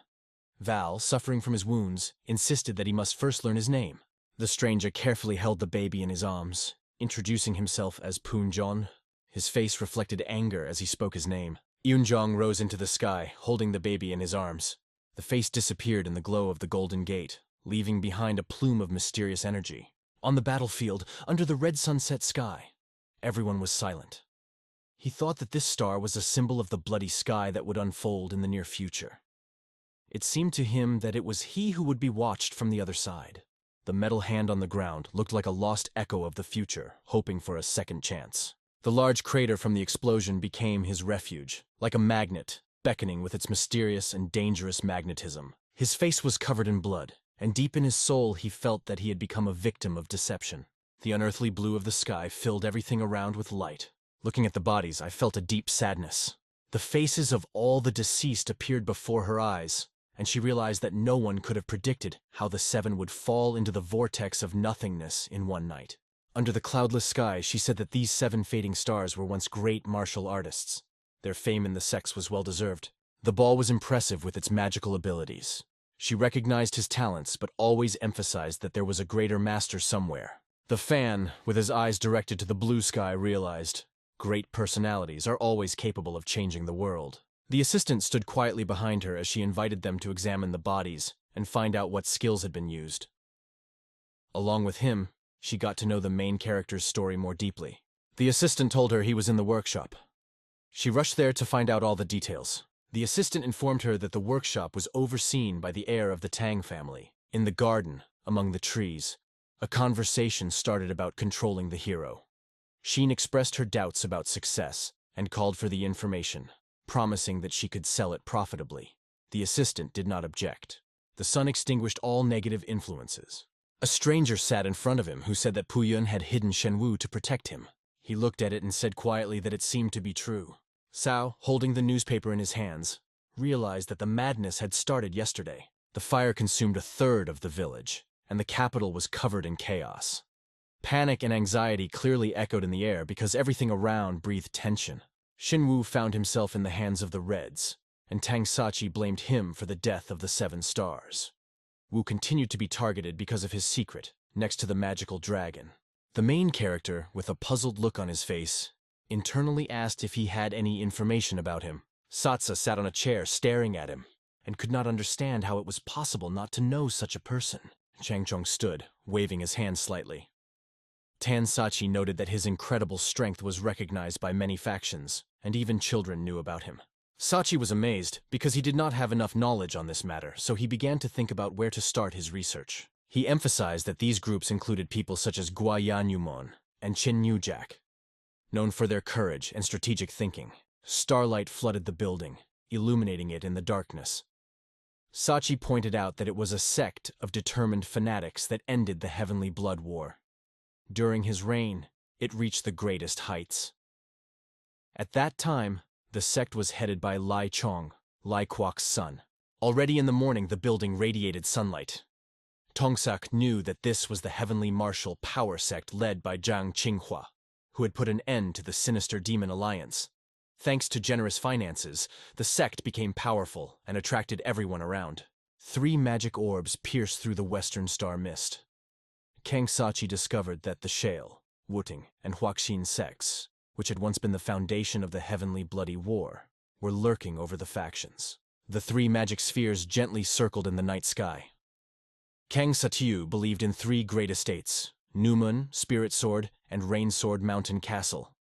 Val, suffering from his wounds, insisted that he must first learn his name. The stranger carefully held the baby in his arms, introducing himself as Poonjon. His face reflected anger as he spoke his name. Yoonjong rose into the sky, holding the baby in his arms. The face disappeared in the glow of the golden gate, leaving behind a plume of mysterious energy. On the battlefield, under the red sunset sky, everyone was silent. He thought that this star was a symbol of the bloody sky that would unfold in the near future. It seemed to him that it was he who would be watched from the other side. The metal hand on the ground looked like a lost echo of the future, hoping for a second chance. The large crater from the explosion became his refuge, like a magnet, beckoning with its mysterious and dangerous magnetism. His face was covered in blood, and deep in his soul he felt that he had become a victim of deception. The unearthly blue of the sky filled everything around with light. Looking at the bodies, I felt a deep sadness. The faces of all the deceased appeared before her eyes, and she realized that no one could have predicted how the seven would fall into the vortex of nothingness in one night. Under the cloudless sky, she said that these 7 fading stars were once great martial artists. Their fame in the sex was well-deserved. The ball was impressive with its magical abilities. She recognized his talents, but always emphasized that there was a greater master somewhere. The fan, with his eyes directed to the blue sky, realized, great personalities are always capable of changing the world. The assistant stood quietly behind her as she invited them to examine the bodies and find out what skills had been used. Along with him, she got to know the main character's story more deeply. The assistant told her he was in the workshop. She rushed there to find out all the details. The assistant informed her that the workshop was overseen by the heir of the Tang family. In the garden, among the trees, a conversation started about controlling the hero. Sheen expressed her doubts about success and called for the information, promising that she could sell it profitably. The assistant did not object. The sun extinguished all negative influences. A stranger sat in front of him who said that Pu Yun had hidden Shenwu to protect him. He looked at it and said quietly that it seemed to be true. Cao, holding the newspaper in his hands, realized that the madness had started yesterday. The fire consumed a third of the village, and the capital was covered in chaos. Panic and anxiety clearly echoed in the air because everything around breathed tension. Shenwu found himself in the hands of the Reds, and Tang Sachi blamed him for the death of the 7 stars. Wu continued to be targeted because of his secret, next to the magical dragon. The main character, with a puzzled look on his face, internally asked if he had any information about him. Satsa sat on a chair staring at him, and could not understand how it was possible not to know such a person. Changchong stood, waving his hand slightly. Tan Sachi noted that his incredible strength was recognized by many factions, and even children knew about him. Sachi was amazed because he did not have enough knowledge on this matter, so he began to think about where to start his research. He emphasized that these groups included people such as Gua Yanyumon and Qin Yujak, known for their courage and strategic thinking. Starlight flooded the building, illuminating it in the darkness. Sachi pointed out that it was a sect of determined fanatics that ended the Heavenly Blood War. During his reign, it reached the greatest heights. At that time, the sect was headed by Lai Chong, Lai Kwok's son. Already in the morning, the building radiated sunlight. Tongsak knew that this was the Heavenly Martial Power sect led by Zhang Qinghua, who had put an end to the sinister Demon Alliance. Thanks to generous finances, the sect became powerful and attracted everyone around. 3 magic orbs pierced through the western star mist. Kang Sachi discovered that the Shale, Wuting, and Huaxin sects, which had once been the foundation of the Heavenly Bloody War, were lurking over the factions. The 3 magic spheres gently circled in the night sky. Kang Satiu believed in 3 great estates, Numun, Spirit Sword, and Rain Sword Mountain Castle.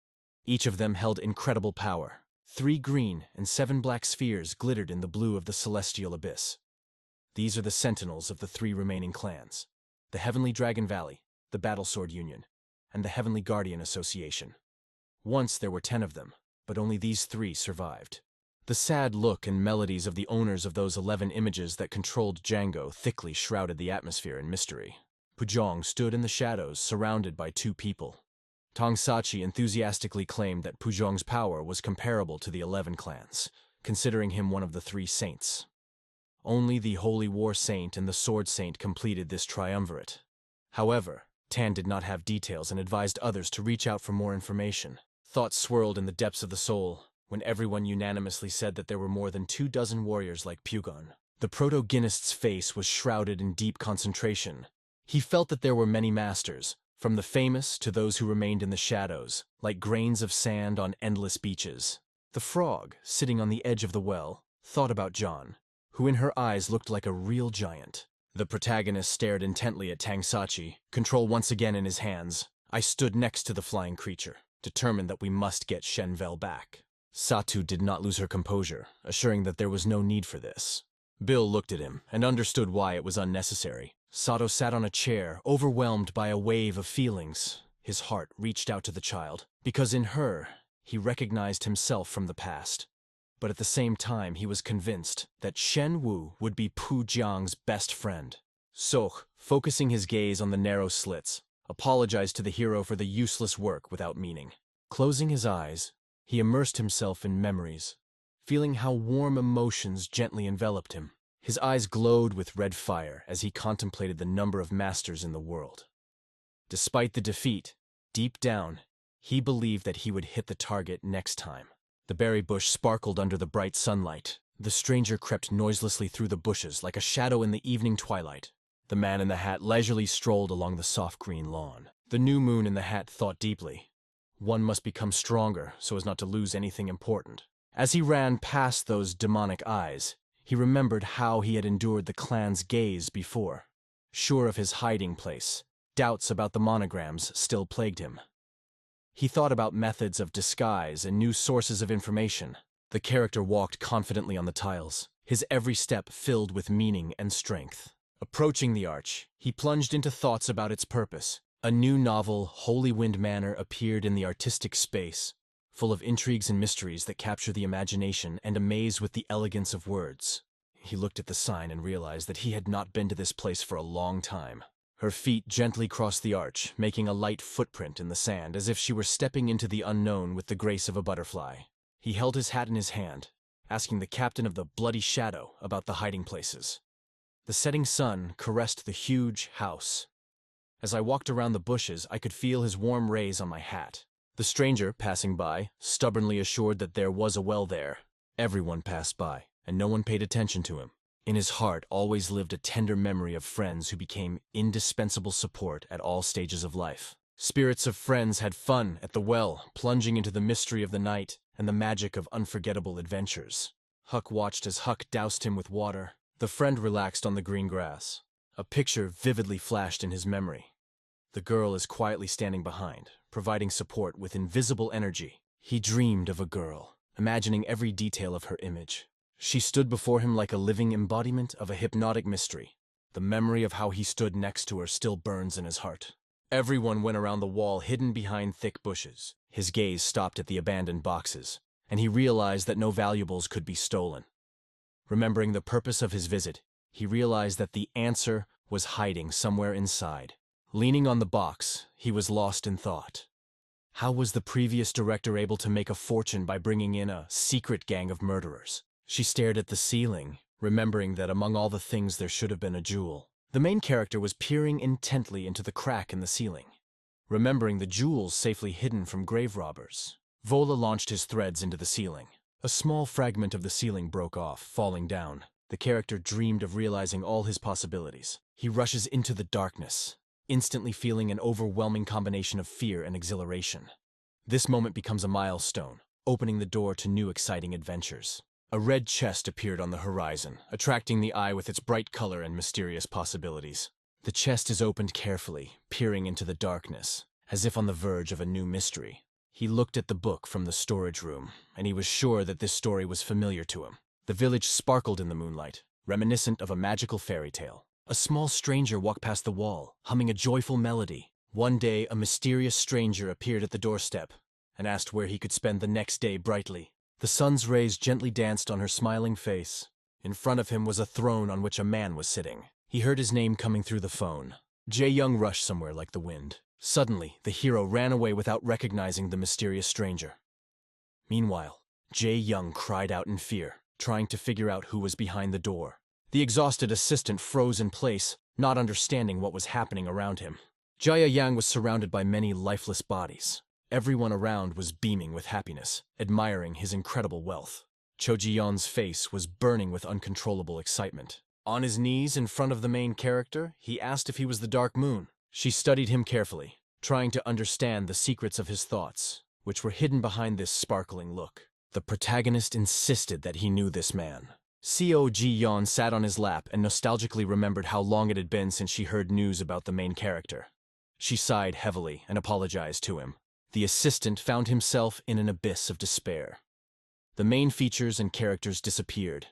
Each of them held incredible power. 3 green and 7 black spheres glittered in the blue of the celestial abyss. These are the sentinels of the 3 remaining clans: the Heavenly Dragon Valley, the Battlesword Union, and the Heavenly Guardian Association. Once there were 10 of them, but only these 3 survived. The sad look and melodies of the owners of those 11 images that controlled Django thickly shrouded the atmosphere in mystery. Pujong stood in the shadows, surrounded by 2 people. Tong Sachi enthusiastically claimed that Pujong's power was comparable to the 11 clans, considering him one of the 3 saints. Only the Holy War Saint and the Sword Saint completed this triumvirate. However, Tan did not have details and advised others to reach out for more information. Thoughts swirled in the depths of the soul when everyone unanimously said that there were more than 24 warriors like Pugon. The protagonist's face was shrouded in deep concentration. He felt that there were many masters, from the famous to those who remained in the shadows, like grains of sand on endless beaches. The frog, sitting on the edge of the well, thought about John, who in her eyes looked like a real giant. The protagonist stared intently at Tang Sachi, control once again in his hands. I stood next to the flying creature, determined that we must get Shenvel back. Satu did not lose her composure, assuring that there was no need for this. Bill looked at him and understood why it was unnecessary. Sato sat on a chair, overwhelmed by a wave of feelings. His heart reached out to the child, because in her, he recognized himself from the past. But at the same time, he was convinced that Shen Wu would be Pu Jiang's best friend. Soch, focusing his gaze on the narrow slits, apologized to the hero for the useless work without meaning. Closing his eyes, he immersed himself in memories, feeling how warm emotions gently enveloped him. His eyes glowed with red fire as he contemplated the number of masters in the world. Despite the defeat, deep down, he believed that he would hit the target next time. The berry bush sparkled under the bright sunlight, The stranger crept noiselessly through the bushes like a shadow in the evening twilight. The man in the hat leisurely strolled along the soft green lawn. The new moon in the hat thought deeply. One must become stronger so as not to lose anything important. As he ran past those demonic eyes, he remembered how he had endured the clan's gaze before. Sure of his hiding place, doubts about the monograms still plagued him. He thought about methods of disguise and new sources of information. The character walked confidently on the tiles, his every step filled with meaning and strength. Approaching the arch, he plunged into thoughts about its purpose. A new novel, Holy Wind Manor, appeared in the artistic space, full of intrigues and mysteries that capture the imagination and amaze with the elegance of words. He looked at the sign and realized that he had not been to this place for a long time. Her feet gently crossed the arch, making a light footprint in the sand, as if she were stepping into the unknown with the grace of a butterfly. He held his hat in his hand, asking the captain of the Bloody Shadow about the hiding places. The setting sun caressed the huge house. As I walked around the bushes, I could feel his warm rays on my hat. The stranger, passing by, stubbornly assured that there was a well there. Everyone passed by, and no one paid attention to him. In his heart always lived a tender memory of friends who became indispensable support at all stages of life. Spirits of friends had fun at the well, plunging into the mystery of the night and the magic of unforgettable adventures. Huck watched as Huck doused him with water. The friend relaxed on the green grass. A picture vividly flashed in his memory. The girl is quietly standing behind, providing support with invisible energy. He dreamed of a girl, imagining every detail of her image. She stood before him like a living embodiment of a hypnotic mystery. The memory of how he stood next to her still burns in his heart. Everyone went around the wall hidden behind thick bushes. His gaze stopped at the abandoned boxes, and he realized that no valuables could be stolen. Remembering the purpose of his visit, he realized that the answer was hiding somewhere inside. Leaning on the box, he was lost in thought. How was the previous director able to make a fortune by bringing in a secret gang of murderers? She stared at the ceiling, remembering that among all the things there should have been a jewel. The main character was peering intently into the crack in the ceiling, remembering the jewels safely hidden from grave robbers. Vola launched his threads into the ceiling. A small fragment of the ceiling broke off, falling down. The character dreamed of realizing all his possibilities. He rushes into the darkness, instantly feeling an overwhelming combination of fear and exhilaration. This moment becomes a milestone, opening the door to new exciting adventures. A red chest appeared on the horizon, attracting the eye with its bright color and mysterious possibilities. The chest is opened carefully, peering into the darkness, as if on the verge of a new mystery. He looked at the book from the storage room, and he was sure that this story was familiar to him. The village sparkled in the moonlight, reminiscent of a magical fairy tale. A small stranger walked past the wall, humming a joyful melody. One day, a mysterious stranger appeared at the doorstep and asked where he could spend the next day brightly. The sun's rays gently danced on her smiling face. In front of him was a throne on which a man was sitting. He heard his name coming through the phone. Jae-young rushed somewhere like the wind. Suddenly, the hero ran away without recognizing the mysterious stranger. Meanwhile, Jae-young cried out in fear, trying to figure out who was behind the door. The exhausted assistant froze in place, not understanding what was happening around him. Jae-young was surrounded by many lifeless bodies. Everyone around was beaming with happiness, admiring his incredible wealth. Cho Ji-yeon's face was burning with uncontrollable excitement. On his knees in front of the main character, he asked if he was the Dark Moon. She studied him carefully, trying to understand the secrets of his thoughts, which were hidden behind this sparkling look. The protagonist insisted that he knew this man. Seo Ji-yeon sat on his lap and nostalgically remembered how long it had been since she heard news about the main character. She sighed heavily and apologized to him. The assistant found himself in an abyss of despair. The main features and characters disappeared.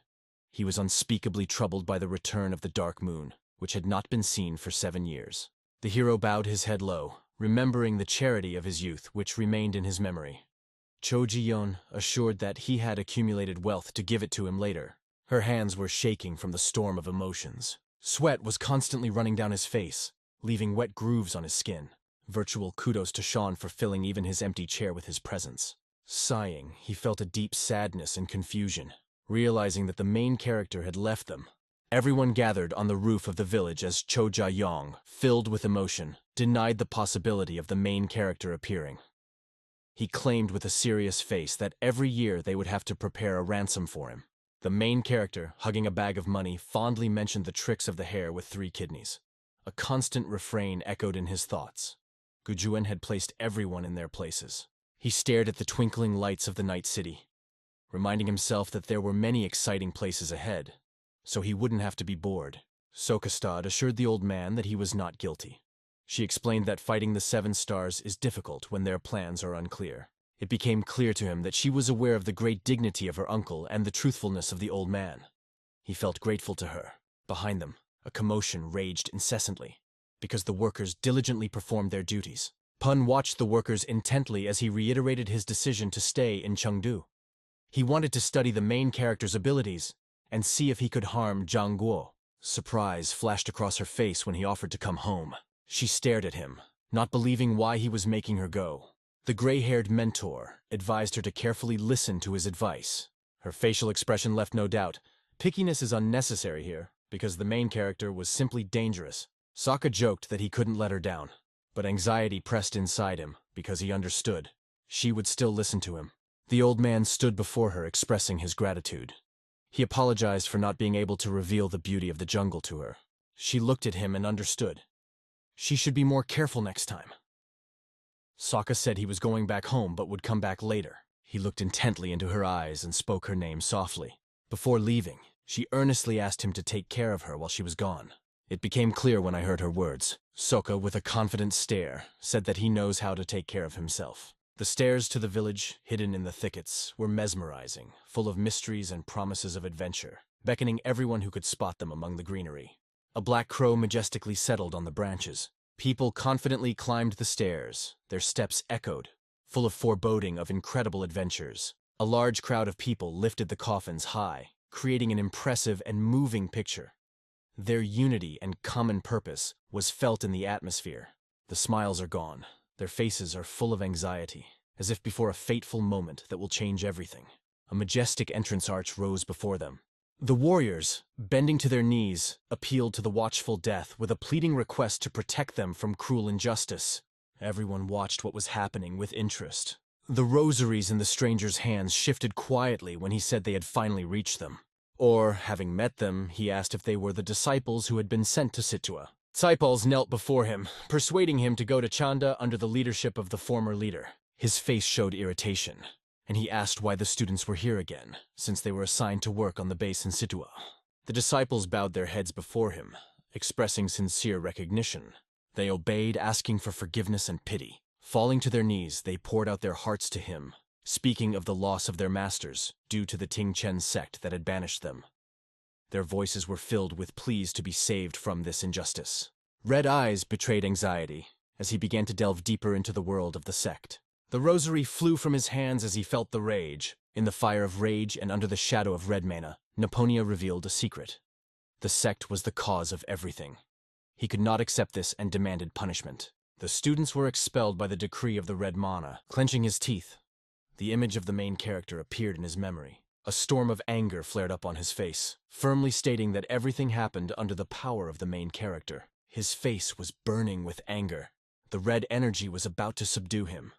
He was unspeakably troubled by the return of the Dark Moon, which had not been seen for 7 years. The hero bowed his head low, remembering the charity of his youth which remained in his memory. Cho Ji-yeon assured that he had accumulated wealth to give it to him later. Her hands were shaking from the storm of emotions. Sweat was constantly running down his face, leaving wet grooves on his skin. Virtual kudos to Sean for filling even his empty chair with his presence. Sighing, he felt a deep sadness and confusion, realizing that the main character had left them. Everyone gathered on the roof of the village as Cho Ja-young, filled with emotion, denied the possibility of the main character appearing. He claimed with a serious face that every year they would have to prepare a ransom for him. The main character, hugging a bag of money, fondly mentioned the tricks of the hare with 3 kidneys. A constant refrain echoed in his thoughts. Gujuan had placed everyone in their places. He stared at the twinkling lights of the night city, reminding himself that there were many exciting places ahead, so he wouldn't have to be bored. Sokastad assured the old man that he was not guilty. She explained that fighting the 7 stars is difficult when their plans are unclear. It became clear to him that she was aware of the great dignity of her uncle and the truthfulness of the old man. He felt grateful to her. Behind them, a commotion raged incessantly, because the workers diligently performed their duties. Pun watched the workers intently as he reiterated his decision to stay in Chengdu. He wanted to study the main character's abilities and see if he could harm Zhang Guo. Surprise flashed across her face when he offered to come home. She stared at him, not believing why he was making her go. The gray-haired mentor advised her to carefully listen to his advice. Her facial expression left no doubt. Pickiness is unnecessary here, because the main character was simply dangerous. Sokka joked that he couldn't let her down, but anxiety pressed inside him because he understood. She would still listen to him. The old man stood before her, expressing his gratitude. He apologized for not being able to reveal the beauty of the jungle to her. She looked at him and understood. She should be more careful next time. Sokka said he was going back home but would come back later. He looked intently into her eyes and spoke her name softly. Before leaving, she earnestly asked him to take care of her while she was gone. It became clear when I heard her words. Sokka, with a confident stare, said that he knows how to take care of himself. The stairs to the village, hidden in the thickets, were mesmerizing, full of mysteries and promises of adventure, beckoning everyone who could spot them among the greenery. A black crow majestically settled on the branches. People confidently climbed the stairs, their steps echoed, full of foreboding of incredible adventures. A large crowd of people lifted the coffins high, creating an impressive and moving picture. Their unity and common purpose was felt in the atmosphere. The smiles are gone. Their faces are full of anxiety, as if before a fateful moment that will change everything. A majestic entrance arch rose before them. The warriors, bending to their knees, appealed to the watchful death with a pleading request to protect them from cruel injustice. Everyone watched what was happening with interest. The rosaries in the stranger's hands shifted quietly when he said they had finally reached them. Or, having met them, he asked if they were the disciples who had been sent to Situa. Disciples knelt before him, persuading him to go to Chanda under the leadership of the former leader. His face showed irritation, and he asked why the students were here again, since they were assigned to work on the base in Situa. The disciples bowed their heads before him, expressing sincere recognition. They obeyed, asking for forgiveness and pity. Falling to their knees, they poured out their hearts to him, speaking of the loss of their masters due to the Ting Chen sect that had banished them. Their voices were filled with pleas to be saved from this injustice. Red eyes betrayed anxiety as he began to delve deeper into the world of the sect. The rosary flew from his hands as he felt the rage. In the fire of rage and under the shadow of red mana, Naponia revealed a secret. The sect was the cause of everything. He could not accept this and demanded punishment. The students were expelled by the decree of the red mana. Clenching his teeth, the image of the main character appeared in his memory. A storm of anger flared up on his face, firmly stating that everything happened under the power of the main character. His face was burning with anger. The red energy was about to subdue him.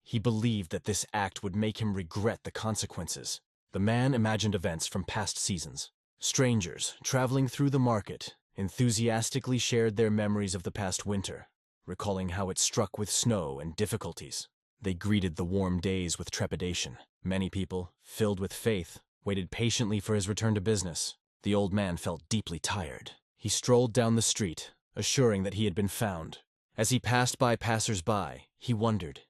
He believed that this act would make him regret the consequences. The man imagined events from past seasons. Strangers, traveling through the market, enthusiastically shared their memories of the past winter, recalling how it struck with snow and difficulties. They greeted the warm days with trepidation. Many people, filled with faith, waited patiently for his return to business. The old man felt deeply tired. He strolled down the street, assuring that he had been found. As he passed by passers-by, he wondered,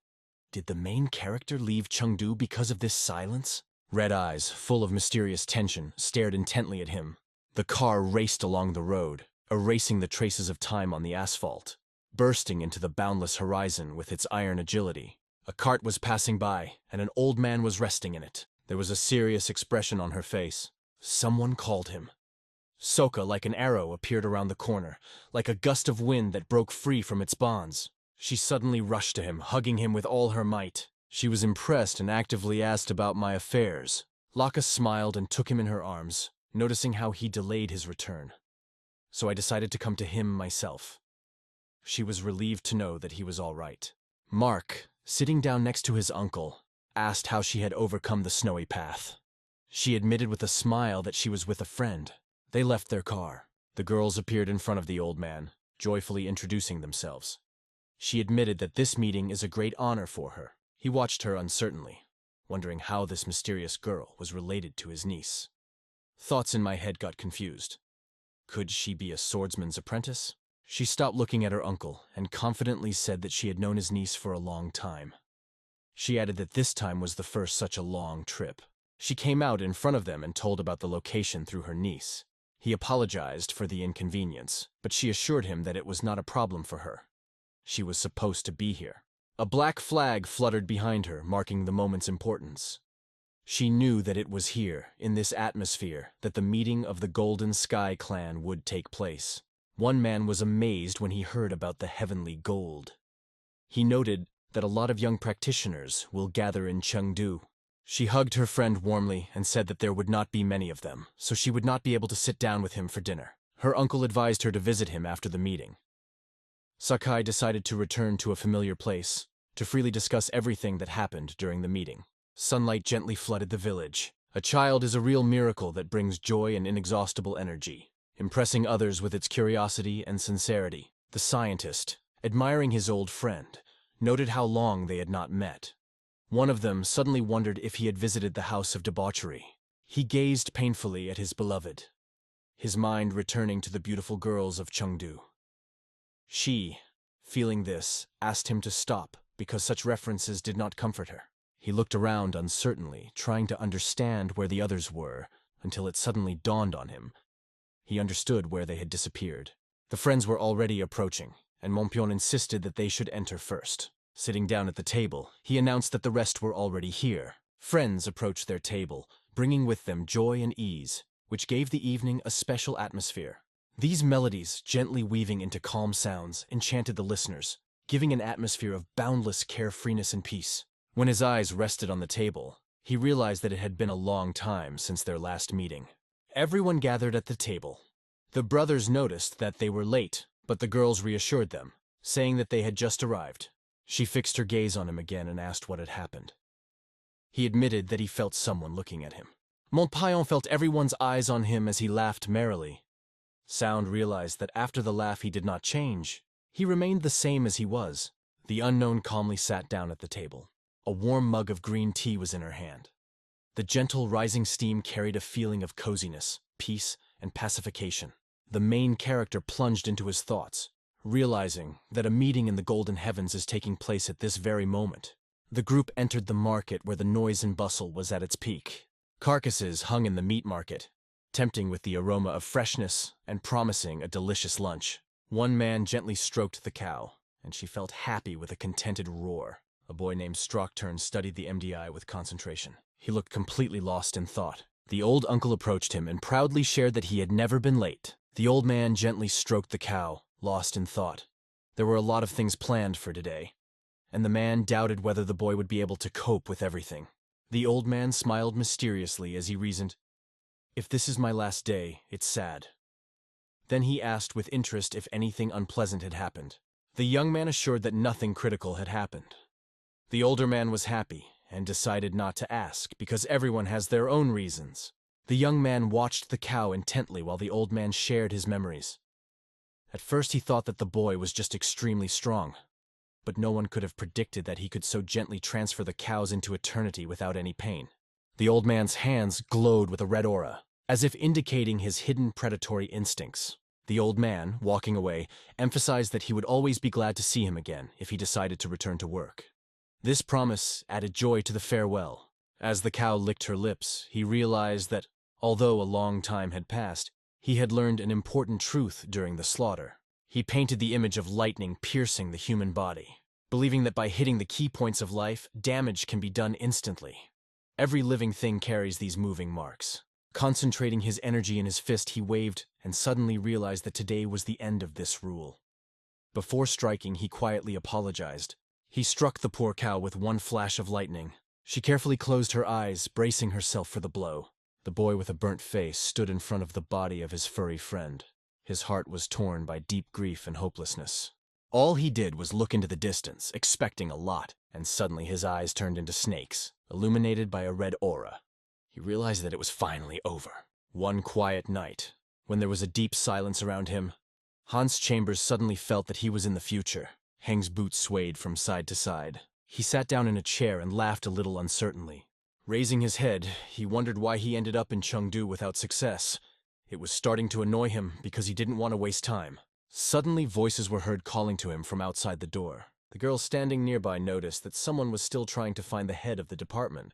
did the main character leave Chengdu because of this silence? Red eyes, full of mysterious tension, stared intently at him. The car raced along the road, erasing the traces of time on the asphalt, bursting into the boundless horizon with its iron agility. A cart was passing by, and an old man was resting in it. There was a serious expression on her face. Someone called him. Sokka, like an arrow, appeared around the corner, like a gust of wind that broke free from its bonds. She suddenly rushed to him, hugging him with all her might. She was impressed and actively asked about my affairs. Laka smiled and took him in her arms, noticing how he delayed his return. So I decided to come to him myself. She was relieved to know that he was all right. Mark, sitting down next to his uncle, asked how she had overcome the snowy path. She admitted with a smile that she was with a friend. They left their car. The girls appeared in front of the old man, joyfully introducing themselves. She admitted that this meeting is a great honor for her. He watched her uncertainly, wondering how this mysterious girl was related to his niece. Thoughts in my head got confused. Could she be a swordsman's apprentice? She stopped looking at her uncle and confidently said that she had known his niece for a long time. She added that this time was the first such a long trip. She came out in front of them and told about the location through her niece. He apologized for the inconvenience, but she assured him that it was not a problem for her. She was supposed to be here. A black flag fluttered behind her, marking the moment's importance. She knew that it was here, in this atmosphere, that the meeting of the Golden Sky clan would take place. One man was amazed when he heard about the heavenly gold. He noted that a lot of young practitioners will gather in Chengdu. She hugged her friend warmly and said that there would not be many of them, so she would not be able to sit down with him for dinner. Her uncle advised her to visit him after the meeting. Sakai decided to return to a familiar place, to freely discuss everything that happened during the meeting. Sunlight gently flooded the village. A child is a real miracle that brings joy and inexhaustible energy, impressing others with its curiosity and sincerity. The scientist, admiring his old friend, noted how long they had not met. One of them suddenly wondered if he had visited the house of debauchery. He gazed painfully at his beloved, his mind returning to the beautiful girls of Chengdu. She, feeling this, asked him to stop because such references did not comfort her. He looked around uncertainly, trying to understand where the others were, until it suddenly dawned on him. He understood where they had disappeared. The friends were already approaching, and Montpion insisted that they should enter first. Sitting down at the table, he announced that the rest were already here. Friends approached their table, bringing with them joy and ease, which gave the evening a special atmosphere. These melodies, gently weaving into calm sounds, enchanted the listeners, giving an atmosphere of boundless carefreeness and peace. When his eyes rested on the table, he realized that it had been a long time since their last meeting. Everyone gathered at the table. The brothers noticed that they were late, but the girls reassured them, saying that they had just arrived. She fixed her gaze on him again and asked what had happened. He admitted that he felt someone looking at him. Montpion felt everyone's eyes on him as he laughed merrily. Sound realized that after the laugh he did not change. He remained the same as he was. The unknown calmly sat down at the table. A warm mug of green tea was in her hand. The gentle rising steam carried a feeling of coziness, peace, and pacification. The main character plunged into his thoughts, realizing that a meeting in the golden heavens is taking place at this very moment. The group entered the market where the noise and bustle was at its peak. Carcasses hung in the meat market, tempting with the aroma of freshness and promising a delicious lunch. One man gently stroked the cow, and she felt happy with a contented roar. A boy named Strockturn studied the MDI with concentration. He looked completely lost in thought. The old uncle approached him and proudly shared that he had never been late. The old man gently stroked the cow, lost in thought. There were a lot of things planned for today, and the man doubted whether the boy would be able to cope with everything. The old man smiled mysteriously as he reasoned, "If this is my last day, it's sad." Then he asked with interest if anything unpleasant had happened. The young man assured that nothing critical had happened. The older man was happy and decided not to ask because everyone has their own reasons. The young man watched the cow intently while the old man shared his memories. At first he thought that the boy was just extremely strong, but no one could have predicted that he could so gently transfer the cows into eternity without any pain. The old man's hands glowed with a red aura, as if indicating his hidden predatory instincts. The old man, walking away, emphasized that he would always be glad to see him again if he decided to return to work. This promise added joy to the farewell. As the cow licked her lips, he realized that, although a long time had passed, he had learned an important truth during the slaughter. He painted the image of lightning piercing the human body, believing that by hitting the key points of life, damage can be done instantly. Every living thing carries these moving marks. Concentrating his energy in his fist, he waved and suddenly realized that today was the end of this rule. Before striking, he quietly apologized. He struck the poor cow with one flash of lightning. She carefully closed her eyes, bracing herself for the blow. The boy with a burnt face stood in front of the body of his furry friend. His heart was torn by deep grief and hopelessness. All he did was look into the distance, expecting a lot, and suddenly his eyes turned into snakes, illuminated by a red aura. He realized that it was finally over. One quiet night, when there was a deep silence around him, Hans Chambers suddenly felt that he was in the future. Heng's boots swayed from side to side. He sat down in a chair and laughed a little uncertainly. Raising his head, he wondered why he ended up in Chengdu without success. It was starting to annoy him because he didn't want to waste time. Suddenly, voices were heard calling to him from outside the door. The girl standing nearby noticed that someone was still trying to find the head of the department,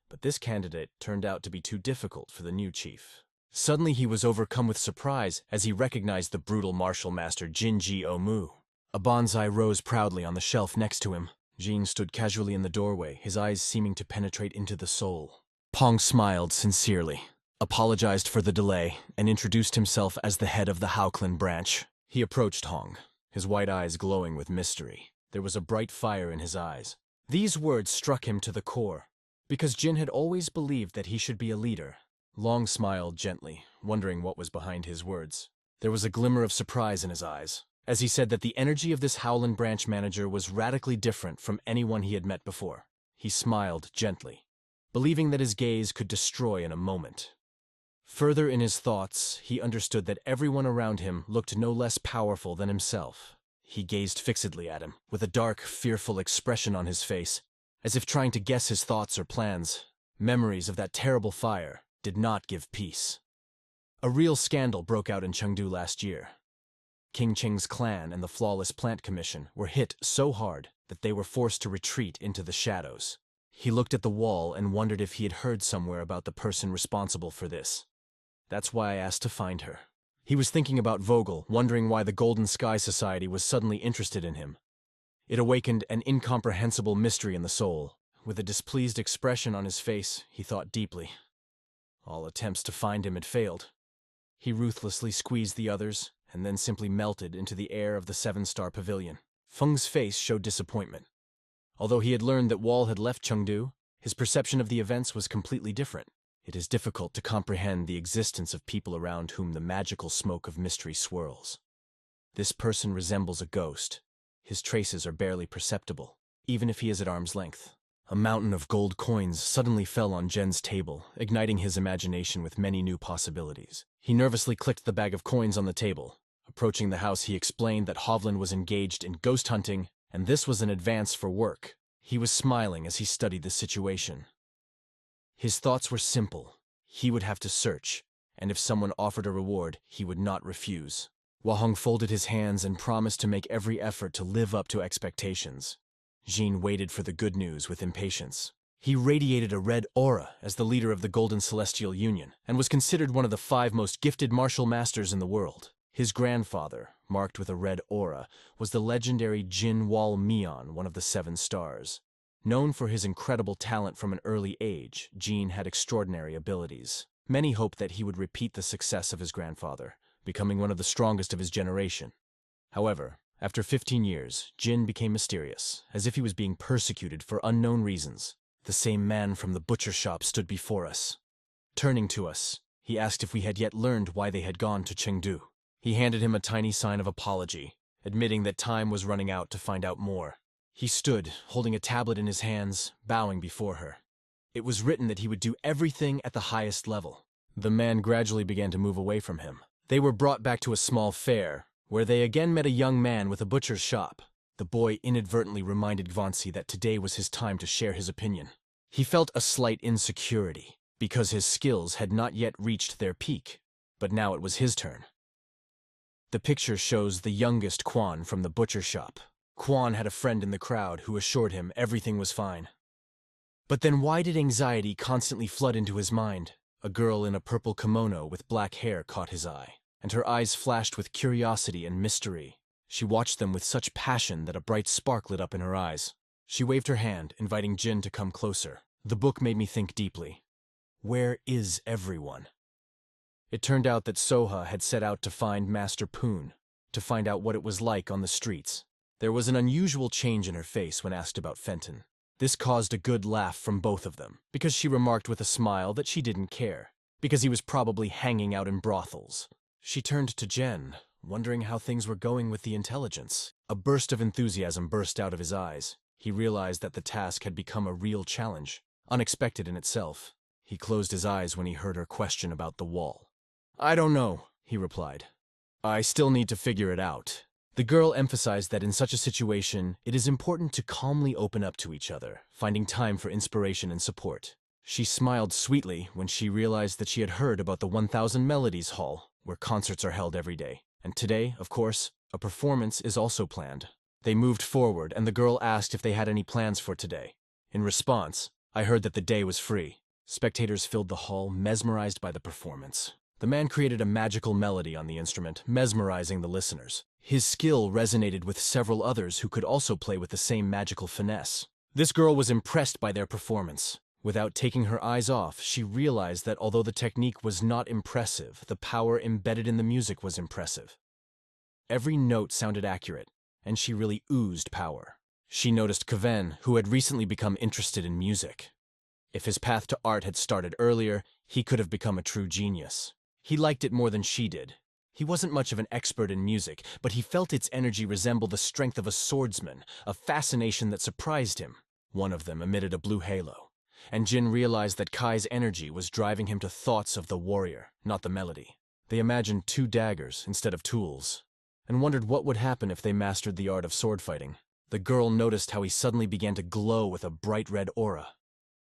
but this candidate turned out to be too difficult for the new chief. Suddenly, he was overcome with surprise as he recognized the brutal martial master Jinji Omu. A bonsai rose proudly on the shelf next to him. Jin stood casually in the doorway, his eyes seeming to penetrate into the soul. Pong smiled sincerely, apologized for the delay, and introduced himself as the head of the Haoklin branch. He approached Hong, his white eyes glowing with mystery. There was a bright fire in his eyes. These words struck him to the core, because Jin had always believed that he should be a leader. Long smiled gently, wondering what was behind his words. There was a glimmer of surprise in his eyes, as he said that the energy of this Howlin branch manager was radically different from anyone he had met before. He smiled gently, believing that his gaze could destroy in a moment. Further in his thoughts, he understood that everyone around him looked no less powerful than himself. He gazed fixedly at him, with a dark, fearful expression on his face, as if trying to guess his thoughts or plans. Memories of that terrible fire did not give peace. A real scandal broke out in Chengdu last year. King Qing's clan and the Flawless Plant Commission were hit so hard that they were forced to retreat into the shadows. He looked at the wall and wondered if he had heard somewhere about the person responsible for this. That's why I asked to find her. He was thinking about Vogel, wondering why the Golden Sky Society was suddenly interested in him. It awakened an incomprehensible mystery in the soul. With a displeased expression on his face, he thought deeply. All attempts to find him had failed. He ruthlessly squeezed the others, and then simply melted into the air of the 7-star pavilion. Feng's face showed disappointment. Although he had learned that Wall had left Chengdu, his perception of the events was completely different. It is difficult to comprehend the existence of people around whom the magical smoke of mystery swirls. This person resembles a ghost. His traces are barely perceptible, even if he is at arm's length. A mountain of gold coins suddenly fell on Jen's table, igniting his imagination with many new possibilities. He nervously clicked the bag of coins on the table. Approaching the house, he explained that Hovland was engaged in ghost hunting, and this was an advance for work. He was smiling as he studied the situation. His thoughts were simple. He would have to search, and if someone offered a reward, he would not refuse. Wahong folded his hands and promised to make every effort to live up to expectations. Jean waited for the good news with impatience. He radiated a red aura as the leader of the Golden Celestial Union, and was considered one of the 5 most gifted martial masters in the world. His grandfather, marked with a red aura, was the legendary Jin Wal Mian, one of the 7 stars. Known for his incredible talent from an early age, Jin had extraordinary abilities. Many hoped that he would repeat the success of his grandfather, becoming one of the strongest of his generation. However, after 15 years, Jin became mysterious, as if he was being persecuted for unknown reasons. The same man from the butcher shop stood before us. Turning to us, he asked if we had yet learned why they had gone to Chengdu. He handed him a tiny sign of apology, admitting that time was running out to find out more. He stood, holding a tablet in his hands, bowing before her. It was written that he would do everything at the highest level. The man gradually began to move away from him. They were brought back to a small fair, where they again met a young man with a butcher's shop. The boy inadvertently reminded Gvansi that today was his time to share his opinion. He felt a slight insecurity, because his skills had not yet reached their peak, but now it was his turn. The picture shows the youngest Quan from the butcher shop. Quan had a friend in the crowd who assured him everything was fine. But then why did anxiety constantly flood into his mind? A girl in a purple kimono with black hair caught his eye, and her eyes flashed with curiosity and mystery. She watched them with such passion that a bright spark lit up in her eyes. She waved her hand, inviting Jin to come closer. The book made me think deeply. Where is everyone? It turned out that Soha had set out to find Master Poon, to find out what it was like on the streets. There was an unusual change in her face when asked about Fenton. This caused a good laugh from both of them, because she remarked with a smile that she didn't care, because he was probably hanging out in brothels. She turned to Jen, wondering how things were going with the intelligence. A burst of enthusiasm burst out of his eyes. He realized that the task had become a real challenge, unexpected in itself. He closed his eyes when he heard her question about the wall. "I don't know," he replied. "I still need to figure it out." The girl emphasized that in such a situation, it is important to calmly open up to each other, finding time for inspiration and support. She smiled sweetly when she realized that she had heard about the 1000 Melodies Hall, where concerts are held every day. And today, of course, a performance is also planned. They moved forward, and the girl asked if they had any plans for today. In response, "I heard that the day was free." Spectators filled the hall, mesmerized by the performance. The man created a magical melody on the instrument, mesmerizing the listeners. His skill resonated with several others who could also play with the same magical finesse. This girl was impressed by their performance. Without taking her eyes off, she realized that although the technique was not impressive, the power embedded in the music was impressive. Every note sounded accurate, and she really oozed power. She noticed Kevin, who had recently become interested in music. If his path to art had started earlier, he could have become a true genius. He liked it more than she did. He wasn't much of an expert in music, but he felt its energy resemble the strength of a swordsman, a fascination that surprised him. One of them emitted a blue halo, and Jin realized that Kai's energy was driving him to thoughts of the warrior, not the melody. They imagined 2 daggers instead of tools, and wondered what would happen if they mastered the art of sword fighting. The girl noticed how he suddenly began to glow with a bright red aura,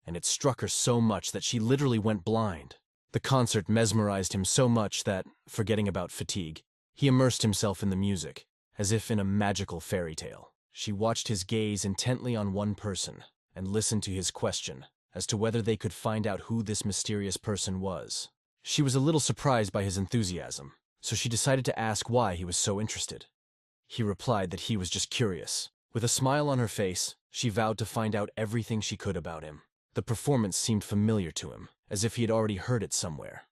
and it struck her so much that she literally went blind. The concert mesmerized him so much that, forgetting about fatigue, he immersed himself in the music, as if in a magical fairy tale. She watched his gaze intently on one person, and listened to his question, as to whether they could find out who this mysterious person was. She was a little surprised by his enthusiasm, so she decided to ask why he was so interested. He replied that he was just curious. With a smile on her face, she vowed to find out everything she could about him. The performance seemed familiar to him, as if he had already heard it somewhere.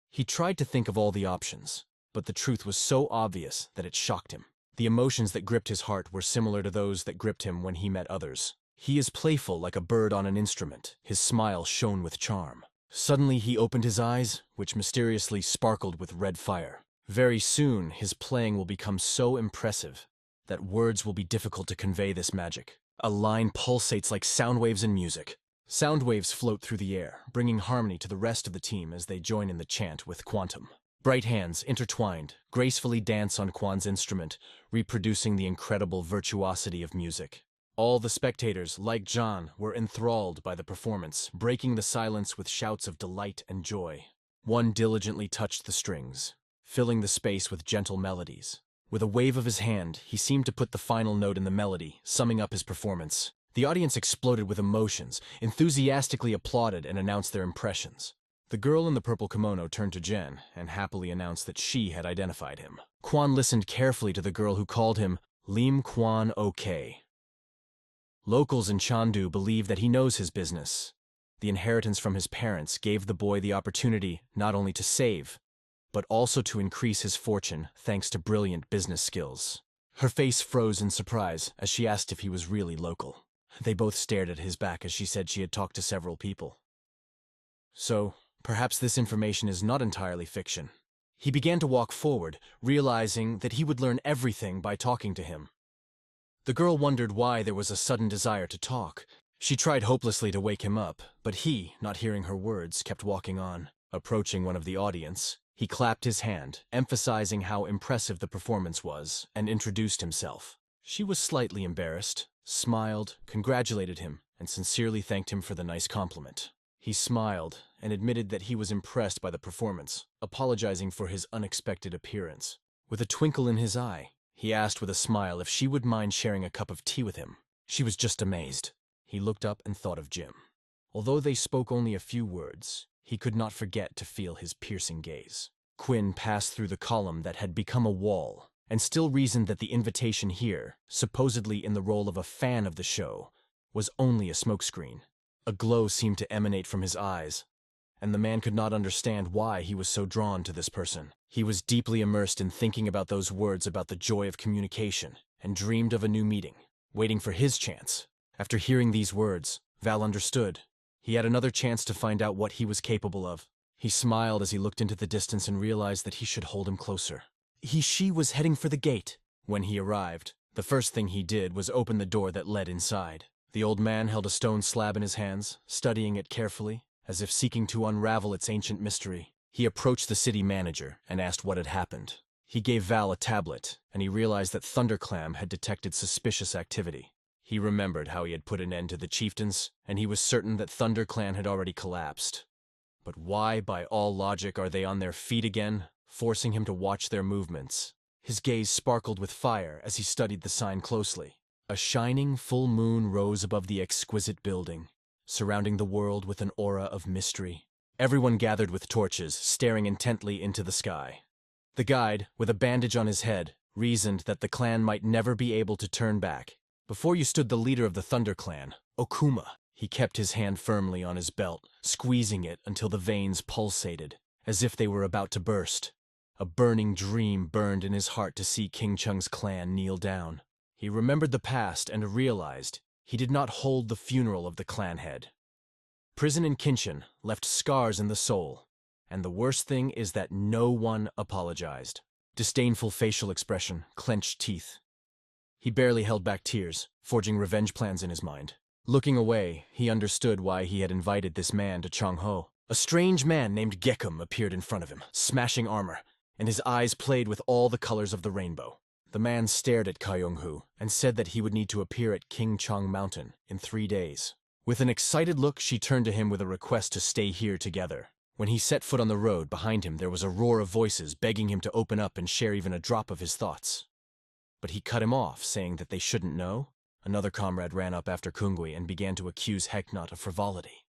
He tried to think of all the options, but the truth was so obvious that it shocked him. The emotions that gripped his heart were similar to those that gripped him when he met others. He is playful like a bird on an instrument. His smile shone with charm. Suddenly he opened his eyes, which mysteriously sparkled with red fire. Very soon, his playing will become so impressive that words will be difficult to convey this magic. A line pulsates like sound waves in music. Sound waves float through the air, bringing harmony to the rest of the team as they join in the chant with quantum. Bright hands, intertwined, gracefully dance on Kwan's instrument, reproducing the incredible virtuosity of music. All the spectators, like John, were enthralled by the performance, breaking the silence with shouts of delight and joy. One diligently touched the strings, filling the space with gentle melodies. With a wave of his hand, he seemed to put the final note in the melody, summing up his performance. The audience exploded with emotions, enthusiastically applauded and announced their impressions. The girl in the purple kimono turned to Jen and happily announced that she had identified him. Kwan listened carefully to the girl who called him Lim Kwan OK. Locals in Chandu believe that he knows his business. The inheritance from his parents gave the boy the opportunity not only to save, but also to increase his fortune thanks to brilliant business skills. Her face froze in surprise as she asked if he was really local. They both stared at his back as she said she had talked to several people. So, perhaps this information is not entirely fiction. He began to walk forward, realizing that he would learn everything by talking to him. The girl wondered why there was a sudden desire to talk. She tried hopelessly to wake him up, but he, not hearing her words, kept walking on. Approaching one of the audience, he clapped his hand, emphasizing how impressive the performance was, and introduced himself. She was slightly embarrassed, smiled, congratulated him, and sincerely thanked him for the nice compliment. He smiled and admitted that he was impressed by the performance, apologizing for his unexpected appearance. With a twinkle in his eye, he asked with a smile if she would mind sharing a cup of tea with him. She was just amazed. He looked up and thought of Jim. Although they spoke only a few words, he could not forget to feel his piercing gaze. Quinn passed through the column that had become a wall, and still reasoned that the invitation here, supposedly in the role of a fan of the show, was only a smokescreen. A glow seemed to emanate from his eyes, and the man could not understand why he was so drawn to this person. He was deeply immersed in thinking about those words about the joy of communication, and dreamed of a new meeting, waiting for his chance. After hearing these words, Val understood. He had another chance to find out what he was capable of. He smiled as he looked into the distance and realized that he should hold him closer. She was heading for the gate. When he arrived, the first thing he did was open the door that led inside. The old man held a stone slab in his hands, studying it carefully. as if seeking to unravel its ancient mystery. He approached the city manager and asked what had happened. He gave Val a tablet, and he realized that ThunderClam had detected suspicious activity. He remembered how he had put an end to the chieftains, and he was certain that ThunderClan had already collapsed. But why, by all logic, are they on their feet again, forcing him to watch their movements? His gaze sparkled with fire as he studied the sign closely. A shining full moon rose above the exquisite building, surrounding the world with an aura of mystery. Everyone gathered with torches, staring intently into the sky. The guide, with a bandage on his head, reasoned that the clan might never be able to turn back. Before you stood the leader of the Thunder Clan, Okuma. He kept his hand firmly on his belt, squeezing it until the veins pulsated, as if they were about to burst. A burning dream burned in his heart to see King Chung's clan kneel down. He remembered the past and realized he did not hold the funeral of the clan head. Prison in Kinshin left scars in the soul, and the worst thing is that no one apologized. Disdainful facial expression, clenched teeth. He barely held back tears, forging revenge plans in his mind. Looking away, he understood why he had invited this man to Changho. A strange man named Gekum appeared in front of him, smashing armor, and his eyes played with all the colors of the rainbow. The man stared at Kayonghu and said that he would need to appear at King Chang Mountain in 3 days. With an excited look, she turned to him with a request to stay here together. When he set foot on the road, behind him there was a roar of voices begging him to open up and share even a drop of his thoughts. But he cut him off, saying that they shouldn't know. Another comrade ran up after Kungui and began to accuse Heknot of frivolity.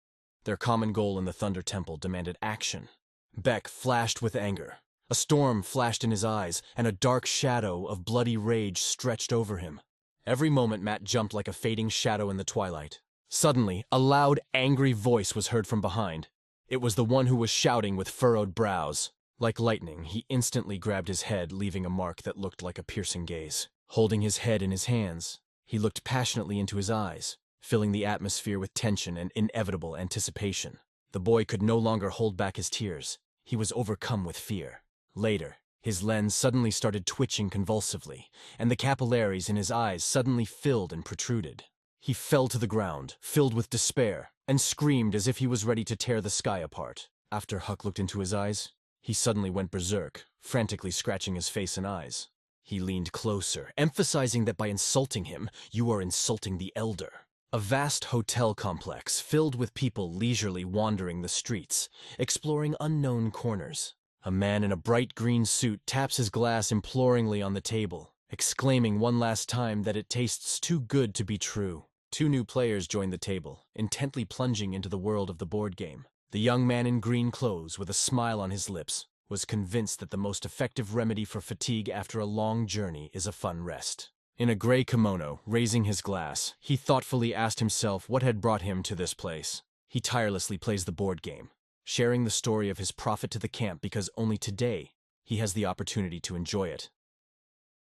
Their common goal in the Thunder Temple demanded action. Beck flashed with anger. A storm flashed in his eyes, and a dark shadow of bloody rage stretched over him. Every moment Matt jumped like a fading shadow in the twilight. Suddenly, a loud, angry voice was heard from behind. It was the one who was shouting with furrowed brows. Like lightning, he instantly grabbed his head, leaving a mark that looked like a piercing gaze. Holding his head in his hands, he looked passionately into his eyes, filling the atmosphere with tension and inevitable anticipation. The boy could no longer hold back his tears. He was overcome with fear. Later, his lens suddenly started twitching convulsively, and the capillaries in his eyes suddenly filled and protruded. He fell to the ground, filled with despair, and screamed as if he was ready to tear the sky apart. After Huck looked into his eyes, he suddenly went berserk, frantically scratching his face and eyes. He leaned closer, emphasizing that by insulting him, you are insulting the elder. A vast hotel complex filled with people leisurely wandering the streets, exploring unknown corners. A man in a bright green suit taps his glass imploringly on the table, exclaiming one last time that it tastes too good to be true. 2 new players joined the table, intently plunging into the world of the board game. The young man in green clothes, with a smile on his lips, was convinced that the most effective remedy for fatigue after a long journey is a fun rest. In a gray kimono, raising his glass, he thoughtfully asked himself what had brought him to this place. He tirelessly plays the board game, sharing the story of his profit to the camp because only today he has the opportunity to enjoy it.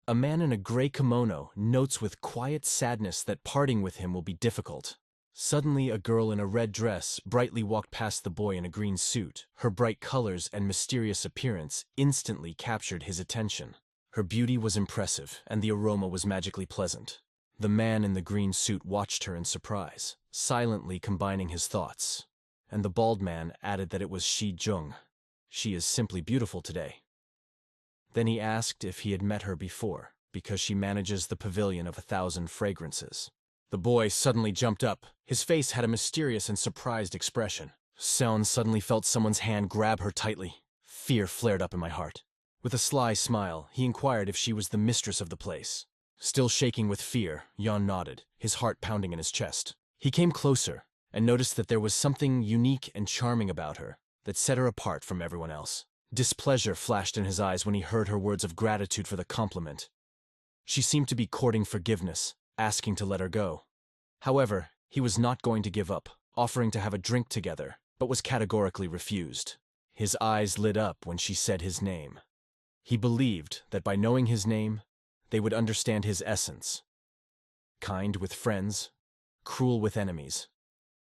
A man in a gray kimono notes with quiet sadness that parting with him will be difficult. Suddenly, a girl in a red dress brightly walked past the boy in a green suit. Her bright colors and mysterious appearance instantly captured his attention. Her beauty was impressive, and the aroma was magically pleasant. The man in the green suit watched her in surprise, silently combining his thoughts. And the bald man added that it was Shi Jung. She is simply beautiful today. Then he asked if he had met her before, because she manages the pavilion of 1,000 fragrances. The boy suddenly jumped up. His face had a mysterious and surprised expression. Seon suddenly felt someone's hand grab her tightly. Fear flared up in my heart. With a sly smile, he inquired if she was the mistress of the place. Still shaking with fear, Yon nodded, his heart pounding in his chest. He came closer and noticed that there was something unique and charming about her that set her apart from everyone else. Displeasure flashed in his eyes when he heard her words of gratitude for the compliment. She seemed to be courting forgiveness, asking to let her go. However, he was not going to give up, offering to have a drink together, but was categorically refused. His eyes lit up when she said his name. He believed that by knowing his name, they would understand his essence. Kind with friends, cruel with enemies.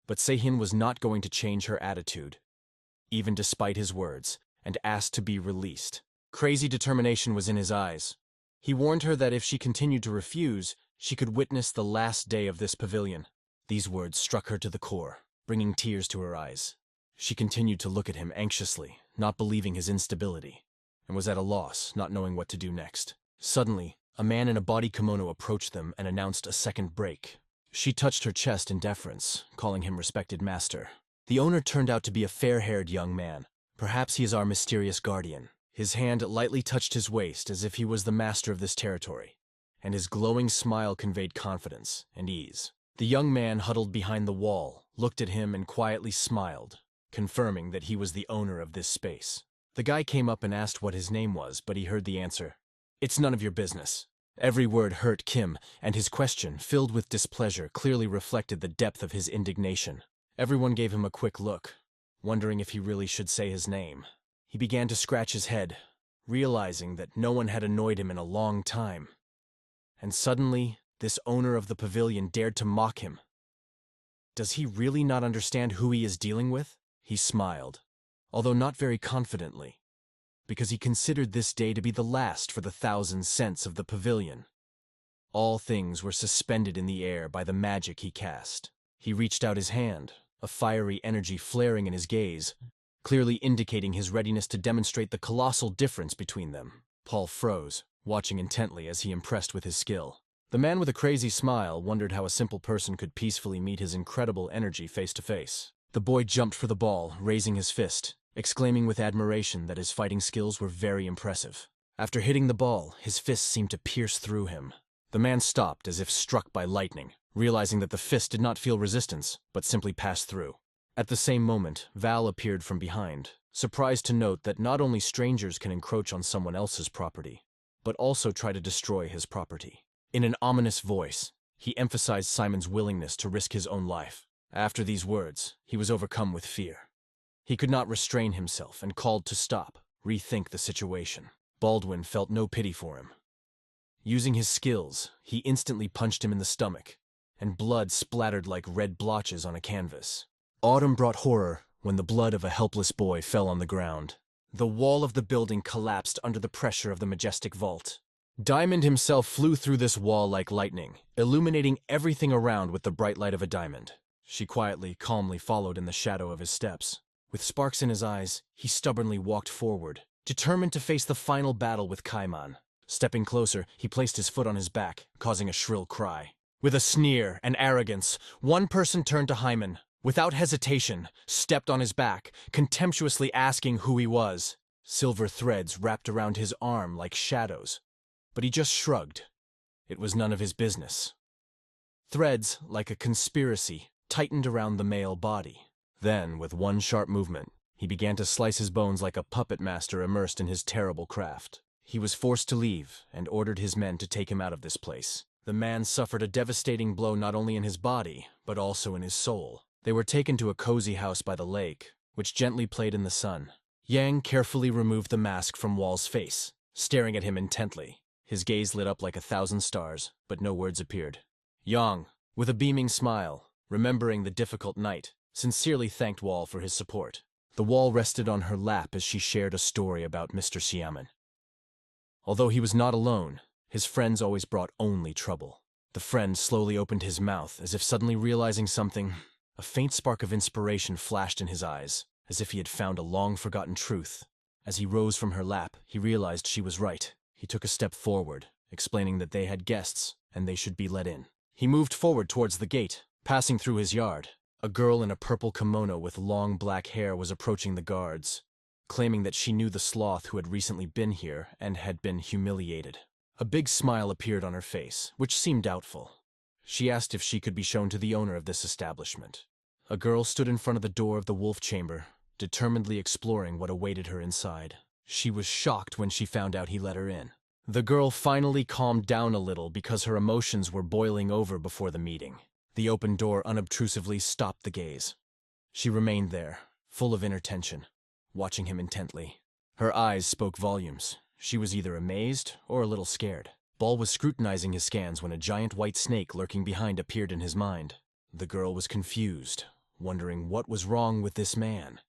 But Seihin was not going to change her attitude, even despite his words, and asked to be released. Crazy determination was in his eyes. He warned her that if she continued to refuse, she could witness the last day of this pavilion. These words struck her to the core, bringing tears to her eyes. She continued to look at him anxiously, not believing his instability, and was at a loss, not knowing what to do next. Suddenly, a man in a body kimono approached them and announced a second break. She touched her chest in deference, calling him respected master. The owner turned out to be a fair-haired young man. Perhaps he is our mysterious guardian. His hand lightly touched his waist as if he was the master of this territory, and his glowing smile conveyed confidence and ease. The young man huddled behind the wall, looked at him and quietly smiled, confirming that he was the owner of this space. The guy came up and asked what his name was, but he heard the answer. "It's none of your business." Every word hurt Kim, and his question, filled with displeasure, clearly reflected the depth of his indignation. Everyone gave him a quick look, wondering if he really should say his name. He began to scratch his head, realizing that no one had annoyed him in a long time. And suddenly, this owner of the pavilion dared to mock him. Does he really not understand who he is dealing with? He smiled, although not very confidently, because he considered this day to be the last for the 1,000 cents of the pavilion. All things were suspended in the air by the magic he cast. He reached out his hand, a fiery energy flaring in his gaze, clearly indicating his readiness to demonstrate the colossal difference between them. Paul froze, watching intently as he impressed with his skill. The man with a crazy smile wondered how a simple person could peacefully meet his incredible energy face to face. The boy jumped for the ball, raising his fist, exclaiming with admiration that his fighting skills were very impressive. After hitting the ball, his fist seemed to pierce through him. The man stopped as if struck by lightning, realizing that the fist did not feel resistance, but simply passed through. At the same moment, Val appeared from behind, surprised to note that not only strangers can encroach on someone else's property, but also try to destroy his property. In an ominous voice, he emphasized Simon's willingness to risk his own life. After these words, he was overcome with fear. He could not restrain himself and called to stop, rethink the situation. Baldwin felt no pity for him. Using his skills, he instantly punched him in the stomach, and blood splattered like red blotches on a canvas. Autumn brought horror when the blood of a helpless boy fell on the ground. The wall of the building collapsed under the pressure of the majestic vault. Diamond himself flew through this wall like lightning, illuminating everything around with the bright light of a diamond. She quietly, calmly followed in the shadow of his steps. With sparks in his eyes, he stubbornly walked forward, determined to face the final battle with Kaiman. Stepping closer, he placed his foot on his back, causing a shrill cry. With a sneer and arrogance, one person turned to Hyman, without hesitation, stepped on his back, contemptuously asking who he was. Silver threads wrapped around his arm like shadows, but he just shrugged. It was none of his business. Threads, like a conspiracy, tightened around the male body. Then, with one sharp movement, he began to slice his bones like a puppet master immersed in his terrible craft. He was forced to leave and ordered his men to take him out of this place. The man suffered a devastating blow not only in his body, but also in his soul. They were taken to a cozy house by the lake, which gently played in the sun. Yang carefully removed the mask from Wall's face, staring at him intently. His gaze lit up like 1,000 stars, but no words appeared. Yang, with a beaming smile, remembering the difficult night, sincerely thanked Wall for his support. The Wall rested on her lap as she shared a story about Mr. Xiamen. Although he was not alone, his friends always brought only trouble. The friend slowly opened his mouth as if suddenly realizing something. A faint spark of inspiration flashed in his eyes, as if he had found a long-forgotten truth. As he rose from her lap, he realized she was right. He took a step forward, explaining that they had guests and they should be let in. He moved forward towards the gate, passing through his yard. A girl in a purple kimono with long black hair was approaching the guards, claiming that she knew the sloth who had recently been here and had been humiliated. A big smile appeared on her face, which seemed doubtful. She asked if she could be shown to the owner of this establishment. A girl stood in front of the door of the wolf chamber, determinedly exploring what awaited her inside. She was shocked when she found out he let her in. The girl finally calmed down a little because her emotions were boiling over before the meeting. The open door unobtrusively stopped the gaze. She remained there, full of inner tension, watching him intently. Her eyes spoke volumes. She was either amazed or a little scared. Ball was scrutinizing his scans when a giant white snake lurking behind appeared in his mind. The girl was confused, wondering what was wrong with this man.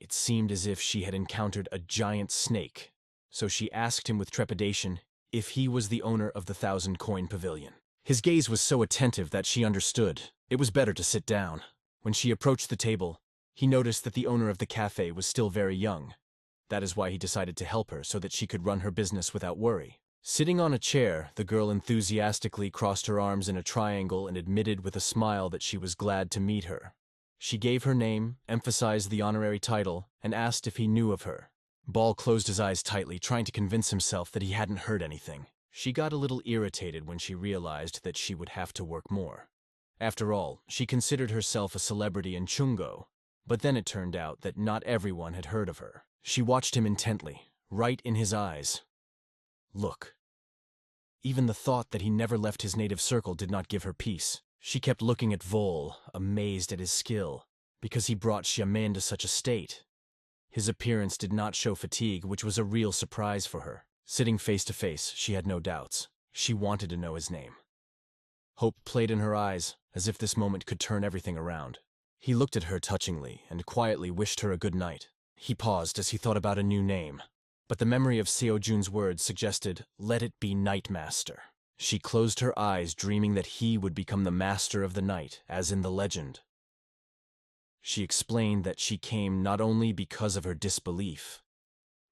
It seemed as if she had encountered a giant snake, so she asked him with trepidation if he was the owner of the 1,000-coin pavilion. His gaze was so attentive that she understood. It was better to sit down. When she approached the table, He noticed that the owner of the cafe was still very young. That is why he decided to help her so that she could run her business without worry. Sitting on a chair, the girl enthusiastically crossed her arms in a triangle and admitted with a smile that she was glad to meet her. She gave her name, emphasized the honorary title, and asked if he knew of her. Ball closed his eyes tightly, trying to convince himself that he hadn't heard anything. She got a little irritated when she realized that she would have to work more. After all, she considered herself a celebrity in Chungo, but then it turned out that not everyone had heard of her. She watched him intently, right in his eyes. Look. Even the thought that he never left his native circle did not give her peace. She kept looking at Vol, amazed at his skill, because he brought Xiamen to such a state. His appearance did not show fatigue, which was a real surprise for her. Sitting face to face, she had no doubts. She wanted to know his name. Hope played in her eyes, as if this moment could turn everything around. He looked at her touchingly and quietly wished her a good night. He paused as he thought about a new name, but the memory of Seo Jun's words suggested, "Let it be Nightmaster." She closed her eyes, dreaming that he would become the master of the night, as in the legend. She explained that she came not only because of her disbelief,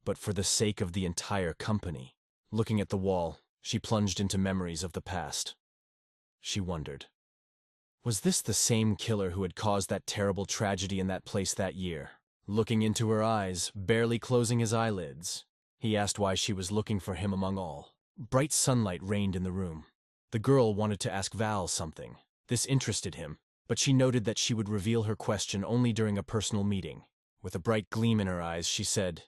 but for the sake of the entire company. Looking at the wall, she plunged into memories of the past. She wondered, was this the same killer who had caused that terrible tragedy in that place that year? Looking into her eyes, barely closing his eyelids, he asked why she was looking for him among all. Bright sunlight reigned in the room. The girl wanted to ask Val something. This interested him, but she noted that she would reveal her question only during a personal meeting. With a bright gleam in her eyes, she said,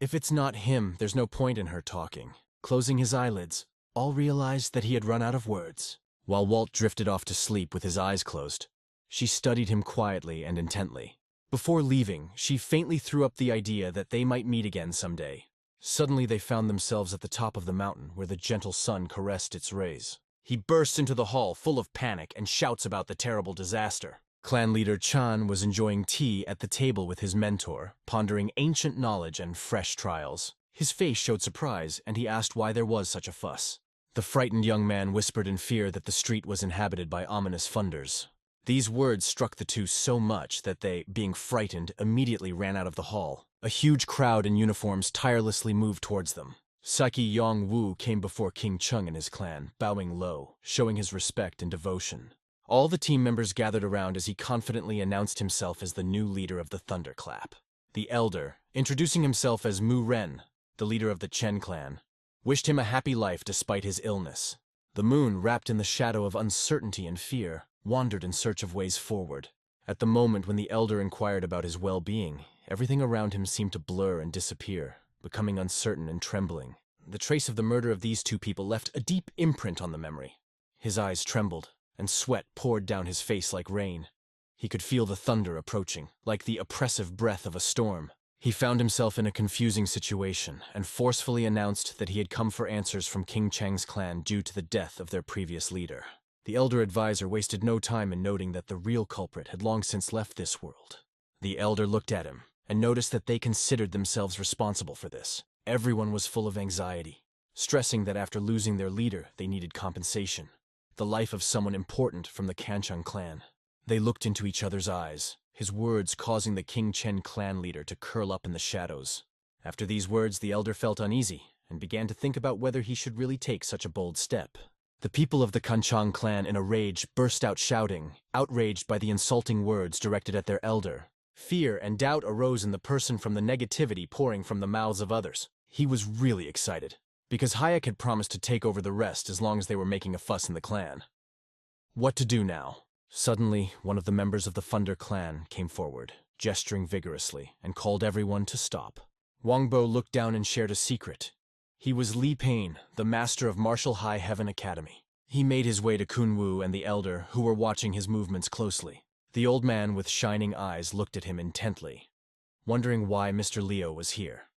"If it's not him, there's no point in her talking." Closing his eyelids, all realized that he had run out of words. While Walt drifted off to sleep with his eyes closed, she studied him quietly and intently. Before leaving, she faintly threw up the idea that they might meet again someday. Suddenly they found themselves at the top of the mountain where the gentle sun caressed its rays. He burst into the hall full of panic and shouts about the terrible disaster. Clan leader Chan was enjoying tea at the table with his mentor, pondering ancient knowledge and fresh trials. His face showed surprise, and he asked why there was such a fuss. The frightened young man whispered in fear that the street was inhabited by ominous funders. These words struck the two so much that they, being frightened, immediately ran out of the hall. A huge crowd in uniforms tirelessly moved towards them. Saki Yong Wu came before King Chung and his clan, bowing low, showing his respect and devotion. All the team members gathered around as he confidently announced himself as the new leader of the Thunderclap. The elder, introducing himself as Mu Ren, the leader of the Chen clan, wished him a happy life despite his illness. The moon, wrapped in the shadow of uncertainty and fear, wandered in search of ways forward. At the moment when the elder inquired about his well-being, everything around him seemed to blur and disappear, becoming uncertain and trembling. The trace of the murder of these two people left a deep imprint on the memory. His eyes trembled, and sweat poured down his face like rain. He could feel the thunder approaching, like the oppressive breath of a storm. He found himself in a confusing situation, and forcefully announced that he had come for answers from King Cheng's clan due to the death of their previous leader. The elder advisor wasted no time in noting that the real culprit had long since left this world. The elder looked at him, and noticed that they considered themselves responsible for this. Everyone was full of anxiety, stressing that after losing their leader, they needed compensation. The life of someone important from the Kanchung clan. They looked into each other's eyes, his words causing the King Chen clan leader to curl up in the shadows. After these words, the elder felt uneasy, and began to think about whether he should really take such a bold step. The people of the Kanchang clan in a rage burst out shouting, outraged by the insulting words directed at their elder. Fear and doubt arose in the person from the negativity pouring from the mouths of others. He was really excited, because Hayek had promised to take over the rest as long as they were making a fuss in the clan. What to do now? Suddenly, one of the members of the Funder clan came forward, gesturing vigorously, and called everyone to stop. Wang Bo looked down and shared a secret. He was Li Payne, the master of Martial High Heaven Academy. He made his way to Kun Wu and the elder, who were watching his movements closely. The old man with shining eyes looked at him intently, wondering why Mr. Leo was here.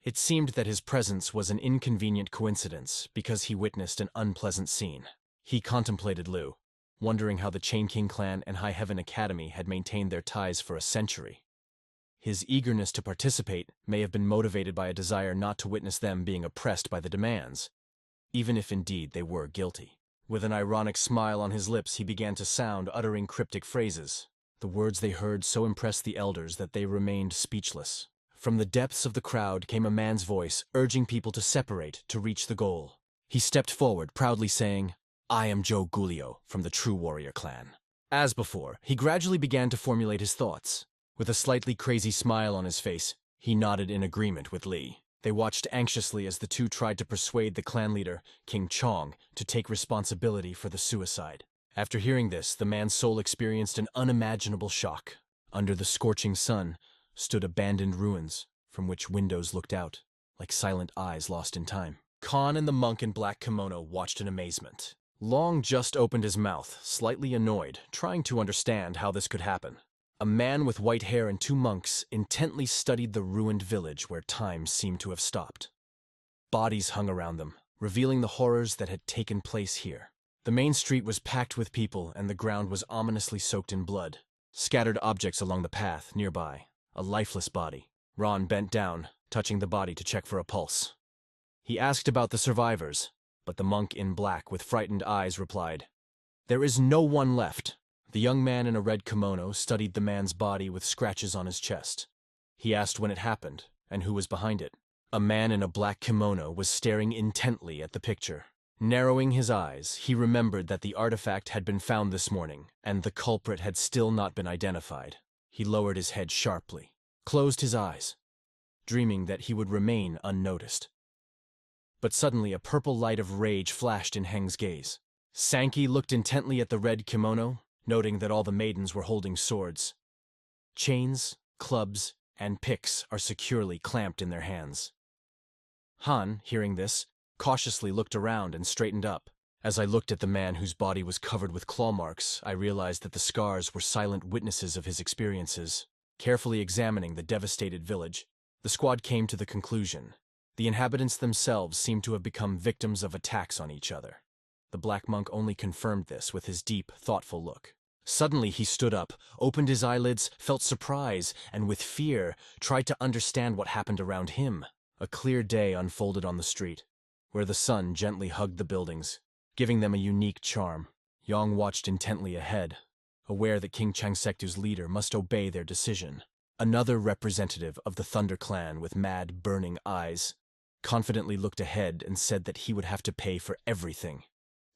It seemed that his presence was an inconvenient coincidence because he witnessed an unpleasant scene. He contemplated Liu, wondering how the Chain King clan and High Heaven Academy had maintained their ties for a century. His eagerness to participate may have been motivated by a desire not to witness them being oppressed by the demands, even if indeed they were guilty. With an ironic smile on his lips, he began to sound, uttering cryptic phrases. The words they heard so impressed the elders that they remained speechless. From the depths of the crowd came a man's voice, urging people to separate to reach the goal. He stepped forward, proudly saying, "I am Joe Gulio from the True Warrior clan." As before, he gradually began to formulate his thoughts. With a slightly crazy smile on his face, he nodded in agreement with Lee. They watched anxiously as the two tried to persuade the clan leader, King Chong, to take responsibility for the suicide. After hearing this, the man's soul experienced an unimaginable shock. Under the scorching sun stood abandoned ruins, from which windows looked out, like silent eyes lost in time. Khan and the monk in black kimono watched in amazement. Long just opened his mouth, slightly annoyed, trying to understand how this could happen. A man with white hair and two monks intently studied the ruined village where time seemed to have stopped. Bodies hung around them, revealing the horrors that had taken place here. The main street was packed with people, and the ground was ominously soaked in blood. Scattered objects along the path nearby. A lifeless body. Ron bent down, touching the body to check for a pulse. He asked about the survivors, but the monk in black with frightened eyes replied, "There is no one left." The young man in a red kimono studied the man's body with scratches on his chest. He asked when it happened, and who was behind it. A man in a black kimono was staring intently at the picture. Narrowing his eyes, he remembered that the artifact had been found this morning, and the culprit had still not been identified. He lowered his head sharply, closed his eyes, dreaming that he would remain unnoticed. But suddenly a purple light of rage flashed in Heng's gaze. Sankey looked intently at the red kimono, noting that all the maidens were holding swords. Chains, clubs, and picks are securely clamped in their hands. Han, hearing this, cautiously looked around and straightened up. As I looked at the man whose body was covered with claw marks, I realized that the scars were silent witnesses of his experiences. Carefully examining the devastated village, the squad came to the conclusion. The inhabitants themselves seemed to have become victims of attacks on each other. The black monk only confirmed this with his deep, thoughtful look. Suddenly he stood up, opened his eyelids, felt surprise, and with fear, tried to understand what happened around him. A clear day unfolded on the street, where the sun gently hugged the buildings, giving them a unique charm. Yong watched intently ahead, aware that King Changsektu's leader must obey their decision. Another representative of the Thunder Clan with mad, burning eyes confidently looked ahead and said that he would have to pay for everything.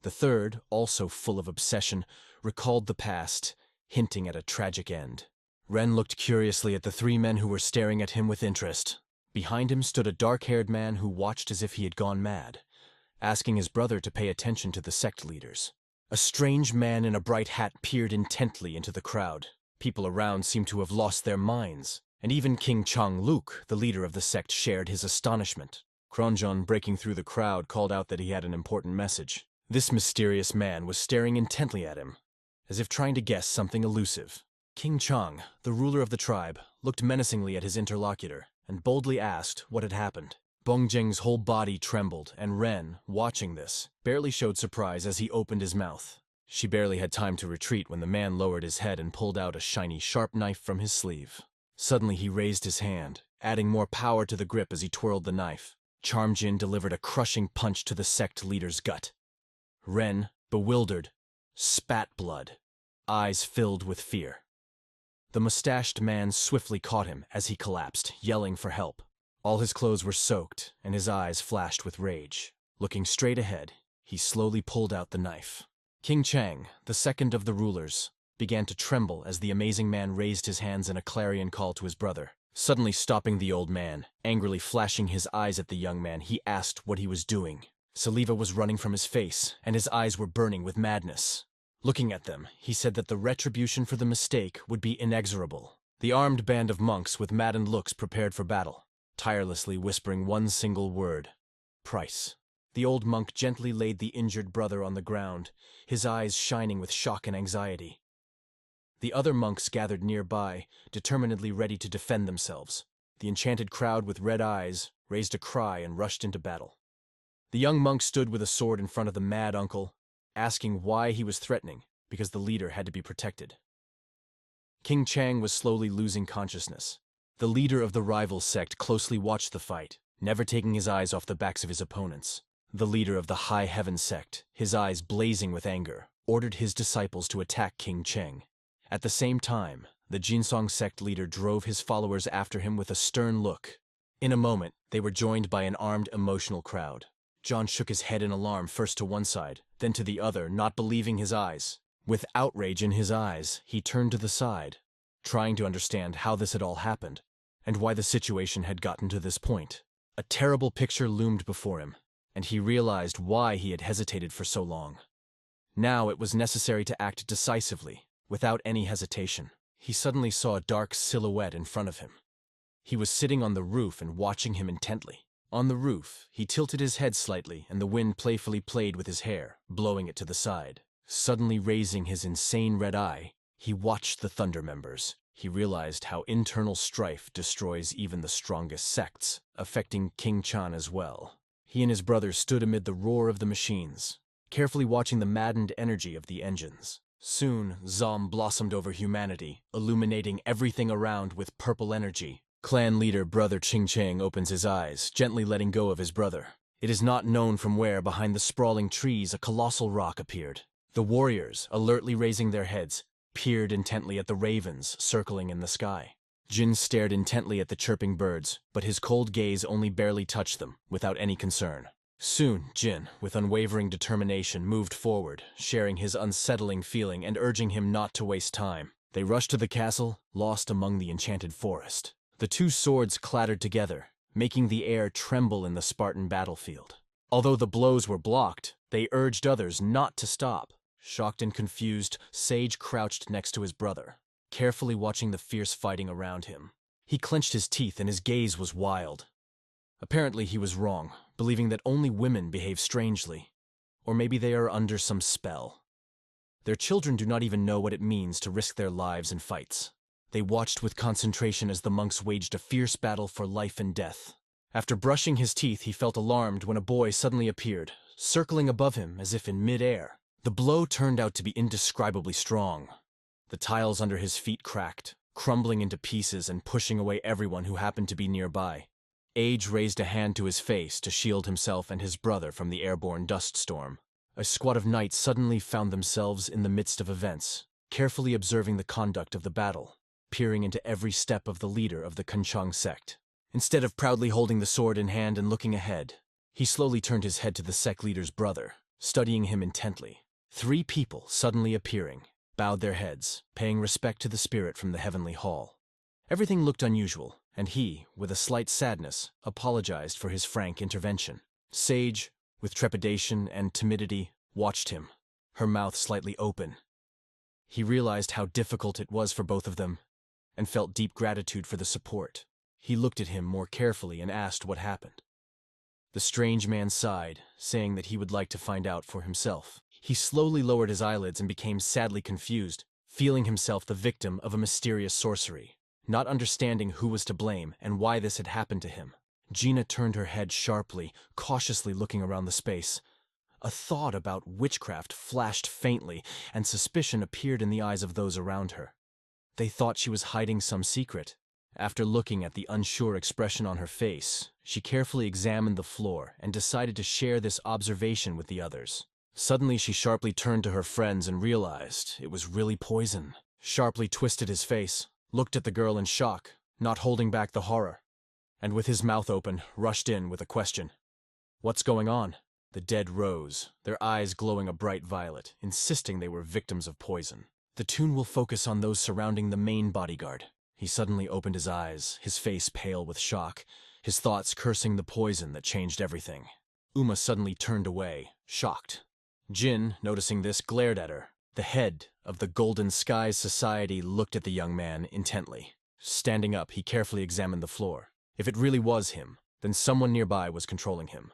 The third, also full of obsession, recalled the past, hinting at a tragic end. Ren looked curiously at the three men who were staring at him with interest. Behind him stood a dark-haired man who watched as if he had gone mad, asking his brother to pay attention to the sect leaders. A strange man in a bright hat peered intently into the crowd. People around seemed to have lost their minds, and even King Chang Luk, the leader of the sect, shared his astonishment. Kronjon, breaking through the crowd, called out that he had an important message. This mysterious man was staring intently at him, as if trying to guess something elusive. King Chang, the ruler of the tribe, looked menacingly at his interlocutor and boldly asked what had happened. Bongjing's whole body trembled, and Ren, watching this, barely showed surprise as he opened his mouth. She barely had time to retreat when the man lowered his head and pulled out a shiny, sharp knife from his sleeve. Suddenly he raised his hand, adding more power to the grip as he twirled the knife. Charmjin delivered a crushing punch to the sect leader's gut. Ren, bewildered, spat blood, eyes filled with fear. The mustached man swiftly caught him as he collapsed, yelling for help. All his clothes were soaked, and his eyes flashed with rage. Looking straight ahead, he slowly pulled out the knife. King Chang, the second of the rulers, began to tremble as the amazing man raised his hands in a clarion call to his brother. Suddenly stopping the old man, angrily flashing his eyes at the young man, he asked what he was doing. Saliva was running from his face, and his eyes were burning with madness. Looking at them, he said that the retribution for the mistake would be inexorable. The armed band of monks with maddened looks prepared for battle, tirelessly whispering one single word: price. The old monk gently laid the injured brother on the ground, his eyes shining with shock and anxiety. The other monks gathered nearby, determinedly ready to defend themselves. The enchanted crowd with red eyes raised a cry and rushed into battle. The young monk stood with a sword in front of the mad uncle, asking why he was threatening, because the leader had to be protected. King Chang was slowly losing consciousness. The leader of the rival sect closely watched the fight, never taking his eyes off the backs of his opponents. The leader of the High Heaven sect, his eyes blazing with anger, ordered his disciples to attack King Cheng. At the same time, the Jinsong sect leader drove his followers after him with a stern look. In a moment, they were joined by an armed, emotional crowd. John shook his head in alarm, first to one side, then to the other, not believing his eyes. With outrage in his eyes, he turned to the side, trying to understand how this had all happened, and why the situation had gotten to this point. A terrible picture loomed before him, and he realized why he had hesitated for so long. Now it was necessary to act decisively, without any hesitation. He suddenly saw a dark silhouette in front of him. He was sitting on the roof and watching him intently. On the roof, he tilted his head slightly, and the wind playfully played with his hair, blowing it to the side. Suddenly raising his insane red eye, he watched the Thunder members. He realized how internal strife destroys even the strongest sects, affecting King Chan as well. He and his brother stood amid the roar of the machines, carefully watching the maddened energy of the engines. Soon, Zom blossomed over humanity, illuminating everything around with purple energy. Clan leader Brother Ching Chang opens his eyes, gently letting go of his brother. It is not known from where, behind the sprawling trees, a colossal rock appeared. The warriors, alertly raising their heads, peered intently at the ravens circling in the sky. Jin stared intently at the chirping birds, but his cold gaze only barely touched them, without any concern. Soon, Jin, with unwavering determination, moved forward, sharing his unsettling feeling and urging him not to waste time. They rushed to the castle, lost among the enchanted forest. The two swords clattered together, making the air tremble in the Spartan battlefield. Although the blows were blocked, they urged others not to stop. Shocked and confused, Sage crouched next to his brother, carefully watching the fierce fighting around him. He clenched his teeth and his gaze was wild. Apparently he was wrong, believing that only women behave strangely. Or maybe they are under some spell. Their children do not even know what it means to risk their lives in fights. They watched with concentration as the monks waged a fierce battle for life and death. After brushing his teeth, he felt alarmed when a boy suddenly appeared, circling above him as if in mid-air. The blow turned out to be indescribably strong. The tiles under his feet cracked, crumbling into pieces and pushing away everyone who happened to be nearby. Age raised a hand to his face to shield himself and his brother from the airborne dust storm. A squad of knights suddenly found themselves in the midst of events, carefully observing the conduct of the battle, peering into every step of the leader of the Kanchong sect. Instead of proudly holding the sword in hand and looking ahead, he slowly turned his head to the sect leader's brother, studying him intently. 3 people, suddenly appearing, bowed their heads, paying respect to the spirit from the heavenly hall. Everything looked unusual, and he, with a slight sadness, apologized for his frank intervention. Sage, with trepidation and timidity, watched him, her mouth slightly open. He realized how difficult it was for both of them, and felt deep gratitude for the support. He looked at him more carefully and asked what happened. The strange man sighed, saying that he would like to find out for himself. He slowly lowered his eyelids and became sadly confused, feeling himself the victim of a mysterious sorcery, not understanding who was to blame and why this had happened to him. Gina turned her head sharply, cautiously looking around the space. A thought about witchcraft flashed faintly, and suspicion appeared in the eyes of those around her. They thought she was hiding some secret. After looking at the unsure expression on her face, she carefully examined the floor and decided to share this observation with the others. Suddenly she sharply turned to her friends and realized it was really poison. Sharply twisted his face, looked at the girl in shock, not holding back the horror, and with his mouth open, rushed in with a question. "What's going on?" The dead rose, their eyes glowing a bright violet, insisting they were victims of poison. "The tune will focus on those surrounding the main bodyguard." He suddenly opened his eyes, his face pale with shock, his thoughts cursing the poison that changed everything. Uma suddenly turned away, shocked. Jin, noticing this, glared at her. The head of the Golden Skies Society looked at the young man intently. Standing up, he carefully examined the floor. If it really was him, then someone nearby was controlling him.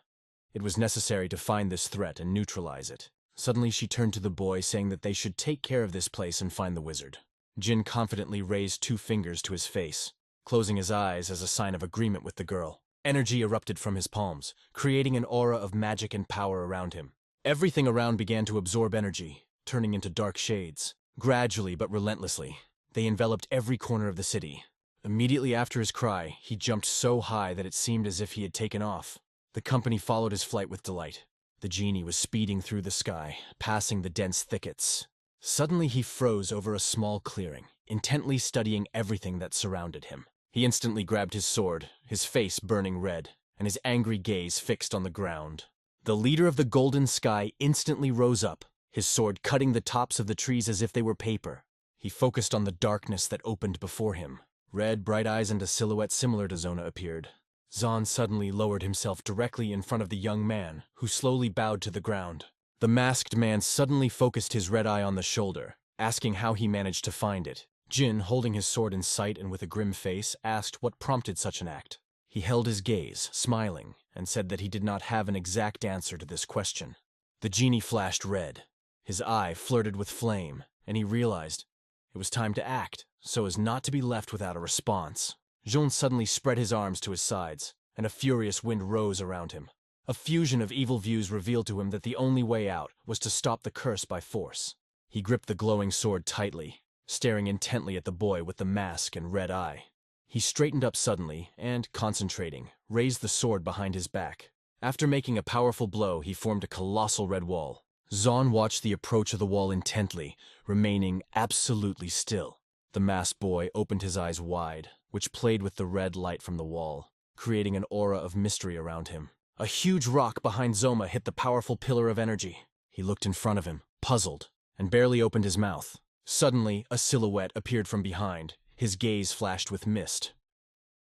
It was necessary to find this threat and neutralize it. Suddenly she turned to the boy, saying that they should take care of this place and find the wizard. Jin confidently raised 2 fingers to his face, closing his eyes as a sign of agreement with the girl. Energy erupted from his palms, creating an aura of magic and power around him. Everything around began to absorb energy, turning into dark shades. Gradually but relentlessly, they enveloped every corner of the city. Immediately after his cry, he jumped so high that it seemed as if he had taken off. The company followed his flight with delight. The genie was speeding through the sky, passing the dense thickets. Suddenly he froze over a small clearing, intently studying everything that surrounded him. He instantly grabbed his sword, his face burning red, and his angry gaze fixed on the ground. The leader of the Golden Sky instantly rose up, his sword cutting the tops of the trees as if they were paper. He focused on the darkness that opened before him. Red, bright eyes and a silhouette similar to Zona appeared. Zahn suddenly lowered himself directly in front of the young man, who slowly bowed to the ground. The masked man suddenly focused his red eye on the shoulder, asking how he managed to find it. Jin, holding his sword in sight and with a grim face, asked what prompted such an act. He held his gaze, smiling, and said that he did not have an exact answer to this question. The genie flashed red. His eye flirted with flame, and he realized it was time to act, so as not to be left without a response. Jean suddenly spread his arms to his sides, and a furious wind rose around him. A fusion of evil views revealed to him that the only way out was to stop the curse by force. He gripped the glowing sword tightly, staring intently at the boy with the mask and red eye. He straightened up suddenly and, concentrating, raised the sword behind his back. After making a powerful blow, he formed a colossal red wall. Zahn watched the approach of the wall intently, remaining absolutely still. The masked boy opened his eyes wide, which played with the red light from the wall, creating an aura of mystery around him. A huge rock behind Zoma hit the powerful pillar of energy. He looked in front of him, puzzled, and barely opened his mouth. Suddenly, a silhouette appeared from behind. His gaze flashed with mist.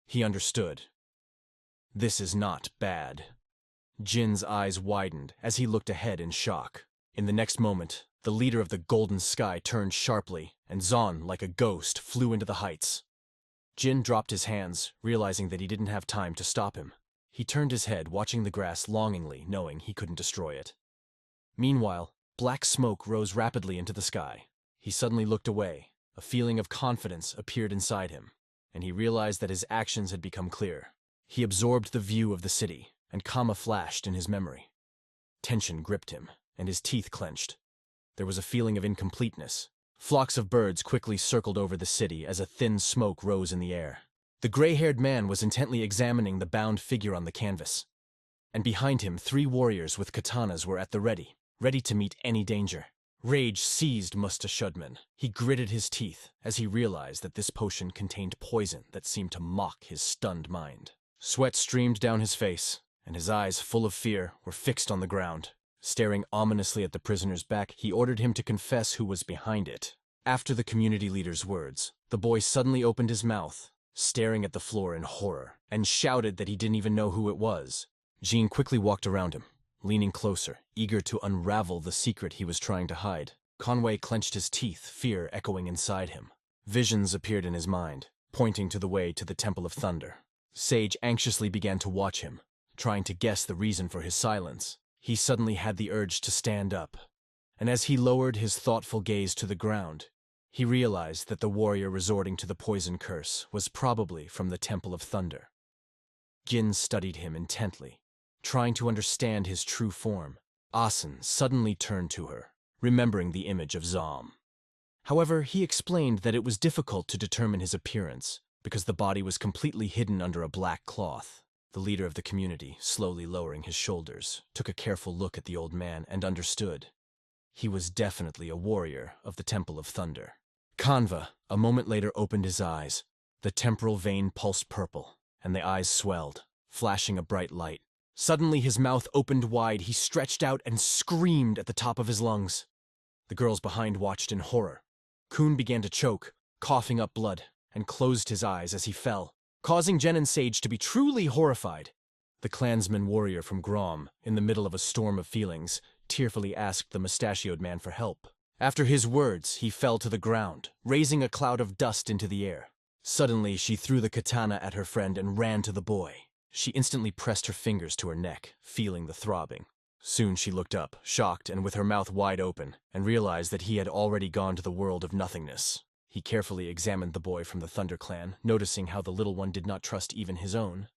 He understood. This is not bad. Jin's eyes widened as he looked ahead in shock. In the next moment, the leader of the Golden Sky turned sharply, and Zahn, like a ghost, flew into the heights. Jin dropped his hands, realizing that he didn't have time to stop him. He turned his head, watching the grass longingly, knowing he couldn't destroy it. Meanwhile, black smoke rose rapidly into the sky. He suddenly looked away. A feeling of confidence appeared inside him, and he realized that his actions had become clear. He absorbed the view of the city, and Kama flashed in his memory. Tension gripped him, and his teeth clenched. There was a feeling of incompleteness. Flocks of birds quickly circled over the city as a thin smoke rose in the air. The gray-haired man was intently examining the bound figure on the canvas. And behind him, 3 warriors with katanas were at the ready to meet any danger. Rage seized Mustashudman. He gritted his teeth as he realized that this potion contained poison that seemed to mock his stunned mind. Sweat streamed down his face, and his eyes, full of fear, were fixed on the ground. Staring ominously at the prisoner's back, he ordered him to confess who was behind it. After the community leader's words, the boy suddenly opened his mouth, staring at the floor in horror, and shouted that he didn't even know who it was. Jean quickly walked around him, leaning closer, eager to unravel the secret he was trying to hide. Conway clenched his teeth, fear echoing inside him. Visions appeared in his mind, pointing to the way to the Temple of Thunder. Sage anxiously began to watch him, trying to guess the reason for his silence. He suddenly had the urge to stand up, and as he lowered his thoughtful gaze to the ground, he realized that the warrior resorting to the poison curse was probably from the Temple of Thunder. Jin studied him intently, trying to understand his true form. Asen suddenly turned to her, remembering the image of Zom. However, he explained that it was difficult to determine his appearance, because the body was completely hidden under a black cloth. The leader of the community, slowly lowering his shoulders, took a careful look at the old man and understood. He was definitely a warrior of the Temple of Thunder. Kanva, a moment later, opened his eyes. The temporal vein pulsed purple, and the eyes swelled, flashing a bright light. Suddenly his mouth opened wide, he stretched out and screamed at the top of his lungs. The girls behind watched in horror. Kun began to choke, coughing up blood, and closed his eyes as he fell, causing Jen and Sage to be truly horrified. The clansman warrior from Grom, in the middle of a storm of feelings, tearfully asked the mustachioed man for help. After his words, he fell to the ground, raising a cloud of dust into the air. Suddenly, she threw the katana at her friend and ran to the boy. She instantly pressed her fingers to her neck, feeling the throbbing. Soon she looked up, shocked and with her mouth wide open, and realized that he had already gone to the world of nothingness. He carefully examined the boy from the Thunder Clan, noticing how the little one did not trust even his own.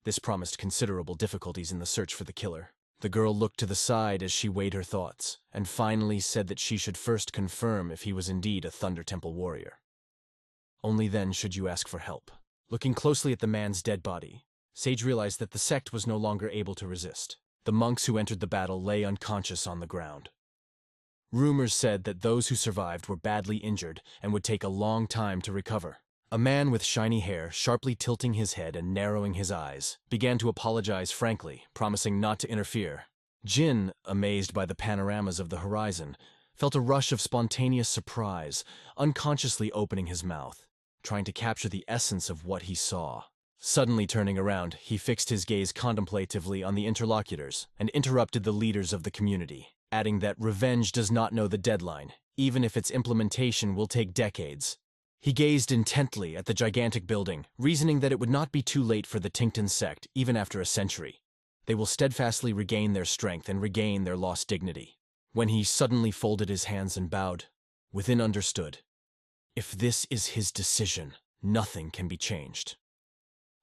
This promised considerable difficulties in the search for the killer. The girl looked to the side as she weighed her thoughts, and finally said that she should first confirm if he was indeed a Thunder Temple warrior. Only then should you ask for help. Looking closely at the man's dead body, Sage realized that the sect was no longer able to resist. The monks who entered the battle lay unconscious on the ground. Rumors said that those who survived were badly injured and would take a long time to recover. A man with shiny hair, sharply tilting his head and narrowing his eyes, began to apologize frankly, promising not to interfere. Jin, amazed by the panoramas of the horizon, felt a rush of spontaneous surprise, unconsciously opening his mouth, trying to capture the essence of what he saw. Suddenly turning around, he fixed his gaze contemplatively on the interlocutors and interrupted the leaders of the community, adding that revenge does not know the deadline, even if its implementation will take decades. He gazed intently at the gigantic building, reasoning that it would not be too late for the Tington sect, even after a century. They will steadfastly regain their strength and regain their lost dignity. When he suddenly folded his hands and bowed, within understood, if this is his decision, nothing can be changed.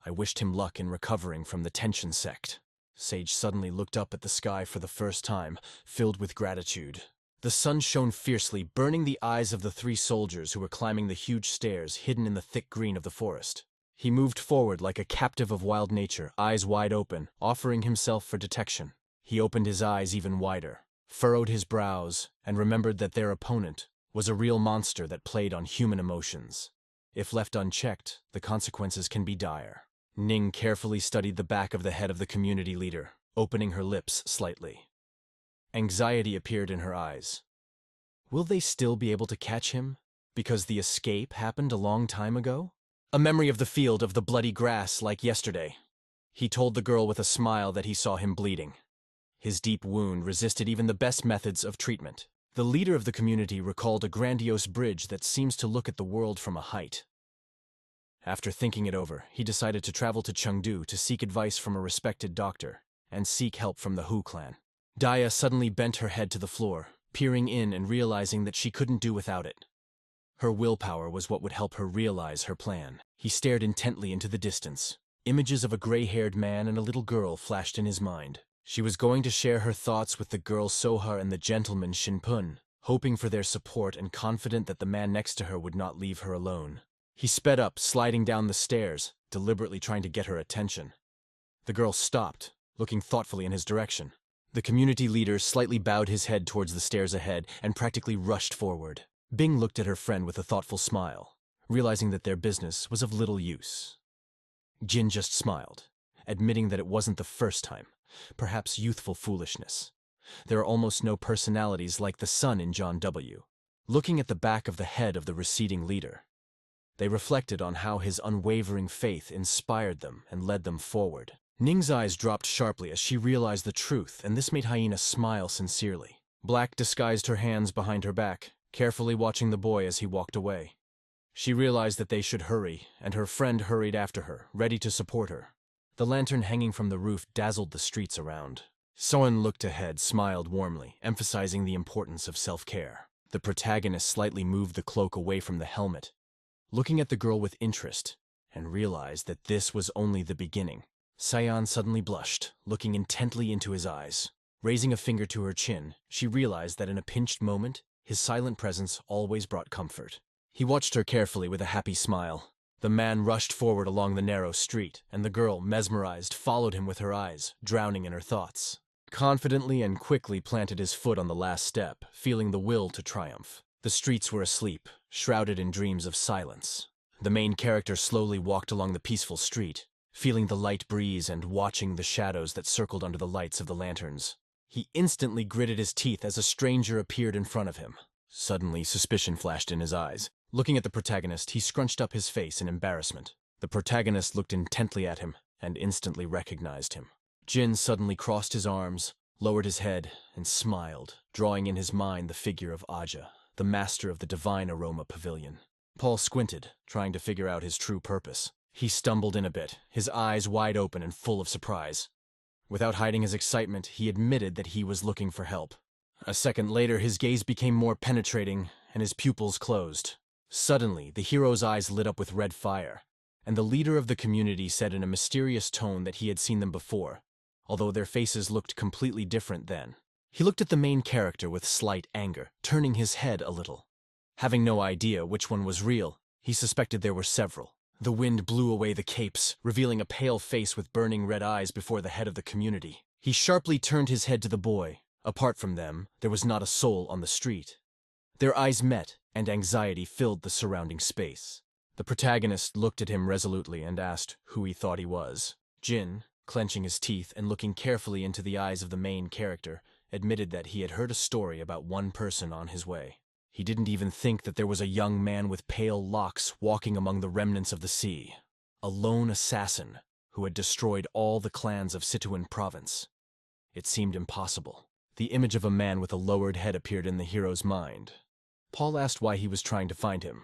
I wished him luck in recovering from the Tension sect. Sage suddenly looked up at the sky for the first time, filled with gratitude. The sun shone fiercely, burning the eyes of the 3 soldiers who were climbing the huge stairs hidden in the thick green of the forest. He moved forward like a captive of wild nature, eyes wide open, offering himself for detection. He opened his eyes even wider, furrowed his brows, and remembered that their opponent was a real monster that played on human emotions. If left unchecked, the consequences can be dire. Ning carefully studied the back of the head of the community leader, opening her lips slightly. Anxiety appeared in her eyes. Will they still be able to catch him? Because the escape happened a long time ago? A memory of the field of the bloody grass like yesterday. He told the girl with a smile that he saw him bleeding. His deep wound resisted even the best methods of treatment. The leader of the community recalled a grandiose bridge that seems to look at the world from a height. After thinking it over, he decided to travel to Chengdu to seek advice from a respected doctor and seek help from the Hu clan. Daya suddenly bent her head to the floor, peering in and realizing that she couldn't do without it. Her willpower was what would help her realize her plan. He stared intently into the distance. Images of a gray-haired man and a little girl flashed in his mind. She was going to share her thoughts with the girl Soha and the gentleman Shinpun, hoping for their support and confident that the man next to her would not leave her alone. He sped up, sliding down the stairs, deliberately trying to get her attention. The girl stopped, looking thoughtfully in his direction. The community leader slightly bowed his head towards the stairs ahead and practically rushed forward. Bing looked at her friend with a thoughtful smile, realizing that their business was of little use. Jin just smiled, admitting that it wasn't the first time, perhaps youthful foolishness. There are almost no personalities like the sun in John W. Looking at the back of the head of the receding leader, they reflected on how his unwavering faith inspired them and led them forward. Ning's eyes dropped sharply as she realized the truth, and this made Hyena smile sincerely. Black disguised her hands behind her back, carefully watching the boy as he walked away. She realized that they should hurry, and her friend hurried after her, ready to support her. The lantern hanging from the roof dazzled the streets around. Soen looked ahead, smiled warmly, emphasizing the importance of self-care. The protagonist slightly moved the cloak away from the helmet, looking at the girl with interest, and realized that this was only the beginning. Sayan suddenly blushed, looking intently into his eyes. Raising a finger to her chin, she realized that in a pinched moment, his silent presence always brought comfort. He watched her carefully with a happy smile. The man rushed forward along the narrow street, and the girl, mesmerized, followed him with her eyes, drowning in her thoughts. Confidently and quickly planted his foot on the last step, feeling the will to triumph. The streets were asleep, shrouded in dreams of silence. The main character slowly walked along the peaceful street, feeling the light breeze and watching the shadows that circled under the lights of the lanterns. He instantly gritted his teeth as a stranger appeared in front of him. Suddenly, suspicion flashed in his eyes. Looking at the protagonist, he scrunched up his face in embarrassment. The protagonist looked intently at him and instantly recognized him. Jin suddenly crossed his arms, lowered his head, and smiled, drawing in his mind the figure of Aja, the master of the Divine Aroma Pavilion. Paul squinted, trying to figure out his true purpose. He stumbled in a bit, his eyes wide open and full of surprise. Without hiding his excitement, he admitted that he was looking for help. A second later, his gaze became more penetrating, and his pupils closed. Suddenly, the hero's eyes lit up with red fire, and the leader of the community said in a mysterious tone that he had seen them before, although their faces looked completely different then. He looked at the main character with slight anger, turning his head a little. Having no idea which one was real, he suspected there were several. The wind blew away the capes, revealing a pale face with burning red eyes before the head of the community. He sharply turned his head to the boy, Apart from them, there was not a soul on the street. Their eyes met, and anxiety filled the surrounding space. The protagonist looked at him resolutely and asked who he thought he was. Jin, clenching his teeth and looking carefully into the eyes of the main character, admitted that he had heard a story about one person on his way. He didn't even think that there was a young man with pale locks walking among the remnants of the sea. A lone assassin who had destroyed all the clans of Sichuan province. It seemed impossible. The image of a man with a lowered head appeared in the hero's mind. Paul asked why he was trying to find him.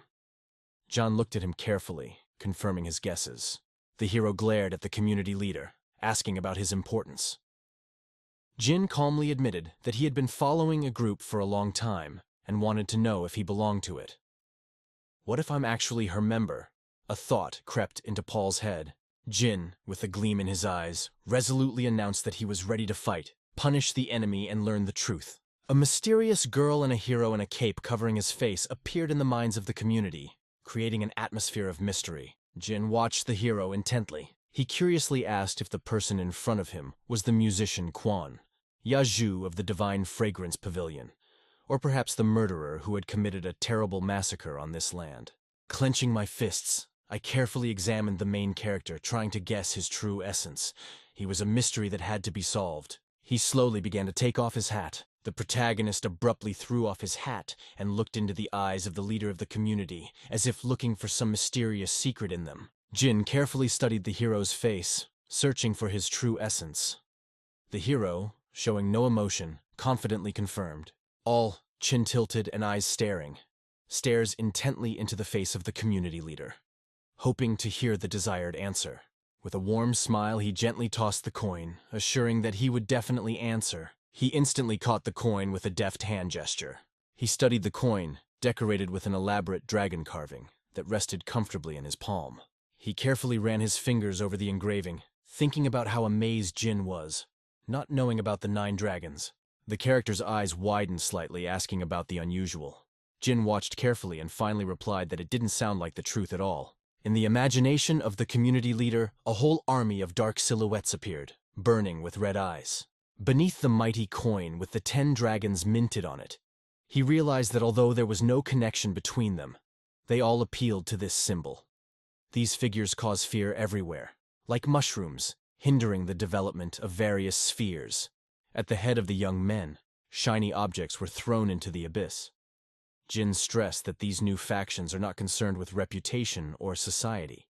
John looked at him carefully, confirming his guesses. The hero glared at the community leader, asking about his importance. Jin calmly admitted that he had been following a group for a long time and wanted to know if he belonged to it. What if I'm actually her member? A thought crept into Paul's head. Jin, with a gleam in his eyes, resolutely announced that he was ready to fight, punish the enemy, and learn the truth. A mysterious girl and a hero in a cape covering his face appeared in the minds of the community, creating an atmosphere of mystery. Jin watched the hero intently. He curiously asked if the person in front of him was the musician Quan, Yaju of the Divine Fragrance Pavilion, or perhaps the murderer who had committed a terrible massacre on this land. Clenching my fists, I carefully examined the main character, trying to guess his true essence. He was a mystery that had to be solved. He slowly began to take off his hat. The protagonist abruptly threw off his hat and looked into the eyes of the leader of the community, as if looking for some mysterious secret in them. Jin carefully studied the hero's face, searching for his true essence. The hero, showing no emotion, confidently confirmed. All, chin tilted and eyes staring, stares intently into the face of the community leader, hoping to hear the desired answer. With a warm smile, he gently tossed the coin, assuring that he would definitely answer. He instantly caught the coin with a deft hand gesture. He studied the coin, decorated with an elaborate dragon carving, that rested comfortably in his palm. He carefully ran his fingers over the engraving, thinking about how amazed Jin was, not knowing about the 9 dragons. The character's eyes widened slightly, asking about the unusual. Jin watched carefully and finally replied that it didn't sound like the truth at all. In the imagination of the community leader, a whole army of dark silhouettes appeared, burning with red eyes. Beneath the mighty coin with the 10 dragons minted on it, he realized that although there was no connection between them, they all appealed to this symbol. These figures cause fear everywhere, like mushrooms, hindering the development of various spheres. At the head of the young men, shiny objects were thrown into the abyss. Jin stressed that these new factions are not concerned with reputation or society.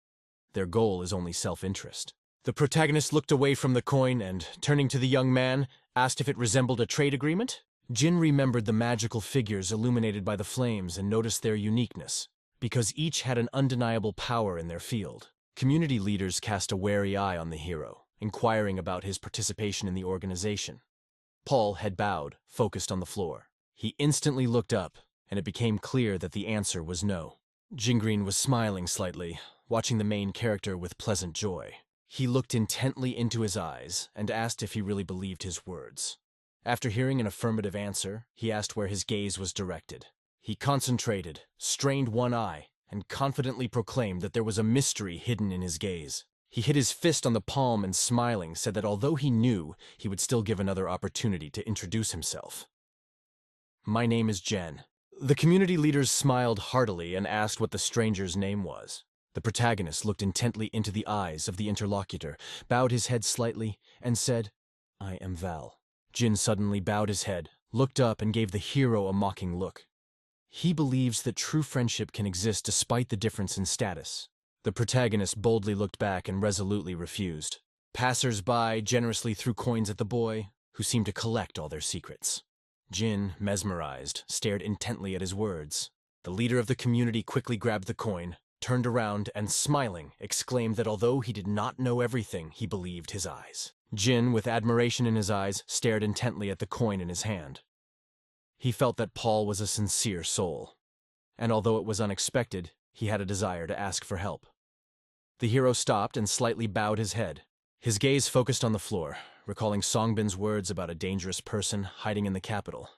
Their goal is only self-interest. The protagonist looked away from the coin and, turning to the young man, asked if it resembled a trade agreement. Jin remembered the magical figures illuminated by the flames and noticed their uniqueness, because each had an undeniable power in their field. Community leaders cast a wary eye on the hero, inquiring about his participation in the organization. Paul had bowed, focused on the floor. He instantly looked up, and it became clear that the answer was no. Jingreen was smiling slightly, watching the main character with pleasant joy. He looked intently into his eyes and asked if he really believed his words. After hearing an affirmative answer, he asked where his gaze was directed. He concentrated, strained one eye, and confidently proclaimed that there was a mystery hidden in his gaze. He hit his fist on the palm and, smiling, said that although he knew, he would still give another opportunity to introduce himself. My name is Jen. The community leaders smiled heartily and asked what the stranger's name was. The protagonist looked intently into the eyes of the interlocutor, bowed his head slightly, and said, I am Val. Jin suddenly bowed his head, looked up, and gave the hero a mocking look. He believes that true friendship can exist despite the difference in status. The protagonist boldly looked back and resolutely refused. Passers-by generously threw coins at the boy, who seemed to collect all their secrets. Jin, mesmerized, stared intently at his words. The leader of the community quickly grabbed the coin, turned around, and smiling, exclaimed that although he did not know everything, he believed his eyes. Jin, with admiration in his eyes, stared intently at the coin in his hand. He felt that Paul was a sincere soul, and although it was unexpected, he had a desire to ask for help. The hero stopped and slightly bowed his head. His gaze focused on the floor, recalling Songbin's words about a dangerous person hiding in the capital.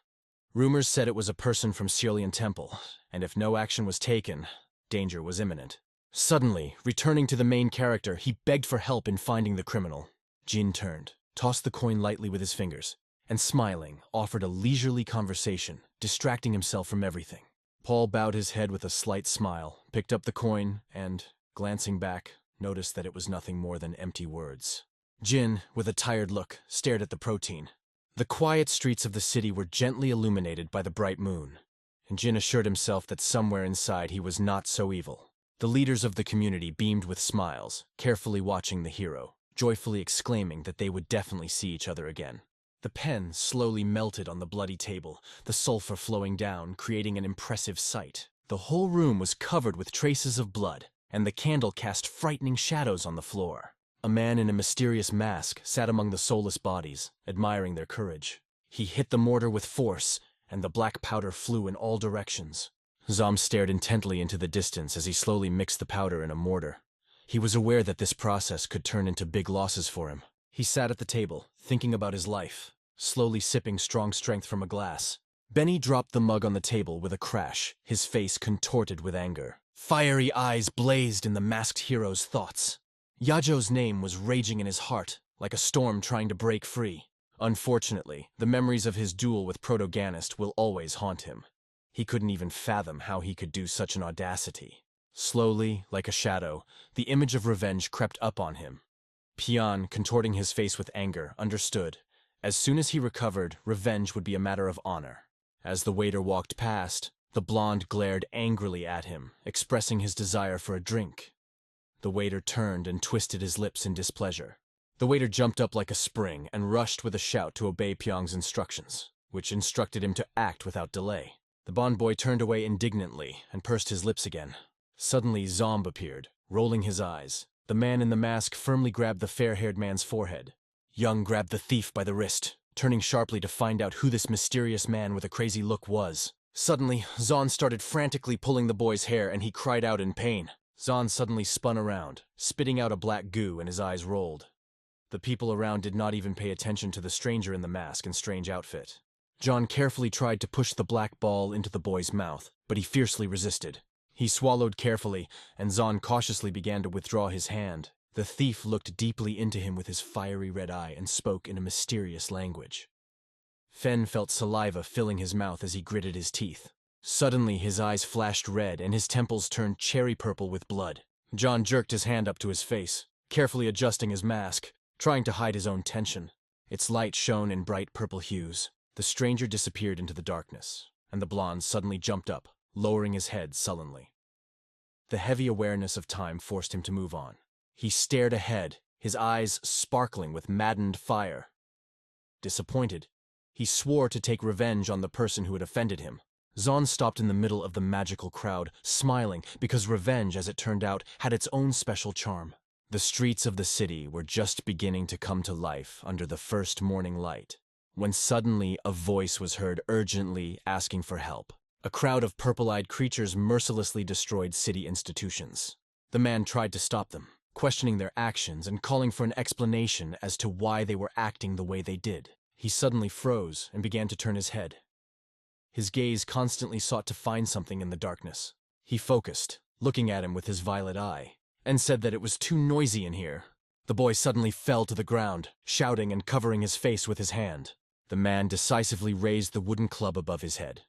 Rumors said it was a person from Cerulean Temple, and if no action was taken, danger was imminent. Suddenly, returning to the main character, he begged for help in finding the criminal. Jin turned, tossed the coin lightly with his fingers, and smiling, offered a leisurely conversation, distracting himself from everything. Paul bowed his head with a slight smile, picked up the coin, and, glancing back, noticed that it was nothing more than empty words. Jin, with a tired look, stared at the protein. The quiet streets of the city were gently illuminated by the bright moon, and Jin assured himself that somewhere inside he was not so evil. The leaders of the community beamed with smiles, carefully watching the hero, joyfully exclaiming that they would definitely see each other again. The pen slowly melted on the bloody table, the sulfur flowing down, creating an impressive sight. The whole room was covered with traces of blood, and the candle cast frightening shadows on the floor. A man in a mysterious mask sat among the soulless bodies, admiring their courage. He hit the mortar with force, and the black powder flew in all directions. Zom stared intently into the distance as he slowly mixed the powder in a mortar. He was aware that this process could turn into big losses for him. He sat at the table, thinking about his life, slowly sipping strong strength from a glass. Benny dropped the mug on the table with a crash, his face contorted with anger. Fiery eyes blazed in the masked hero's thoughts. Yajo's name was raging in his heart, like a storm trying to break free. Unfortunately, the memories of his duel with Protoganist will always haunt him. He couldn't even fathom how he could do such an audacity. Slowly, like a shadow, the image of revenge crept up on him. Pian, contorting his face with anger, understood. As soon as he recovered, revenge would be a matter of honor. As the waiter walked past, the blonde glared angrily at him, expressing his desire for a drink. The waiter turned and twisted his lips in displeasure. The waiter jumped up like a spring and rushed with a shout to obey Pyong's instructions, which instructed him to act without delay. The Bond boy turned away indignantly and pursed his lips again. Suddenly, Zomb appeared, rolling his eyes. The man in the mask firmly grabbed the fair-haired man's forehead. Young grabbed the thief by the wrist, turning sharply to find out who this mysterious man with a crazy look was. Suddenly, Zon started frantically pulling the boy's hair and he cried out in pain. Zon suddenly spun around, spitting out a black goo, and his eyes rolled. The people around did not even pay attention to the stranger in the mask and strange outfit. John carefully tried to push the black ball into the boy's mouth, but he fiercely resisted. He swallowed carefully, and Zon cautiously began to withdraw his hand. The thief looked deeply into him with his fiery red eye and spoke in a mysterious language. Fen felt saliva filling his mouth as he gritted his teeth. Suddenly, his eyes flashed red and his temples turned cherry purple with blood. John jerked his hand up to his face, carefully adjusting his mask, trying to hide his own tension. Its light shone in bright purple hues. The stranger disappeared into the darkness, and the blonde suddenly jumped up, lowering his head sullenly. The heavy awareness of time forced him to move on. He stared ahead, his eyes sparkling with maddened fire. Disappointed, he swore to take revenge on the person who had offended him. Zon stopped in the middle of the magical crowd, smiling, because revenge, as it turned out, had its own special charm. The streets of the city were just beginning to come to life under the first morning light, when suddenly a voice was heard urgently asking for help. A crowd of purple-eyed creatures mercilessly destroyed city institutions. The man tried to stop them, questioning their actions and calling for an explanation as to why they were acting the way they did. He suddenly froze and began to turn his head. His gaze constantly sought to find something in the darkness. He focused, looking at him with his violet eye, and said that it was too noisy in here. The boy suddenly fell to the ground, shouting and covering his face with his hand. The man decisively raised the wooden club above his head,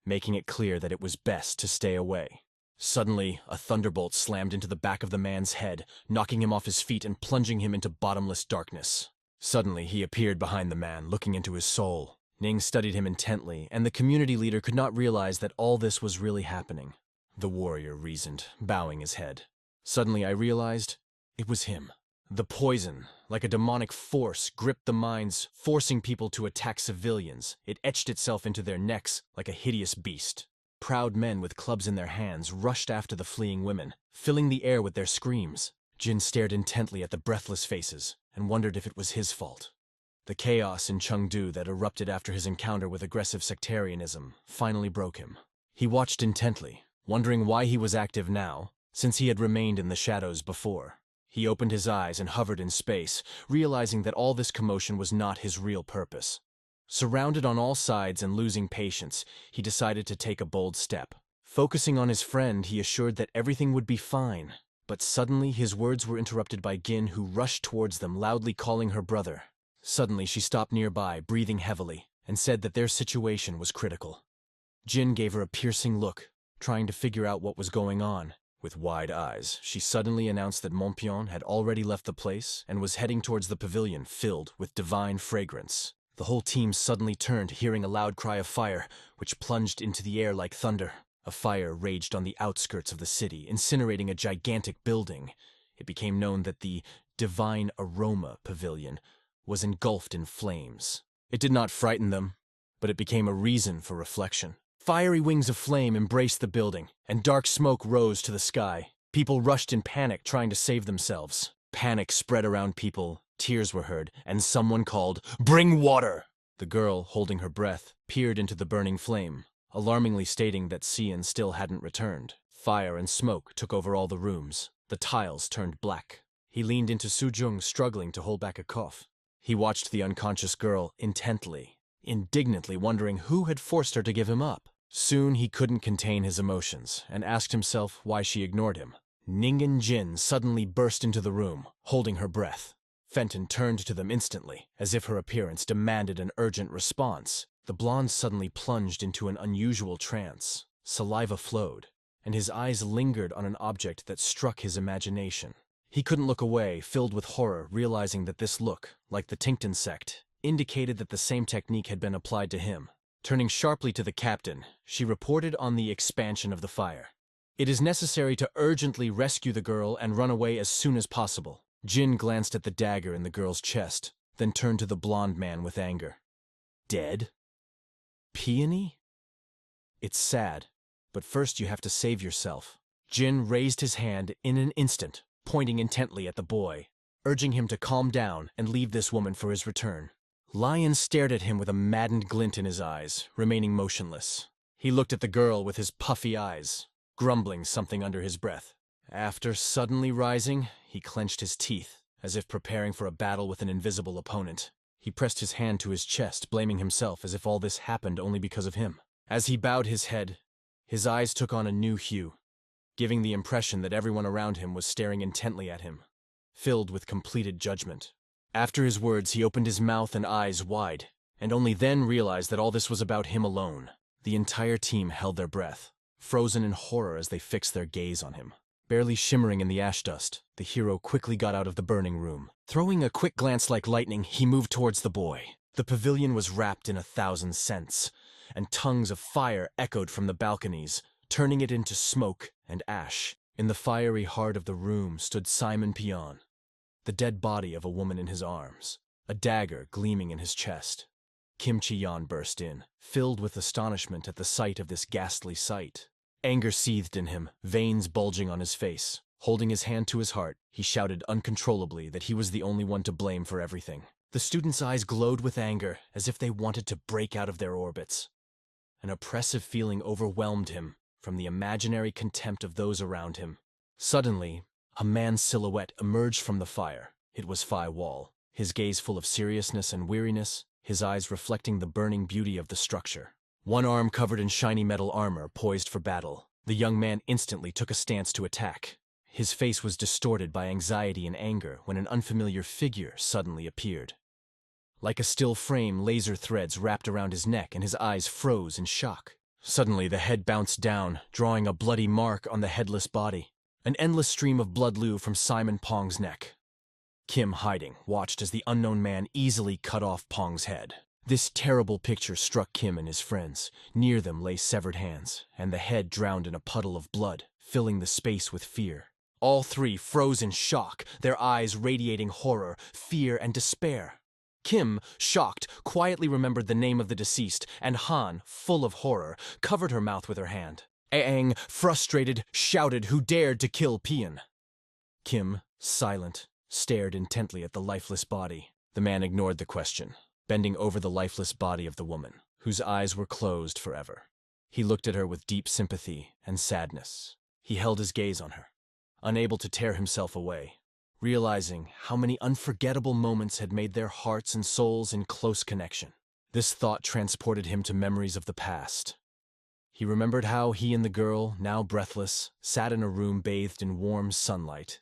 making it clear that it was best to stay away. Suddenly, a thunderbolt slammed into the back of the man's head, knocking him off his feet and plunging him into bottomless darkness. Suddenly, he appeared behind the man, looking into his soul. Ning studied him intently, and the community leader could not realize that all this was really happening. The warrior reasoned, bowing his head. Suddenly, I realized it was him. The poison, like a demonic force, gripped the minds, forcing people to attack civilians. It etched itself into their necks like a hideous beast. Proud men with clubs in their hands rushed after the fleeing women, filling the air with their screams. Jin stared intently at the breathless faces and wondered if it was his fault. The chaos in Chengdu that erupted after his encounter with aggressive sectarianism finally broke him. He watched intently, wondering why he was active now, since he had remained in the shadows before. He opened his eyes and hovered in space, realizing that all this commotion was not his real purpose. Surrounded on all sides and losing patience, he decided to take a bold step. Focusing on his friend, he assured that everything would be fine. But suddenly his words were interrupted by Gin, who rushed towards them, loudly calling her brother. Suddenly, she stopped nearby, breathing heavily, and said that their situation was critical. Jin gave her a piercing look, trying to figure out what was going on. With wide eyes, she suddenly announced that Montpion had already left the place and was heading towards the pavilion filled with divine fragrance. The whole team suddenly turned, hearing a loud cry of fire, which plunged into the air like thunder. A fire raged on the outskirts of the city, incinerating a gigantic building. It became known that the Divine Aroma Pavilion was engulfed in flames. It did not frighten them, but it became a reason for reflection. Fiery wings of flame embraced the building, and dark smoke rose to the sky. People rushed in panic, trying to save themselves. Panic spread around people, tears were heard, and someone called, "Bring water!" The girl, holding her breath, peered into the burning flame, alarmingly stating that Xian still hadn't returned. Fire and smoke took over all the rooms. The tiles turned black. He leaned into Sujung, struggling to hold back a cough. He watched the unconscious girl intently, indignantly wondering who had forced her to give him up. Soon he couldn't contain his emotions and asked himself why she ignored him. Ningen Jin suddenly burst into the room, holding her breath. Fenton turned to them instantly, as if her appearance demanded an urgent response. The blonde suddenly plunged into an unusual trance. Saliva flowed, and his eyes lingered on an object that struck his imagination. He couldn't look away, filled with horror, realizing that this look, like the Tincton sect, indicated that the same technique had been applied to him. Turning sharply to the captain, she reported on the expansion of the fire. "It is necessary to urgently rescue the girl and run away as soon as possible." Jin glanced at the dagger in the girl's chest, then turned to the blonde man with anger. "Dead? Peony? It's sad, but first you have to save yourself." Jin raised his hand in an instant, pointing intently at the boy, urging him to calm down and leave this woman for his return. Lion stared at him with a maddened glint in his eyes, remaining motionless. He looked at the girl with his puffy eyes, grumbling something under his breath. After suddenly rising, he clenched his teeth, as if preparing for a battle with an invisible opponent. He pressed his hand to his chest, blaming himself as if all this happened only because of him. As he bowed his head, his eyes took on a new hue, giving the impression that everyone around him was staring intently at him, filled with completed judgment. After his words, he opened his mouth and eyes wide, and only then realized that all this was about him alone. The entire team held their breath, frozen in horror as they fixed their gaze on him. Barely shimmering in the ash dust, the hero quickly got out of the burning room. Throwing a quick glance like lightning, he moved towards the boy. The pavilion was wrapped in 1,000 scents, and tongues of fire echoed from the balconies, turning it into smoke and ash. In the fiery heart of the room stood Simon Pion, the dead body of a woman in his arms, a dagger gleaming in his chest. Kim Chi-yeon burst in, filled with astonishment at the sight of this ghastly sight. Anger seethed in him, veins bulging on his face. Holding his hand to his heart, he shouted uncontrollably that he was the only one to blame for everything. The student's eyes glowed with anger, as if they wanted to break out of their orbits. An oppressive feeling overwhelmed him from the imaginary contempt of those around him. Suddenly, a man's silhouette emerged from the fire. It was Fai Wall, his gaze full of seriousness and weariness, his eyes reflecting the burning beauty of the structure. One arm covered in shiny metal armor, poised for battle. The young man instantly took a stance to attack. His face was distorted by anxiety and anger when an unfamiliar figure suddenly appeared. Like a still frame, laser threads wrapped around his neck and his eyes froze in shock. Suddenly, the head bounced down, drawing a bloody mark on the headless body. An endless stream of blood flew from Simon Pong's neck. Kim, hiding, watched as the unknown man easily cut off Pong's head. This terrible picture struck Kim and his friends. Near them lay severed hands, and the head drowned in a puddle of blood, filling the space with fear. All three froze in shock, their eyes radiating horror, fear, and despair. Kim, shocked, quietly remembered the name of the deceased, and Han, full of horror, covered her mouth with her hand. Aang, frustrated, shouted who dared to kill Pian. Kim, silent, stared intently at the lifeless body. The man ignored the question, bending over the lifeless body of the woman, whose eyes were closed forever. He looked at her with deep sympathy and sadness. He held his gaze on her, unable to tear himself away, realizing how many unforgettable moments had made their hearts and souls in close connection. This thought transported him to memories of the past. He remembered how he and the girl, now breathless, sat in a room bathed in warm sunlight.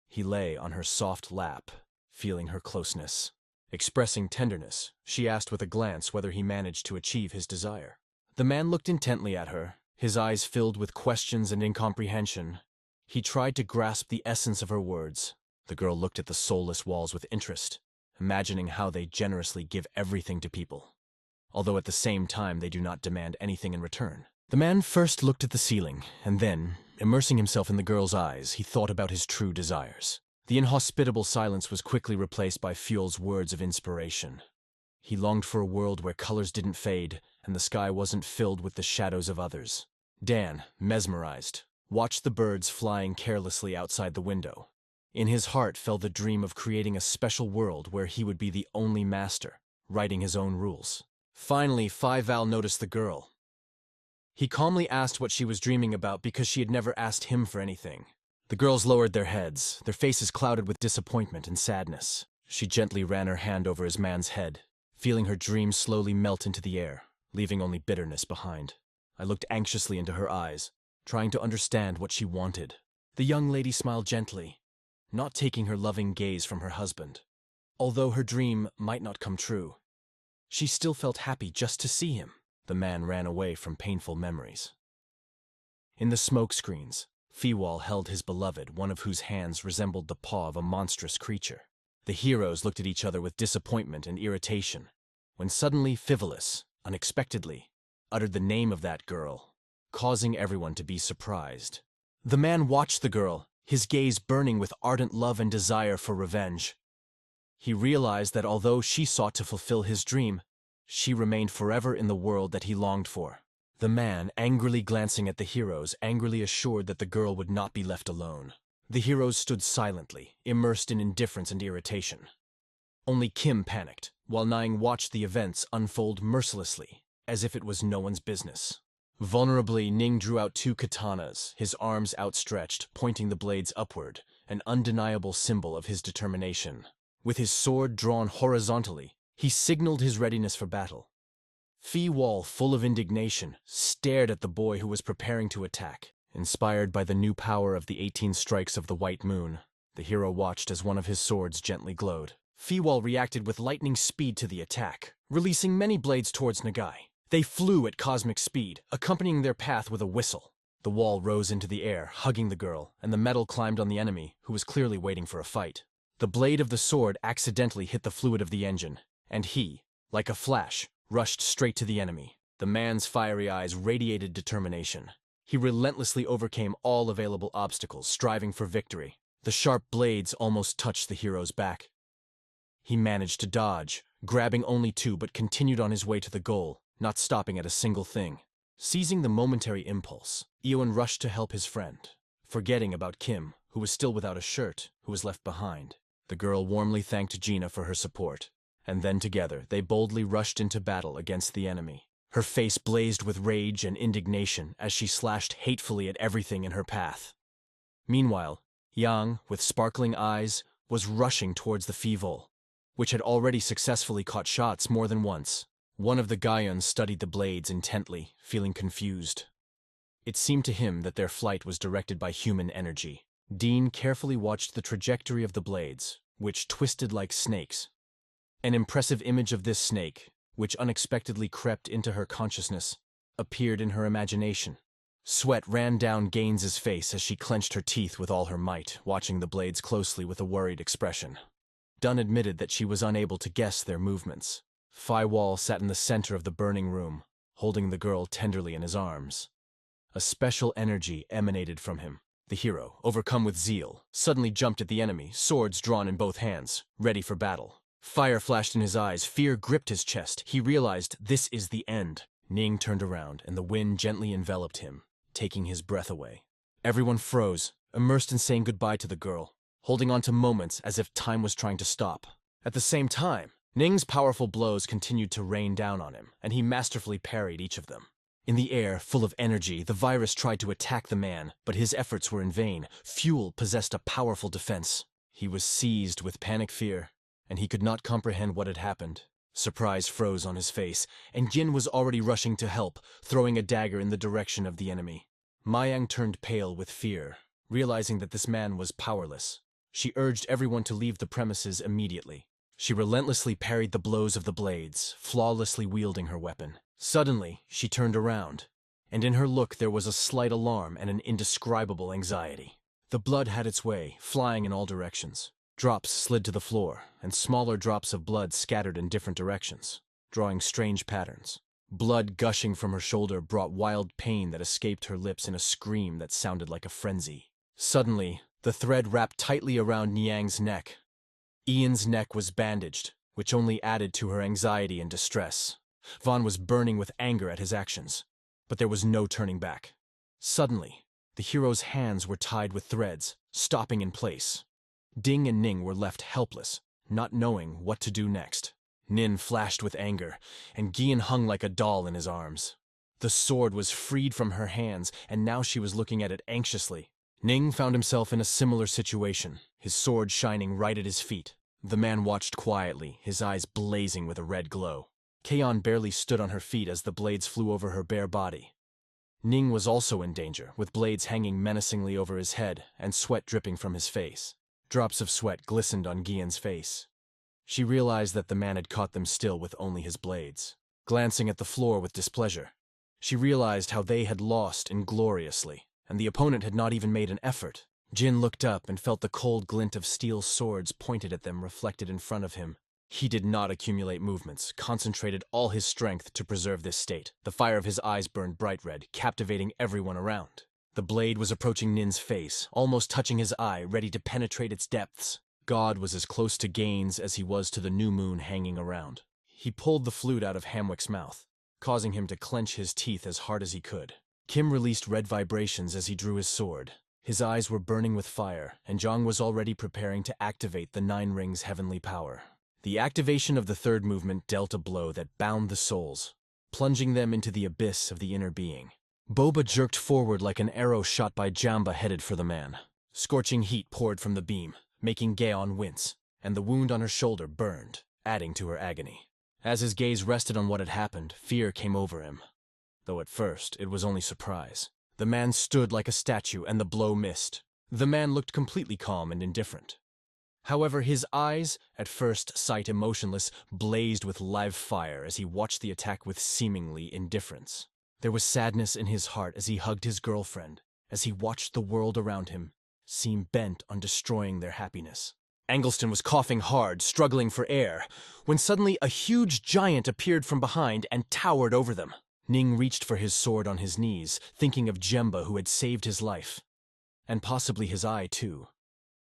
He lay on her soft lap, feeling her closeness, Expressing tenderness, she asked with a glance whether he managed to achieve his desire. The man looked intently at her, his eyes filled with questions and incomprehension. He tried to grasp the essence of her words. The girl looked at the soulless walls with interest, imagining how they generously give everything to people, although at the same time they do not demand anything in return. The man first looked at the ceiling, and then, immersing himself in the girl's eyes, he thought about his true desires. The inhospitable silence was quickly replaced by Fuel's words of inspiration. He longed for a world where colors didn't fade, and the sky wasn't filled with the shadows of others. Dan, mesmerized, watched the birds flying carelessly outside the window. In his heart fell the dream of creating a special world where he would be the only master, writing his own rules. Finally, Val noticed the girl. He calmly asked what she was dreaming about because she had never asked him for anything. The girls lowered their heads, their faces clouded with disappointment and sadness. She gently ran her hand over his man's head, feeling her dream slowly melt into the air, leaving only bitterness behind. I looked anxiously into her eyes, trying to understand what she wanted. The young lady smiled gently, not taking her loving gaze from her husband. Although her dream might not come true, she still felt happy just to see him. The man ran away from painful memories. In the smoke screens, Fiwal held his beloved, one of whose hands resembled the paw of a monstrous creature. The heroes looked at each other with disappointment and irritation, when suddenly Fivolus, unexpectedly, uttered the name of that girl, causing everyone to be surprised. The man watched the girl, his gaze burning with ardent love and desire for revenge. He realized that although she sought to fulfill his dream, she remained forever in the world that he longed for. The man, angrily glancing at the heroes, angrily assured that the girl would not be left alone. The heroes stood silently, immersed in indifference and irritation. Only Kim panicked, while Nying watched the events unfold mercilessly, as if it was no one's business. Vulnerably, Ning drew out 2 katanas, his arms outstretched, pointing the blades upward, an undeniable symbol of his determination. With his sword drawn horizontally, he signaled his readiness for battle. Fiwal, full of indignation, stared at the boy who was preparing to attack. Inspired by the new power of the 18 strikes of the white moon, the hero watched as one of his swords gently glowed. Fiwal reacted with lightning speed to the attack, releasing many blades towards Nagai. They flew at cosmic speed, accompanying their path with a whistle. The wall rose into the air, hugging the girl, and the metal climbed on the enemy, who was clearly waiting for a fight. The blade of the sword accidentally hit the fluid of the engine, and he, like a flash, rushed straight to the enemy. The man's fiery eyes radiated determination. He relentlessly overcame all available obstacles, striving for victory. The sharp blades almost touched the hero's back. He managed to dodge, grabbing only 2 but continued on his way to the goal, not stopping at a single thing. Seizing the momentary impulse, Ewan rushed to help his friend, forgetting about Kim, who was still without a shirt, who was left behind. The girl warmly thanked Gina for her support, and then together they boldly rushed into battle against the enemy. Her face blazed with rage and indignation as she slashed hatefully at everything in her path. Meanwhile, Yang, with sparkling eyes, was rushing towards the Fivol, which had already successfully caught shots more than once. One of the Gaians studied the blades intently, feeling confused. It seemed to him that their flight was directed by human energy. Dean carefully watched the trajectory of the blades, which twisted like snakes. An impressive image of this snake, which unexpectedly crept into her consciousness, appeared in her imagination. Sweat ran down Gaines's face as she clenched her teeth with all her might, watching the blades closely with a worried expression. Dunn admitted that she was unable to guess their movements. Fiwal sat in the center of the burning room, holding the girl tenderly in his arms. A special energy emanated from him. The hero, overcome with zeal, suddenly jumped at the enemy, swords drawn in both hands, ready for battle. Fire flashed in his eyes, fear gripped his chest. He realized this is the end. Ning turned around, and the wind gently enveloped him, taking his breath away. Everyone froze, immersed in saying goodbye to the girl, holding on to moments as if time was trying to stop. At the same time, Ning's powerful blows continued to rain down on him, and he masterfully parried each of them. In the air, full of energy, the virus tried to attack the man, but his efforts were in vain. Fuel possessed a powerful defense. He was seized with panic fear, and he could not comprehend what had happened. Surprise froze on his face, and Jin was already rushing to help, throwing a dagger in the direction of the enemy. Mayang turned pale with fear, realizing that this man was powerless. She urged everyone to leave the premises immediately. She relentlessly parried the blows of the blades, flawlessly wielding her weapon. Suddenly, she turned around, and in her look there was a slight alarm and an indescribable anxiety. The blood had its way, flying in all directions. Drops slid to the floor, and smaller drops of blood scattered in different directions, drawing strange patterns. Blood gushing from her shoulder brought wild pain that escaped her lips in a scream that sounded like a frenzy. Suddenly, the thread wrapped tightly around Niang's neck. Ian's neck was bandaged, which only added to her anxiety and distress. Vaughn was burning with anger at his actions, but there was no turning back. Suddenly, the hero's hands were tied with threads, stopping in place. Ding and Ning were left helpless, not knowing what to do next. Nin flashed with anger, and Gian hung like a doll in his arms. The sword was freed from her hands, and now she was looking at it anxiously. Ning found himself in a similar situation, his sword shining right at his feet. The man watched quietly, his eyes blazing with a red glow. Kaon barely stood on her feet as the blades flew over her bare body. Ning was also in danger, with blades hanging menacingly over his head and sweat dripping from his face. Drops of sweat glistened on Gian's face. She realized that the man had caught them still with only his blades. Glancing at the floor with displeasure, she realized how they had lost ingloriously, and the opponent had not even made an effort. Jin looked up and felt the cold glint of steel swords pointed at them reflected in front of him. He did not accumulate movements, concentrated all his strength to preserve this state. The fire of his eyes burned bright red, captivating everyone around. The blade was approaching Nin's face, almost touching his eye, ready to penetrate its depths. God was as close to Gaines as he was to the new moon hanging around. He pulled the flute out of Hamwick's mouth, causing him to clench his teeth as hard as he could. Kim released red vibrations as he drew his sword. His eyes were burning with fire, and Zhang was already preparing to activate the Nine Rings' heavenly power. The activation of the third movement dealt a blow that bound the souls, plunging them into the abyss of the inner being. Boba jerked forward like an arrow shot by Jamba headed for the man. Scorching heat poured from the beam, making Gaon wince, and the wound on her shoulder burned, adding to her agony. As his gaze rested on what had happened, fear came over him. Though at first, it was only surprise. The man stood like a statue, and the blow missed. The man looked completely calm and indifferent. However, his eyes, at first sight emotionless, blazed with live fire as he watched the attack with seemingly indifference. There was sadness in his heart as he hugged his girlfriend, as he watched the world around him seem bent on destroying their happiness. Angleston was coughing hard, struggling for air, when suddenly a huge giant appeared from behind and towered over them. Ning reached for his sword on his knees, thinking of Jemba who had saved his life. And possibly his eye, too.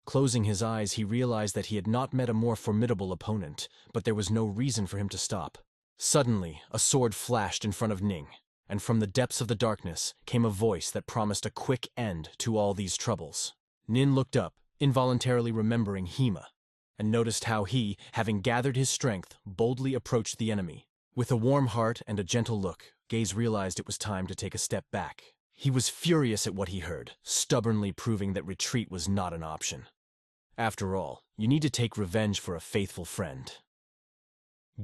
Closing his eyes, he realized that he had not met a more formidable opponent, but there was no reason for him to stop. Suddenly, a sword flashed in front of Ning, and from the depths of the darkness came a voice that promised a quick end to all these troubles. Nin looked up, involuntarily remembering Hema, and noticed how he, having gathered his strength, boldly approached the enemy. With a warm heart and a gentle look, Gaze realized it was time to take a step back. He was furious at what he heard, stubbornly proving that retreat was not an option. After all, you need to take revenge for a faithful friend.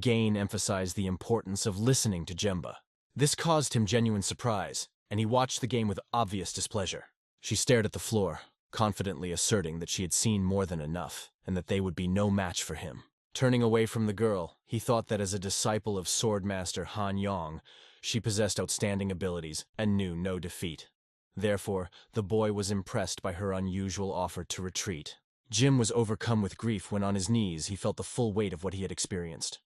Gain emphasized the importance of listening to Jemba. This caused him genuine surprise, and he watched the game with obvious displeasure. She stared at the floor, confidently asserting that she had seen more than enough, and that they would be no match for him. Turning away from the girl, he thought that as a disciple of Swordmaster Han Yong, she possessed outstanding abilities and knew no defeat. Therefore, the boy was impressed by her unusual offer to retreat. Jim was overcome with grief when on his knees he felt the full weight of what he had experienced.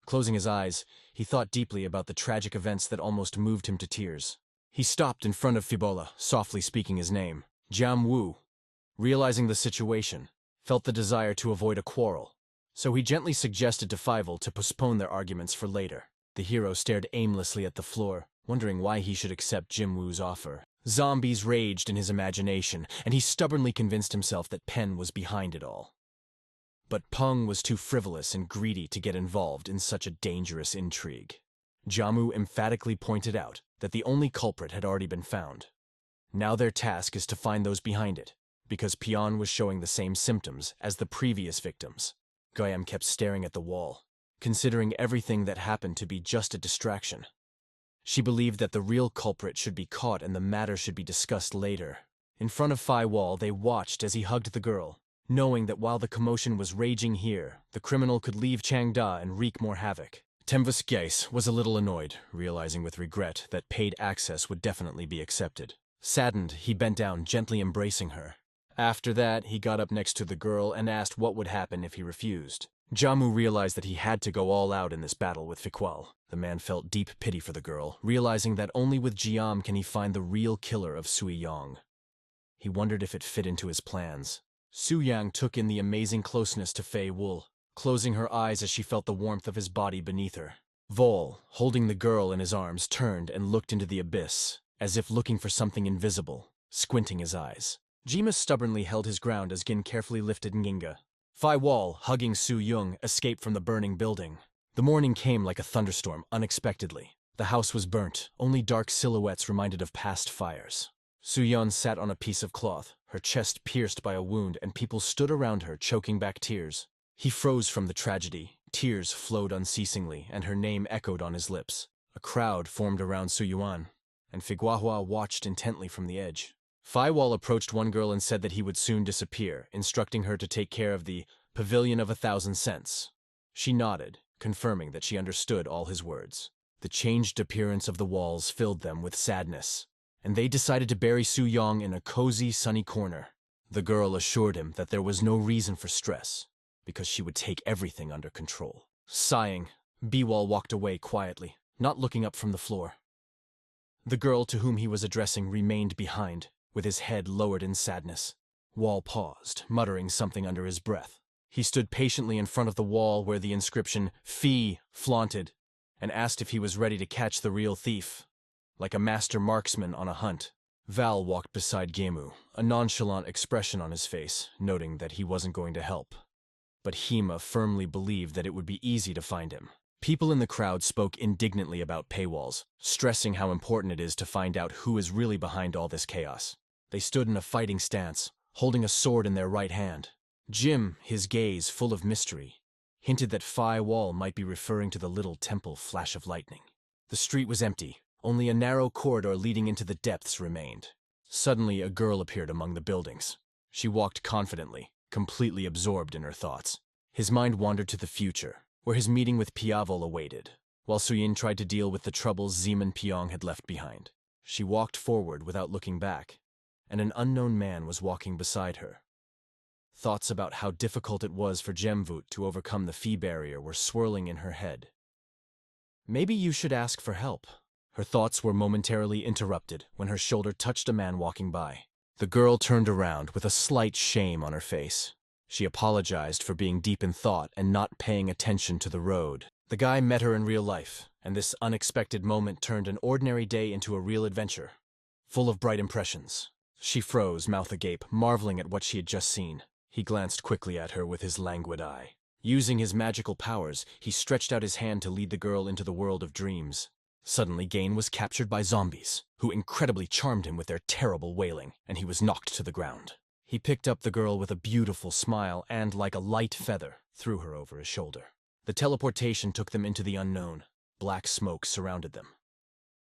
Closing his eyes, he thought deeply about the tragic events that almost moved him to tears. He stopped in front of Fibola, softly speaking his name. Jiam Wu, realizing the situation, felt the desire to avoid a quarrel, so he gently suggested to Fievel to postpone their arguments for later. The hero stared aimlessly at the floor, wondering why he should accept Jim Wu's offer. Zombies raged in his imagination, and he stubbornly convinced himself that Pen was behind it all. But Peng was too frivolous and greedy to get involved in such a dangerous intrigue. Jamu emphatically pointed out that the only culprit had already been found. Now their task is to find those behind it, because Pion was showing the same symptoms as the previous victims. Goyam kept staring at the wall, considering everything that happened to be just a distraction. She believed that the real culprit should be caught and the matter should be discussed later. In front of Phi Wall, they watched as he hugged the girl. knowing that while the commotion was raging here, the criminal could leave Changda and wreak more havoc. Temvus Geis was a little annoyed, realizing with regret that paid access would definitely be accepted. Saddened, he bent down, gently embracing her. After that, he got up next to the girl and asked what would happen if he refused. Jamu realized that he had to go all out in this battle with Fikwal. The man felt deep pity for the girl, realizing that only with Jiam can he find the real killer of Sui Yong. He wondered if it fit into his plans. Su Yang took in the amazing closeness to Fei Wul, closing her eyes as she felt the warmth of his body beneath her. Vol, holding the girl in his arms, turned and looked into the abyss, as if looking for something invisible, squinting his eyes. Jima stubbornly held his ground as Gin carefully lifted Nginga. Fai Wal, hugging Su Yung, escaped from the burning building. The morning came like a thunderstorm, unexpectedly. The house was burnt, only dark silhouettes reminded of past fires. Su Yun sat on a piece of cloth, her chest pierced by a wound, and people stood around her, choking back tears. He froze from the tragedy. Tears flowed unceasingly, and her name echoed on his lips. A crowd formed around Su Yuan, and Figuahua watched intently from the edge. Fai Wal approached one girl and said that he would soon disappear, instructing her to take care of the Pavilion of 1,000 cents. She nodded, confirming that she understood all his words. The changed appearance of the walls filled them with sadness, and they decided to bury Su Yong in a cozy, sunny corner. The girl assured him that there was no reason for stress, because she would take everything under control. Sighing, Biwal walked away quietly, not looking up from the floor. The girl to whom he was addressing remained behind, with his head lowered in sadness. Wall paused, muttering something under his breath. He stood patiently in front of the wall where the inscription "Fee" flaunted, and asked if he was ready to catch the real thief, like a master marksman on a hunt. Val walked beside Gemu, a nonchalant expression on his face, noting that he wasn't going to help. But Hema firmly believed that it would be easy to find him. People in the crowd spoke indignantly about paywalls, stressing how important it is to find out who is really behind all this chaos. They stood in a fighting stance, holding a sword in their right hand. Jim, his gaze full of mystery, hinted that Fai Wall might be referring to the little temple flash of lightning. The street was empty. Only a narrow corridor leading into the depths remained. Suddenly, a girl appeared among the buildings. She walked confidently, completely absorbed in her thoughts. His mind wandered to the future, where his meeting with Piavol awaited, while Suyin tried to deal with the troubles Zeman Pyong had left behind. She walked forward without looking back, and an unknown man was walking beside her. Thoughts about how difficult it was for Jemvut to overcome the fee barrier were swirling in her head. Maybe you should ask for help. Her thoughts were momentarily interrupted when her shoulder touched a man walking by. The girl turned around with a slight shame on her face. She apologized for being deep in thought and not paying attention to the road. The guy met her in real life, and this unexpected moment turned an ordinary day into a real adventure, full of bright impressions. She froze, mouth agape, marveling at what she had just seen. He glanced quickly at her with his languid eye. Using his magical powers, he stretched out his hand to lead the girl into the world of dreams. Suddenly, Gain was captured by zombies, who incredibly charmed him with their terrible wailing, and he was knocked to the ground. He picked up the girl with a beautiful smile and, like a light feather, threw her over his shoulder. The teleportation took them into the unknown. Black smoke surrounded them.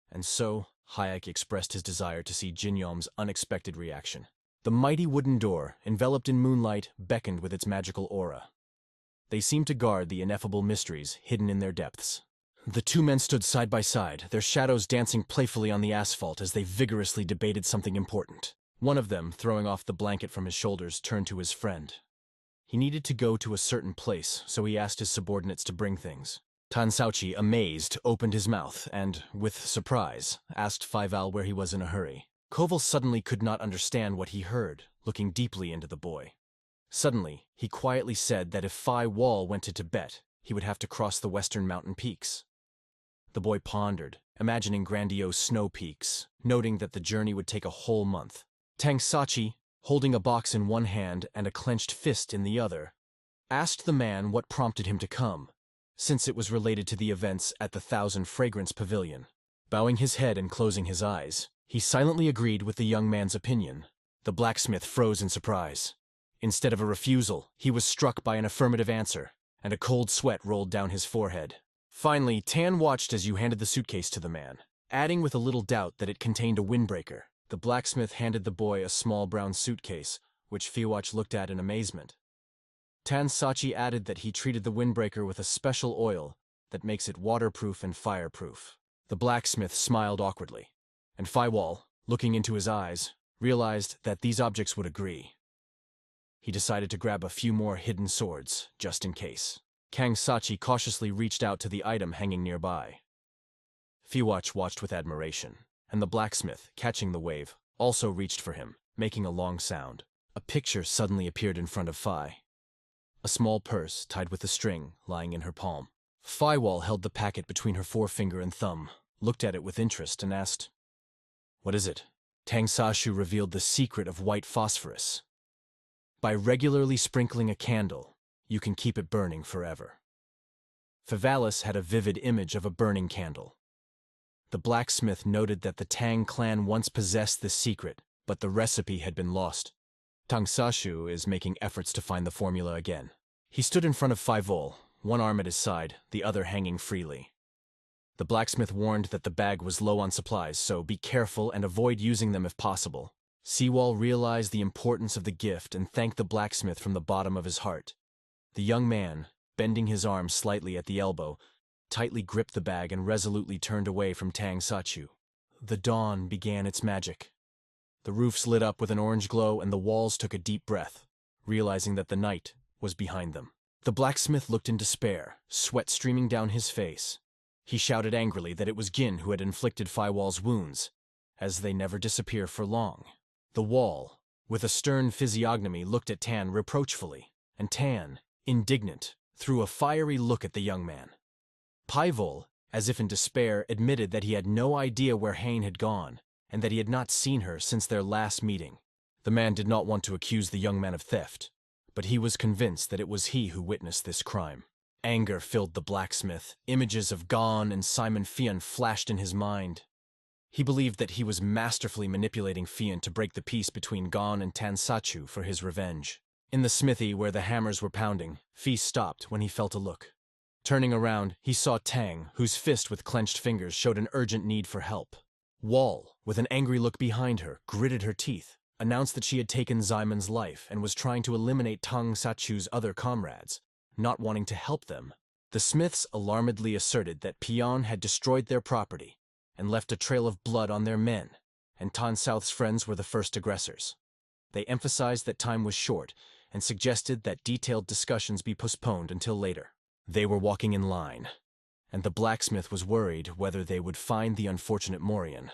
And so, Hayek expressed his desire to see Jinyom's unexpected reaction. The mighty wooden door, enveloped in moonlight, beckoned with its magical aura. They seemed to guard the ineffable mysteries hidden in their depths. The two men stood side by side, their shadows dancing playfully on the asphalt as they vigorously debated something important. One of them, throwing off the blanket from his shoulders, turned to his friend. He needed to go to a certain place, so he asked his subordinates to bring things. Tan Sauchi, amazed, opened his mouth and, with surprise, asked Faival where he was in a hurry. Koval suddenly could not understand what he heard, looking deeply into the boy. Suddenly, he quietly said that if Fai Wall went to Tibet, he would have to cross the western mountain peaks. The boy pondered, imagining grandiose snow peaks, noting that the journey would take a whole month. Tang Sachi, holding a box in one hand and a clenched fist in the other, asked the man what prompted him to come, since it was related to the events at the Thousand Fragrance Pavilion. Bowing his head and closing his eyes, he silently agreed with the young man's opinion. The blacksmith froze in surprise. Instead of a refusal, he was struck by an affirmative answer, and a cold sweat rolled down his forehead. Finally, Tan watched as you handed the suitcase to the man, adding with a little doubt that it contained a windbreaker. The blacksmith handed the boy a small brown suitcase, which Fiwatch looked at in amazement. Tan Sachi added that he treated the windbreaker with a special oil that makes it waterproof and fireproof. The blacksmith smiled awkwardly, and Fiwall, looking into his eyes, realized that these objects would agree. He decided to grab a few more hidden swords, just in case. Kang Sachi cautiously reached out to the item hanging nearby. Fiwatch watched with admiration, and the blacksmith, catching the wave, also reached for him, making a long sound. A picture suddenly appeared in front of Fi. A small purse tied with a string lying in her palm. Fiwall held the packet between her forefinger and thumb, looked at it with interest, and asked, "What is it?" Tang Sashu revealed the secret of white phosphorus. By regularly sprinkling a candle, you can keep it burning forever. Fivalis had a vivid image of a burning candle. The blacksmith noted that the Tang clan once possessed this secret, but the recipe had been lost. Tang Sashu is making efforts to find the formula again. He stood in front of Fiwall, one arm at his side, the other hanging freely. The blacksmith warned that the bag was low on supplies, so be careful and avoid using them if possible. Seawall realized the importance of the gift and thanked the blacksmith from the bottom of his heart. The young man, bending his arm slightly at the elbow, tightly gripped the bag and resolutely turned away from Tang Sachu. The dawn began its magic. The roofs lit up with an orange glow and the walls took a deep breath, realizing that the night was behind them. The blacksmith looked in despair, sweat streaming down his face. He shouted angrily that it was Gin who had inflicted Fiwall's wounds, as they never disappear for long. The wall, with a stern physiognomy, looked at Tan reproachfully, and Tan, indignant, threw a fiery look at the young man. Paivol, as if in despair, admitted that he had no idea where Hain had gone, and that he had not seen her since their last meeting. The man did not want to accuse the young man of theft, but he was convinced that it was he who witnessed this crime. Anger filled the blacksmith. Images of Gon and Simon Fian flashed in his mind. He believed that he was masterfully manipulating Fian to break the peace between Gon and Tansachu for his revenge. In the smithy where the hammers were pounding, Fi stopped when he felt a look. Turning around, he saw Tang, whose fist with clenched fingers showed an urgent need for help. Wall, with an angry look behind her, gritted her teeth, announced that she had taken Zyman's life and was trying to eliminate Tang Sachu's other comrades, not wanting to help them. The Smiths alarmedly asserted that Pion had destroyed their property and left a trail of blood on their men, and Tan South's friends were the first aggressors. They emphasized that time was short and suggested that detailed discussions be postponed until later. They were walking in line, and the blacksmith was worried whether they would find the unfortunate Morian.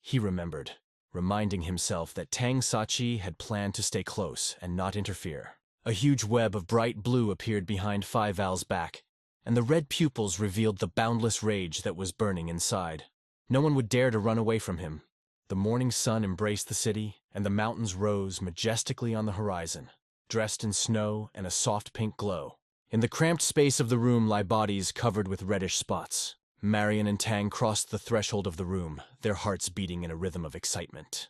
He remembered, reminding himself that Tang Sachi had planned to stay close and not interfere. A huge web of bright blue appeared behind Phi Val's back, and the red pupils revealed the boundless rage that was burning inside. No one would dare to run away from him. The morning sun embraced the city, and the mountains rose majestically on the horizon, dressed in snow and a soft pink glow. In the cramped space of the room lie bodies covered with reddish spots. Marion and Tang crossed the threshold of the room, their hearts beating in a rhythm of excitement.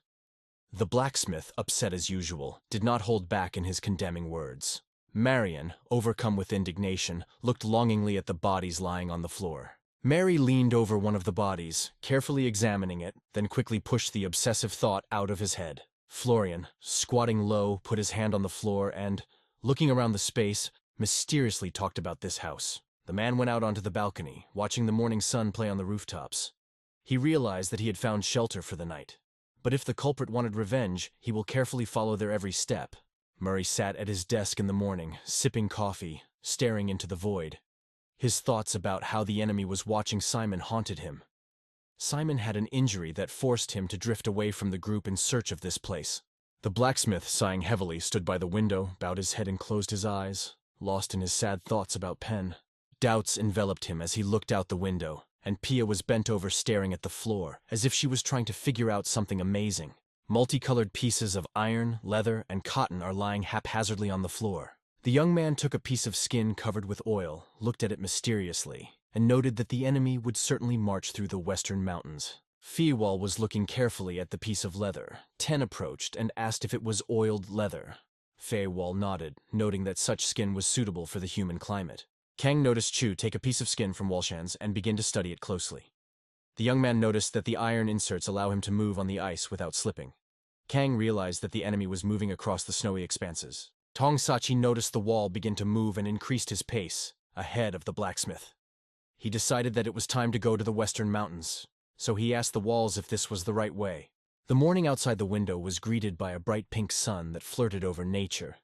The blacksmith, upset as usual, did not hold back in his condemning words. Marion, overcome with indignation, looked longingly at the bodies lying on the floor. Mary leaned over one of the bodies, carefully examining it, then quickly pushed the obsessive thought out of his head. Florian, squatting low, put his hand on the floor and, looking around the space, mysteriously talked about this house. The man went out onto the balcony, watching the morning sun play on the rooftops. He realized that he had found shelter for the night. But if the culprit wanted revenge, he will carefully follow their every step. Murray sat at his desk in the morning, sipping coffee, staring into the void. His thoughts about how the enemy was watching Simon haunted him. Simon had an injury that forced him to drift away from the group in search of this place. The blacksmith, sighing heavily, stood by the window, bowed his head and closed his eyes, lost in his sad thoughts about Pen. Doubts enveloped him as he looked out the window, and Pia was bent over staring at the floor, as if she was trying to figure out something amazing. Multicolored pieces of iron, leather, and cotton are lying haphazardly on the floor. The young man took a piece of skin covered with oil, looked at it mysteriously, and noted that the enemy would certainly march through the western mountains. Fiwall was looking carefully at the piece of leather. Ten approached and asked if it was oiled leather. Fiwall nodded, noting that such skin was suitable for the human climate. Kang noticed Chu take a piece of skin from Walshan's and begin to study it closely. The young man noticed that the iron inserts allow him to move on the ice without slipping. Kang realized that the enemy was moving across the snowy expanses. Tong Sachi noticed the wall begin to move and increased his pace, ahead of the blacksmith. He decided that it was time to go to the western mountains, so he asked the walls if this was the right way. The morning outside the window was greeted by a bright pink sun that flirted over nature,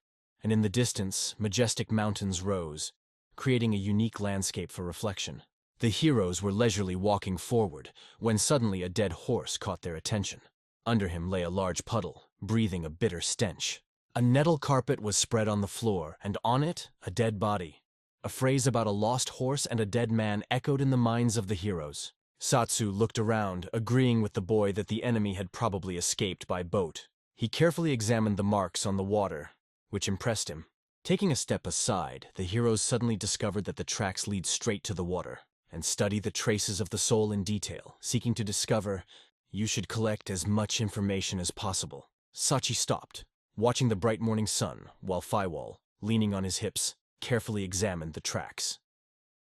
and in the distance, majestic mountains rose, creating a unique landscape for reflection. The heroes were leisurely walking forward when suddenly a dead horse caught their attention. Under him lay a large puddle, breathing a bitter stench. A nettle carpet was spread on the floor, and on it, a dead body. A phrase about a lost horse and a dead man echoed in the minds of the heroes. Satsu looked around, agreeing with the boy that the enemy had probably escaped by boat. He carefully examined the marks on the water, which impressed him. Taking a step aside, the heroes suddenly discovered that the tracks lead straight to the water, and study the traces of the soul in detail, seeking to discover, you should collect as much information as possible. Sachi stopped, watching the bright morning sun, while Faiwal, leaning on his hips, carefully examined the tracks.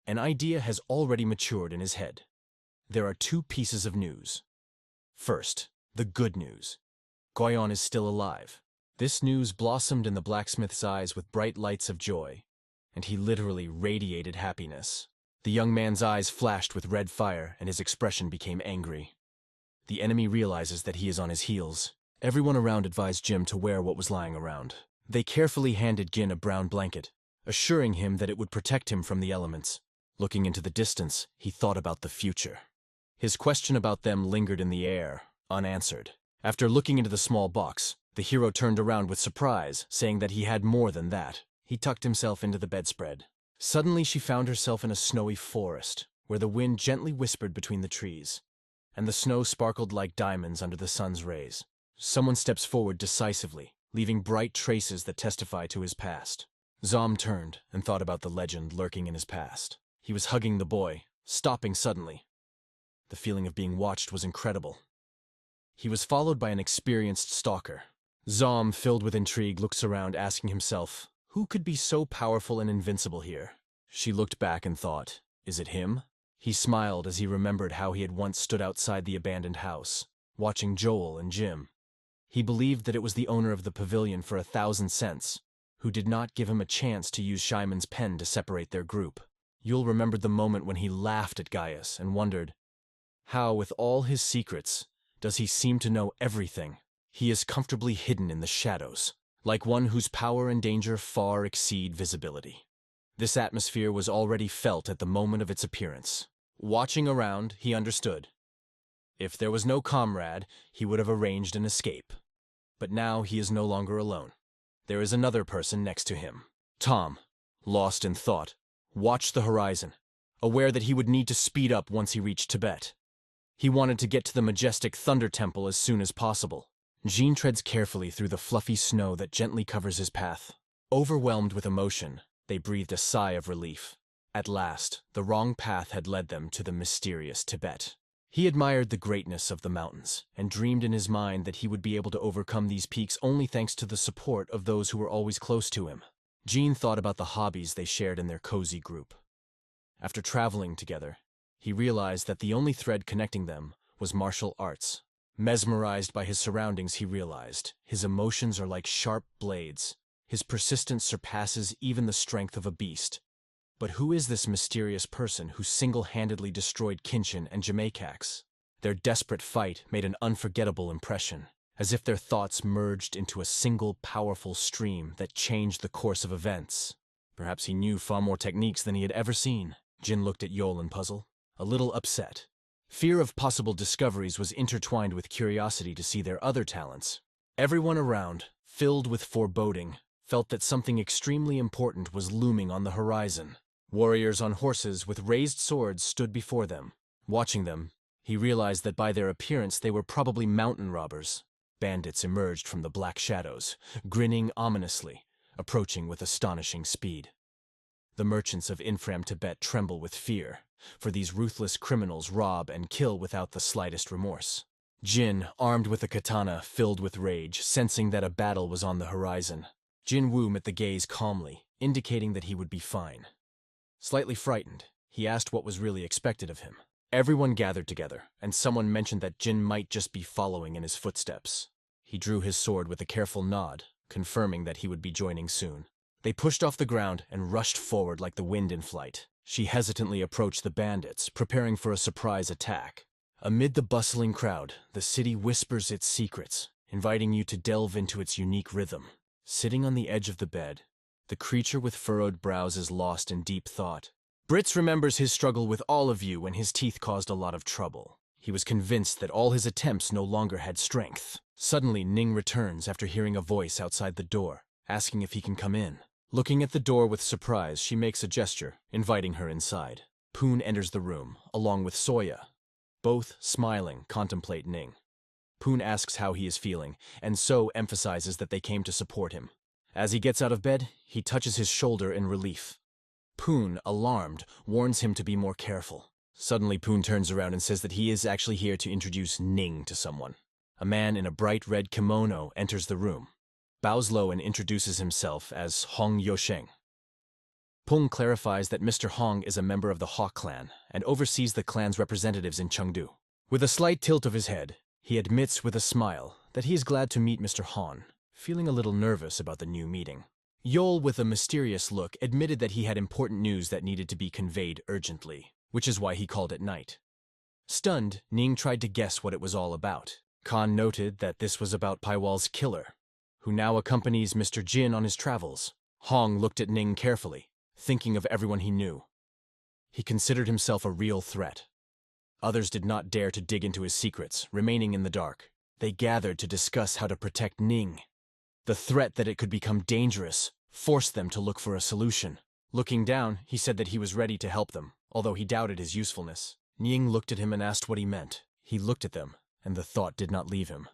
An idea has already matured in his head. There are two pieces of news. First, the good news. Goyon is still alive. This news blossomed in the blacksmith's eyes with bright lights of joy, and he literally radiated happiness. The young man's eyes flashed with red fire, and his expression became angry. The enemy realizes that he is on his heels. Everyone around advised Jim to wear what was lying around. They carefully handed Jin a brown blanket, assuring him that it would protect him from the elements. Looking into the distance, he thought about the future. His question about them lingered in the air, unanswered. After looking into the small box, the hero turned around with surprise, saying that he had more than that. He tucked himself into the bedspread. Suddenly she found herself in a snowy forest, where the wind gently whispered between the trees, and the snow sparkled like diamonds under the sun's rays. Someone steps forward decisively, leaving bright traces that testify to his past. Zom turned and thought about the legend lurking in his past. He was hugging the boy, stopping suddenly. The feeling of being watched was incredible. He was followed by an experienced stalker. Zom, filled with intrigue, looks around, asking himself, who could be so powerful and invincible here? She looked back and thought, is it him? He smiled as he remembered how he had once stood outside the abandoned house, watching Joel and Jim. He believed that it was the owner of the pavilion for 1,000 cents, who did not give him a chance to use Shyman's pen to separate their group. Yul remembered the moment when he laughed at Gaius and wondered, how, with all his secrets, does he seem to know everything? He is comfortably hidden in the shadows, like one whose power and danger far exceed visibility. This atmosphere was already felt at the moment of its appearance. Watching around, he understood. If there was no comrade, he would have arranged an escape. But now he is no longer alone. There is another person next to him. Tom, lost in thought, watched the horizon, aware that he would need to speed up once he reached Tibet. He wanted to get to the majestic Thunder Temple as soon as possible. Jean treads carefully through the fluffy snow that gently covers his path. Overwhelmed with emotion, they breathed a sigh of relief. At last, the wrong path had led them to the mysterious Tibet. He admired the greatness of the mountains, and dreamed in his mind that he would be able to overcome these peaks only thanks to the support of those who were always close to him. Jean thought about the hobbies they shared in their cozy group. After traveling together, he realized that the only thread connecting them was martial arts. Mesmerized by his surroundings, he realized his emotions are like sharp blades. His persistence surpasses even the strength of a beast. But who is this mysterious person who single-handedly destroyed Kinchin and Jamaicax? Their desperate fight made an unforgettable impression, as if their thoughts merged into a single powerful stream that changed the course of events. Perhaps he knew far more techniques than he had ever seen. Jin looked at Yol in puzzle, a little upset. Fear of possible discoveries was intertwined with curiosity to see their other talents. Everyone around, filled with foreboding, felt that something extremely important was looming on the horizon. Warriors on horses with raised swords stood before them. Watching them, he realized that by their appearance they were probably mountain robbers. Bandits emerged from the black shadows, grinning ominously, approaching with astonishing speed. The merchants of Infram Tibet tremble with fear, for these ruthless criminals rob and kill without the slightest remorse. Jin, armed with a katana, filled with rage, sensing that a battle was on the horizon. Jin Woo met the gaze calmly, indicating that he would be fine. Slightly frightened, he asked what was really expected of him. Everyone gathered together, and someone mentioned that Jin might just be following in his footsteps. He drew his sword with a careful nod, confirming that he would be joining soon. They pushed off the ground and rushed forward like the wind in flight. She hesitantly approached the bandits, preparing for a surprise attack. Amid the bustling crowd, the city whispers its secrets, inviting you to delve into its unique rhythm. Sitting on the edge of the bed, the creature with furrowed brows is lost in deep thought. Brits remembers his struggle with all of you when his teeth caused a lot of trouble. He was convinced that all his attempts no longer had strength. Suddenly, Ning returns after hearing a voice outside the door, asking if he can come in. Looking at the door with surprise, she makes a gesture, inviting her inside. Poon enters the room, along with Soya. Both, smiling, contemplate Ning. Poon asks how he is feeling, and So emphasizes that they came to support him. As he gets out of bed, he touches his shoulder in relief. Poon, alarmed, warns him to be more careful. Suddenly, Poon turns around and says that he is actually here to introduce Ning to someone. A man in a bright red kimono enters the room, bows low and introduces himself as Hong Yosheng. Pung clarifies that Mr. Hong is a member of the Hawk clan and oversees the clan's representatives in Chengdu. With a slight tilt of his head, he admits with a smile that he is glad to meet Mr. Han, feeling a little nervous about the new meeting. Yol, with a mysterious look, admitted that he had important news that needed to be conveyed urgently, which is why he called at night. Stunned, Ning tried to guess what it was all about. Khan noted that this was about Paiwal's killer, who now accompanies Mr. Jin on his travels. Hong looked at Ning carefully, thinking of everyone he knew. He considered himself a real threat. Others did not dare to dig into his secrets, remaining in the dark. They gathered to discuss how to protect Ning. The threat that it could become dangerous forced them to look for a solution. Looking down, he said that he was ready to help them, although he doubted his usefulness. Ning looked at him and asked what he meant. He looked at them, and the thought did not leave him.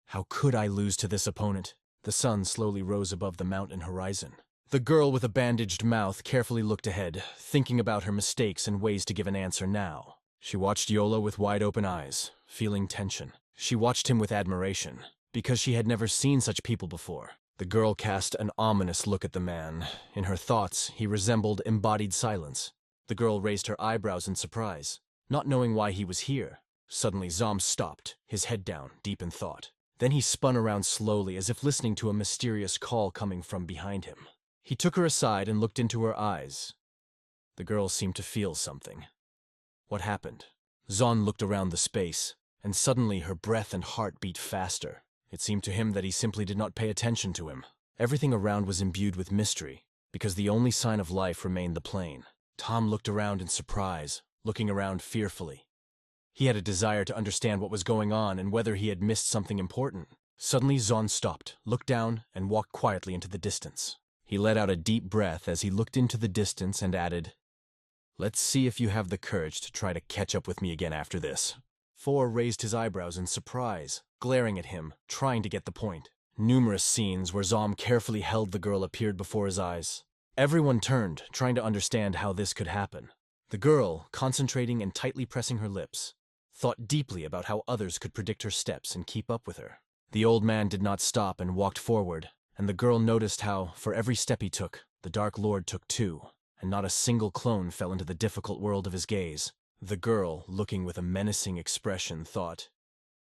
How could I lose to this opponent? The sun slowly rose above the mountain horizon. The girl with a bandaged mouth carefully looked ahead, thinking about her mistakes and ways to give an answer now. She watched Yola with wide-open eyes, feeling tension. She watched him with admiration, because she had never seen such people before. The girl cast an ominous look at the man. In her thoughts, he resembled embodied silence. The girl raised her eyebrows in surprise, not knowing why he was here. Suddenly, Zom stopped, his head down, deep in thought. Then he spun around slowly, as if listening to a mysterious call coming from behind him. He took her aside and looked into her eyes. The girl seemed to feel something. What happened? Zon looked around the space, and suddenly her breath and heart beat faster. It seemed to him that he simply did not pay attention to him. Everything around was imbued with mystery, because the only sign of life remained the plain. Tom looked around in surprise, looking around fearfully. He had a desire to understand what was going on and whether he had missed something important. Suddenly Zon stopped, looked down, and walked quietly into the distance. He let out a deep breath as he looked into the distance and added, "Let's see if you have the courage to try to catch up with me again after this." Four raised his eyebrows in surprise, glaring at him, trying to get the point. Numerous scenes where Zom carefully held the girl appeared before his eyes. Everyone turned, trying to understand how this could happen. The girl, concentrating and tightly pressing her lips, thought deeply about how others could predict her steps and keep up with her. The old man did not stop and walked forward, and the girl noticed how, for every step he took, the Dark Lord took two, and not a single clone fell into the difficult world of his gaze. The girl, looking with a menacing expression, thought,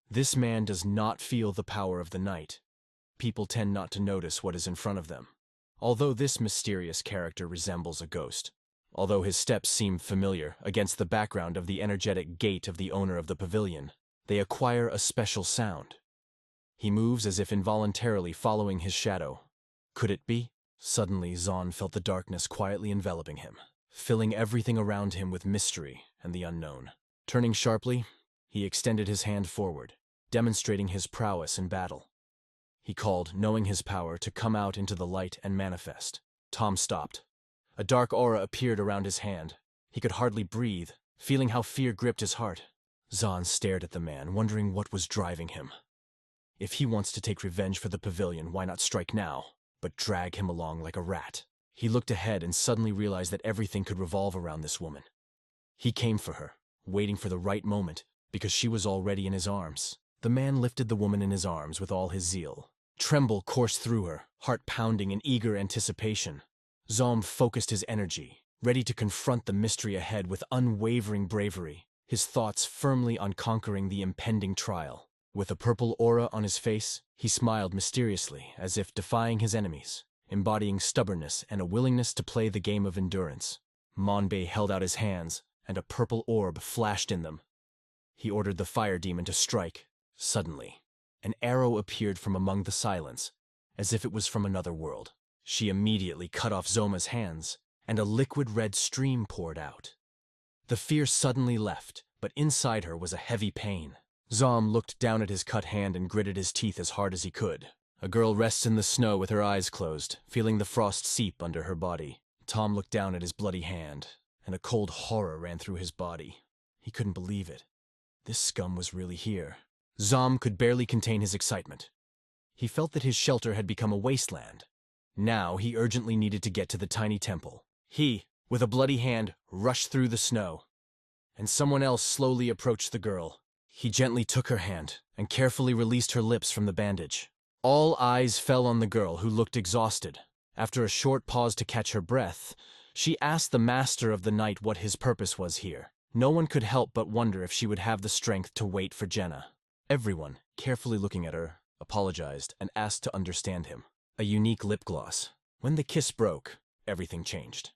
"This man does not feel the power of the night. People tend not to notice what is in front of them." Although this mysterious character resembles a ghost, although his steps seem familiar against the background of the energetic gait of the owner of the pavilion, they acquire a special sound. He moves as if involuntarily following his shadow. Could it be? Suddenly, Zon felt the darkness quietly enveloping him, filling everything around him with mystery and the unknown. Turning sharply, he extended his hand forward, demonstrating his prowess in battle. He called, knowing his power, to come out into the light and manifest. Tom stopped. A dark aura appeared around his hand. He could hardly breathe, feeling how fear gripped his heart. Zon stared at the man, wondering what was driving him. If he wants to take revenge for the pavilion, why not strike now, but drag him along like a rat? He looked ahead and suddenly realized that everything could revolve around this woman. He came for her, waiting for the right moment, because she was already in his arms. The man lifted the woman in his arms with all his zeal. Tremble coursed through her, heart pounding in eager anticipation. Zom focused his energy, ready to confront the mystery ahead with unwavering bravery, his thoughts firmly on conquering the impending trial. With a purple aura on his face, he smiled mysteriously, as if defying his enemies, embodying stubbornness and a willingness to play the game of endurance. Manbei held out his hands, and a purple orb flashed in them. He ordered the fire demon to strike. Suddenly, an arrow appeared from among the silence, as if it was from another world. She immediately cut off Zoma's hands, and a liquid red stream poured out. The fear suddenly left, but inside her was a heavy pain. Zom looked down at his cut hand and gritted his teeth as hard as he could. A girl rests in the snow with her eyes closed, feeling the frost seep under her body. Tom looked down at his bloody hand, and a cold horror ran through his body. He couldn't believe it. This scum was really here. Zom could barely contain his excitement. He felt that his shelter had become a wasteland. Now he urgently needed to get to the tiny temple. He, with a bloody hand, rushed through the snow, and someone else slowly approached the girl. He gently took her hand and carefully released her lips from the bandage. All eyes fell on the girl, who looked exhausted. After a short pause to catch her breath, she asked the master of the night what his purpose was here. No one could help but wonder if she would have the strength to wait for Jenna. Everyone, carefully looking at her, apologized and asked to understand him. A unique lip gloss. When the kiss broke, everything changed.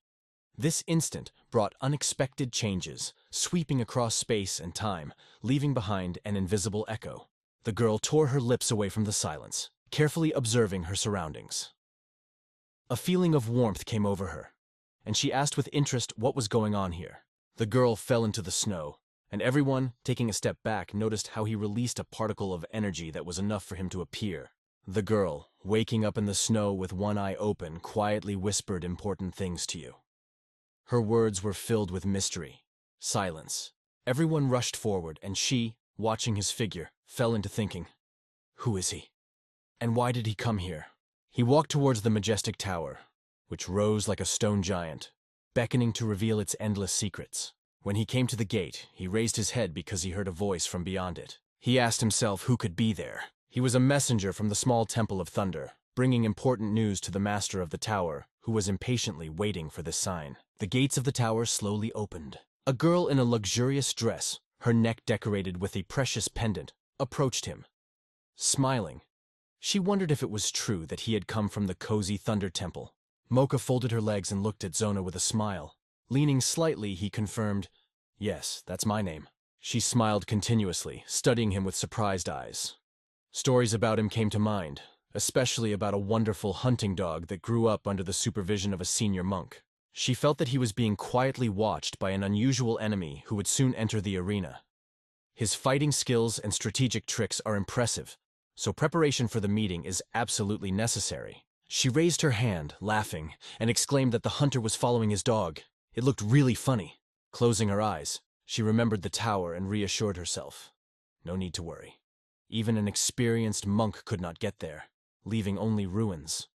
This instant brought unexpected changes, sweeping across space and time, leaving behind an invisible echo. The girl tore her lips away from the silence, carefully observing her surroundings. A feeling of warmth came over her, and she asked with interest what was going on here. The girl fell into the snow, and everyone, taking a step back, noticed how he released a particle of energy that was enough for him to appear. The girl, waking up in the snow with one eye open, quietly whispered important things to you. Her words were filled with mystery. Silence. Everyone rushed forward, and she, watching his figure, fell into thinking, who is he? And why did he come here? He walked towards the majestic tower, which rose like a stone giant, beckoning to reveal its endless secrets. When he came to the gate, he raised his head because he heard a voice from beyond it. He asked himself who could be there. He was a messenger from the small Temple of Thunder, bringing important news to the master of the tower, who was impatiently waiting for this sign. The gates of the tower slowly opened. A girl in a luxurious dress, her neck decorated with a precious pendant, approached him. Smiling, she wondered if it was true that he had come from the cozy Thunder Temple. Mocha folded her legs and looked at Zona with a smile. Leaning slightly, he confirmed, "Yes, that's my name." She smiled continuously, studying him with surprised eyes. Stories about him came to mind, especially about a wonderful hunting dog that grew up under the supervision of a senior monk. She felt that he was being quietly watched by an unusual enemy who would soon enter the arena. His fighting skills and strategic tricks are impressive, so preparation for the meeting is absolutely necessary. She raised her hand, laughing, and exclaimed that the hunter was following his dog. It looked really funny. Closing her eyes, she remembered the tower and reassured herself. No need to worry. Even an experienced monk could not get there, leaving only ruins.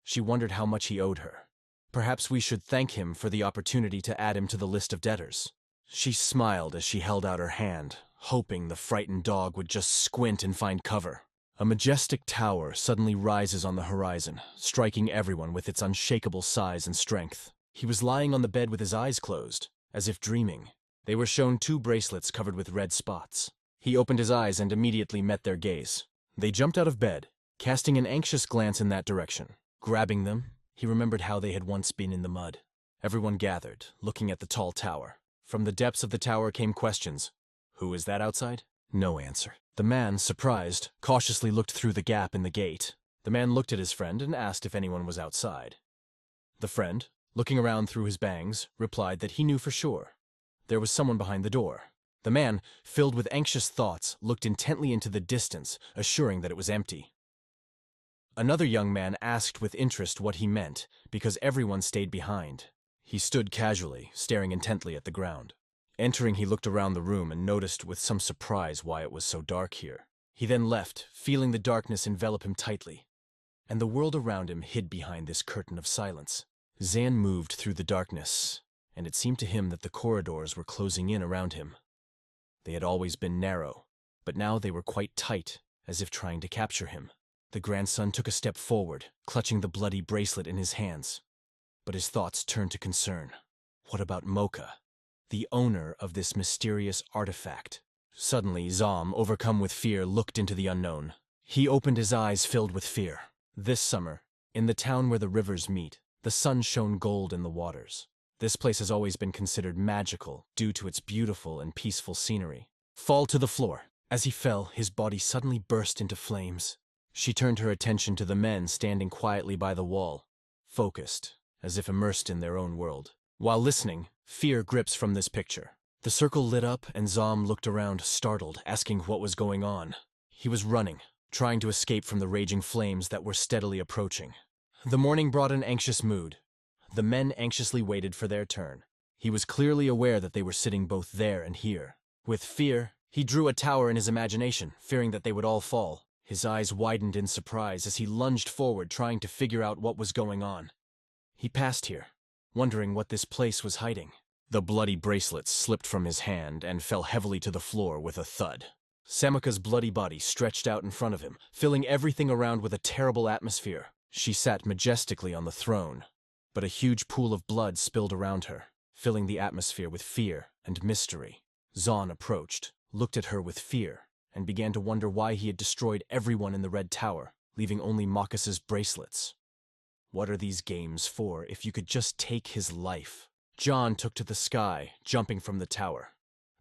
She wondered how much he owed her. Perhaps we should thank him for the opportunity to add him to the list of debtors. She smiled as she held out her hand, hoping the frightened dog would just squint and find cover. A majestic tower suddenly rises on the horizon, striking everyone with its unshakable size and strength. He was lying on the bed with his eyes closed, as if dreaming. They were shown 2 bracelets covered with red spots. He opened his eyes and immediately met their gaze. They jumped out of bed, casting an anxious glance in that direction. Grabbing them, he remembered how they had once been in the mud. Everyone gathered, looking at the tall tower. From the depths of the tower came questions. Who is that outside? No answer. The man, surprised, cautiously looked through the gap in the gate. The man looked at his friend and asked if anyone was outside. The friend, looking around through his bangs, replied that he knew for sure. There was someone behind the door. The man, filled with anxious thoughts, looked intently into the distance, assuring that it was empty. Another young man asked with interest what he meant, because everyone stayed behind. He stood casually, staring intently at the ground. Entering, he looked around the room and noticed with some surprise why it was so dark here. He then left, feeling the darkness envelop him tightly, and the world around him hid behind this curtain of silence. Zan moved through the darkness, and it seemed to him that the corridors were closing in around him. They had always been narrow, but now they were quite tight, as if trying to capture him. The grandson took a step forward, clutching the bloody bracelet in his hands. But his thoughts turned to concern. What about Mocha, the owner of this mysterious artifact? Suddenly, Zom, overcome with fear, looked into the unknown. He opened his eyes filled with fear. This summer, in the town where the rivers meet, the sun shone gold in the waters. This place has always been considered magical due to its beautiful and peaceful scenery. Fall to the floor. As he fell, his body suddenly burst into flames. She turned her attention to the men standing quietly by the wall, focused, as if immersed in their own world. While listening, fear grips from this picture. The circle lit up and Zom looked around, startled, asking what was going on. He was running, trying to escape from the raging flames that were steadily approaching. The morning brought an anxious mood. The men anxiously waited for their turn. He was clearly aware that they were sitting both there and here. With fear, he drew a tower in his imagination, fearing that they would all fall. His eyes widened in surprise as he lunged forward, trying to figure out what was going on. He passed here, wondering what this place was hiding. The bloody bracelets slipped from his hand and fell heavily to the floor with a thud. Samika's bloody body stretched out in front of him, filling everything around with a terrible atmosphere. She sat majestically on the throne, but a huge pool of blood spilled around her, filling the atmosphere with fear and mystery. Zon approached, looked at her with fear, and began to wonder why he had destroyed everyone in the Red Tower, leaving only Makas's bracelets. What are these games for if you could just take his life? John took to the sky, jumping from the tower.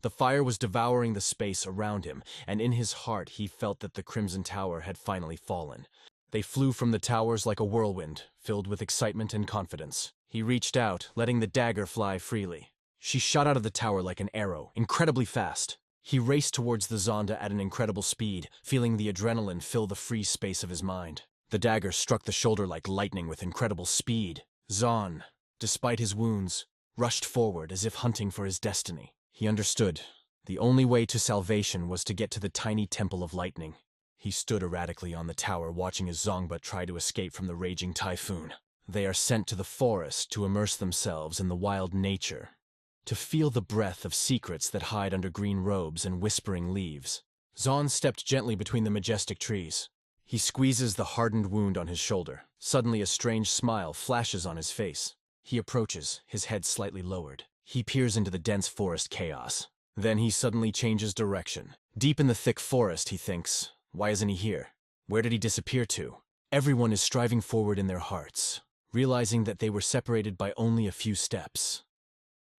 The fire was devouring the space around him, and in his heart he felt that the Crimson Tower had finally fallen. They flew from the towers like a whirlwind, filled with excitement and confidence. He reached out, letting the dagger fly freely. She shot out of the tower like an arrow, incredibly fast. He raced towards the Zonda at an incredible speed, feeling the adrenaline fill the free space of his mind. The dagger struck the shoulder like lightning with incredible speed. Zon, despite his wounds, rushed forward as if hunting for his destiny. He understood. The only way to salvation was to get to the tiny Temple of Lightning. He stood erratically on the tower, watching his Zongba try to escape from the raging typhoon. They are sent to the forest to immerse themselves in the wild nature, to feel the breath of secrets that hide under green robes and whispering leaves. Zon stepped gently between the majestic trees. He squeezes the hardened wound on his shoulder. Suddenly a strange smile flashes on his face. He approaches, his head slightly lowered. He peers into the dense forest chaos. Then he suddenly changes direction. Deep in the thick forest, he thinks, why isn't he here? Where did he disappear to? Everyone is striving forward in their hearts, realizing that they were separated by only a few steps.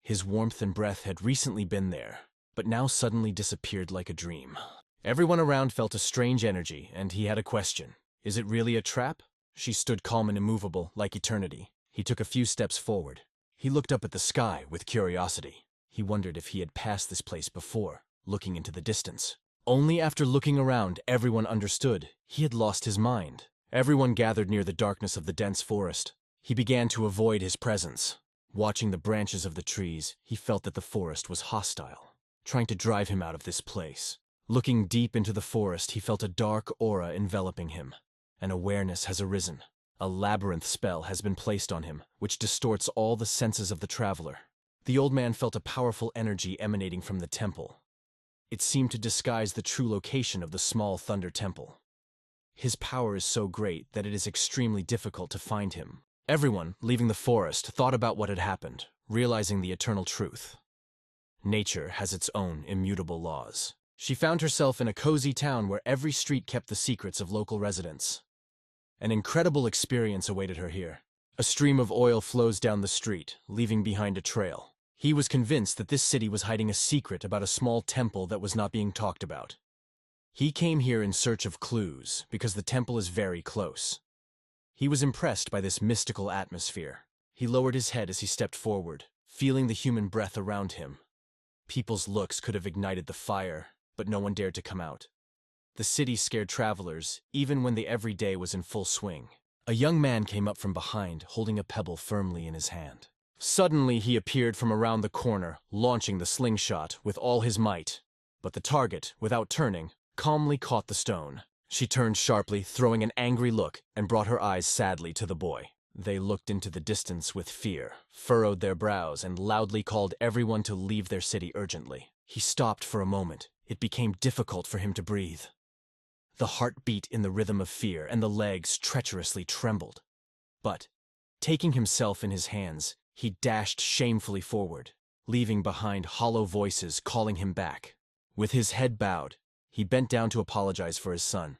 His warmth and breath had recently been there, but now suddenly disappeared like a dream. Everyone around felt a strange energy, and he had a question. Is it really a trap? She stood calm and immovable, like eternity. He took a few steps forward. He looked up at the sky with curiosity. He wondered if he had passed this place before, looking into the distance. Only after looking around, everyone understood. He had lost his mind. Everyone gathered near the darkness of the dense forest. He began to avoid his presence. Watching the branches of the trees, he felt that the forest was hostile, trying to drive him out of this place. Looking deep into the forest, he felt a dark aura enveloping him. An awareness has arisen. A labyrinth spell has been placed on him, which distorts all the senses of the traveler. The old man felt a powerful energy emanating from the temple. It seemed to disguise the true location of the small Thunder Temple. His power is so great that it is extremely difficult to find him. Everyone, leaving the forest, thought about what had happened, realizing the eternal truth. Nature has its own immutable laws. She found herself in a cozy town where every street kept the secrets of local residents. An incredible experience awaited her here. A stream of oil flows down the street, leaving behind a trail. He was convinced that this city was hiding a secret about a small temple that was not being talked about. He came here in search of clues, because the temple is very close. He was impressed by this mystical atmosphere. He lowered his head as he stepped forward, feeling the human breath around him. People's looks could have ignited the fire, but no one dared to come out. The city scared travelers, even when the everyday was in full swing. A young man came up from behind, holding a pebble firmly in his hand. Suddenly he appeared from around the corner, launching the slingshot with all his might. But the target, without turning, calmly caught the stone. She turned sharply, throwing an angry look, and brought her eyes sadly to the boy. They looked into the distance with fear, furrowed their brows, and loudly called everyone to leave their city urgently. He stopped for a moment. It became difficult for him to breathe. The heart beat in the rhythm of fear, and the legs treacherously trembled. But, taking himself in his hands, he dashed shamefully forward, leaving behind hollow voices calling him back. With his head bowed, he bent down to apologize for his son.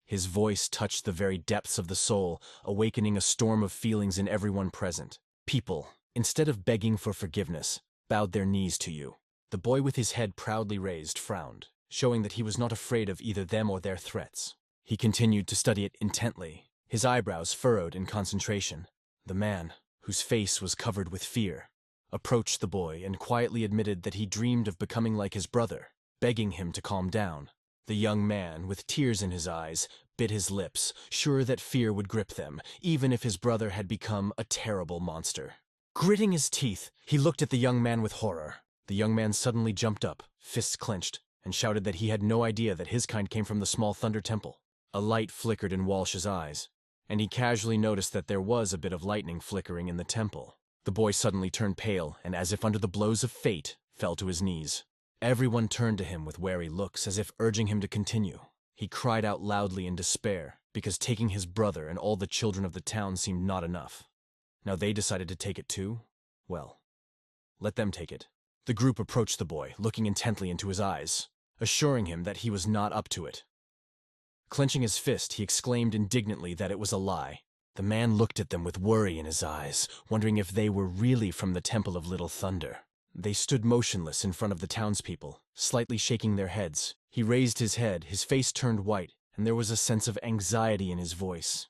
His voice touched the very depths of the soul, awakening a storm of feelings in everyone present. People, instead of begging for forgiveness, bowed their knees to you. The boy with his head proudly raised frowned, showing that he was not afraid of either them or their threats. He continued to study it intently, his eyebrows furrowed in concentration. The man, whose face was covered with fear, approached the boy and quietly admitted that he dreamed of becoming like his brother, begging him to calm down. The young man, with tears in his eyes, bit his lips, sure that fear would grip them, even if his brother had become a terrible monster. Gritting his teeth, he looked at the young man with horror. The young man suddenly jumped up, fists clenched, and shouted that he had no idea that his kind came from the small Thunder Temple. A light flickered in Walsh's eyes, and he casually noticed that there was a bit of lightning flickering in the temple. The boy suddenly turned pale and, as if under the blows of fate, fell to his knees. Everyone turned to him with wary looks, as if urging him to continue. He cried out loudly in despair, because taking his brother and all the children of the town seemed not enough. Now they decided to take it too? Well, let them take it. The group approached the boy, looking intently into his eyes, assuring him that he was not up to it. Clenching his fist, he exclaimed indignantly that it was a lie. The man looked at them with worry in his eyes, wondering if they were really from the Temple of Little Thunder. They stood motionless in front of the townspeople, slightly shaking their heads. He raised his head, his face turned white, and there was a sense of anxiety in his voice.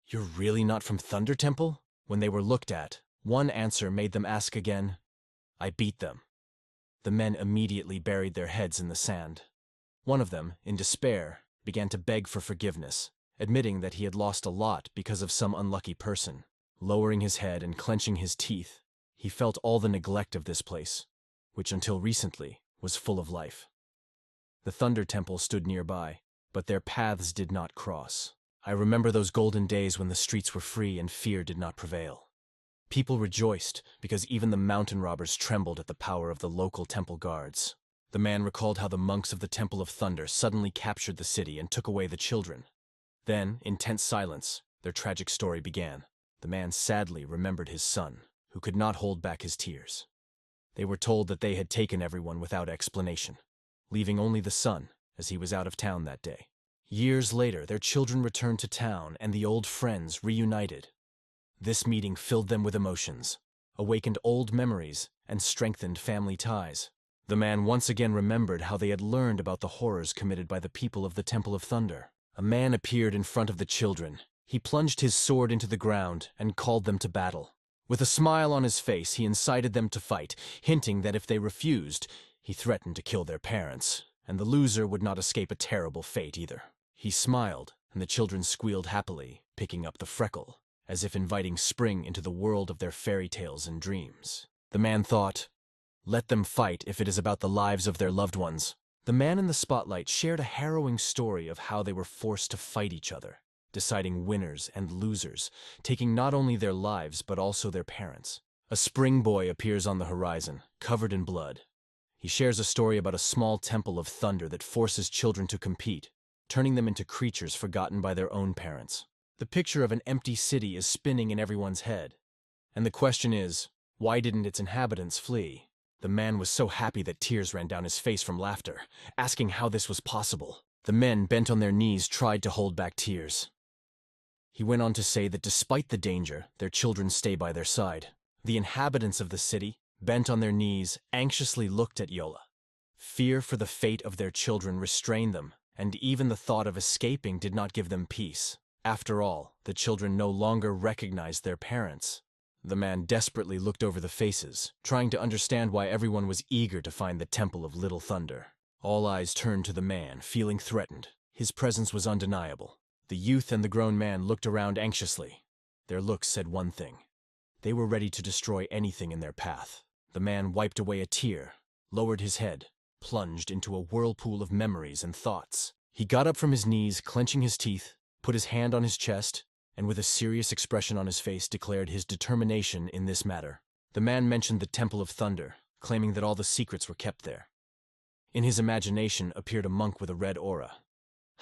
"You're really not from Thunder Temple?" When they were looked at, one answer made them ask again. "I beat them." The men immediately buried their heads in the sand. One of them, in despair, began to beg for forgiveness, admitting that he had lost a lot because of some unlucky person. Lowering his head and clenching his teeth, he felt all the neglect of this place, which until recently was full of life. The Thunder Temple stood nearby, but their paths did not cross. I remember those golden days when the streets were free and fear did not prevail. People rejoiced because even the mountain robbers trembled at the power of the local temple guards. The man recalled how the monks of the Temple of Thunder suddenly captured the city and took away the children. Then, in tense silence, their tragic story began. The man sadly remembered his son, who could not hold back his tears. They were told that they had taken everyone without explanation, leaving only the son, as he was out of town that day. Years later, their children returned to town and the old friends reunited. This meeting filled them with emotions, awakened old memories, and strengthened family ties. The man once again remembered how they had learned about the horrors committed by the people of the Temple of Thunder. A man appeared in front of the children. He plunged his sword into the ground and called them to battle. With a smile on his face, he incited them to fight, hinting that if they refused, he threatened to kill their parents, and the loser would not escape a terrible fate either. He smiled, and the children squealed happily, picking up the freckle, as if inviting spring into the world of their fairy tales and dreams. The man thought, "Let them fight if it is about the lives of their loved ones." The man in the spotlight shared a harrowing story of how they were forced to fight each other, deciding winners and losers, taking not only their lives but also their parents. A spring boy appears on the horizon, covered in blood. He shares a story about a small temple of thunder that forces children to compete, turning them into creatures forgotten by their own parents. The picture of an empty city is spinning in everyone's head. And the question is, why didn't its inhabitants flee? The man was so happy that tears ran down his face from laughter, asking how this was possible. The men, bent on their knees, tried to hold back tears. He went on to say that despite the danger, their children stay by their side. The inhabitants of the city, bent on their knees, anxiously looked at Yola. Fear for the fate of their children restrained them, and even the thought of escaping did not give them peace. After all, the children no longer recognized their parents. The man desperately looked over the faces, trying to understand why everyone was eager to find the Temple of Little Thunder. All eyes turned to the man, feeling threatened. His presence was undeniable. The youth and the grown man looked around anxiously. Their looks said one thing. They were ready to destroy anything in their path. The man wiped away a tear, lowered his head, plunged into a whirlpool of memories and thoughts. He got up from his knees, clenching his teeth, put his hand on his chest, and with a serious expression on his face declared his determination in this matter. The man mentioned the Temple of Thunder, claiming that all the secrets were kept there. In his imagination appeared a monk with a red aura,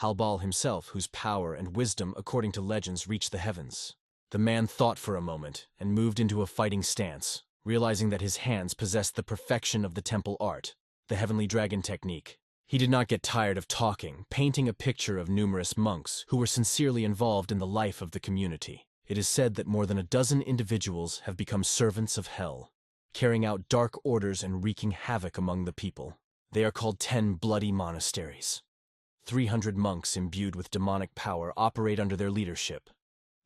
Halbal himself, whose power and wisdom, according to legends, reached the heavens. The man thought for a moment and moved into a fighting stance, realizing that his hands possessed the perfection of the temple art, the heavenly dragon technique. He did not get tired of talking, painting a picture of numerous monks who were sincerely involved in the life of the community. It is said that more than a dozen individuals have become servants of hell, carrying out dark orders and wreaking havoc among the people. They are called 10 bloody monasteries. 300 monks imbued with demonic power operate under their leadership.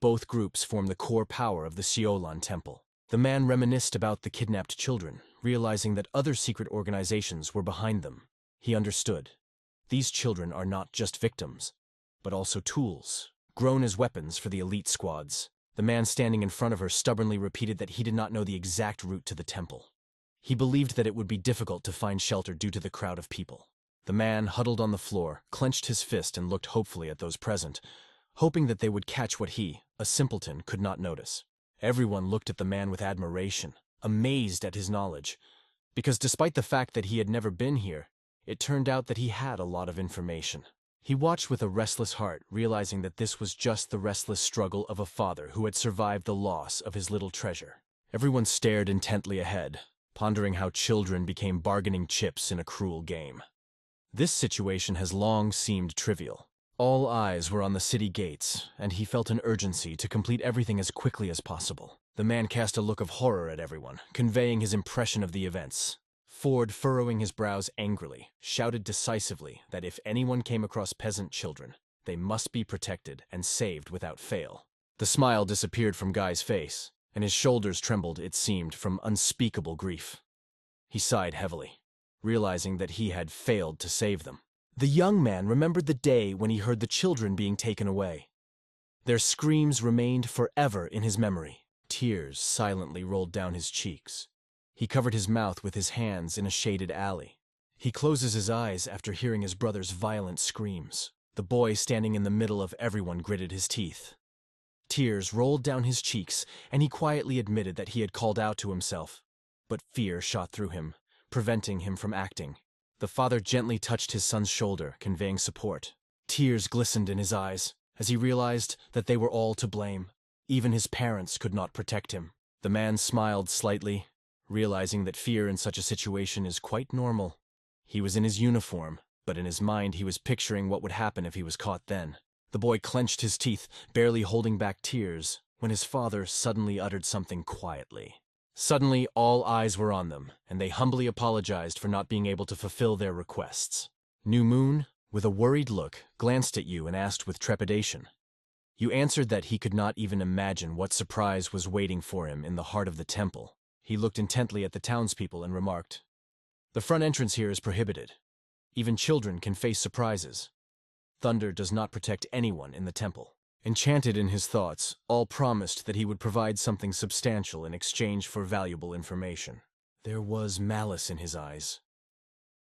Both groups form the core power of the Siolan Temple. The man reminisced about the kidnapped children, realizing that other secret organizations were behind them. He understood. These children are not just victims, but also tools, grown as weapons for the elite squads. The man standing in front of her stubbornly repeated that he did not know the exact route to the temple. He believed that it would be difficult to find shelter due to the crowd of people. The man, huddled on the floor, clenched his fist and looked hopefully at those present, hoping that they would catch what he, a simpleton, could not notice. Everyone looked at the man with admiration, amazed at his knowledge, because despite the fact that he had never been here, it turned out that he had a lot of information. He watched with a restless heart, realizing that this was just the restless struggle of a father who had survived the loss of his little treasure. Everyone stared intently ahead, pondering how children became bargaining chips in a cruel game. This situation has long seemed trivial. All eyes were on the city gates, and he felt an urgency to complete everything as quickly as possible. The man cast a look of horror at everyone, conveying his impression of the events. Ford, furrowing his brows angrily, shouted decisively that if anyone came across peasant children, they must be protected and saved without fail. The smile disappeared from Guy's face, and his shoulders trembled, it seemed, from unspeakable grief. He sighed heavily, realizing that he had failed to save them. The young man remembered the day when he heard the children being taken away. Their screams remained forever in his memory. Tears silently rolled down his cheeks. He covered his mouth with his hands in a shaded alley. He closes his eyes after hearing his brother's violent screams. The boy standing in the middle of everyone gritted his teeth. Tears rolled down his cheeks, and he quietly admitted that he had called out to himself. But fear shot through him, preventing him from acting. The father gently touched his son's shoulder, conveying support. Tears glistened in his eyes, as he realized that they were all to blame. Even his parents could not protect him. The man smiled slightly, realizing that fear in such a situation is quite normal. He was in his uniform, but in his mind he was picturing what would happen if he was caught then. The boy clenched his teeth, barely holding back tears, when his father suddenly uttered something quietly. Suddenly, all eyes were on them, and they humbly apologized for not being able to fulfill their requests. New Moon, with a worried look, glanced at you and asked with trepidation. You answered that he could not even imagine what surprise was waiting for him in the heart of the temple. He looked intently at the townspeople and remarked, "The front entrance here is prohibited. Even children can face surprises. Thunder does not protect anyone in the temple." Enchanted in his thoughts, all promised that he would provide something substantial in exchange for valuable information. There was malice in his eyes.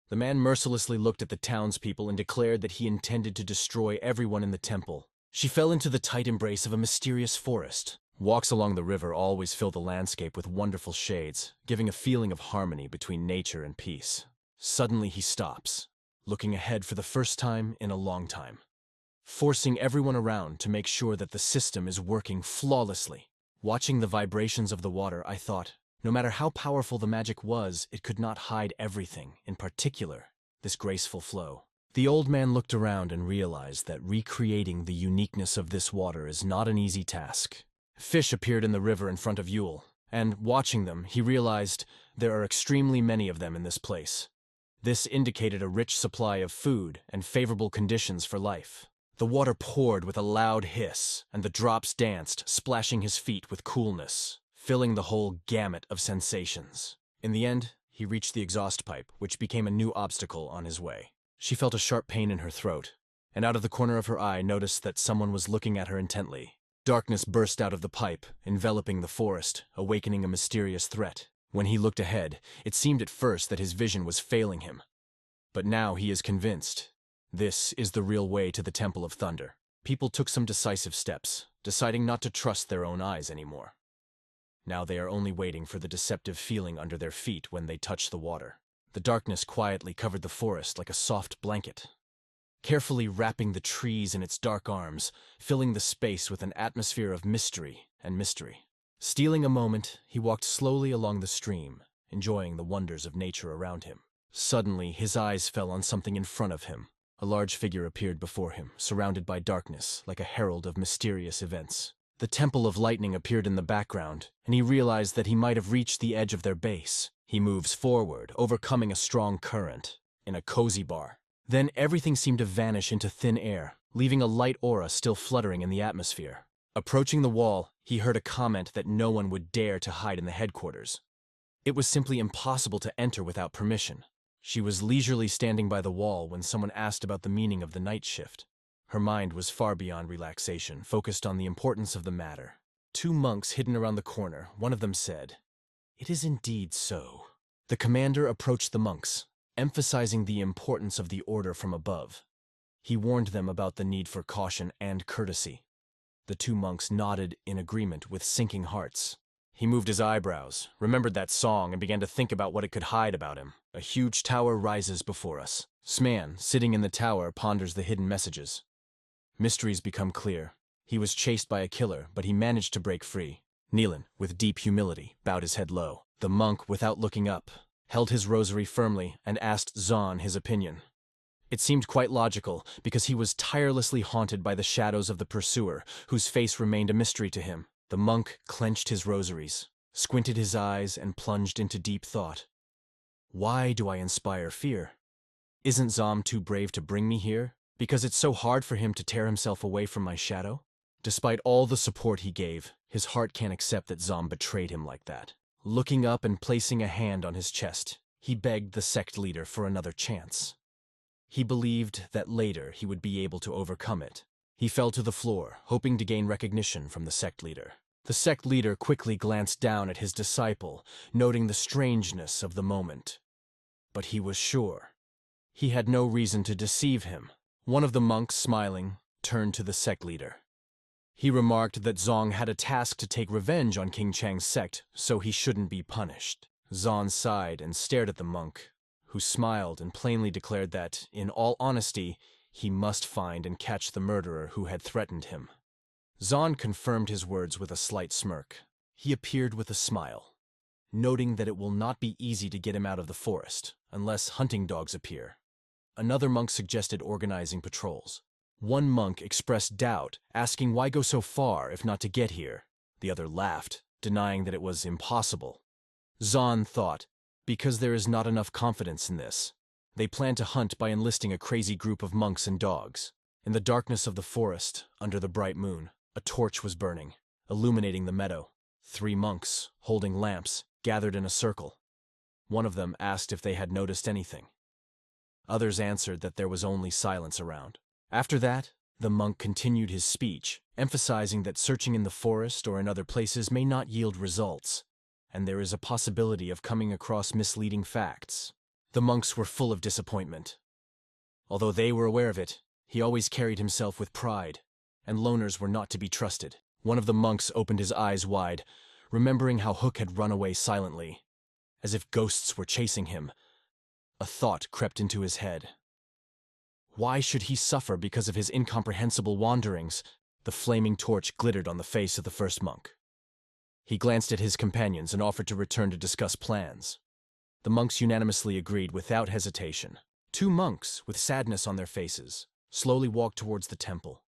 The man mercilessly looked at the townspeople and declared that he intended to destroy everyone in the temple. She fell into the tight embrace of a mysterious forest. Walks along the river always fill the landscape with wonderful shades, giving a feeling of harmony between nature and peace. Suddenly he stops, looking ahead for the first time in a long time, forcing everyone around to make sure that the system is working flawlessly. Watching the vibrations of the water, I thought, no matter how powerful the magic was, it could not hide everything, in particular, this graceful flow. The old man looked around and realized that recreating the uniqueness of this water is not an easy task. Fish appeared in the river in front of Yule, and watching them, he realized there are extremely many of them in this place. This indicated a rich supply of food and favorable conditions for life. The water poured with a loud hiss, and the drops danced, splashing his feet with coolness, filling the whole gamut of sensations. In the end, he reached the exhaust pipe, which became a new obstacle on his way. She felt a sharp pain in her throat, and out of the corner of her eye noticed that someone was looking at her intently. Darkness burst out of the pipe, enveloping the forest, awakening a mysterious threat. When he looked ahead, it seemed at first that his vision was failing him. But now he is convinced. This is the real way to the Temple of Thunder. People took some decisive steps, deciding not to trust their own eyes anymore. Now they are only waiting for the deceptive feeling under their feet when they touch the water. The darkness quietly covered the forest like a soft blanket, carefully wrapping the trees in its dark arms, filling the space with an atmosphere of mystery and mystery. Stealing a moment, he walked slowly along the stream, enjoying the wonders of nature around him. Suddenly, his eyes fell on something in front of him. A large figure appeared before him, surrounded by darkness, like a herald of mysterious events. The Temple of Lightning appeared in the background, and he realized that he might have reached the edge of their base. He moves forward, overcoming a strong current, in a cozy bar. Then everything seemed to vanish into thin air, leaving a light aura still fluttering in the atmosphere. Approaching the wall, he heard a comment that no one would dare to hide in the headquarters. It was simply impossible to enter without permission. She was leisurely standing by the wall when someone asked about the meaning of the night shift. Her mind was far beyond relaxation, focused on the importance of the matter. Two monks hidden around the corner, one of them said, "It is indeed so." The commander approached the monks, emphasizing the importance of the order from above. He warned them about the need for caution and courtesy. The two monks nodded in agreement with sinking hearts. He moved his eyebrows, remembered that song, and began to think about what it could hide about him. A huge tower rises before us. Sman, sitting in the tower, ponders the hidden messages. Mysteries become clear. He was chased by a killer, but he managed to break free. Neelan, with deep humility, bowed his head low. The monk, without looking up, held his rosary firmly and asked Zahn his opinion. It seemed quite logical, because he was tirelessly haunted by the shadows of the pursuer, whose face remained a mystery to him. The monk clenched his rosaries, squinted his eyes, and plunged into deep thought. Why do I inspire fear? Isn't Zom too brave to bring me here? Because it's so hard for him to tear himself away from my shadow? Despite all the support he gave, his heart can't accept that Zom betrayed him like that. Looking up and placing a hand on his chest, he begged the sect leader for another chance. He believed that later he would be able to overcome it. He fell to the floor, hoping to gain recognition from the sect leader. The sect leader quickly glanced down at his disciple, noting the strangeness of the moment. But he was sure. He had no reason to deceive him. One of the monks, smiling, turned to the sect leader. He remarked that Zong had a task to take revenge on King Chang's sect, so he shouldn't be punished. Zong sighed and stared at the monk, who smiled and plainly declared that, in all honesty, he must find and catch the murderer who had threatened him. Zahn confirmed his words with a slight smirk. He appeared with a smile, noting that it will not be easy to get him out of the forest, unless hunting dogs appear. Another monk suggested organizing patrols. One monk expressed doubt, asking why go so far if not to get here. The other laughed, denying that it was impossible. Zahn thought, because there is not enough confidence in this. They plan to hunt by enlisting a crazy group of monks and dogs. In the darkness of the forest, under the bright moon, a torch was burning, illuminating the meadow. 3 monks, holding lamps, gathered in a circle. One of them asked if they had noticed anything. Others answered that there was only silence around. After that, the monk continued his speech, emphasizing that searching in the forest or in other places may not yield results, and there is a possibility of coming across misleading facts. The monks were full of disappointment. Although they were aware of it, he always carried himself with pride, and loners were not to be trusted. One of the monks opened his eyes wide, remembering how Hook had run away silently, as if ghosts were chasing him. A thought crept into his head. Why should he suffer because of his incomprehensible wanderings? The flaming torch glittered on the face of the first monk. He glanced at his companions and offered to return to discuss plans. The monks unanimously agreed without hesitation. 2 monks, with sadness on their faces, slowly walked towards the temple,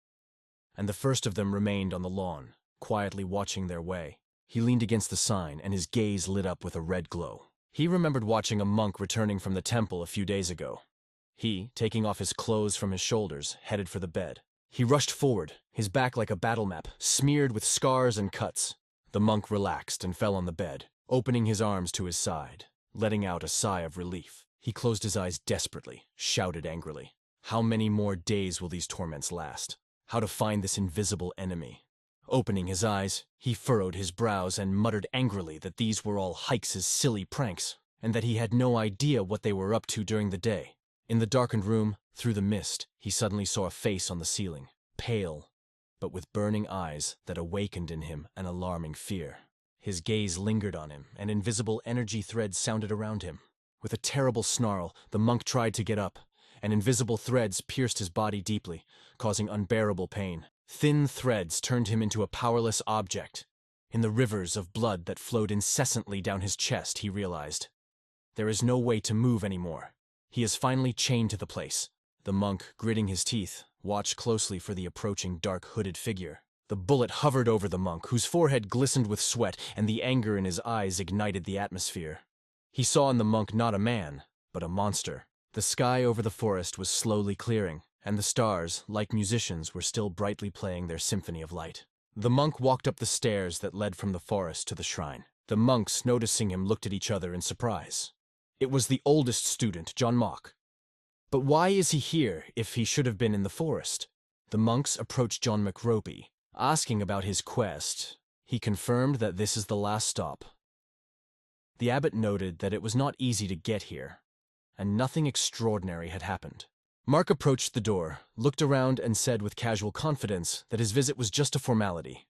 and the first of them remained on the lawn, quietly watching their way. He leaned against the sign, and his gaze lit up with a red glow. He remembered watching a monk returning from the temple a few days ago. He, taking off his clothes from his shoulders, headed for the bed. He rushed forward, his back like a battle map, smeared with scars and cuts. The monk relaxed and fell on the bed, opening his arms to his side, letting out a sigh of relief. He closed his eyes desperately, shouted angrily. How many more days will these torments last? How to find this invisible enemy? Opening his eyes, he furrowed his brows and muttered angrily that these were all Hykes' silly pranks, and that he had no idea what they were up to during the day. In the darkened room, through the mist, he suddenly saw a face on the ceiling, pale, but with burning eyes that awakened in him an alarming fear. His gaze lingered on him, and invisible energy threads sounded around him. With a terrible snarl, the monk tried to get up, and invisible threads pierced his body deeply, causing unbearable pain. Thin threads turned him into a powerless object. In the rivers of blood that flowed incessantly down his chest, he realized, There is no way to move anymore. He is finally chained to the place. The monk, gritting his teeth, watched closely for the approaching dark hooded figure. The bullet hovered over the monk, whose forehead glistened with sweat, and the anger in his eyes ignited the atmosphere. He saw in the monk not a man, but a monster. The sky over the forest was slowly clearing, and the stars, like musicians, were still brightly playing their symphony of light. The monk walked up the stairs that led from the forest to the shrine. The monks, noticing him, looked at each other in surprise. It was the oldest student, John Mock. But why is he here if he should have been in the forest? The monks approached John McRopey, asking about his quest. He confirmed that this is the last stop. The abbot noted that it was not easy to get here, and nothing extraordinary had happened. Mark approached the door, looked around, and said with casual confidence that his visit was just a formality.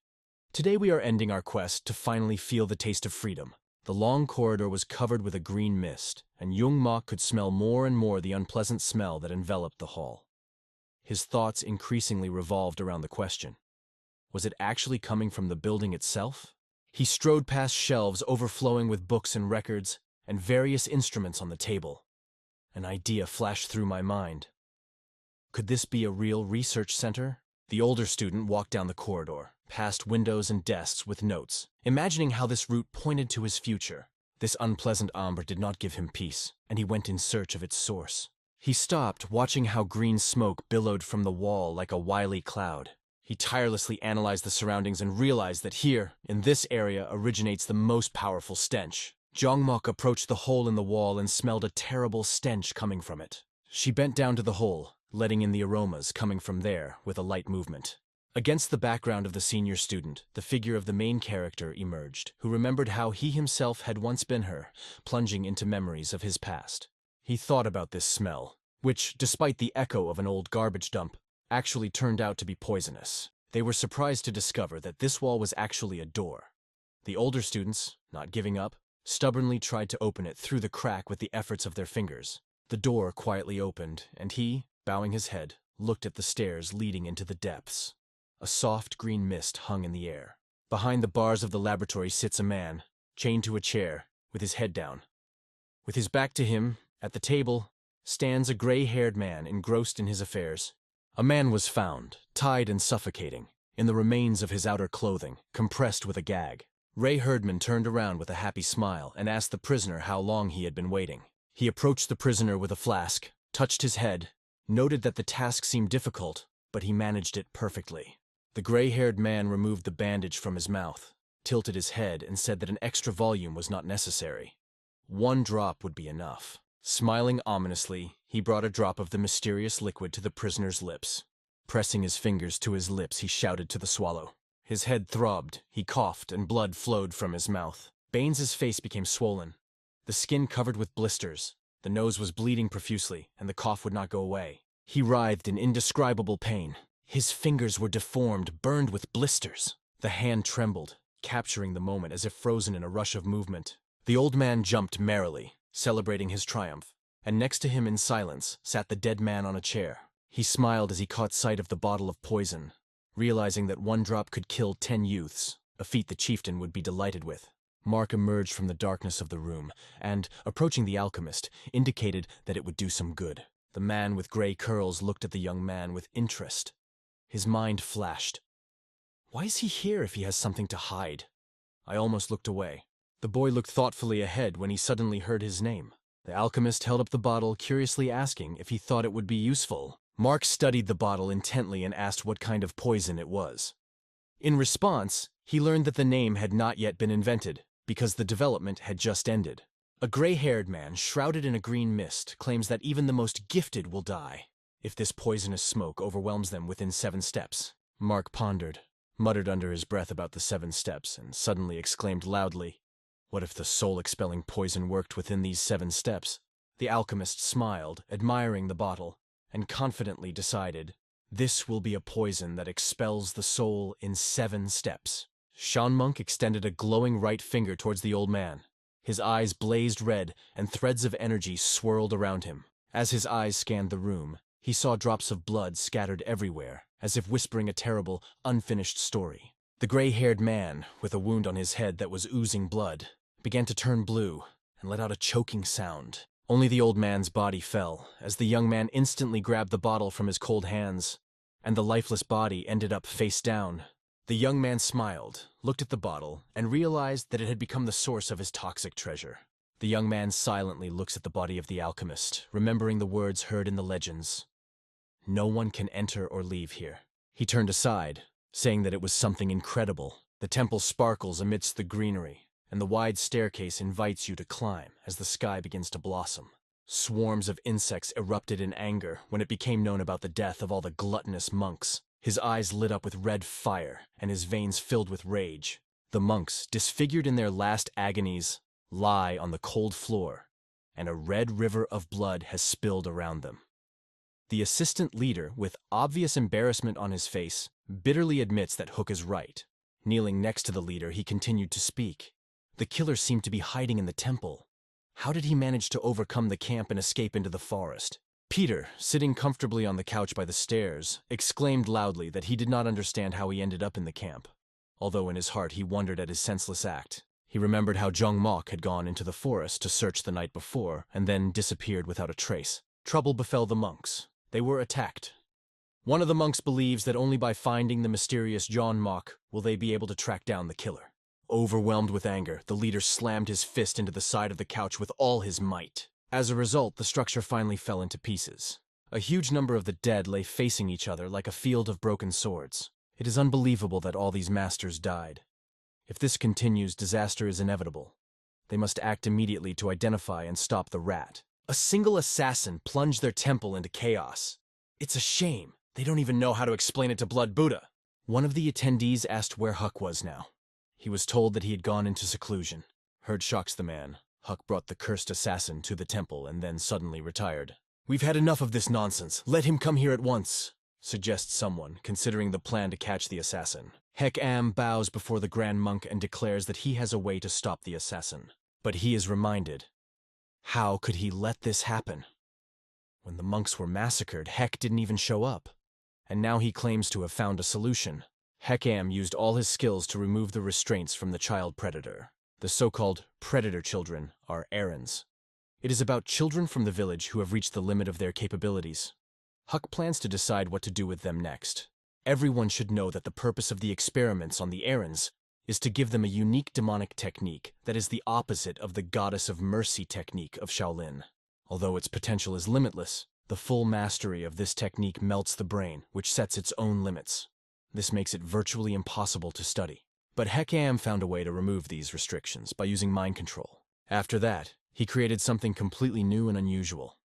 Today we are ending our quest to finally feel the taste of freedom. The long corridor was covered with a green mist, and young Mock could smell more and more the unpleasant smell that enveloped the hall. His thoughts increasingly revolved around the question. Was it actually coming from the building itself? He strode past shelves overflowing with books and records, and various instruments on the table. An idea flashed through my mind. Could this be a real research center? The older student walked down the corridor, past windows and desks with notes, imagining how this route pointed to his future. This unpleasant amber did not give him peace, and he went in search of its source. He stopped, watching how green smoke billowed from the wall like a wily cloud. He tirelessly analyzed the surroundings and realized that here, in this area, originates the most powerful stench. Jongmok approached the hole in the wall and smelled a terrible stench coming from it. She bent down to the hole, letting in the aromas coming from there with a light movement. Against the background of the senior student, the figure of the main character emerged, who remembered how he himself had once been her, plunging into memories of his past. He thought about this smell, which, despite the echo of an old garbage dump, actually turned out to be poisonous. They were surprised to discover that this wall was actually a door. The older students, not giving up, stubbornly tried to open it through the crack with the efforts of their fingers. The door quietly opened, and he, bowing his head, looked at the stairs leading into the depths. A soft green mist hung in the air. Behind the bars of the laboratory sits a man, chained to a chair, with his head down. With his back to him, at the table, stands a gray-haired man engrossed in his affairs. A man was found, tied and suffocating, in the remains of his outer clothing, compressed with a gag. Ray Herdman turned around with a happy smile and asked the prisoner how long he had been waiting. He approached the prisoner with a flask, touched his head, noted that the task seemed difficult, but he managed it perfectly. The gray-haired man removed the bandage from his mouth, tilted his head, and said that an extra volume was not necessary. 1 drop would be enough. Smiling ominously, he brought a drop of the mysterious liquid to the prisoner's lips. Pressing his fingers to his lips, he shouted to the swallow. His head throbbed, he coughed, and blood flowed from his mouth. Baines's face became swollen, the skin covered with blisters. The nose was bleeding profusely, and the cough would not go away. He writhed in indescribable pain. His fingers were deformed, burned with blisters. The hand trembled, capturing the moment as if frozen in a rush of movement. The old man jumped merrily, celebrating his triumph, and next to him in silence sat the dead man on a chair. He smiled as he caught sight of the bottle of poison, realizing that 1 drop could kill 10 youths, a feat the chieftain would be delighted with. Mark emerged from the darkness of the room and, approaching the alchemist, indicated that it would do some good. The man with gray curls looked at the young man with interest. His mind flashed. Why is he here if he has something to hide? I almost looked away. The boy looked thoughtfully ahead when he suddenly heard his name. The alchemist held up the bottle, curiously asking if he thought it would be useful. Mark studied the bottle intently and asked what kind of poison it was. In response, he learned that the name had not yet been invented, because the development had just ended. A gray-haired man, shrouded in a green mist, claims that even the most gifted will die if this poisonous smoke overwhelms them within 7 steps. Mark pondered, muttered under his breath about the 7 steps, and suddenly exclaimed loudly, "What if the soul-expelling poison worked within these 7 steps?" The alchemist smiled, admiring the bottle, and confidently decided, "This will be a poison that expels the soul in 7 steps." Sean Monk extended a glowing right finger towards the old man. His eyes blazed red, and threads of energy swirled around him. As his eyes scanned the room, he saw drops of blood scattered everywhere, as if whispering a terrible, unfinished story. The gray-haired man, with a wound on his head that was oozing blood, began to turn blue, and let out a choking sound. Only the old man's body fell, as the young man instantly grabbed the bottle from his cold hands, and the lifeless body ended up face down. The young man smiled, looked at the bottle, and realized that it had become the source of his toxic treasure. The young man silently looks at the body of the alchemist, remembering the words heard in the legends. No one can enter or leave here. He turned aside, saying that it was something incredible. The temple sparkles amidst the greenery, and the wide staircase invites you to climb as the sky begins to blossom. Swarms of insects erupted in anger when it became known about the death of all the gluttonous monks. His eyes lit up with red fire, and his veins filled with rage. The monks, disfigured in their last agonies, lie on the cold floor, and a red river of blood has spilled around them. The assistant leader, with obvious embarrassment on his face, bitterly admits that Hook is right. Kneeling next to the leader, he continued to speak. The killer seemed to be hiding in the temple. How did he manage to overcome the camp and escape into the forest? Peter, sitting comfortably on the couch by the stairs, exclaimed loudly that he did not understand how he ended up in the camp. Although in his heart he wondered at his senseless act. He remembered how Jung Mok had gone into the forest to search the night before, and then disappeared without a trace. Trouble befell the monks. They were attacked. One of the monks believes that only by finding the mysterious John Mok will they be able to track down the killer. Overwhelmed with anger, the leader slammed his fist into the side of the couch with all his might. As a result, the structure finally fell into pieces. A huge number of the dead lay facing each other like a field of broken swords. It is unbelievable that all these masters died. If this continues, disaster is inevitable. They must act immediately to identify and stop the rat. A single assassin plunged their temple into chaos. It's a shame. They don't even know how to explain it to Blood Buddha. One of the attendees asked where Huck was now. He was told that he had gone into seclusion. Heard shocks the man. Huck brought the cursed assassin to the temple and then suddenly retired. "We've had enough of this nonsense. Let him come here at once," suggests someone, considering the plan to catch the assassin. Hek-Am bows before the Grand Monk and declares that he has a way to stop the assassin. But he is reminded. How could he let this happen? When the monks were massacred, Hek didn't even show up. And now he claims to have found a solution. Hek-Am used all his skills to remove the restraints from the child predator. The so-called predator children are errands. It is about children from the village who have reached the limit of their capabilities. Huck plans to decide what to do with them next. Everyone should know that the purpose of the experiments on the errands is to give them a unique demonic technique that is the opposite of the Goddess of Mercy technique of Shaolin. Although its potential is limitless, the full mastery of this technique melts the brain, which sets its own limits. This makes it virtually impossible to study. But Hek-Am found a way to remove these restrictions by using mind control. After that, he created something completely new and unusual.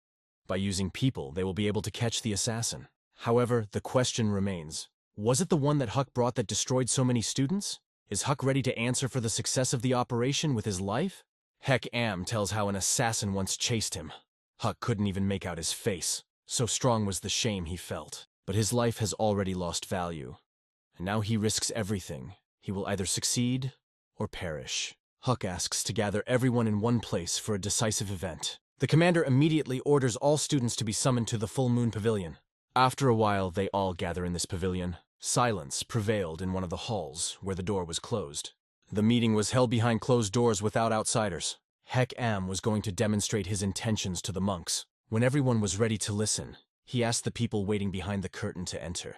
By using people, they will be able to catch the assassin. However, the question remains, was it the one that Huck brought that destroyed so many students? Is Huck ready to answer for the success of the operation with his life? Hek-Am tells how an assassin once chased him. Huck couldn't even make out his face. So strong was the shame he felt. But his life has already lost value. And now he risks everything. He will either succeed or perish. Huck asks to gather everyone in one place for a decisive event. The commander immediately orders all students to be summoned to the Full Moon Pavilion. After a while, they all gather in this pavilion. Silence prevailed in one of the halls, where the door was closed. The meeting was held behind closed doors without outsiders. Hek-Am was going to demonstrate his intentions to the monks. When everyone was ready to listen, he asked the people waiting behind the curtain to enter.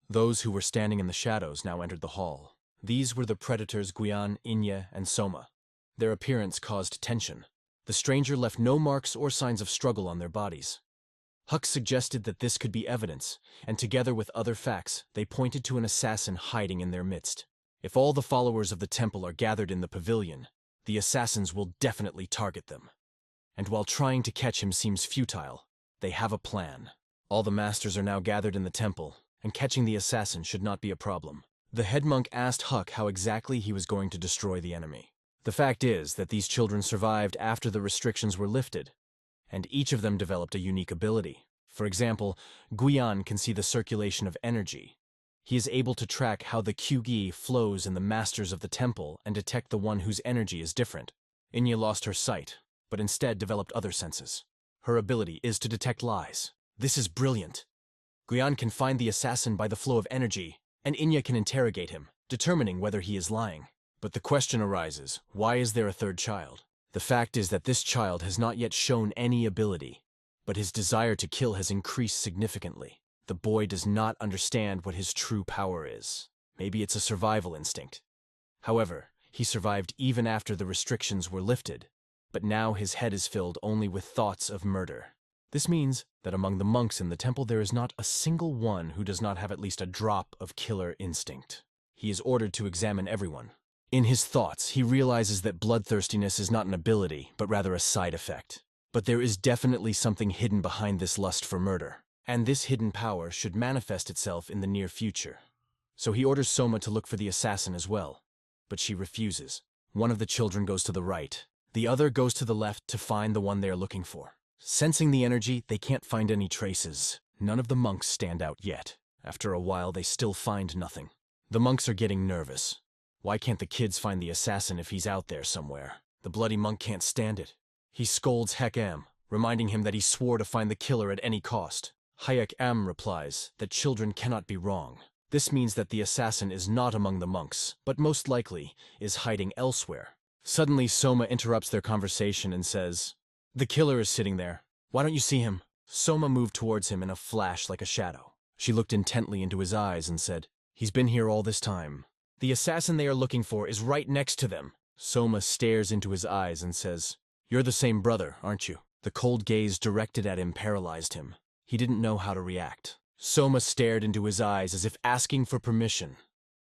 Those who were standing in the shadows now entered the hall. These were the predators Guian, Inya, and Soma. Their appearance caused tension. The stranger left no marks or signs of struggle on their bodies. Huck suggested that this could be evidence, and together with other facts, they pointed to an assassin hiding in their midst. If all the followers of the temple are gathered in the pavilion, the assassins will definitely target them. And while trying to catch him seems futile, they have a plan. All the masters are now gathered in the temple, and catching the assassin should not be a problem. The head monk asked Huck how exactly he was going to destroy the enemy. The fact is that these children survived after the restrictions were lifted, and each of them developed a unique ability. For example, Guian can see the circulation of energy. He is able to track how the Kyugi flows in the masters of the temple and detect the one whose energy is different. Inya lost her sight, but instead developed other senses. Her ability is to detect lies. This is brilliant. Guian can find the assassin by the flow of energy, and Inya can interrogate him, determining whether he is lying. But the question arises, why is there a third child? The fact is that this child has not yet shown any ability, but his desire to kill has increased significantly. The boy does not understand what his true power is. Maybe it's a survival instinct. However, he survived even after the restrictions were lifted, but now his head is filled only with thoughts of murder. This means that among the monks in the temple there is not a single one who does not have at least a drop of killer instinct. He is ordered to examine everyone. In his thoughts, he realizes that bloodthirstiness is not an ability, but rather a side effect. But there is definitely something hidden behind this lust for murder, and this hidden power should manifest itself in the near future. So he orders Soma to look for the assassin as well, but she refuses. One of the children goes to the right, the other goes to the left to find the one they are looking for. Sensing the energy, they can't find any traces. None of the monks stand out yet. After a while, they still find nothing. The monks are getting nervous. Why can't the kids find the assassin if he's out there somewhere? The bloody monk can't stand it. He scolds Hek-Am, reminding him that he swore to find the killer at any cost. Hayek-Am replies that children cannot be wrong. This means that the assassin is not among the monks, but most likely is hiding elsewhere. Suddenly, Soma interrupts their conversation and says, "The killer is sitting there. Why don't you see him?" Soma moved towards him in a flash like a shadow. She looked intently into his eyes and said, "He's been here all this time. The assassin they are looking for is right next to them." Soma stares into his eyes and says, "You're the same brother, aren't you?" The cold gaze directed at him paralyzed him. He didn't know how to react. Soma stared into his eyes as if asking for permission.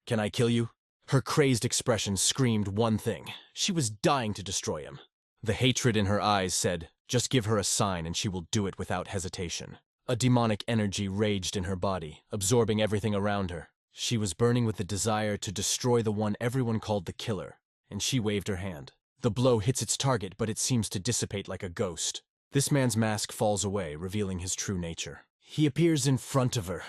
"Can I kill you?" Her crazed expression screamed one thing. She was dying to destroy him. The hatred in her eyes said, "Just give her a sign and she will do it without hesitation." A demonic energy raged in her body, absorbing everything around her. She was burning with the desire to destroy the one everyone called the killer, and she waved her hand. The blow hits its target, but it seems to dissipate like a ghost. This man's mask falls away, revealing his true nature. He appears in front of her.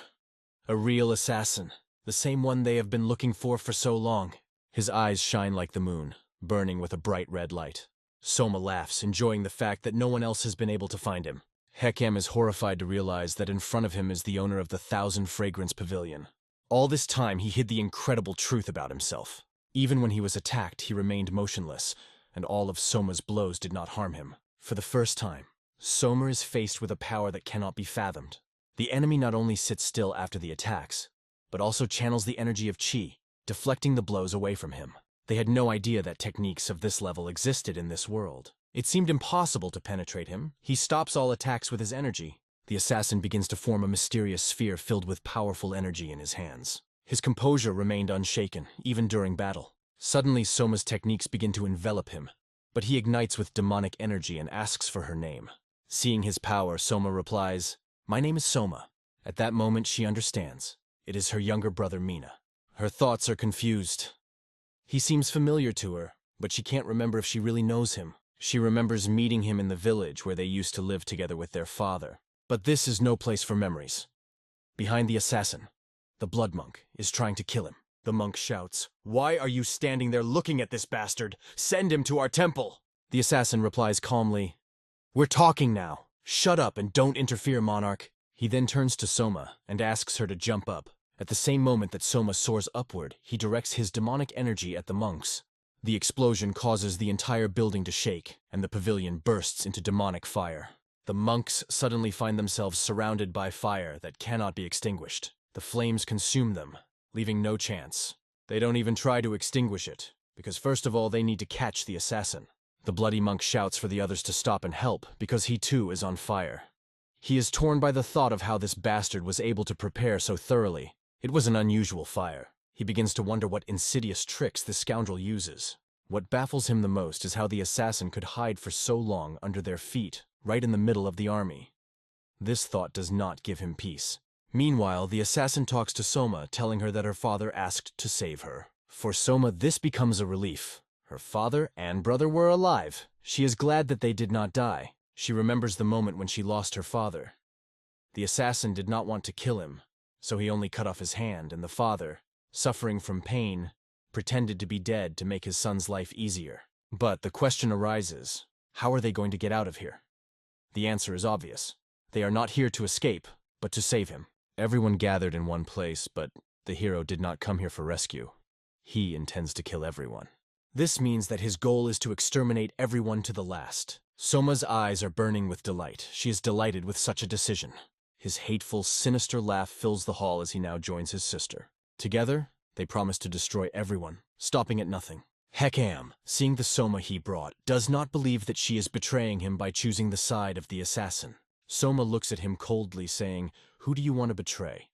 A real assassin, the same one they have been looking for so long. His eyes shine like the moon, burning with a bright red light. Soma laughs, enjoying the fact that no one else has been able to find him. Hek-Am is horrified to realize that in front of him is the owner of the 1,000 Fragrance Pavilion. All this time, he hid the incredible truth about himself. Even when he was attacked, he remained motionless, and all of Soma's blows did not harm him. For the first time, Soma is faced with a power that cannot be fathomed. The enemy not only sits still after the attacks, but also channels the energy of Qi, deflecting the blows away from him. They had no idea that techniques of this level existed in this world. It seemed impossible to penetrate him. He stops all attacks with his energy. The assassin begins to form a mysterious sphere filled with powerful energy in his hands. His composure remained unshaken, even during battle. Suddenly, Soma's techniques begin to envelop him, but he ignites with demonic energy and asks for her name. Seeing his power, Soma replies, "My name is Soma." At that moment, she understands. It is her younger brother, Mina. Her thoughts are confused. He seems familiar to her, but she can't remember if she really knows him. She remembers meeting him in the village where they used to live together with their father. But this is no place for memories. Behind the assassin, the blood monk is trying to kill him. The monk shouts, "Why are you standing there looking at this bastard? Send him to our temple!" The assassin replies calmly, "We're talking now. Shut up and don't interfere, monarch." He then turns to Soma and asks her to jump up. At the same moment that Soma soars upward, he directs his demonic energy at the monks. The explosion causes the entire building to shake, and the pavilion bursts into demonic fire. The monks suddenly find themselves surrounded by fire that cannot be extinguished. The flames consume them, leaving no chance. They don't even try to extinguish it, because first of all they need to catch the assassin. The bloody monk shouts for the others to stop and help, because he too is on fire. He is torn by the thought of how this bastard was able to prepare so thoroughly. It was an unusual fire. He begins to wonder what insidious tricks this scoundrel uses. What baffles him the most is how the assassin could hide for so long under their feet, right in the middle of the army. This thought does not give him peace. Meanwhile, the assassin talks to Soma, telling her that her father asked to save her. For Soma, this becomes a relief. Her father and brother were alive. She is glad that they did not die. She remembers the moment when she lost her father. The assassin did not want to kill him, so he only cut off his hand, and the father, suffering from pain, pretended to be dead to make his son's life easier. But the question arises, how are they going to get out of here? The answer is obvious. They are not here to escape, but to save him. Everyone gathered in one place, but the hero did not come here for rescue. He intends to kill everyone. This means that his goal is to exterminate everyone to the last. Soma's eyes are burning with delight. She is delighted with such a decision. His hateful, sinister laugh fills the hall as he now joins his sister. Together, they promise to destroy everyone, stopping at nothing. Hekam, seeing the Soma he brought, does not believe that she is betraying him by choosing the side of the assassin. Soma looks at him coldly, saying, "Who do you want to betray?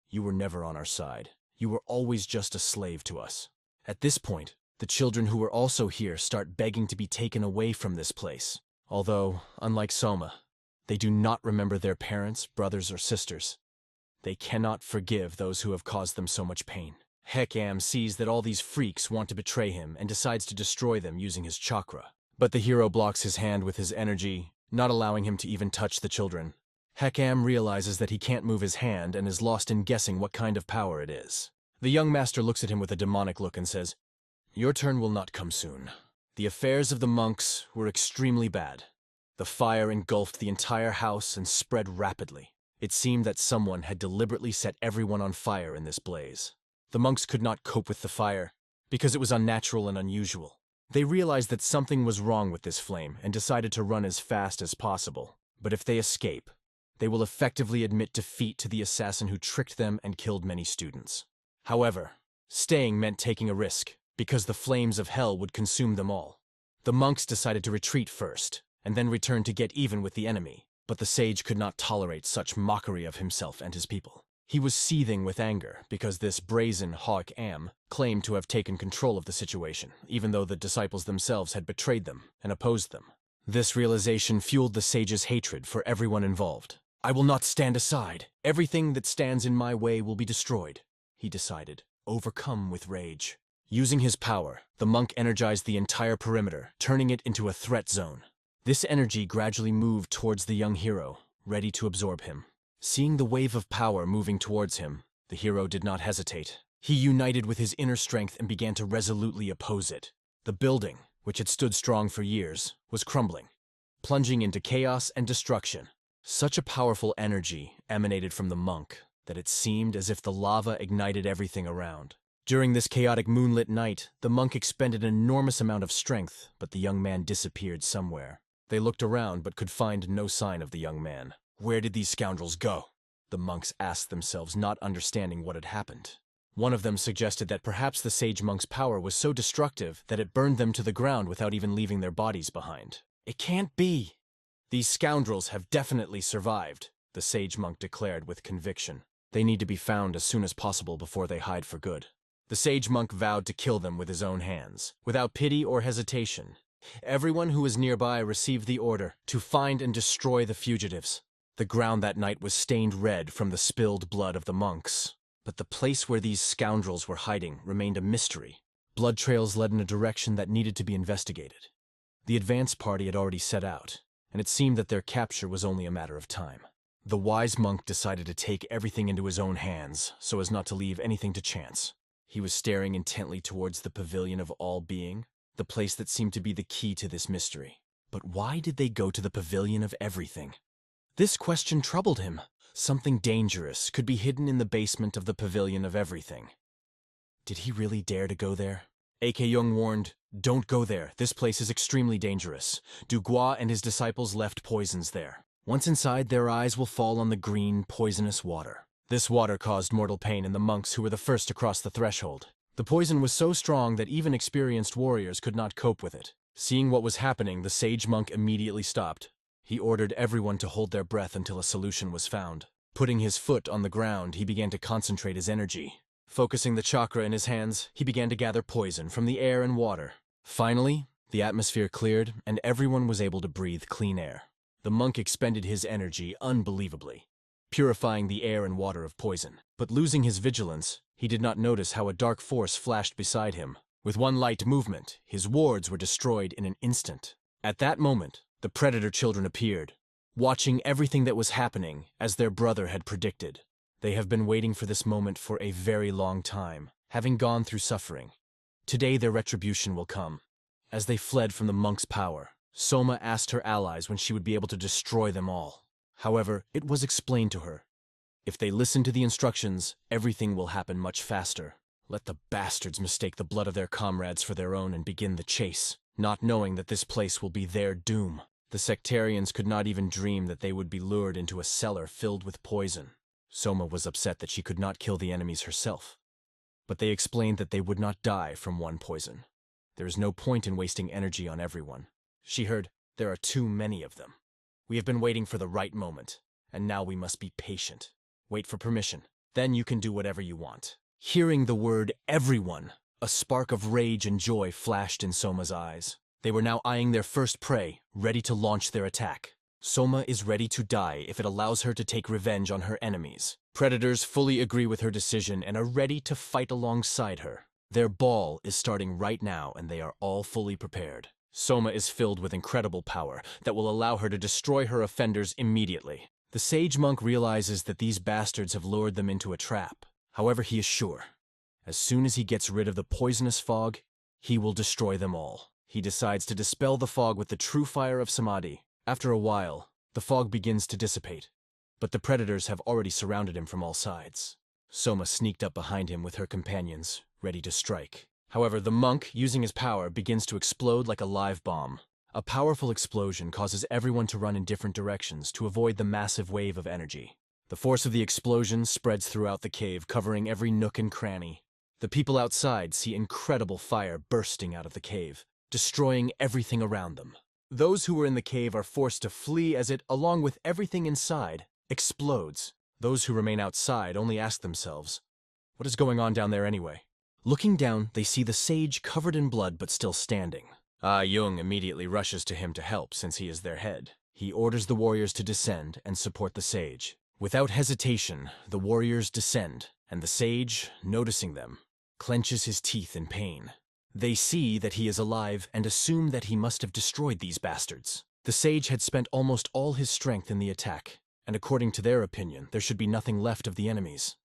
You were never on our side. You were always just a slave to us." At this point, the children who were also here start begging to be taken away from this place. Although, unlike Soma, they do not remember their parents, brothers, or sisters. They cannot forgive those who have caused them so much pain. Hekam sees that all these freaks want to betray him and decides to destroy them using his chakra. But the hero blocks his hand with his energy, not allowing him to even touch the children. Hekam realizes that he can't move his hand and is lost in guessing what kind of power it is. The young master looks at him with a demonic look and says, "Your turn will not come soon." The affairs of the monks were extremely bad. The fire engulfed the entire house and spread rapidly. It seemed that someone had deliberately set everyone on fire in this blaze. The monks could not cope with the fire because it was unnatural and unusual. They realized that something was wrong with this flame and decided to run as fast as possible. But if they escape, they will effectively admit defeat to the assassin who tricked them and killed many students. However, staying meant taking a risk, because the flames of hell would consume them all. The monks decided to retreat first, and then return to get even with the enemy. But the sage could not tolerate such mockery of himself and his people. He was seething with anger because this brazen Hawk Am claimed to have taken control of the situation, even though the disciples themselves had betrayed them and opposed them. This realization fueled the sage's hatred for everyone involved. "I will not stand aside. Everything that stands in my way will be destroyed," he decided, overcome with rage. Using his power, the monk energized the entire perimeter, turning it into a threat zone. This energy gradually moved towards the young hero, ready to absorb him. Seeing the wave of power moving towards him, the hero did not hesitate. He united with his inner strength and began to resolutely oppose it. The building, which had stood strong for years, was crumbling, plunging into chaos and destruction. Such a powerful energy emanated from the monk that it seemed as if the lava ignited everything around. During this chaotic moonlit night, the monk expended an enormous amount of strength, but the young man disappeared somewhere. They looked around but could find no sign of the young man. Where did these scoundrels go? The monks asked themselves, not understanding what had happened. One of them suggested that perhaps the sage monk's power was so destructive that it burned them to the ground without even leaving their bodies behind. "It can't be! These scoundrels have definitely survived," the sage monk declared with conviction. "They need to be found as soon as possible before they hide for good." The sage monk vowed to kill them with his own hands, without pity or hesitation. Everyone who was nearby received the order to find and destroy the fugitives. The ground that night was stained red from the spilled blood of the monks. But the place where these scoundrels were hiding remained a mystery. Blood trails led in a direction that needed to be investigated. The advance party had already set out, and it seemed that their capture was only a matter of time. The wise monk decided to take everything into his own hands so as not to leave anything to chance. He was staring intently towards the pavilion of all being, the place that seemed to be the key to this mystery. But why did they go to the pavilion of everything? This question troubled him. Something dangerous could be hidden in the basement of the pavilion of everything. Did he really dare to go there? A.K. Young warned, "Don't go there. This place is extremely dangerous. Duguay and his disciples left poisons there. Once inside, their eyes will fall on the green, poisonous water." This water caused mortal pain in the monks who were the first to cross the threshold. The poison was so strong that even experienced warriors could not cope with it. Seeing what was happening, the sage monk immediately stopped. He ordered everyone to hold their breath until a solution was found. Putting his foot on the ground, he began to concentrate his energy. Focusing the chakra in his hands, he began to gather poison from the air and water. Finally, the atmosphere cleared, and everyone was able to breathe clean air. The monk expended his energy unbelievably, purifying the air and water of poison. But losing his vigilance, he did not notice how a dark force flashed beside him. With one light movement, his wards were destroyed in an instant. At that moment, the predator children appeared, watching everything that was happening as their brother had predicted. They have been waiting for this moment for a very long time, having gone through suffering. Today their retribution will come. As they fled from the monk's power, Soma asked her allies when she would be able to destroy them all. However, it was explained to her. If they listen to the instructions, everything will happen much faster. Let the bastards mistake the blood of their comrades for their own and begin the chase, not knowing that this place will be their doom. The sectarians could not even dream that they would be lured into a cellar filled with poison. Soma was upset that she could not kill the enemies herself. But they explained that they would not die from one poison. There is no point in wasting energy on everyone. She heard, there are too many of them. We have been waiting for the right moment, and now we must be patient. Wait for permission. Then you can do whatever you want. Hearing the word everyone, a spark of rage and joy flashed in Soma's eyes. They were now eyeing their first prey, ready to launch their attack. Soma is ready to die if it allows her to take revenge on her enemies. Predators fully agree with her decision and are ready to fight alongside her. Their ball is starting right now and they are all fully prepared. Soma is filled with incredible power that will allow her to destroy her offenders immediately. The sage monk realizes that these bastards have lured them into a trap. However, he is sure, as soon as he gets rid of the poisonous fog, he will destroy them all. He decides to dispel the fog with the true fire of Samadhi. After a while, the fog begins to dissipate, but the predators have already surrounded him from all sides. Soma sneaked up behind him with her companions, ready to strike. However, the monk, using his power, begins to explode like a live bomb. A powerful explosion causes everyone to run in different directions to avoid the massive wave of energy. The force of the explosion spreads throughout the cave, covering every nook and cranny. The people outside see incredible fire bursting out of the cave, destroying everything around them. Those who were in the cave are forced to flee as it, along with everything inside, explodes. Those who remain outside only ask themselves, what is going on down there anyway? Looking down, they see the sage covered in blood but still standing. Ah Jung immediately rushes to him to help since he is their head. He orders the warriors to descend and support the sage. Without hesitation, the warriors descend, and the sage, noticing them, clenches his teeth in pain. They see that he is alive and assume that he must have destroyed these bastards. The sage had spent almost all his strength in the attack, and according to their opinion, there should be nothing left of the enemies.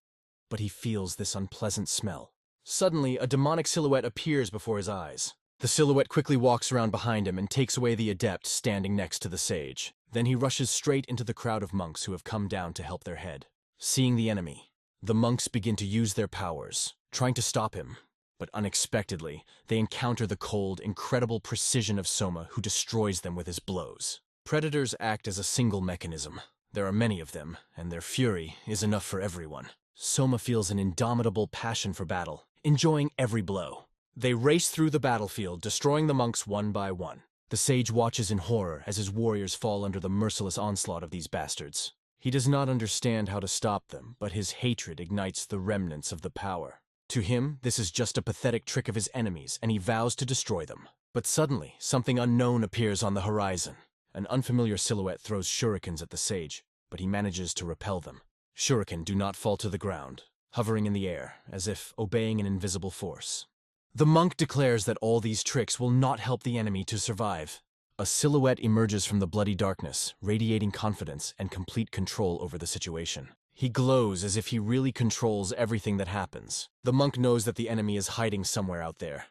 But he feels this unpleasant smell. Suddenly, a demonic silhouette appears before his eyes. The silhouette quickly walks around behind him and takes away the adept standing next to the sage. Then he rushes straight into the crowd of monks who have come down to help their head. Seeing the enemy, the monks begin to use their powers, trying to stop him. But unexpectedly, they encounter the cold, incredible precision of Soma, who destroys them with his blows. Predators act as a single mechanism. There are many of them, and their fury is enough for everyone. Soma feels an indomitable passion for battle, enjoying every blow. They race through the battlefield, destroying the monks one by one. The sage watches in horror as his warriors fall under the merciless onslaught of these bastards. He does not understand how to stop them, but his hatred ignites the remnants of the power. To him, this is just a pathetic trick of his enemies, and he vows to destroy them. But suddenly, something unknown appears on the horizon. An unfamiliar silhouette throws shurikens at the sage, but he manages to repel them. Shuriken do not fall to the ground, hovering in the air, as if obeying an invisible force. The monk declares that all these tricks will not help the enemy to survive. A silhouette emerges from the bloody darkness, radiating confidence and complete control over the situation. He glows as if he really controls everything that happens. The monk knows that the enemy is hiding somewhere out there,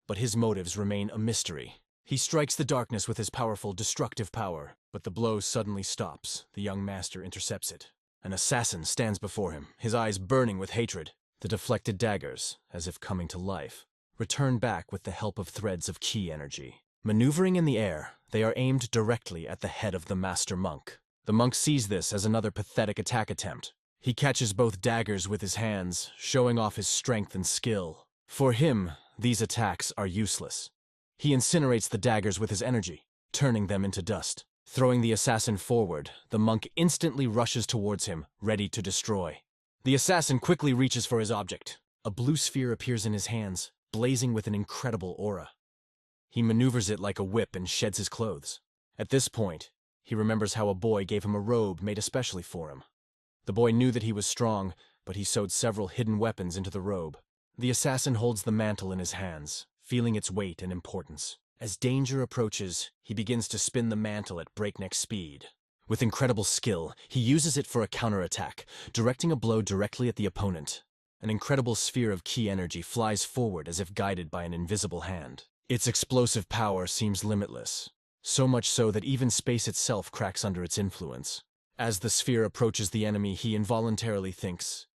but his motives remain a mystery. He strikes the darkness with his powerful, destructive power, but the blow suddenly stops. The young master intercepts it. An assassin stands before him, his eyes burning with hatred. The deflected daggers, as if coming to life, return back with the help of threads of ki energy. Maneuvering in the air, they are aimed directly at the head of the master monk. The monk sees this as another pathetic attack attempt. He catches both daggers with his hands, showing off his strength and skill. For him, these attacks are useless. He incinerates the daggers with his energy, turning them into dust. Throwing the assassin forward, the monk instantly rushes towards him, ready to destroy. The assassin quickly reaches for his object. A blue sphere appears in his hands, blazing with an incredible aura. He maneuvers it like a whip and sheds his clothes. At this point, he remembers how a boy gave him a robe made especially for him. The boy knew that he was strong, but he sewed several hidden weapons into the robe. The assassin holds the mantle in his hands, feeling its weight and importance. As danger approaches, he begins to spin the mantle at breakneck speed. With incredible skill, he uses it for a counterattack, directing a blow directly at the opponent. An incredible sphere of ki energy flies forward as if guided by an invisible hand. Its explosive power seems limitless, so much so that even space itself cracks under its influence. As the sphere approaches the enemy, he involuntarily thinks,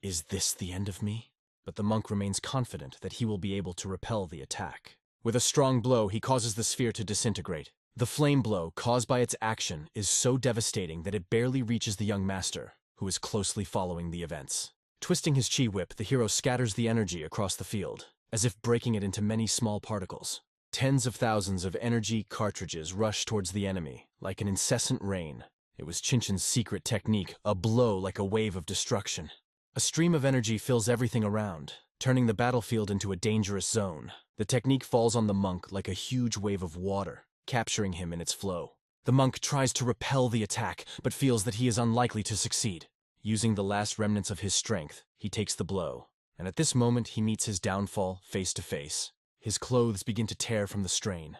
"Is this the end of me?" but the monk remains confident that he will be able to repel the attack. With a strong blow, he causes the sphere to disintegrate. The flame blow, caused by its action, is so devastating that it barely reaches the young master, who is closely following the events. Twisting his chi whip, the hero scatters the energy across the field, as if breaking it into many small particles. Tens of thousands of energy cartridges rush towards the enemy, like an incessant rain. It was Chinchin's secret technique, a blow like a wave of destruction. A stream of energy fills everything around, turning the battlefield into a dangerous zone. The technique falls on the monk like a huge wave of water, capturing him in its flow. The monk tries to repel the attack, but feels that he is unlikely to succeed. Using the last remnants of his strength, he takes the blow, and at this moment he meets his downfall face to face. His clothes begin to tear from the strain,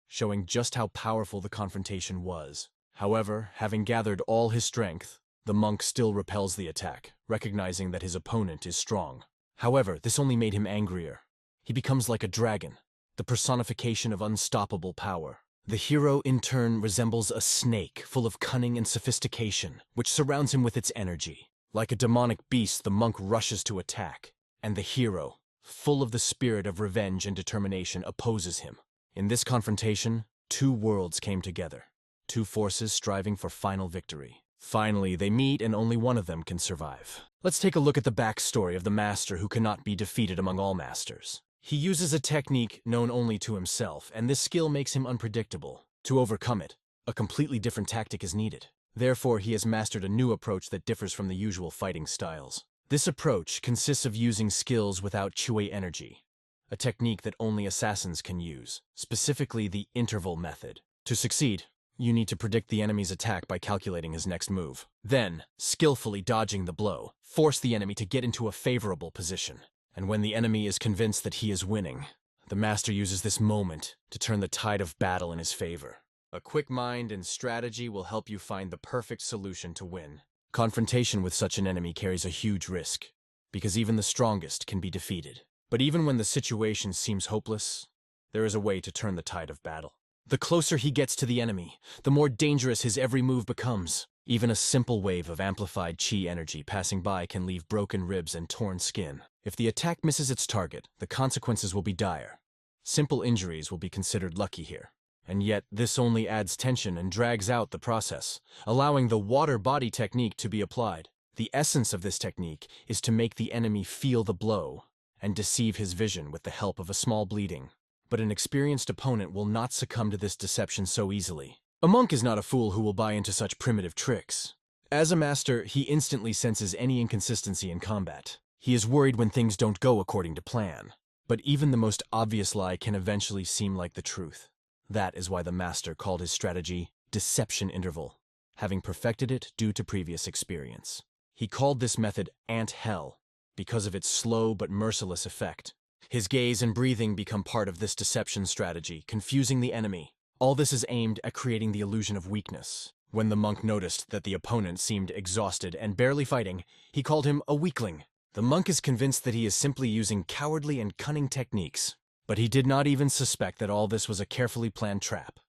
showing just how powerful the confrontation was. However, having gathered all his strength, the monk still repels the attack, recognizing that his opponent is strong. However, this only made him angrier. He becomes like a dragon, the personification of unstoppable power. The hero, in turn, resembles a snake full of cunning and sophistication, which surrounds him with its energy. Like a demonic beast, the monk rushes to attack, and the hero, full of the spirit of revenge and determination, opposes him. In this confrontation, two worlds came together, two forces striving for final victory. Finally, they meet and only one of them can survive. Let's take a look at the backstory of the master who cannot be defeated among all masters. He uses a technique known only to himself, and this skill makes him unpredictable. To overcome it, a completely different tactic is needed. Therefore, he has mastered a new approach that differs from the usual fighting styles. This approach consists of using skills without Chui energy, a technique that only assassins can use, specifically the interval method. To succeed, you need to predict the enemy's attack by calculating his next move. Then, skillfully dodging the blow, force the enemy to get into a favorable position. And when the enemy is convinced that he is winning, the master uses this moment to turn the tide of battle in his favor. A quick mind and strategy will help you find the perfect solution to win. Confrontation with such an enemy carries a huge risk, because even the strongest can be defeated. But even when the situation seems hopeless, there is a way to turn the tide of battle. The closer he gets to the enemy, the more dangerous his every move becomes. Even a simple wave of amplified chi energy passing by can leave broken ribs and torn skin. If the attack misses its target, the consequences will be dire. Simple injuries will be considered lucky here. And yet, this only adds tension and drags out the process, allowing the water body technique to be applied. The essence of this technique is to make the enemy feel the blow and deceive his vision with the help of a small bleeding. But an experienced opponent will not succumb to this deception so easily. A monk is not a fool who will buy into such primitive tricks. As a master, he instantly senses any inconsistency in combat. He is worried when things don't go according to plan. But even the most obvious lie can eventually seem like the truth. That is why the master called his strategy deception interval, having perfected it due to previous experience. He called this method ant hell because of its slow but merciless effect. His gaze and breathing become part of this deception strategy, confusing the enemy. All this is aimed at creating the illusion of weakness. When the monk noticed that the opponent seemed exhausted and barely fighting, he called him a weakling. The monk is convinced that he is simply using cowardly and cunning techniques. But he did not even suspect that all this was a carefully planned trap.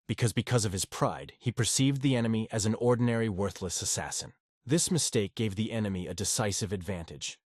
Because of his pride, he perceived the enemy as an ordinary, worthless assassin. This mistake gave the enemy a decisive advantage.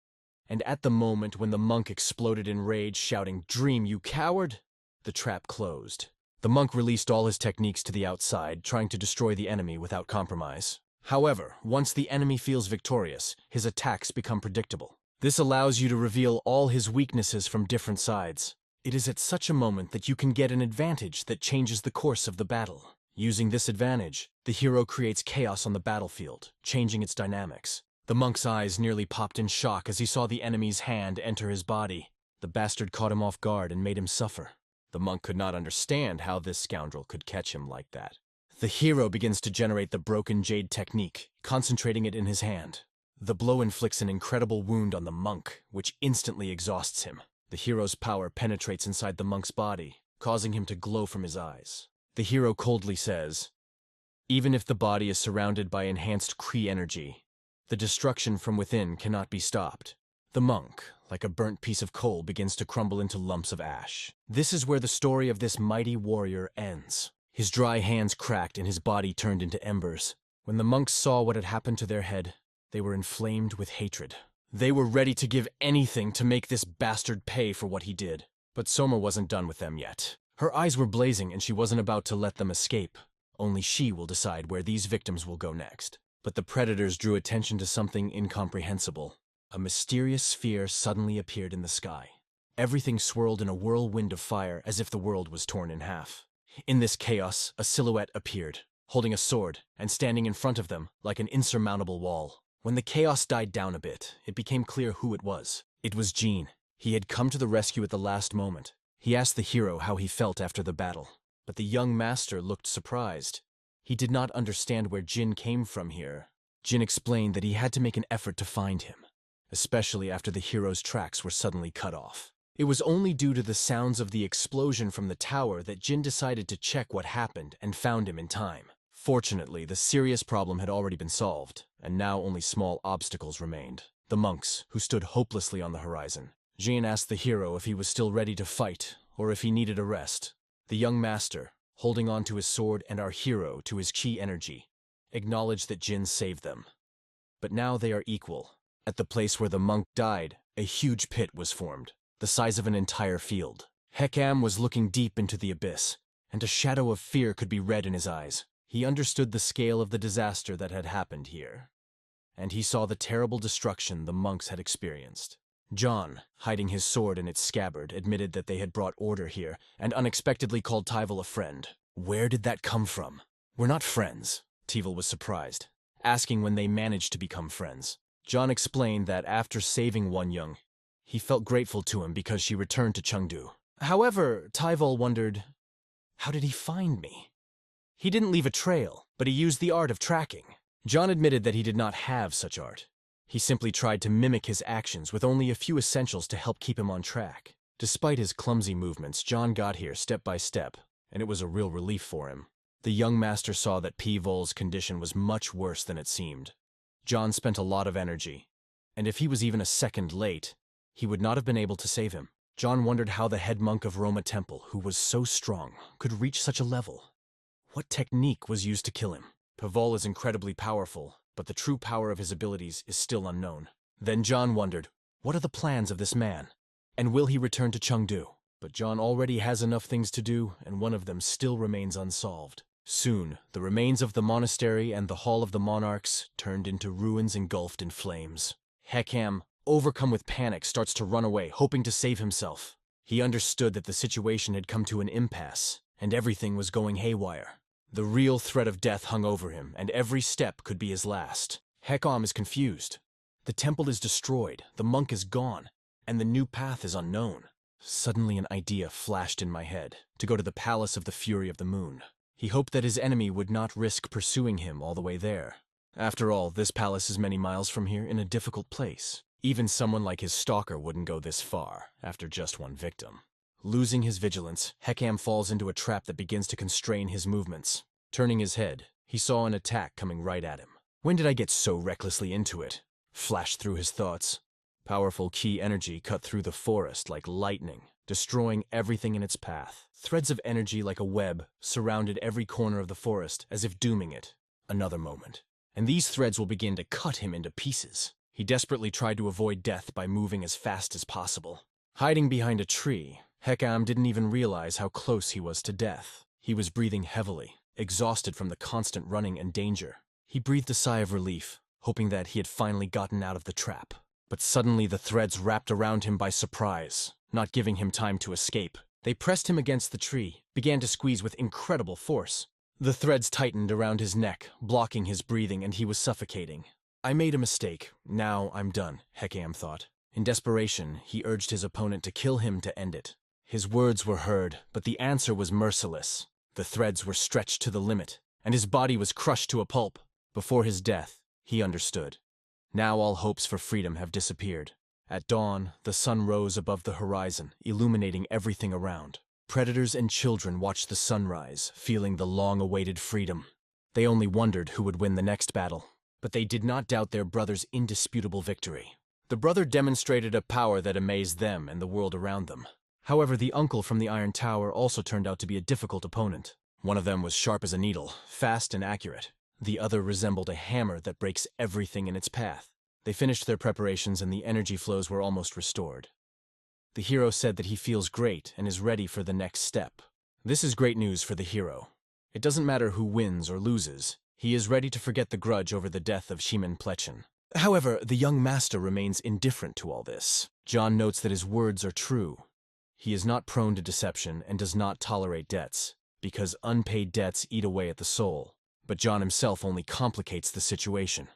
And at the moment when the monk exploded in rage, shouting, "Dream, you coward!" the trap closed. The monk released all his techniques to the outside, trying to destroy the enemy without compromise. However, once the enemy feels victorious, his attacks become predictable. This allows you to reveal all his weaknesses from different sides. It is at such a moment that you can get an advantage that changes the course of the battle. Using this advantage, the hero creates chaos on the battlefield, changing its dynamics. The monk's eyes nearly popped in shock as he saw the enemy's hand enter his body. The bastard caught him off guard and made him suffer. The monk could not understand how this scoundrel could catch him like that. The hero begins to generate the broken jade technique, concentrating it in his hand. The blow inflicts an incredible wound on the monk, which instantly exhausts him. The hero's power penetrates inside the monk's body, causing him to glow from his eyes. The hero coldly says, "Even if the body is surrounded by enhanced Kree energy, the destruction from within cannot be stopped." The monk, like a burnt piece of coal, begins to crumble into lumps of ash. This is where the story of this mighty warrior ends. His dry hands cracked and his body turned into embers. When the monks saw what had happened to their head, they were inflamed with hatred. They were ready to give anything to make this bastard pay for what he did. But Soma wasn't done with them yet. Her eyes were blazing and she wasn't about to let them escape. Only she will decide where these victims will go next. But the predators drew attention to something incomprehensible. A mysterious sphere suddenly appeared in the sky. Everything swirled in a whirlwind of fire as if the world was torn in half. In this chaos, a silhouette appeared, holding a sword and standing in front of them like an insurmountable wall. When the chaos died down a bit, it became clear who it was. It was Jin. He had come to the rescue at the last moment. He asked the hero how he felt after the battle, but the young master looked surprised. He did not understand where Jin came from here. Jin explained that he had to make an effort to find him, especially after the hero's tracks were suddenly cut off. It was only due to the sounds of the explosion from the tower that Jin decided to check what happened and found him in time. Fortunately, the serious problem had already been solved, and now only small obstacles remained. The monks, who stood hopelessly on the horizon. Jin asked the hero if he was still ready to fight, or if he needed a rest. The young master, holding on to his sword and our hero to his chi energy, acknowledged that Jin saved them. But now they are equal. At the place where the monk died, a huge pit was formed, the size of an entire field. Hekam was looking deep into the abyss, and a shadow of fear could be read in his eyes. He understood the scale of the disaster that had happened here, and he saw the terrible destruction the monks had experienced. John, hiding his sword in its scabbard, admitted that they had brought order here and unexpectedly called Tyvel a friend. Where did that come from? We're not friends. Tyvel was surprised, asking when they managed to become friends. John explained that after saving Wonyoung, he felt grateful to him because she returned to Chengdu. However, Tyvel wondered, how did he find me? He didn't leave a trail, but he used the art of tracking. John admitted that he did not have such art. He simply tried to mimic his actions with only a few essentials to help keep him on track. Despite his clumsy movements, John got here step by step, and it was a real relief for him. The young master saw that P-Vol's condition was much worse than it seemed. John spent a lot of energy, and if he was even a second late, he would not have been able to save him. John wondered how the head monk of Roma Temple, who was so strong, could reach such a level. What technique was used to kill him? P-Vol is incredibly powerful, but the true power of his abilities is still unknown. Then John wondered, what are the plans of this man? And will he return to Chengdu? But John already has enough things to do, and one of them still remains unsolved. Soon, the remains of the monastery and the Hall of the Monarchs turned into ruins engulfed in flames. Hekam, overcome with panic, starts to run away, hoping to save himself. He understood that the situation had come to an impasse, and everything was going haywire. The real threat of death hung over him, and every step could be his last. Hekam is confused. The temple is destroyed, the monk is gone, and the new path is unknown. Suddenly an idea flashed in my head, to go to the Palace of the Fury of the Moon. He hoped that his enemy would not risk pursuing him all the way there. After all, this palace is many miles from here in a difficult place. Even someone like his stalker wouldn't go this far, after just one victim. Losing his vigilance, Hekam falls into a trap that begins to constrain his movements. Turning his head, he saw an attack coming right at him. When did I get so recklessly into it? Flashed through his thoughts. Powerful ki energy cut through the forest like lightning, destroying everything in its path. Threads of energy like a web surrounded every corner of the forest, as if dooming it. Another moment, and these threads will begin to cut him into pieces. He desperately tried to avoid death by moving as fast as possible. Hiding behind a tree, Hekam didn't even realize how close he was to death. He was breathing heavily, exhausted from the constant running and danger. He breathed a sigh of relief, hoping that he had finally gotten out of the trap. But suddenly the threads wrapped around him by surprise, not giving him time to escape. They pressed him against the tree, began to squeeze with incredible force. The threads tightened around his neck, blocking his breathing, and he was suffocating. I made a mistake. Now I'm done, Hekam thought. In desperation, he urged his opponent to kill him to end it. His words were heard, but the answer was merciless. The threads were stretched to the limit, and his body was crushed to a pulp. Before his death, he understood. Now all hopes for freedom have disappeared. At dawn, the sun rose above the horizon, illuminating everything around. Predators and children watched the sunrise, feeling the long-awaited freedom. They only wondered who would win the next battle, but they did not doubt their brother's indisputable victory. The brother demonstrated a power that amazed them and the world around them. However, the uncle from the Iron Tower also turned out to be a difficult opponent. One of them was sharp as a needle, fast and accurate. The other resembled a hammer that breaks everything in its path. They finished their preparations and the energy flows were almost restored. The hero said that he feels great and is ready for the next step. This is great news for the hero. It doesn't matter who wins or loses, he is ready to forget the grudge over the death of Shimen Plechin. However, the young master remains indifferent to all this. John notes that his words are true. He is not prone to deception and does not tolerate debts, because unpaid debts eat away at the soul. But John himself only complicates the situation.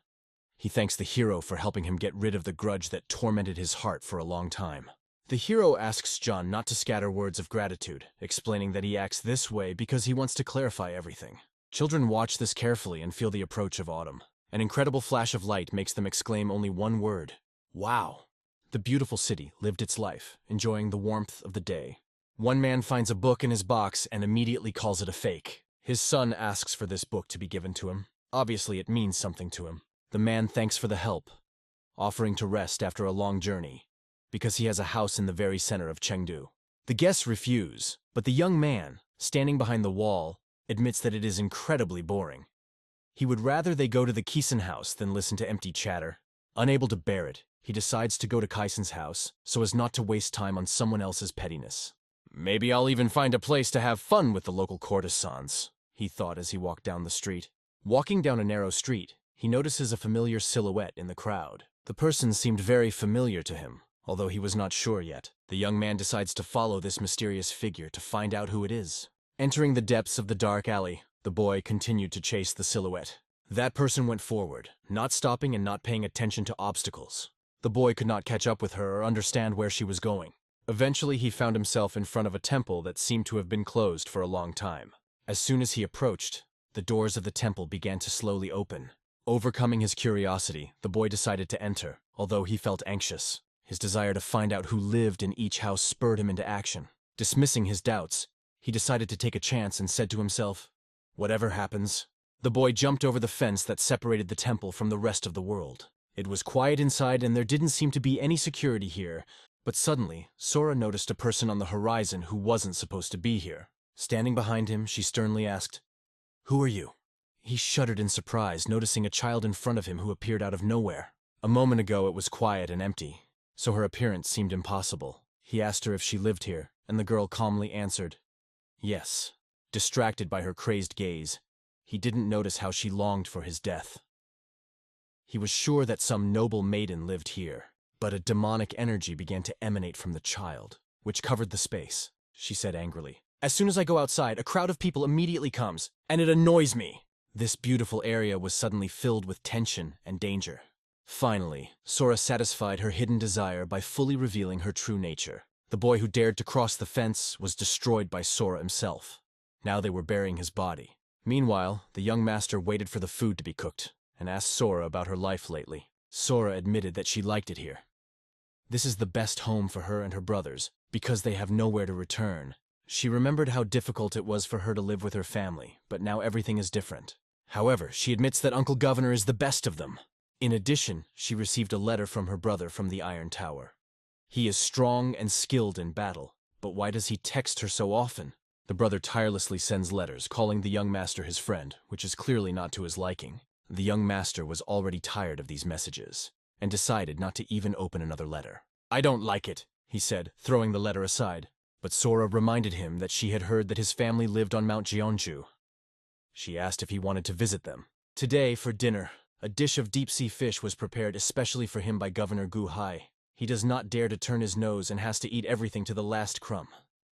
He thanks the hero for helping him get rid of the grudge that tormented his heart for a long time. The hero asks John not to scatter words of gratitude, explaining that he acts this way because he wants to clarify everything. Children watch this carefully and feel the approach of autumn. An incredible flash of light makes them exclaim only one word: wow! The beautiful city lived its life, enjoying the warmth of the day. One man finds a book in his box and immediately calls it a fake. His son asks for this book to be given to him. Obviously, it means something to him. The man thanks for the help, offering to rest after a long journey, because he has a house in the very center of Chengdu. The guests refuse, but the young man, standing behind the wall, admits that it is incredibly boring. He would rather they go to the Kisen house than listen to empty chatter. Unable to bear it, he decides to go to Kaisen's house so as not to waste time on someone else's pettiness. Maybe I'll even find a place to have fun with the local courtesans, he thought as he walked down the street. Walking down a narrow street, he notices a familiar silhouette in the crowd. The person seemed very familiar to him, although he was not sure yet. The young man decides to follow this mysterious figure to find out who it is. Entering the depths of the dark alley, the boy continued to chase the silhouette. That person went forward, not stopping and not paying attention to obstacles. The boy could not catch up with her or understand where she was going. Eventually, he found himself in front of a temple that seemed to have been closed for a long time. As soon as he approached, the doors of the temple began to slowly open. Overcoming his curiosity, the boy decided to enter, although he felt anxious. His desire to find out who lived in each house spurred him into action. Dismissing his doubts, he decided to take a chance and said to himself, "Whatever happens." The boy jumped over the fence that separated the temple from the rest of the world. It was quiet inside and there didn't seem to be any security here, but suddenly, Sora noticed a person on the horizon who wasn't supposed to be here. Standing behind him, she sternly asked, "Who are you?" He shuddered in surprise, noticing a child in front of him who appeared out of nowhere. A moment ago it was quiet and empty, so her appearance seemed impossible. He asked her if she lived here, and the girl calmly answered, "Yes." Distracted by her crazed gaze, he didn't notice how she longed for his death. He was sure that some noble maiden lived here, but a demonic energy began to emanate from the child, which covered the space. She said angrily, "As soon as I go outside, a crowd of people immediately comes, and it annoys me." This beautiful area was suddenly filled with tension and danger. Finally, Sora satisfied her hidden desire by fully revealing her true nature. The boy who dared to cross the fence was destroyed by Sora himself. Now they were burying his body. Meanwhile, the young master waited for the food to be cooked and asked Sora about her life lately. Sora admitted that she liked it here. This is the best home for her and her brothers, because they have nowhere to return. She remembered how difficult it was for her to live with her family, but now everything is different. However, she admits that Uncle Governor is the best of them. In addition, she received a letter from her brother from the Iron Tower. He is strong and skilled in battle, but why does he text her so often? The brother tirelessly sends letters, calling the young master his friend, which is clearly not to his liking. The young master was already tired of these messages, and decided not to even open another letter. "I don't like it," he said, throwing the letter aside. But Sora reminded him that she had heard that his family lived on Mount Jeonju. She asked if he wanted to visit them. Today, for dinner, a dish of deep-sea fish was prepared especially for him by Governor Gu Hai. He does not dare to turn his nose and has to eat everything to the last crumb.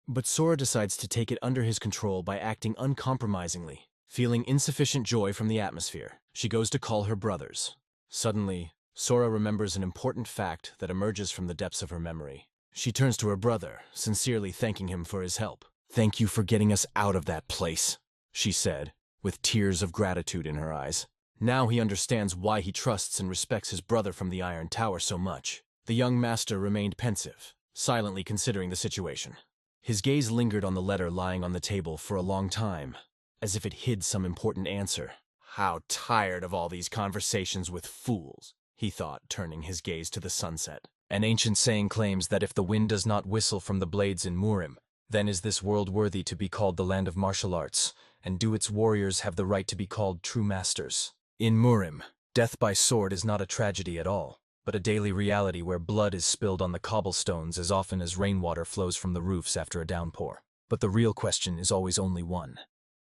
But Sora decides to take it under his control by acting uncompromisingly. Feeling insufficient joy from the atmosphere, she goes to call her brothers. Suddenly, Sora remembers an important fact that emerges from the depths of her memory. She turns to her brother, sincerely thanking him for his help. "Thank you for getting us out of that place," she said, with tears of gratitude in her eyes. Now he understands why he trusts and respects his brother from the Iron Tower so much. The young master remained pensive, silently considering the situation. His gaze lingered on the letter lying on the table for a long time, as if it hid some important answer. "How tired of all these conversations with fools," he thought, turning his gaze to the sunset. An ancient saying claims that if the wind does not whistle from the blades in Murim, then is this world worthy to be called the land of martial arts, and do its warriors have the right to be called true masters. In Murim, death by sword is not a tragedy at all. but a daily reality where blood is spilled on the cobblestones as often as rainwater flows from the roofs after a downpour. But the real question is always only one.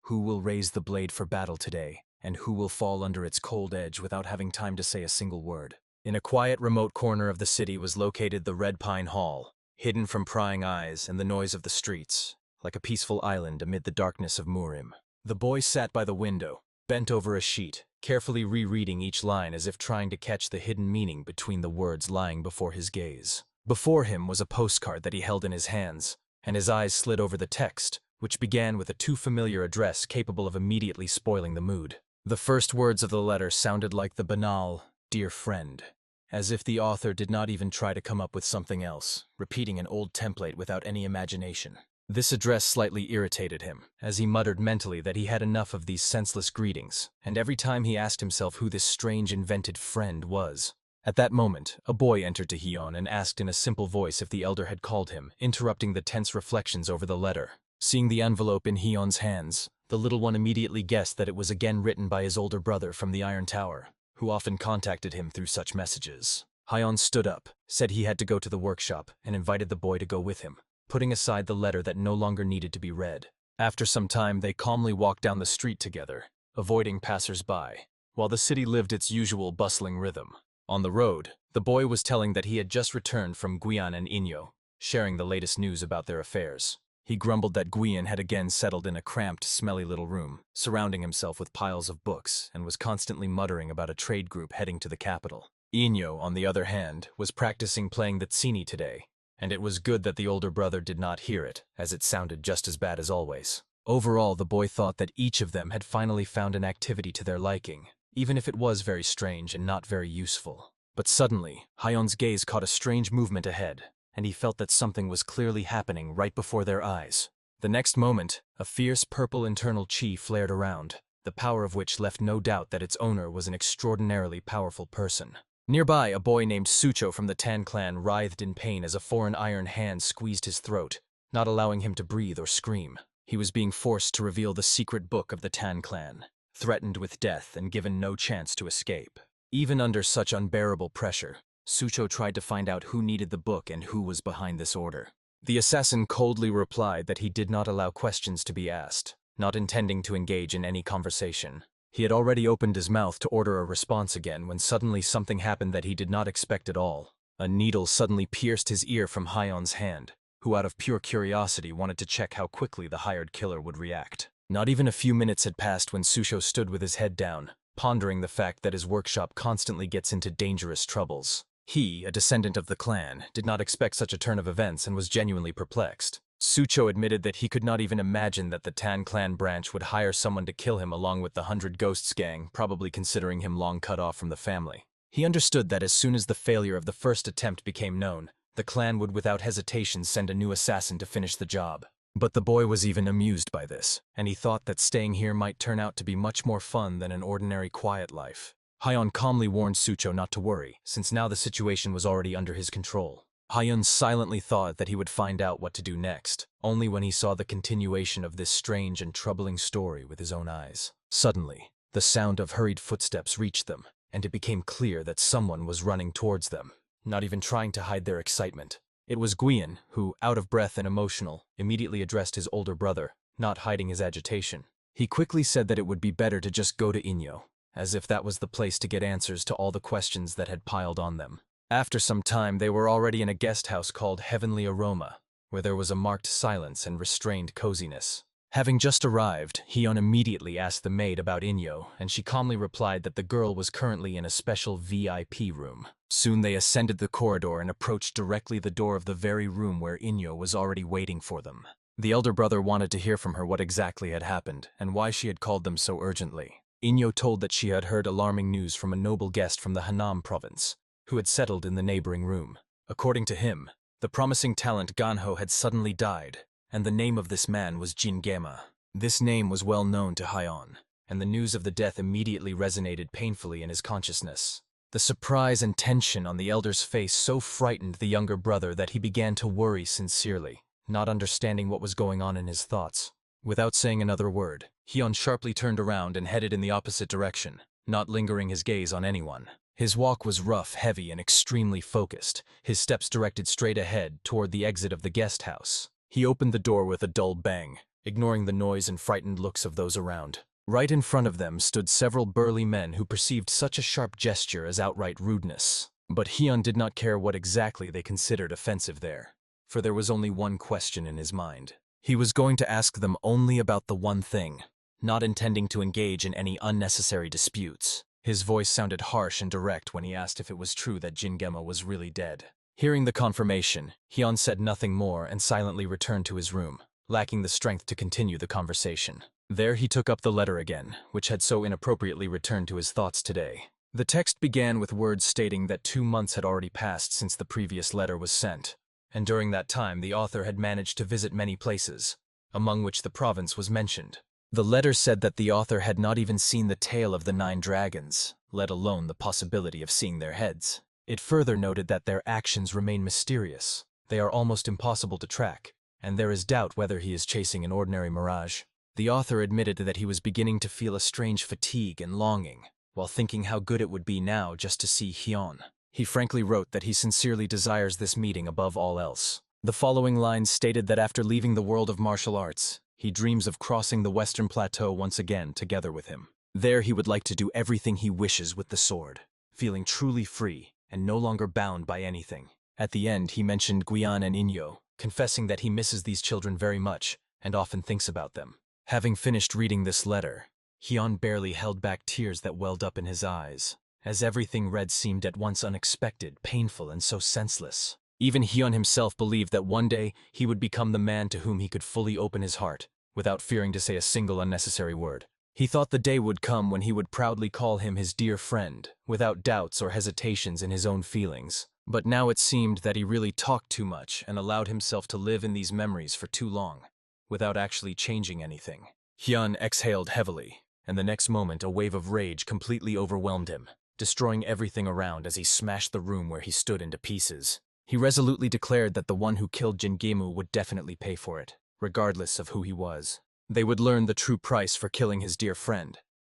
Who will raise the blade for battle today, and who will fall under its cold edge without having time to say a single word? In a quiet, remote corner of the city was located the Red Pine Hall, hidden from prying eyes and the noise of the streets, like a peaceful island amid the darkness of Murim. The boy sat by the window, bent over a sheet, carefully rereading each line as if trying to catch the hidden meaning between the words lying before his gaze. Before him was a postcard that he held in his hands, and his eyes slid over the text, which began with a too familiar address capable of immediately spoiling the mood. The first words of the letter sounded like the banal, "Dear friend," as if the author did not even try to come up with something else, repeating an old template without any imagination. This address slightly irritated him, as he muttered mentally that he had enough of these senseless greetings, and every time he asked himself who this strange invented friend was. At that moment, a boy entered to Hyun and asked in a simple voice if the elder had called him, interrupting the tense reflections over the letter. Seeing the envelope in Hyun's hands, the little one immediately guessed that it was again written by his older brother from the Iron Tower, who often contacted him through such messages. Hyun stood up, said he had to go to the workshop, and invited the boy to go with him, putting aside the letter that no longer needed to be read. After some time, they calmly walked down the street together, avoiding passers-by, while the city lived its usual bustling rhythm. On the road, the boy was telling that he had just returned from Guian and Inyo, sharing the latest news about their affairs. He grumbled that Guian had again settled in a cramped, smelly little room, surrounding himself with piles of books, and was constantly muttering about a trade group heading to the capital. Inyo, on the other hand, was practicing playing the tsini today, and it was good that the older brother did not hear it, as it sounded just as bad as always. Overall, the boy thought that each of them had finally found an activity to their liking, even if it was very strange and not very useful. But suddenly, Hyun's gaze caught a strange movement ahead, and he felt that something was clearly happening right before their eyes. The next moment, a fierce purple internal chi flared around, the power of which left no doubt that its owner was an extraordinarily powerful person. Nearby, a boy named Sucho from the Tan clan writhed in pain as a foreign iron hand squeezed his throat, not allowing him to breathe or scream. He was being forced to reveal the secret book of the Tan clan, threatened with death and given no chance to escape. Even under such unbearable pressure, Sucho tried to find out who needed the book and who was behind this order. The assassin coldly replied that he did not allow questions to be asked, not intending to engage in any conversation. He had already opened his mouth to order a response again when suddenly something happened that he did not expect at all. A needle suddenly pierced his ear from Hyun's hand, who out of pure curiosity wanted to check how quickly the hired killer would react. Not even a few minutes had passed when Sucho stood with his head down, pondering the fact that his workshop constantly gets into dangerous troubles. He, a descendant of the clan, did not expect such a turn of events and was genuinely perplexed. Sucho admitted that he could not even imagine that the Tan clan branch would hire someone to kill him along with the 100 Ghosts gang, probably considering him long cut off from the family. He understood that as soon as the failure of the first attempt became known, the clan would without hesitation send a new assassin to finish the job. But the boy was even amused by this, and he thought that staying here might turn out to be much more fun than an ordinary quiet life. Hyun calmly warned Sucho not to worry, since now the situation was already under his control. Hyun silently thought that he would find out what to do next, only when he saw the continuation of this strange and troubling story with his own eyes. Suddenly, the sound of hurried footsteps reached them, and it became clear that someone was running towards them, not even trying to hide their excitement. It was Guian, who, out of breath and emotional, immediately addressed his older brother, not hiding his agitation. He quickly said that it would be better to just go to Inyo, as if that was the place to get answers to all the questions that had piled on them. After some time, they were already in a guest house called Heavenly Aroma, where there was a marked silence and restrained coziness. Having just arrived, Hyun immediately asked the maid about Inyo, and she calmly replied that the girl was currently in a special VIP room. Soon they ascended the corridor and approached directly the door of the very room where Inyo was already waiting for them. The elder brother wanted to hear from her what exactly had happened, and why she had called them so urgently. Inyo told that she had heard alarming news from a noble guest from the Hanam province, who had settled in the neighboring room. According to him, the promising talent Ganho had suddenly died, and the name of this man was Jin Gema. This name was well known to Hyun, and the news of the death immediately resonated painfully in his consciousness. The surprise and tension on the elder's face so frightened the younger brother that he began to worry sincerely, not understanding what was going on in his thoughts. Without saying another word, Hyun sharply turned around and headed in the opposite direction, not lingering his gaze on anyone. His walk was rough, heavy, and extremely focused, his steps directed straight ahead toward the exit of the guest house. He opened the door with a dull bang, ignoring the noise and frightened looks of those around. Right in front of them stood several burly men who perceived such a sharp gesture as outright rudeness. But Hyun did not care what exactly they considered offensive there, for there was only one question in his mind. He was going to ask them only about the one thing, not intending to engage in any unnecessary disputes. His voice sounded harsh and direct when he asked if it was true that Jingema was really dead. Hearing the confirmation, Hyun said nothing more and silently returned to his room, lacking the strength to continue the conversation. There he took up the letter again, which had so inappropriately returned to his thoughts today. The text began with words stating that 2 months had already passed since the previous letter was sent, and during that time the author had managed to visit many places, among which the province was mentioned. The letter said that the author had not even seen the tail of the 9 dragons, let alone the possibility of seeing their heads. It further noted that their actions remain mysterious, they are almost impossible to track, and there is doubt whether he is chasing an ordinary mirage. The author admitted that he was beginning to feel a strange fatigue and longing, while thinking how good it would be now just to see Hyun. He frankly wrote that he sincerely desires this meeting above all else. The following lines stated that after leaving the world of martial arts, he dreams of crossing the Western Plateau once again together with him. There he would like to do everything he wishes with the sword, feeling truly free and no longer bound by anything. At the end, he mentioned Guian and Inyo, confessing that he misses these children very much and often thinks about them. Having finished reading this letter, Hyun barely held back tears that welled up in his eyes, as everything read seemed at once unexpected, painful, and so senseless. Even Hyun himself believed that one day he would become the man to whom he could fully open his heart, without fearing to say a single unnecessary word. He thought the day would come when he would proudly call him his dear friend, without doubts or hesitations in his own feelings. But now it seemed that he really talked too much and allowed himself to live in these memories for too long, without actually changing anything. Hyun exhaled heavily, and the next moment a wave of rage completely overwhelmed him, destroying everything around as he smashed the room where he stood into pieces. He resolutely declared that the one who killed Jingemu would definitely pay for it, regardless of who he was. They would learn the true price for killing his dear friend,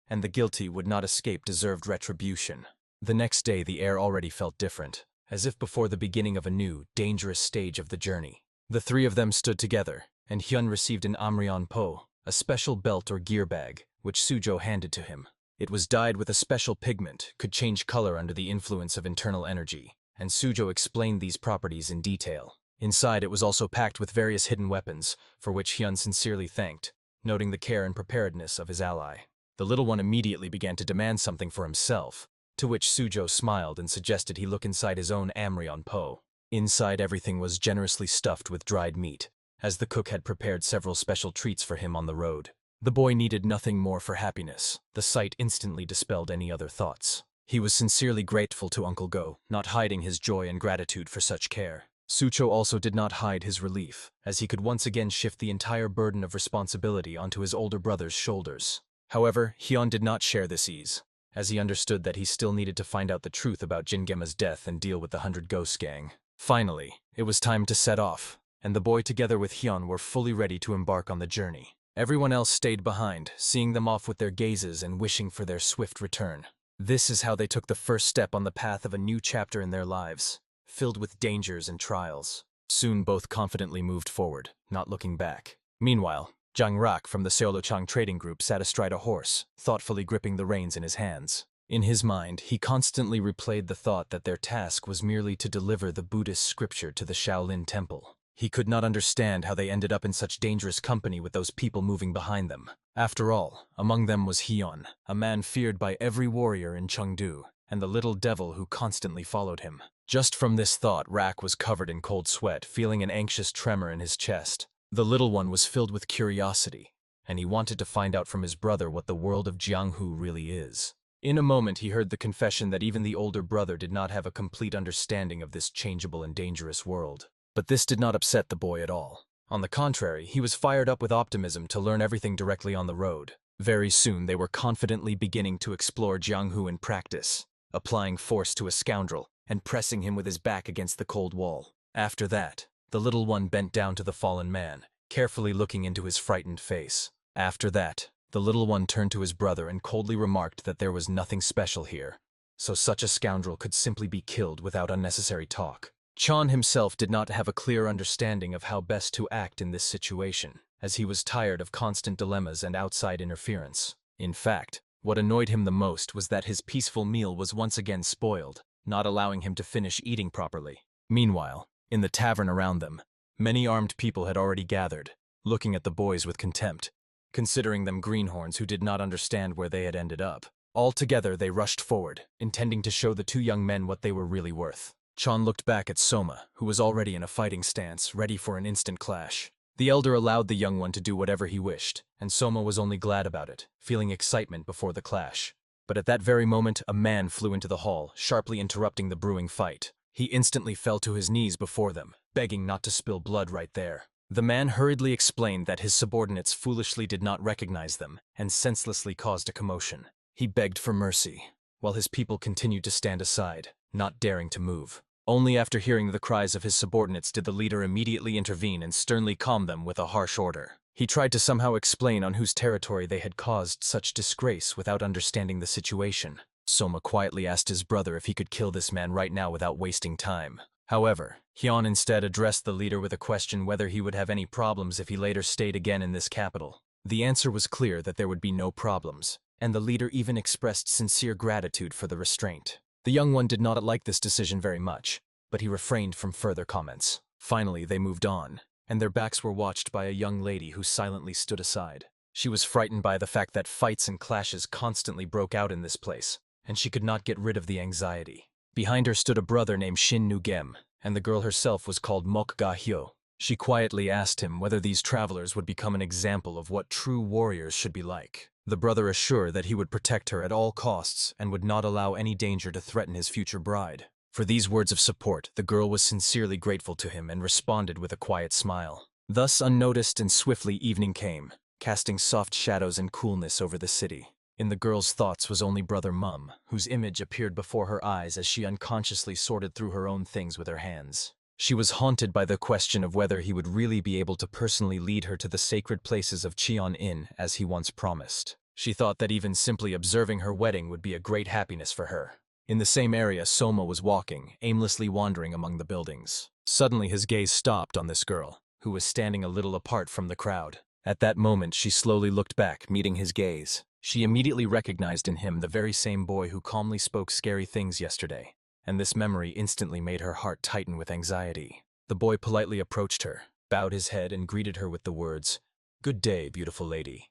and the guilty would not escape deserved retribution. The next day the air already felt different, as if before the beginning of a new, dangerous stage of the journey. The 3 of them stood together, and Hyun received an Amryeon Po, a special belt or gear bag, which Sujo handed to him. It was dyed with a special pigment, could change color under the influence of internal energy, and Sujo explained these properties in detail. Inside it was also packed with various hidden weapons, for which Hyun sincerely thanked, noting the care and preparedness of his ally. The little one immediately began to demand something for himself, to which Sujo smiled and suggested he look inside his own Amryeon Po. Inside everything was generously stuffed with dried meat, as the cook had prepared several special treats for him on the road. The boy needed nothing more for happiness. The sight instantly dispelled any other thoughts. He was sincerely grateful to Uncle Go, not hiding his joy and gratitude for such care. Sucho also did not hide his relief, as he could once again shift the entire burden of responsibility onto his older brother's shoulders. However, Hyun did not share this ease, as he understood that he still needed to find out the truth about Jingema's death and deal with the 100 Ghost Gang. Finally, it was time to set off, and the boy together with Hyun were fully ready to embark on the journey. Everyone else stayed behind, seeing them off with their gazes and wishing for their swift return. This is how they took the first step on the path of a new chapter in their lives, filled with dangers and trials. Soon both confidently moved forward, not looking back. Meanwhile, Jang Rak from the Seolochang trading group sat astride a horse, thoughtfully gripping the reins in his hands. In his mind, he constantly replayed the thought that their task was merely to deliver the Buddhist scripture to the Shaolin temple. He could not understand how they ended up in such dangerous company with those people moving behind them. After all, among them was Hyun, a man feared by every warrior in Chengdu, and the little devil who constantly followed him. Just from this thought, Rak was covered in cold sweat, feeling an anxious tremor in his chest. The little one was filled with curiosity, and he wanted to find out from his brother what the world of Jianghu really is. In a moment he heard the confession that even the older brother did not have a complete understanding of this changeable and dangerous world. But this did not upset the boy at all. On the contrary, he was fired up with optimism to learn everything directly on the road. Very soon they were confidently beginning to explore Jianghu in practice, applying force to a scoundrel and pressing him with his back against the cold wall. After that, the little one bent down to the fallen man, carefully looking into his frightened face. After that, the little one turned to his brother and coldly remarked that there was nothing special here, so such a scoundrel could simply be killed without unnecessary talk. Chan himself did not have a clear understanding of how best to act in this situation, as he was tired of constant dilemmas and outside interference. In fact, what annoyed him the most was that his peaceful meal was once again spoiled, not allowing him to finish eating properly. Meanwhile, in the tavern around them, many armed people had already gathered, looking at the boys with contempt, considering them greenhorns who did not understand where they had ended up. All together they rushed forward, intending to show the two young men what they were really worth. Chan looked back at Soma, who was already in a fighting stance, ready for an instant clash. The elder allowed the young one to do whatever he wished, and Soma was only glad about it, feeling excitement before the clash. But at that very moment, a man flew into the hall, sharply interrupting the brewing fight. He instantly fell to his knees before them, begging not to spill blood right there. The man hurriedly explained that his subordinates foolishly did not recognize them, and senselessly caused a commotion. He begged for mercy, while his people continued to stand aside, not daring to move. Only after hearing the cries of his subordinates did the leader immediately intervene and sternly calm them with a harsh order. He tried to somehow explain on whose territory they had caused such disgrace without understanding the situation. Soma quietly asked his brother if he could kill this man right now without wasting time. However, Hyun instead addressed the leader with a question whether he would have any problems if he later stayed again in this capital. The answer was clear that there would be no problems, and the leader even expressed sincere gratitude for the restraint. The young one did not like this decision very much, but he refrained from further comments. Finally, they moved on, and their backs were watched by a young lady who silently stood aside. She was frightened by the fact that fights and clashes constantly broke out in this place, and she could not get rid of the anxiety. Behind her stood a brother named Shin Nugem, and the girl herself was called Mokga Hyo. She quietly asked him whether these travelers would become an example of what true warriors should be like. The brother assured that he would protect her at all costs and would not allow any danger to threaten his future bride. For these words of support, the girl was sincerely grateful to him and responded with a quiet smile. Thus, unnoticed and swiftly, evening came, casting soft shadows and coolness over the city. In the girl's thoughts was only Brother Mum, whose image appeared before her eyes as she unconsciously sorted through her own things with her hands. She was haunted by the question of whether he would really be able to personally lead her to the sacred places of Cheon Inn as he once promised. She thought that even simply observing her wedding would be a great happiness for her. In the same area, Soma was walking, aimlessly wandering among the buildings. Suddenly his gaze stopped on this girl, who was standing a little apart from the crowd. At that moment she slowly looked back, meeting his gaze. She immediately recognized in him the very same boy who calmly spoke scary things yesterday, and this memory instantly made her heart tighten with anxiety. The boy politely approached her, bowed his head and greeted her with the words, "Good day, beautiful lady,"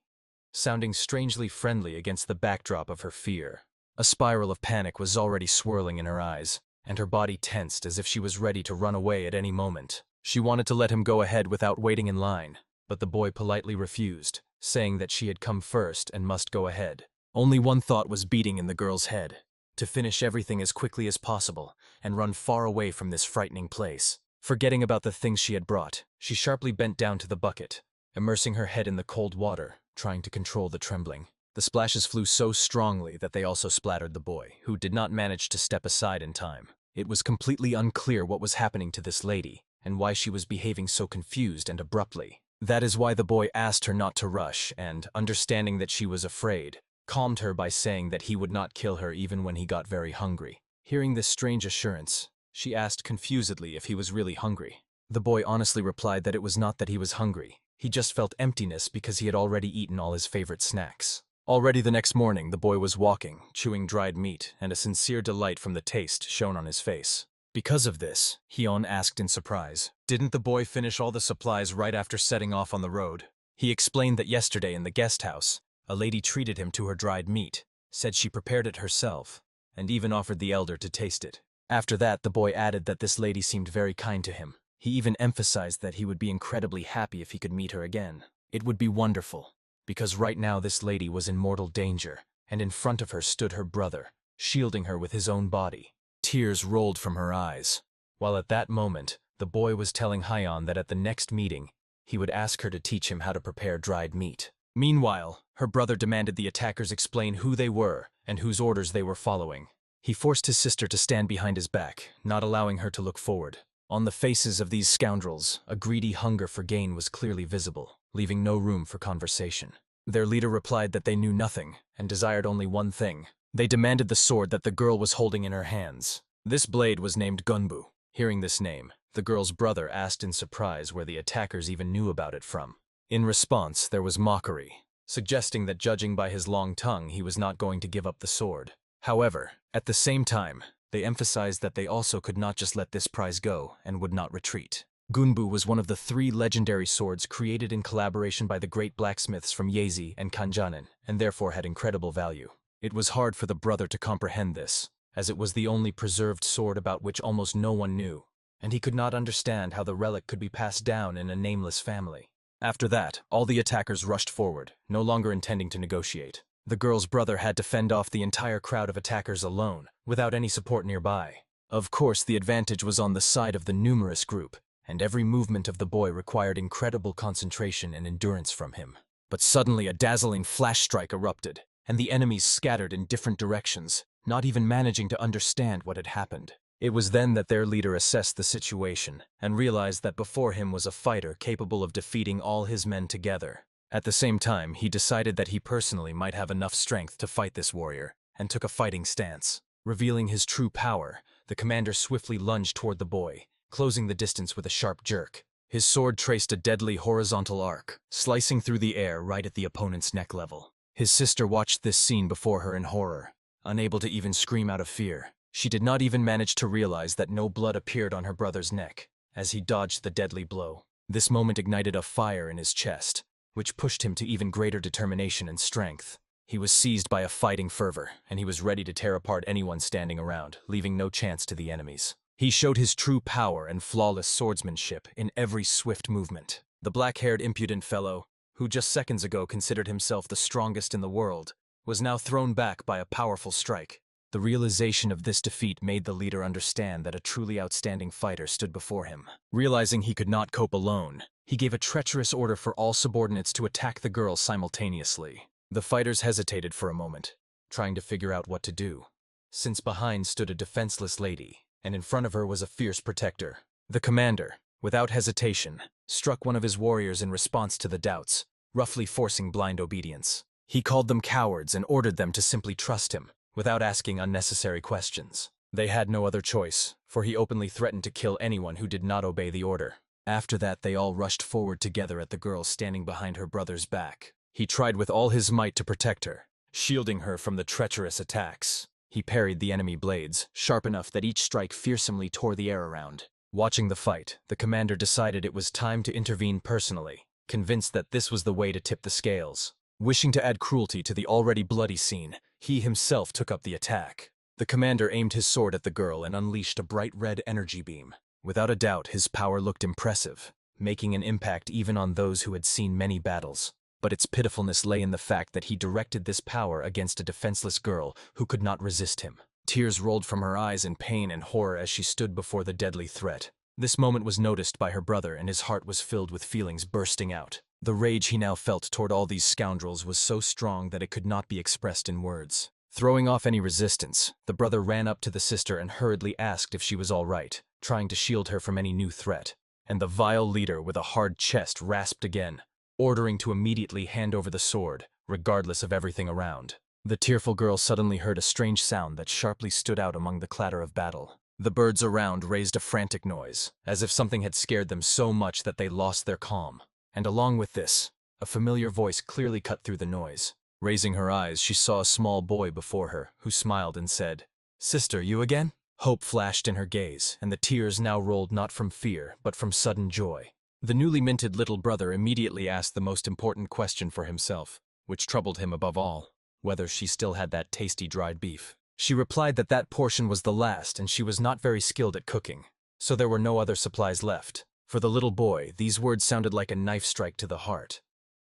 sounding strangely friendly against the backdrop of her fear. A spiral of panic was already swirling in her eyes, and her body tensed as if she was ready to run away at any moment. She wanted to let him go ahead without waiting in line, but the boy politely refused, saying that she had come first and must go ahead. Only one thought was beating in the girl's head: to finish everything as quickly as possible and run far away from this frightening place. Forgetting about the things she had brought, she sharply bent down to the bucket, immersing her head in the cold water, trying to control the trembling. The splashes flew so strongly that they also splattered the boy, who did not manage to step aside in time. It was completely unclear what was happening to this lady, and why she was behaving so confused and abruptly. That is why the boy asked her not to rush and, understanding that she was afraid, calmed her by saying that he would not kill her even when he got very hungry. Hearing this strange assurance, she asked confusedly if he was really hungry. The boy honestly replied that it was not that he was hungry. He just felt emptiness because he had already eaten all his favorite snacks. Already the next morning, the boy was walking, chewing dried meat, and a sincere delight from the taste shone on his face. Because of this, Hyun asked in surprise, didn't the boy finish all the supplies right after setting off on the road? He explained that yesterday in the guest house, a lady treated him to her dried meat, said she prepared it herself, and even offered the elder to taste it. After that, the boy added that this lady seemed very kind to him. He even emphasized that he would be incredibly happy if he could meet her again. It would be wonderful, because right now this lady was in mortal danger, and in front of her stood her brother, shielding her with his own body. Tears rolled from her eyes, while at that moment, the boy was telling Hyun that at the next meeting, he would ask her to teach him how to prepare dried meat. Meanwhile, her brother demanded the attackers explain who they were and whose orders they were following. He forced his sister to stand behind his back, not allowing her to look forward. On the faces of these scoundrels, a greedy hunger for gain was clearly visible, leaving no room for conversation. Their leader replied that they knew nothing and desired only one thing: They demanded the sword that the girl was holding in her hands. This blade was named Gunbu. Hearing this name, the girl's brother asked in surprise where the attackers even knew about it from. In response, there was mockery, suggesting that judging by his long tongue, he was not going to give up the sword. However, at the same time, they emphasized that they also could not just let this prize go and would not retreat. Gunbu was one of the 3 legendary swords created in collaboration by the great blacksmiths from Yezi and Kanjanin, and therefore had incredible value. It was hard for the brother to comprehend this, as it was the only preserved sword about which almost no one knew, and he could not understand how the relic could be passed down in a nameless family. After that, all the attackers rushed forward, no longer intending to negotiate. The girl's brother had to fend off the entire crowd of attackers alone, without any support nearby. Of course, the advantage was on the side of the numerous group, and every movement of the boy required incredible concentration and endurance from him. But suddenly a dazzling flash strike erupted, and the enemies scattered in different directions, not even managing to understand what had happened. It was then that their leader assessed the situation and realized that before him was a fighter capable of defeating all his men together. At the same time, he decided that he personally might have enough strength to fight this warrior, and took a fighting stance. Revealing his true power, the commander swiftly lunged toward the boy, closing the distance with a sharp jerk. His sword traced a deadly horizontal arc, slicing through the air right at the opponent's neck level. His sister watched this scene before her in horror, unable to even scream out of fear. She did not even manage to realize that no blood appeared on her brother's neck as he dodged the deadly blow. This moment ignited a fire in his chest, which pushed him to even greater determination and strength. He was seized by a fighting fervor, and he was ready to tear apart anyone standing around, leaving no chance to the enemies. He showed his true power and flawless swordsmanship in every swift movement. The black-haired impudent fellow, who just seconds ago considered himself the strongest in the world, was now thrown back by a powerful strike. The realization of this defeat made the leader understand that a truly outstanding fighter stood before him. Realizing he could not cope alone, he gave a treacherous order for all subordinates to attack the girl simultaneously. The fighters hesitated for a moment, trying to figure out what to do, since behind stood a defenseless lady, and in front of her was a fierce protector. The commander, without hesitation, struck one of his warriors in response to the doubts, roughly forcing blind obedience. He called them cowards and ordered them to simply trust him, without asking unnecessary questions. They had no other choice, for he openly threatened to kill anyone who did not obey the order. After that, they all rushed forward together at the girl standing behind her brother's back. He tried with all his might to protect her, shielding her from the treacherous attacks. He parried the enemy blades, sharp enough that each strike fearsomely tore the air around. Watching the fight, the commander decided it was time to intervene personally, convinced that this was the way to tip the scales. Wishing to add cruelty to the already bloody scene, he himself took up the attack. The commander aimed his sword at the girl and unleashed a bright red energy beam. Without a doubt, his power looked impressive, making an impact even on those who had seen many battles. But its pitifulness lay in the fact that he directed this power against a defenseless girl who could not resist him. Tears rolled from her eyes in pain and horror as she stood before the deadly threat. This moment was noticed by her brother, and his heart was filled with feelings bursting out. The rage he now felt toward all these scoundrels was so strong that it could not be expressed in words. Throwing off any resistance, the brother ran up to the sister and hurriedly asked if she was all right, trying to shield her from any new threat. And the vile leader with a hard chest rasped again, ordering to immediately hand over the sword, regardless of everything around. The tearful girl suddenly heard a strange sound that sharply stood out among the clatter of battle. The birds around raised a frantic noise, as if something had scared them so much that they lost their calm. And along with this, a familiar voice clearly cut through the noise. Raising her eyes, she saw a small boy before her, who smiled and said, "Sister, you again?" Hope flashed in her gaze, and the tears now rolled not from fear, but from sudden joy. The newly minted little brother immediately asked the most important question for himself, which troubled him above all: whether she still had that tasty dried beef. She replied that that portion was the last, and she was not very skilled at cooking, so there were no other supplies left. For the little boy, these words sounded like a knife strike to the heart.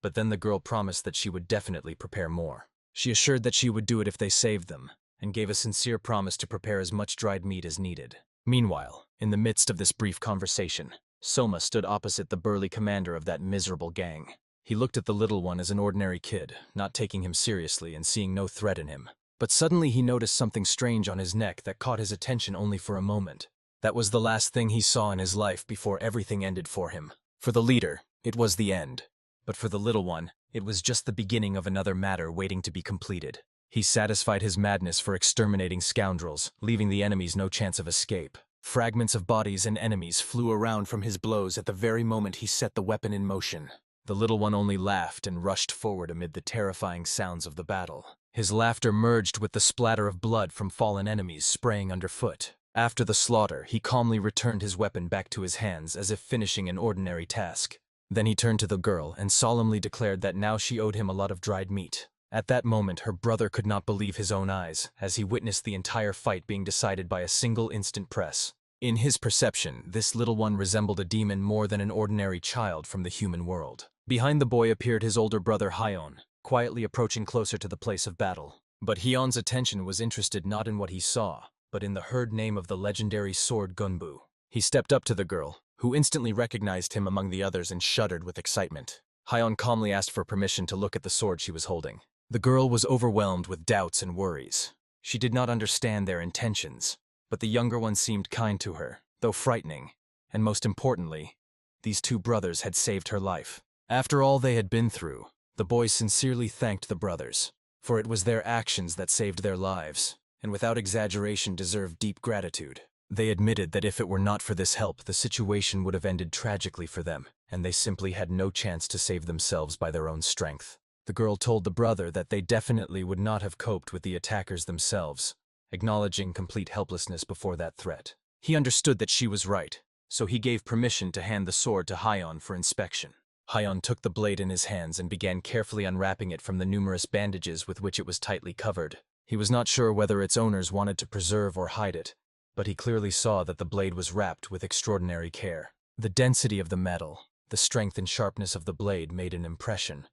But then the girl promised that she would definitely prepare more. She assured that she would do it if they saved them, and gave a sincere promise to prepare as much dried meat as needed. Meanwhile, in the midst of this brief conversation, Soma stood opposite the burly commander of that miserable gang. He looked at the little one as an ordinary kid, not taking him seriously and seeing no threat in him. But suddenly he noticed something strange on his neck that caught his attention only for a moment. That was the last thing he saw in his life before everything ended for him. For the leader, it was the end. But for the little one, it was just the beginning of another matter waiting to be completed. He satisfied his madness for exterminating scoundrels, leaving the enemies no chance of escape. Fragments of bodies and enemies flew around from his blows at the very moment he set the weapon in motion. The little one only laughed and rushed forward amid the terrifying sounds of the battle. His laughter merged with the splatter of blood from fallen enemies spraying underfoot. After the slaughter, he calmly returned his weapon back to his hands as if finishing an ordinary task. Then he turned to the girl and solemnly declared that now she owed him a lot of dried meat. At that moment, her brother could not believe his own eyes, as he witnessed the entire fight being decided by a single instant press. In his perception, this little one resembled a demon more than an ordinary child from the human world. Behind the boy appeared his older brother Hyeon, quietly approaching closer to the place of battle. But Hyeon's attention was interested not in what he saw, but in the heard name of the legendary sword Gunbu. He stepped up to the girl, who instantly recognized him among the others and shuddered with excitement. Hyeon calmly asked for permission to look at the sword she was holding. The girl was overwhelmed with doubts and worries. She did not understand their intentions, but the younger one seemed kind to her, though frightening, and most importantly, these two brothers had saved her life. After all they had been through, the boys sincerely thanked the brothers, for it was their actions that saved their lives, and without exaggeration deserved deep gratitude. They admitted that if it were not for this help, the situation would have ended tragically for them, and they simply had no chance to save themselves by their own strength. The girl told the brother that they definitely would not have coped with the attackers themselves, acknowledging complete helplessness before that threat. He understood that she was right, so he gave permission to hand the sword to Hyeon for inspection. Hyeon took the blade in his hands and began carefully unwrapping it from the numerous bandages with which it was tightly covered. He was not sure whether its owners wanted to preserve or hide it, but he clearly saw that the blade was wrapped with extraordinary care. The density of the metal, the strength and sharpness of the blade made an impression,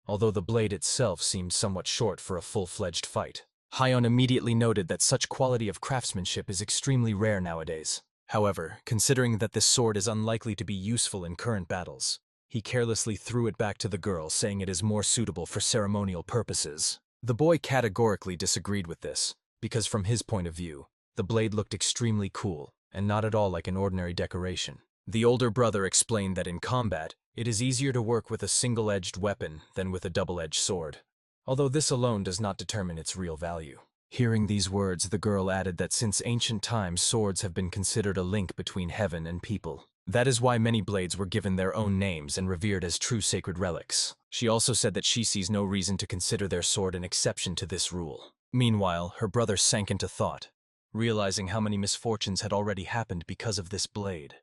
although the blade itself seemed somewhat short for a full-fledged fight. Hyeon immediately noted that such quality of craftsmanship is extremely rare nowadays. However, considering that this sword is unlikely to be useful in current battles, he carelessly threw it back to the girl, saying it is more suitable for ceremonial purposes. The boy categorically disagreed with this, because from his point of view, the blade looked extremely cool, and not at all like an ordinary decoration. The older brother explained that in combat, it is easier to work with a single-edged weapon than with a double-edged sword, although this alone does not determine its real value. Hearing these words, the girl added that since ancient times, swords have been considered a link between heaven and people. That is why many blades were given their own names and revered as true sacred relics. She also said that she sees no reason to consider their sword an exception to this rule. Meanwhile, her brother sank into thought, realizing how many misfortunes had already happened because of this blade,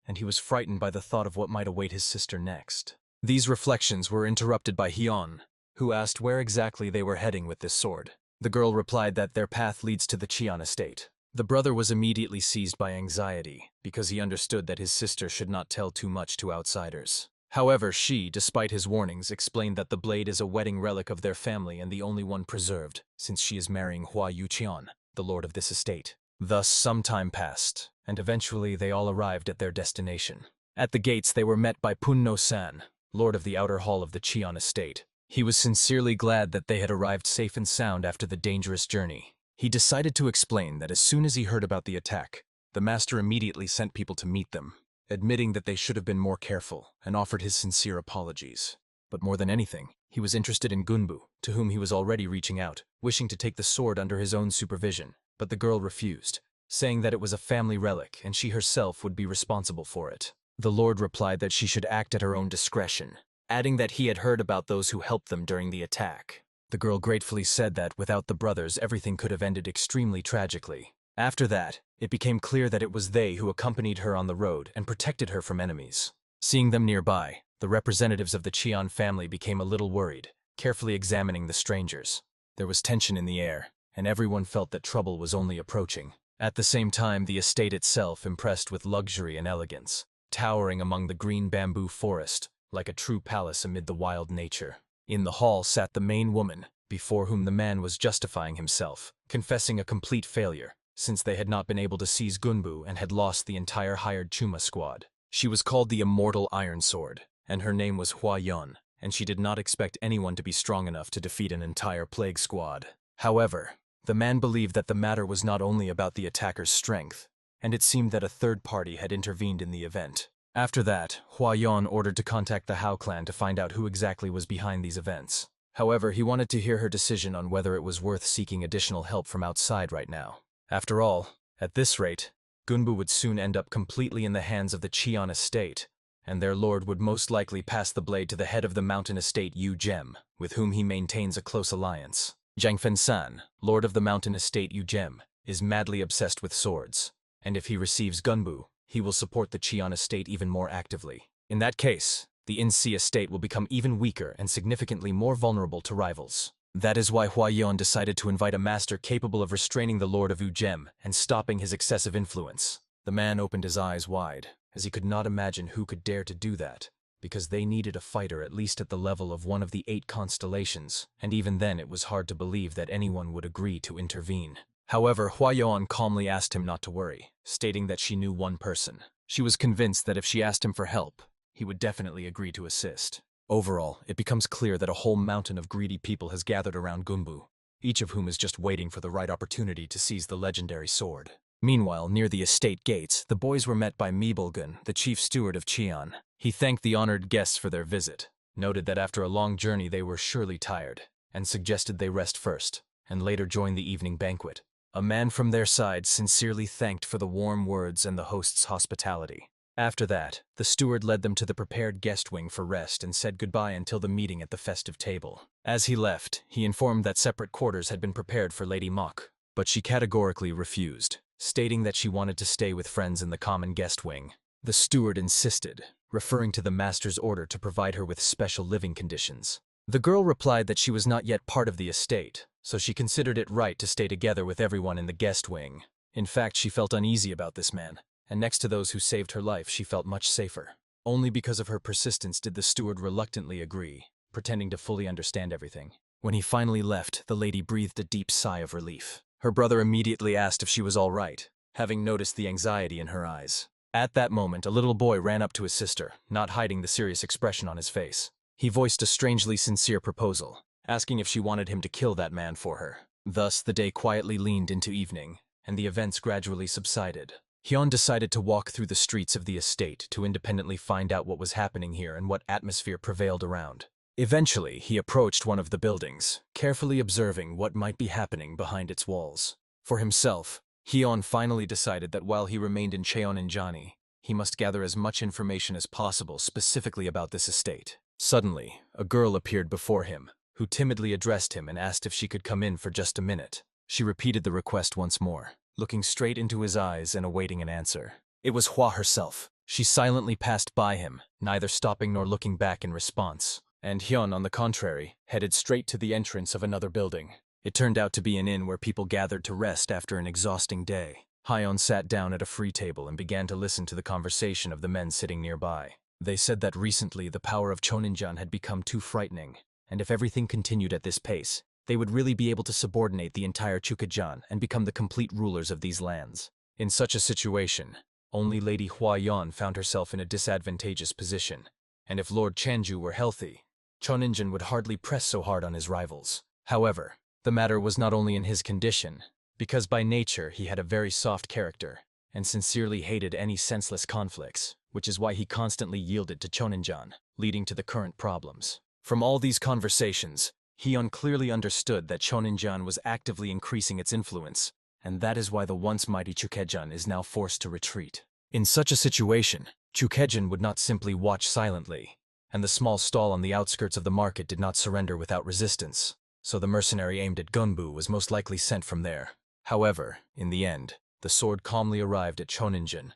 and he was frightened by the thought of what might await his sister next. These reflections were interrupted by Hyeon, who asked where exactly they were heading with this sword. The girl replied that their path leads to the Cheon estate. The brother was immediately seized by anxiety, because he understood that his sister should not tell too much to outsiders. However, she, despite his warnings, explained that the blade is a wedding relic of their family and the only one preserved, since she is marrying Hua Yucheon, the lord of this estate. Thus, some time passed, and eventually they all arrived at their destination. At the gates they were met by Punno-san, lord of the outer hall of the Cheon estate. He was sincerely glad that they had arrived safe and sound after the dangerous journey. He decided to explain that as soon as he heard about the attack, the master immediately sent people to meet them, admitting that they should have been more careful, and offered his sincere apologies. But more than anything, he was interested in Gunbu, to whom he was already reaching out, wishing to take the sword under his own supervision. But the girl refused, saying that it was a family relic and she herself would be responsible for it. The lord replied that she should act at her own discretion, adding that he had heard about those who helped them during the attack. The girl gratefully said that without the brothers, everything could have ended extremely tragically. After that, it became clear that it was they who accompanied her on the road and protected her from enemies. Seeing them nearby, the representatives of the Cheon family became a little worried, carefully examining the strangers. There was tension in the air, and everyone felt that trouble was only approaching. At the same time, the estate itself impressed with luxury and elegance, towering among the green bamboo forest, like a true palace amid the wild nature. In the hall sat the main woman, before whom the man was justifying himself, confessing a complete failure, since they had not been able to seize Gunbu and had lost the entire hired Chuma squad. She was called the Immortal Iron Sword, and her name was Hua Yun, and she did not expect anyone to be strong enough to defeat an entire plague squad. However, the man believed that the matter was not only about the attacker's strength, and it seemed that a third party had intervened in the event. After that, Hua Yun ordered to contact the Hao clan to find out who exactly was behind these events. However, he wanted to hear her decision on whether it was worth seeking additional help from outside right now. After all, at this rate, Gunbu would soon end up completely in the hands of the Cheon estate, and their lord would most likely pass the blade to the head of the mountain estate Yu Gem, with whom he maintains a close alliance. Zhang Fensan, lord of the mountain estate Yu Gem, is madly obsessed with swords, and if he receives Gunbu, he will support the Cheon estate even more actively. In that case, the In-Si estate will become even weaker and significantly more vulnerable to rivals. That is why Hua Yuan decided to invite a master capable of restraining the Lord of Yu Gem and stopping his excessive influence. The man opened his eyes wide, as he could not imagine who could dare to do that, because they needed a fighter at least at the level of one of the 8 constellations, and even then it was hard to believe that anyone would agree to intervene. However, Hua Yuan calmly asked him not to worry, stating that she knew one person. She was convinced that if she asked him for help, he would definitely agree to assist. Overall, it becomes clear that a whole mountain of greedy people has gathered around Gunbu, each of whom is just waiting for the right opportunity to seize the legendary sword. Meanwhile, near the estate gates, the boys were met by Mibulgun, the chief steward of Cheon. He thanked the honored guests for their visit, noted that after a long journey they were surely tired, and suggested they rest first, and later join the evening banquet. A man from their side sincerely thanked for the warm words and the host's hospitality. After that, the steward led them to the prepared guest wing for rest and said goodbye until the meeting at the festive table. As he left, he informed that separate quarters had been prepared for Lady Mok, but she categorically refused, stating that she wanted to stay with friends in the common guest wing. The steward insisted, referring to the master's order to provide her with special living conditions. The girl replied that she was not yet part of the estate, so she considered it right to stay together with everyone in the guest wing. In fact, she felt uneasy about this man, and next to those who saved her life, she felt much safer. Only because of her persistence did the steward reluctantly agree, pretending to fully understand everything. When he finally left, the lady breathed a deep sigh of relief. Her brother immediately asked if she was all right, having noticed the anxiety in her eyes. At that moment, a little boy ran up to his sister, not hiding the serious expression on his face. He voiced a strangely sincere proposal, asking if she wanted him to kill that man for her. Thus, the day quietly leaned into evening, and the events gradually subsided. Hyun decided to walk through the streets of the estate to independently find out what was happening here and what atmosphere prevailed around. Eventually, he approached one of the buildings, carefully observing what might be happening behind its walls. For himself, Hyun finally decided that while he remained in Cheoninjani, he must gather as much information as possible specifically about this estate. Suddenly, a girl appeared before him, who timidly addressed him and asked if she could come in for just a minute. She repeated the request once more, looking straight into his eyes and awaiting an answer. It was Hua herself. She silently passed by him, neither stopping nor looking back in response. And Hyun, on the contrary, headed straight to the entrance of another building. It turned out to be an inn where people gathered to rest after an exhausting day. Hyun sat down at a free table and began to listen to the conversation of the men sitting nearby. They said that recently the power of Choninjan had become too frightening, and if everything continued at this pace, they would really be able to subordinate the entire Chukajan and become the complete rulers of these lands. In such a situation, only Lady Hua Yan found herself in a disadvantageous position, and if Lord Chanju were healthy, Choninjan would hardly press so hard on his rivals. However, the matter was not only in his condition, because by nature he had a very soft character, and sincerely hated any senseless conflicts, which is why he constantly yielded to Choninjan, leading to the current problems. From all these conversations, Hyun clearly understood that Choninjan was actively increasing its influence, and that is why the once mighty Chukajan is now forced to retreat. In such a situation, Chukajan would not simply watch silently, and the small stall on the outskirts of the market did not surrender without resistance, so the mercenary aimed at Gunbu was most likely sent from there. However, in the end, the sword calmly arrived at Choninjan,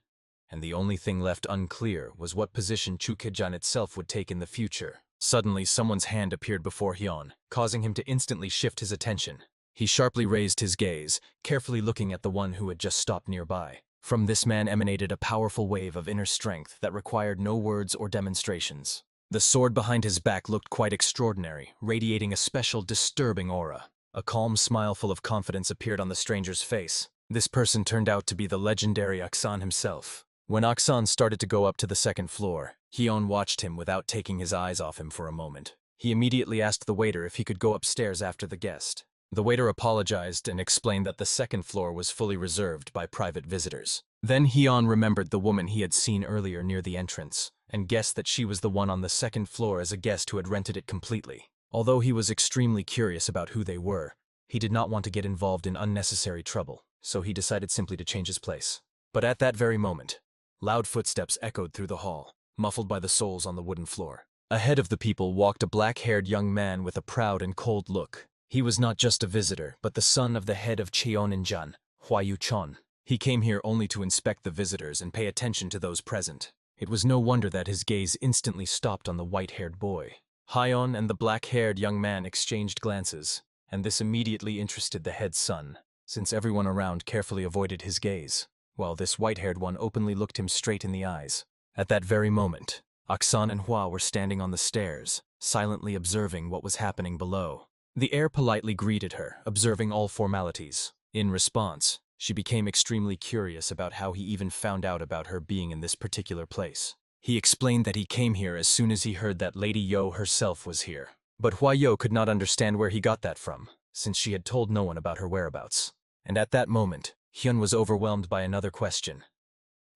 and the only thing left unclear was what position Chukajan itself would take in the future. Suddenly, someone's hand appeared before Hyun, causing him to instantly shift his attention. He sharply raised his gaze, carefully looking at the one who had just stopped nearby. From this man emanated a powerful wave of inner strength that required no words or demonstrations. The sword behind his back looked quite extraordinary, radiating a special, disturbing aura. A calm smile full of confidence appeared on the stranger's face. This person turned out to be the legendary Aksan himself. When Aksan started to go up to the second floor, Hyun watched him without taking his eyes off him for a moment. He immediately asked the waiter if he could go upstairs after the guest. The waiter apologized and explained that the second floor was fully reserved by private visitors. Then Hyun remembered the woman he had seen earlier near the entrance, and guessed that she was the one on the second floor as a guest who had rented it completely. Although he was extremely curious about who they were, he did not want to get involved in unnecessary trouble, so he decided simply to change his place. But at that very moment, loud footsteps echoed through the hall, muffled by the soles on the wooden floor. Ahead of the people walked a black-haired young man with a proud and cold look. He was not just a visitor, but the son of the head of Cheoninjan, Hua Yuchon. He came here only to inspect the visitors and pay attention to those present. It was no wonder that his gaze instantly stopped on the white-haired boy. Hyon and the black-haired young man exchanged glances, and this immediately interested the head son, since everyone around carefully avoided his gaze, while this white-haired one openly looked him straight in the eyes. At that very moment, Aksan and Hua were standing on the stairs, silently observing what was happening below. The heir politely greeted her, observing all formalities. In response, she became extremely curious about how he even found out about her being in this particular place. He explained that he came here as soon as he heard that Lady Yo herself was here. But Hua Yo could not understand where he got that from, since she had told no one about her whereabouts. And at that moment, Hyun was overwhelmed by another question.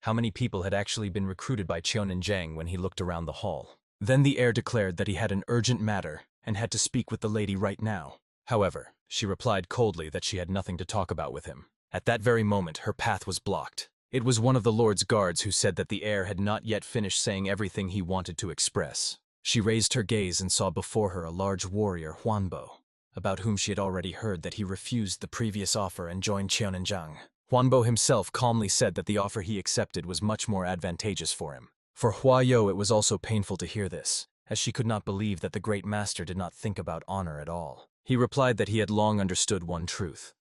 How many people had actually been recruited by Cheoninjang when he looked around the hall? Then the heir declared that he had an urgent matter and had to speak with the lady right now. However, she replied coldly that she had nothing to talk about with him. At that very moment, her path was blocked. It was one of the Lord's guards who said that the heir had not yet finished saying everything he wanted to express. She raised her gaze and saw before her a large warrior, Hwanbo, about whom she had already heard that he refused the previous offer and joined Cheoninjang. Hwanbo himself calmly said that the offer he accepted was much more advantageous for him. For Hua Yo, it was also painful to hear this, as she could not believe that the great master did not think about honor at all. He replied that he had long understood one truth.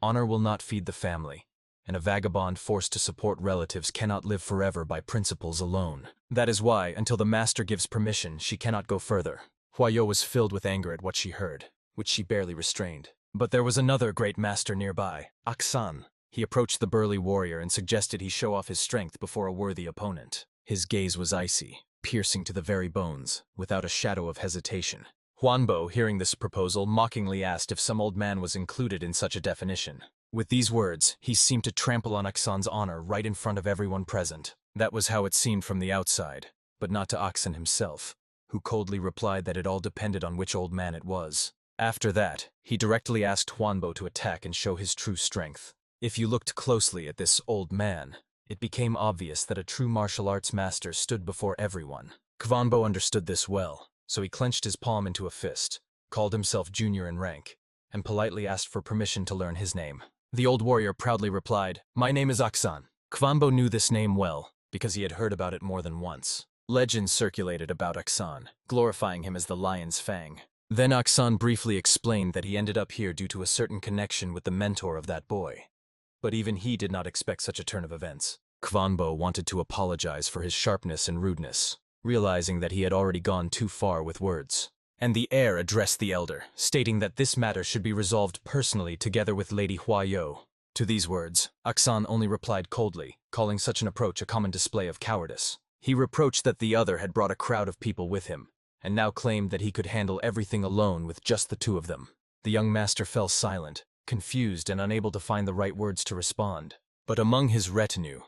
Honor will not feed the family, and a vagabond forced to support relatives cannot live forever by principles alone. That is why, until the master gives permission, she cannot go further. Hua Yo was filled with anger at what she heard, which she barely restrained. But there was another great master nearby, Aksan. He approached the burly warrior and suggested he show off his strength before a worthy opponent. His gaze was icy, piercing to the very bones, without a shadow of hesitation. Hwanbo, hearing this proposal, mockingly asked if some old man was included in such a definition. With these words, he seemed to trample on Aksan's honor right in front of everyone present. That was how it seemed from the outside, but not to Aksan himself, who coldly replied that it all depended on which old man it was. After that, he directly asked Hwanbo to attack and show his true strength. If you looked closely at this old man, it became obvious that a true martial arts master stood before everyone. Hwanbo understood this well, so he clenched his palm into a fist, called himself junior in rank, and politely asked for permission to learn his name. The old warrior proudly replied, "My name is Aksan." Hwanbo knew this name well, because he had heard about it more than once. Legends circulated about Aksan, glorifying him as the Lion's Fang. Then Aksan briefly explained that he ended up here due to a certain connection with the mentor of that boy. But even he did not expect such a turn of events. Hwanbo wanted to apologize for his sharpness and rudeness, realizing that he had already gone too far with words. And the heir addressed the elder, stating that this matter should be resolved personally together with Lady Hua Yo. To these words, Aksan only replied coldly, calling such an approach a common display of cowardice. He reproached that the other had brought a crowd of people with him, and now claimed that he could handle everything alone with just the two of them. The young master fell silent, confused and unable to find the right words to respond. But among his retinue,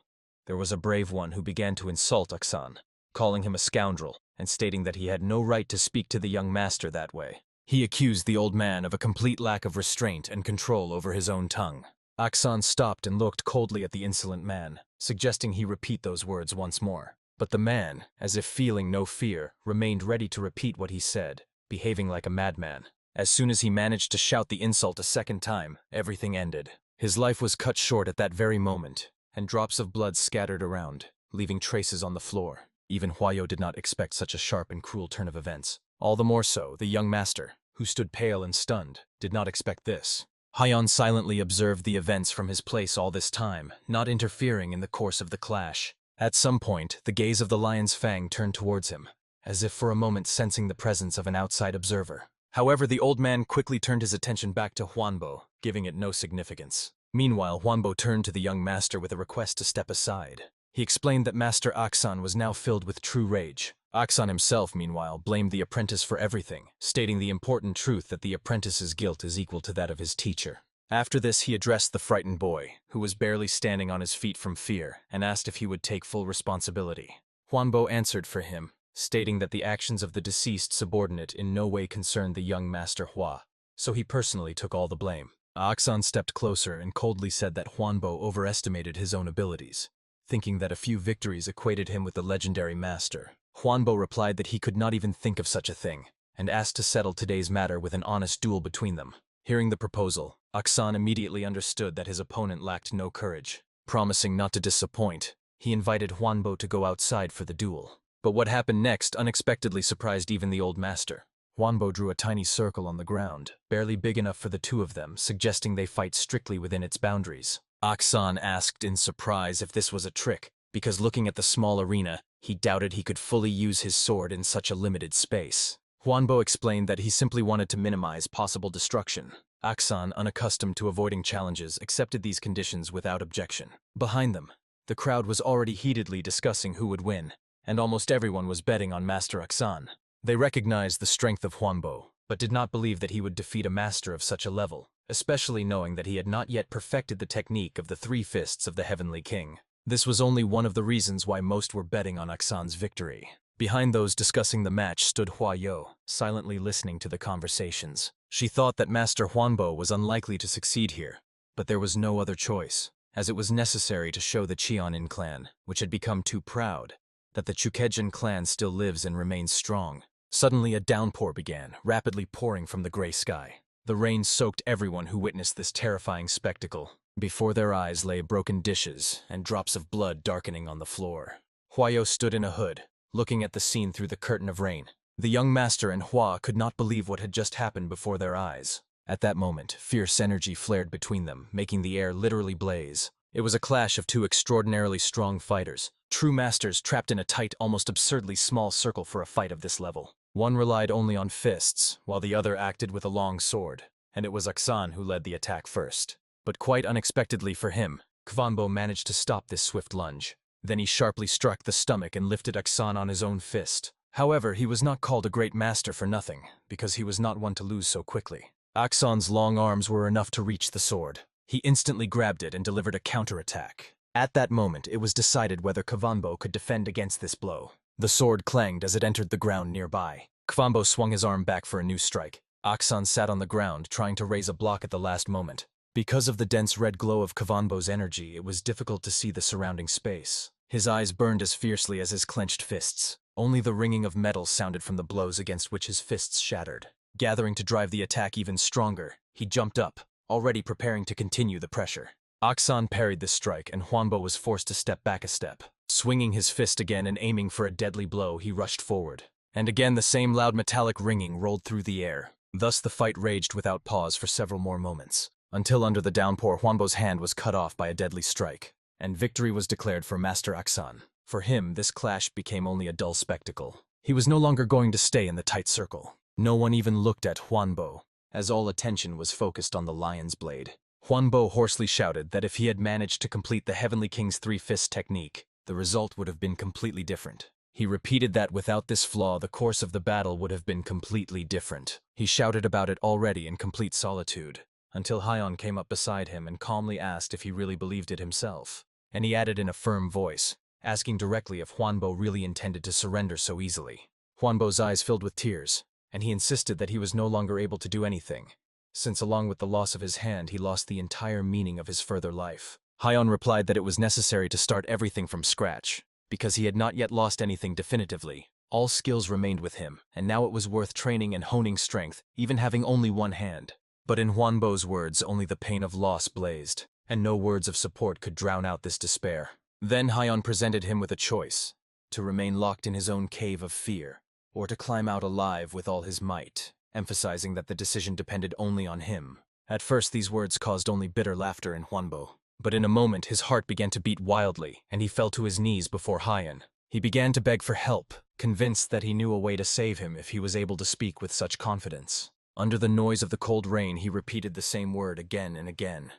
there was a brave one who began to insult Aksan, calling him a scoundrel and stating that he had no right to speak to the young master that way. He accused the old man of a complete lack of restraint and control over his own tongue. Aksan stopped and looked coldly at the insolent man, suggesting he repeat those words once more. But the man, as if feeling no fear, remained ready to repeat what he said, behaving like a madman. As soon as he managed to shout the insult a second time, everything ended. His life was cut short at that very moment, and drops of blood scattered around, leaving traces on the floor. Even Hua Yo did not expect such a sharp and cruel turn of events. All the more so, the young master, who stood pale and stunned, did not expect this. Hyon silently observed the events from his place all this time, not interfering in the course of the clash. At some point, the gaze of the Lion's Fang turned towards him, as if for a moment sensing the presence of an outside observer. However, the old man quickly turned his attention back to Hwanbo, giving it no significance. Meanwhile, Hwanbo turned to the young master with a request to step aside. He explained that Master Aksan was now filled with true rage. Aksan himself, meanwhile, blamed the apprentice for everything, stating the important truth that the apprentice's guilt is equal to that of his teacher. After this, he addressed the frightened boy, who was barely standing on his feet from fear, and asked if he would take full responsibility. Hwanbo answered for him, stating that the actions of the deceased subordinate in no way concerned the young Master Hua, so he personally took all the blame. Aksan stepped closer and coldly said that Huanbo overestimated his own abilities, thinking that a few victories equated him with the legendary master. Huanbo replied that he could not even think of such a thing, and asked to settle today's matter with an honest duel between them. Hearing the proposal, Aksan immediately understood that his opponent lacked no courage. Promising not to disappoint, he invited Huanbo to go outside for the duel. But what happened next unexpectedly surprised even the old master. Huanbo drew a tiny circle on the ground, barely big enough for the two of them, suggesting they fight strictly within its boundaries. Aksan asked in surprise if this was a trick, because looking at the small arena, he doubted he could fully use his sword in such a limited space. Huanbo explained that he simply wanted to minimize possible destruction. Aksan, unaccustomed to avoiding challenges, accepted these conditions without objection. Behind them, the crowd was already heatedly discussing who would win, and almost everyone was betting on Master Aksan. They recognized the strength of Huanbo, but did not believe that he would defeat a master of such a level, especially knowing that he had not yet perfected the technique of the 3 fists of the Heavenly King. This was only one of the reasons why most were betting on Aksan's victory. Behind those discussing the match stood Hua Yo, silently listening to the conversations. She thought that Master Huanbo was unlikely to succeed here, but there was no other choice, as it was necessary to show the Cheonin clan, which had become too proud, that the Chukejin clan still lives and remains strong. Suddenly a downpour began, rapidly pouring from the gray sky. The rain soaked everyone who witnessed this terrifying spectacle. Before their eyes lay broken dishes and drops of blood darkening on the floor. Huayo stood in a hood, looking at the scene through the curtain of rain. The young master and Hua could not believe what had just happened before their eyes. At that moment, fierce energy flared between them, making the air literally blaze. It was a clash of 2 extraordinarily strong fighters, true masters trapped in a tight, almost absurdly small circle for a fight of this level. One relied only on fists, while the other acted with a long sword, and it was Aksan who led the attack first. But quite unexpectedly for him, Kvanbo managed to stop this swift lunge. Then he sharply struck the stomach and lifted Aksan on his own fist. However, he was not called a great master for nothing, because he was not one to lose so quickly. Aksan's long arms were enough to reach the sword. He instantly grabbed it and delivered a counterattack. At that moment, it was decided whether Kvanbo could defend against this blow. The sword clanged as it entered the ground nearby. Kvanbo swung his arm back for a new strike. Aksan sat on the ground, trying to raise a block at the last moment. Because of the dense red glow of Kvanbo's energy, it was difficult to see the surrounding space. His eyes burned as fiercely as his clenched fists. Only the ringing of metal sounded from the blows against which his fists shattered. Gathering to drive the attack even stronger, he jumped up, already preparing to continue the pressure. Aksan parried this strike, and Huanbo was forced to step back a step. Swinging his fist again and aiming for a deadly blow, he rushed forward. And again the same loud metallic ringing rolled through the air. Thus the fight raged without pause for several more moments, until under the downpour Huanbo's hand was cut off by a deadly strike, and victory was declared for Master Aksan. For him, this clash became only a dull spectacle. He was no longer going to stay in the tight circle. No one even looked at Huanbo, as all attention was focused on the lion's blade. Huanbo hoarsely shouted that if he had managed to complete the Heavenly King's 3-fist technique, the result would have been completely different. He repeated that without this flaw, the course of the battle would have been completely different. He shouted about it already in complete solitude, until Hyon came up beside him and calmly asked if he really believed it himself. And he added in a firm voice, asking directly if Huanbo really intended to surrender so easily. Huanbo's eyes filled with tears, and he insisted that he was no longer able to do anything, since along with the loss of his hand he lost the entire meaning of his further life. Hyon replied that it was necessary to start everything from scratch, because he had not yet lost anything definitively. All skills remained with him, and now it was worth training and honing strength, even having only one hand. But in Huanbo's words, only the pain of loss blazed, and no words of support could drown out this despair. Then Hyon presented him with a choice, to remain locked in his own cave of fear, or to climb out alive with all his might, emphasizing that the decision depended only on him. At first these words caused only bitter laughter in Huanbo, but in a moment his heart began to beat wildly, and he fell to his knees before Hyon. He began to beg for help, convinced that he knew a way to save him if he was able to speak with such confidence. Under the noise of the cold rain he repeated the same word again and again.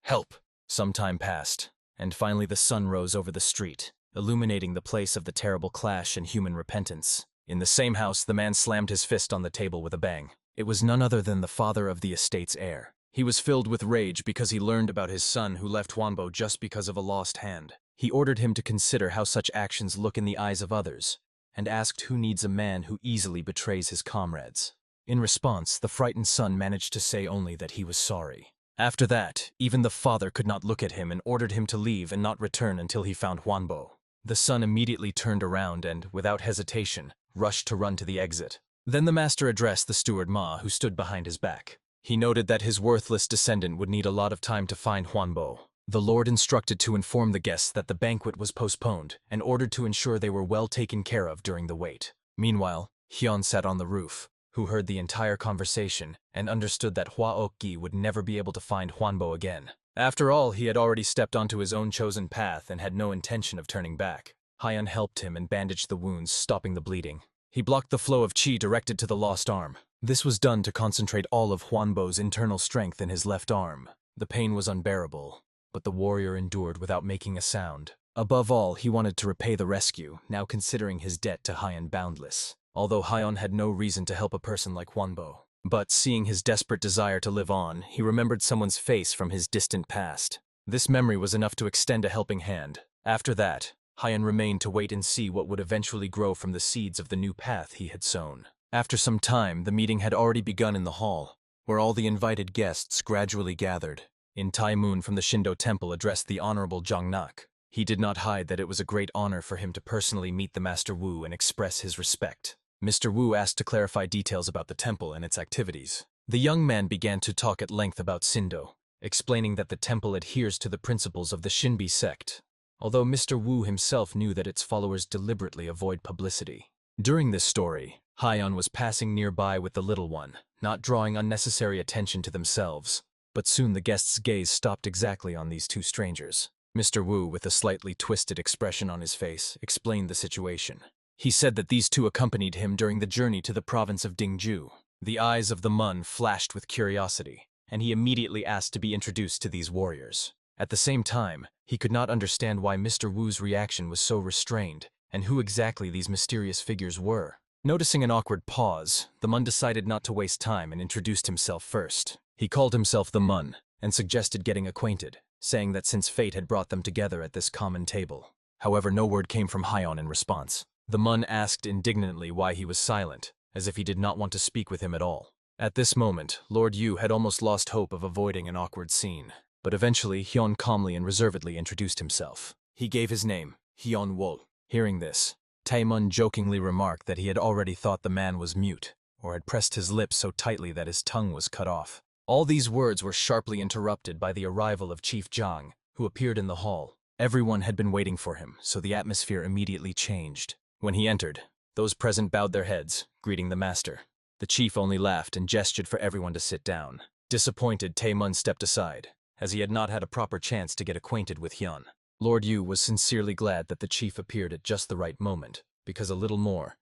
Help! Some time passed, and finally the sun rose over the street, illuminating the place of the terrible clash and human repentance. In the same house, the man slammed his fist on the table with a bang. It was none other than the father of the estate's heir. He was filled with rage because he learned about his son who left Huanbo just because of a lost hand. He ordered him to consider how such actions look in the eyes of others, and asked who needs a man who easily betrays his comrades. In response, the frightened son managed to say only that he was sorry. After that, even the father could not look at him and ordered him to leave and not return until he found Huanbo. The son immediately turned around and, without hesitation, rushed to run to the exit. Then the master addressed the steward Ma, who stood behind his back. He noted that his worthless descendant would need a lot of time to find Huanbo. The lord instructed to inform the guests that the banquet was postponed and ordered to ensure they were well taken care of during the wait. Meanwhile, Hyun sat on the roof, who heard the entire conversation and understood that Hwa Ok-gi would never be able to find Huanbo again. After all, he had already stepped onto his own chosen path and had no intention of turning back. Hyun helped him and bandaged the wounds, stopping the bleeding. He blocked the flow of chi directed to the lost arm. This was done to concentrate all of Huanbo's internal strength in his left arm. The pain was unbearable, but the warrior endured without making a sound. Above all, he wanted to repay the rescue, now considering his debt to Hyun boundless. Although Hyun had no reason to help a person like Huanbo. But seeing his desperate desire to live on, he remembered someone's face from his distant past. This memory was enough to extend a helping hand. After that, Hyun remained to wait and see what would eventually grow from the seeds of the new path he had sown. After some time, the meeting had already begun in the hall, where all the invited guests gradually gathered. In Tai Moon from the Shindo Temple addressed the Honorable Jongnak. He did not hide that it was a great honor for him to personally meet the Master Wu and express his respect. Mr. Wu asked to clarify details about the temple and its activities. The young man began to talk at length about Shindo, explaining that the temple adheres to the principles of the Shinbi sect, although Mr. Wu himself knew that its followers deliberately avoid publicity. During this story, Hyun was passing nearby with the little one, not drawing unnecessary attention to themselves, but soon the guests' gaze stopped exactly on these two strangers. Mr. Wu, with a slightly twisted expression on his face, explained the situation. He said that these two accompanied him during the journey to the province of Dingju. The eyes of the Mun flashed with curiosity, and he immediately asked to be introduced to these warriors. At the same time, he could not understand why Mr. Wu's reaction was so restrained, and who exactly these mysterious figures were. Noticing an awkward pause, the Mun decided not to waste time and introduced himself first. He called himself the Mun, and suggested getting acquainted, saying that since fate had brought them together at this common table. However, no word came from Hyun in response. The Mun asked indignantly why he was silent, as if he did not want to speak with him at all. At this moment, Lord Yu had almost lost hope of avoiding an awkward scene. But eventually, Hyun calmly and reservedly introduced himself. He gave his name, Hyun Wol. Hearing this, Taemun jokingly remarked that he had already thought the man was mute, or had pressed his lips so tightly that his tongue was cut off. All these words were sharply interrupted by the arrival of Chief Zhang, who appeared in the hall. Everyone had been waiting for him, so the atmosphere immediately changed. When he entered, those present bowed their heads, greeting the master. The chief only laughed and gestured for everyone to sit down. Disappointed, Taemun stepped aside, as he had not had a proper chance to get acquainted with Hyun. Lord Yu was sincerely glad that the chief appeared at just the right moment, because a little more,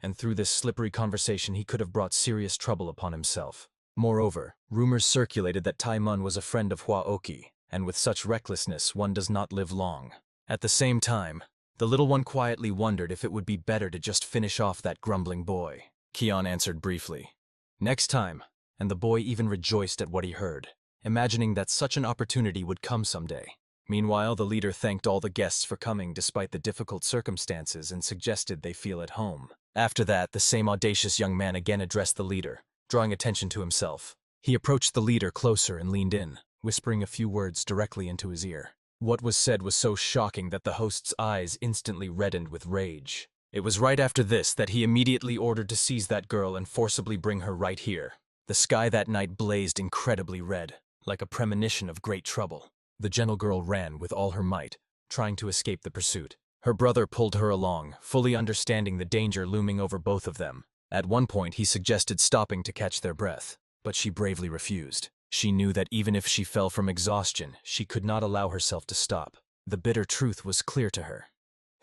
and through this slippery conversation he could have brought serious trouble upon himself. Moreover, rumors circulated that Taemun was a friend of Hwa Ok, and with such recklessness one does not live long. At the same time, the little one quietly wondered if it would be better to just finish off that grumbling boy. Kion answered briefly, "Next time," and the boy even rejoiced at what he heard, imagining that such an opportunity would come someday. Meanwhile, the leader thanked all the guests for coming despite the difficult circumstances and suggested they feel at home. After that, the same audacious young man again addressed the leader, drawing attention to himself. He approached the leader closer and leaned in, whispering a few words directly into his ear. What was said was so shocking that the host's eyes instantly reddened with rage. It was right after this that he immediately ordered to seize that girl and forcibly bring her right here. The sky that night blazed incredibly red, like a premonition of great trouble. The gentle girl ran with all her might, trying to escape the pursuit. Her brother pulled her along, fully understanding the danger looming over both of them. At one point, he suggested stopping to catch their breath, but she bravely refused. She knew that even if she fell from exhaustion, she could not allow herself to stop. The bitter truth was clear to her.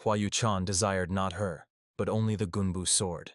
Hua Yu-chan desired not her, but only the Gunbu sword,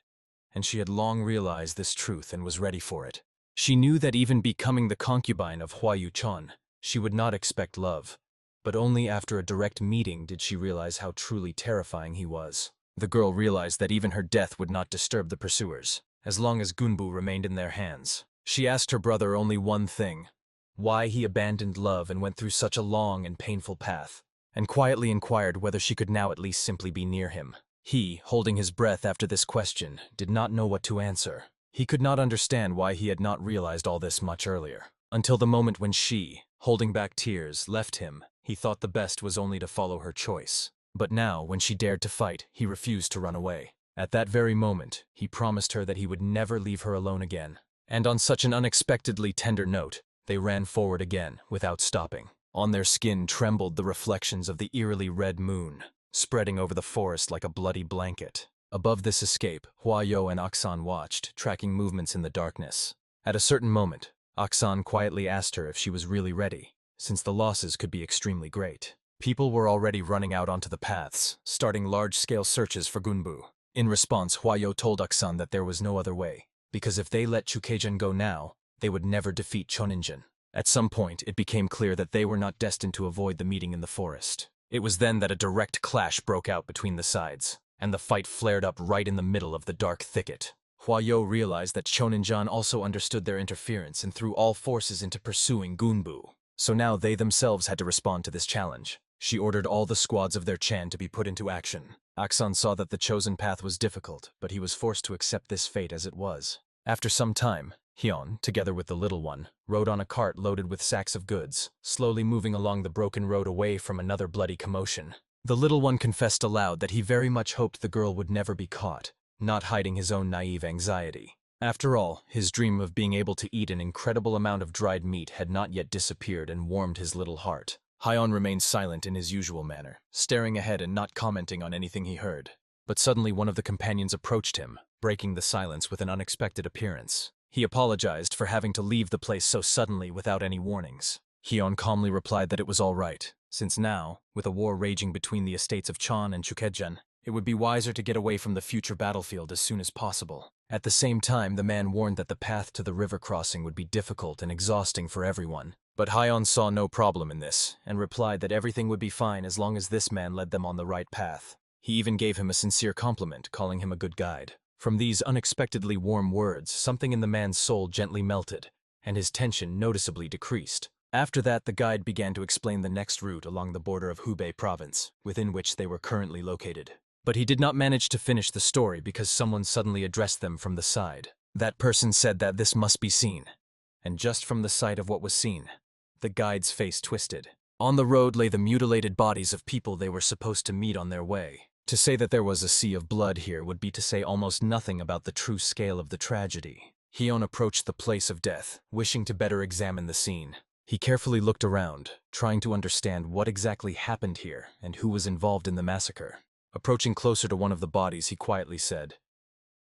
and she had long realized this truth and was ready for it. She knew that even becoming the concubine of Hua Yu-chan, she would not expect love, but only after a direct meeting did she realize how truly terrifying he was. The girl realized that even her death would not disturb the pursuers, as long as Gunbu remained in their hands. She asked her brother only one thing: why he abandoned love and went through such a long and painful path, and quietly inquired whether she could now at least simply be near him. He, holding his breath after this question, did not know what to answer. He could not understand why he had not realized all this much earlier. Until the moment when she, holding back tears, left him, he thought the best was only to follow her choice. But now, when she dared to fight, he refused to run away. At that very moment, he promised her that he would never leave her alone again. And on such an unexpectedly tender note, they ran forward again, without stopping. On their skin trembled the reflections of the eerily red moon, spreading over the forest like a bloody blanket. Above this escape, Huayo and Aksan watched, tracking movements in the darkness. At a certain moment, Aksan quietly asked her if she was really ready, since the losses could be extremely great. People were already running out onto the paths, starting large-scale searches for Gunbu. In response, Huayo told Aksan that there was no other way, because if they let Chukejin go now, they would never defeat Choninjin. At some point, it became clear that they were not destined to avoid the meeting in the forest. It was then that a direct clash broke out between the sides, and the fight flared up right in the middle of the dark thicket. Huayo realized that Choninjan also understood their interference and threw all forces into pursuing Gunbu. So now they themselves had to respond to this challenge. She ordered all the squads of their Chan to be put into action. Aksan saw that the chosen path was difficult, but he was forced to accept this fate as it was. After some time, Hyun, together with the little one, rode on a cart loaded with sacks of goods, slowly moving along the broken road away from another bloody commotion. The little one confessed aloud that he very much hoped the girl would never be caught, not hiding his own naive anxiety. After all, his dream of being able to eat an incredible amount of dried meat had not yet disappeared and warmed his little heart. Hyun remained silent in his usual manner, staring ahead and not commenting on anything he heard. But suddenly one of the companions approached him, breaking the silence with an unexpected appearance. He apologized for having to leave the place so suddenly without any warnings. Hyun calmly replied that it was all right, since now, with a war raging between the estates of Chan and Chukejin, it would be wiser to get away from the future battlefield as soon as possible. At the same time, the man warned that the path to the river crossing would be difficult and exhausting for everyone. But Hyun saw no problem in this, and replied that everything would be fine as long as this man led them on the right path. He even gave him a sincere compliment, calling him a good guide. From these unexpectedly warm words, something in the man's soul gently melted, and his tension noticeably decreased. After that, the guide began to explain the next route along the border of Hubei province, within which they were currently located. But he did not manage to finish the story because someone suddenly addressed them from the side. That person said that this must be seen. And just from the sight of what was seen, the guide's face twisted. On the road lay the mutilated bodies of people they were supposed to meet on their way. To say that there was a sea of blood here would be to say almost nothing about the true scale of the tragedy. Hyun approached the place of death, wishing to better examine the scene. He carefully looked around, trying to understand what exactly happened here and who was involved in the massacre. Approaching closer to one of the bodies, he quietly said,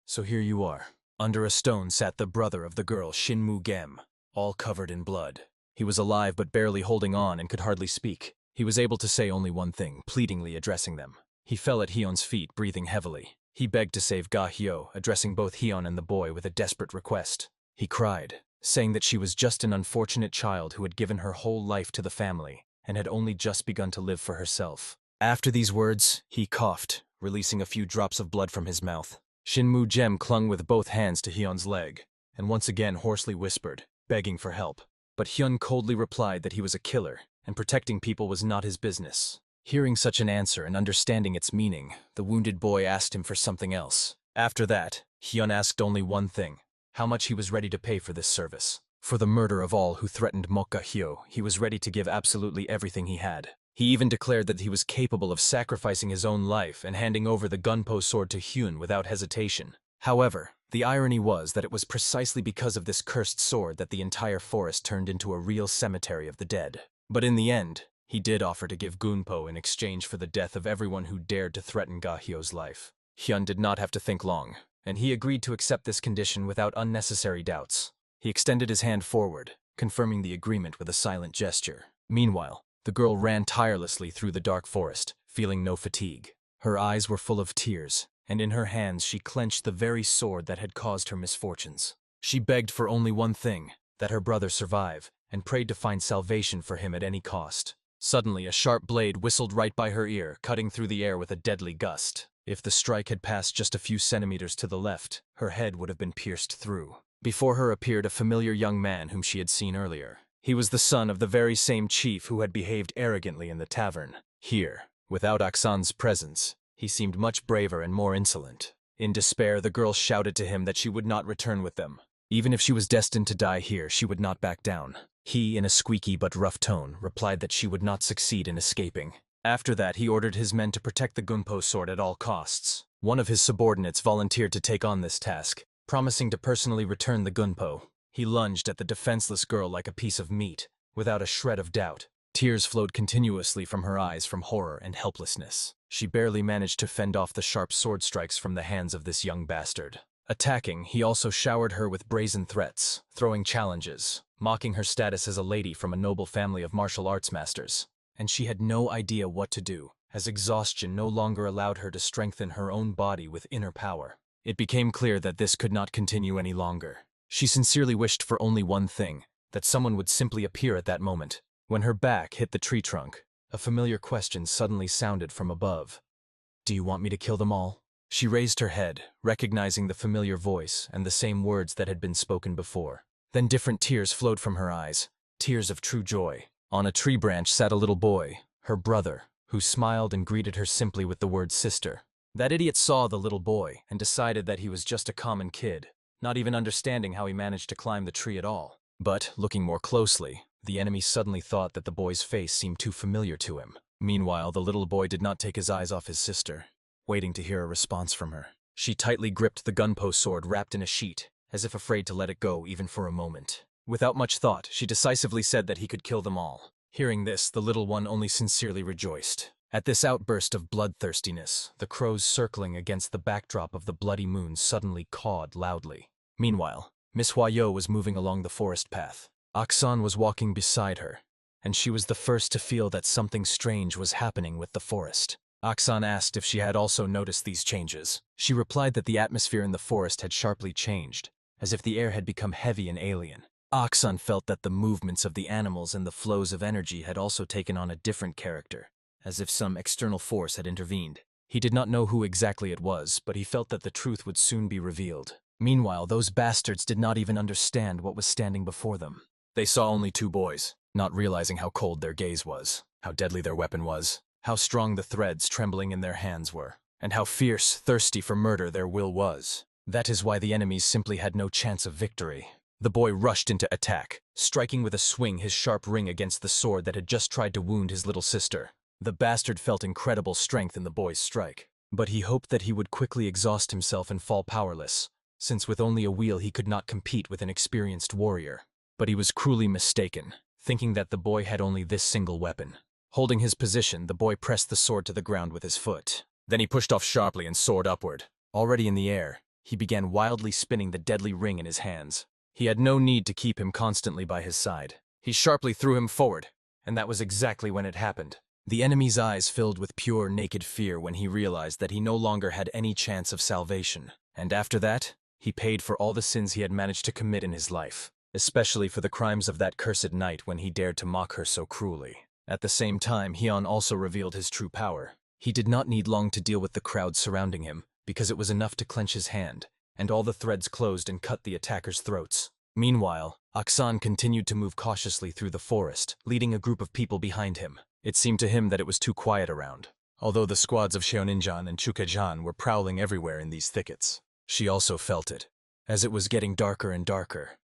"So here you are." Under a stone sat the brother of the girl, Shinmu Gem, all covered in blood. He was alive but barely holding on and could hardly speak. He was able to say only one thing, pleadingly addressing them. He fell at Hyun's feet, breathing heavily. He begged to save Ga Hyo, addressing both Hyun and the boy with a desperate request. He cried, saying that she was just an unfortunate child who had given her whole life to the family and had only just begun to live for herself. After these words, he coughed, releasing a few drops of blood from his mouth. Shinmu Gem clung with both hands to Hyun's leg, and once again hoarsely whispered, begging for help. But Hyun coldly replied that he was a killer, and protecting people was not his business. Hearing such an answer and understanding its meaning, the wounded boy asked him for something else. After that, Hyun asked only one thing, how much he was ready to pay for this service. For the murder of all who threatened Mokka Hyo, he was ready to give absolutely everything he had. He even declared that he was capable of sacrificing his own life and handing over the gunpo sword to Hyun without hesitation. However, the irony was that it was precisely because of this cursed sword that the entire forest turned into a real cemetery of the dead. But in the end, he did offer to give gunpo in exchange for the death of everyone who dared to threaten Ga Hyo's life. Hyun did not have to think long, and he agreed to accept this condition without unnecessary doubts. He extended his hand forward, confirming the agreement with a silent gesture. Meanwhile, the girl ran tirelessly through the dark forest, feeling no fatigue. Her eyes were full of tears, and in her hands she clenched the very sword that had caused her misfortunes. She begged for only one thing, that her brother survive, and prayed to find salvation for him at any cost. Suddenly, a sharp blade whistled right by her ear, cutting through the air with a deadly gust. If the strike had passed just a few centimeters to the left, her head would have been pierced through. Before her appeared a familiar young man whom she had seen earlier. He was the son of the very same chief who had behaved arrogantly in the tavern. Here, without Aksan's presence, He seemed much braver and more insolent. In despair, the girl shouted to him that she would not return with them. Even if she was destined to die here, she would not back down. He, in a squeaky but rough tone, replied that she would not succeed in escaping. After that, he ordered his men to protect the gunpo sword at all costs. One of his subordinates volunteered to take on this task, promising to personally return the gunpo. He lunged at the defenseless girl like a piece of meat, without a shred of doubt. Tears flowed continuously from her eyes from horror and helplessness. She barely managed to fend off the sharp sword strikes from the hands of this young bastard. Attacking, he also showered her with brazen threats, throwing challenges, mocking her status as a lady from a noble family of martial arts masters. And she had no idea what to do, as exhaustion no longer allowed her to strengthen her own body with inner power. It became clear that this could not continue any longer. She sincerely wished for only one thing, that someone would simply appear at that moment. When her back hit the tree trunk, a familiar question suddenly sounded from above. "Do you want me to kill them all?" She raised her head, recognizing the familiar voice and the same words that had been spoken before. Then different tears flowed from her eyes, tears of true joy. On a tree branch sat a little boy, her brother, who smiled and greeted her simply with the word sister. That idiot saw the little boy and decided that he was just a common kid, not even understanding how he managed to climb the tree at all. But, looking more closely, the enemy suddenly thought that the boy's face seemed too familiar to him. Meanwhile, the little boy did not take his eyes off his sister, waiting to hear a response from her. She tightly gripped the gunpo sword wrapped in a sheet, as if afraid to let it go even for a moment. Without much thought, she decisively said that he could kill them all. Hearing this, the little one only sincerely rejoiced. At this outburst of bloodthirstiness, the crows circling against the backdrop of the bloody moon suddenly cawed loudly. Meanwhile, Miss Huayo was moving along the forest path. Aksan was walking beside her, and she was the first to feel that something strange was happening with the forest. Aksan asked if she had also noticed these changes. She replied that the atmosphere in the forest had sharply changed, as if the air had become heavy and alien. Aksan felt that the movements of the animals and the flows of energy had also taken on a different character, as if some external force had intervened. He did not know who exactly it was, but he felt that the truth would soon be revealed. Meanwhile, those bastards did not even understand what was standing before them. They saw only two boys, not realizing how cold their gaze was, how deadly their weapon was, how strong the threads trembling in their hands were, and how fierce, thirsty for murder their will was. That is why the enemies simply had no chance of victory. The boy rushed into attack, striking with a swing his sharp ring against the sword that had just tried to wound his little sister. The bastard felt incredible strength in the boy's strike, but he hoped that he would quickly exhaust himself and fall powerless, since with only a wheel he could not compete with an experienced warrior. But he was cruelly mistaken, thinking that the boy had only this single weapon. Holding his position, the boy pressed the sword to the ground with his foot. Then he pushed off sharply and soared upward. Already in the air, he began wildly spinning the deadly ring in his hands. He had no need to keep him constantly by his side. He sharply threw him forward, and that was exactly when it happened. The enemy's eyes filled with pure, naked fear when he realized that he no longer had any chance of salvation. And after that, he paid for all the sins he had managed to commit in his life, especially for the crimes of that cursed night when he dared to mock her so cruelly. At the same time, Hyun also revealed his true power. He did not need long to deal with the crowd surrounding him, because it was enough to clench his hand, and all the threads closed and cut the attackers' throats. Meanwhile, Aksan continued to move cautiously through the forest, leading a group of people behind him. It seemed to him that it was too quiet around, although the squads of Seoninjan and Chukajan were prowling everywhere in these thickets. She also felt it, as it was getting darker and darker.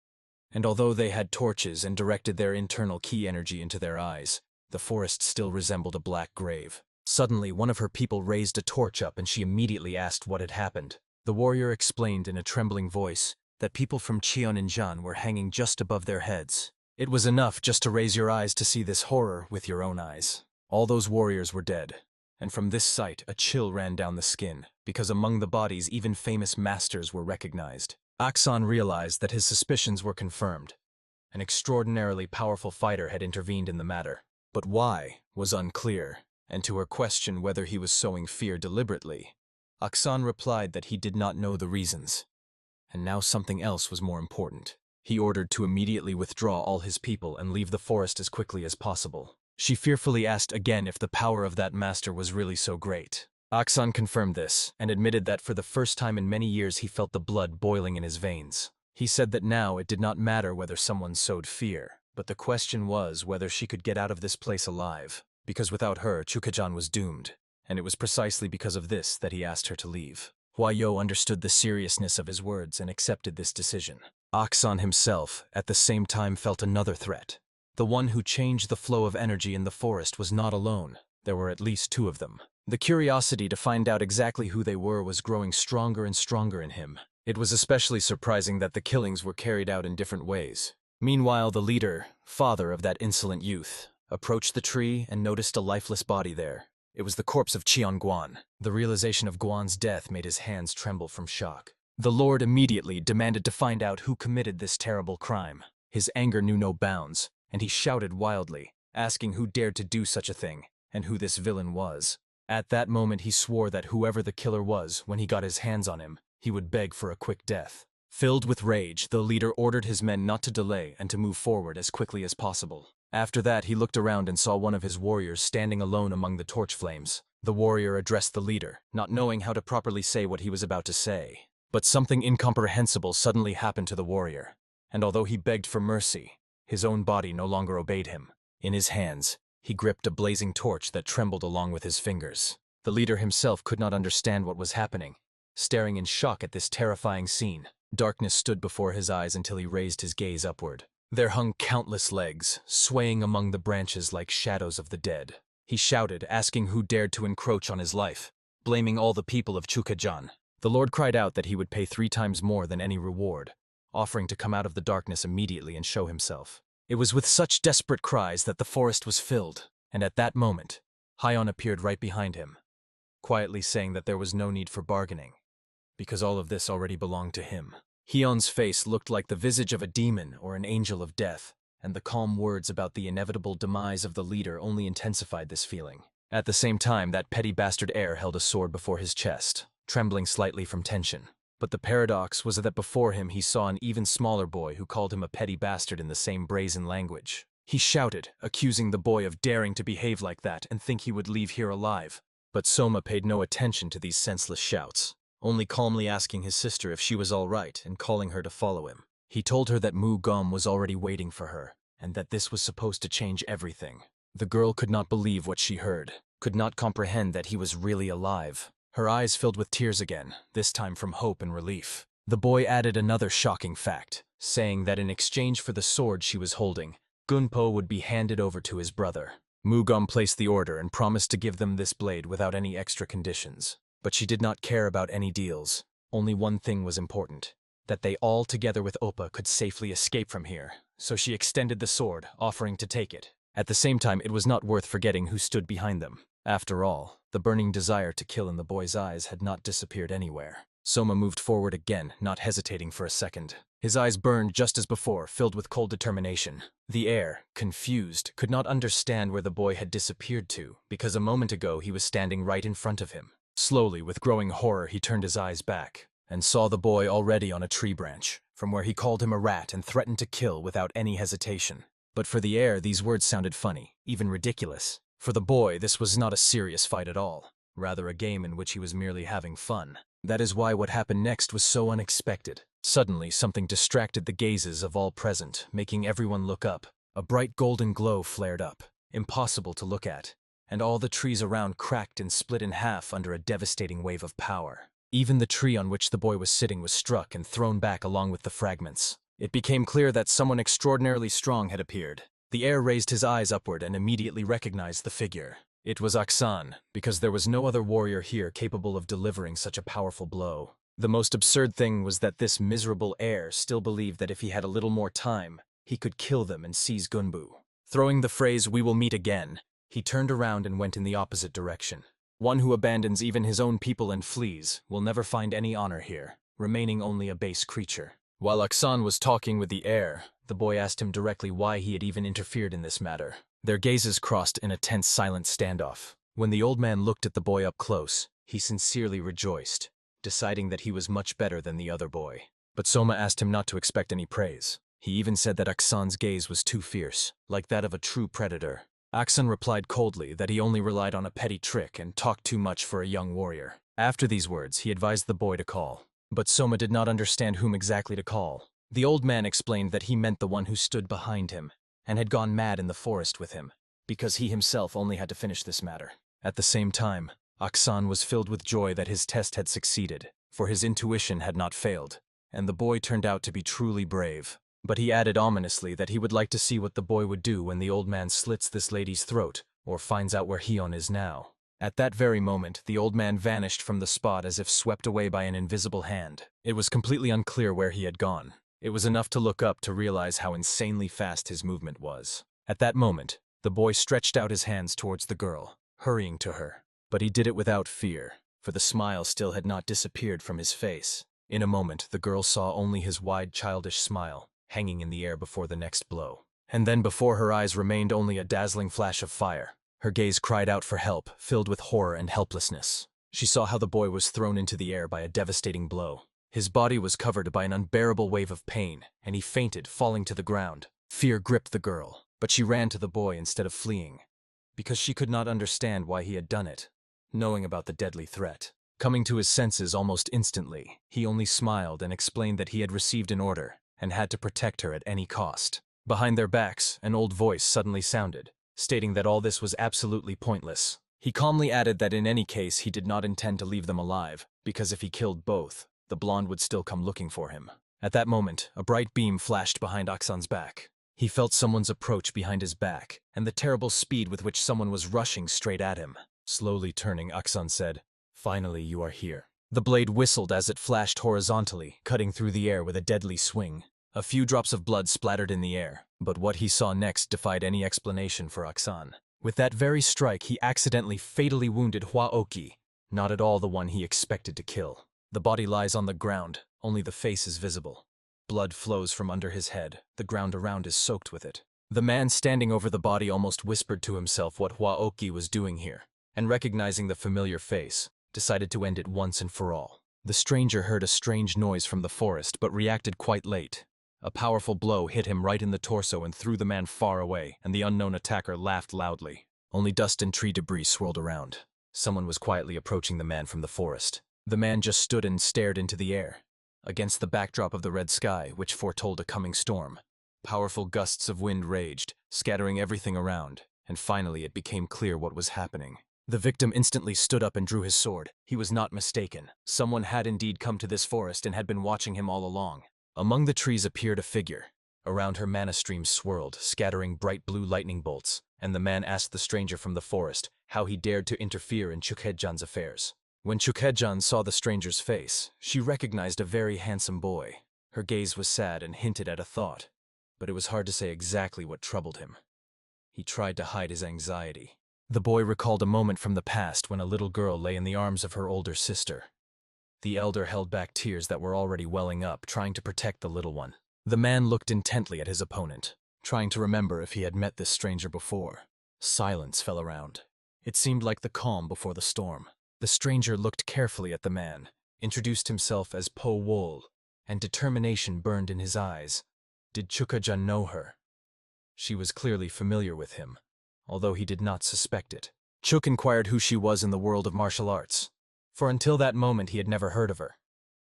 And although they had torches and directed their internal ki energy into their eyes, the forest still resembled a black grave. Suddenly, one of her people raised a torch up and she immediately asked what had happened. The warrior explained in a trembling voice that people from Cheoninjan were hanging just above their heads. It was enough just to raise your eyes to see this horror with your own eyes. All those warriors were dead, and from this sight a chill ran down the skin, because among the bodies even famous masters were recognized. Aksan realized that his suspicions were confirmed. An extraordinarily powerful fighter had intervened in the matter, but why was unclear, and to her question whether he was sowing fear deliberately, Aksan replied that he did not know the reasons. And now something else was more important. He ordered to immediately withdraw all his people and leave the forest as quickly as possible. She fearfully asked again if the power of that master was really so great. Aksan confirmed this, and admitted that for the first time in many years he felt the blood boiling in his veins. He said that now it did not matter whether someone sowed fear, but the question was whether she could get out of this place alive, because without her, Chukajan was doomed. and it was precisely because of this that he asked her to leave. Huayo understood the seriousness of his words and accepted this decision. Aksan himself, at the same time, felt another threat. The one who changed the flow of energy in the forest was not alone. There were at least two of them. The curiosity to find out exactly who they were was growing stronger and stronger in him. It was especially surprising that the killings were carried out in different ways. Meanwhile, the leader, father of that insolent youth, approached the tree and noticed a lifeless body there. It was the corpse of Qian Guan. The realization of Guan's death made his hands tremble from shock. The lord immediately demanded to find out who committed this terrible crime. His anger knew no bounds, and he shouted wildly, asking who dared to do such a thing, and who this villain was. At that moment he swore that whoever the killer was, when he got his hands on him, he would beg for a quick death. Filled with rage, the leader ordered his men not to delay and to move forward as quickly as possible. After that, he looked around and saw one of his warriors standing alone among the torch flames. The warrior addressed the leader, not knowing how to properly say what he was about to say. But something incomprehensible suddenly happened to the warrior, and although he begged for mercy, his own body no longer obeyed him. In his hands, he gripped a blazing torch that trembled along with his fingers. The leader himself could not understand what was happening. Staring in shock at this terrifying scene, darkness stood before his eyes until he raised his gaze upward. There hung countless legs, swaying among the branches like shadows of the dead. He shouted, asking who dared to encroach on his life, blaming all the people of Chukajan. The Lord cried out that he would pay 3 times more than any reward, offering to come out of the darkness immediately and show himself. It was with such desperate cries that the forest was filled, and at that moment, Hyon appeared right behind him, quietly saying that there was no need for bargaining, because all of this already belonged to him. Hyun's face looked like the visage of a demon or an angel of death, and the calm words about the inevitable demise of the leader only intensified this feeling. At the same time, that petty bastard heir held a sword before his chest, trembling slightly from tension. But the paradox was that before him he saw an even smaller boy who called him a petty bastard in the same brazen language. He shouted, accusing the boy of daring to behave like that and think he would leave here alive. But Soma paid no attention to these senseless shouts, only calmly asking his sister if she was all right and calling her to follow him. He told her that Mu Gom was already waiting for her, and that this was supposed to change everything. The girl could not believe what she heard, could not comprehend that he was really alive. Her eyes filled with tears again, this time from hope and relief. The boy added another shocking fact, saying that in exchange for the sword she was holding, Gunpo would be handed over to his brother. Mu Gom placed the order and promised to give them this blade without any extra conditions. But she did not care about any deals. Only one thing was important, that they all together with Oppa could safely escape from here, so she extended the sword, offering to take it. At the same time, it was not worth forgetting who stood behind them. After all, the burning desire to kill in the boy's eyes had not disappeared anywhere. Soma moved forward again, not hesitating for a second. His eyes burned just as before, filled with cold determination. The heir, confused, could not understand where the boy had disappeared to, because a moment ago he was standing right in front of him. Slowly, with growing horror, he turned his eyes back, and saw the boy already on a tree branch, from where he called him a rat and threatened to kill without any hesitation. But for the heir, these words sounded funny, even ridiculous. For the boy, this was not a serious fight at all, rather a game in which he was merely having fun. That is why what happened next was so unexpected. Suddenly, something distracted the gazes of all present, making everyone look up. A bright golden glow flared up, impossible to look at, and all the trees around cracked and split in half under a devastating wave of power. Even the tree on which the boy was sitting was struck and thrown back along with the fragments. It became clear that someone extraordinarily strong had appeared. The heir raised his eyes upward and immediately recognized the figure. It was Aksan, because there was no other warrior here capable of delivering such a powerful blow. The most absurd thing was that this miserable heir still believed that if he had a little more time, he could kill them and seize Gunbu. Throwing the phrase, "We will meet again," he turned around and went in the opposite direction. One who abandons even his own people and flees will never find any honor here, remaining only a base creature. While Aksan was talking with the heir, the boy asked him directly why he had even interfered in this matter. Their gazes crossed in a tense, silent standoff. When the old man looked at the boy up close, he sincerely rejoiced, deciding that he was much better than the other boy. But Soma asked him not to expect any praise. He even said that Aksan's gaze was too fierce, like that of a true predator. Aksan replied coldly that he only relied on a petty trick and talked too much for a young warrior. After these words, he advised the boy to call. But Soma did not understand whom exactly to call. The old man explained that he meant the one who stood behind him, and had gone mad in the forest with him, because he himself only had to finish this matter. At the same time, Aksan was filled with joy that his test had succeeded, for his intuition had not failed, and the boy turned out to be truly brave. But he added ominously that he would like to see what the boy would do when the old man slits this lady's throat or finds out where Hyun is now. At that very moment, the old man vanished from the spot as if swept away by an invisible hand. It was completely unclear where he had gone. It was enough to look up to realize how insanely fast his movement was. At that moment, the boy stretched out his hands towards the girl, hurrying to her. But he did it without fear, for the smile still had not disappeared from his face. In a moment, the girl saw only his wide, childish smile, hanging in the air before the next blow. And then before her eyes remained only a dazzling flash of fire. Her gaze cried out for help, filled with horror and helplessness. She saw how the boy was thrown into the air by a devastating blow. His body was covered by an unbearable wave of pain, and he fainted, falling to the ground. Fear gripped the girl, but she ran to the boy instead of fleeing, because she could not understand why he had done it, knowing about the deadly threat. Coming to his senses almost instantly, he only smiled and explained that he had received an order and had to protect her at any cost. Behind their backs, an old voice suddenly sounded, stating that all this was absolutely pointless. He calmly added that in any case he did not intend to leave them alive, because if he killed both, the blonde would still come looking for him. At that moment, a bright beam flashed behind Aksan's back. He felt someone's approach behind his back, and the terrible speed with which someone was rushing straight at him. Slowly turning, Aksan said, "Finally, you are here." The blade whistled as it flashed horizontally, cutting through the air with a deadly swing. A few drops of blood splattered in the air, but what he saw next defied any explanation for Aksan. With that very strike, he accidentally fatally wounded Hwaoki, not at all the one he expected to kill. The body lies on the ground, only the face is visible. Blood flows from under his head, the ground around is soaked with it. The man standing over the body almost whispered to himself what Hwaoki was doing here, and recognizing the familiar face, decided to end it once and for all. The stranger heard a strange noise from the forest, but reacted quite late. A powerful blow hit him right in the torso and threw the man far away, and the unknown attacker laughed loudly. Only dust and tree debris swirled around. Someone was quietly approaching the man from the forest. The man just stood and stared into the air, against the backdrop of the red sky, which foretold a coming storm. Powerful gusts of wind raged, scattering everything around, and finally it became clear what was happening. The victim instantly stood up and drew his sword. He was not mistaken. Someone had indeed come to this forest and had been watching him all along. Among the trees appeared a figure. Around her mana streams swirled, scattering bright blue lightning bolts, and the man asked the stranger from the forest how he dared to interfere in Chukhejan's affairs. When Chukhejan saw the stranger's face, she recognized a very handsome boy. Her gaze was sad and hinted at a thought, but it was hard to say exactly what troubled him. He tried to hide his anxiety. The boy recalled a moment from the past when a little girl lay in the arms of her older sister. The elder held back tears that were already welling up, trying to protect the little one. The man looked intently at his opponent, trying to remember if he had met this stranger before. Silence fell around. It seemed like the calm before the storm. The stranger looked carefully at the man, introduced himself as Po Wol, and determination burned in his eyes. Did Chukhejan know her? She was clearly familiar with him, although he did not suspect it. Chuk inquired who she was in the world of martial arts, for until that moment he had never heard of her.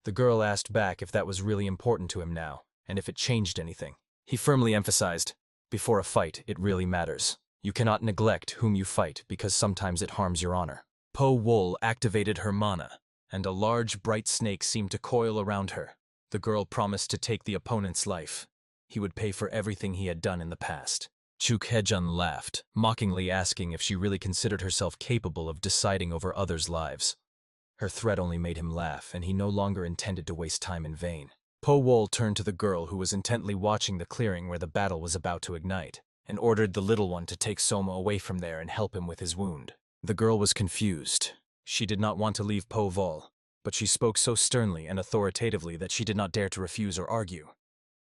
The girl asked back if that was really important to him now, and if it changed anything. He firmly emphasized, before a fight, it really matters. You cannot neglect whom you fight because sometimes it harms your honor. Po Wol activated her mana, and a large bright snake seemed to coil around her. The girl promised to take the opponent's life. He would pay for everything he had done in the past. Chukhejan laughed, mockingly asking if she really considered herself capable of deciding over others' lives. Her threat only made him laugh, and he no longer intended to waste time in vain. Po Wol turned to the girl who was intently watching the clearing where the battle was about to ignite, and ordered the little one to take Soma away from there and help him with his wound. The girl was confused. She did not want to leave Po Wol, but she spoke so sternly and authoritatively that she did not dare to refuse or argue,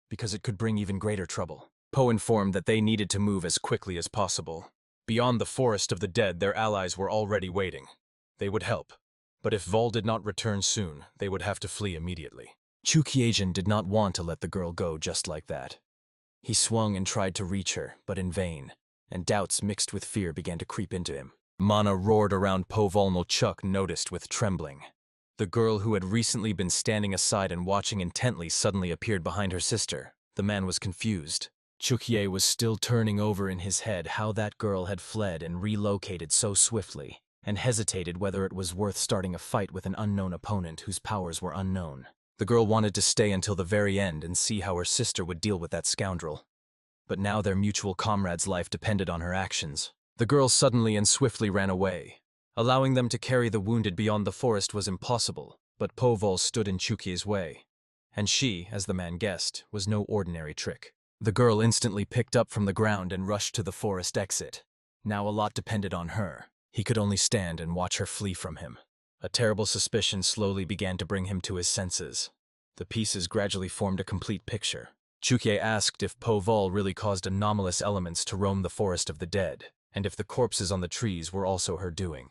because it could bring even greater trouble. Po informed that they needed to move as quickly as possible. Beyond the forest of the dead, their allies were already waiting. They would help, but if Vol did not return soon, they would have to flee immediately. Chukhejan did not want to let the girl go just like that. He swung and tried to reach her, but in vain, and doubts mixed with fear began to creep into him. Mana roared around Po Wol no Chuk noticed with trembling. The girl who had recently been standing aside and watching intently suddenly appeared behind her sister. The man was confused. Chukye was still turning over in his head how that girl had fled and relocated so swiftly. and hesitated whether it was worth starting a fight with an unknown opponent whose powers were unknown. The girl wanted to stay until the very end and see how her sister would deal with that scoundrel. But now their mutual comrade's life depended on her actions. The girl suddenly and swiftly ran away. Allowing them to carry the wounded beyond the forest was impossible, but Po-Vol stood in Chukye's way. And she, as the man guessed, was no ordinary trick. The girl instantly picked up from the ground and rushed to the forest exit. Now a lot depended on her. He could only stand and watch her flee from him. A terrible suspicion slowly began to bring him to his senses. The pieces gradually formed a complete picture. Chukye asked if Po-Vol really caused anomalous elements to roam the forest of the dead, and if the corpses on the trees were also her doing.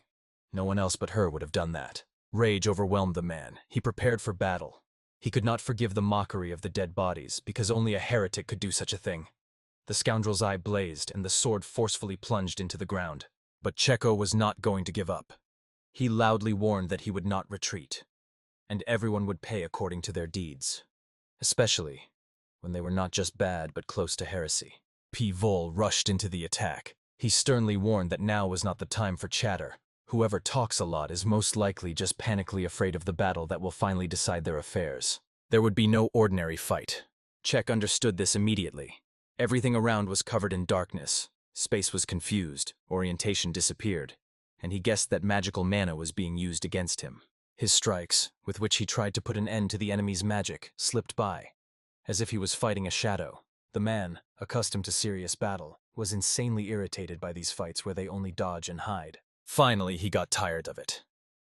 No one else but her would have done that. Rage overwhelmed the man. He prepared for battle. He could not forgive the mockery of the dead bodies, because only a heretic could do such a thing. The scoundrel's eye blazed, and the sword forcefully plunged into the ground. But Cheko was not going to give up. He loudly warned that he would not retreat, and everyone would pay according to their deeds, especially when they were not just bad but close to heresy. Po-Vol rushed into the attack. He sternly warned that now was not the time for chatter. Whoever talks a lot is most likely just panically afraid of the battle that will finally decide their affairs. There would be no ordinary fight. Chek understood this immediately. Everything around was covered in darkness. Space was confused, orientation disappeared, and he guessed that magical mana was being used against him. His strikes, with which he tried to put an end to the enemy's magic, slipped by, as if he was fighting a shadow. The man, accustomed to serious battle, was insanely irritated by these fights where they only dodge and hide. Finally, he got tired of it.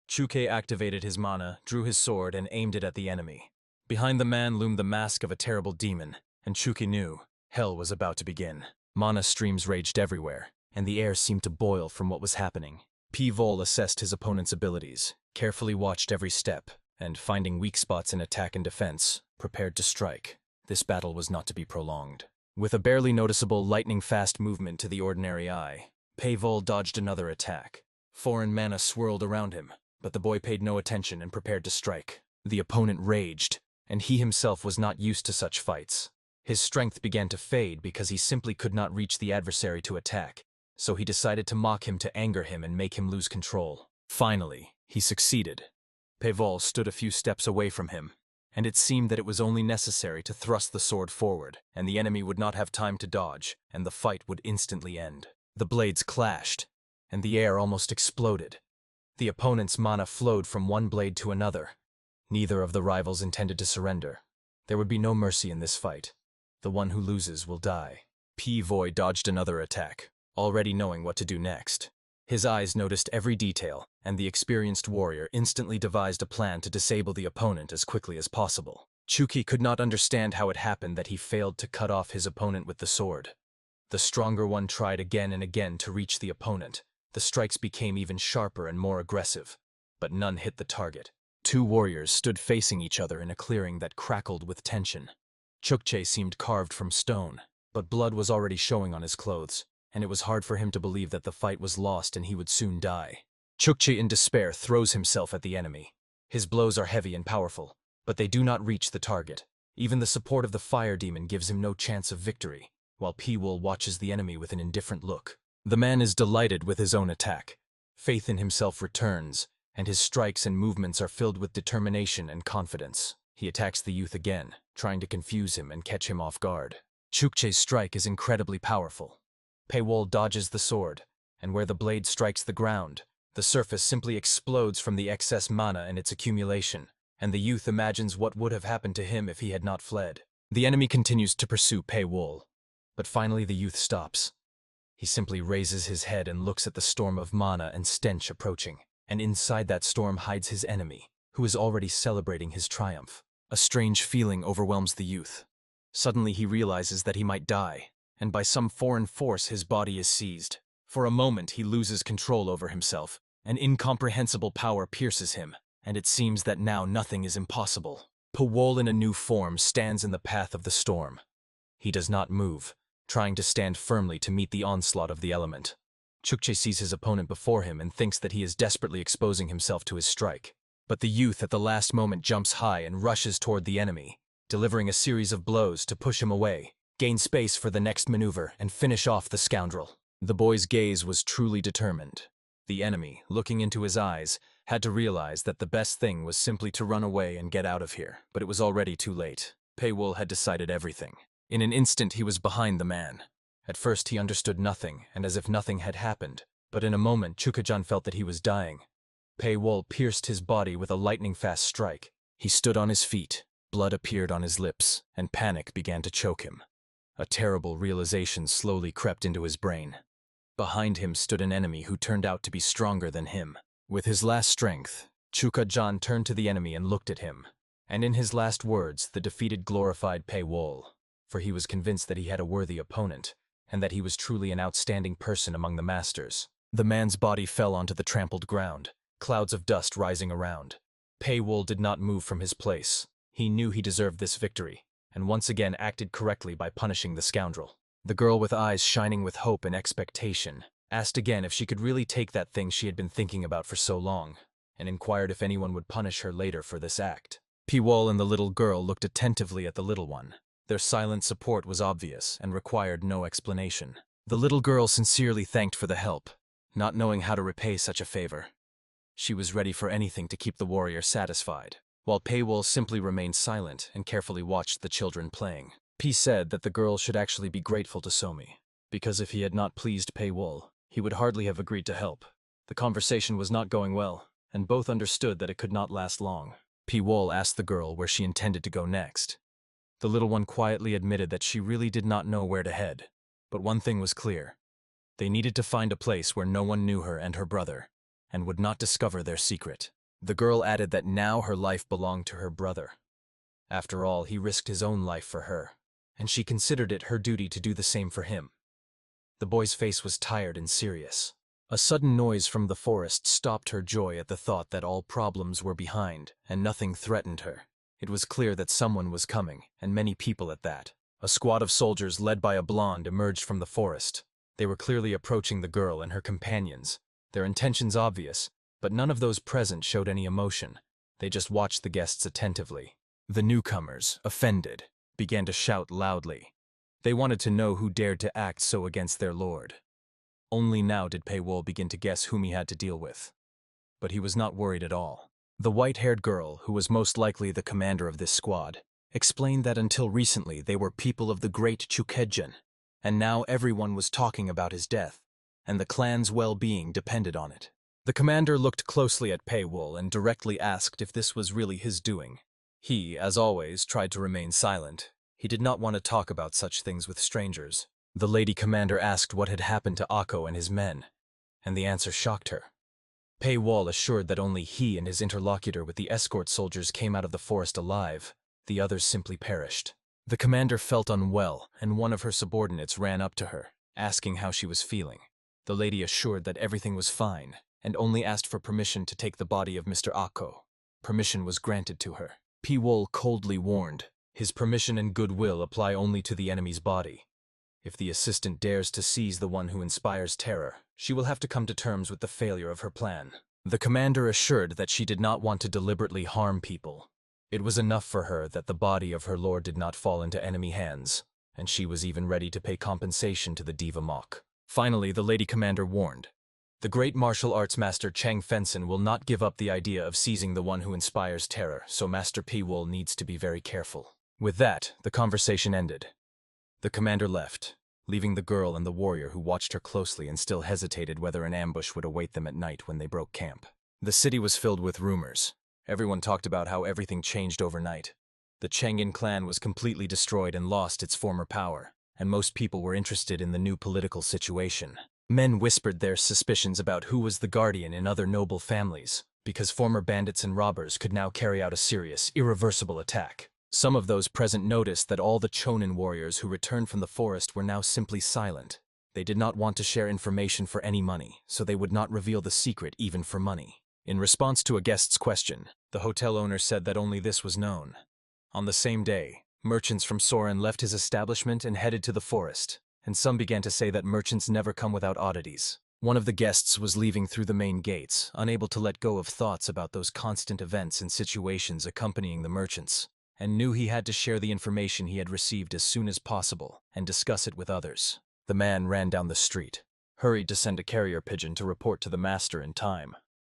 Chukye activated his mana, drew his sword, and aimed it at the enemy. Behind the man loomed the mask of a terrible demon, and Chukye knew hell was about to begin. Mana streams raged everywhere, and the air seemed to boil from what was happening. Po-Vol assessed his opponent's abilities, carefully watched every step, and, finding weak spots in attack and defense, prepared to strike. This battle was not to be prolonged. With a barely noticeable lightning-fast movement to the ordinary eye, Po-Vol dodged another attack. Foreign mana swirled around him, but the boy paid no attention and prepared to strike. The opponent raged, and he himself was not used to such fights. His strength began to fade because he simply could not reach the adversary to attack, so he decided to mock him to anger him and make him lose control. Finally, he succeeded. Po-Vol stood a few steps away from him, and it seemed that it was only necessary to thrust the sword forward, and the enemy would not have time to dodge, and the fight would instantly end. The blades clashed, and the air almost exploded. The opponent's mana flowed from one blade to another. Neither of the rivals intended to surrender. There would be no mercy in this fight. The one who loses will die. Po-Vol dodged another attack, already knowing what to do next. His eyes noticed every detail, and the experienced warrior instantly devised a plan to disable the opponent as quickly as possible. Chukye could not understand how it happened that he failed to cut off his opponent with the sword. The stronger one tried again and again to reach the opponent. The strikes became even sharper and more aggressive, but none hit the target. Two warriors stood facing each other in a clearing that crackled with tension. Chukye seemed carved from stone, but blood was already showing on his clothes, and it was hard for him to believe that the fight was lost and he would soon die. Chukye in despair throws himself at the enemy. His blows are heavy and powerful, but they do not reach the target. Even the support of the fire demon gives him no chance of victory, while Po-Vol watches the enemy with an indifferent look. The man is delighted with his own attack. Faith in himself returns, and his strikes and movements are filled with determination and confidence. He attacks the youth again, trying to confuse him and catch him off guard. Chukye's strike is incredibly powerful. Po-Vol dodges the sword, and where the blade strikes the ground, the surface simply explodes from the excess mana and its accumulation, and the youth imagines what would have happened to him if he had not fled. The enemy continues to pursue Po-Vol, but finally the youth stops. He simply raises his head and looks at the storm of mana and stench approaching, and inside that storm hides his enemy, who is already celebrating his triumph. A strange feeling overwhelms the youth. Suddenly he realizes that he might die, and by some foreign force his body is seized. For a moment he loses control over himself. An incomprehensible power pierces him, and it seems that now nothing is impossible. Po-Vol in a new form stands in the path of the storm. He does not move, trying to stand firmly to meet the onslaught of the element. Chukye sees his opponent before him and thinks that he is desperately exposing himself to his strike. But the youth at the last moment jumps high and rushes toward the enemy, delivering a series of blows to push him away, gain space for the next maneuver, and finish off the scoundrel. The boy's gaze was truly determined. The enemy, looking into his eyes, had to realize that the best thing was simply to run away and get out of here, but it was already too late. Paywall had decided everything. In an instant he was behind the man. At first he understood nothing, and as if nothing had happened, but in a moment Chukajan felt that he was dying. Paywall pierced his body with a lightning-fast strike. He stood on his feet, blood appeared on his lips, and panic began to choke him. A terrible realization slowly crept into his brain. Behind him stood an enemy who turned out to be stronger than him. With his last strength, Chukajan turned to the enemy and looked at him. And in his last words, the defeated glorified Paywall, for he was convinced that he had a worthy opponent, and that he was truly an outstanding person among the masters. The man's body fell onto the trampled ground, clouds of dust rising around. Paywall did not move from his place. He knew he deserved this victory, and once again acted correctly by punishing the scoundrel. The girl, with eyes shining with hope and expectation, asked again if she could really take that thing she had been thinking about for so long, and inquired if anyone would punish her later for this act. Paywall and the little girl looked attentively at the little one. Their silent support was obvious and required no explanation. The little girl sincerely thanked for the help, not knowing how to repay such a favor. She was ready for anything to keep the warrior satisfied, while Paywall simply remained silent and carefully watched the children playing. P said that the girl should actually be grateful to Somi, because if he had not pleased Paywall, he would hardly have agreed to help. The conversation was not going well, and both understood that it could not last long. Paywall asked the girl where she intended to go next. The little one quietly admitted that she really did not know where to head, but one thing was clear. They needed to find a place where no one knew her and her brother, and would not discover their secret. The girl added that now her life belonged to her brother. After all, he risked his own life for her, and she considered it her duty to do the same for him. The boy's face was tired and serious. A sudden noise from the forest stopped her joy at the thought that all problems were behind, and nothing threatened her. It was clear that someone was coming, and many people at that. A squad of soldiers led by a blonde emerged from the forest. They were clearly approaching the girl and her companions, their intentions obvious, but none of those present showed any emotion. They just watched the guests attentively. The newcomers, offended, began to shout loudly. They wanted to know who dared to act so against their lord. Only now did Paywall begin to guess whom he had to deal with. But he was not worried at all. The white-haired girl, who was most likely the commander of this squad, explained that until recently they were people of the great Chukajan, and now everyone was talking about his death, and the clan's well-being depended on it. The commander looked closely at Paywall and directly asked if this was really his doing. He, as always, tried to remain silent. He did not want to talk about such things with strangers. The lady commander asked what had happened to Akko and his men, and the answer shocked her. Paywall assured that only he and his interlocutor with the escort soldiers came out of the forest alive. The others simply perished. The commander felt unwell, and one of her subordinates ran up to her, asking how she was feeling. The lady assured that everything was fine, and only asked for permission to take the body of Mr. Akko. Permission was granted to her. Paywall coldly warned, his permission and goodwill apply only to the enemy's body. If the assistant dares to seize the one who inspires terror, she will have to come to terms with the failure of her plan. The commander assured that she did not want to deliberately harm people. It was enough for her that the body of her lord did not fall into enemy hands, and she was even ready to pay compensation to the Diva Mok. Finally, the lady commander warned, the great martial arts master Chang Fenson will not give up the idea of seizing the one who inspires terror, so Master Paywall needs to be very careful. With that, the conversation ended. The commander left, leaving the girl and the warrior who watched her closely and still hesitated whether an ambush would await them at night when they broke camp. The city was filled with rumors. Everyone talked about how everything changed overnight. The Chang'an clan was completely destroyed and lost its former power, and most people were interested in the new political situation. Men whispered their suspicions about who was the guardian in other noble families, because former bandits and robbers could now carry out a serious, irreversible attack. Some of those present noticed that all the Chonin warriors who returned from the forest were now simply silent. They did not want to share information for any money, so they would not reveal the secret even for money. In response to a guest's question, the hotel owner said that only this was known. On the same day, merchants from Soren left his establishment and headed to the forest, and some began to say that merchants never come without oddities. One of the guests was leaving through the main gates, unable to let go of thoughts about those constant events and situations accompanying the merchants, and knew he had to share the information he had received as soon as possible and discuss it with others. The man ran down the street, hurried to send a carrier pigeon to report to the master in time.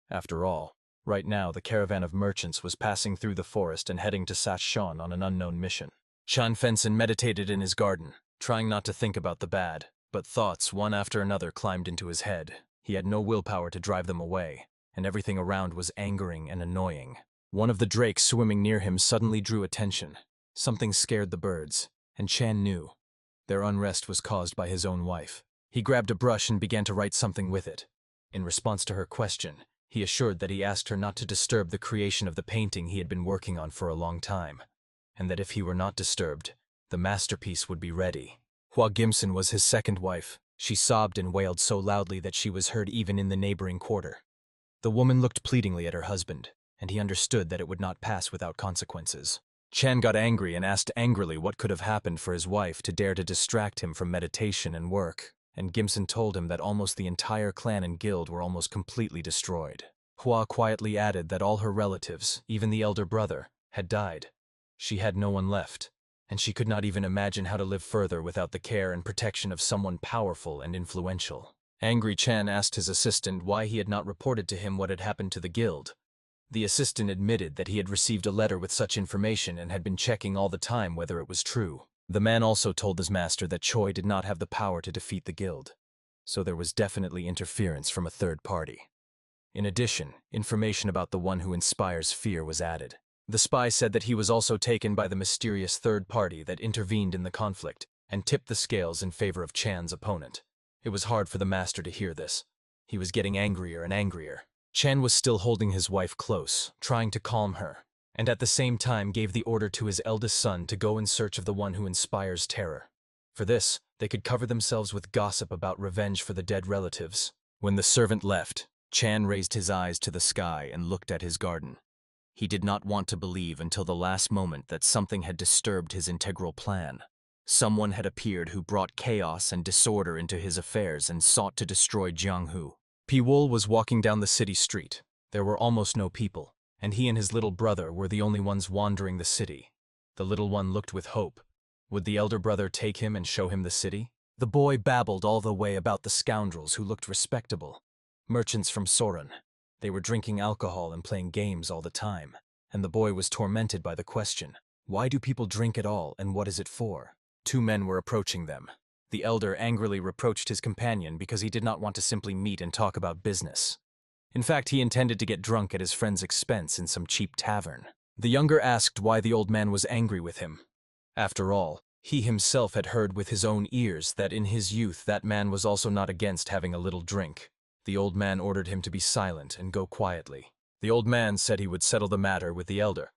After all, right now the caravan of merchants was passing through the forest and heading to Sachshon on an unknown mission. Chan Fenson meditated in his garden, trying not to think about the bad, but thoughts one after another climbed into his head. He had no willpower to drive them away, and everything around was angering and annoying. One of the drakes swimming near him suddenly drew attention. Something scared the birds, and Chan knew. Their unrest was caused by his own wife. He grabbed a brush and began to write something with it. In response to her question, he assured that he asked her not to disturb the creation of the painting he had been working on for a long time, and that if he were not disturbed, the masterpiece would be ready. Hua Gimson was his second wife. She sobbed and wailed so loudly that she was heard even in the neighboring quarter. The woman looked pleadingly at her husband, and he understood that it would not pass without consequences. Chan got angry and asked angrily what could have happened for his wife to dare to distract him from meditation and work, and Gimson told him that almost the entire clan and guild were almost completely destroyed. Hua quietly added that all her relatives, even the elder brother, had died. She had no one left, and she could not even imagine how to live further without the care and protection of someone powerful and influential. Angry Chan asked his assistant why he had not reported to him what had happened to the guild. The assistant admitted that he had received a letter with such information and had been checking all the time whether it was true. The man also told his master that Choi did not have the power to defeat the guild, so there was definitely interference from a third party. In addition, information about the one who inspires fear was added. The spy said that he was also taken by the mysterious third party that intervened in the conflict and tipped the scales in favor of Chan's opponent. It was hard for the master to hear this. He was getting angrier and angrier. Chan was still holding his wife close, trying to calm her, and at the same time gave the order to his eldest son to go in search of the one who inspires terror. For this, they could cover themselves with gossip about revenge for the dead relatives. When the servant left, Chan raised his eyes to the sky and looked at his garden. He did not want to believe until the last moment that something had disturbed his integral plan. Someone had appeared who brought chaos and disorder into his affairs and sought to destroy Jianghu. Piwol was walking down the city street. There were almost no people, and he and his little brother were the only ones wandering the city. The little one looked with hope. Would the elder brother take him and show him the city? The boy babbled all the way about the scoundrels who looked respectable. Merchants from Soren. They were drinking alcohol and playing games all the time, and the boy was tormented by the question, why do people drink at all and what is it for? Two men were approaching them. The elder angrily reproached his companion because he did not want to simply meet and talk about business. In fact, he intended to get drunk at his friend's expense in some cheap tavern. The younger asked why the old man was angry with him. After all, he himself had heard with his own ears that in his youth that man was also not against having a little drink. The old man ordered him to be silent and go quietly. The old man said he would settle the matter with the elder.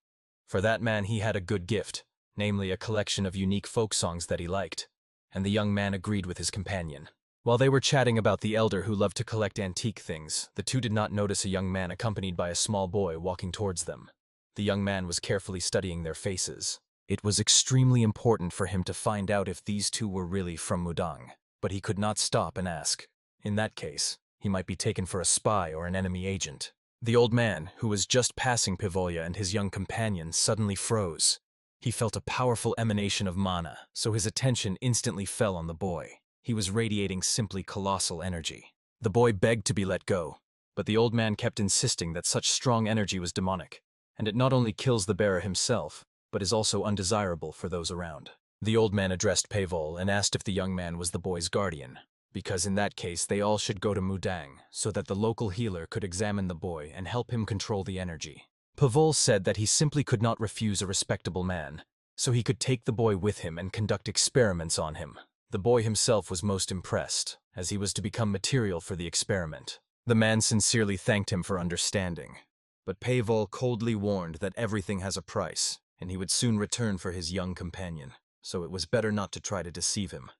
For that man he had a good gift, namely a collection of unique folk songs that he liked, and the young man agreed with his companion. While they were chatting about the elder who loved to collect antique things, the two did not notice a young man accompanied by a small boy walking towards them. The young man was carefully studying their faces. It was extremely important for him to find out if these two were really from Mudang, but he could not stop and ask. In that case, he might be taken for a spy or an enemy agent. The old man, who was just passing Pivolia and his young companion, suddenly froze. He felt a powerful emanation of mana, so his attention instantly fell on the boy. He was radiating simply colossal energy. The boy begged to be let go, but the old man kept insisting that such strong energy was demonic, and it not only kills the bearer himself, but is also undesirable for those around. The old man addressed Pavol and asked if the young man was the boy's guardian, because in that case they all should go to Mudang so that the local healer could examine the boy and help him control the energy. Pavol said that he simply could not refuse a respectable man, so he could take the boy with him and conduct experiments on him. The boy himself was most impressed, as he was to become material for the experiment. The man sincerely thanked him for understanding, but Pavol coldly warned that everything has a price, and he would soon return for his young companion, so it was better not to try to deceive him.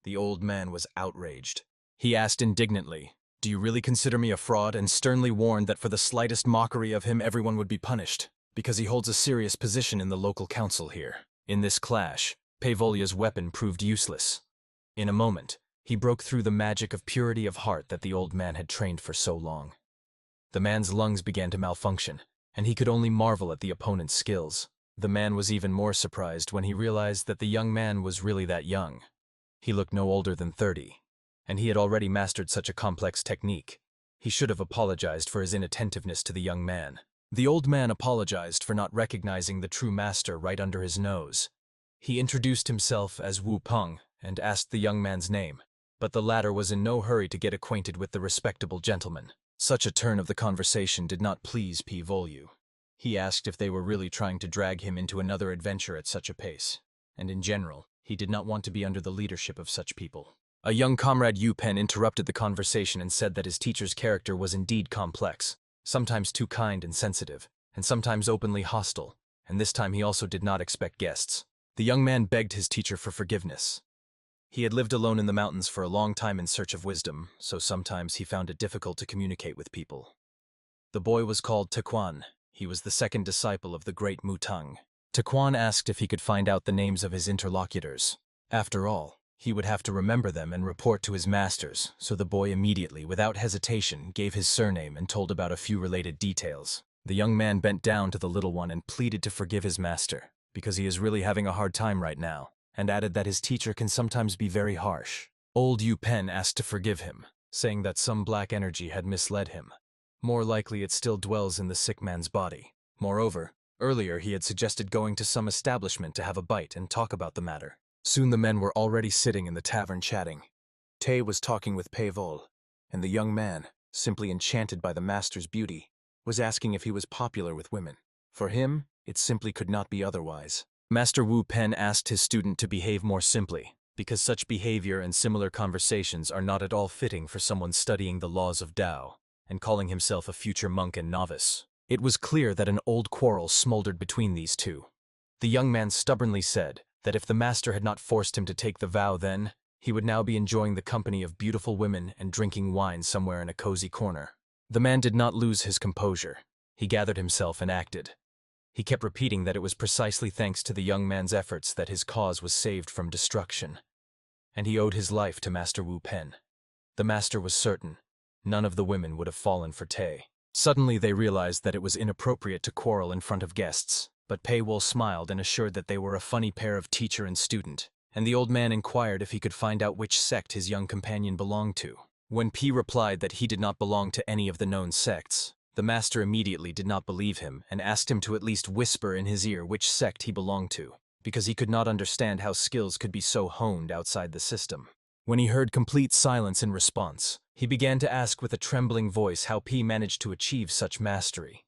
The old man was outraged. He asked indignantly, "Do you really consider me a fraud?" and sternly warned that for the slightest mockery of him everyone would be punished, because he holds a serious position in the local council here. In this clash, Pavolia's weapon proved useless. In a moment, he broke through the magic of purity of heart that the old man had trained for so long. The man's lungs began to malfunction, and he could only marvel at the opponent's skills. The man was even more surprised when he realized that the young man was really that young. He looked no older than 30. and he had already mastered such a complex technique. He should have apologized for his inattentiveness to the young man. The old man apologized for not recognizing the true master right under his nose. He introduced himself as Wu Peng and asked the young man's name, but the latter was in no hurry to get acquainted with the respectable gentleman. Such a turn of the conversation did not please P. Volyu. He asked if they were really trying to drag him into another adventure at such a pace, and in general, he did not want to be under the leadership of such people. A young comrade Yu Pen interrupted the conversation and said that his teacher's character was indeed complex, sometimes too kind and sensitive, and sometimes openly hostile, and this time he also did not expect guests. The young man begged his teacher for forgiveness. He had lived alone in the mountains for a long time in search of wisdom, so sometimes he found it difficult to communicate with people. The boy was called Taquan. He was the second disciple of the great Mutang. Taquan asked if he could find out the names of his interlocutors. After all, he would have to remember them and report to his masters, so the boy immediately, without hesitation, gave his surname and told about a few related details. The young man bent down to the little one and pleaded to forgive his master, because he is really having a hard time right now, and added that his teacher can sometimes be very harsh. Old Yu Pen asked to forgive him, saying that some black energy had misled him. More likely it still dwells in the sick man's body. Moreover, earlier he had suggested going to some establishment to have a bite and talk about the matter. Soon the men were already sitting in the tavern chatting. Tay was talking with Pei Vol, and the young man, simply enchanted by the master's beauty, was asking if he was popular with women. For him, it simply could not be otherwise. Master Wu Pen asked his student to behave more simply, because such behavior and similar conversations are not at all fitting for someone studying the laws of Tao and calling himself a future monk and novice. It was clear that an old quarrel smoldered between these two. The young man stubbornly said that if the master had not forced him to take the vow then, he would now be enjoying the company of beautiful women and drinking wine somewhere in a cozy corner. The man did not lose his composure. He gathered himself and acted. He kept repeating that it was precisely thanks to the young man's efforts that his cause was saved from destruction, and he owed his life to Master Wu Pen. The master was certain none of the women would have fallen for Tay. Suddenly they realized that it was inappropriate to quarrel in front of guests, but Pei Wol smiled and assured that they were a funny pair of teacher and student, and the old man inquired if he could find out which sect his young companion belonged to. When Pi replied that he did not belong to any of the known sects, the master immediately did not believe him and asked him to at least whisper in his ear which sect he belonged to, because he could not understand how skills could be so honed outside the system. When he heard complete silence in response, he began to ask with a trembling voice how Pi managed to achieve such mastery.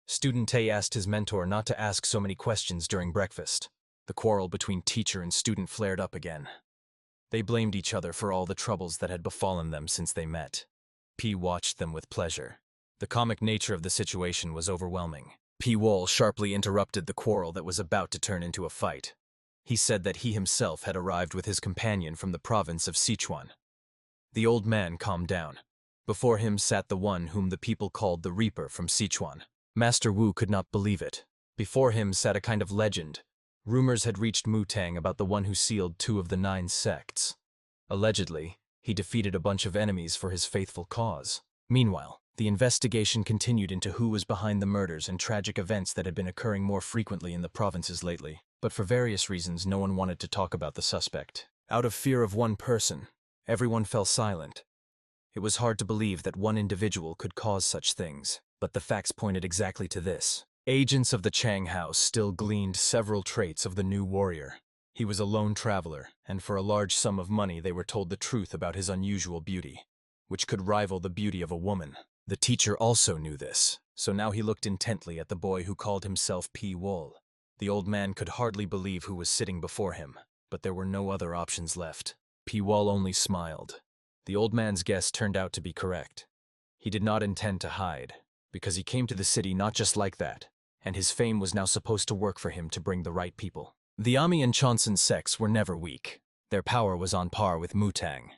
Student Tay asked his mentor not to ask so many questions during breakfast. The quarrel between teacher and student flared up again. They blamed each other for all the troubles that had befallen them since they met. Pi watched them with pleasure. The comic nature of the situation was overwhelming. Pi Wol sharply interrupted the quarrel that was about to turn into a fight. He said that he himself had arrived with his companion from the province of Sichuan. The old man calmed down. Before him sat the one whom the people called the Reaper from Sichuan. Master Wu could not believe it. Before him sat a kind of legend. Rumors had reached Mutang about the one who sealed 2 of the 9 sects. Allegedly, he defeated a bunch of enemies for his faithful cause. Meanwhile, the investigation continued into who was behind the murders and tragic events that had been occurring more frequently in the provinces lately, but for various reasons no one wanted to talk about the suspect. Out of fear of one person, everyone fell silent. It was hard to believe that one individual could cause such things, but the facts pointed exactly to this. Agents of the Chang House still gleaned several traits of the new warrior. He was a lone traveler, and for a large sum of money they were told the truth about his unusual beauty, which could rival the beauty of a woman. The teacher also knew this, so now he looked intently at the boy who called himself Pi Wol. The old man could hardly believe who was sitting before him, but there were no other options left. Pi Wol only smiled. The old man's guess turned out to be correct. He did not intend to hide, because he came to the city not just like that, and his fame was now supposed to work for him to bring the right people. The Ami and Chonsun sects were never weak. Their power was on par with Mutang.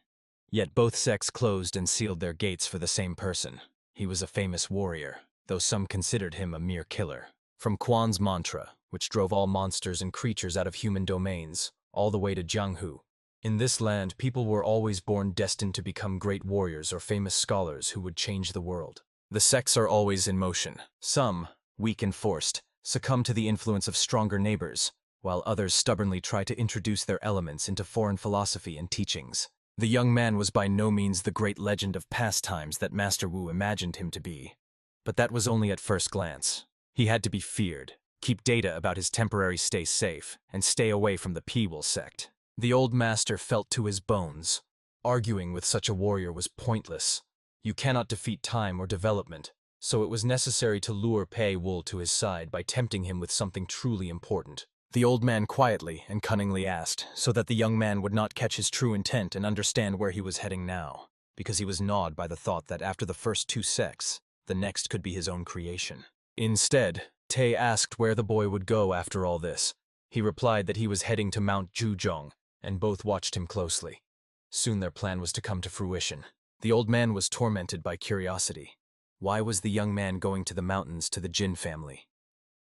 Yet both sects closed and sealed their gates for the same person. He was a famous warrior, though some considered him a mere killer. From Quan's mantra, which drove all monsters and creatures out of human domains, all the way to Jianghu. In this land, people were always born destined to become great warriors or famous scholars who would change the world. The sects are always in motion. Some, weak and forced, succumb to the influence of stronger neighbors, while others stubbornly try to introduce their elements into foreign philosophy and teachings. The young man was by no means the great legend of pastimes that Master Wu imagined him to be. But that was only at first glance. He had to be feared, keep data about his temporary stay safe, and stay away from the Peewol sect. The old master felt to his bones. Arguing with such a warrior was pointless. You cannot defeat time or development, so it was necessary to lure Peewol to his side by tempting him with something truly important. The old man quietly and cunningly asked, so that the young man would not catch his true intent and understand where he was heading now, because he was gnawed by the thought that after the first two sects, the next could be his own creation. Instead, Tay asked where the boy would go after all this. He replied that he was heading to Mount Juzhong, and both watched him closely. Soon their plan was to come to fruition. The old man was tormented by curiosity. Why was the young man going to the mountains to the Jin family?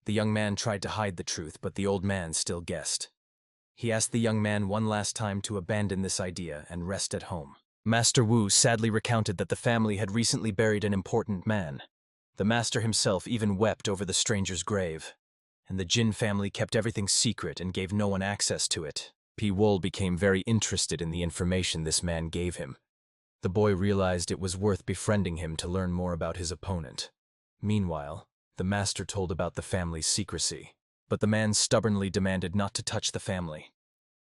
The young man tried to hide the truth, but the old man still guessed. He asked the young man one last time to abandon this idea and rest at home. Master Wu sadly recounted that the family had recently buried an important man. The master himself even wept over the stranger's grave, and the Jin family kept everything secret and gave no one access to it. Peewol became very interested in the information this man gave him. The boy realized it was worth befriending him to learn more about his opponent. Meanwhile, the master told about the family's secrecy, but the man stubbornly demanded not to touch the family.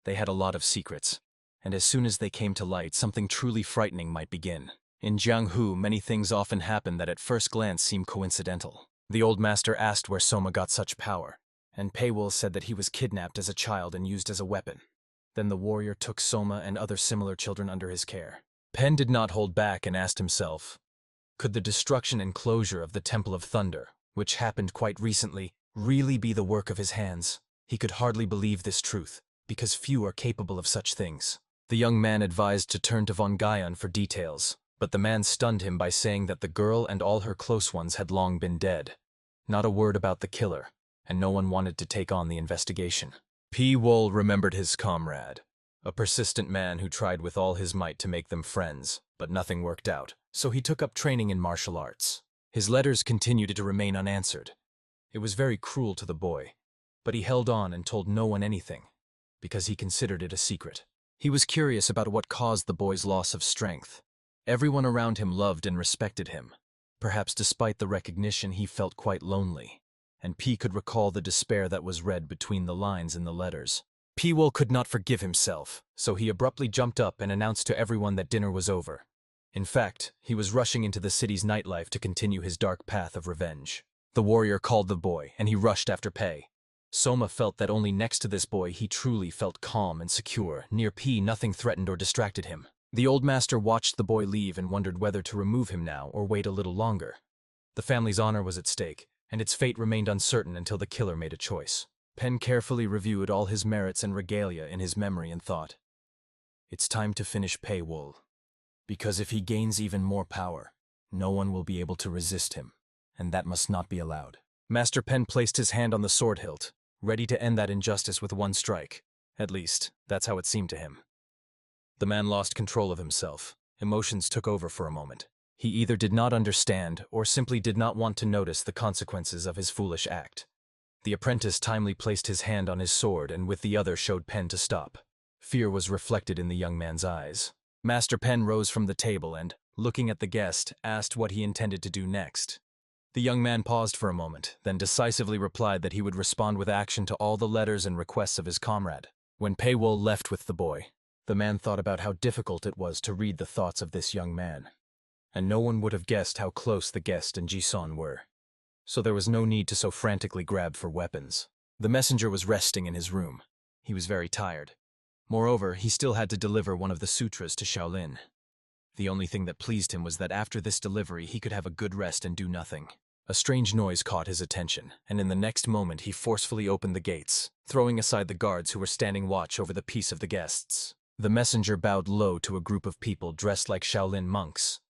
They had a lot of secrets, and as soon as they came to light, something truly frightening might begin. In Jianghu, many things often happen that at first glance seem coincidental. The old master asked where Soma got such power, and Peewol said that he was kidnapped as a child and used as a weapon. Then the warrior took Soma and other similar children under his care. Pen did not hold back and asked himself, could the destruction and closure of the Temple of Thunder, which happened quite recently, really be the work of his hands? He could hardly believe this truth, because few are capable of such things. The young man advised to turn to von Guyon for details, but the man stunned him by saying that the girl and all her close ones had long been dead. Not a word about the killer, and no one wanted to take on the investigation. Peewol remembered his comrade, a persistent man who tried with all his might to make them friends, but nothing worked out, so he took up training in martial arts. His letters continued to remain unanswered. It was very cruel to the boy, but he held on and told no one anything, because he considered it a secret. He was curious about what caused the boy's loss of strength. Everyone around him loved and respected him. Perhaps despite the recognition, he felt quite lonely, and P could recall the despair that was read between the lines in the letters. Peewol could not forgive himself, so he abruptly jumped up and announced to everyone that dinner was over. In fact, he was rushing into the city's nightlife to continue his dark path of revenge. The warrior called the boy, and he rushed after Pei. Soma felt that only next to this boy he truly felt calm and secure. Near P, nothing threatened or distracted him. The old master watched the boy leave and wondered whether to remove him now or wait a little longer. The family's honor was at stake, and its fate remained uncertain until the killer made a choice. Pen carefully reviewed all his merits and regalia in his memory and thought, it's time to finish Peewol. Because if he gains even more power, no one will be able to resist him, and that must not be allowed. Master Pen placed his hand on the sword hilt, ready to end that injustice with one strike. At least, that's how it seemed to him. The man lost control of himself. Emotions took over for a moment. He either did not understand or simply did not want to notice the consequences of his foolish act. The apprentice timely placed his hand on his sword and with the other showed Pen to stop. Fear was reflected in the young man's eyes. Master Pen rose from the table and, looking at the guest, asked what he intended to do next. The young man paused for a moment, then decisively replied that he would respond with action to all the letters and requests of his comrade. When Peewol left with the boy, the man thought about how difficult it was to read the thoughts of this young man. And no one would have guessed how close the guest and Ji-san were. So there was no need to so frantically grab for weapons. The messenger was resting in his room. He was very tired. Moreover, he still had to deliver one of the sutras to Shaolin. The only thing that pleased him was that after this delivery he could have a good rest and do nothing. A strange noise caught his attention, and in the next moment he forcefully opened the gates, throwing aside the guards who were standing watch over the peace of the guests. The messenger bowed low to a group of people dressed like Shaolin monks.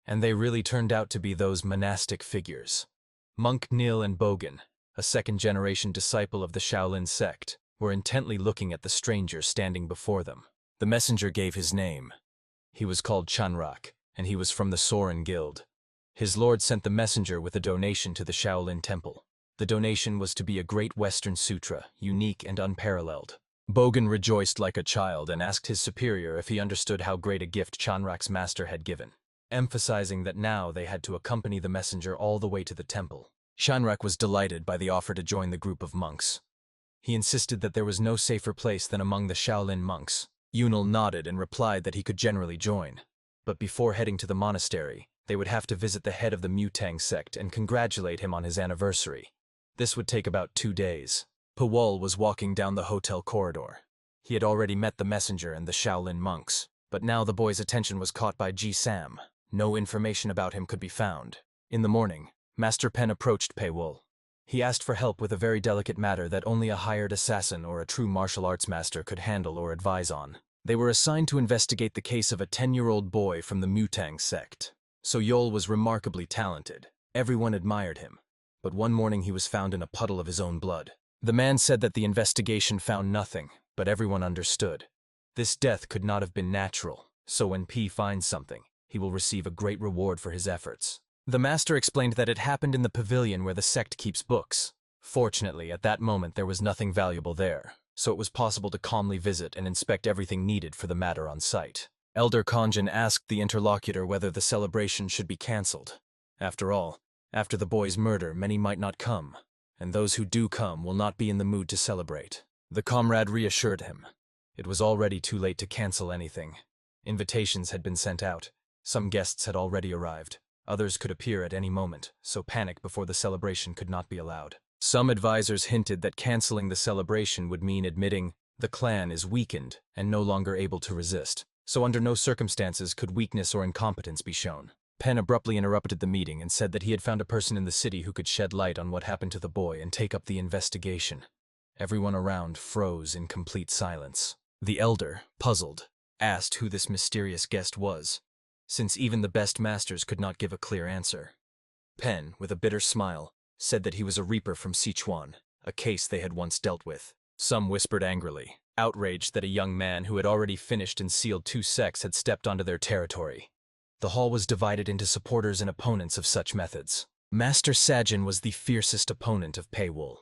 And they really turned out to be those monastic figures. Monk Nil and Bogan, a second-generation disciple of the Shaolin sect, were intently looking at the stranger standing before them. The messenger gave his name. He was called Chanrak, and he was from the Soren Guild. His lord sent the messenger with a donation to the Shaolin temple. The donation was to be a great Western sutra, unique and unparalleled. Bogan rejoiced like a child and asked his superior if he understood how great a gift Chanrak's master had given, emphasizing that now they had to accompany the messenger all the way to the temple. Chanrak was delighted by the offer to join the group of monks. He insisted that there was no safer place than among the Shaolin monks. Yunel nodded and replied that he could generally join. But before heading to the monastery, they would have to visit the head of the Mutang sect and congratulate him on his anniversary. This would take about 2 days. Pawol was walking down the hotel corridor. He had already met the messenger and the Shaolin monks, but now the boy's attention was caught by Ji-Sam. No information about him could be found. In the morning, Master Pen approached Pawol. He asked for help with a very delicate matter that only a hired assassin or a true martial arts master could handle or advise on. They were assigned to investigate the case of a 10-year-old boy from the Mutang sect. So Yol was remarkably talented. Everyone admired him. But one morning he was found in a puddle of his own blood. The man said that the investigation found nothing, but everyone understood. This death could not have been natural, so when P finds something, he will receive a great reward for his efforts. The master explained that it happened in the pavilion where the sect keeps books. Fortunately, at that moment there was nothing valuable there, so it was possible to calmly visit and inspect everything needed for the matter on site. Elder Konjin asked the interlocutor whether the celebration should be cancelled. After all, after the boy's murder, many might not come, and those who do come will not be in the mood to celebrate. The comrade reassured him. It was already too late to cancel anything. Invitations had been sent out. Some guests had already arrived. Others could appear at any moment, so panic before the celebration could not be allowed. Some advisors hinted that canceling the celebration would mean admitting the clan is weakened and no longer able to resist, so under no circumstances could weakness or incompetence be shown. Pen abruptly interrupted the meeting and said that he had found a person in the city who could shed light on what happened to the boy and take up the investigation. Everyone around froze in complete silence. The elder, puzzled, asked who this mysterious guest was, since even the best masters could not give a clear answer. Pen, with a bitter smile, said that he was a reaper from Sichuan, a case they had once dealt with. Some whispered angrily, outraged that a young man who had already finished and sealed 2 sects had stepped onto their territory. The hall was divided into supporters and opponents of such methods. Master Sajin was the fiercest opponent of Pawol.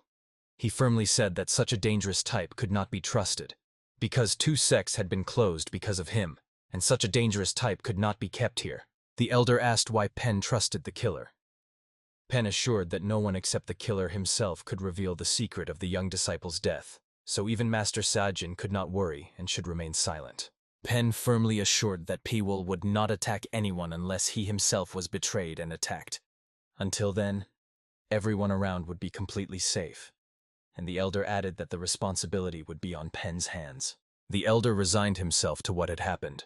He firmly said that such a dangerous type could not be trusted, because 2 sects had been closed because of him, and such a dangerous type could not be kept here. The elder asked why Pen trusted the killer. Pen assured that no one except the killer himself could reveal the secret of the young disciple's death, so even Master Sajin could not worry and should remain silent. Pen firmly assured that Pawol would not attack anyone unless he himself was betrayed and attacked. Until then, everyone around would be completely safe, and the elder added that the responsibility would be on Pen's hands. The elder resigned himself to what had happened.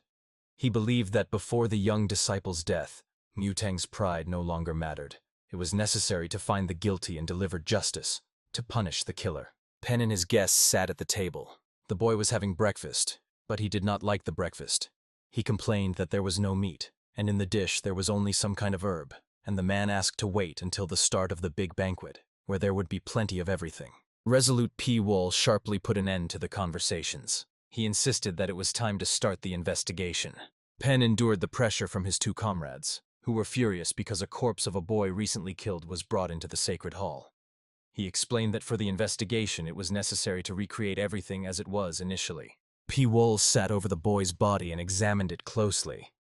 He believed that before the young disciple's death, Mutang's pride no longer mattered. It was necessary to find the guilty and deliver justice, to punish the killer. Pen and his guests sat at the table. The boy was having breakfast, but he did not like the breakfast. He complained that there was no meat, and in the dish there was only some kind of herb, and the man asked to wait until the start of the big banquet, where there would be plenty of everything. Resolute Pawol sharply put an end to the conversations. He insisted that it was time to start the investigation. Pen endured the pressure from his 2 comrades, who were furious because a corpse of a boy recently killed was brought into the sacred hall. He explained that for the investigation it was necessary to recreate everything as it was initially. Pawol sat over the boy's body and examined it closely.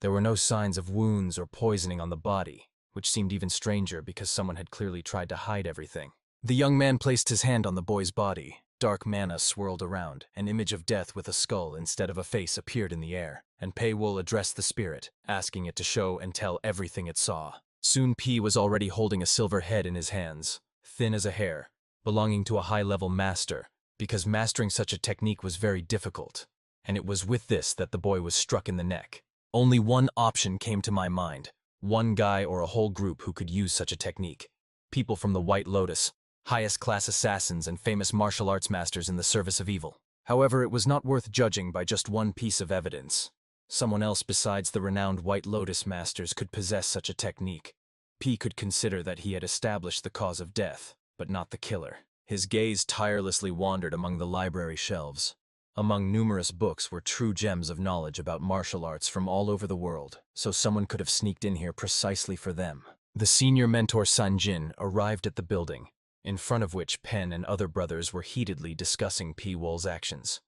There were no signs of wounds or poisoning on the body, which seemed even stranger because someone had clearly tried to hide everything. The young man placed his hand on the boy's body. Dark mana swirled around. An image of death with a skull instead of a face appeared in the air, and Pawol addressed the spirit, asking it to show and tell everything it saw. Soon P was already holding a silver head in his hands, thin as a hair, belonging to a high-level master, because mastering such a technique was very difficult, and it was with this that the boy was struck in the neck. Only one option came to my mind, one guy or a whole group who could use such a technique. People from the White Lotus, highest-class assassins and famous martial arts masters in the service of evil. However, it was not worth judging by just one piece of evidence. Someone else besides the renowned White Lotus masters could possess such a technique. P could consider that he had established the cause of death, but not the killer. His gaze tirelessly wandered among the library shelves. Among numerous books were true gems of knowledge about martial arts from all over the world, so someone could have sneaked in here precisely for them. The senior mentor Sanjin arrived at the building, in front of which Pen and other brothers were heatedly discussing P-Wool's actions.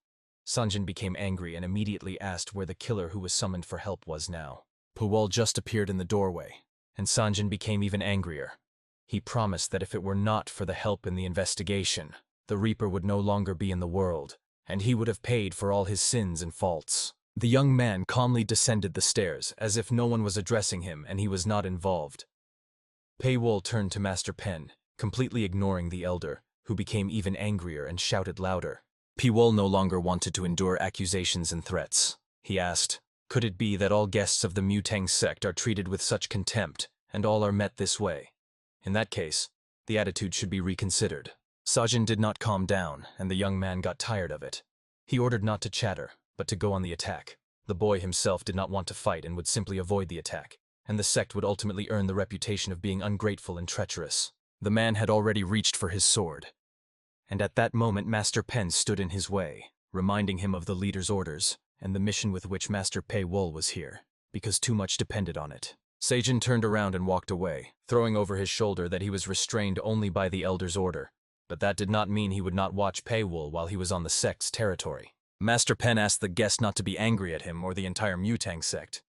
Sanjin became angry and immediately asked where the killer who was summoned for help was now. P-Wool just appeared in the doorway, and Sanjin became even angrier. He promised that if it were not for the help in the investigation, the Reaper would no longer be in the world, and he would have paid for all his sins and faults. The young man calmly descended the stairs, as if no one was addressing him and he was not involved. P-Wool turned to Master Pen, completely ignoring the elder, who became even angrier and shouted louder. P-Wool no longer wanted to endure accusations and threats. He asked, could it be that all guests of the Mutang sect are treated with such contempt, and all are met this way? In that case, the attitude should be reconsidered. Sanjin did not calm down, and the young man got tired of it. He ordered not to chatter, but to go on the attack. The boy himself did not want to fight and would simply avoid the attack, and the sect would ultimately earn the reputation of being ungrateful and treacherous. The man had already reached for his sword, and at that moment Master Pen stood in his way, reminding him of the leader's orders and the mission with which Master P-Wool was here, because too much depended on it. Sanjin turned around and walked away, throwing over his shoulder that he was restrained only by the elder's order, but that did not mean he would not watch P-Wool while he was on the sect's territory. Master Pen asked the guest not to be angry at him or the entire Mutang sect.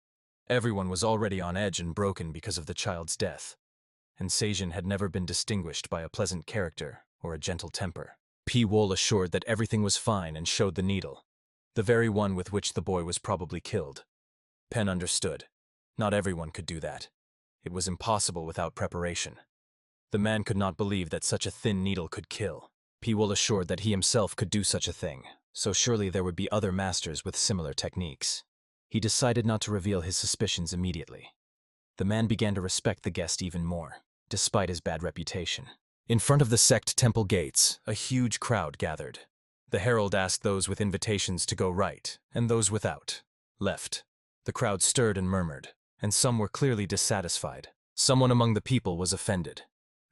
Everyone was already on edge and broken because of the child's death, and Sanjin had never been distinguished by a pleasant character or a gentle temper. P-Wool assured that everything was fine and showed the needle, the very one with which the boy was probably killed. Pen understood. Not everyone could do that. It was impossible without preparation. The man could not believe that such a thin needle could kill. P-Wool assured that he himself could do such a thing, so surely there would be other masters with similar techniques. He decided not to reveal his suspicions immediately. The man began to respect the guest even more, despite his bad reputation. In front of the sect temple gates, a huge crowd gathered. The herald asked those with invitations to go right, and those without, left. The crowd stirred and murmured, and some were clearly dissatisfied. Someone among the people was offended.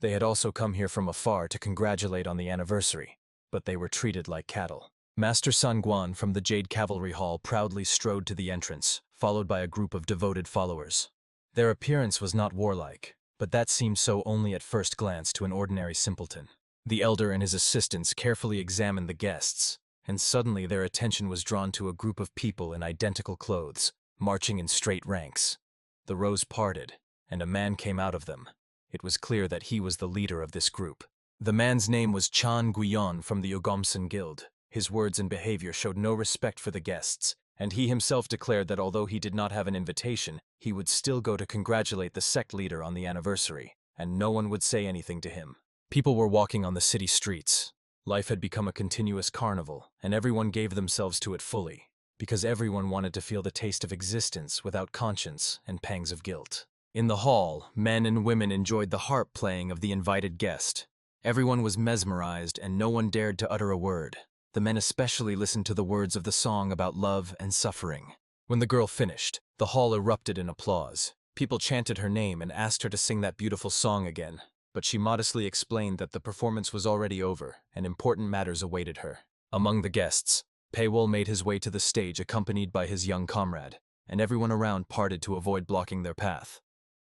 They had also come here from afar to congratulate on the anniversary, but they were treated like cattle. Master Sanguan from the Jade Cavalry Hall proudly strode to the entrance, followed by a group of devoted followers. Their appearance was not warlike, but that seemed so only at first glance to an ordinary simpleton. The elder and his assistants carefully examined the guests, and suddenly their attention was drawn to a group of people in identical clothes, marching in straight ranks. The rows parted, and a man came out of them. It was clear that he was the leader of this group. The man's name was Chan Guion from the Ogomsan Guild. His words and behavior showed no respect for the guests, and he himself declared that although he did not have an invitation, he would still go to congratulate the sect leader on the anniversary, and no one would say anything to him. People were walking on the city streets. Life had become a continuous carnival, and everyone gave themselves to it fully, because everyone wanted to feel the taste of existence without conscience and pangs of guilt. In the hall, men and women enjoyed the harp playing of the invited guest. Everyone was mesmerized, and no one dared to utter a word. The men especially listened to the words of the song about love and suffering. When the girl finished, the hall erupted in applause. People chanted her name and asked her to sing that beautiful song again, but she modestly explained that the performance was already over and important matters awaited her. Among the guests, P-Wool made his way to the stage accompanied by his young comrade, and everyone around parted to avoid blocking their path.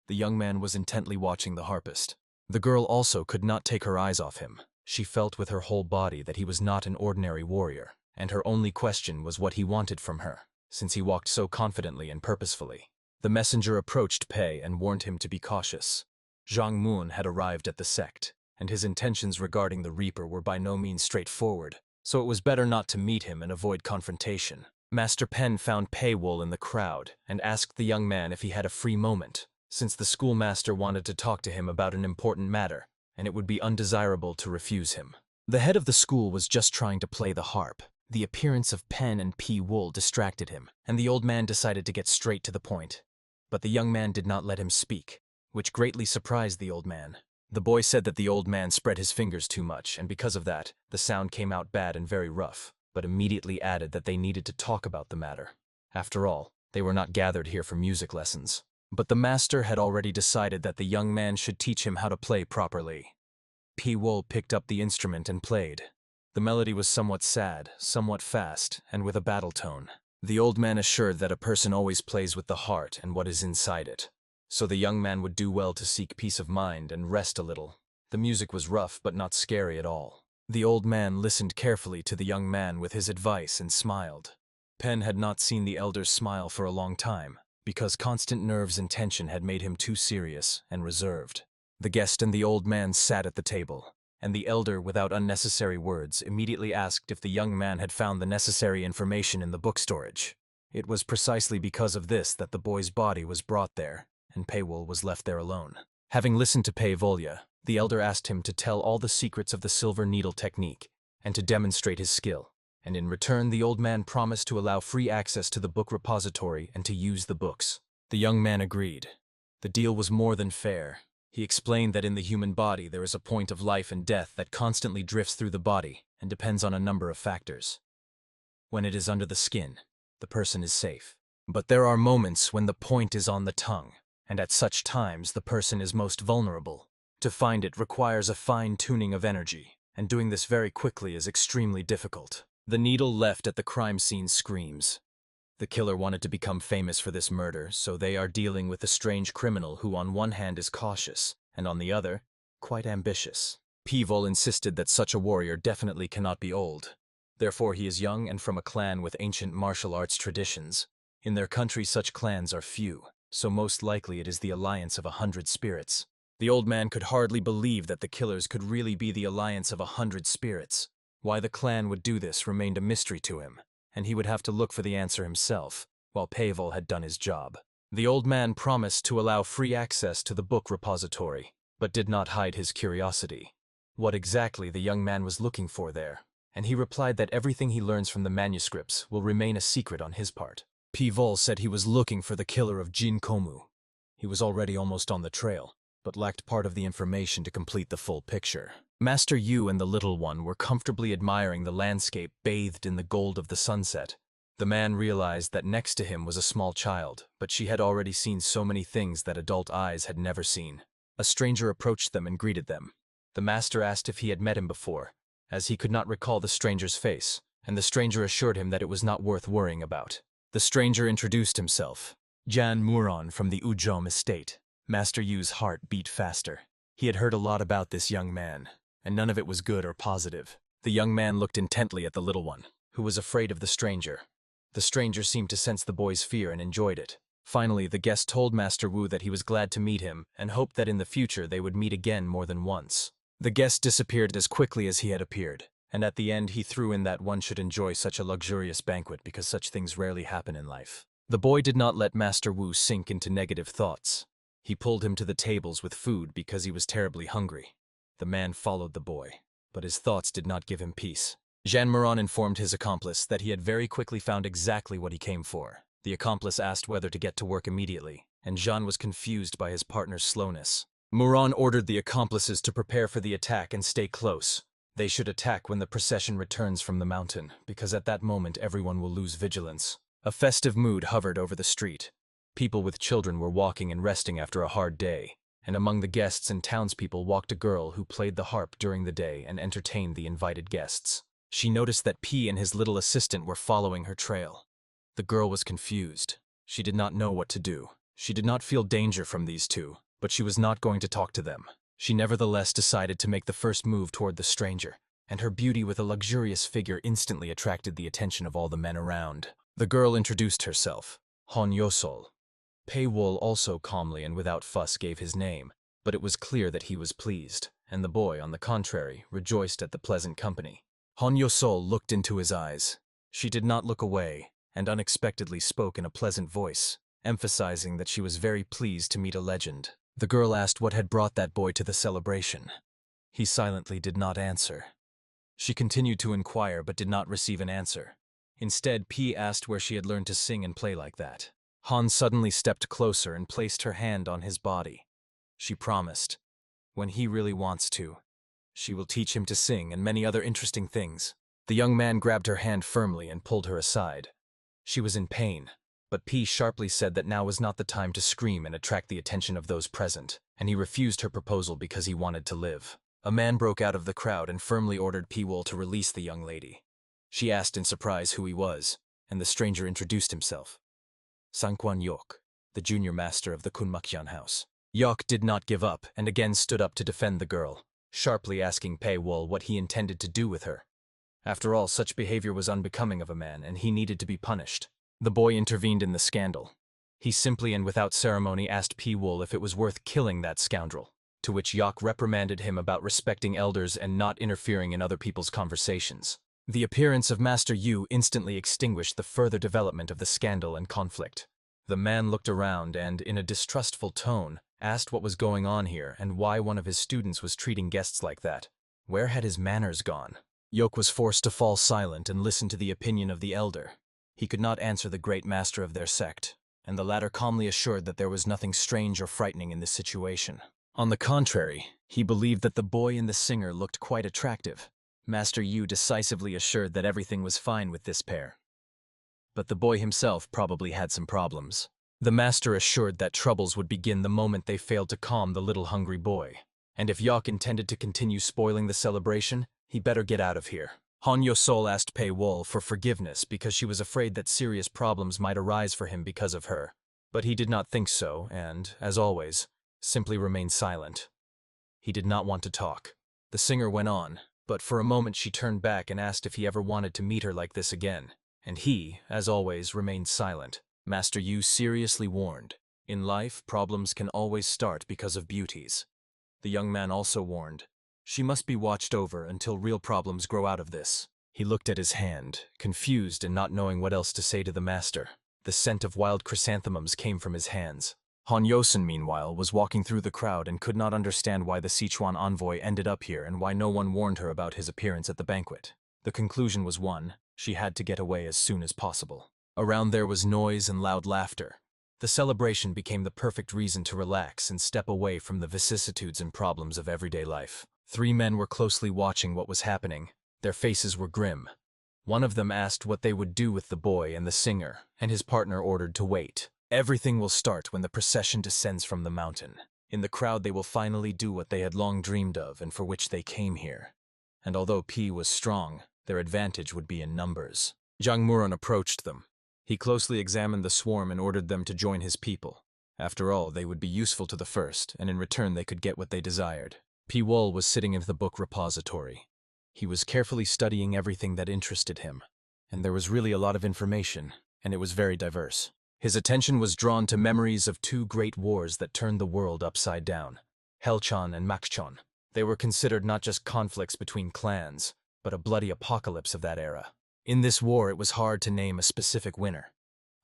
The young man was intently watching the harpist. The girl also could not take her eyes off him. She felt with her whole body that he was not an ordinary warrior, and her only question was what he wanted from her, since he walked so confidently and purposefully. The messenger approached Pei and warned him to be cautious. Zhang Mun had arrived at the sect, and his intentions regarding the Reaper were by no means straightforward, so it was better not to meet him and avoid confrontation. Master Pen found P-Wool in the crowd and asked the young man if he had a free moment, since the schoolmaster wanted to talk to him about an important matter, and it would be undesirable to refuse him. The head of the school was just trying to play the harp. The appearance of Pen and P-Wool distracted him, and the old man decided to get straight to the point. But the young man did not let him speak, which greatly surprised the old man. The boy said that the old man spread his fingers too much, and because of that, the sound came out bad and very rough, but immediately added that they needed to talk about the matter. After all, they were not gathered here for music lessons. But the master had already decided that the young man should teach him how to play properly. P-Wool picked up the instrument and played. The melody was somewhat sad, somewhat fast, and with a battle tone. The old man assured that a person always plays with the heart and what is inside it, so the young man would do well to seek peace of mind and rest a little. The music was rough but not scary at all. The old man listened carefully to the young man with his advice and smiled. Pen had not seen the elder's smile for a long time, because constant nerves and tension had made him too serious and reserved. The guest and the old man sat at the table, and the elder, without unnecessary words, immediately asked if the young man had found the necessary information in the book storage. It was precisely because of this that the boy's body was brought there, and Paywol was left there alone. Having listened to Payvolya, the elder asked him to tell all the secrets of the silver needle technique, and to demonstrate his skill, and in return the old man promised to allow free access to the book repository and to use the books. The young man agreed. The deal was more than fair. He explained that in the human body there is a point of life and death that constantly drifts through the body and depends on a number of factors. When it is under the skin, the person is safe. But there are moments when the point is on the tongue, and at such times the person is most vulnerable. To find it requires a fine-tuning of energy, and doing this very quickly is extremely difficult. The needle left at the crime scene screams. The killer wanted to become famous for this murder, so they are dealing with a strange criminal who on one hand is cautious, and on the other, quite ambitious. Pivol insisted that such a warrior definitely cannot be old. Therefore he is young and from a clan with ancient martial arts traditions. In their country such clans are few, so most likely it is the alliance of 100 spirits. The old man could hardly believe that the killers could really be the alliance of 100 spirits. Why the clan would do this remained a mystery to him, and he would have to look for the answer himself, while Payvol had done his job. The old man promised to allow free access to the book repository, but did not hide his curiosity. What exactly the young man was looking for there, and he replied that everything he learns from the manuscripts will remain a secret on his part. Pivol said he was looking for the killer of Jin Komu. He was already almost on the trail, but lacked part of the information to complete the full picture. Master Yu and the little one were comfortably admiring the landscape bathed in the gold of the sunset. The man realized that next to him was a small child, but she had already seen so many things that adult eyes had never seen. A stranger approached them and greeted them. The master asked if he had met him before, as he could not recall the stranger's face, and the stranger assured him that it was not worth worrying about. The stranger introduced himself. Jan Muron from the Ujom estate. Master Yu's heart beat faster. He had heard a lot about this young man, and none of it was good or positive. The young man looked intently at the little one, who was afraid of the stranger. The stranger seemed to sense the boy's fear and enjoyed it. Finally, the guest told Master Wu that he was glad to meet him and hoped that in the future they would meet again more than once. The guest disappeared as quickly as he had appeared, and at the end he threw in that one should enjoy such a luxurious banquet because such things rarely happen in life. The boy did not let Master Wu sink into negative thoughts. He pulled him to the tables with food because he was terribly hungry. The man followed the boy, but his thoughts did not give him peace. Jean Moran informed his accomplice that he had very quickly found exactly what he came for. The accomplice asked whether to get to work immediately, and Jean was confused by his partner's slowness. Moran ordered the accomplices to prepare for the attack and stay close. They should attack when the procession returns from the mountain, because at that moment everyone will lose vigilance. A festive mood hovered over the street. People with children were walking and resting after a hard day, and among the guests and townspeople walked a girl who played the harp during the day and entertained the invited guests. She noticed that P and his little assistant were following her trail. The girl was confused. She did not know what to do. She did not feel danger from these two, but she was not going to talk to them. She nevertheless decided to make the first move toward the stranger, and her beauty with a luxurious figure instantly attracted the attention of all the men around. The girl introduced herself, Hon Yosol. Paywol also calmly and without fuss gave his name, but it was clear that he was pleased, and the boy, on the contrary, rejoiced at the pleasant company. Hon Yosol looked into his eyes. She did not look away, and unexpectedly spoke in a pleasant voice, emphasizing that she was very pleased to meet a legend. The girl asked what had brought that boy to the celebration. He silently did not answer. She continued to inquire but did not receive an answer. Instead, P asked where she had learned to sing and play like that. Han suddenly stepped closer and placed her hand on his body. She promised, when he really wants to, she will teach him to sing and many other interesting things. The young man grabbed her hand firmly and pulled her aside. She was in pain, but P sharply said that now was not the time to scream and attract the attention of those present, and he refused her proposal because he wanted to live. A man broke out of the crowd and firmly ordered P-Wol to release the young lady. She asked in surprise who he was, and the stranger introduced himself. Sangkwan Yok, the junior master of the Kunmakyan house. Yok did not give up and again stood up to defend the girl. sharply asking Pei Wol what he intended to do with her. After all, such behavior was unbecoming of a man, and he needed to be punished. The boy intervened in the scandal. He simply and without ceremony asked Pei Wol if it was worth killing that scoundrel, to which Yak reprimanded him about respecting elders and not interfering in other people's conversations. The appearance of Master Yu instantly extinguished the further development of the scandal and conflict. The man looked around and, in a distrustful tone, asked what was going on here and why one of his students was treating guests like that. Where had his manners gone? Yok was forced to fall silent and listen to the opinion of the elder. He could not answer the great master of their sect, and the latter calmly assured that there was nothing strange or frightening in this situation. On the contrary, he believed that the boy and the singer looked quite attractive. Master Yu decisively assured that everything was fine with this pair. But the boy himself probably had some problems. The master assured that troubles would begin the moment they failed to calm the little hungry boy. And if Yok intended to continue spoiling the celebration, he better get out of here. Han Yo-sol asked Pei Wol for forgiveness because she was afraid that serious problems might arise for him because of her. But he did not think so and, as always, simply remained silent. He did not want to talk. The singer went on, but for a moment she turned back and asked if he ever wanted to meet her like this again. And he, as always, remained silent. Master Yu seriously warned, in life, problems can always start because of beauties. The young man also warned, she must be watched over until real problems grow out of this. He looked at his hand, confused and not knowing what else to say to the master. The scent of wild chrysanthemums came from his hands. Han Yosen, meanwhile, was walking through the crowd and could not understand why the Sichuan envoy ended up here and why no one warned her about his appearance at the banquet. The conclusion was one: she had to get away as soon as possible. Around there was noise and loud laughter. The celebration became the perfect reason to relax and step away from the vicissitudes and problems of everyday life. 3 men were closely watching what was happening. Their faces were grim. One of them asked what they would do with the boy and the singer, and his partner ordered to wait. Everything will start when the procession descends from the mountain. In the crowd they will finally do what they had long dreamed of and for which they came here. And although Pi was strong, their advantage would be in numbers. Zhang Muron approached them. He closely examined the swarm and ordered them to join his people. After all, they would be useful to the first, and in return they could get what they desired. Pei Wol was sitting in the book repository. He was carefully studying everything that interested him, and there was really a lot of information, and it was very diverse. His attention was drawn to memories of 2 great wars that turned the world upside down, Helchon and Makchon. They were considered not just conflicts between clans, but a bloody apocalypse of that era. In this war, it was hard to name a specific winner.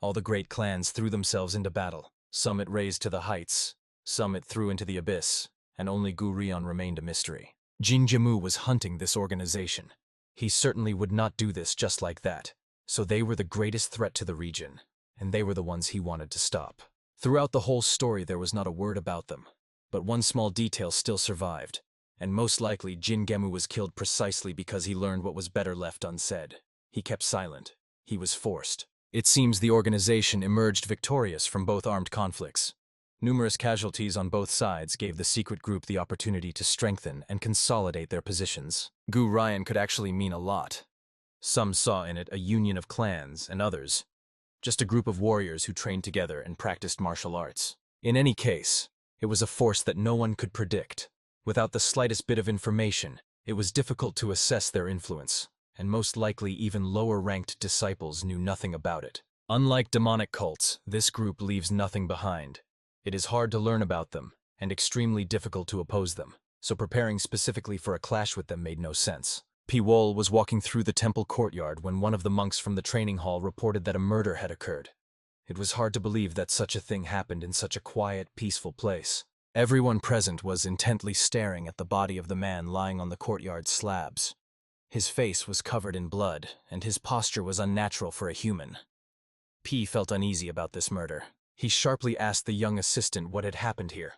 All the great clans threw themselves into battle. Some it raised to the heights, some it threw into the abyss, and only Gu Rion remained a mystery. Jin Jimu was hunting this organization. He certainly would not do this just like that, so they were the greatest threat to the region, and they were the ones he wanted to stop. Throughout the whole story there was not a word about them, but one small detail still survived, and most likely Jin Gemu was killed precisely because he learned what was better left unsaid. He kept silent. He was forced. It seems the organization emerged victorious from both armed conflicts. Numerous casualties on both sides gave the secret group the opportunity to strengthen and consolidate their positions. Gu Ryan could actually mean a lot. Some saw in it a union of clans, and others just a group of warriors who trained together and practiced martial arts. In any case, it was a force that no one could predict. Without the slightest bit of information, it was difficult to assess their influence, and most likely even lower-ranked disciples knew nothing about it. Unlike demonic cults, this group leaves nothing behind. It is hard to learn about them, and extremely difficult to oppose them, so preparing specifically for a clash with them made no sense. Pei Wol was walking through the temple courtyard when one of the monks from the training hall reported that a murder had occurred. It was hard to believe that such a thing happened in such a quiet, peaceful place. Everyone present was intently staring at the body of the man lying on the courtyard slabs. His face was covered in blood, and his posture was unnatural for a human. P felt uneasy about this murder. He sharply asked the young assistant what had happened here.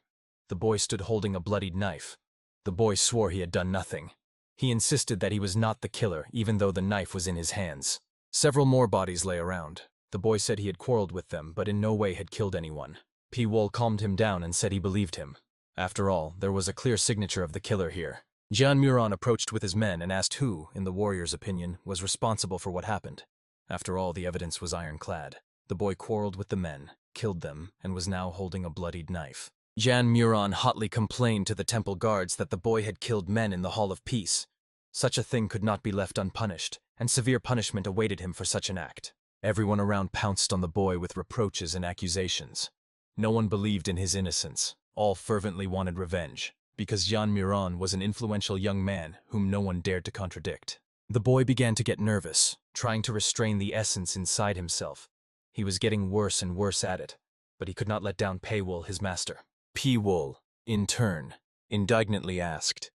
The boy stood holding a bloodied knife. The boy swore he had done nothing. He insisted that he was not the killer, even though the knife was in his hands. Several more bodies lay around. The boy said he had quarreled with them, but in no way had killed anyone. Pei Wol calmed him down and said he believed him. After all, there was a clear signature of the killer here. Jian Muron approached with his men and asked who, in the warrior's opinion, was responsible for what happened. After all, the evidence was ironclad. The boy quarreled with the men, killed them, and was now holding a bloodied knife. Jan Muron hotly complained to the temple guards that the boy had killed men in the Hall of Peace. Such a thing could not be left unpunished, and severe punishment awaited him for such an act. Everyone around pounced on the boy with reproaches and accusations. No one believed in his innocence. All fervently wanted revenge, because Jan Muron was an influential young man whom no one dared to contradict. The boy began to get nervous, trying to restrain the essence inside himself. He was getting worse and worse at it, but he could not let down Paywol, his master. Paywol, in turn, indignantly asked,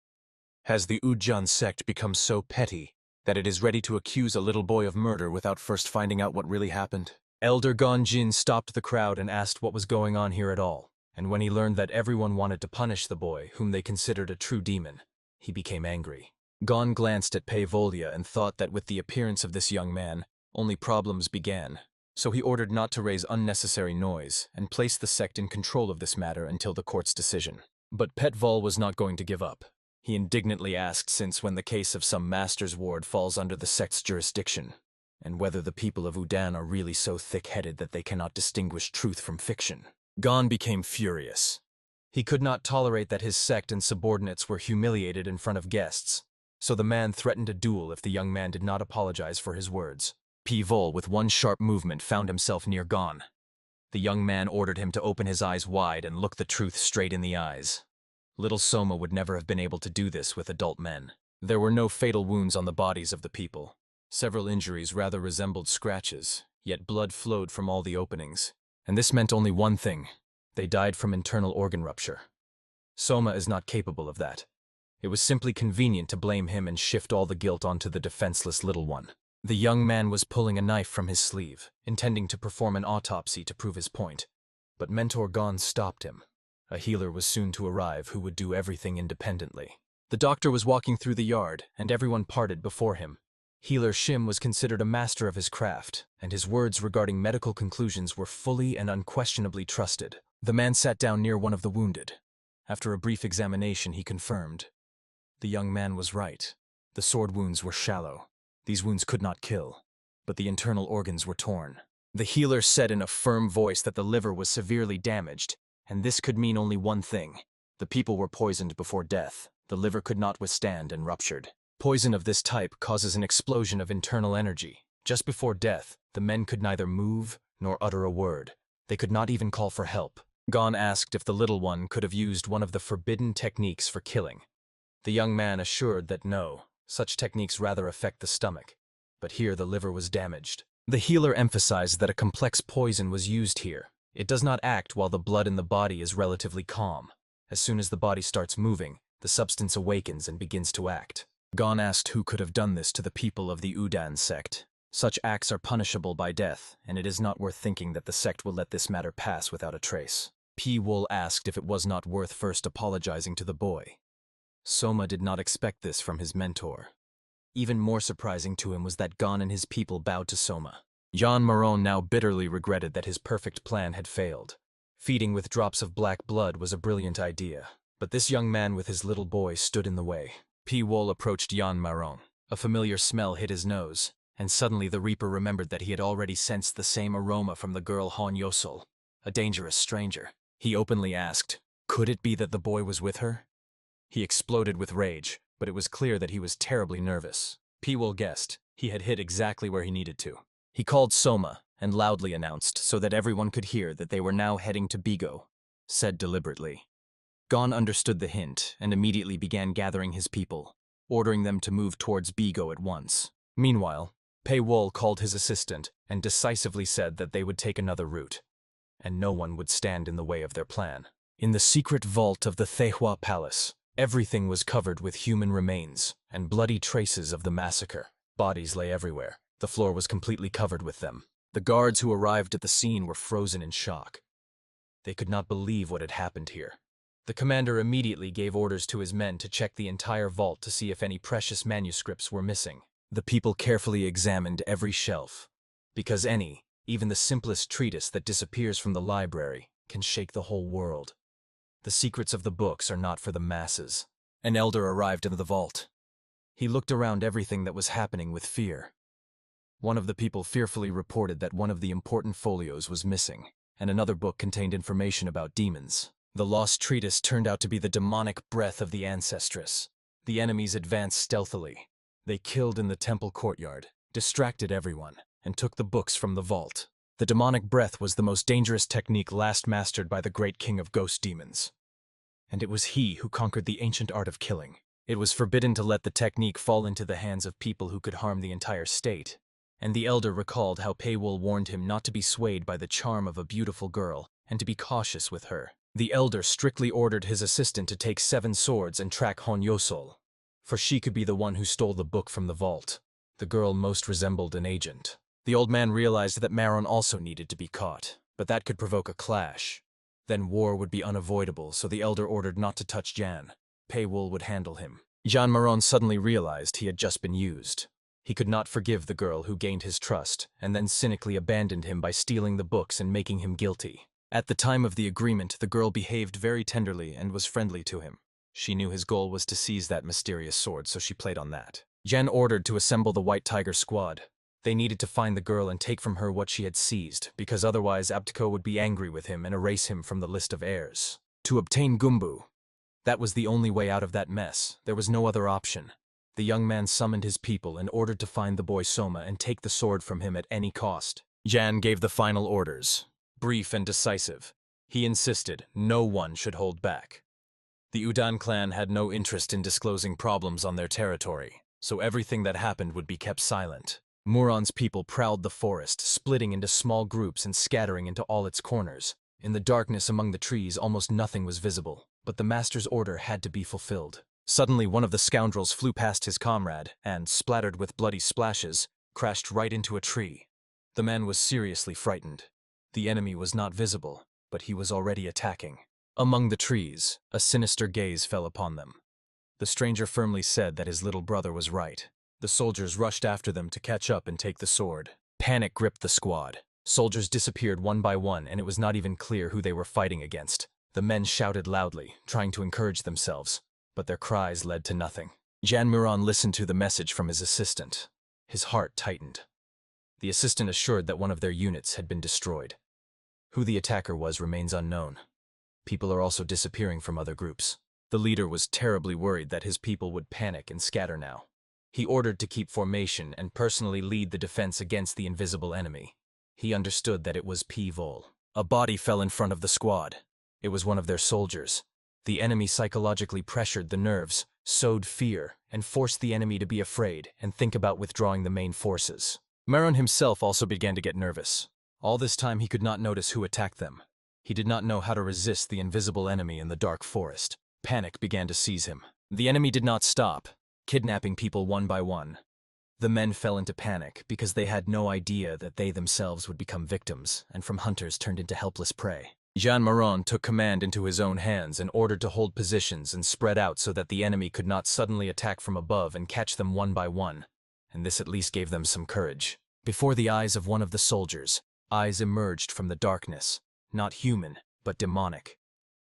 "Has the Ujan sect become so petty that it is ready to accuse a little boy of murder without first finding out what really happened?" Elder Gonjin stopped the crowd and asked what was going on here at all, and when he learned that everyone wanted to punish the boy, whom they considered a true demon, he became angry. Gon glanced at Paywolya and thought that with the appearance of this young man, only problems began, so he ordered not to raise unnecessary noise and placed the sect in control of this matter until the court's decision. But Petvol was not going to give up. He indignantly asked since when the case of some master's ward falls under the sect's jurisdiction, and whether the people of Udan are really so thick-headed that they cannot distinguish truth from fiction. Gon became furious. He could not tolerate that his sect and subordinates were humiliated in front of guests, so the man threatened a duel if the young man did not apologize for his words. Paywol, with one sharp movement, found himself near Gon. The young man ordered him to open his eyes wide and look the truth straight in the eyes. Little Soma would never have been able to do this with adult men. There were no fatal wounds on the bodies of the people. Several injuries rather resembled scratches, yet blood flowed from all the openings. And this meant only one thing: they died from internal organ rupture. Soma is not capable of that. It was simply convenient to blame him and shift all the guilt onto the defenseless little one. The young man was pulling a knife from his sleeve, intending to perform an autopsy to prove his point. But Mentor Gon stopped him. A healer was soon to arrive who would do everything independently. The doctor was walking through the yard, and everyone parted before him. Healer Shim was considered a master of his craft, and his words regarding medical conclusions were fully and unquestionably trusted. The man sat down near one of the wounded. After a brief examination, he confirmed. The young man was right. The sword wounds were shallow. These wounds could not kill, but the internal organs were torn. The healer said in a firm voice that the liver was severely damaged, and this could mean only one thing. The people were poisoned before death. The liver could not withstand and ruptured. Poison of this type causes an explosion of internal energy. Just before death, the men could neither move nor utter a word. They could not even call for help. Gon asked if the little one could have used one of the forbidden techniques for killing. The young man assured that no, such techniques rather affect the stomach, but here the liver was damaged. The healer emphasized that a complex poison was used here. It does not act while the blood in the body is relatively calm. As soon as the body starts moving, the substance awakens and begins to act. Gon asked who could have done this to the people of the Udan sect. Such acts are punishable by death, and it is not worth thinking that the sect will let this matter pass without a trace. Paywol asked if it was not worth first apologizing to the boy. Soma did not expect this from his mentor. Even more surprising to him was that Gon and his people bowed to Soma. Jan Maron now bitterly regretted that his perfect plan had failed. Feeding with drops of black blood was a brilliant idea, but this young man with his little boy stood in the way. Paywol approached Jan Maron. A familiar smell hit his nose, and suddenly the Reaper remembered that he had already sensed the same aroma from the girl Han Yosol, a dangerous stranger. He openly asked, could it be that the boy was with her? He exploded with rage, but it was clear that he was terribly nervous. Paywol guessed he had hit exactly where he needed to. He called Soma and loudly announced so that everyone could hear that they were now heading to Bigo, said deliberately. Gon understood the hint and immediately began gathering his people, ordering them to move towards Bigo at once. Meanwhile, Paywol called his assistant and decisively said that they would take another route, and no one would stand in the way of their plan. In the secret vault of the Thehua Palace, everything was covered with human remains and bloody traces of the massacre. Bodies lay everywhere. The floor was completely covered with them. The guards who arrived at the scene were frozen in shock. They could not believe what had happened here. The commander immediately gave orders to his men to check the entire vault to see if any precious manuscripts were missing. The people carefully examined every shelf, because even the simplest treatise that disappears from the library can shake the whole world. The secrets of the books are not for the masses. An elder arrived into the vault. He looked around everything that was happening with fear. One of the people fearfully reported that one of the important folios was missing, and another book contained information about demons. The lost treatise turned out to be the demonic breath of the ancestress. The enemies advanced stealthily. They killed in the temple courtyard, distracted everyone, and took the books from the vault. The demonic breath was the most dangerous technique last mastered by the great king of ghost demons. And it was he who conquered the ancient art of killing. It was forbidden to let the technique fall into the hands of people who could harm the entire state. And the elder recalled how Paywol warned him not to be swayed by the charm of a beautiful girl and to be cautious with her. The elder strictly ordered his assistant to take 7 swords and track Hon Yosol, for she could be the one who stole the book from the vault. The girl most resembled an agent. The old man realized that Maron also needed to be caught, but that could provoke a clash. Then war would be unavoidable, so the elder ordered not to touch Jan. Paywol would handle him. Jan Maron suddenly realized he had just been used. He could not forgive the girl who gained his trust and then cynically abandoned him by stealing the books and making him guilty. At the time of the agreement, the girl behaved very tenderly and was friendly to him. She knew his goal was to seize that mysterious sword, so she played on that. Jan ordered to assemble the White Tiger squad. They needed to find the girl and take from her what she had seized, because otherwise Abtko would be angry with him and erase him from the list of heirs. To obtain Gumbu, that was the only way out of that mess. There was no other option. The young man summoned his people and ordered to find the boy Soma and take the sword from him at any cost. Jan gave the final orders. Brief and decisive. He insisted no one should hold back. The Udan clan had no interest in disclosing problems on their territory, so everything that happened would be kept silent. Muron's people prowled the forest, splitting into small groups and scattering into all its corners. In the darkness among the trees, almost nothing was visible, but the master's order had to be fulfilled. Suddenly, one of the scoundrels flew past his comrade and, splattered with bloody splashes, crashed right into a tree. The man was seriously frightened. The enemy was not visible, but he was already attacking. Among the trees, a sinister gaze fell upon them. The stranger firmly said that his little brother was right. The soldiers rushed after them to catch up and take the sword. Panic gripped the squad. Soldiers disappeared one by one, and it was not even clear who they were fighting against. The men shouted loudly, trying to encourage themselves, but their cries led to nothing. Jan Muron listened to the message from his assistant. His heart tightened. The assistant assured that one of their units had been destroyed. Who the attacker was remains unknown. People are also disappearing from other groups. The leader was terribly worried that his people would panic and scatter now. He ordered to keep formation and personally lead the defense against the invisible enemy. He understood that it was Paywol. A body fell in front of the squad. It was one of their soldiers. The enemy psychologically pressured the nerves, sowed fear, and forced the enemy to be afraid and think about withdrawing the main forces. Maron himself also began to get nervous. All this time he could not notice who attacked them. He did not know how to resist the invisible enemy in the dark forest. Panic began to seize him. The enemy did not stop, kidnapping people one by one. The men fell into panic because they had no idea that they themselves would become victims and from hunters turned into helpless prey. Jan Maron took command into his own hands and ordered to hold positions and spread out so that the enemy could not suddenly attack from above and catch them one by one, and this at least gave them some courage. Before the eyes of one of the soldiers, eyes emerged from the darkness, not human, but demonic.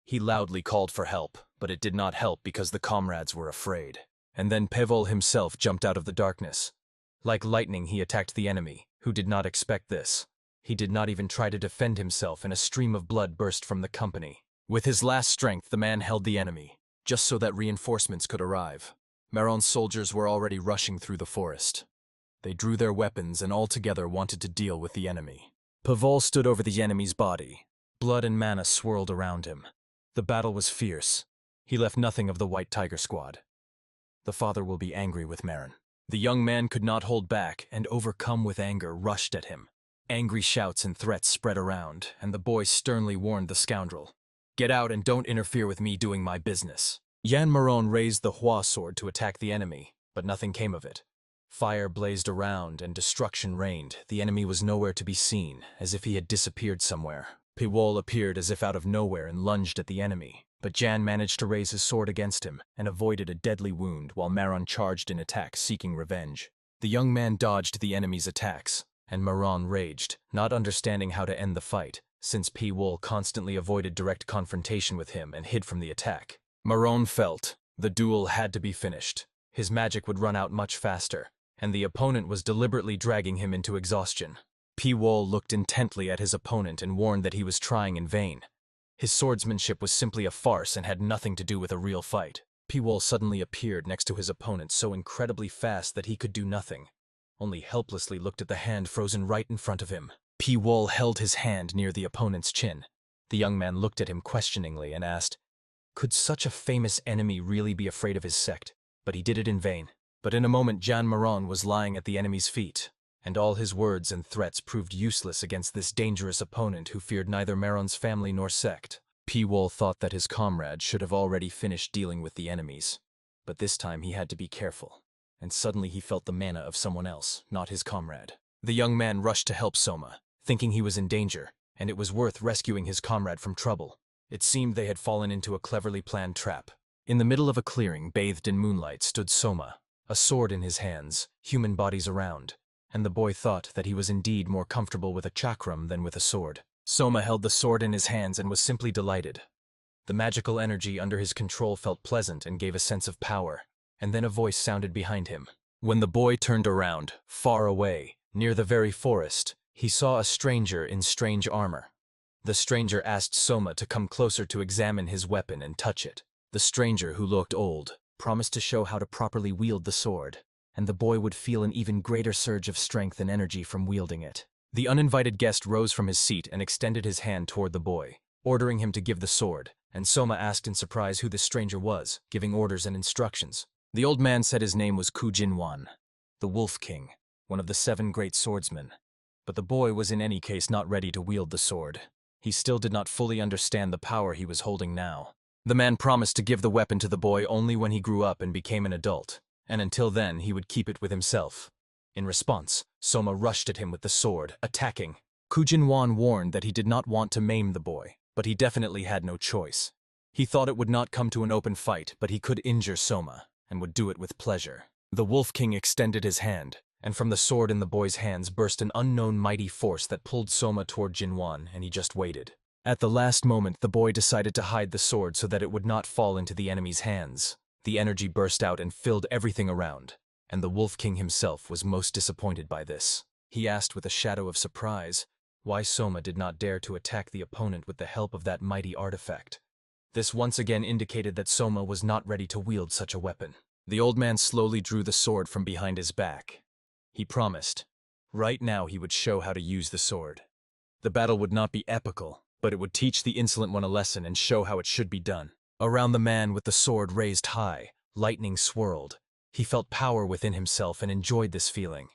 He loudly called for help, but it did not help because the comrades were afraid. And then Paywol himself jumped out of the darkness. Like lightning, he attacked the enemy, who did not expect this. He did not even try to defend himself, and a stream of blood burst from the company. With his last strength, the man held the enemy, just so that reinforcements could arrive. Maron's soldiers were already rushing through the forest. They drew their weapons and all together wanted to deal with the enemy. Paywol stood over the enemy's body. Blood and mana swirled around him. The battle was fierce. He left nothing of the White Tiger squad. The father will be angry with Maron. The young man could not hold back and, overcome with anger, rushed at him. Angry shouts and threats spread around, and the boy sternly warned the scoundrel, "Get out and don't interfere with me doing my business." Jan Maron raised the Hua sword to attack the enemy, but nothing came of it. Fire blazed around and destruction reigned. The enemy was nowhere to be seen, as if he had disappeared somewhere. Paywol appeared as if out of nowhere and lunged at the enemy, but Jan managed to raise his sword against him and avoided a deadly wound while Maron charged in attack, seeking revenge. The young man dodged the enemy's attacks, and Maron raged, not understanding how to end the fight, since Paywol constantly avoided direct confrontation with him and hid from the attack. Maron felt the duel had to be finished. His magic would run out much faster, and the opponent was deliberately dragging him into exhaustion. Paywol looked intently at his opponent and warned that he was trying in vain. His swordsmanship was simply a farce and had nothing to do with a real fight. P-Wall suddenly appeared next to his opponent so incredibly fast that he could do nothing, only helplessly looked at the hand frozen right in front of him. P-Wall held his hand near the opponent's chin. The young man looked at him questioningly and asked, could such a famous enemy really be afraid of his sect? But he did it in vain. But in a moment Jan Maron was lying at the enemy's feet, and all his words and threats proved useless against this dangerous opponent who feared neither Maron's family nor sect. P-Wall thought that his comrade should have already finished dealing with the enemies, but this time he had to be careful, and suddenly he felt the mana of someone else, not his comrade. The young man rushed to help Soma, thinking he was in danger, and it was worth rescuing his comrade from trouble. It seemed they had fallen into a cleverly planned trap. In the middle of a clearing, bathed in moonlight, stood Soma, a sword in his hands, human bodies around, and the boy thought that he was indeed more comfortable with a chakram than with a sword. Soma held the sword in his hands and was simply delighted. The magical energy under his control felt pleasant and gave a sense of power, and then a voice sounded behind him. When the boy turned around, far away, near the very forest, he saw a stranger in strange armor. The stranger asked Soma to come closer to examine his weapon and touch it. The stranger, who looked old, promised to show how to properly wield the sword, and the boy would feel an even greater surge of strength and energy from wielding it. The uninvited guest rose from his seat and extended his hand toward the boy, ordering him to give the sword, and Soma asked in surprise who this stranger was, giving orders and instructions. The old man said his name was Kujinwan, the Wolf King, one of the 7 great swordsmen. But the boy was in any case not ready to wield the sword. He still did not fully understand the power he was holding now. The man promised to give the weapon to the boy only when he grew up and became an adult, and until then he would keep it with himself. In response, Soma rushed at him with the sword, attacking. Kujinwan warned that he did not want to maim the boy, but he definitely had no choice. He thought it would not come to an open fight, but he could injure Soma, and would do it with pleasure. The Wolf King extended his hand, and from the sword in the boy's hands burst an unknown mighty force that pulled Soma toward Jinwan, and he just waited. At the last moment, the boy decided to hide the sword so that it would not fall into the enemy's hands. The energy burst out and filled everything around, and the Wolf King himself was most disappointed by this. He asked with a shadow of surprise why Soma did not dare to attack the opponent with the help of that mighty artifact. This once again indicated that Soma was not ready to wield such a weapon. The old man slowly drew the sword from behind his back. He promised. Right now he would show how to use the sword. The battle would not be epical, but it would teach the insolent one a lesson and show how it should be done. Around the man with the sword raised high, lightning swirled. He felt power within himself and enjoyed this feeling.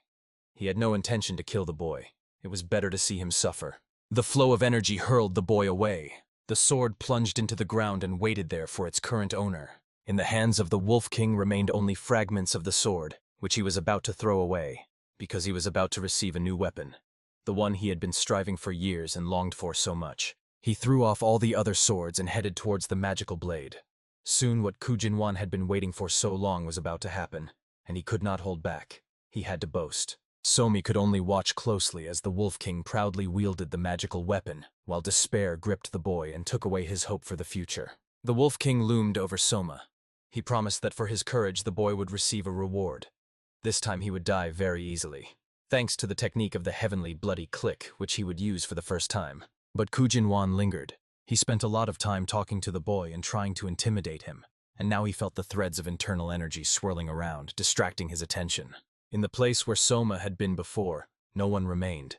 He had no intention to kill the boy. It was better to see him suffer. The flow of energy hurled the boy away. The sword plunged into the ground and waited there for its current owner. In the hands of the Wolf King remained only fragments of the sword, which he was about to throw away, because he was about to receive a new weapon, the one he had been striving for years and longed for so much. He threw off all the other swords and headed towards the magical blade. Soon what Kujinwan had been waiting for so long was about to happen, and he could not hold back. He had to boast. Somi could only watch closely as the Wolf King proudly wielded the magical weapon, while despair gripped the boy and took away his hope for the future. The Wolf King loomed over Soma. He promised that for his courage the boy would receive a reward. This time he would die very easily, thanks to the technique of the heavenly bloody click, which he would use for the first time. But Kujinwan lingered. He spent a lot of time talking to the boy and trying to intimidate him, and now he felt the threads of internal energy swirling around, distracting his attention. In the place where Soma had been before, no one remained.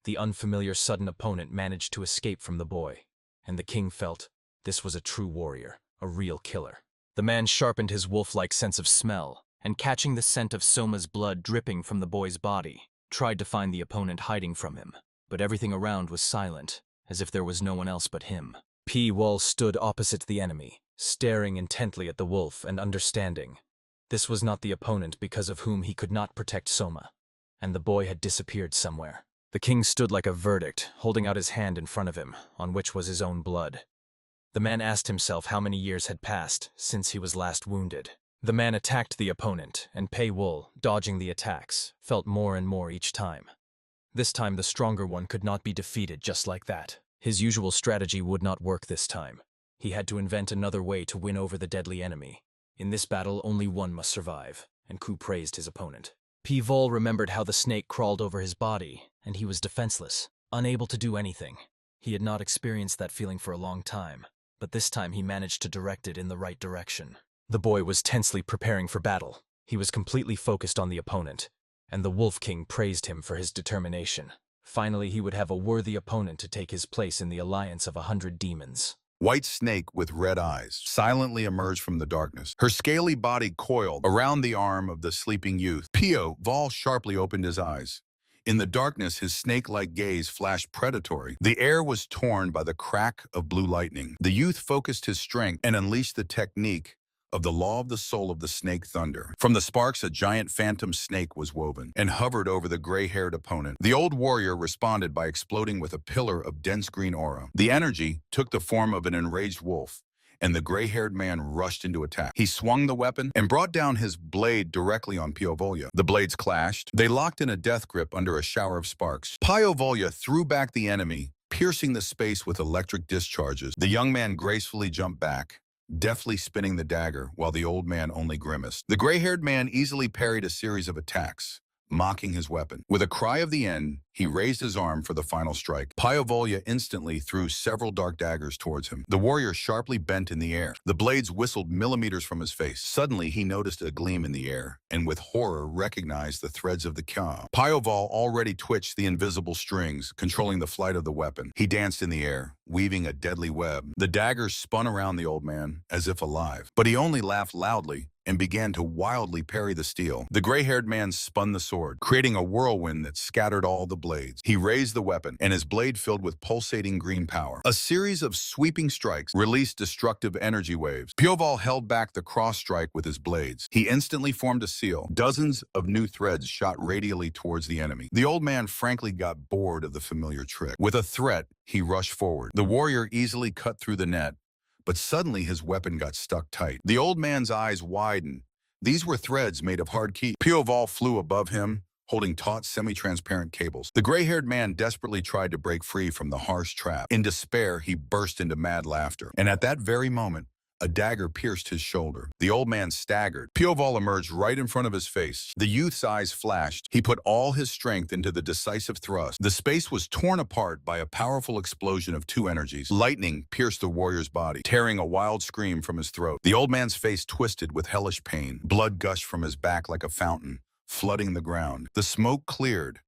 The unfamiliar sudden opponent managed to escape from the boy, and the king felt this was a true warrior, a real killer. The man sharpened his wolf-like sense of smell, and catching the scent of Soma's blood dripping from the boy's body, tried to find the opponent hiding from him. But everything around was silent, as if there was no one else but him. P-Wall stood opposite the enemy, staring intently at the wolf and understanding. This was not the opponent because of whom he could not protect Soma, and the boy had disappeared somewhere. The king stood like a verdict, holding out his hand in front of him, on which was his own blood. The man asked himself how many years had passed since he was last wounded. The man attacked the opponent, and Pei-Wul, dodging the attacks, felt more and more each time. This time the stronger one could not be defeated just like that. His usual strategy would not work this time. He had to invent another way to win over the deadly enemy. In this battle, only one must survive, and Ku praised his opponent. P-Wul remembered how the snake crawled over his body, and he was defenseless, unable to do anything. He had not experienced that feeling for a long time, but this time he managed to direct it in the right direction. The boy was tensely preparing for battle. He was completely focused on the opponent, and the Wolf King praised him for his determination. Finally, he would have a worthy opponent to take his place in the alliance of 100 demons. White snake with red eyes silently emerged from the darkness. Her scaly body coiled around the arm of the sleeping youth. Pio Vol sharply opened his eyes. In the darkness, his snake-like gaze flashed predatory. The air was torn by the crack of blue lightning. The youth focused his strength and unleashed the technique of the law of the soul of the snake thunder. From the sparks, a giant phantom snake was woven and hovered over the gray-haired opponent. The old warrior responded by exploding with a pillar of dense green aura. The energy took the form of an enraged wolf, and the gray-haired man rushed into attack. He swung the weapon and brought down his blade directly on Piovolya. The blades clashed. They locked in a death grip under a shower of sparks. Piovolya threw back the enemy, piercing the space with electric discharges. The young man gracefully jumped back, deftly spinning the dagger, while the old man only grimaced. The gray-haired man easily parried a series of attacks, mocking his weapon. With a cry of the end, he raised his arm for the final strike. Piovolya instantly threw several dark daggers towards him. The warrior sharply bent in the air. The blades whistled millimeters from his face. Suddenly, he noticed a gleam in the air, and with horror recognized the threads of the Kya. Piovol already twitched the invisible strings, controlling the flight of the weapon. He danced in the air, weaving a deadly web. The daggers spun around the old man, as if alive. But he only laughed loudly and began to wildly parry the steel. The gray-haired man spun the sword, creating a whirlwind that scattered all the blades. He raised the weapon, and his blade filled with pulsating green power. A series of sweeping strikes released destructive energy waves. Piovol held back the cross-strike with his blades. He instantly formed a seal. Dozens of new threads shot radially towards the enemy. The old man frankly got bored of the familiar trick. With a threat, he rushed forward. The warrior easily cut through the net, but suddenly his weapon got stuck tight. The old man's eyes widened. These were threads made of hard key. Piovol flew above him, holding taut, semi-transparent cables. The gray-haired man desperately tried to break free from the harsh trap. In despair, he burst into mad laughter. And at that very moment, a dagger pierced his shoulder. The old man staggered. Piovol emerged right in front of his face. The youth's eyes flashed. He put all his strength into the decisive thrust. The space was torn apart by a powerful explosion of two energies. Lightning pierced the warrior's body, tearing a wild scream from his throat. The old man's face twisted with hellish pain. Blood gushed from his back like a fountain, flooding the ground. The smoke cleared.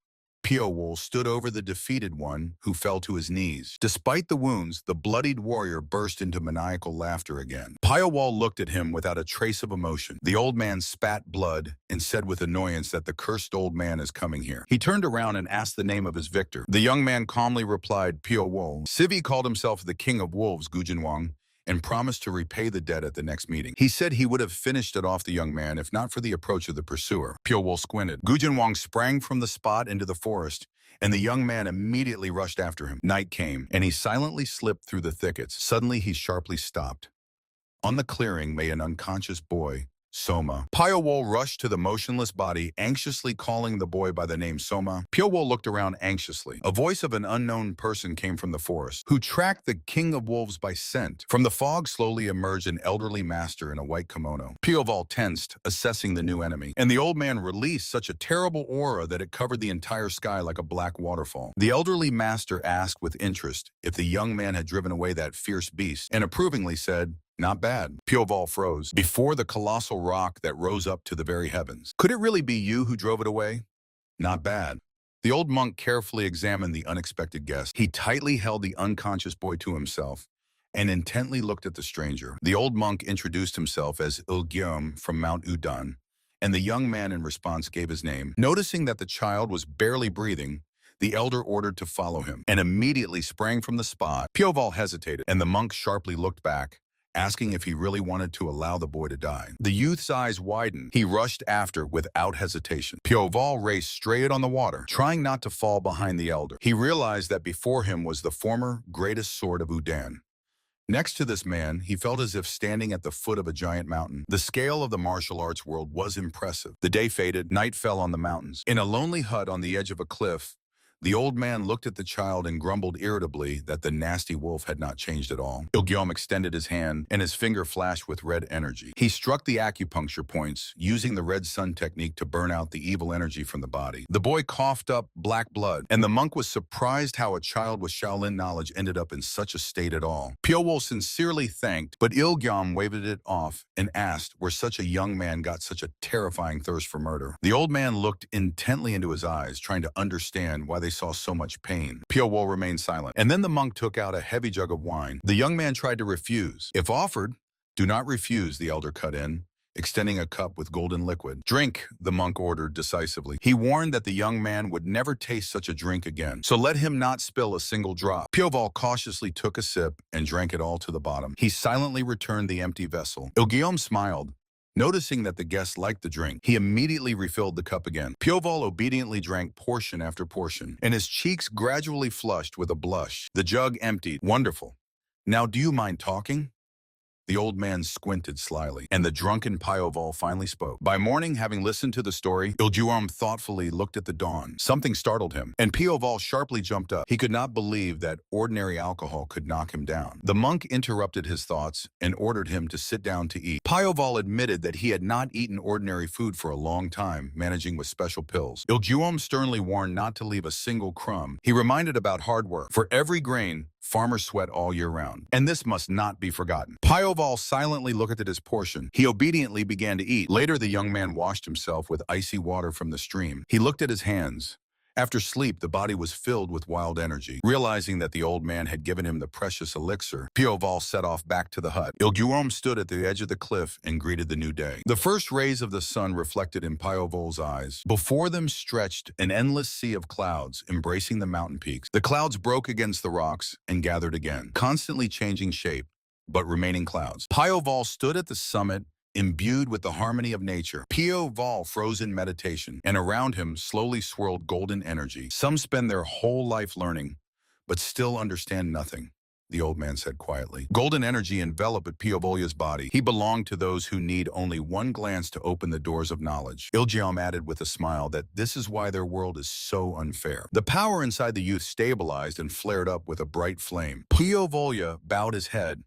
Piowol stood over the defeated one, who fell to his knees. Despite the wounds, the bloodied warrior burst into maniacal laughter again. Piowol looked at him without a trace of emotion. The old man spat blood and said with annoyance that the cursed old man is coming here. He turned around and asked the name of his victor. The young man calmly replied, Piowol. Sivi called himself the King of Wolves, Gujinwang, and promised to repay the debt at the next meeting. He said he would have finished it off the young man if not for the approach of the pursuer. Piowol squinted. Gujinwang sprang from the spot into the forest, and the young man immediately rushed after him. Night came, and he silently slipped through the thickets. Suddenly, he sharply stopped. On the clearing lay an unconscious boy, Soma. Piowol rushed to the motionless body, anxiously calling the boy by the name Soma. Piowol looked around anxiously. A voice of an unknown person came from the forest, who tracked the King of Wolves by scent. From the fog slowly emerged an elderly master in a white kimono. Piowol tensed, assessing the new enemy, and the old man released such a terrible aura that it covered the entire sky like a black waterfall. The elderly master asked with interest if the young man had driven away that fierce beast, and approvingly said, "Not bad." Piovol froze before the colossal rock that rose up to the very heavens. "Could it really be you who drove it away?" "Not bad." The old monk carefully examined the unexpected guest. He tightly held the unconscious boy to himself and intently looked at the stranger. The old monk introduced himself as Ilgyom from Mount Udan, and the young man in response gave his name. Noticing that the child was barely breathing, the elder ordered to follow him and immediately sprang from the spot. Piovol hesitated, and the monk sharply looked back, asking if he really wanted to allow the boy to die. The youth's eyes widened. He rushed after without hesitation. Piovol raced straight on the water, trying not to fall behind the elder. He realized that before him was the former greatest sword of Udan. Next to this man, he felt as if standing at the foot of a giant mountain. The scale of the martial arts world was impressive. The day faded, night fell on the mountains. In a lonely hut on the edge of a cliff, The old man looked at the child and grumbled irritably that the nasty wolf had not changed at all. Il extended his hand, and his finger flashed with red energy. He struck the acupuncture points, using the red sun technique to burn out the evil energy from the body. The boy coughed up black blood, and the monk was surprised how a child with Shaolin knowledge ended up in such a state at all. Pyo sincerely thanked, but Il waved it off and asked where such a young man got such a terrifying thirst for murder. The old man looked intently into his eyes, trying to understand why they saw so much pain. Pyo remained silent, and then the monk took out a heavy jug of wine. The young man tried to refuse. If offered, do not refuse, the elder cut in, extending a cup with golden liquid. Drink, the monk ordered decisively. He warned that the young man would never taste such a drink again, so let him not spill a single drop. Pyoval cautiously took a sip and drank it all to the bottom. He silently returned the empty vessel. Il smiled. Noticing that the guest liked the drink, he immediately refilled the cup again. Pyoval obediently drank portion after portion, and his cheeks gradually flushed with a blush. The jug emptied. Wonderful. Now do you mind talking? The old man squinted slyly, and the drunken Pyoval finally spoke. By morning, having listened to the story, Iljuam thoughtfully looked at the dawn. Something startled him, and Pyoval sharply jumped up. He could not believe that ordinary alcohol could knock him down. The monk interrupted his thoughts and ordered him to sit down to eat. Pyoval admitted that he had not eaten ordinary food for a long time, managing with special pills. Iljuam sternly warned not to leave a single crumb. He reminded about hard work. For every grain, farmers sweat all year round, and this must not be forgotten. Pyoval silently looked at his portion. He obediently began to eat. Later, the young man washed himself with icy water from the stream. He looked at his hands. After sleep, the body was filled with wild energy. Realizing that the old man had given him the precious elixir, Pyoval set off back to the hut. Ilguom stood at the edge of the cliff and greeted the new day. The first rays of the sun reflected in Pyoval's eyes. Before them stretched an endless sea of clouds, embracing the mountain peaks. The clouds broke against the rocks and gathered again, constantly changing shape, but remaining clouds. Pyoval stood at the summit, imbued with the harmony of nature. Pyoval froze in meditation, and around him slowly swirled golden energy. Some spend their whole life learning, but still understand nothing, the old man said quietly. Golden energy enveloped Pyovolya's body. He belonged to those who need only one glance to open the doors of knowledge. Iljiam added with a smile that this is why their world is so unfair. The power inside the youth stabilized and flared up with a bright flame. Pyovolya bowed his head.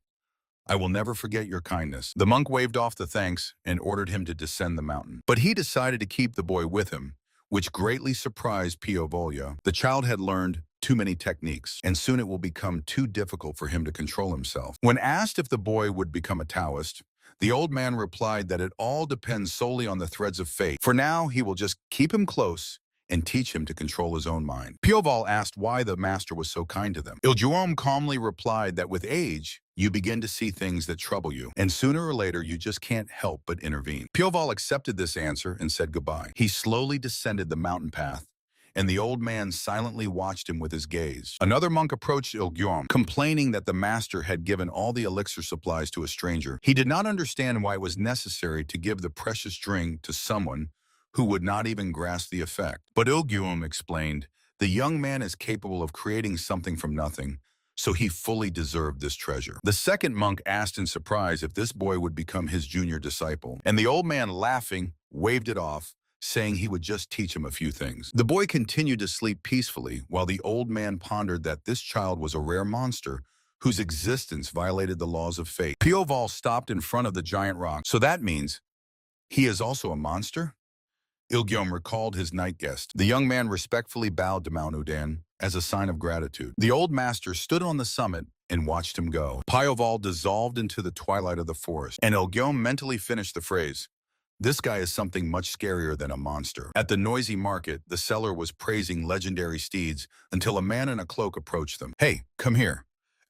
I will never forget your kindness. The monk waved off the thanks and ordered him to descend the mountain. But he decided to keep the boy with him, which greatly surprised Pyovolya. The child had learned too many techniques, and soon it will become too difficult for him to control himself. When asked if the boy would become a Taoist, the old man replied that it all depends solely on the threads of fate. For now, he will just keep him close and teach him to control his own mind. Pyoval asked why the master was so kind to them. Iljuom calmly replied that with age, you begin to see things that trouble you, and sooner or later you just can't help but intervene. Pyoval accepted this answer and said goodbye. He slowly descended the mountain path, and the old man silently watched him with his gaze. Another monk approached Ilguom, complaining that the master had given all the elixir supplies to a stranger. He did not understand why it was necessary to give the precious drink to someone who would not even grasp the effect. But Ilguom explained, the young man is capable of creating something from nothing, so he fully deserved this treasure. The second monk asked in surprise if this boy would become his junior disciple, and the old man, laughing, waved it off, saying he would just teach him a few things. The boy continued to sleep peacefully, while the old man pondered that this child was a rare monster whose existence violated the laws of fate. Pyoval stopped in front of the giant rock. So that means he is also a monster? Ilgyom recalled his night guest. The young man respectfully bowed to Mount Udan as a sign of gratitude. The old master stood on the summit and watched him go. Pyoval dissolved into the twilight of the forest, and Ilgyom mentally finished the phrase, this guy is something much scarier than a monster. At the noisy market, the seller was praising legendary steeds until a man in a cloak approached them. Hey, come here.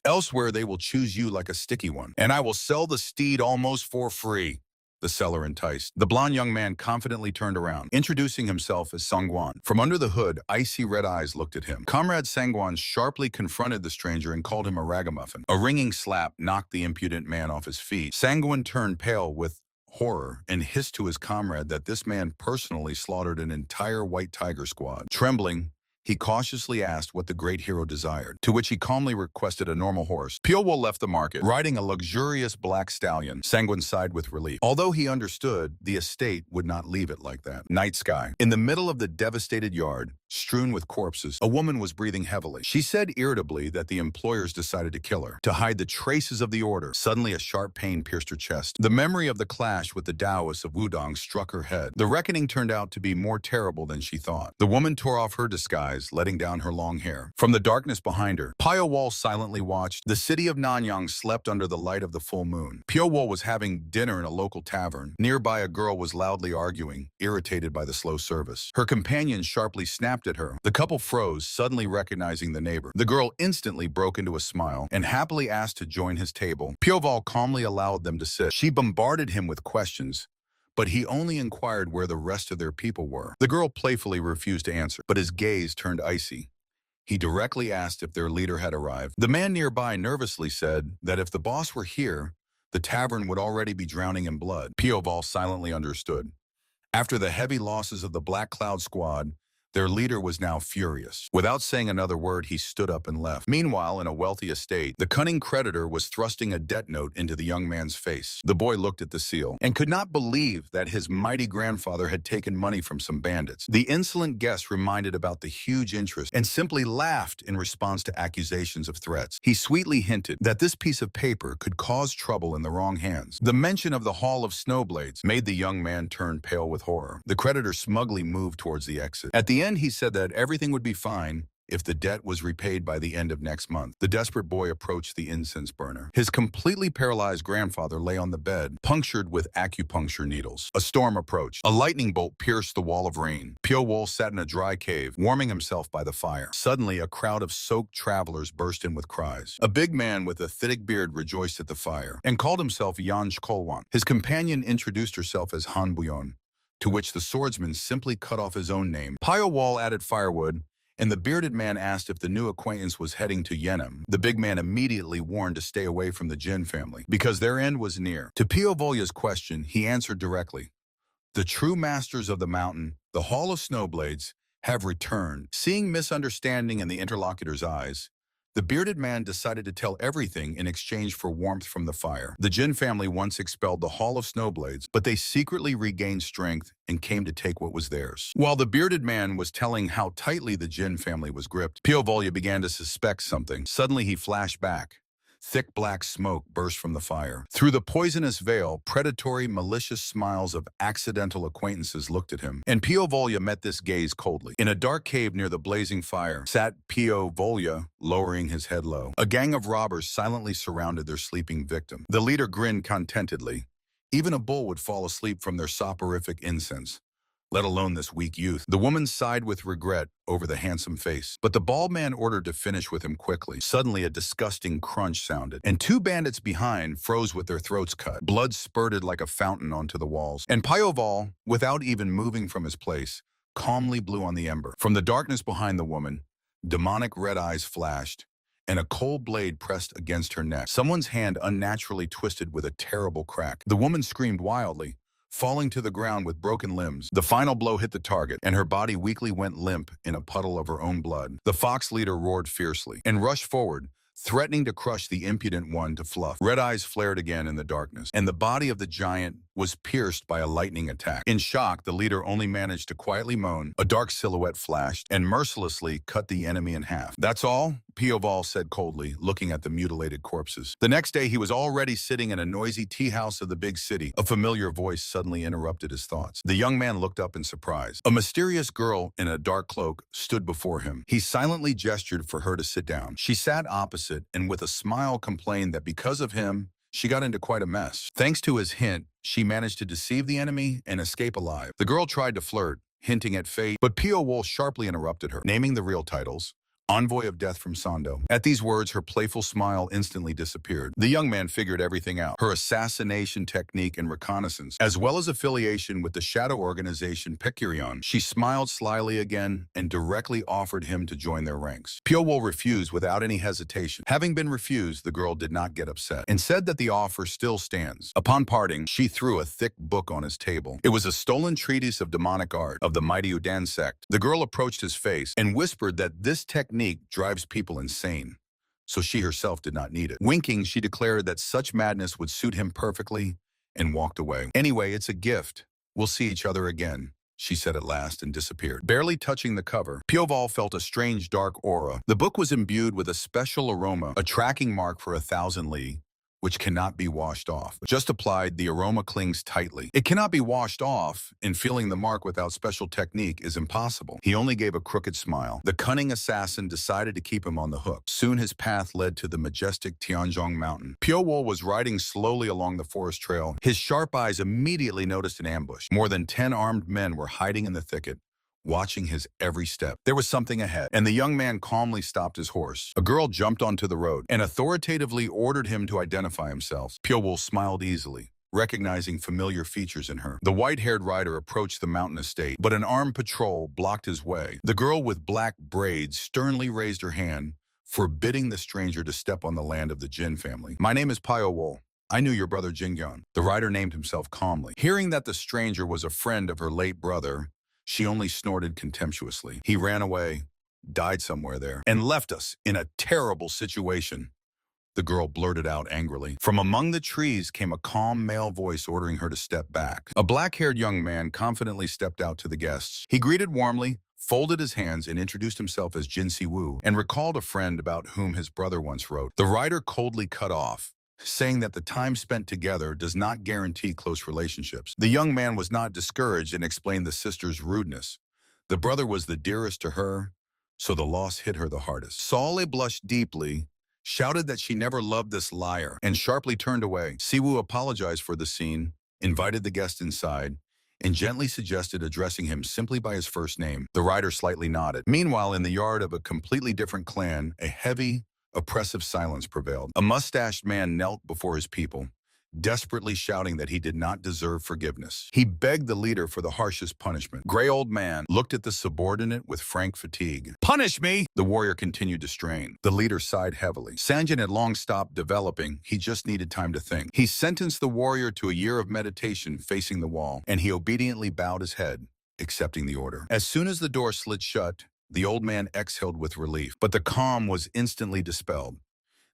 Elsewhere they will choose you like a sticky one, and I will sell the steed almost for free. The seller enticed. The blond young man confidently turned around, introducing himself as Sangwan. From under the hood, icy red eyes looked at him. Comrade Sangwan sharply confronted the stranger and called him a ragamuffin. A ringing slap knocked the impudent man off his feet. Sangwan turned pale with horror and hissed to his comrade that this man personally slaughtered an entire white tiger squad. Trembling, He cautiously asked what the great hero desired, to which he calmly requested a normal horse. Pyo-wol left the market, riding a luxurious black stallion. Sanguine sighed with relief. Although he understood, the estate would not leave it like that. Night sky. In the middle of the devastated yard, strewn with corpses, a woman was breathing heavily. She said irritably that the employers decided to kill her, to hide the traces of the order. Suddenly, a sharp pain pierced her chest. The memory of the clash with the Taoists of Wudong struck her head. The reckoning turned out to be more terrible than she thought. The woman tore off her disguise, letting down her long hair. From the darkness behind her, Pyo-wol silently watched. The city of Nanyang slept under the light of the full moon. Pyo-wol was having dinner in a local tavern. Nearby, a girl was loudly arguing, irritated by the slow service. Her companion sharply snapped at her. The couple froze, suddenly recognizing the neighbor. The girl instantly broke into a smile and happily asked to join his table. Pyo-wol calmly allowed them to sit. She bombarded him with questions, but he only inquired where the rest of their people were. The girl playfully refused to answer, but his gaze turned icy. He directly asked if their leader had arrived. The man nearby nervously said that if the boss were here, the tavern would already be drowning in blood. Pyo-wol silently understood. After the heavy losses of the Black Cloud Squad, their leader was now furious. Without saying another word, he stood up and left. Meanwhile, in a wealthy estate, the cunning creditor was thrusting a debt note into the young man's face. The boy looked at the seal and could not believe that his mighty grandfather had taken money from some bandits. The insolent guest reminded about the huge interest and simply laughed in response to accusations of threats. He sweetly hinted that this piece of paper could cause trouble in the wrong hands. The mention of the Hall of Snowblades made the young man turn pale with horror. The creditor smugly moved towards the exit. At the end, he said that everything would be fine if the debt was repaid by the end of next month. The desperate boy approached the incense burner. His completely paralyzed grandfather lay on the bed, punctured with acupuncture needles. A storm approached. A lightning bolt pierced the wall of rain. Pyo-wol sat in a dry cave, warming himself by the fire. Suddenly, a crowd of soaked travelers burst in with cries. A big man with a thick beard rejoiced at the fire and called himself Yan Shkolwan. His companion introduced herself as Han Buyon, to which the swordsman simply cut off his own name. Pyo-wol added firewood, and the bearded man asked if the new acquaintance was heading to Yenem. The big man immediately warned to stay away from the Jin family, because their end was near. To Pyo-wol's question, he answered directly. The true masters of the mountain, the Hall of Snowblades, have returned. Seeing misunderstanding in the interlocutor's eyes, the bearded man decided to tell everything in exchange for warmth from the fire. The Jin family once expelled the Hall of Snowblades, but they secretly regained strength and came to take what was theirs. While the bearded man was telling how tightly the Jin family was gripped, Pyo-wol began to suspect something. Suddenly he flashed back. Thick black smoke burst from the fire. Through the poisonous veil, predatory, malicious smiles of accidental acquaintances looked at him, and Pyo-wol met this gaze coldly. In a dark cave near the blazing fire sat Pyo-wol, lowering his head low. A gang of robbers silently surrounded their sleeping victim. The leader grinned contentedly. Even a bull would fall asleep from their soporific incense, let alone this weak youth. The woman sighed with regret over the handsome face, but the bald man ordered to finish with him quickly. Suddenly, a disgusting crunch sounded, and two bandits behind froze with their throats cut. Blood spurted like a fountain onto the walls, and Pyo-wol, without even moving from his place, calmly blew on the ember. From the darkness behind the woman, demonic red eyes flashed, and a cold blade pressed against her neck. Someone's hand unnaturally twisted with a terrible crack. The woman screamed wildly, falling to the ground with broken limbs. The final blow hit the target, and her body weakly went limp in a puddle of her own blood. The fox leader roared fiercely and rushed forward, threatening to crush the impudent one to fluff. Red eyes flared again in the darkness, and the body of the giant was pierced by a lightning attack. In shock, the leader only managed to quietly moan. A dark silhouette flashed and mercilessly cut the enemy in half. "That's all?" Pyo-wol said coldly, looking at the mutilated corpses. The next day, he was already sitting in a noisy tea house of the big city. A familiar voice suddenly interrupted his thoughts. The young man looked up in surprise. A mysterious girl in a dark cloak stood before him. He silently gestured for her to sit down. She sat opposite and with a smile complained that because of him, she got into quite a mess. Thanks to his hint, she managed to deceive the enemy and escape alive. The girl tried to flirt, hinting at fate, but Pyo-wol sharply interrupted her, naming the real titles, envoy of death from Sando. At these words, her playful smile instantly disappeared. The young man figured everything out. Her assassination technique and reconnaissance, as well as affiliation with the shadow organization Pekurion. She smiled slyly again and directly offered him to join their ranks. Pyo-wol refused without any hesitation. Having been refused, the girl did not get upset and said that the offer still stands. Upon parting, she threw a thick book on his table. It was a stolen treatise of demonic art of the mighty Udan sect. The girl approached his face and whispered that this technique drives people insane, so she herself did not need it. Winking, she declared that such madness would suit him perfectly and walked away. Anyway, it's a gift. We'll see each other again, she said at last and disappeared. Barely touching the cover, Pyo-wol felt a strange dark aura. The book was imbued with a special aroma, a tracking mark for 1,000 li, which cannot be washed off. Just applied, the aroma clings tightly. It cannot be washed off, and feeling the mark without special technique is impossible. He only gave a crooked smile. The cunning assassin decided to keep him on the hook. Soon his path led to the majestic Tianzhong mountain. Pyo-wol was riding slowly along the forest trail. His sharp eyes immediately noticed an ambush. More than 10 armed men were hiding in the thicket, watching his every step. There was something ahead, and the young man calmly stopped his horse. A girl jumped onto the road and authoritatively ordered him to identify himself. Pyo-wol smiled easily, recognizing familiar features in her. The white-haired rider approached the mountain estate, but an armed patrol blocked his way. The girl with black braids sternly raised her hand, forbidding the stranger to step on the land of the Jin family. "My name is Pyo-wol. I knew your brother Jingyon." The rider named himself calmly. Hearing that the stranger was a friend of her late brother, she only snorted contemptuously. "He ran away, died somewhere there, and left us in a terrible situation," the girl blurted out angrily. From among the trees came a calm male voice ordering her to step back. A black-haired young man confidently stepped out to the guests. He greeted warmly, folded his hands, and introduced himself as Jin Si-woo, and recalled a friend about whom his brother once wrote. The rider coldly cut off, saying that the time spent together does not guarantee close relationships. The young man was not discouraged and explained the sister's rudeness. The brother was the dearest to her, so the loss hit her the hardest. Sale blushed deeply, shouted that she never loved this liar, and sharply turned away. Siwoo apologized for the scene, invited the guest inside, and gently suggested addressing him simply by his first name. The rider slightly nodded. Meanwhile, in the yard of a completely different clan, a heavy, oppressive silence prevailed. A mustached man knelt before his people, desperately shouting that he did not deserve forgiveness. He begged the leader for the harshest punishment. Gray old man looked at the subordinate with frank fatigue. "Punish me!" The warrior continued to strain. The leader sighed heavily. Sanjin had long stopped developing. He just needed time to think. He sentenced the warrior to a year of meditation facing the wall, and he obediently bowed his head, accepting the order. As soon as the door slid shut, the old man exhaled with relief, but the calm was instantly dispelled.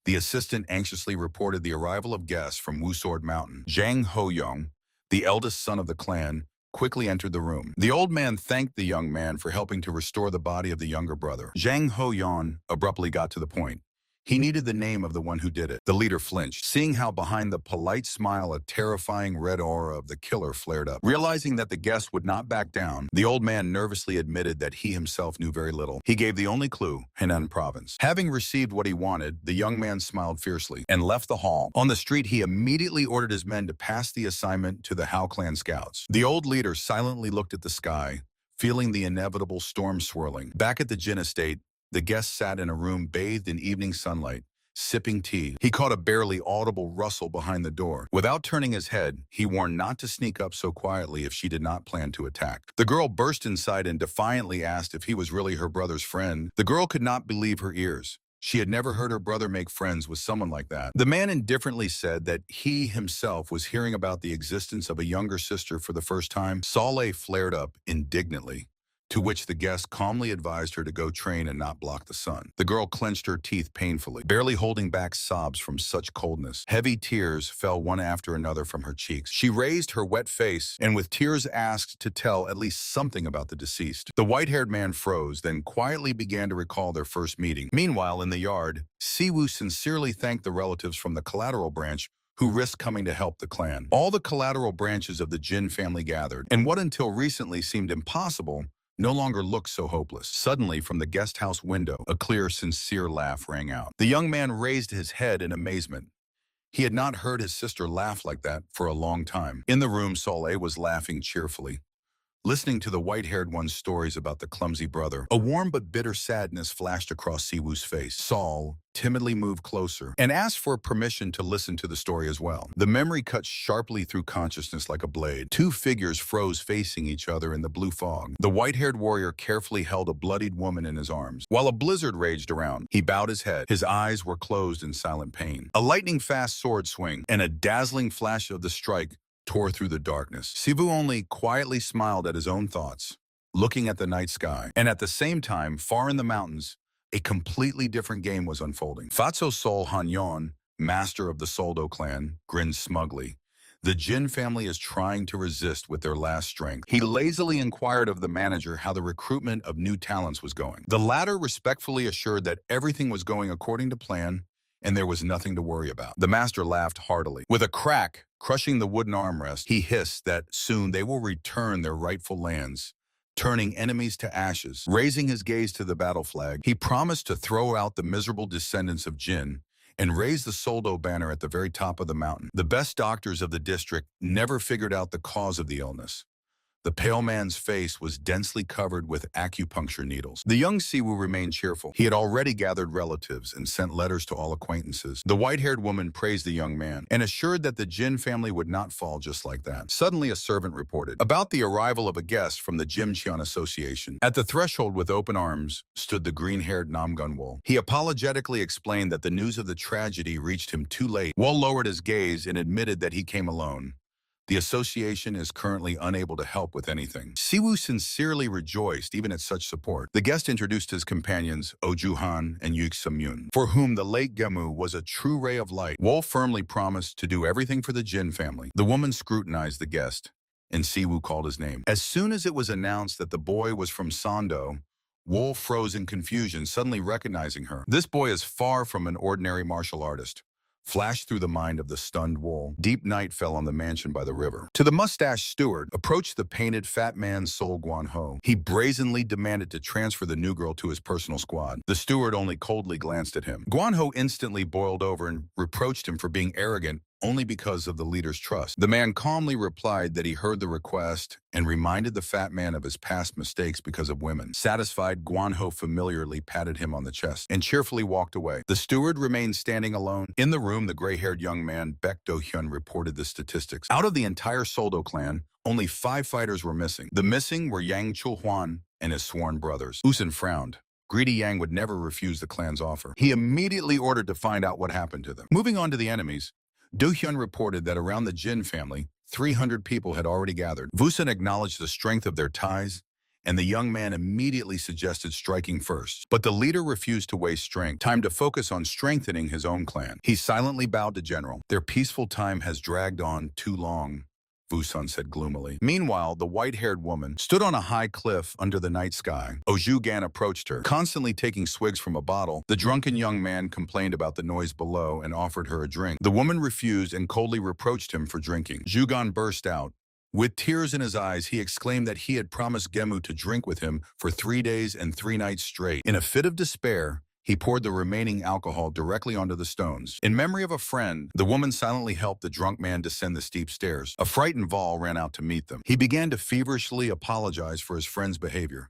The assistant anxiously reported the arrival of guests from Wusord Mountain. Zhang Hoyong, the eldest son of the clan, quickly entered the room. The old man thanked the young man for helping to restore the body of the younger brother. Zhang Hoyong abruptly got to the point. He needed the name of the one who did it. The leader flinched, seeing how behind the polite smile a terrifying red aura of the killer flared up. Realizing that the guest would not back down, the old man nervously admitted that he himself knew very little. He gave the only clue, Henan Province. Having received what he wanted, the young man smiled fiercely and left the hall. On the street, he immediately ordered his men to pass the assignment to the Hao clan scouts. The old leader silently looked at the sky, feeling the inevitable storm swirling. Back at the Jin estate, the guest sat in a room bathed in evening sunlight, sipping tea. He caught a barely audible rustle behind the door. Without turning his head, he warned not to sneak up so quietly if she did not plan to attack. The girl burst inside and defiantly asked if he was really her brother's friend. The girl could not believe her ears. She had never heard her brother make friends with someone like that. The man indifferently said that he himself was hearing about the existence of a younger sister for the first time. Sale flared up indignantly, to which the guest calmly advised her to go train and not block the sun. The girl clenched her teeth painfully, barely holding back sobs from such coldness. Heavy tears fell one after another from her cheeks. She raised her wet face and with tears asked to tell at least something about the deceased. The white-haired man froze, then quietly began to recall their first meeting. Meanwhile, in the yard, Siwoo sincerely thanked the relatives from the collateral branch who risked coming to help the clan. All the collateral branches of the Jin family gathered, and what until recently seemed impossible no longer looked so hopeless. Suddenly, from the guest house window, a clear, sincere laugh rang out. The young man raised his head in amazement. He had not heard his sister laugh like that for a long time. In the room, Sale was laughing cheerfully. Listening to the white-haired one's stories about the clumsy brother, a warm but bitter sadness flashed across Siwoo's face. Saul timidly moved closer and asked for permission to listen to the story as well. The memory cut sharply through consciousness like a blade. Two figures froze facing each other in the blue fog. The white-haired warrior carefully held a bloodied woman in his arms. While a blizzard raged around, he bowed his head. His eyes were closed in silent pain. A lightning-fast sword swing and a dazzling flash of the strike tore through the darkness. Siwoo only quietly smiled at his own thoughts, looking at the night sky. And at the same time, far in the mountains, a completely different game was unfolding. Fatso Sol Hanyon, master of the Soldo clan, grinned smugly. The Jin family is trying to resist with their last strength. He lazily inquired of the manager how the recruitment of new talents was going. The latter respectfully assured that everything was going according to plan and there was nothing to worry about. The master laughed heartily. With a crack, crushing the wooden armrest, he hissed that soon they will return their rightful lands, turning enemies to ashes. Raising his gaze to the battle flag, he promised to throw out the miserable descendants of Jin and raise the Soldo banner at the very top of the mountain. The best doctors of the district never figured out the cause of the illness. The pale man's face was densely covered with acupuncture needles. The young Siwoo remained cheerful. He had already gathered relatives and sent letters to all acquaintances. The white-haired woman praised the young man and assured that the Jin family would not fall just like that. Suddenly, a servant reported about the arrival of a guest from the Jimcheon Association. At the threshold with open arms stood the green-haired Namgunwol. He apologetically explained that the news of the tragedy reached him too late. Wol lowered his gaze and admitted that he came alone. The association is currently unable to help with anything. Siwoo sincerely rejoiced even at such support. The guest introduced his companions, Ojuhan and Yuk-Samyun, for whom the late Gemu was a true ray of light. Wol firmly promised to do everything for the Jin family. The woman scrutinized the guest, and Siwoo called his name. As soon as it was announced that the boy was from Sando, Wol froze in confusion, suddenly recognizing her. This boy is far from an ordinary martial artist. Flashed through the mind of the stunned Wol. Deep night fell on the mansion by the river. To the mustached steward approached the painted fat man Sol Guanho. He brazenly demanded to transfer the new girl to his personal squad. The steward only coldly glanced at him. Guanho instantly boiled over and reproached him for being arrogant only because of the leader's trust. The man calmly replied that he heard the request and reminded the fat man of his past mistakes because of women. Satisfied, Guanho familiarly patted him on the chest and cheerfully walked away. The steward remained standing alone. In the room, the gray-haired young man, Baek Do-hyun, reported the statistics. Out of the entire Soldo clan, only 5 fighters were missing. The missing were Yang Chul-hwan and his sworn brothers. Usun frowned. Greedy Yang would never refuse the clan's offer. He immediately ordered to find out what happened to them. Moving on to the enemies, Do-hyun reported that around the Jin family, 300 people had already gathered. Vusan acknowledged the strength of their ties, and the young man immediately suggested striking first. But the leader refused to waste strength. Time to focus on strengthening his own clan. He silently bowed to General. Their peaceful time has dragged on too long, Vusan said gloomily. Meanwhile, the white-haired woman stood on a high cliff under the night sky. Ojugan approached her, constantly taking swigs from a bottle. The drunken young man complained about the noise below and offered her a drink. The woman refused and coldly reproached him for drinking. Jugan burst out. With tears in his eyes, he exclaimed that he had promised Gemu to drink with him for 3 days and 3 nights straight. In a fit of despair, he poured the remaining alcohol directly onto the stones. In memory of a friend, the woman silently helped the drunk man descend the steep stairs. A frightened Vol ran out to meet them. He began to feverishly apologize for his friend's behavior,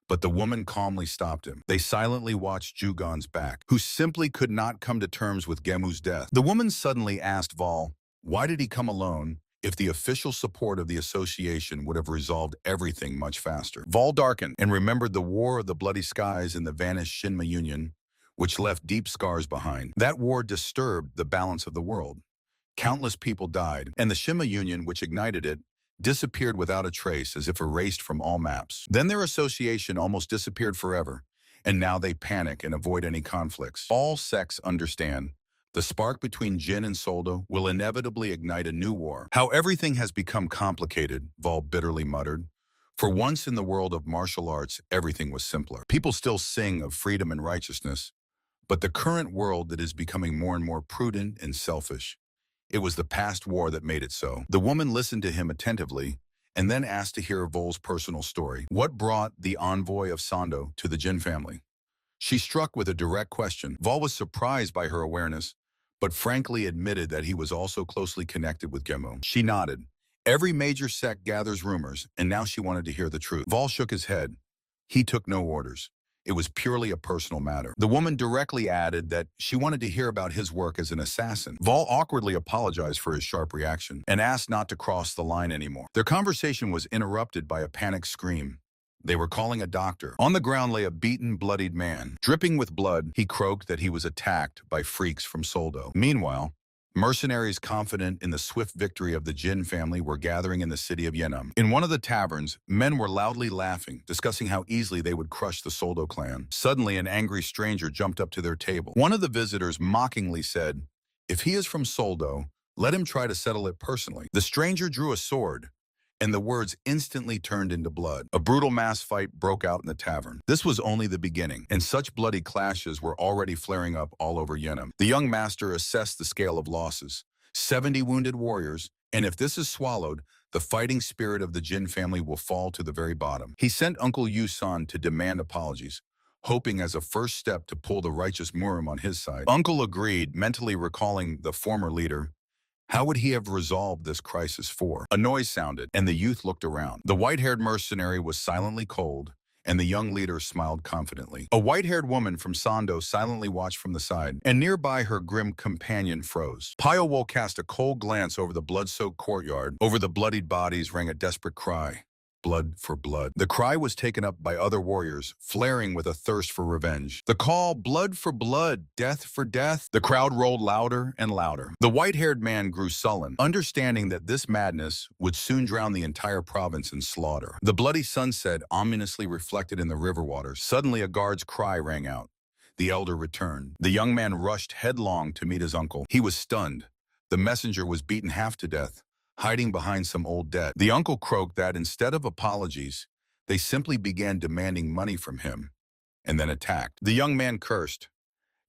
but the woman calmly stopped him. They silently watched Jugan's back, who simply could not come to terms with Gemu's death. The woman suddenly asked Vol, why did he come alone if the official support of the association would have resolved everything much faster? Vol darkened and remembered the War of the Bloody Skies in the vanished Shinma Union, which left deep scars behind. That war disturbed the balance of the world. Countless people died, and the Shinma Union, which ignited it, disappeared without a trace, as if erased from all maps. Then their association almost disappeared forever, and now they panic and avoid any conflicts. All sects understand the spark between Jin and Soldo will inevitably ignite a new war. How everything has become complicated, Vol bitterly muttered. For once in the world of martial arts, everything was simpler. People still sing of freedom and righteousness, but the current world that is becoming more and more prudent and selfish. It was the past war that made it so. The woman listened to him attentively and then asked to hear Vol's personal story. What brought the envoy of Sando to the Jin family? She struck with a direct question. Vol was surprised by her awareness, but frankly admitted that he was also closely connected with Gemu. She nodded. Every major sect gathers rumors, and now she wanted to hear the truth. Vol shook his head. He took no orders. It was purely a personal matter. The woman directly added that she wanted to hear about his work as an assassin. Vol awkwardly apologized for his sharp reaction and asked not to cross the line anymore. Their conversation was interrupted by a panicked scream. They were calling a doctor. On the ground lay a beaten, bloodied man. Dripping with blood, he croaked that he was attacked by freaks from Soldo. Meanwhile, mercenaries confident in the swift victory of the Jin family were gathering in the city of Yeonam. In one of the taverns, men were loudly laughing, discussing how easily they would crush the Soldo clan. Suddenly, an angry stranger jumped up to their table. One of the visitors mockingly said, "If he is from Soldo, let him try to settle it personally." The stranger drew a sword, and the words instantly turned into blood. A brutal mass fight broke out in the tavern. This was only the beginning, and such bloody clashes were already flaring up all over Yeonam. The young master assessed the scale of losses. 70 wounded warriors, and if this is swallowed, the fighting spirit of the Jin family will fall to the very bottom. He sent Uncle Yu-san to demand apologies, hoping as a first step to pull the righteous Murim on his side. Uncle agreed, mentally recalling the former leader. How would he have resolved this crisis for? A noise sounded, and the youth looked around. The white-haired mercenary was silently cold, and the young leader smiled confidently. A white-haired woman from Sando silently watched from the side, and nearby her grim companion froze. Pyowo cast a cold glance over the blood-soaked courtyard. Over the bloodied bodies rang a desperate cry. Blood for blood. The cry was taken up by other warriors, flaring with a thirst for revenge. The call, blood for blood, death for death. The crowd rolled louder and louder. The white-haired man grew sullen, understanding that this madness would soon drown the entire province in slaughter. The bloody sunset ominously reflected in the river waters. Suddenly a guard's cry rang out. The elder returned. The young man rushed headlong to meet his uncle. He was stunned. The messenger was beaten half to death, hiding behind some old debt. The uncle croaked that instead of apologies, they simply began demanding money from him, and then attacked. The young man cursed.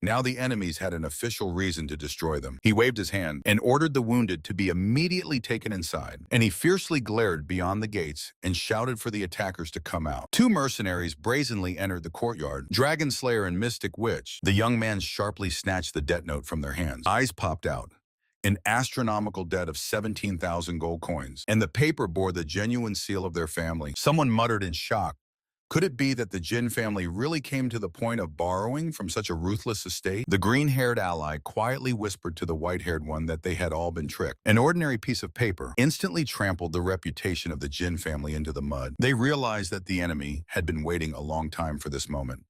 Now the enemies had an official reason to destroy them. He waved his hand and ordered the wounded to be immediately taken inside, and he fiercely glared beyond the gates and shouted for the attackers to come out. Two mercenaries brazenly entered the courtyard, Dragon Slayer and Mystic Witch. The young man sharply snatched the debt note from their hands. Eyes popped out. An astronomical debt of 17,000 gold coins, and the paper bore the genuine seal of their family. Someone muttered in shock. Could it be that the Jin family really came to the point of borrowing from such a ruthless estate? The green-haired ally quietly whispered to the white-haired one that they had all been tricked. An ordinary piece of paper instantly trampled the reputation of the Jin family into the mud. They realized that the enemy had been waiting a long time for this moment.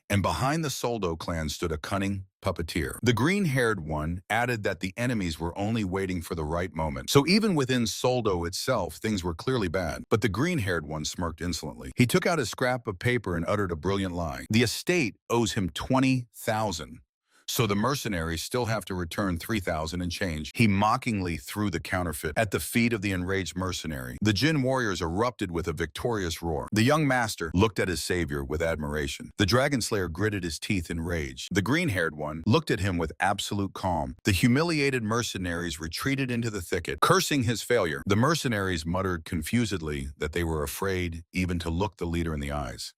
And behind the Soldo clan stood a cunning puppeteer. The green-haired one added that the enemies were only waiting for the right moment. So even within Soldo itself, things were clearly bad. But the green-haired one smirked insolently. He took out a scrap of paper and uttered a brilliant lie. The estate owes him 20,000. So the mercenaries still have to return 3,000 and change. He mockingly threw the counterfeit at the feet of the enraged mercenary. The Jin warriors erupted with a victorious roar. The young master looked at his savior with admiration. The Dragon Slayer gritted his teeth in rage. The green-haired one looked at him with absolute calm. The humiliated mercenaries retreated into the thicket, cursing his failure. The mercenaries muttered confusedly that they were afraid even to look the leader in the eyes,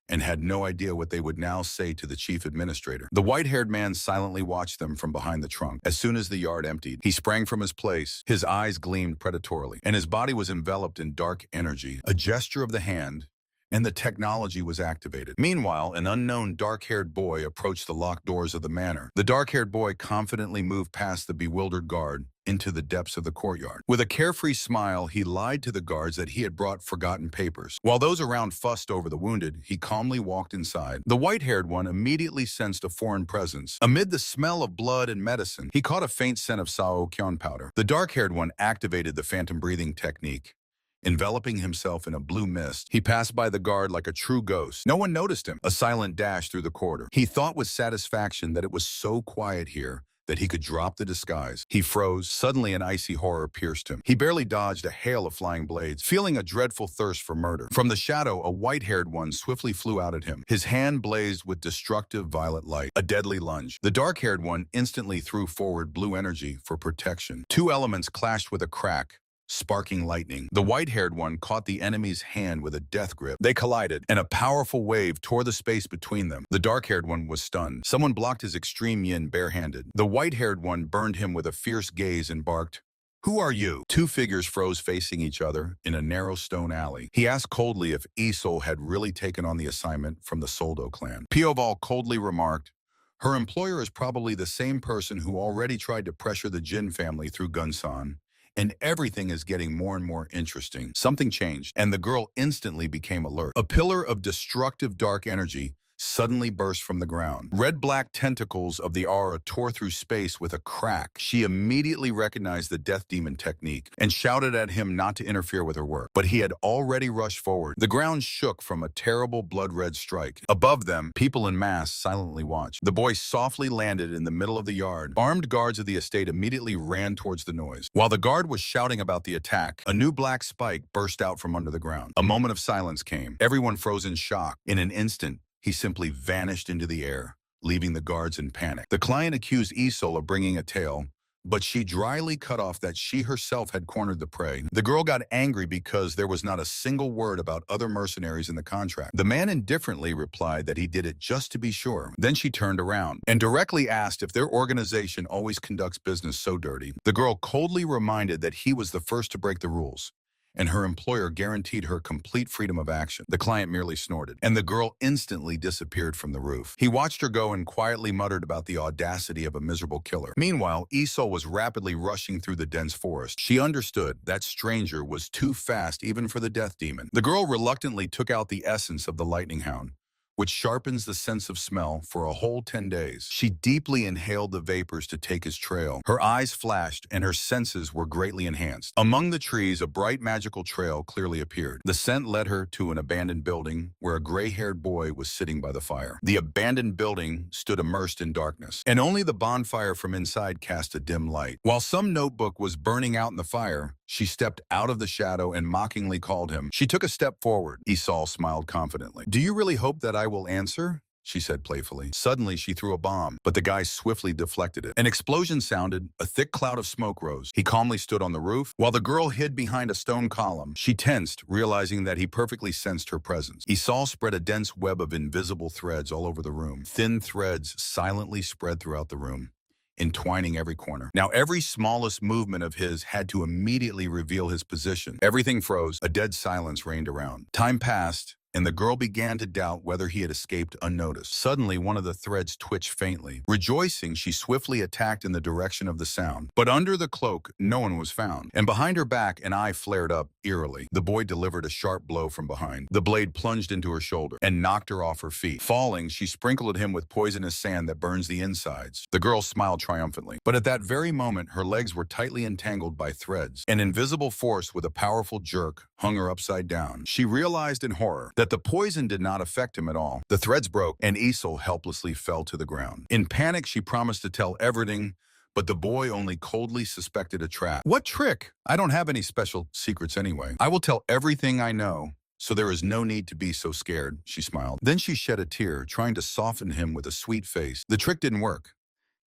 and had no idea what they would now say to the chief administrator. The white-haired man silently watched them from behind the trunk. As soon as the yard emptied, he sprang from his place. His eyes gleamed predatorily, and his body was enveloped in dark energy. A gesture of the hand, and the technology was activated. Meanwhile, an unknown dark-haired boy approached the locked doors of the manor. The dark-haired boy confidently moved past the bewildered guard into the depths of the courtyard. With a carefree smile, he lied to the guards that he had brought forgotten papers. While those around fussed over the wounded, he calmly walked inside. The white-haired one immediately sensed a foreign presence. Amid the smell of blood and medicine, he caught a faint scent of Sao Kyon powder. The dark-haired one activated the phantom breathing technique. Enveloping himself in a blue mist, he passed by the guard like a true ghost. No one noticed him. A silent dash through the corridor. He thought with satisfaction that it was so quiet here that he could drop the disguise. He froze. Suddenly an icy horror pierced him. He barely dodged a hail of flying blades, feeling a dreadful thirst for murder. From the shadow, a white-haired one swiftly flew out at him. His hand blazed with destructive violet light. A deadly lunge. The dark-haired one instantly threw forward blue energy for protection. Two elements clashed with a crack, sparking lightning. The white-haired one caught the enemy's hand with a death grip. They collided, and a powerful wave tore the space between them. The dark-haired one was stunned. Someone blocked his extreme yin barehanded. The white-haired one burned him with a fierce gaze and barked, "Who are you?" Two figures froze facing each other in a narrow stone alley. He asked coldly if Isol had really taken on the assignment from the Soldo clan. Pioval coldly remarked, "Her employer is probably the same person who already tried to pressure the Jin family through Gunsan. And everything is getting more and more interesting." Something changed, and the girl instantly became alert. A pillar of destructive dark energy suddenly burst from the ground. Red-black tentacles of the aura tore through space with a crack. She immediately recognized the death demon technique and shouted at him not to interfere with her work. But he had already rushed forward. The ground shook from a terrible blood-red strike. Above them, people in mass silently watched. The boy softly landed in the middle of the yard. Armed guards of the estate immediately ran towards the noise. While the guard was shouting about the attack, a new black spike burst out from under the ground. A moment of silence came. Everyone froze in shock. In an instant, he simply vanished into the air, leaving the guards in panic. The client accused Isol of bringing a tale, but she dryly cut off that she herself had cornered the prey. The girl got angry because there was not a single word about other mercenaries in the contract. The man indifferently replied that he did it just to be sure. Then she turned around and directly asked if their organization always conducts business so dirty. The girl coldly reminded that he was the first to break the rules, and her employer guaranteed her complete freedom of action. The client merely snorted, and the girl instantly disappeared from the roof. He watched her go and quietly muttered about the audacity of a miserable killer. Meanwhile, Isol was rapidly rushing through the dense forest. She understood that stranger was too fast even for the death demon. The girl reluctantly took out the essence of the lightning hound, which sharpens the sense of smell for a whole 10 days. She deeply inhaled the vapors to take his trail. Her eyes flashed, and her senses were greatly enhanced. Among the trees, a bright magical trail clearly appeared. The scent led her to an abandoned building where a gray-haired boy was sitting by the fire. The abandoned building stood immersed in darkness, and only the bonfire from inside cast a dim light. While some notebook was burning out in the fire, she stepped out of the shadow and mockingly called him. She took a step forward. Isol smiled confidently. "Do you really hope that I will answer?" she said playfully. Suddenly, she threw a bomb, but the guy swiftly deflected it. An explosion sounded. A thick cloud of smoke rose. He calmly stood on the roof, while the girl hid behind a stone column. She tensed, realizing that he perfectly sensed her presence. Isol spread a dense web of invisible threads all over the room. Thin threads silently spread throughout the room, entwining every corner. Now, every smallest movement of his had to immediately reveal his position. Everything froze. A dead silence reigned around. Time passed, and the girl began to doubt whether he had escaped unnoticed. Suddenly, one of the threads twitched faintly. Rejoicing, she swiftly attacked in the direction of the sound. But under the cloak, no one was found. And behind her back, an eye flared up eerily. The boy delivered a sharp blow from behind. The blade plunged into her shoulder and knocked her off her feet. Falling, she sprinkled him with poisonous sand that burns the insides. The girl smiled triumphantly. But at that very moment, her legs were tightly entangled by threads. An invisible force with a powerful jerk hung her upside down. She realized in horror that the poison did not affect him at all. The threads broke, and Isol helplessly fell to the ground. In panic, she promised to tell everything, but the boy only coldly suspected a trap. "What trick? I don't have any special secrets anyway. I will tell everything I know, so there is no need to be so scared," she smiled. Then she shed a tear, trying to soften him with a sweet face. The trick didn't work.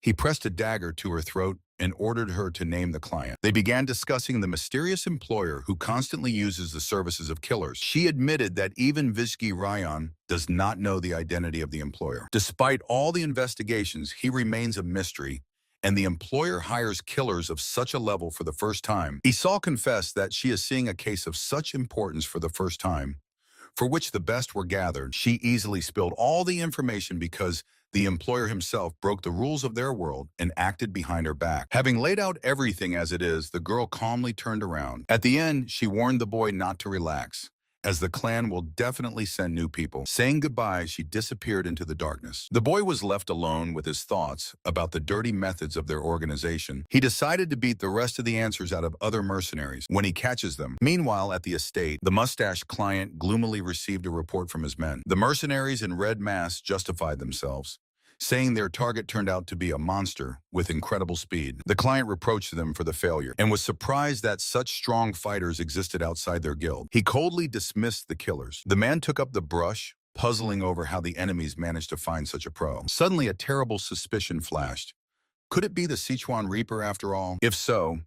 He pressed a dagger to her throat and ordered her to name the client. They began discussing the mysterious employer who constantly uses the services of killers. She admitted that even Vishki Ryan does not know the identity of the employer. Despite all the investigations, he remains a mystery, and the employer hires killers of such a level for the first time. Isol confessed that she is seeing a case of such importance for the first time, for which the best were gathered. She easily spilled all the information because the employer himself broke the rules of their world and acted behind her back. Having laid out everything as it is, the girl calmly turned around. At the end, she warned the boy not to relax, as the clan will definitely send new people. Saying goodbye, she disappeared into the darkness. The boy was left alone with his thoughts about the dirty methods of their organization. He decided to beat the rest of the answers out of other mercenaries when he catches them. Meanwhile, at the estate, the mustached client gloomily received a report from his men. The mercenaries in red masks justified themselves, saying their target turned out to be a monster with incredible speed. The client reproached them for the failure and was surprised that such strong fighters existed outside their guild. He coldly dismissed the killers. The man took up the brush, puzzling over how the enemies managed to find such a pro. Suddenly, a terrible suspicion flashed. Could it be the Sichuan Reaper after all? If so,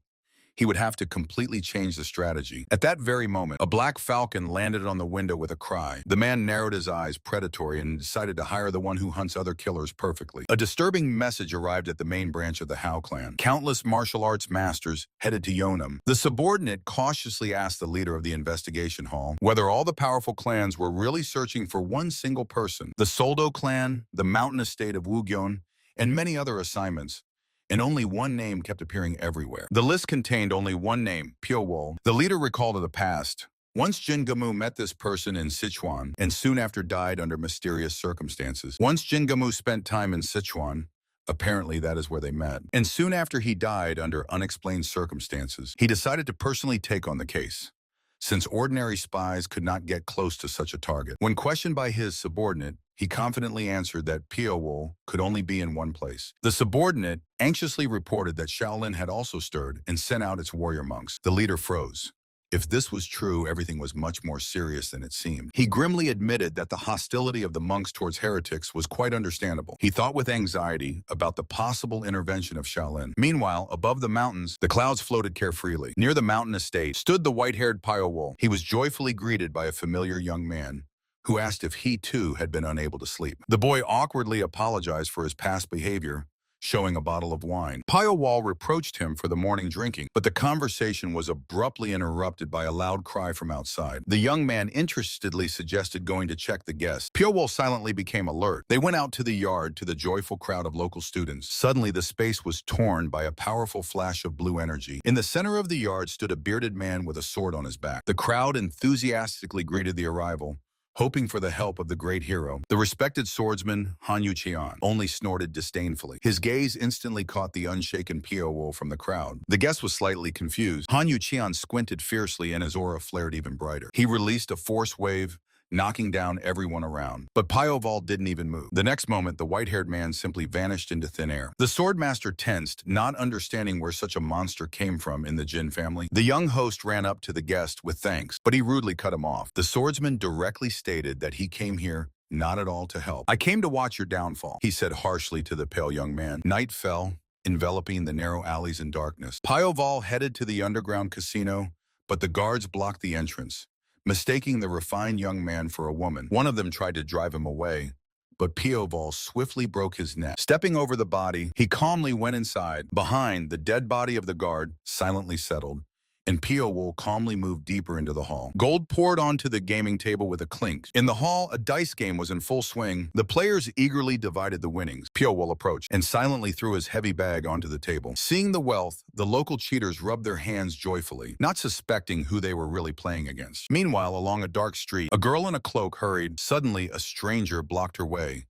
he would have to completely change the strategy. At that very moment, a black falcon landed on the window with a cry. The man narrowed his eyes, predatory, and decided to hire the one who hunts other killers perfectly. A disturbing message arrived at the main branch of the Hao clan. Countless martial arts masters headed to Yonam. The subordinate cautiously asked the leader of the investigation hall whether all the powerful clans were really searching for one single person. The Soldo clan, the mountain estate of Wugyeon, and many other assignments, and only one name kept appearing everywhere. The list contained only one name, Pyo-wol. The leader recalled of the past. Once Jingamu met this person in Sichuan and soon after died under mysterious circumstances. Once Jingamu spent time in Sichuan, apparently that is where they met, and soon after he died under unexplained circumstances, he decided to personally take on the case, since ordinary spies could not get close to such a target. When questioned by his subordinate, he confidently answered that Pyo-wol could only be in one place. The subordinate anxiously reported that Shaolin had also stirred and sent out its warrior monks. The leader froze. If this was true, everything was much more serious than it seemed. He grimly admitted that the hostility of the monks towards heretics was quite understandable. He thought with anxiety about the possible intervention of Shaolin. Meanwhile, above the mountains, the clouds floated carefreely. Near the mountain estate stood the white-haired Pyo-wol. He was joyfully greeted by a familiar young man who asked if he too had been unable to sleep. The boy awkwardly apologized for his past behavior, showing a bottle of wine. Pyo-wol reproached him for the morning drinking, but the conversation was abruptly interrupted by a loud cry from outside. The young man interestedly suggested going to check the guests. Pyo-wol silently became alert. They went out to the yard to the joyful crowd of local students. Suddenly, the space was torn by a powerful flash of blue energy. In the center of the yard stood a bearded man with a sword on his back. The crowd enthusiastically greeted the arrival, hoping for the help of the great hero. The respected swordsman, Han Yu-cheon, only snorted disdainfully. His gaze instantly caught the unshaken Pyo-wol from the crowd. The guest was slightly confused. Han Yu-cheon squinted fiercely and his aura flared even brighter. He released a force wave, knocking down everyone around. But Pyo-wol didn't even move. The next moment, the white-haired man simply vanished into thin air. The swordmaster tensed, not understanding where such a monster came from in the Jin family. The young host ran up to the guest with thanks, but he rudely cut him off. The swordsman directly stated that he came here not at all to help. "I came to watch your downfall," he said harshly to the pale young man. Night fell, enveloping the narrow alleys in darkness. Pyo-wol headed to the underground casino, but the guards blocked the entrance, mistaking the refined young man for a woman. One of them tried to drive him away, but Pyo-wol swiftly broke his neck. Stepping over the body, he calmly went inside. Behind, the dead body of the guard silently settled, and Pyo-wol calmly moved deeper into the hall. Gold poured onto the gaming table with a clink. In the hall, a dice game was in full swing. The players eagerly divided the winnings. Pyo-wol approached and silently threw his heavy bag onto the table. Seeing the wealth, the local cheaters rubbed their hands joyfully, not suspecting who they were really playing against. Meanwhile, along a dark street, a girl in a cloak hurried. Suddenly, a stranger blocked her way,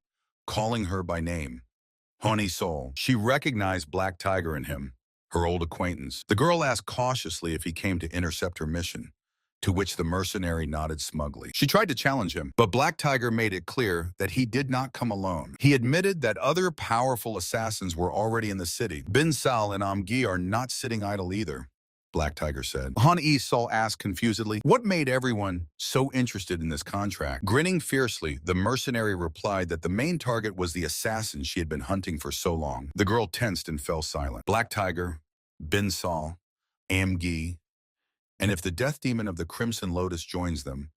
calling her by name. Honey Soul. She recognized Black Tiger in him, her old acquaintance. The girl asked cautiously if he came to intercept her mission, to which the mercenary nodded smugly. She tried to challenge him, but Black Tiger made it clear that he did not come alone. He admitted that other powerful assassins were already in the city. Bin Sal and Amgi are not sitting idle either, Black Tiger said. Han Yi-sol asked confusedly, what made everyone so interested in this contract? Grinning fiercely, the mercenary replied that the main target was the assassin she had been hunting for so long. The girl tensed and fell silent. Black Tiger, Bin Sal, Amgi, and if the death demon of the Crimson Lotus joins them,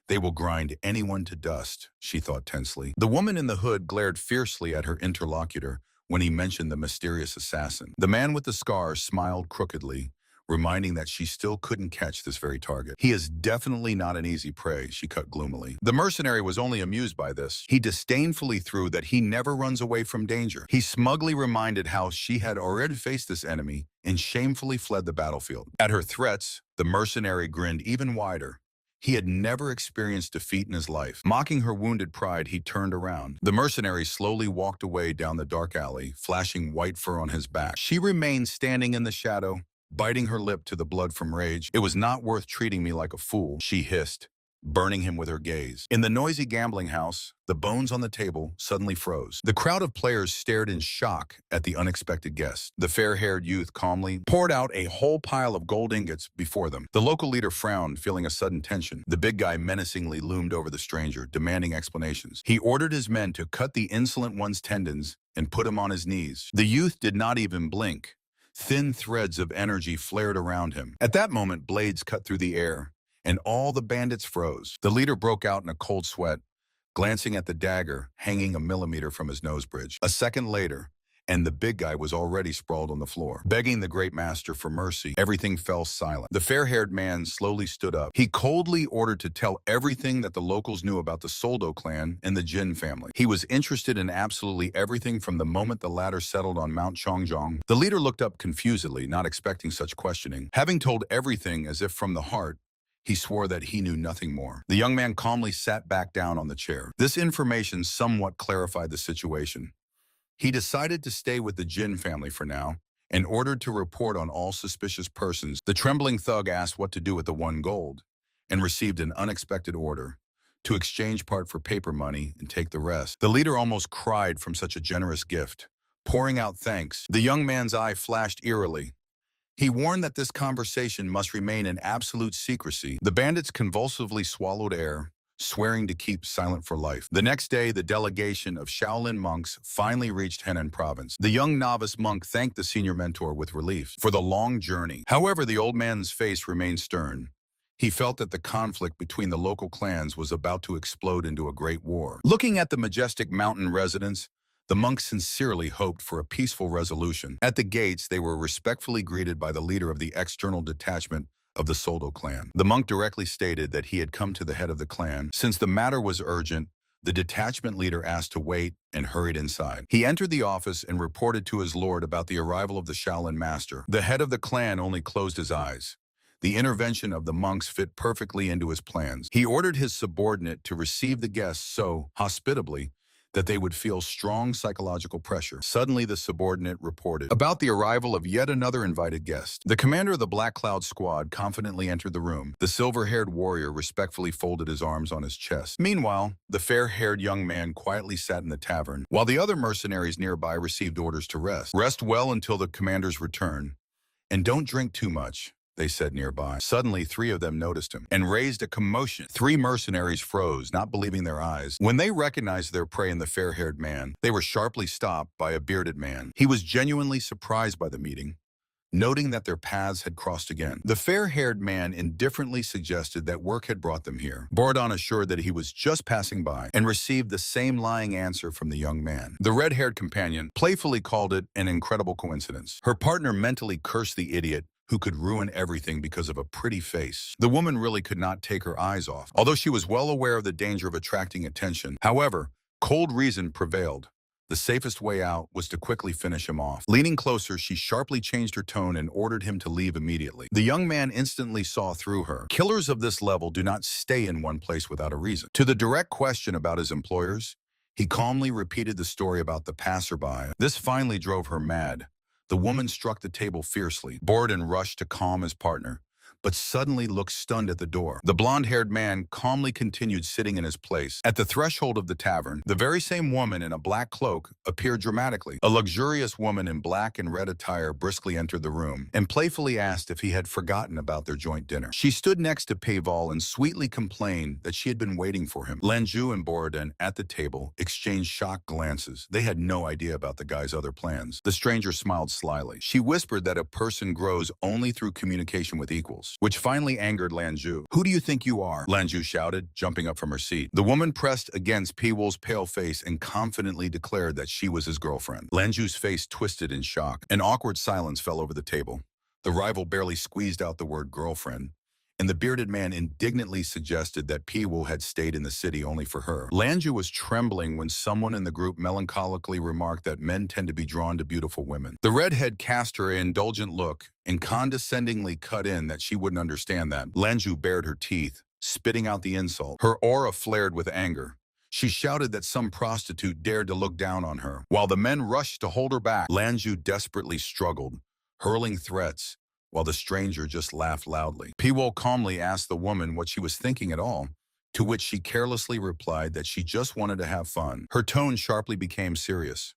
they will grind anyone to dust, she thought tensely. The woman in the hood glared fiercely at her interlocutor when he mentioned the mysterious assassin. The man with the scar smiled crookedly, reminding that she still couldn't catch this very target. He is definitely not an easy prey, she cut gloomily. The mercenary was only amused by this. He disdainfully threw that he never runs away from danger. He smugly reminded how she had already faced this enemy and shamefully fled the battlefield. At her threats, the mercenary grinned even wider. He had never experienced defeat in his life. Mocking her wounded pride, he turned around. The mercenary slowly walked away down the dark alley, flashing white fur on his back. She remained standing in the shadow, biting her lip to the blood from rage. It was not worth treating me like a fool, she hissed, burning him with her gaze. In the noisy gambling house, the bones on the table suddenly froze. The crowd of players stared in shock at the unexpected guest. The fair-haired youth calmly poured out a whole pile of gold ingots before them. The local leader frowned, feeling a sudden tension. The big guy menacingly loomed over the stranger, demanding explanations. He ordered his men to cut the insolent one's tendons and put him on his knees. The youth did not even blink, Thin threads of energy flared around him. At that moment, blades cut through the air, and all the bandits froze. The leader broke out in a cold sweat, glancing at the dagger hanging a millimeter from his nose bridge. A second later, and the big guy was already sprawled on the floor. Begging the great master for mercy, everything fell silent. The fair-haired man slowly stood up. He coldly ordered to tell everything that the locals knew about the Soldo clan and the Jin family. He was interested in absolutely everything from the moment the latter settled on Mount Chongjiang. The leader looked up confusedly, not expecting such questioning. Having told everything as if from the heart, he swore that he knew nothing more. The young man calmly sat back down on the chair. This information somewhat clarified the situation. He decided to stay with the Jin family for now and ordered to report on all suspicious persons. The trembling thug asked what to do with the 1 gold and received an unexpected order to exchange part for paper money and take the rest. The leader almost cried from such a generous gift, pouring out thanks. The young man's eye flashed eerily. He warned that this conversation must remain in absolute secrecy. The bandits convulsively swallowed air, swearing to keep silent for life. The next day, the delegation of Shaolin monks finally reached Henan province. The young novice monk thanked the senior mentor with relief for the long journey. However, the old man's face remained stern. He felt that the conflict between the local clans was about to explode into a great war. Looking at the majestic mountain residence, the monks sincerely hoped for a peaceful resolution. At the gates, they were respectfully greeted by the leader of the external detachment of the Soldo clan. The monk directly stated that he had come to the head of the clan. Since the matter was urgent, the detachment leader asked to wait and hurried inside. He entered the office and reported to his lord about the arrival of the Shaolin master. The head of the clan only closed his eyes. The intervention of the monks fit perfectly into his plans. He ordered his subordinate to receive the guests so hospitably that they would feel strong psychological pressure. Suddenly, the subordinate reported about the arrival of yet another invited guest. The commander of the Black Cloud squad confidently entered the room. The silver-haired warrior respectfully folded his arms on his chest. Meanwhile, the fair-haired young man quietly sat in the tavern, while the other mercenaries nearby received orders to rest. Rest well until the commander's return, and don't drink too much, they said nearby. Suddenly, 3 of them noticed him and raised a commotion. 3 mercenaries froze, not believing their eyes. When they recognized their prey in the fair-haired man, they were sharply stopped by a bearded man. He was genuinely surprised by the meeting, noting that their paths had crossed again. The fair-haired man indifferently suggested that work had brought them here. Bordon assured that he was just passing by and received the same lying answer from the young man. The red-haired companion playfully called it an incredible coincidence. Her partner mentally cursed the idiot who could ruin everything because of a pretty face. The woman really could not take her eyes off, although she was well aware of the danger of attracting attention. However, cold reason prevailed. The safest way out was to quickly finish him off. Leaning closer, she sharply changed her tone and ordered him to leave immediately. The young man instantly saw through her. Killers of this level do not stay in one place without a reason. To the direct question about his employers, he calmly repeated the story about the passerby. This finally drove her mad. The woman struck the table fiercely. Borden rushed to calm his partner, but suddenly looked stunned at the door. The blonde-haired man calmly continued sitting in his place. At the threshold of the tavern, the very same woman in a black cloak appeared dramatically. A luxurious woman in black and red attire briskly entered the room and playfully asked if he had forgotten about their joint dinner. She stood next to Paval and sweetly complained that she had been waiting for him. Lanju and Borden at the table exchanged shocked glances. They had no idea about the guy's other plans. The stranger smiled slyly. She whispered that a person grows only through communication with equals, which finally angered Lanju. "Who do you think you are?" Lanju shouted, jumping up from her seat. The woman pressed against Piwol's pale face and confidently declared that she was his girlfriend. Lanju's face twisted in shock. An awkward silence fell over the table. The rival barely squeezed out the word girlfriend, and the bearded man indignantly suggested that Piwol had stayed in the city only for her. Lanju was trembling when someone in the group melancholically remarked that men tend to be drawn to beautiful women. The redhead cast her an indulgent look and condescendingly cut in that she wouldn't understand that. Lanju bared her teeth, spitting out the insult. Her aura flared with anger. She shouted that some prostitute dared to look down on her. While the men rushed to hold her back, Lanju desperately struggled, hurling threats, while the stranger just laughed loudly. Piwol calmly asked the woman what she was thinking at all, to which she carelessly replied that she just wanted to have fun. Her tone sharply became serious.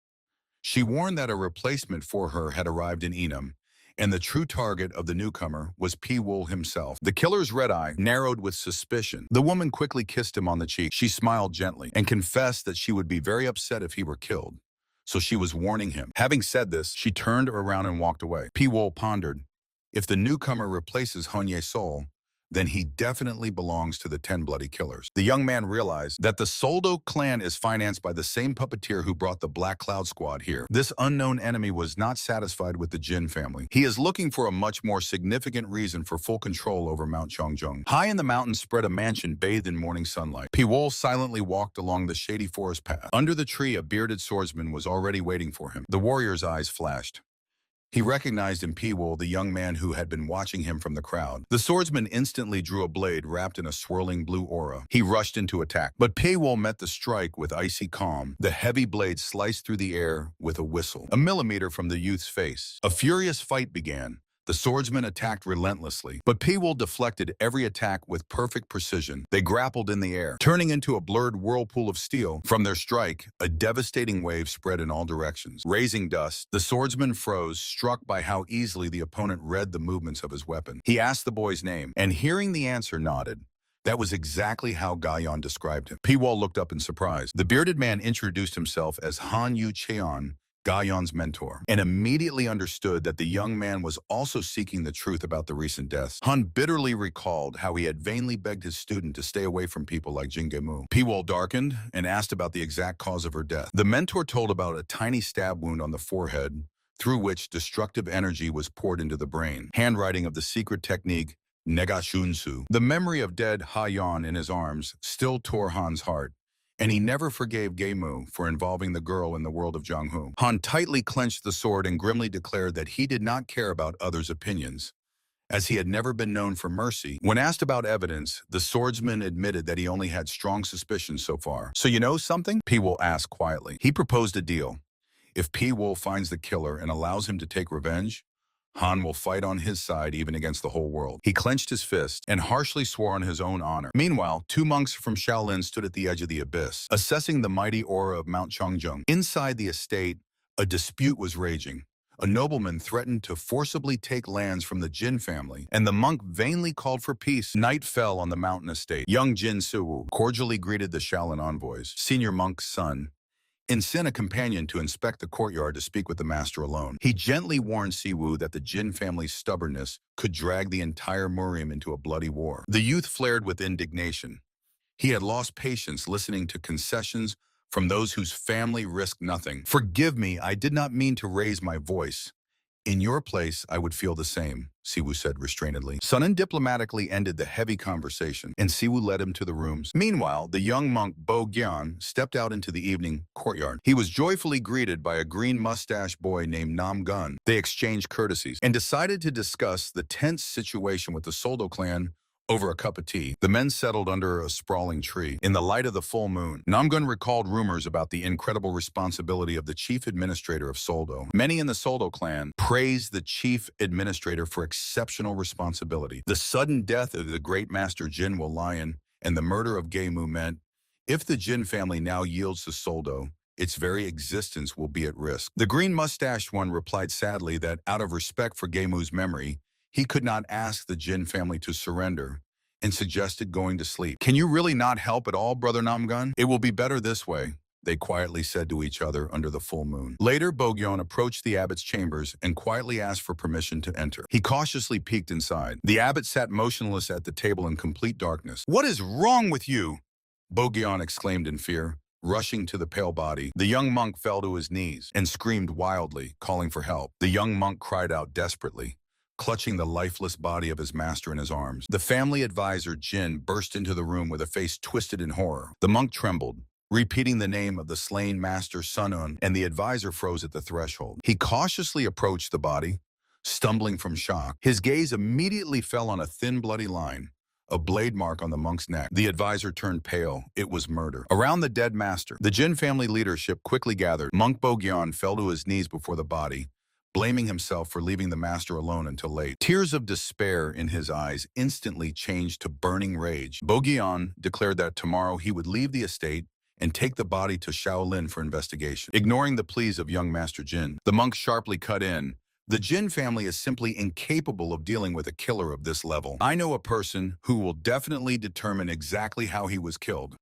She warned that a replacement for her had arrived in Enam, and the true target of the newcomer was Piwol himself. The killer's red eye narrowed with suspicion. The woman quickly kissed him on the cheek. She smiled gently and confessed that she would be very upset if he were killed. so she was warning him. Having said this, she turned around and walked away. P-Wol pondered, if the newcomer replaces Honye Sol, then he definitely belongs to the 10 Bloody Killers. The young man realized that the Soldo clan is financed by the same puppeteer who brought the Black Cloud Squad here. This unknown enemy was not satisfied with the Jin family. He is looking for a much more significant reason for full control over Mount Chongjong. High in the mountains spread a mansion bathed in morning sunlight. P-Wol silently walked along the shady forest path. Under the tree, a bearded swordsman was already waiting for him. The warrior's eyes flashed. He recognized in P-Wol the young man who had been watching him from the crowd. The swordsman instantly drew a blade wrapped in a swirling blue aura. He rushed into attack, but P-Wol met the strike with icy calm. The heavy blade sliced through the air with a whistle, a millimeter from the youth's face. A furious fight began. The swordsman attacked relentlessly, but P-Wol deflected every attack with perfect precision. They grappled in the air, turning into a blurred whirlpool of steel. From their strike, a devastating wave spread in all directions. Raising dust, the swordsman froze, struck by how easily the opponent read the movements of his weapon. He asked the boy's name, and hearing the answer, nodded. That was exactly how Gayan described him. P-Wol looked up in surprise. The bearded man introduced himself as Han Yu Cheon, Gayan's mentor, and immediately understood that the young man was also seeking the truth about the recent deaths. Han bitterly recalled how he had vainly begged his student to stay away from people like Jingemu. P-Wol darkened and asked about the exact cause of her death. The mentor told about a tiny stab wound on the forehead, through which destructive energy was poured into the brain. Handwriting of the secret technique, Negashunsu. The memory of dead Ha-Yan in his arms still tore Han's heart, and he never forgave Gaemu for involving the girl in the world of Jianghu. Han tightly clenched the sword and grimly declared that he did not care about others' opinions, as he had never been known for mercy. When asked about evidence, the swordsman admitted that he only had strong suspicions so far. So you know something? P-Wol asked quietly. He proposed a deal. If P-Wol finds the killer and allows him to take revenge, Han will fight on his side even against the whole world. He clenched his fist and harshly swore on his own honor. Meanwhile, two monks from Shaolin stood at the edge of the abyss, assessing the mighty aura of Mount Chongjong. Inside the estate, a dispute was raging. A nobleman threatened to forcibly take lands from the Jin family, and the monk vainly called for peace. Night fell on the mountain estate. Young Jin Suwu cordially greeted the Shaolin envoys. Senior monk's son sent a companion to inspect the courtyard to speak with the master alone. He gently warned Siwu that the Jin family's stubbornness could drag the entire Murim into a bloody war. The youth flared with indignation. He had lost patience listening to concessions from those whose family risked nothing. Forgive me, I did not mean to raise my voice. In your place, I would feel the same, Siwu said restrainedly. Sunan diplomatically ended the heavy conversation, and Siwu led him to the rooms. Meanwhile, the young monk Bo Gyan stepped out into the evening courtyard. He was joyfully greeted by a green-mustached boy named Nam Gun. They exchanged courtesies and decided to discuss the tense situation with the Soldo clan over a cup of tea. The men settled under a sprawling tree. In the light of the full moon, Namgun recalled rumors about the incredible responsibility of the chief administrator of Soldo. Many in the Soldo clan praised the chief administrator for exceptional responsibility. The sudden death of the great master Jinwo Lion and the murder of Gaemu meant, if the Jin family now yields to Soldo, its very existence will be at risk. The green-mustached one replied sadly that, out of respect for Gaemu's memory, he could not ask the Jin family to surrender, and suggested going to sleep. Can you really not help at all, Brother Namgun? It will be better this way, they quietly said to each other under the full moon. Later, Bogyon approached the abbot's chambers and quietly asked for permission to enter. He cautiously peeked inside. The abbot sat motionless at the table in complete darkness. "What is wrong with you?" Bogyon exclaimed in fear, rushing to the pale body. The young monk fell to his knees and screamed wildly, calling for help. The young monk cried out desperately, clutching the lifeless body of his master in his arms. The family advisor, Jin, burst into the room with a face twisted in horror. The monk trembled, repeating the name of the slain master Sunun, and the advisor froze at the threshold. He cautiously approached the body, stumbling from shock. His gaze immediately fell on a thin, bloody line, a blade mark on the monk's neck. The advisor turned pale. It was murder. Around the dead master, the Jin family leadership quickly gathered. Monk Bogyan fell to his knees before the body, blaming himself for leaving the master alone until late. Tears of despair in his eyes instantly changed to burning rage. Bogyan declared that tomorrow he would leave the estate and take the body to Shaolin for investigation. Ignoring the pleas of young Master Jin, the monk sharply cut in. The Jin family is simply incapable of dealing with a killer of this level. I know a person who will definitely determine exactly how he was killed,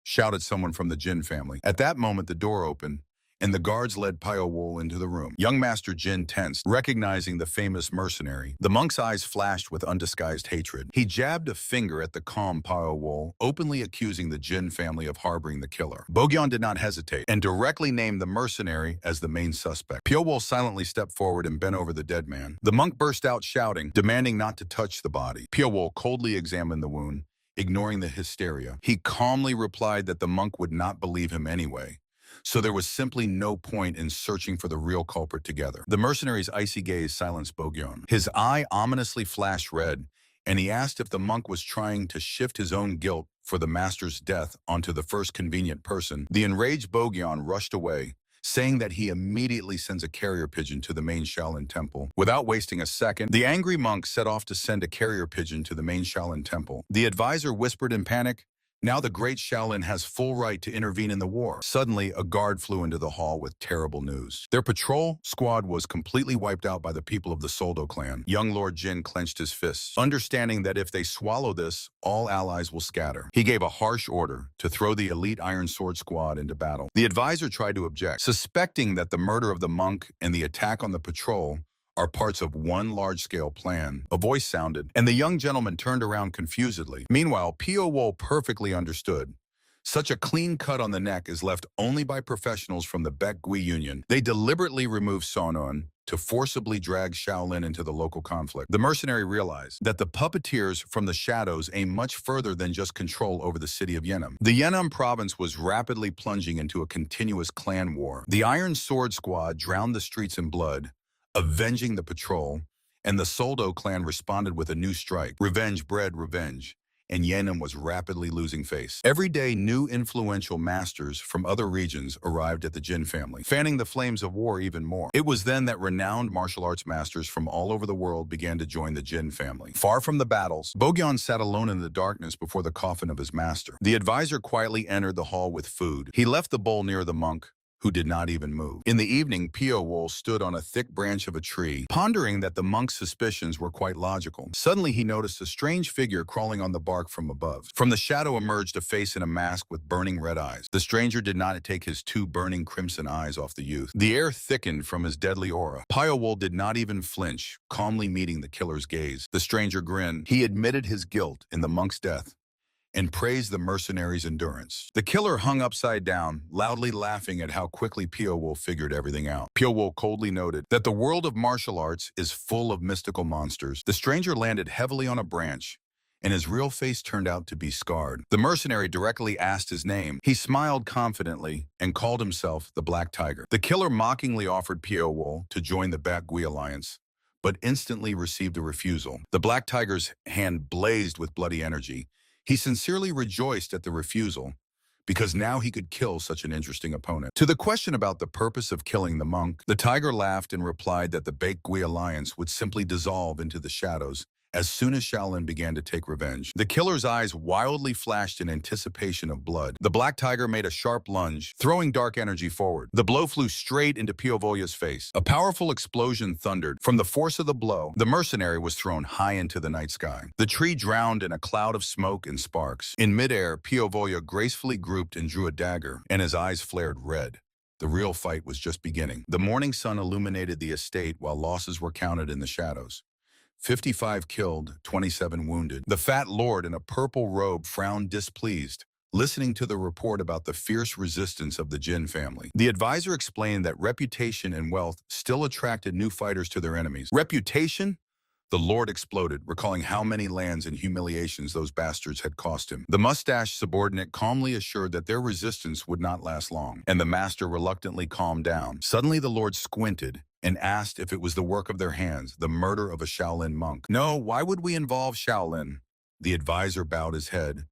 shouted someone from the Jin family. At that moment, the door opened, and the guards led Pyowol into the room. Young Master Jin tensed, recognizing the famous mercenary. The monk's eyes flashed with undisguised hatred. He jabbed a finger at the calm Pyowol, openly accusing the Jin family of harboring the killer. Bogyon did not hesitate and directly named the mercenary as the main suspect. Pyowol silently stepped forward and bent over the dead man. The monk burst out shouting, demanding not to touch the body. Pyowol coldly examined the wound, ignoring the hysteria. He calmly replied that the monk would not believe him anyway, so there was simply no point in searching for the real culprit together. The mercenary's icy gaze silenced Bogyon. His eye ominously flashed red, and he asked if the monk was trying to shift his own guilt for the master's death onto the first convenient person. The enraged Bogyon rushed away, saying that he immediately sends a carrier pigeon to the main Shaolin temple. Without wasting a second, the angry monk set off to send a carrier pigeon to the main Shaolin temple. The advisor whispered in panic, "Now the great Shaolin has full right to intervene in the war." Suddenly, a guard flew into the hall with terrible news. Their patrol squad was completely wiped out by the people of the Soldo clan. Young Lord Jin clenched his fists, understanding that if they swallow this, all allies will scatter. He gave a harsh order to throw the elite Iron Sword squad into battle. The advisor tried to object, suspecting that the murder of the monk and the attack on the patrol are parts of one large-scale plan. A voice sounded, and the young gentleman turned around confusedly. Meanwhile, Pyowol perfectly understood. Such a clean cut on the neck is left only by professionals from the Baekgui Union. They deliberately removed Sonon to forcibly drag Shaolin into the local conflict. The mercenary realized that the puppeteers from the shadows aim much further than just control over the city of Yenem. The Yenem province was rapidly plunging into a continuous clan war. The Iron Sword Squad drowned the streets in blood, avenging the patrol, and the Soldo clan responded with a new strike. Revenge bred revenge, and Yenem was rapidly losing face. Every day, new influential masters from other regions arrived at the Jin family, fanning the flames of war even more. It was then that renowned martial arts masters from all over the world began to join the Jin family. Far from the battles, Bogyon sat alone in the darkness before the coffin of his master. The advisor quietly entered the hall with food. He left the bowl near the monk, who did not even move. In the evening, Pyowol stood on a thick branch of a tree, pondering that the monk's suspicions were quite logical. Suddenly, he noticed a strange figure crawling on the bark from above. From the shadow emerged a face in a mask with burning red eyes. The stranger did not take his two burning crimson eyes off the youth. The air thickened from his deadly aura. Pyowol did not even flinch, calmly meeting the killer's gaze. The stranger grinned. He admitted his guilt in the monk's death and praised the mercenary's endurance. The killer hung upside down, loudly laughing at how quickly Pyowol figured everything out. Pyowol coldly noted that the world of martial arts is full of mystical monsters. The stranger landed heavily on a branch, and his real face turned out to be scarred. The mercenary directly asked his name. He smiled confidently and called himself the Black Tiger. The killer mockingly offered Pyowol to join the Baekgui alliance, but instantly received a refusal. The Black Tiger's hand blazed with bloody energy. He sincerely rejoiced at the refusal, because now he could kill such an interesting opponent. To the question about the purpose of killing the monk, the tiger laughed and replied that the Baekgui alliance would simply dissolve into the shadows as soon as Shaolin began to take revenge. The killer's eyes wildly flashed in anticipation of blood. The black tiger made a sharp lunge, throwing dark energy forward. The blow flew straight into Piovolya's face. A powerful explosion thundered. From the force of the blow, the mercenary was thrown high into the night sky. The tree drowned in a cloud of smoke and sparks. In midair, Piovolya gracefully grouped and drew a dagger, and his eyes flared red. The real fight was just beginning. The morning sun illuminated the estate while losses were counted in the shadows. 55 killed, 27 wounded. The fat lord in a purple robe frowned displeased, listening to the report about the fierce resistance of the Jin family. The advisor explained that reputation and wealth still attracted new fighters to their enemies. Reputation? The lord exploded, recalling how many lands and humiliations those bastards had cost him. The mustached subordinate calmly assured that their resistance would not last long, and the master reluctantly calmed down. Suddenly the lord squinted and asked if it was the work of their hands, the murder of a Shaolin monk. No, why would we involve Shaolin? The advisor bowed his head,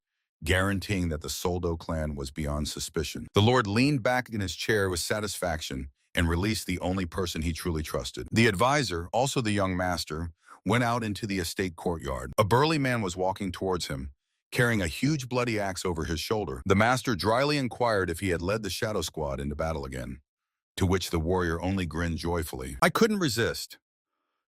guaranteeing that the Soldo clan was beyond suspicion. The lord leaned back in his chair with satisfaction and released the only person he truly trusted. The advisor, also the young master, went out into the estate courtyard. A burly man was walking towards him, carrying a huge bloody axe over his shoulder. The master dryly inquired if he had led the Shadow Squad into battle again, to which the warrior only grinned joyfully. I couldn't resist.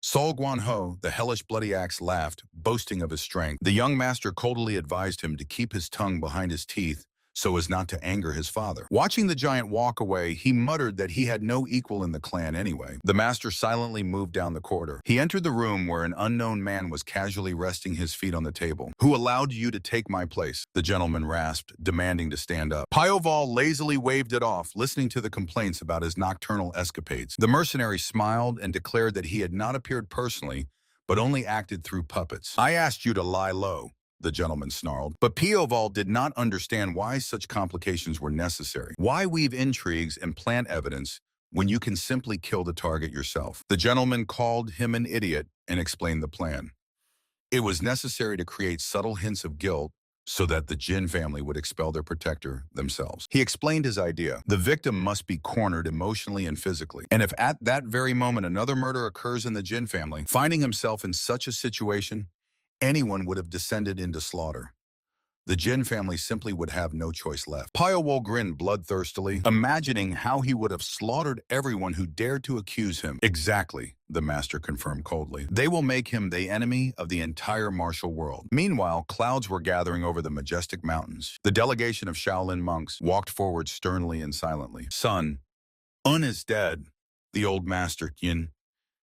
Sol Guanho, the hellish bloody axe, laughed, boasting of his strength. The young master coldly advised him to keep his tongue behind his teeth so as not to anger his father. Watching the giant walk away, he muttered that he had no equal in the clan anyway. The master silently moved down the corridor. He entered the room where an unknown man was casually resting his feet on the table. "Who allowed you to take my place?" the gentleman rasped, demanding to stand up. Pyoval lazily waved it off, listening to the complaints about his nocturnal escapades. The mercenary smiled and declared that he had not appeared personally, but only acted through puppets. "I asked you to lie low," the gentleman snarled. But Pioval did not understand why such complications were necessary. Why weave intrigues and plant evidence when you can simply kill the target yourself? The gentleman called him an idiot and explained the plan. It was necessary to create subtle hints of guilt so that the Jin family would expel their protector themselves. He explained his idea. The victim must be cornered emotionally and physically. And if at that very moment another murder occurs in the Jin family, finding himself in such a situation, anyone would have descended into slaughter. The Jin family simply would have no choice left. Pyowol grinned bloodthirstily, imagining how he would have slaughtered everyone who dared to accuse him. "Exactly," the master confirmed coldly. "They will make him the enemy of the entire martial world." Meanwhile, clouds were gathering over the majestic mountains. The delegation of Shaolin monks walked forward sternly and silently. "Son, Un is dead," the old master Yin.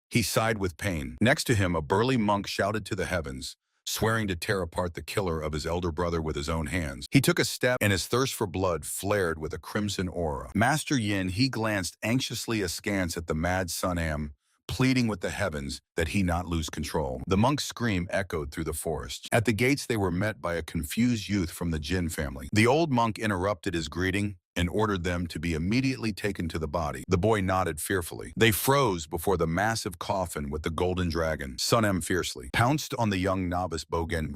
He sighed with pain. Next to him, a burly monk shouted to the heavens, swearing to tear apart the killer of his elder brother with his own hands. He took a step, and his thirst for blood flared with a crimson aura. Master Yin, he glanced anxiously askance at the mad Sun Am, pleading with the heavens that he not lose control. The monk's scream echoed through the forest. At the gates, they were met by a confused youth from the Jin family. The old monk interrupted his greeting and ordered them to be immediately taken to the body. The boy nodded fearfully. They froze before the massive coffin with the golden dragon. Sun M fiercely pounced on the young novice Bogen.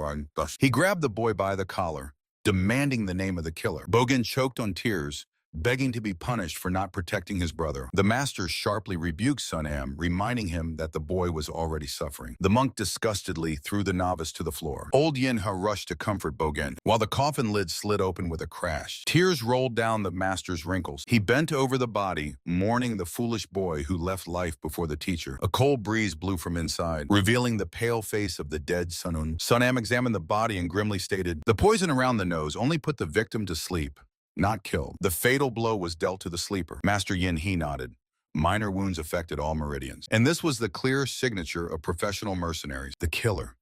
He grabbed the boy by the collar, demanding the name of the killer. Bogen choked on tears, begging to be punished for not protecting his brother. The master sharply rebuked Sun Am, reminding him that the boy was already suffering. The monk disgustedly threw the novice to the floor. Old Yinha rushed to comfort Bogen, while the coffin lid slid open with a crash. Tears rolled down the master's wrinkles. He bent over the body, mourning the foolish boy who left life before the teacher. A cold breeze blew from inside, revealing the pale face of the dead Sunun. Sun Am examined the body and grimly stated, "The poison around the nose only put the victim to sleep, not killed. The fatal blow was dealt to the sleeper." Master Yin he nodded. Minor wounds affected all meridians. And this was the clear signature of professional mercenaries. The killer.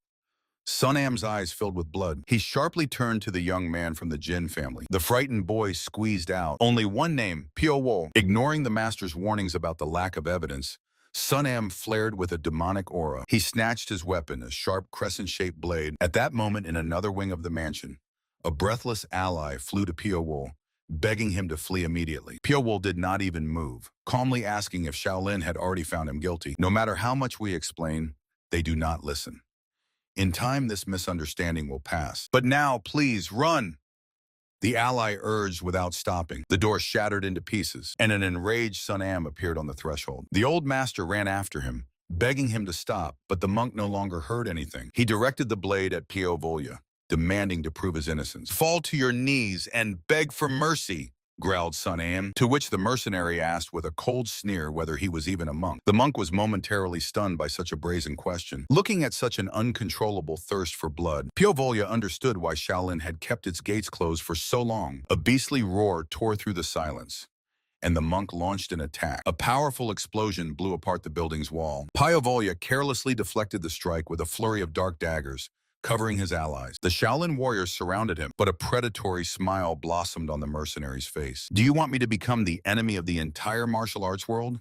Sun Am's eyes filled with blood. He sharply turned to the young man from the Jin family. The frightened boy squeezed out only one name, Pyo Wo. Ignoring the master's warnings about the lack of evidence, Sun Am flared with a demonic aura. He snatched his weapon, a sharp crescent-shaped blade. At that moment, in another wing of the mansion, a breathless ally flew to Pyo Wo, begging him to flee immediately. Pyo Wo did not even move, calmly asking if Shaolin had already found him guilty. No matter how much we explain, they do not listen. In time, this misunderstanding will pass. But now, please, run! The ally urged without stopping. The door shattered into pieces, and an enraged Sun Am appeared on the threshold. The old master ran after him, begging him to stop, but the monk no longer heard anything. He directed the blade at Pyo Volya, demanding to prove his innocence. "Fall to your knees and beg for mercy," growled Sun Am, to which the mercenary asked with a cold sneer whether he was even a monk. The monk was momentarily stunned by such a brazen question. Looking at such an uncontrollable thirst for blood, Pyo Volya understood why Shaolin had kept its gates closed for so long. A beastly roar tore through the silence, and the monk launched an attack. A powerful explosion blew apart the building's wall. Pyo Volya carelessly deflected the strike with a flurry of dark daggers, covering his allies. The Shaolin warriors surrounded him, but a predatory smile blossomed on the mercenary's face. "Do you want me to become the enemy of the entire martial arts world?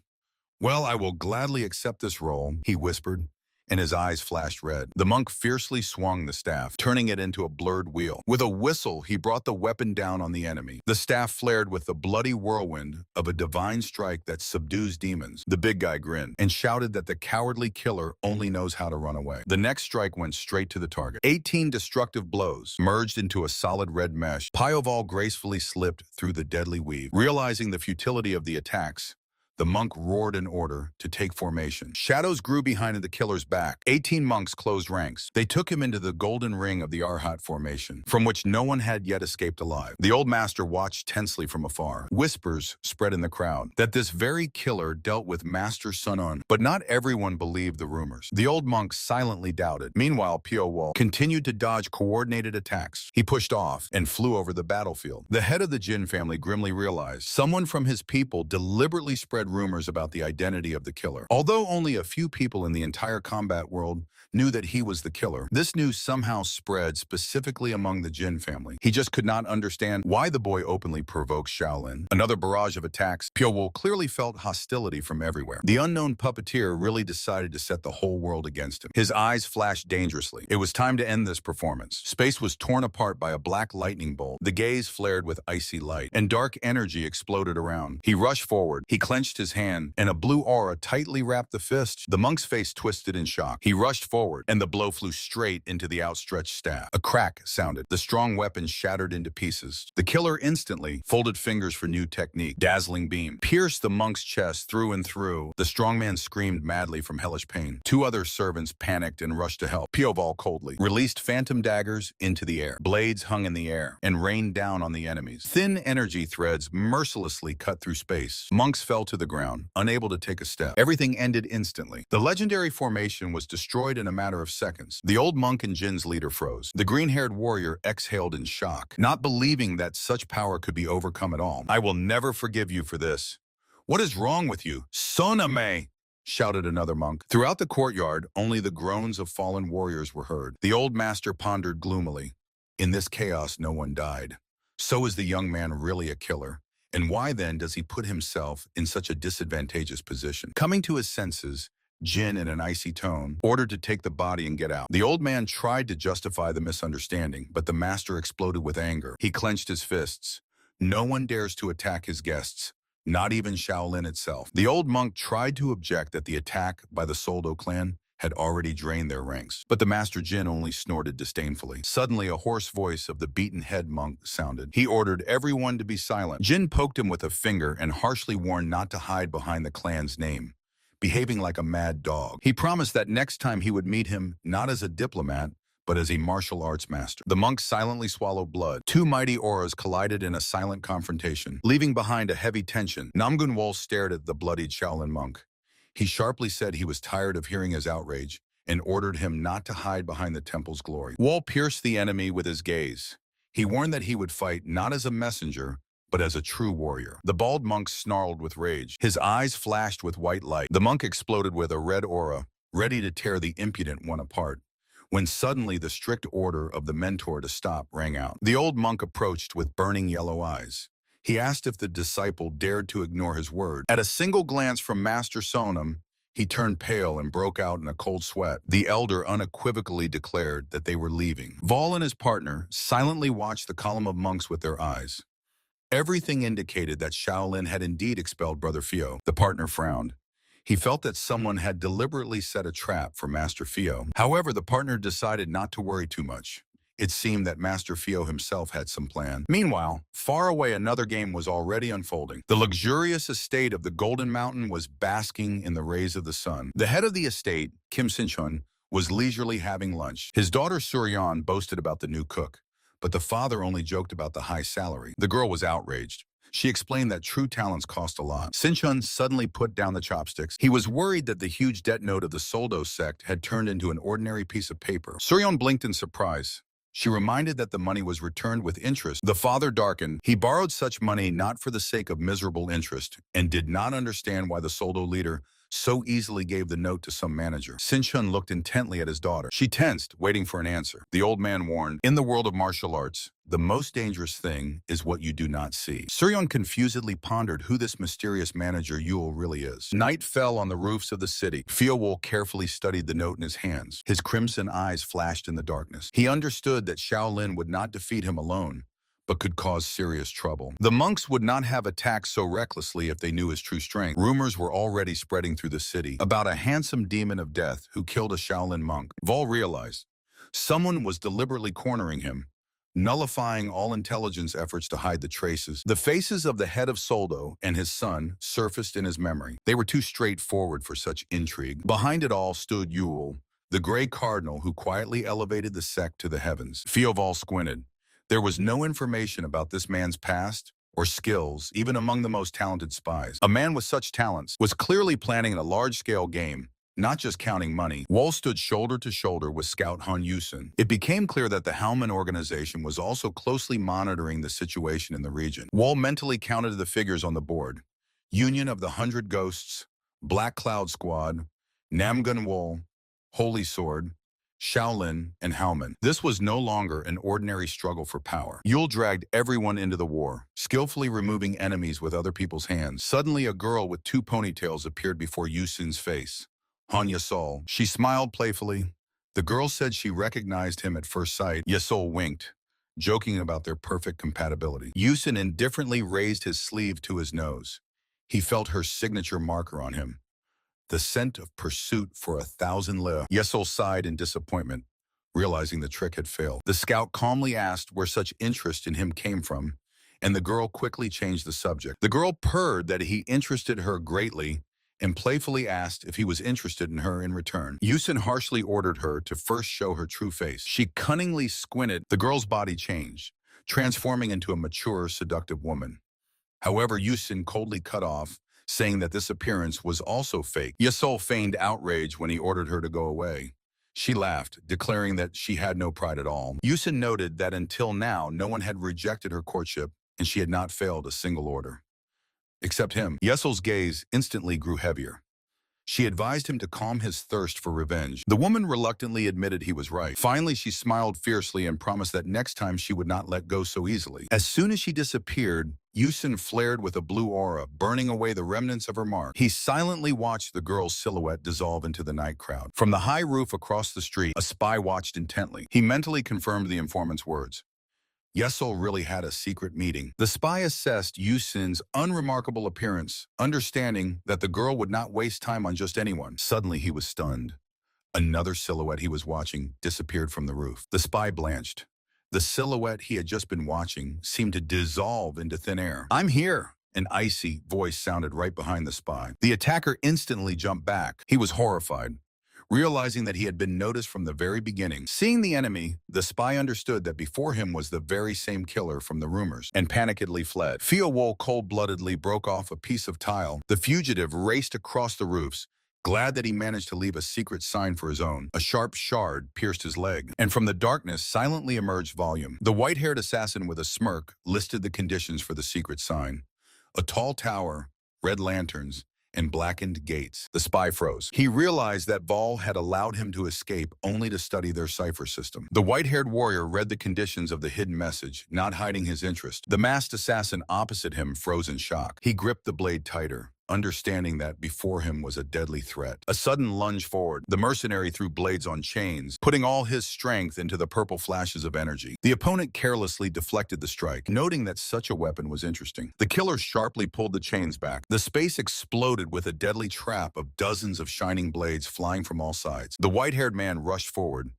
Well, I will gladly accept this role," he whispered, and his eyes flashed red. The monk fiercely swung the staff, turning it into a blurred wheel. With a whistle, he brought the weapon down on the enemy. The staff flared with the bloody whirlwind of a divine strike that subdues demons. The big guy grinned and shouted that the cowardly killer only knows how to run away. The next strike went straight to the target. 18 destructive blows merged into a solid red mesh. Pyoval gracefully slipped through the deadly weave. Realizing the futility of the attacks, The monk roared an order to take formation. Shadows grew behind the killer's back. 18 monks closed ranks. They took him into the golden ring of the Arhat formation, from which no one had yet escaped alive. The old master watched tensely from afar. Whispers spread in the crowd that this very killer dealt with Master Sun On, but not everyone believed the rumors. The old monk silently doubted. Meanwhile, Pio Wall continued to dodge coordinated attacks. He pushed off and flew over the battlefield. The head of the Jin family grimly realized someone from his people deliberately spread rumors about the identity of the killer. Although only a few people in the entire combat world knew that he was the killer, this news somehow spread specifically among the Jin family. He just could not understand why the boy openly provoked Shaolin. Another barrage of attacks. Pyo clearly felt hostility from everywhere. The unknown puppeteer really decided to set the whole world against him. His eyes flashed dangerously. It was time to end this performance. Space was torn apart by a black lightning bolt. The gaze flared with icy light, and dark energy exploded around. He rushed forward. He clenched his hand, and a blue aura tightly wrapped the fist. The monk's face twisted in shock. He rushed forward, and the blow flew straight into the outstretched staff. A crack sounded. The strong weapon shattered into pieces. The killer instantly folded fingers for new technique. Dazzling beam pierced the monk's chest through and through. The strong man screamed madly from hellish pain. Two other servants panicked and rushed to help. Pioval coldly released phantom daggers into the air. Blades hung in the air and rained down on the enemies. Thin energy threads mercilessly cut through space. Monks fell to the ground, unable to take a step. Everything ended instantly. The legendary formation was destroyed in a matter of seconds. The old monk and Jin's leader froze. The green-haired warrior exhaled in shock, not believing that such power could be overcome at all. "I will never forgive you for this. What is wrong with you? Soname!" shouted another monk. Throughout the courtyard, only the groans of fallen warriors were heard. The old master pondered gloomily. In this chaos, no one died. So is the young man really a killer? And why then does he put himself in such a disadvantageous position? Coming to his senses, Jin, in an icy tone, ordered to take the body and get out. The old man tried to justify the misunderstanding, but the master exploded with anger. He clenched his fists. No one dares to attack his guests, not even Shaolin itself. The old monk tried to object that the attack by the Soldo clan had already drained their ranks, but the Master Jin only snorted disdainfully. Suddenly, a hoarse voice of the beaten head monk sounded. He ordered everyone to be silent. Jin poked him with a finger and harshly warned not to hide behind the clan's name, behaving like a mad dog. He promised that next time he would meet him not as a diplomat, but as a martial arts master. The monk silently swallowed blood. Two mighty auras collided in a silent confrontation, leaving behind a heavy tension. Namgun Wol stared at the bloodied Shaolin monk. He sharply said he was tired of hearing his outrage and ordered him not to hide behind the temple's glory. Wol pierced the enemy with his gaze. He warned that he would fight not as a messenger, but as a true warrior. The bald monk snarled with rage. His eyes flashed with white light. The monk exploded with a red aura, ready to tear the impudent one apart, when suddenly the strict order of the mentor to stop rang out. The old monk approached with burning yellow eyes. He asked if the disciple dared to ignore his word. At a single glance from Master Sonam, he turned pale and broke out in a cold sweat. The elder unequivocally declared that they were leaving. Vol and his partner silently watched the column of monks with their eyes. Everything indicated that Shaolin had indeed expelled Brother Fio. The partner frowned. He felt that someone had deliberately set a trap for Master Fio. However, the partner decided not to worry too much. It seemed that Master Fio himself had some plan. Meanwhile, far away, another game was already unfolding. The luxurious estate of the Golden Mountain was basking in the rays of the sun. The head of the estate, Kim Sinchun, was leisurely having lunch. His daughter Suryan boasted about the new cook, but the father only joked about the high salary. The girl was outraged. She explained that true talents cost a lot. Sinchun suddenly put down the chopsticks. He was worried that the huge debt note of the Soldo sect had turned into an ordinary piece of paper. Suryan blinked in surprise. She reminded that the money was returned with interest. The father darkened. He borrowed such money not for the sake of miserable interest and did not understand why the Soldo leader so easily gave the note to some manager. Sinchun looked intently at his daughter. She tensed, waiting for an answer. The old man warned, "In the world of martial arts, the most dangerous thing is what you do not see." Suryon confusedly pondered who this mysterious manager Yule really is. Night fell on the roofs of the city. Fiowol carefully studied the note in his hands. His crimson eyes flashed in the darkness. He understood that Shaolin would not defeat him alone, but could cause serious trouble. The monks would not have attacked so recklessly if they knew his true strength. Rumors were already spreading through the city about a handsome demon of death who killed a Shaolin monk. Vol realized someone was deliberately cornering him, nullifying all intelligence efforts to hide the traces. The faces of the head of Soldo and his son surfaced in his memory. They were too straightforward for such intrigue. Behind it all stood Yule, the gray cardinal who quietly elevated the sect to the heavens. Fioval squinted. There was no information about this man's past or skills, even among the most talented spies. A man with such talents was clearly planning a large-scale game, not just counting money. Wall stood shoulder to shoulder with Scout Han Yusin. It became clear that the Hellman organization was also closely monitoring the situation in the region. Wall mentally counted the figures on the board. Union of the 100 Ghosts, Black Cloud Squad, Namgun Wall, Holy Sword, Shaolin, and Howman. This was no longer an ordinary struggle for power. Yule dragged everyone into the war, skillfully removing enemies with other people's hands. Suddenly, a girl with 2 ponytails appeared before Yusin's face. Han Yasol. She smiled playfully. The girl said she recognized him at first sight. Yasol winked, joking about their perfect compatibility. Yusin indifferently raised his sleeve to his nose. He felt her signature marker on him. The scent of pursuit for 1,000 le. Yesol sighed in disappointment, realizing the trick had failed. The scout calmly asked where such interest in him came from, and the girl quickly changed the subject. The girl purred that he interested her greatly and playfully asked if he was interested in her in return. Yusin harshly ordered her to first show her true face. She cunningly squinted. The girl's body changed, transforming into a mature, seductive woman. However, Yusin coldly cut off, saying that this appearance was also fake. Yasol feigned outrage when he ordered her to go away. She laughed, declaring that she had no pride at all. Yusin noted that until now, no one had rejected her courtship, and she had not failed a single order. Except him. Yesol's gaze instantly grew heavier. She advised him to calm his thirst for revenge. The woman reluctantly admitted he was right. Finally, she smiled fiercely and promised that next time she would not let go so easily. As soon as she disappeared, Yusin flared with a blue aura, burning away the remnants of her mark. He silently watched the girl's silhouette dissolve into the night crowd. From the high roof across the street, a spy watched intently. He mentally confirmed the informant's words. Yesol really had a secret meeting. The spy assessed Yusin's unremarkable appearance, understanding that the girl would not waste time on just anyone. Suddenly, he was stunned. Another silhouette he was watching disappeared from the roof. The spy blanched. The silhouette he had just been watching seemed to dissolve into thin air. "I'm here," an icy voice sounded right behind the spy. The attacker instantly jumped back. He was horrified, realizing that he had been noticed from the very beginning. Seeing the enemy, the spy understood that before him was the very same killer from the rumors, and panickedly fled. Fiowol cold-bloodedly broke off a piece of tile. The fugitive raced across the roofs, glad that he managed to leave a secret sign for his own. A sharp shard pierced his leg, and from the darkness silently emerged Volume. The white-haired assassin with a smirk listed the conditions for the secret sign. A tall tower, red lanterns, and blackened gates. The spy froze. He realized that Vol had allowed him to escape only to study their cipher system. The white-haired warrior read the conditions of the hidden message, not hiding his interest. The masked assassin opposite him froze in shock. He gripped the blade tighter, understanding that before him was a deadly threat. A sudden lunge forward, the mercenary threw blades on chains, putting all his strength into the purple flashes of energy. The opponent carelessly deflected the strike, noting that such a weapon was interesting. The killer sharply pulled the chains back. The space exploded with a deadly trap of dozens of shining blades flying from all sides. The white-haired man rushed forward,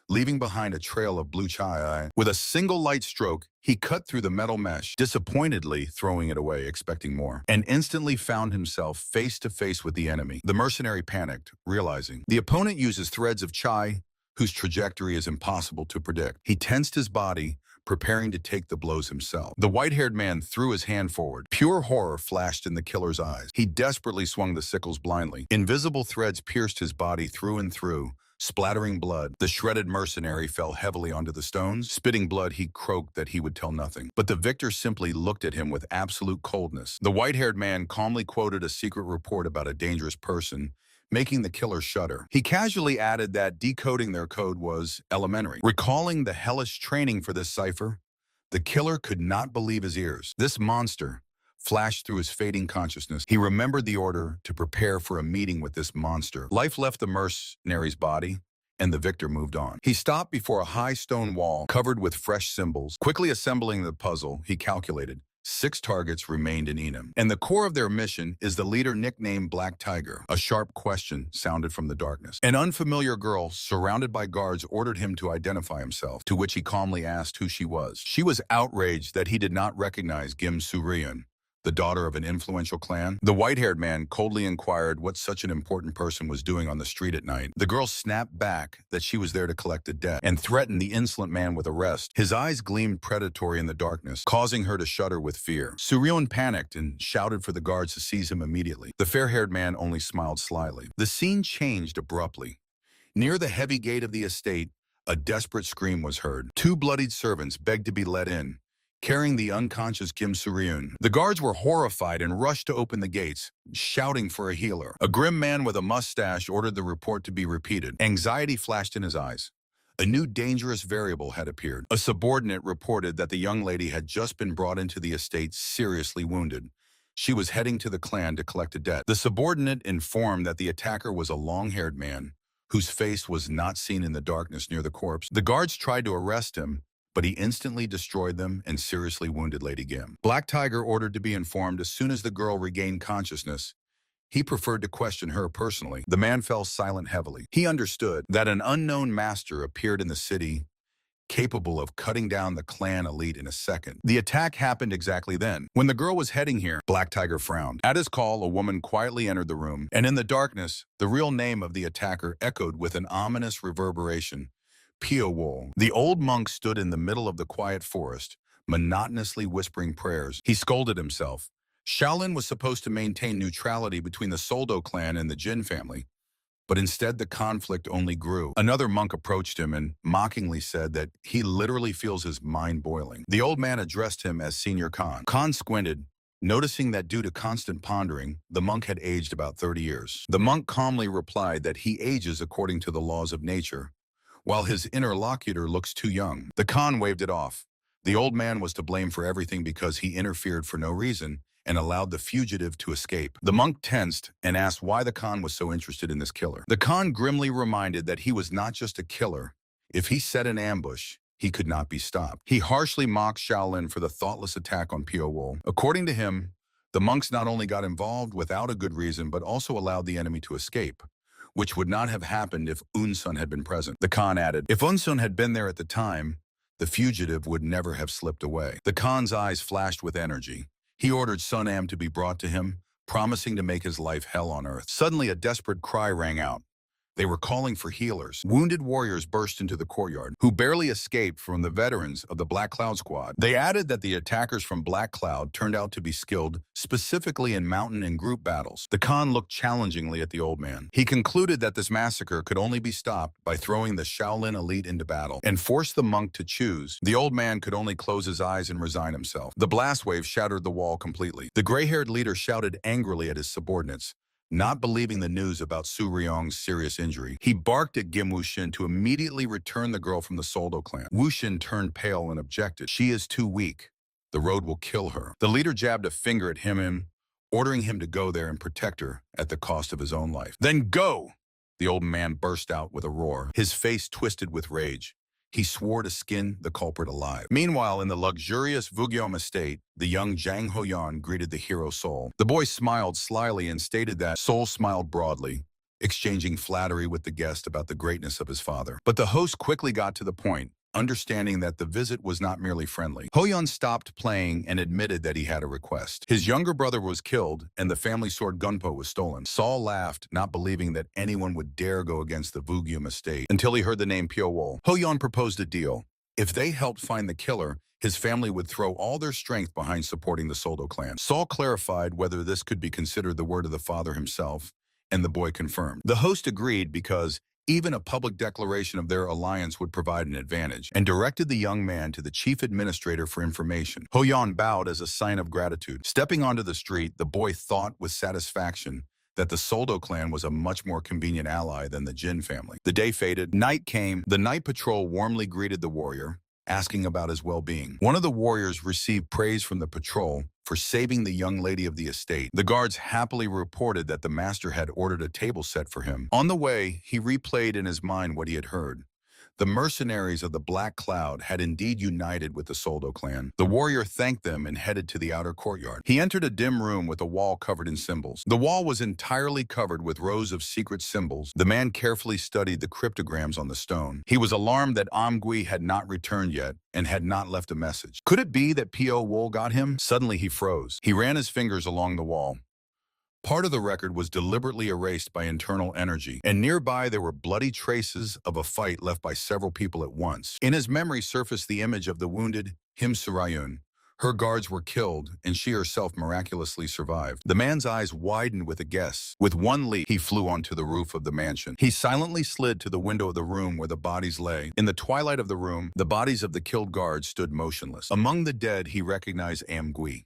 leaving behind a trail of blue chai. With a single light stroke, he cut through the metal mesh, disappointedly throwing it away, expecting more, and instantly found himself face to face with the enemy. The mercenary panicked, realizing the opponent uses threads of chai, whose trajectory is impossible to predict. He tensed his body, preparing to take the blows himself. The white-haired man threw his hand forward. Pure horror flashed in the killer's eyes. He desperately swung the sickles blindly. Invisible threads pierced his body through and through, splattering blood. The shredded mercenary fell heavily onto the stones. Spitting blood, he croaked that he would tell nothing. But the victor simply looked at him with absolute coldness. The white-haired man calmly quoted a secret report about a dangerous person, making the killer shudder. He casually added that decoding their code was elementary. Recalling the hellish training for this cipher, the killer could not believe his ears. This monster flashed through his fading consciousness. He remembered the order to prepare for a meeting with this monster. Life left the mercenary's body, and the victor moved on. He stopped before a high stone wall covered with fresh symbols. Quickly assembling the puzzle, he calculated 6 targets remained in Enum. And the core of their mission is the leader nicknamed Black Tiger. A sharp question sounded from the darkness. An unfamiliar girl, surrounded by guards, ordered him to identify himself, to which he calmly asked who she was. She was outraged that he did not recognize Kim Soo-ryun, the daughter of an influential clan. The white-haired man coldly inquired what such an important person was doing on the street at night. The girl snapped back that she was there to collect a debt and threatened the insolent man with arrest. His eyes gleamed predatory in the darkness, causing her to shudder with fear. Soo-ryun panicked and shouted for the guards to seize him immediately. The fair-haired man only smiled slyly. The scene changed abruptly. Near the heavy gate of the estate, a desperate scream was heard. 2 bloodied servants begged to be let in, carrying the unconscious Kim Soo-ryun. The guards were horrified and rushed to open the gates, shouting for a healer. A grim man with a mustache ordered the report to be repeated. Anxiety flashed in his eyes. A new dangerous variable had appeared. A subordinate reported that the young lady had just been brought into the estate seriously wounded. She was heading to the clan to collect a debt. The subordinate informed that the attacker was a long-haired man, whose face was not seen in the darkness near the corpse. The guards tried to arrest him, but he instantly destroyed them and seriously wounded Lady Kim. Black Tiger ordered to be informed as soon as the girl regained consciousness. He preferred to question her personally. The man fell silent heavily. He understood that an unknown master appeared in the city, capable of cutting down the clan elite in a second. The attack happened exactly then. When the girl was heading here, Black Tiger frowned. At his call, a woman quietly entered the room, and in the darkness, the real name of the attacker echoed with an ominous reverberation. Pio. The old monk stood in the middle of the quiet forest, monotonously whispering prayers. He scolded himself. Shaolin was supposed to maintain neutrality between the Soldo clan and the Jin family, but instead the conflict only grew. Another monk approached him and mockingly said that he literally feels his mind boiling. The old man addressed him as Senior Khan. Khan squinted, noticing that due to constant pondering, the monk had aged about 30 years. The monk calmly replied that he ages according to the laws of nature, while his interlocutor looks too young. The Khan waved it off. The old man was to blame for everything because he interfered for no reason and allowed the fugitive to escape. The monk tensed and asked why the Khan was so interested in this killer. The Khan grimly reminded that he was not just a killer. If he set an ambush, he could not be stopped. He harshly mocked Shaolin for the thoughtless attack on Pio. According to him, the monks not only got involved without a good reason, but also allowed the enemy to escape, which would not have happened if Unsun had been present. The Khan added, if Unsun had been there at the time, the fugitive would never have slipped away. The Khan's eyes flashed with energy. He ordered Sun Am to be brought to him, promising to make his life hell on earth. Suddenly, a desperate cry rang out. They were calling for healers. Wounded warriors burst into the courtyard, who barely escaped from the veterans of the Black Cloud Squad. They added that the attackers from Black Cloud turned out to be skilled specifically in mountain and group battles. The Khan looked challengingly at the old man. He concluded that this massacre could only be stopped by throwing the Shaolin elite into battle and forced the monk to choose. The old man could only close his eyes and resign himself. The blast wave shattered the wall completely. The gray-haired leader shouted angrily at his subordinates, not believing the news about Soo-ryung's serious injury. He barked at Kim Woo-shin to immediately return the girl from the Soldo clan. Woo-shin turned pale and objected. She is too weak. The road will kill her. The leader jabbed a finger at him, ordering him to go there and protect her at the cost of his own life. Then go! The old man burst out with a roar, his face twisted with rage. He swore to skin the culprit alive. Meanwhile, in the luxurious Vugyom estate, the young Jang Hoyan greeted the hero Sol. The boy smiled slyly and stated that Sol smiled broadly, exchanging flattery with the guest about the greatness of his father. But the host quickly got to the point, understanding that the visit was not merely friendly. Hoyan stopped playing and admitted that he had a request. His younger brother was killed, and the family sword Gunpo was stolen. Sol laughed, not believing that anyone would dare go against the Vugyum estate, until he heard the name Pyo-wol. Hoyan proposed a deal. If they helped find the killer, his family would throw all their strength behind supporting the Soldo clan. Sol clarified whether this could be considered the word of the father himself, and the boy confirmed. The host agreed because even a public declaration of their alliance would provide an advantage, and directed the young man to the chief administrator for information. Hoyan bowed as a sign of gratitude. Stepping onto the street, the boy thought with satisfaction that the Soldo clan was a much more convenient ally than the Jin family. The day faded. Night came. The night patrol warmly greeted the warrior, asking about his well-being. One of the warriors received praise from the patrol for saving the young lady of the estate. The guards happily reported that the master had ordered a table set for him. On the way, he replayed in his mind what he had heard. The mercenaries of the Black Cloud had indeed united with the Soldo clan. The warrior thanked them and headed to the outer courtyard. He entered a dim room with a wall covered in symbols. The wall was entirely covered with rows of secret symbols. The man carefully studied the cryptograms on the stone. He was alarmed that Amgui had not returned yet and had not left a message. Could it be that P.O. Wool got him? Suddenly he froze. He ran his fingers along the wall. Part of the record was deliberately erased by internal energy, and nearby there were bloody traces of a fight left by several people at once. In his memory surfaced the image of the wounded Him Surayun. Her guards were killed, and she herself miraculously survived. The man's eyes widened with a guess. With one leap, he flew onto the roof of the mansion. He silently slid to the window of the room where the bodies lay. In the twilight of the room, the bodies of the killed guards stood motionless. Among the dead, he recognized Amgui.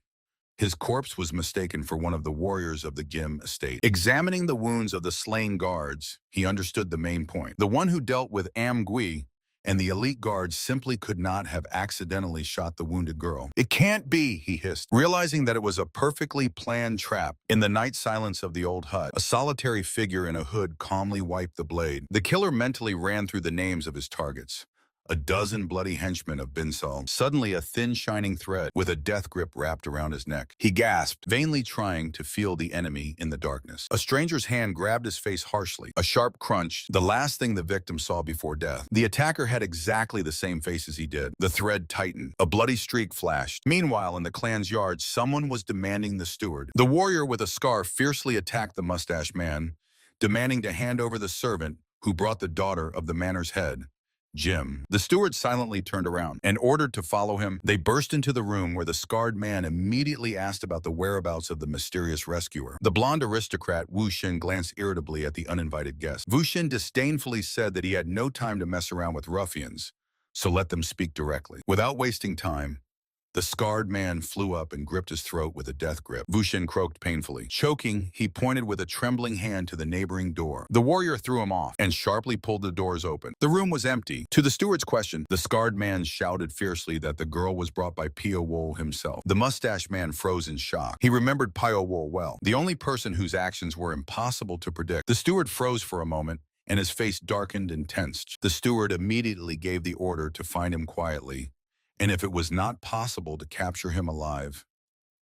His corpse was mistaken for one of the warriors of the Gim estate. Examining the wounds of the slain guards, he understood the main point. The one who dealt with Amgui and the elite guards simply could not have accidentally shot the wounded girl. "It can't be," he hissed, realizing that it was a perfectly planned trap. In the night silence of the old hut, a solitary figure in a hood calmly wiped the blade. The killer mentally ran through the names of his targets. A dozen bloody henchmen of Binsal. Suddenly a thin shining thread with a death grip wrapped around his neck. He gasped, vainly trying to feel the enemy in the darkness. A stranger's hand grabbed his face harshly. A sharp crunch, the last thing the victim saw before death. The attacker had exactly the same face as he did. The thread tightened. A bloody streak flashed. Meanwhile, in the clan's yard, someone was demanding the steward. The warrior with a scar fiercely attacked the mustached man, demanding to hand over the servant who brought the daughter of the manor's head, Jim. The steward silently turned around and ordered to follow him. They burst into the room where the scarred man immediately asked about the whereabouts of the mysterious rescuer. The blonde aristocrat Wu Xin glanced irritably at the uninvited guest. Wu Xin disdainfully said that he had no time to mess around with ruffians, so let them speak directly. Without wasting time, the scarred man flew up and gripped his throat with a death grip. Wu Xin croaked painfully. Choking, he pointed with a trembling hand to the neighboring door. The warrior threw him off and sharply pulled the doors open. The room was empty. To the steward's question, the scarred man shouted fiercely that the girl was brought by P.O. Wool himself. The mustached man froze in shock. He remembered P.O. Wool well, the only person whose actions were impossible to predict. The steward froze for a moment, and his face darkened and tensed. The steward immediately gave the order to find him quietly, and if it was not possible to capture him alive,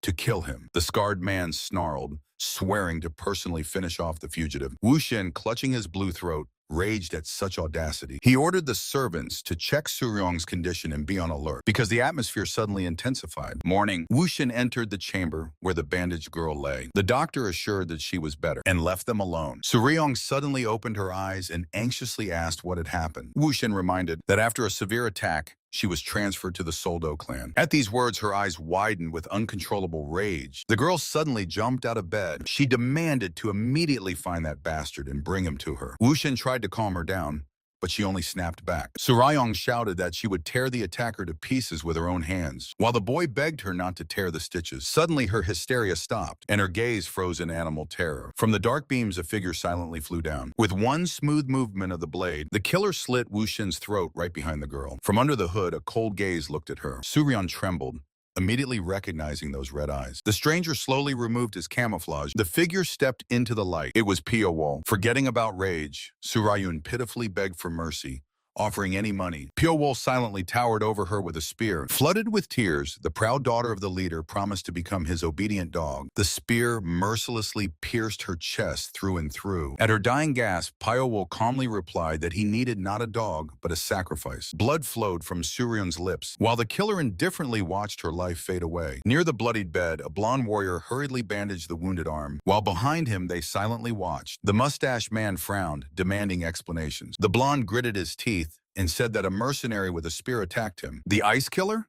to kill him. The scarred man snarled, swearing to personally finish off the fugitive. Wu Xin, clutching his blue throat, raged at such audacity. He ordered the servants to check Suryong's condition and be on alert, because the atmosphere suddenly intensified. Morning, Wu Xin entered the chamber where the bandaged girl lay. The doctor assured that she was better and left them alone. Suryong suddenly opened her eyes and anxiously asked what had happened. Wu Xin reminded that after a severe attack, she was transferred to the Soldo clan. At these words, her eyes widened with uncontrollable rage. The girl suddenly jumped out of bed. She demanded to immediately find that bastard and bring him to her. Wu Xin tried to calm her down, but she only snapped back. Surayong shouted that she would tear the attacker to pieces with her own hands, while the boy begged her not to tear the stitches. Suddenly, her hysteria stopped, and her gaze froze in animal terror. From the dark beams, a figure silently flew down. With one smooth movement of the blade, the killer slit Wu Xin's throat right behind the girl. From under the hood, a cold gaze looked at her. Suryon trembled, immediately recognizing those red eyes. The stranger slowly removed his camouflage. The figure stepped into the light. It was P.O. Wool. Forgetting about rage, Surayun pitifully begged for mercy, offering any money. P.O. Wool silently towered over her with a spear. Flooded with tears, the proud daughter of the leader promised to become his obedient dog. The spear mercilessly pierced her chest through and through. At her dying gasp, P.O. Wool calmly replied that he needed not a dog, but a sacrifice. Blood flowed from Suryun's lips, while the killer indifferently watched her life fade away. Near the bloodied bed, a blonde warrior hurriedly bandaged the wounded arm, while behind him they silently watched. The mustached man frowned, demanding explanations. The blonde gritted his teeth and said that a mercenary with a spear attacked him. The ice killer?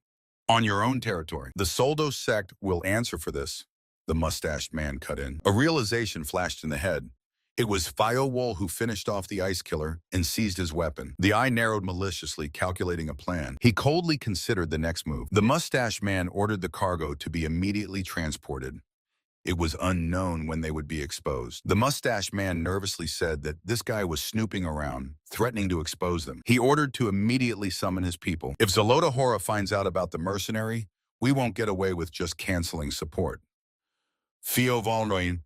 On your own territory. The Soldo sect will answer for this, the mustached man cut in. A realization flashed in the head. It was P.O. Wool who finished off the ice killer and seized his weapon. The eye narrowed maliciously, calculating a plan. He coldly considered the next move. The mustached man ordered the cargo to be immediately transported. It was unknown when they would be exposed. The mustached man nervously said that this guy was snooping around, threatening to expose them. He ordered to immediately summon his people. If Zalota Hora finds out about the mercenary, we won't get away with just canceling support. Theo Valnoin,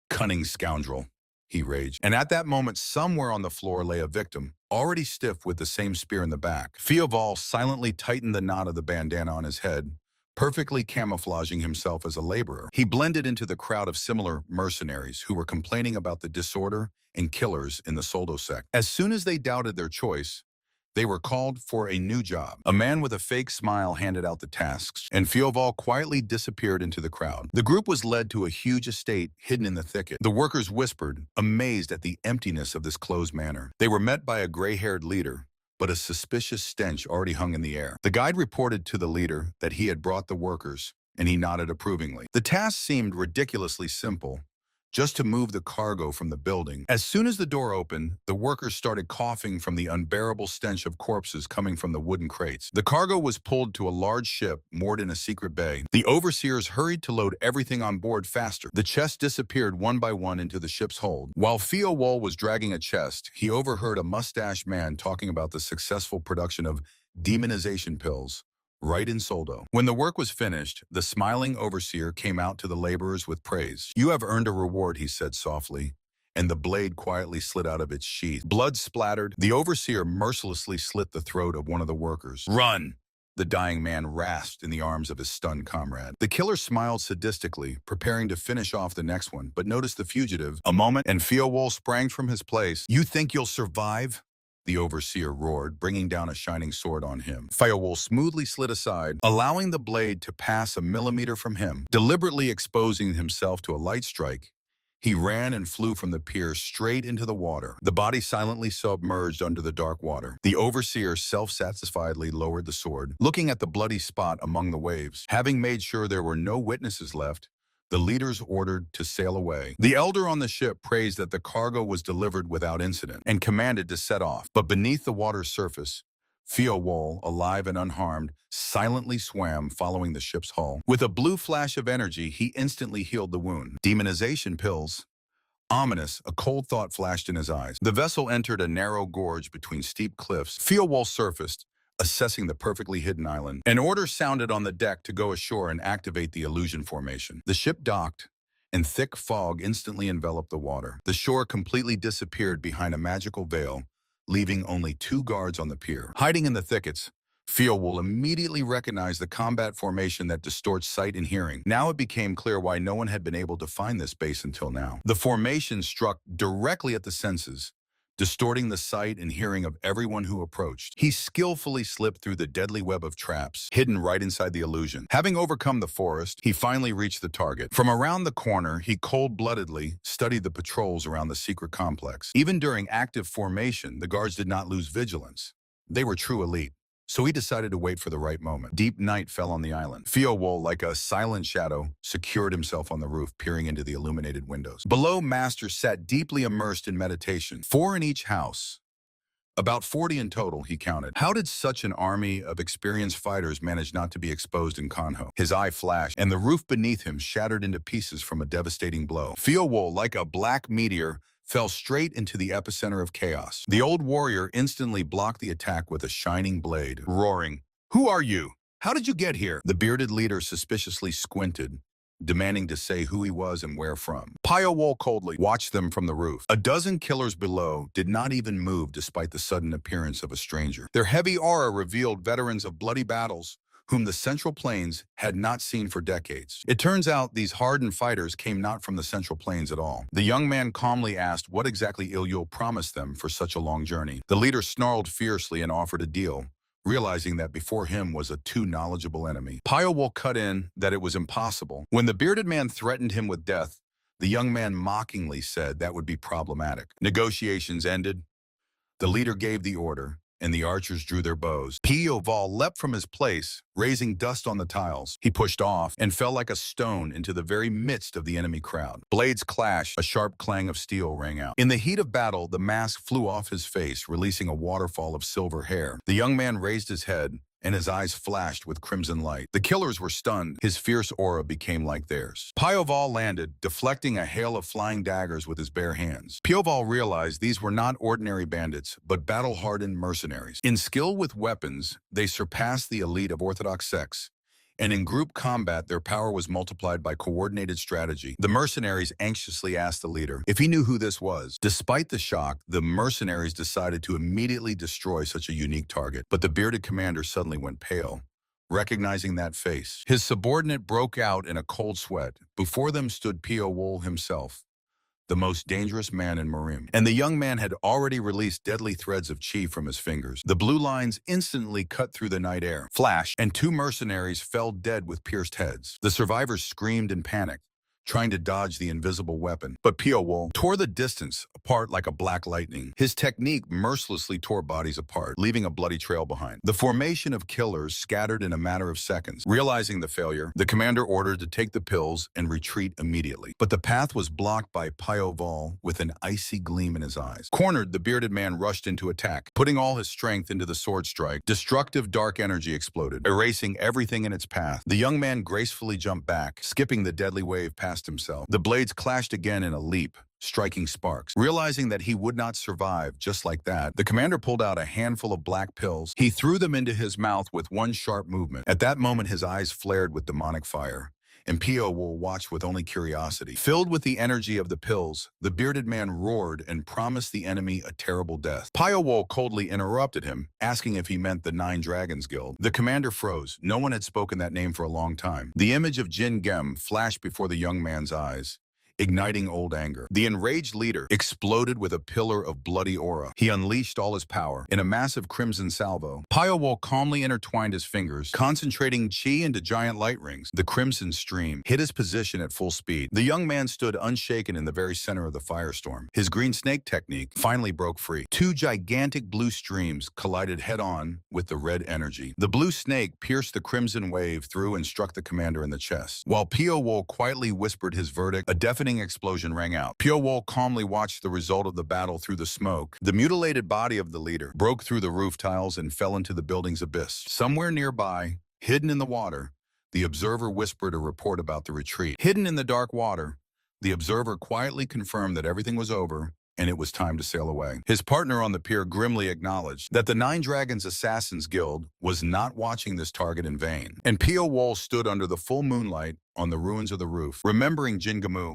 cunning scoundrel, he raged. And at that moment, somewhere on the floor lay a victim, already stiff with the same spear in the back. Fioval silently tightened the knot of the bandana on his head, perfectly camouflaging himself as a laborer. He blended into the crowd of similar mercenaries who were complaining about the disorder and killers in the Soldo sect. As soon as they doubted their choice, they were called for a new job. A man with a fake smile handed out the tasks, and Fioval quietly disappeared into the crowd. The group was led to a huge estate hidden in the thicket. The workers whispered, amazed at the emptiness of this closed manor. They were met by a gray-haired leader, but a suspicious stench already hung in the air. The guide reported to the leader that he had brought the workers, and he nodded approvingly. The task seemed ridiculously simple, just to move the cargo from the building. As soon as the door opened, the workers started coughing from the unbearable stench of corpses coming from the wooden crates. The cargo was pulled to a large ship moored in a secret bay. The overseers hurried to load everything on board faster. The chests disappeared one by one into the ship's hold. While Fioval was dragging a chest, he overheard a mustached man talking about the successful production of demonization pills right in Soldo. When the work was finished, the smiling overseer came out to the laborers with praise. You have earned a reward, he said softly, and the blade quietly slid out of its sheath. Blood splattered. The overseer mercilessly slit the throat of one of the workers. Run! The dying man rasped in the arms of his stunned comrade. The killer smiled sadistically, preparing to finish off the next one, but noticed the fugitive. A moment, and Fioval sprang from his place. You think you'll survive? The overseer roared, bringing down a shining sword on him. Fioval smoothly slid aside, allowing the blade to pass a millimeter from him. Deliberately exposing himself to a light strike, he ran and flew from the pier straight into the water. The body silently submerged under the dark water. The overseer self-satisfiedly lowered the sword, looking at the bloody spot among the waves. Having made sure there were no witnesses left, the leaders ordered to sail away. The elder on the ship praised that the cargo was delivered without incident and commanded to set off. But beneath the water's surface, Fioval, alive and unharmed, silently swam following the ship's hull. With a blue flash of energy, he instantly healed the wound. Demonization pills. Ominous, a cold thought flashed in his eyes. The vessel entered a narrow gorge between steep cliffs. Fioval surfaced, assessing the perfectly hidden island. An order sounded on the deck to go ashore and activate the illusion formation. The ship docked, and thick fog instantly enveloped the water. The shore completely disappeared behind a magical veil, leaving only 2 guards on the pier. Hiding in the thickets, Fioval immediately recognized the combat formation that distorts sight and hearing. Now it became clear why no one had been able to find this base until now. The formation struck directly at the senses, distorting the sight and hearing of everyone who approached. He skillfully slipped through the deadly web of traps, hidden right inside the illusion. Having overcome the forest, he finally reached the target. From around the corner, he cold-bloodedly studied the patrols around the secret complex. Even during active formation, the guards did not lose vigilance. They were true elite. So he decided to wait for the right moment. Deep night fell on the island. Fioval, like a silent shadow, secured himself on the roof, peering into the illuminated windows. Below, masters sat deeply immersed in meditation, 4 in each house. About 40 in total, he counted. How did such an army of experienced fighters manage not to be exposed in Kanho? His eye flashed, and the roof beneath him shattered into pieces from a devastating blow. Fioval, like a black meteor, fell straight into the epicenter of chaos. The old warrior instantly blocked the attack with a shining blade, roaring, "Who are you? How did you get here?" The bearded leader suspiciously squinted, demanding to say who he was and where from. Fioval coldly watched them from the roof. A dozen killers below did not even move despite the sudden appearance of a stranger. Their heavy aura revealed veterans of bloody battles whom the Central Plains had not seen for decades. It turns out these hardened fighters came not from the Central Plains at all. The young man calmly asked what exactly Yahello promised them for such a long journey. The leader snarled fiercely and offered a deal, realizing that before him was a too knowledgeable enemy. Fioval cut in that it was impossible. When the bearded man threatened him with death, the young man mockingly said that would be problematic. Negotiations ended. The leader gave the order, and the archers drew their bows. Fioval leapt from his place, raising dust on the tiles. He pushed off and fell like a stone into the very midst of the enemy crowd. Blades clashed, a sharp clang of steel rang out. In the heat of battle, the mask flew off his face, releasing a waterfall of silver hair. The young man raised his head, and his eyes flashed with crimson light. The killers were stunned. His fierce aura became like theirs. Fioval landed, deflecting a hail of flying daggers with his bare hands. Fioval realized these were not ordinary bandits, but battle-hardened mercenaries. In skill with weapons, they surpassed the elite of Orthodox sects, And in group combat, their power was multiplied by coordinated strategy. The mercenaries anxiously asked the leader if he knew who this was. Despite the shock, the mercenaries decided to immediately destroy such a unique target. But the bearded commander suddenly went pale, recognizing that face. His subordinate broke out in a cold sweat. Before them stood Pio Wool himself, the most dangerous man in Marim. And the young man had already released deadly threads of chi from his fingers. The blue lines instantly cut through the night air. Flash, and two mercenaries fell dead with pierced heads. The survivors screamed in panic, trying to dodge the invisible weapon. But Pio Wool tore the distance apart like a black lightning. His technique mercilessly tore bodies apart, leaving a bloody trail behind. The formation of killers scattered in a matter of seconds. Realizing the failure, the commander ordered to take the pills and retreat immediately. But the path was blocked by Pio Wool with an icy gleam in his eyes. Cornered, the bearded man rushed into attack, putting all his strength into the sword strike. Destructive dark energy exploded, erasing everything in its path. The young man gracefully jumped back, skipping the deadly wave past himself. The blades clashed again in a leap, striking sparks. Realizing that he would not survive just like that, the commander pulled out a handful of black pills. He threw them into his mouth with one sharp movement. At that moment, his eyes flared with demonic fire, and Pio Wool watched with only curiosity. Filled with the energy of the pills, the bearded man roared and promised the enemy a terrible death. Pio Wool coldly interrupted him, asking if he meant the Nine Dragons Guild. The commander froze. No one had spoken that name for a long time. The image of Jin Gem flashed before the young man's eyes, igniting old anger. The enraged leader exploded with a pillar of bloody aura. He unleashed all his power. In a massive crimson salvo, Pio Wool calmly intertwined his fingers, concentrating chi into giant light rings. The crimson stream hit his position at full speed. The young man stood unshaken in the very center of the firestorm. His green snake technique finally broke free. Two gigantic blue streams collided head-on with the red energy. The blue snake pierced the crimson wave through and struck the commander in the chest. While Pio Wool quietly whispered his verdict, a deafening explosion rang out. Pio Wool calmly watched the result of the battle through the smoke. The mutilated body of the leader broke through the roof tiles and fell into the building's abyss. Somewhere nearby, hidden in the water, the observer whispered a report about the retreat. Hidden in the dark water, the observer quietly confirmed that everything was over and it was time to sail away. His partner on the pier grimly acknowledged that the Nine Dragons Assassins Guild was not watching this target in vain. And Pio Wool stood under the full moonlight on the ruins of the roof, remembering Jingamu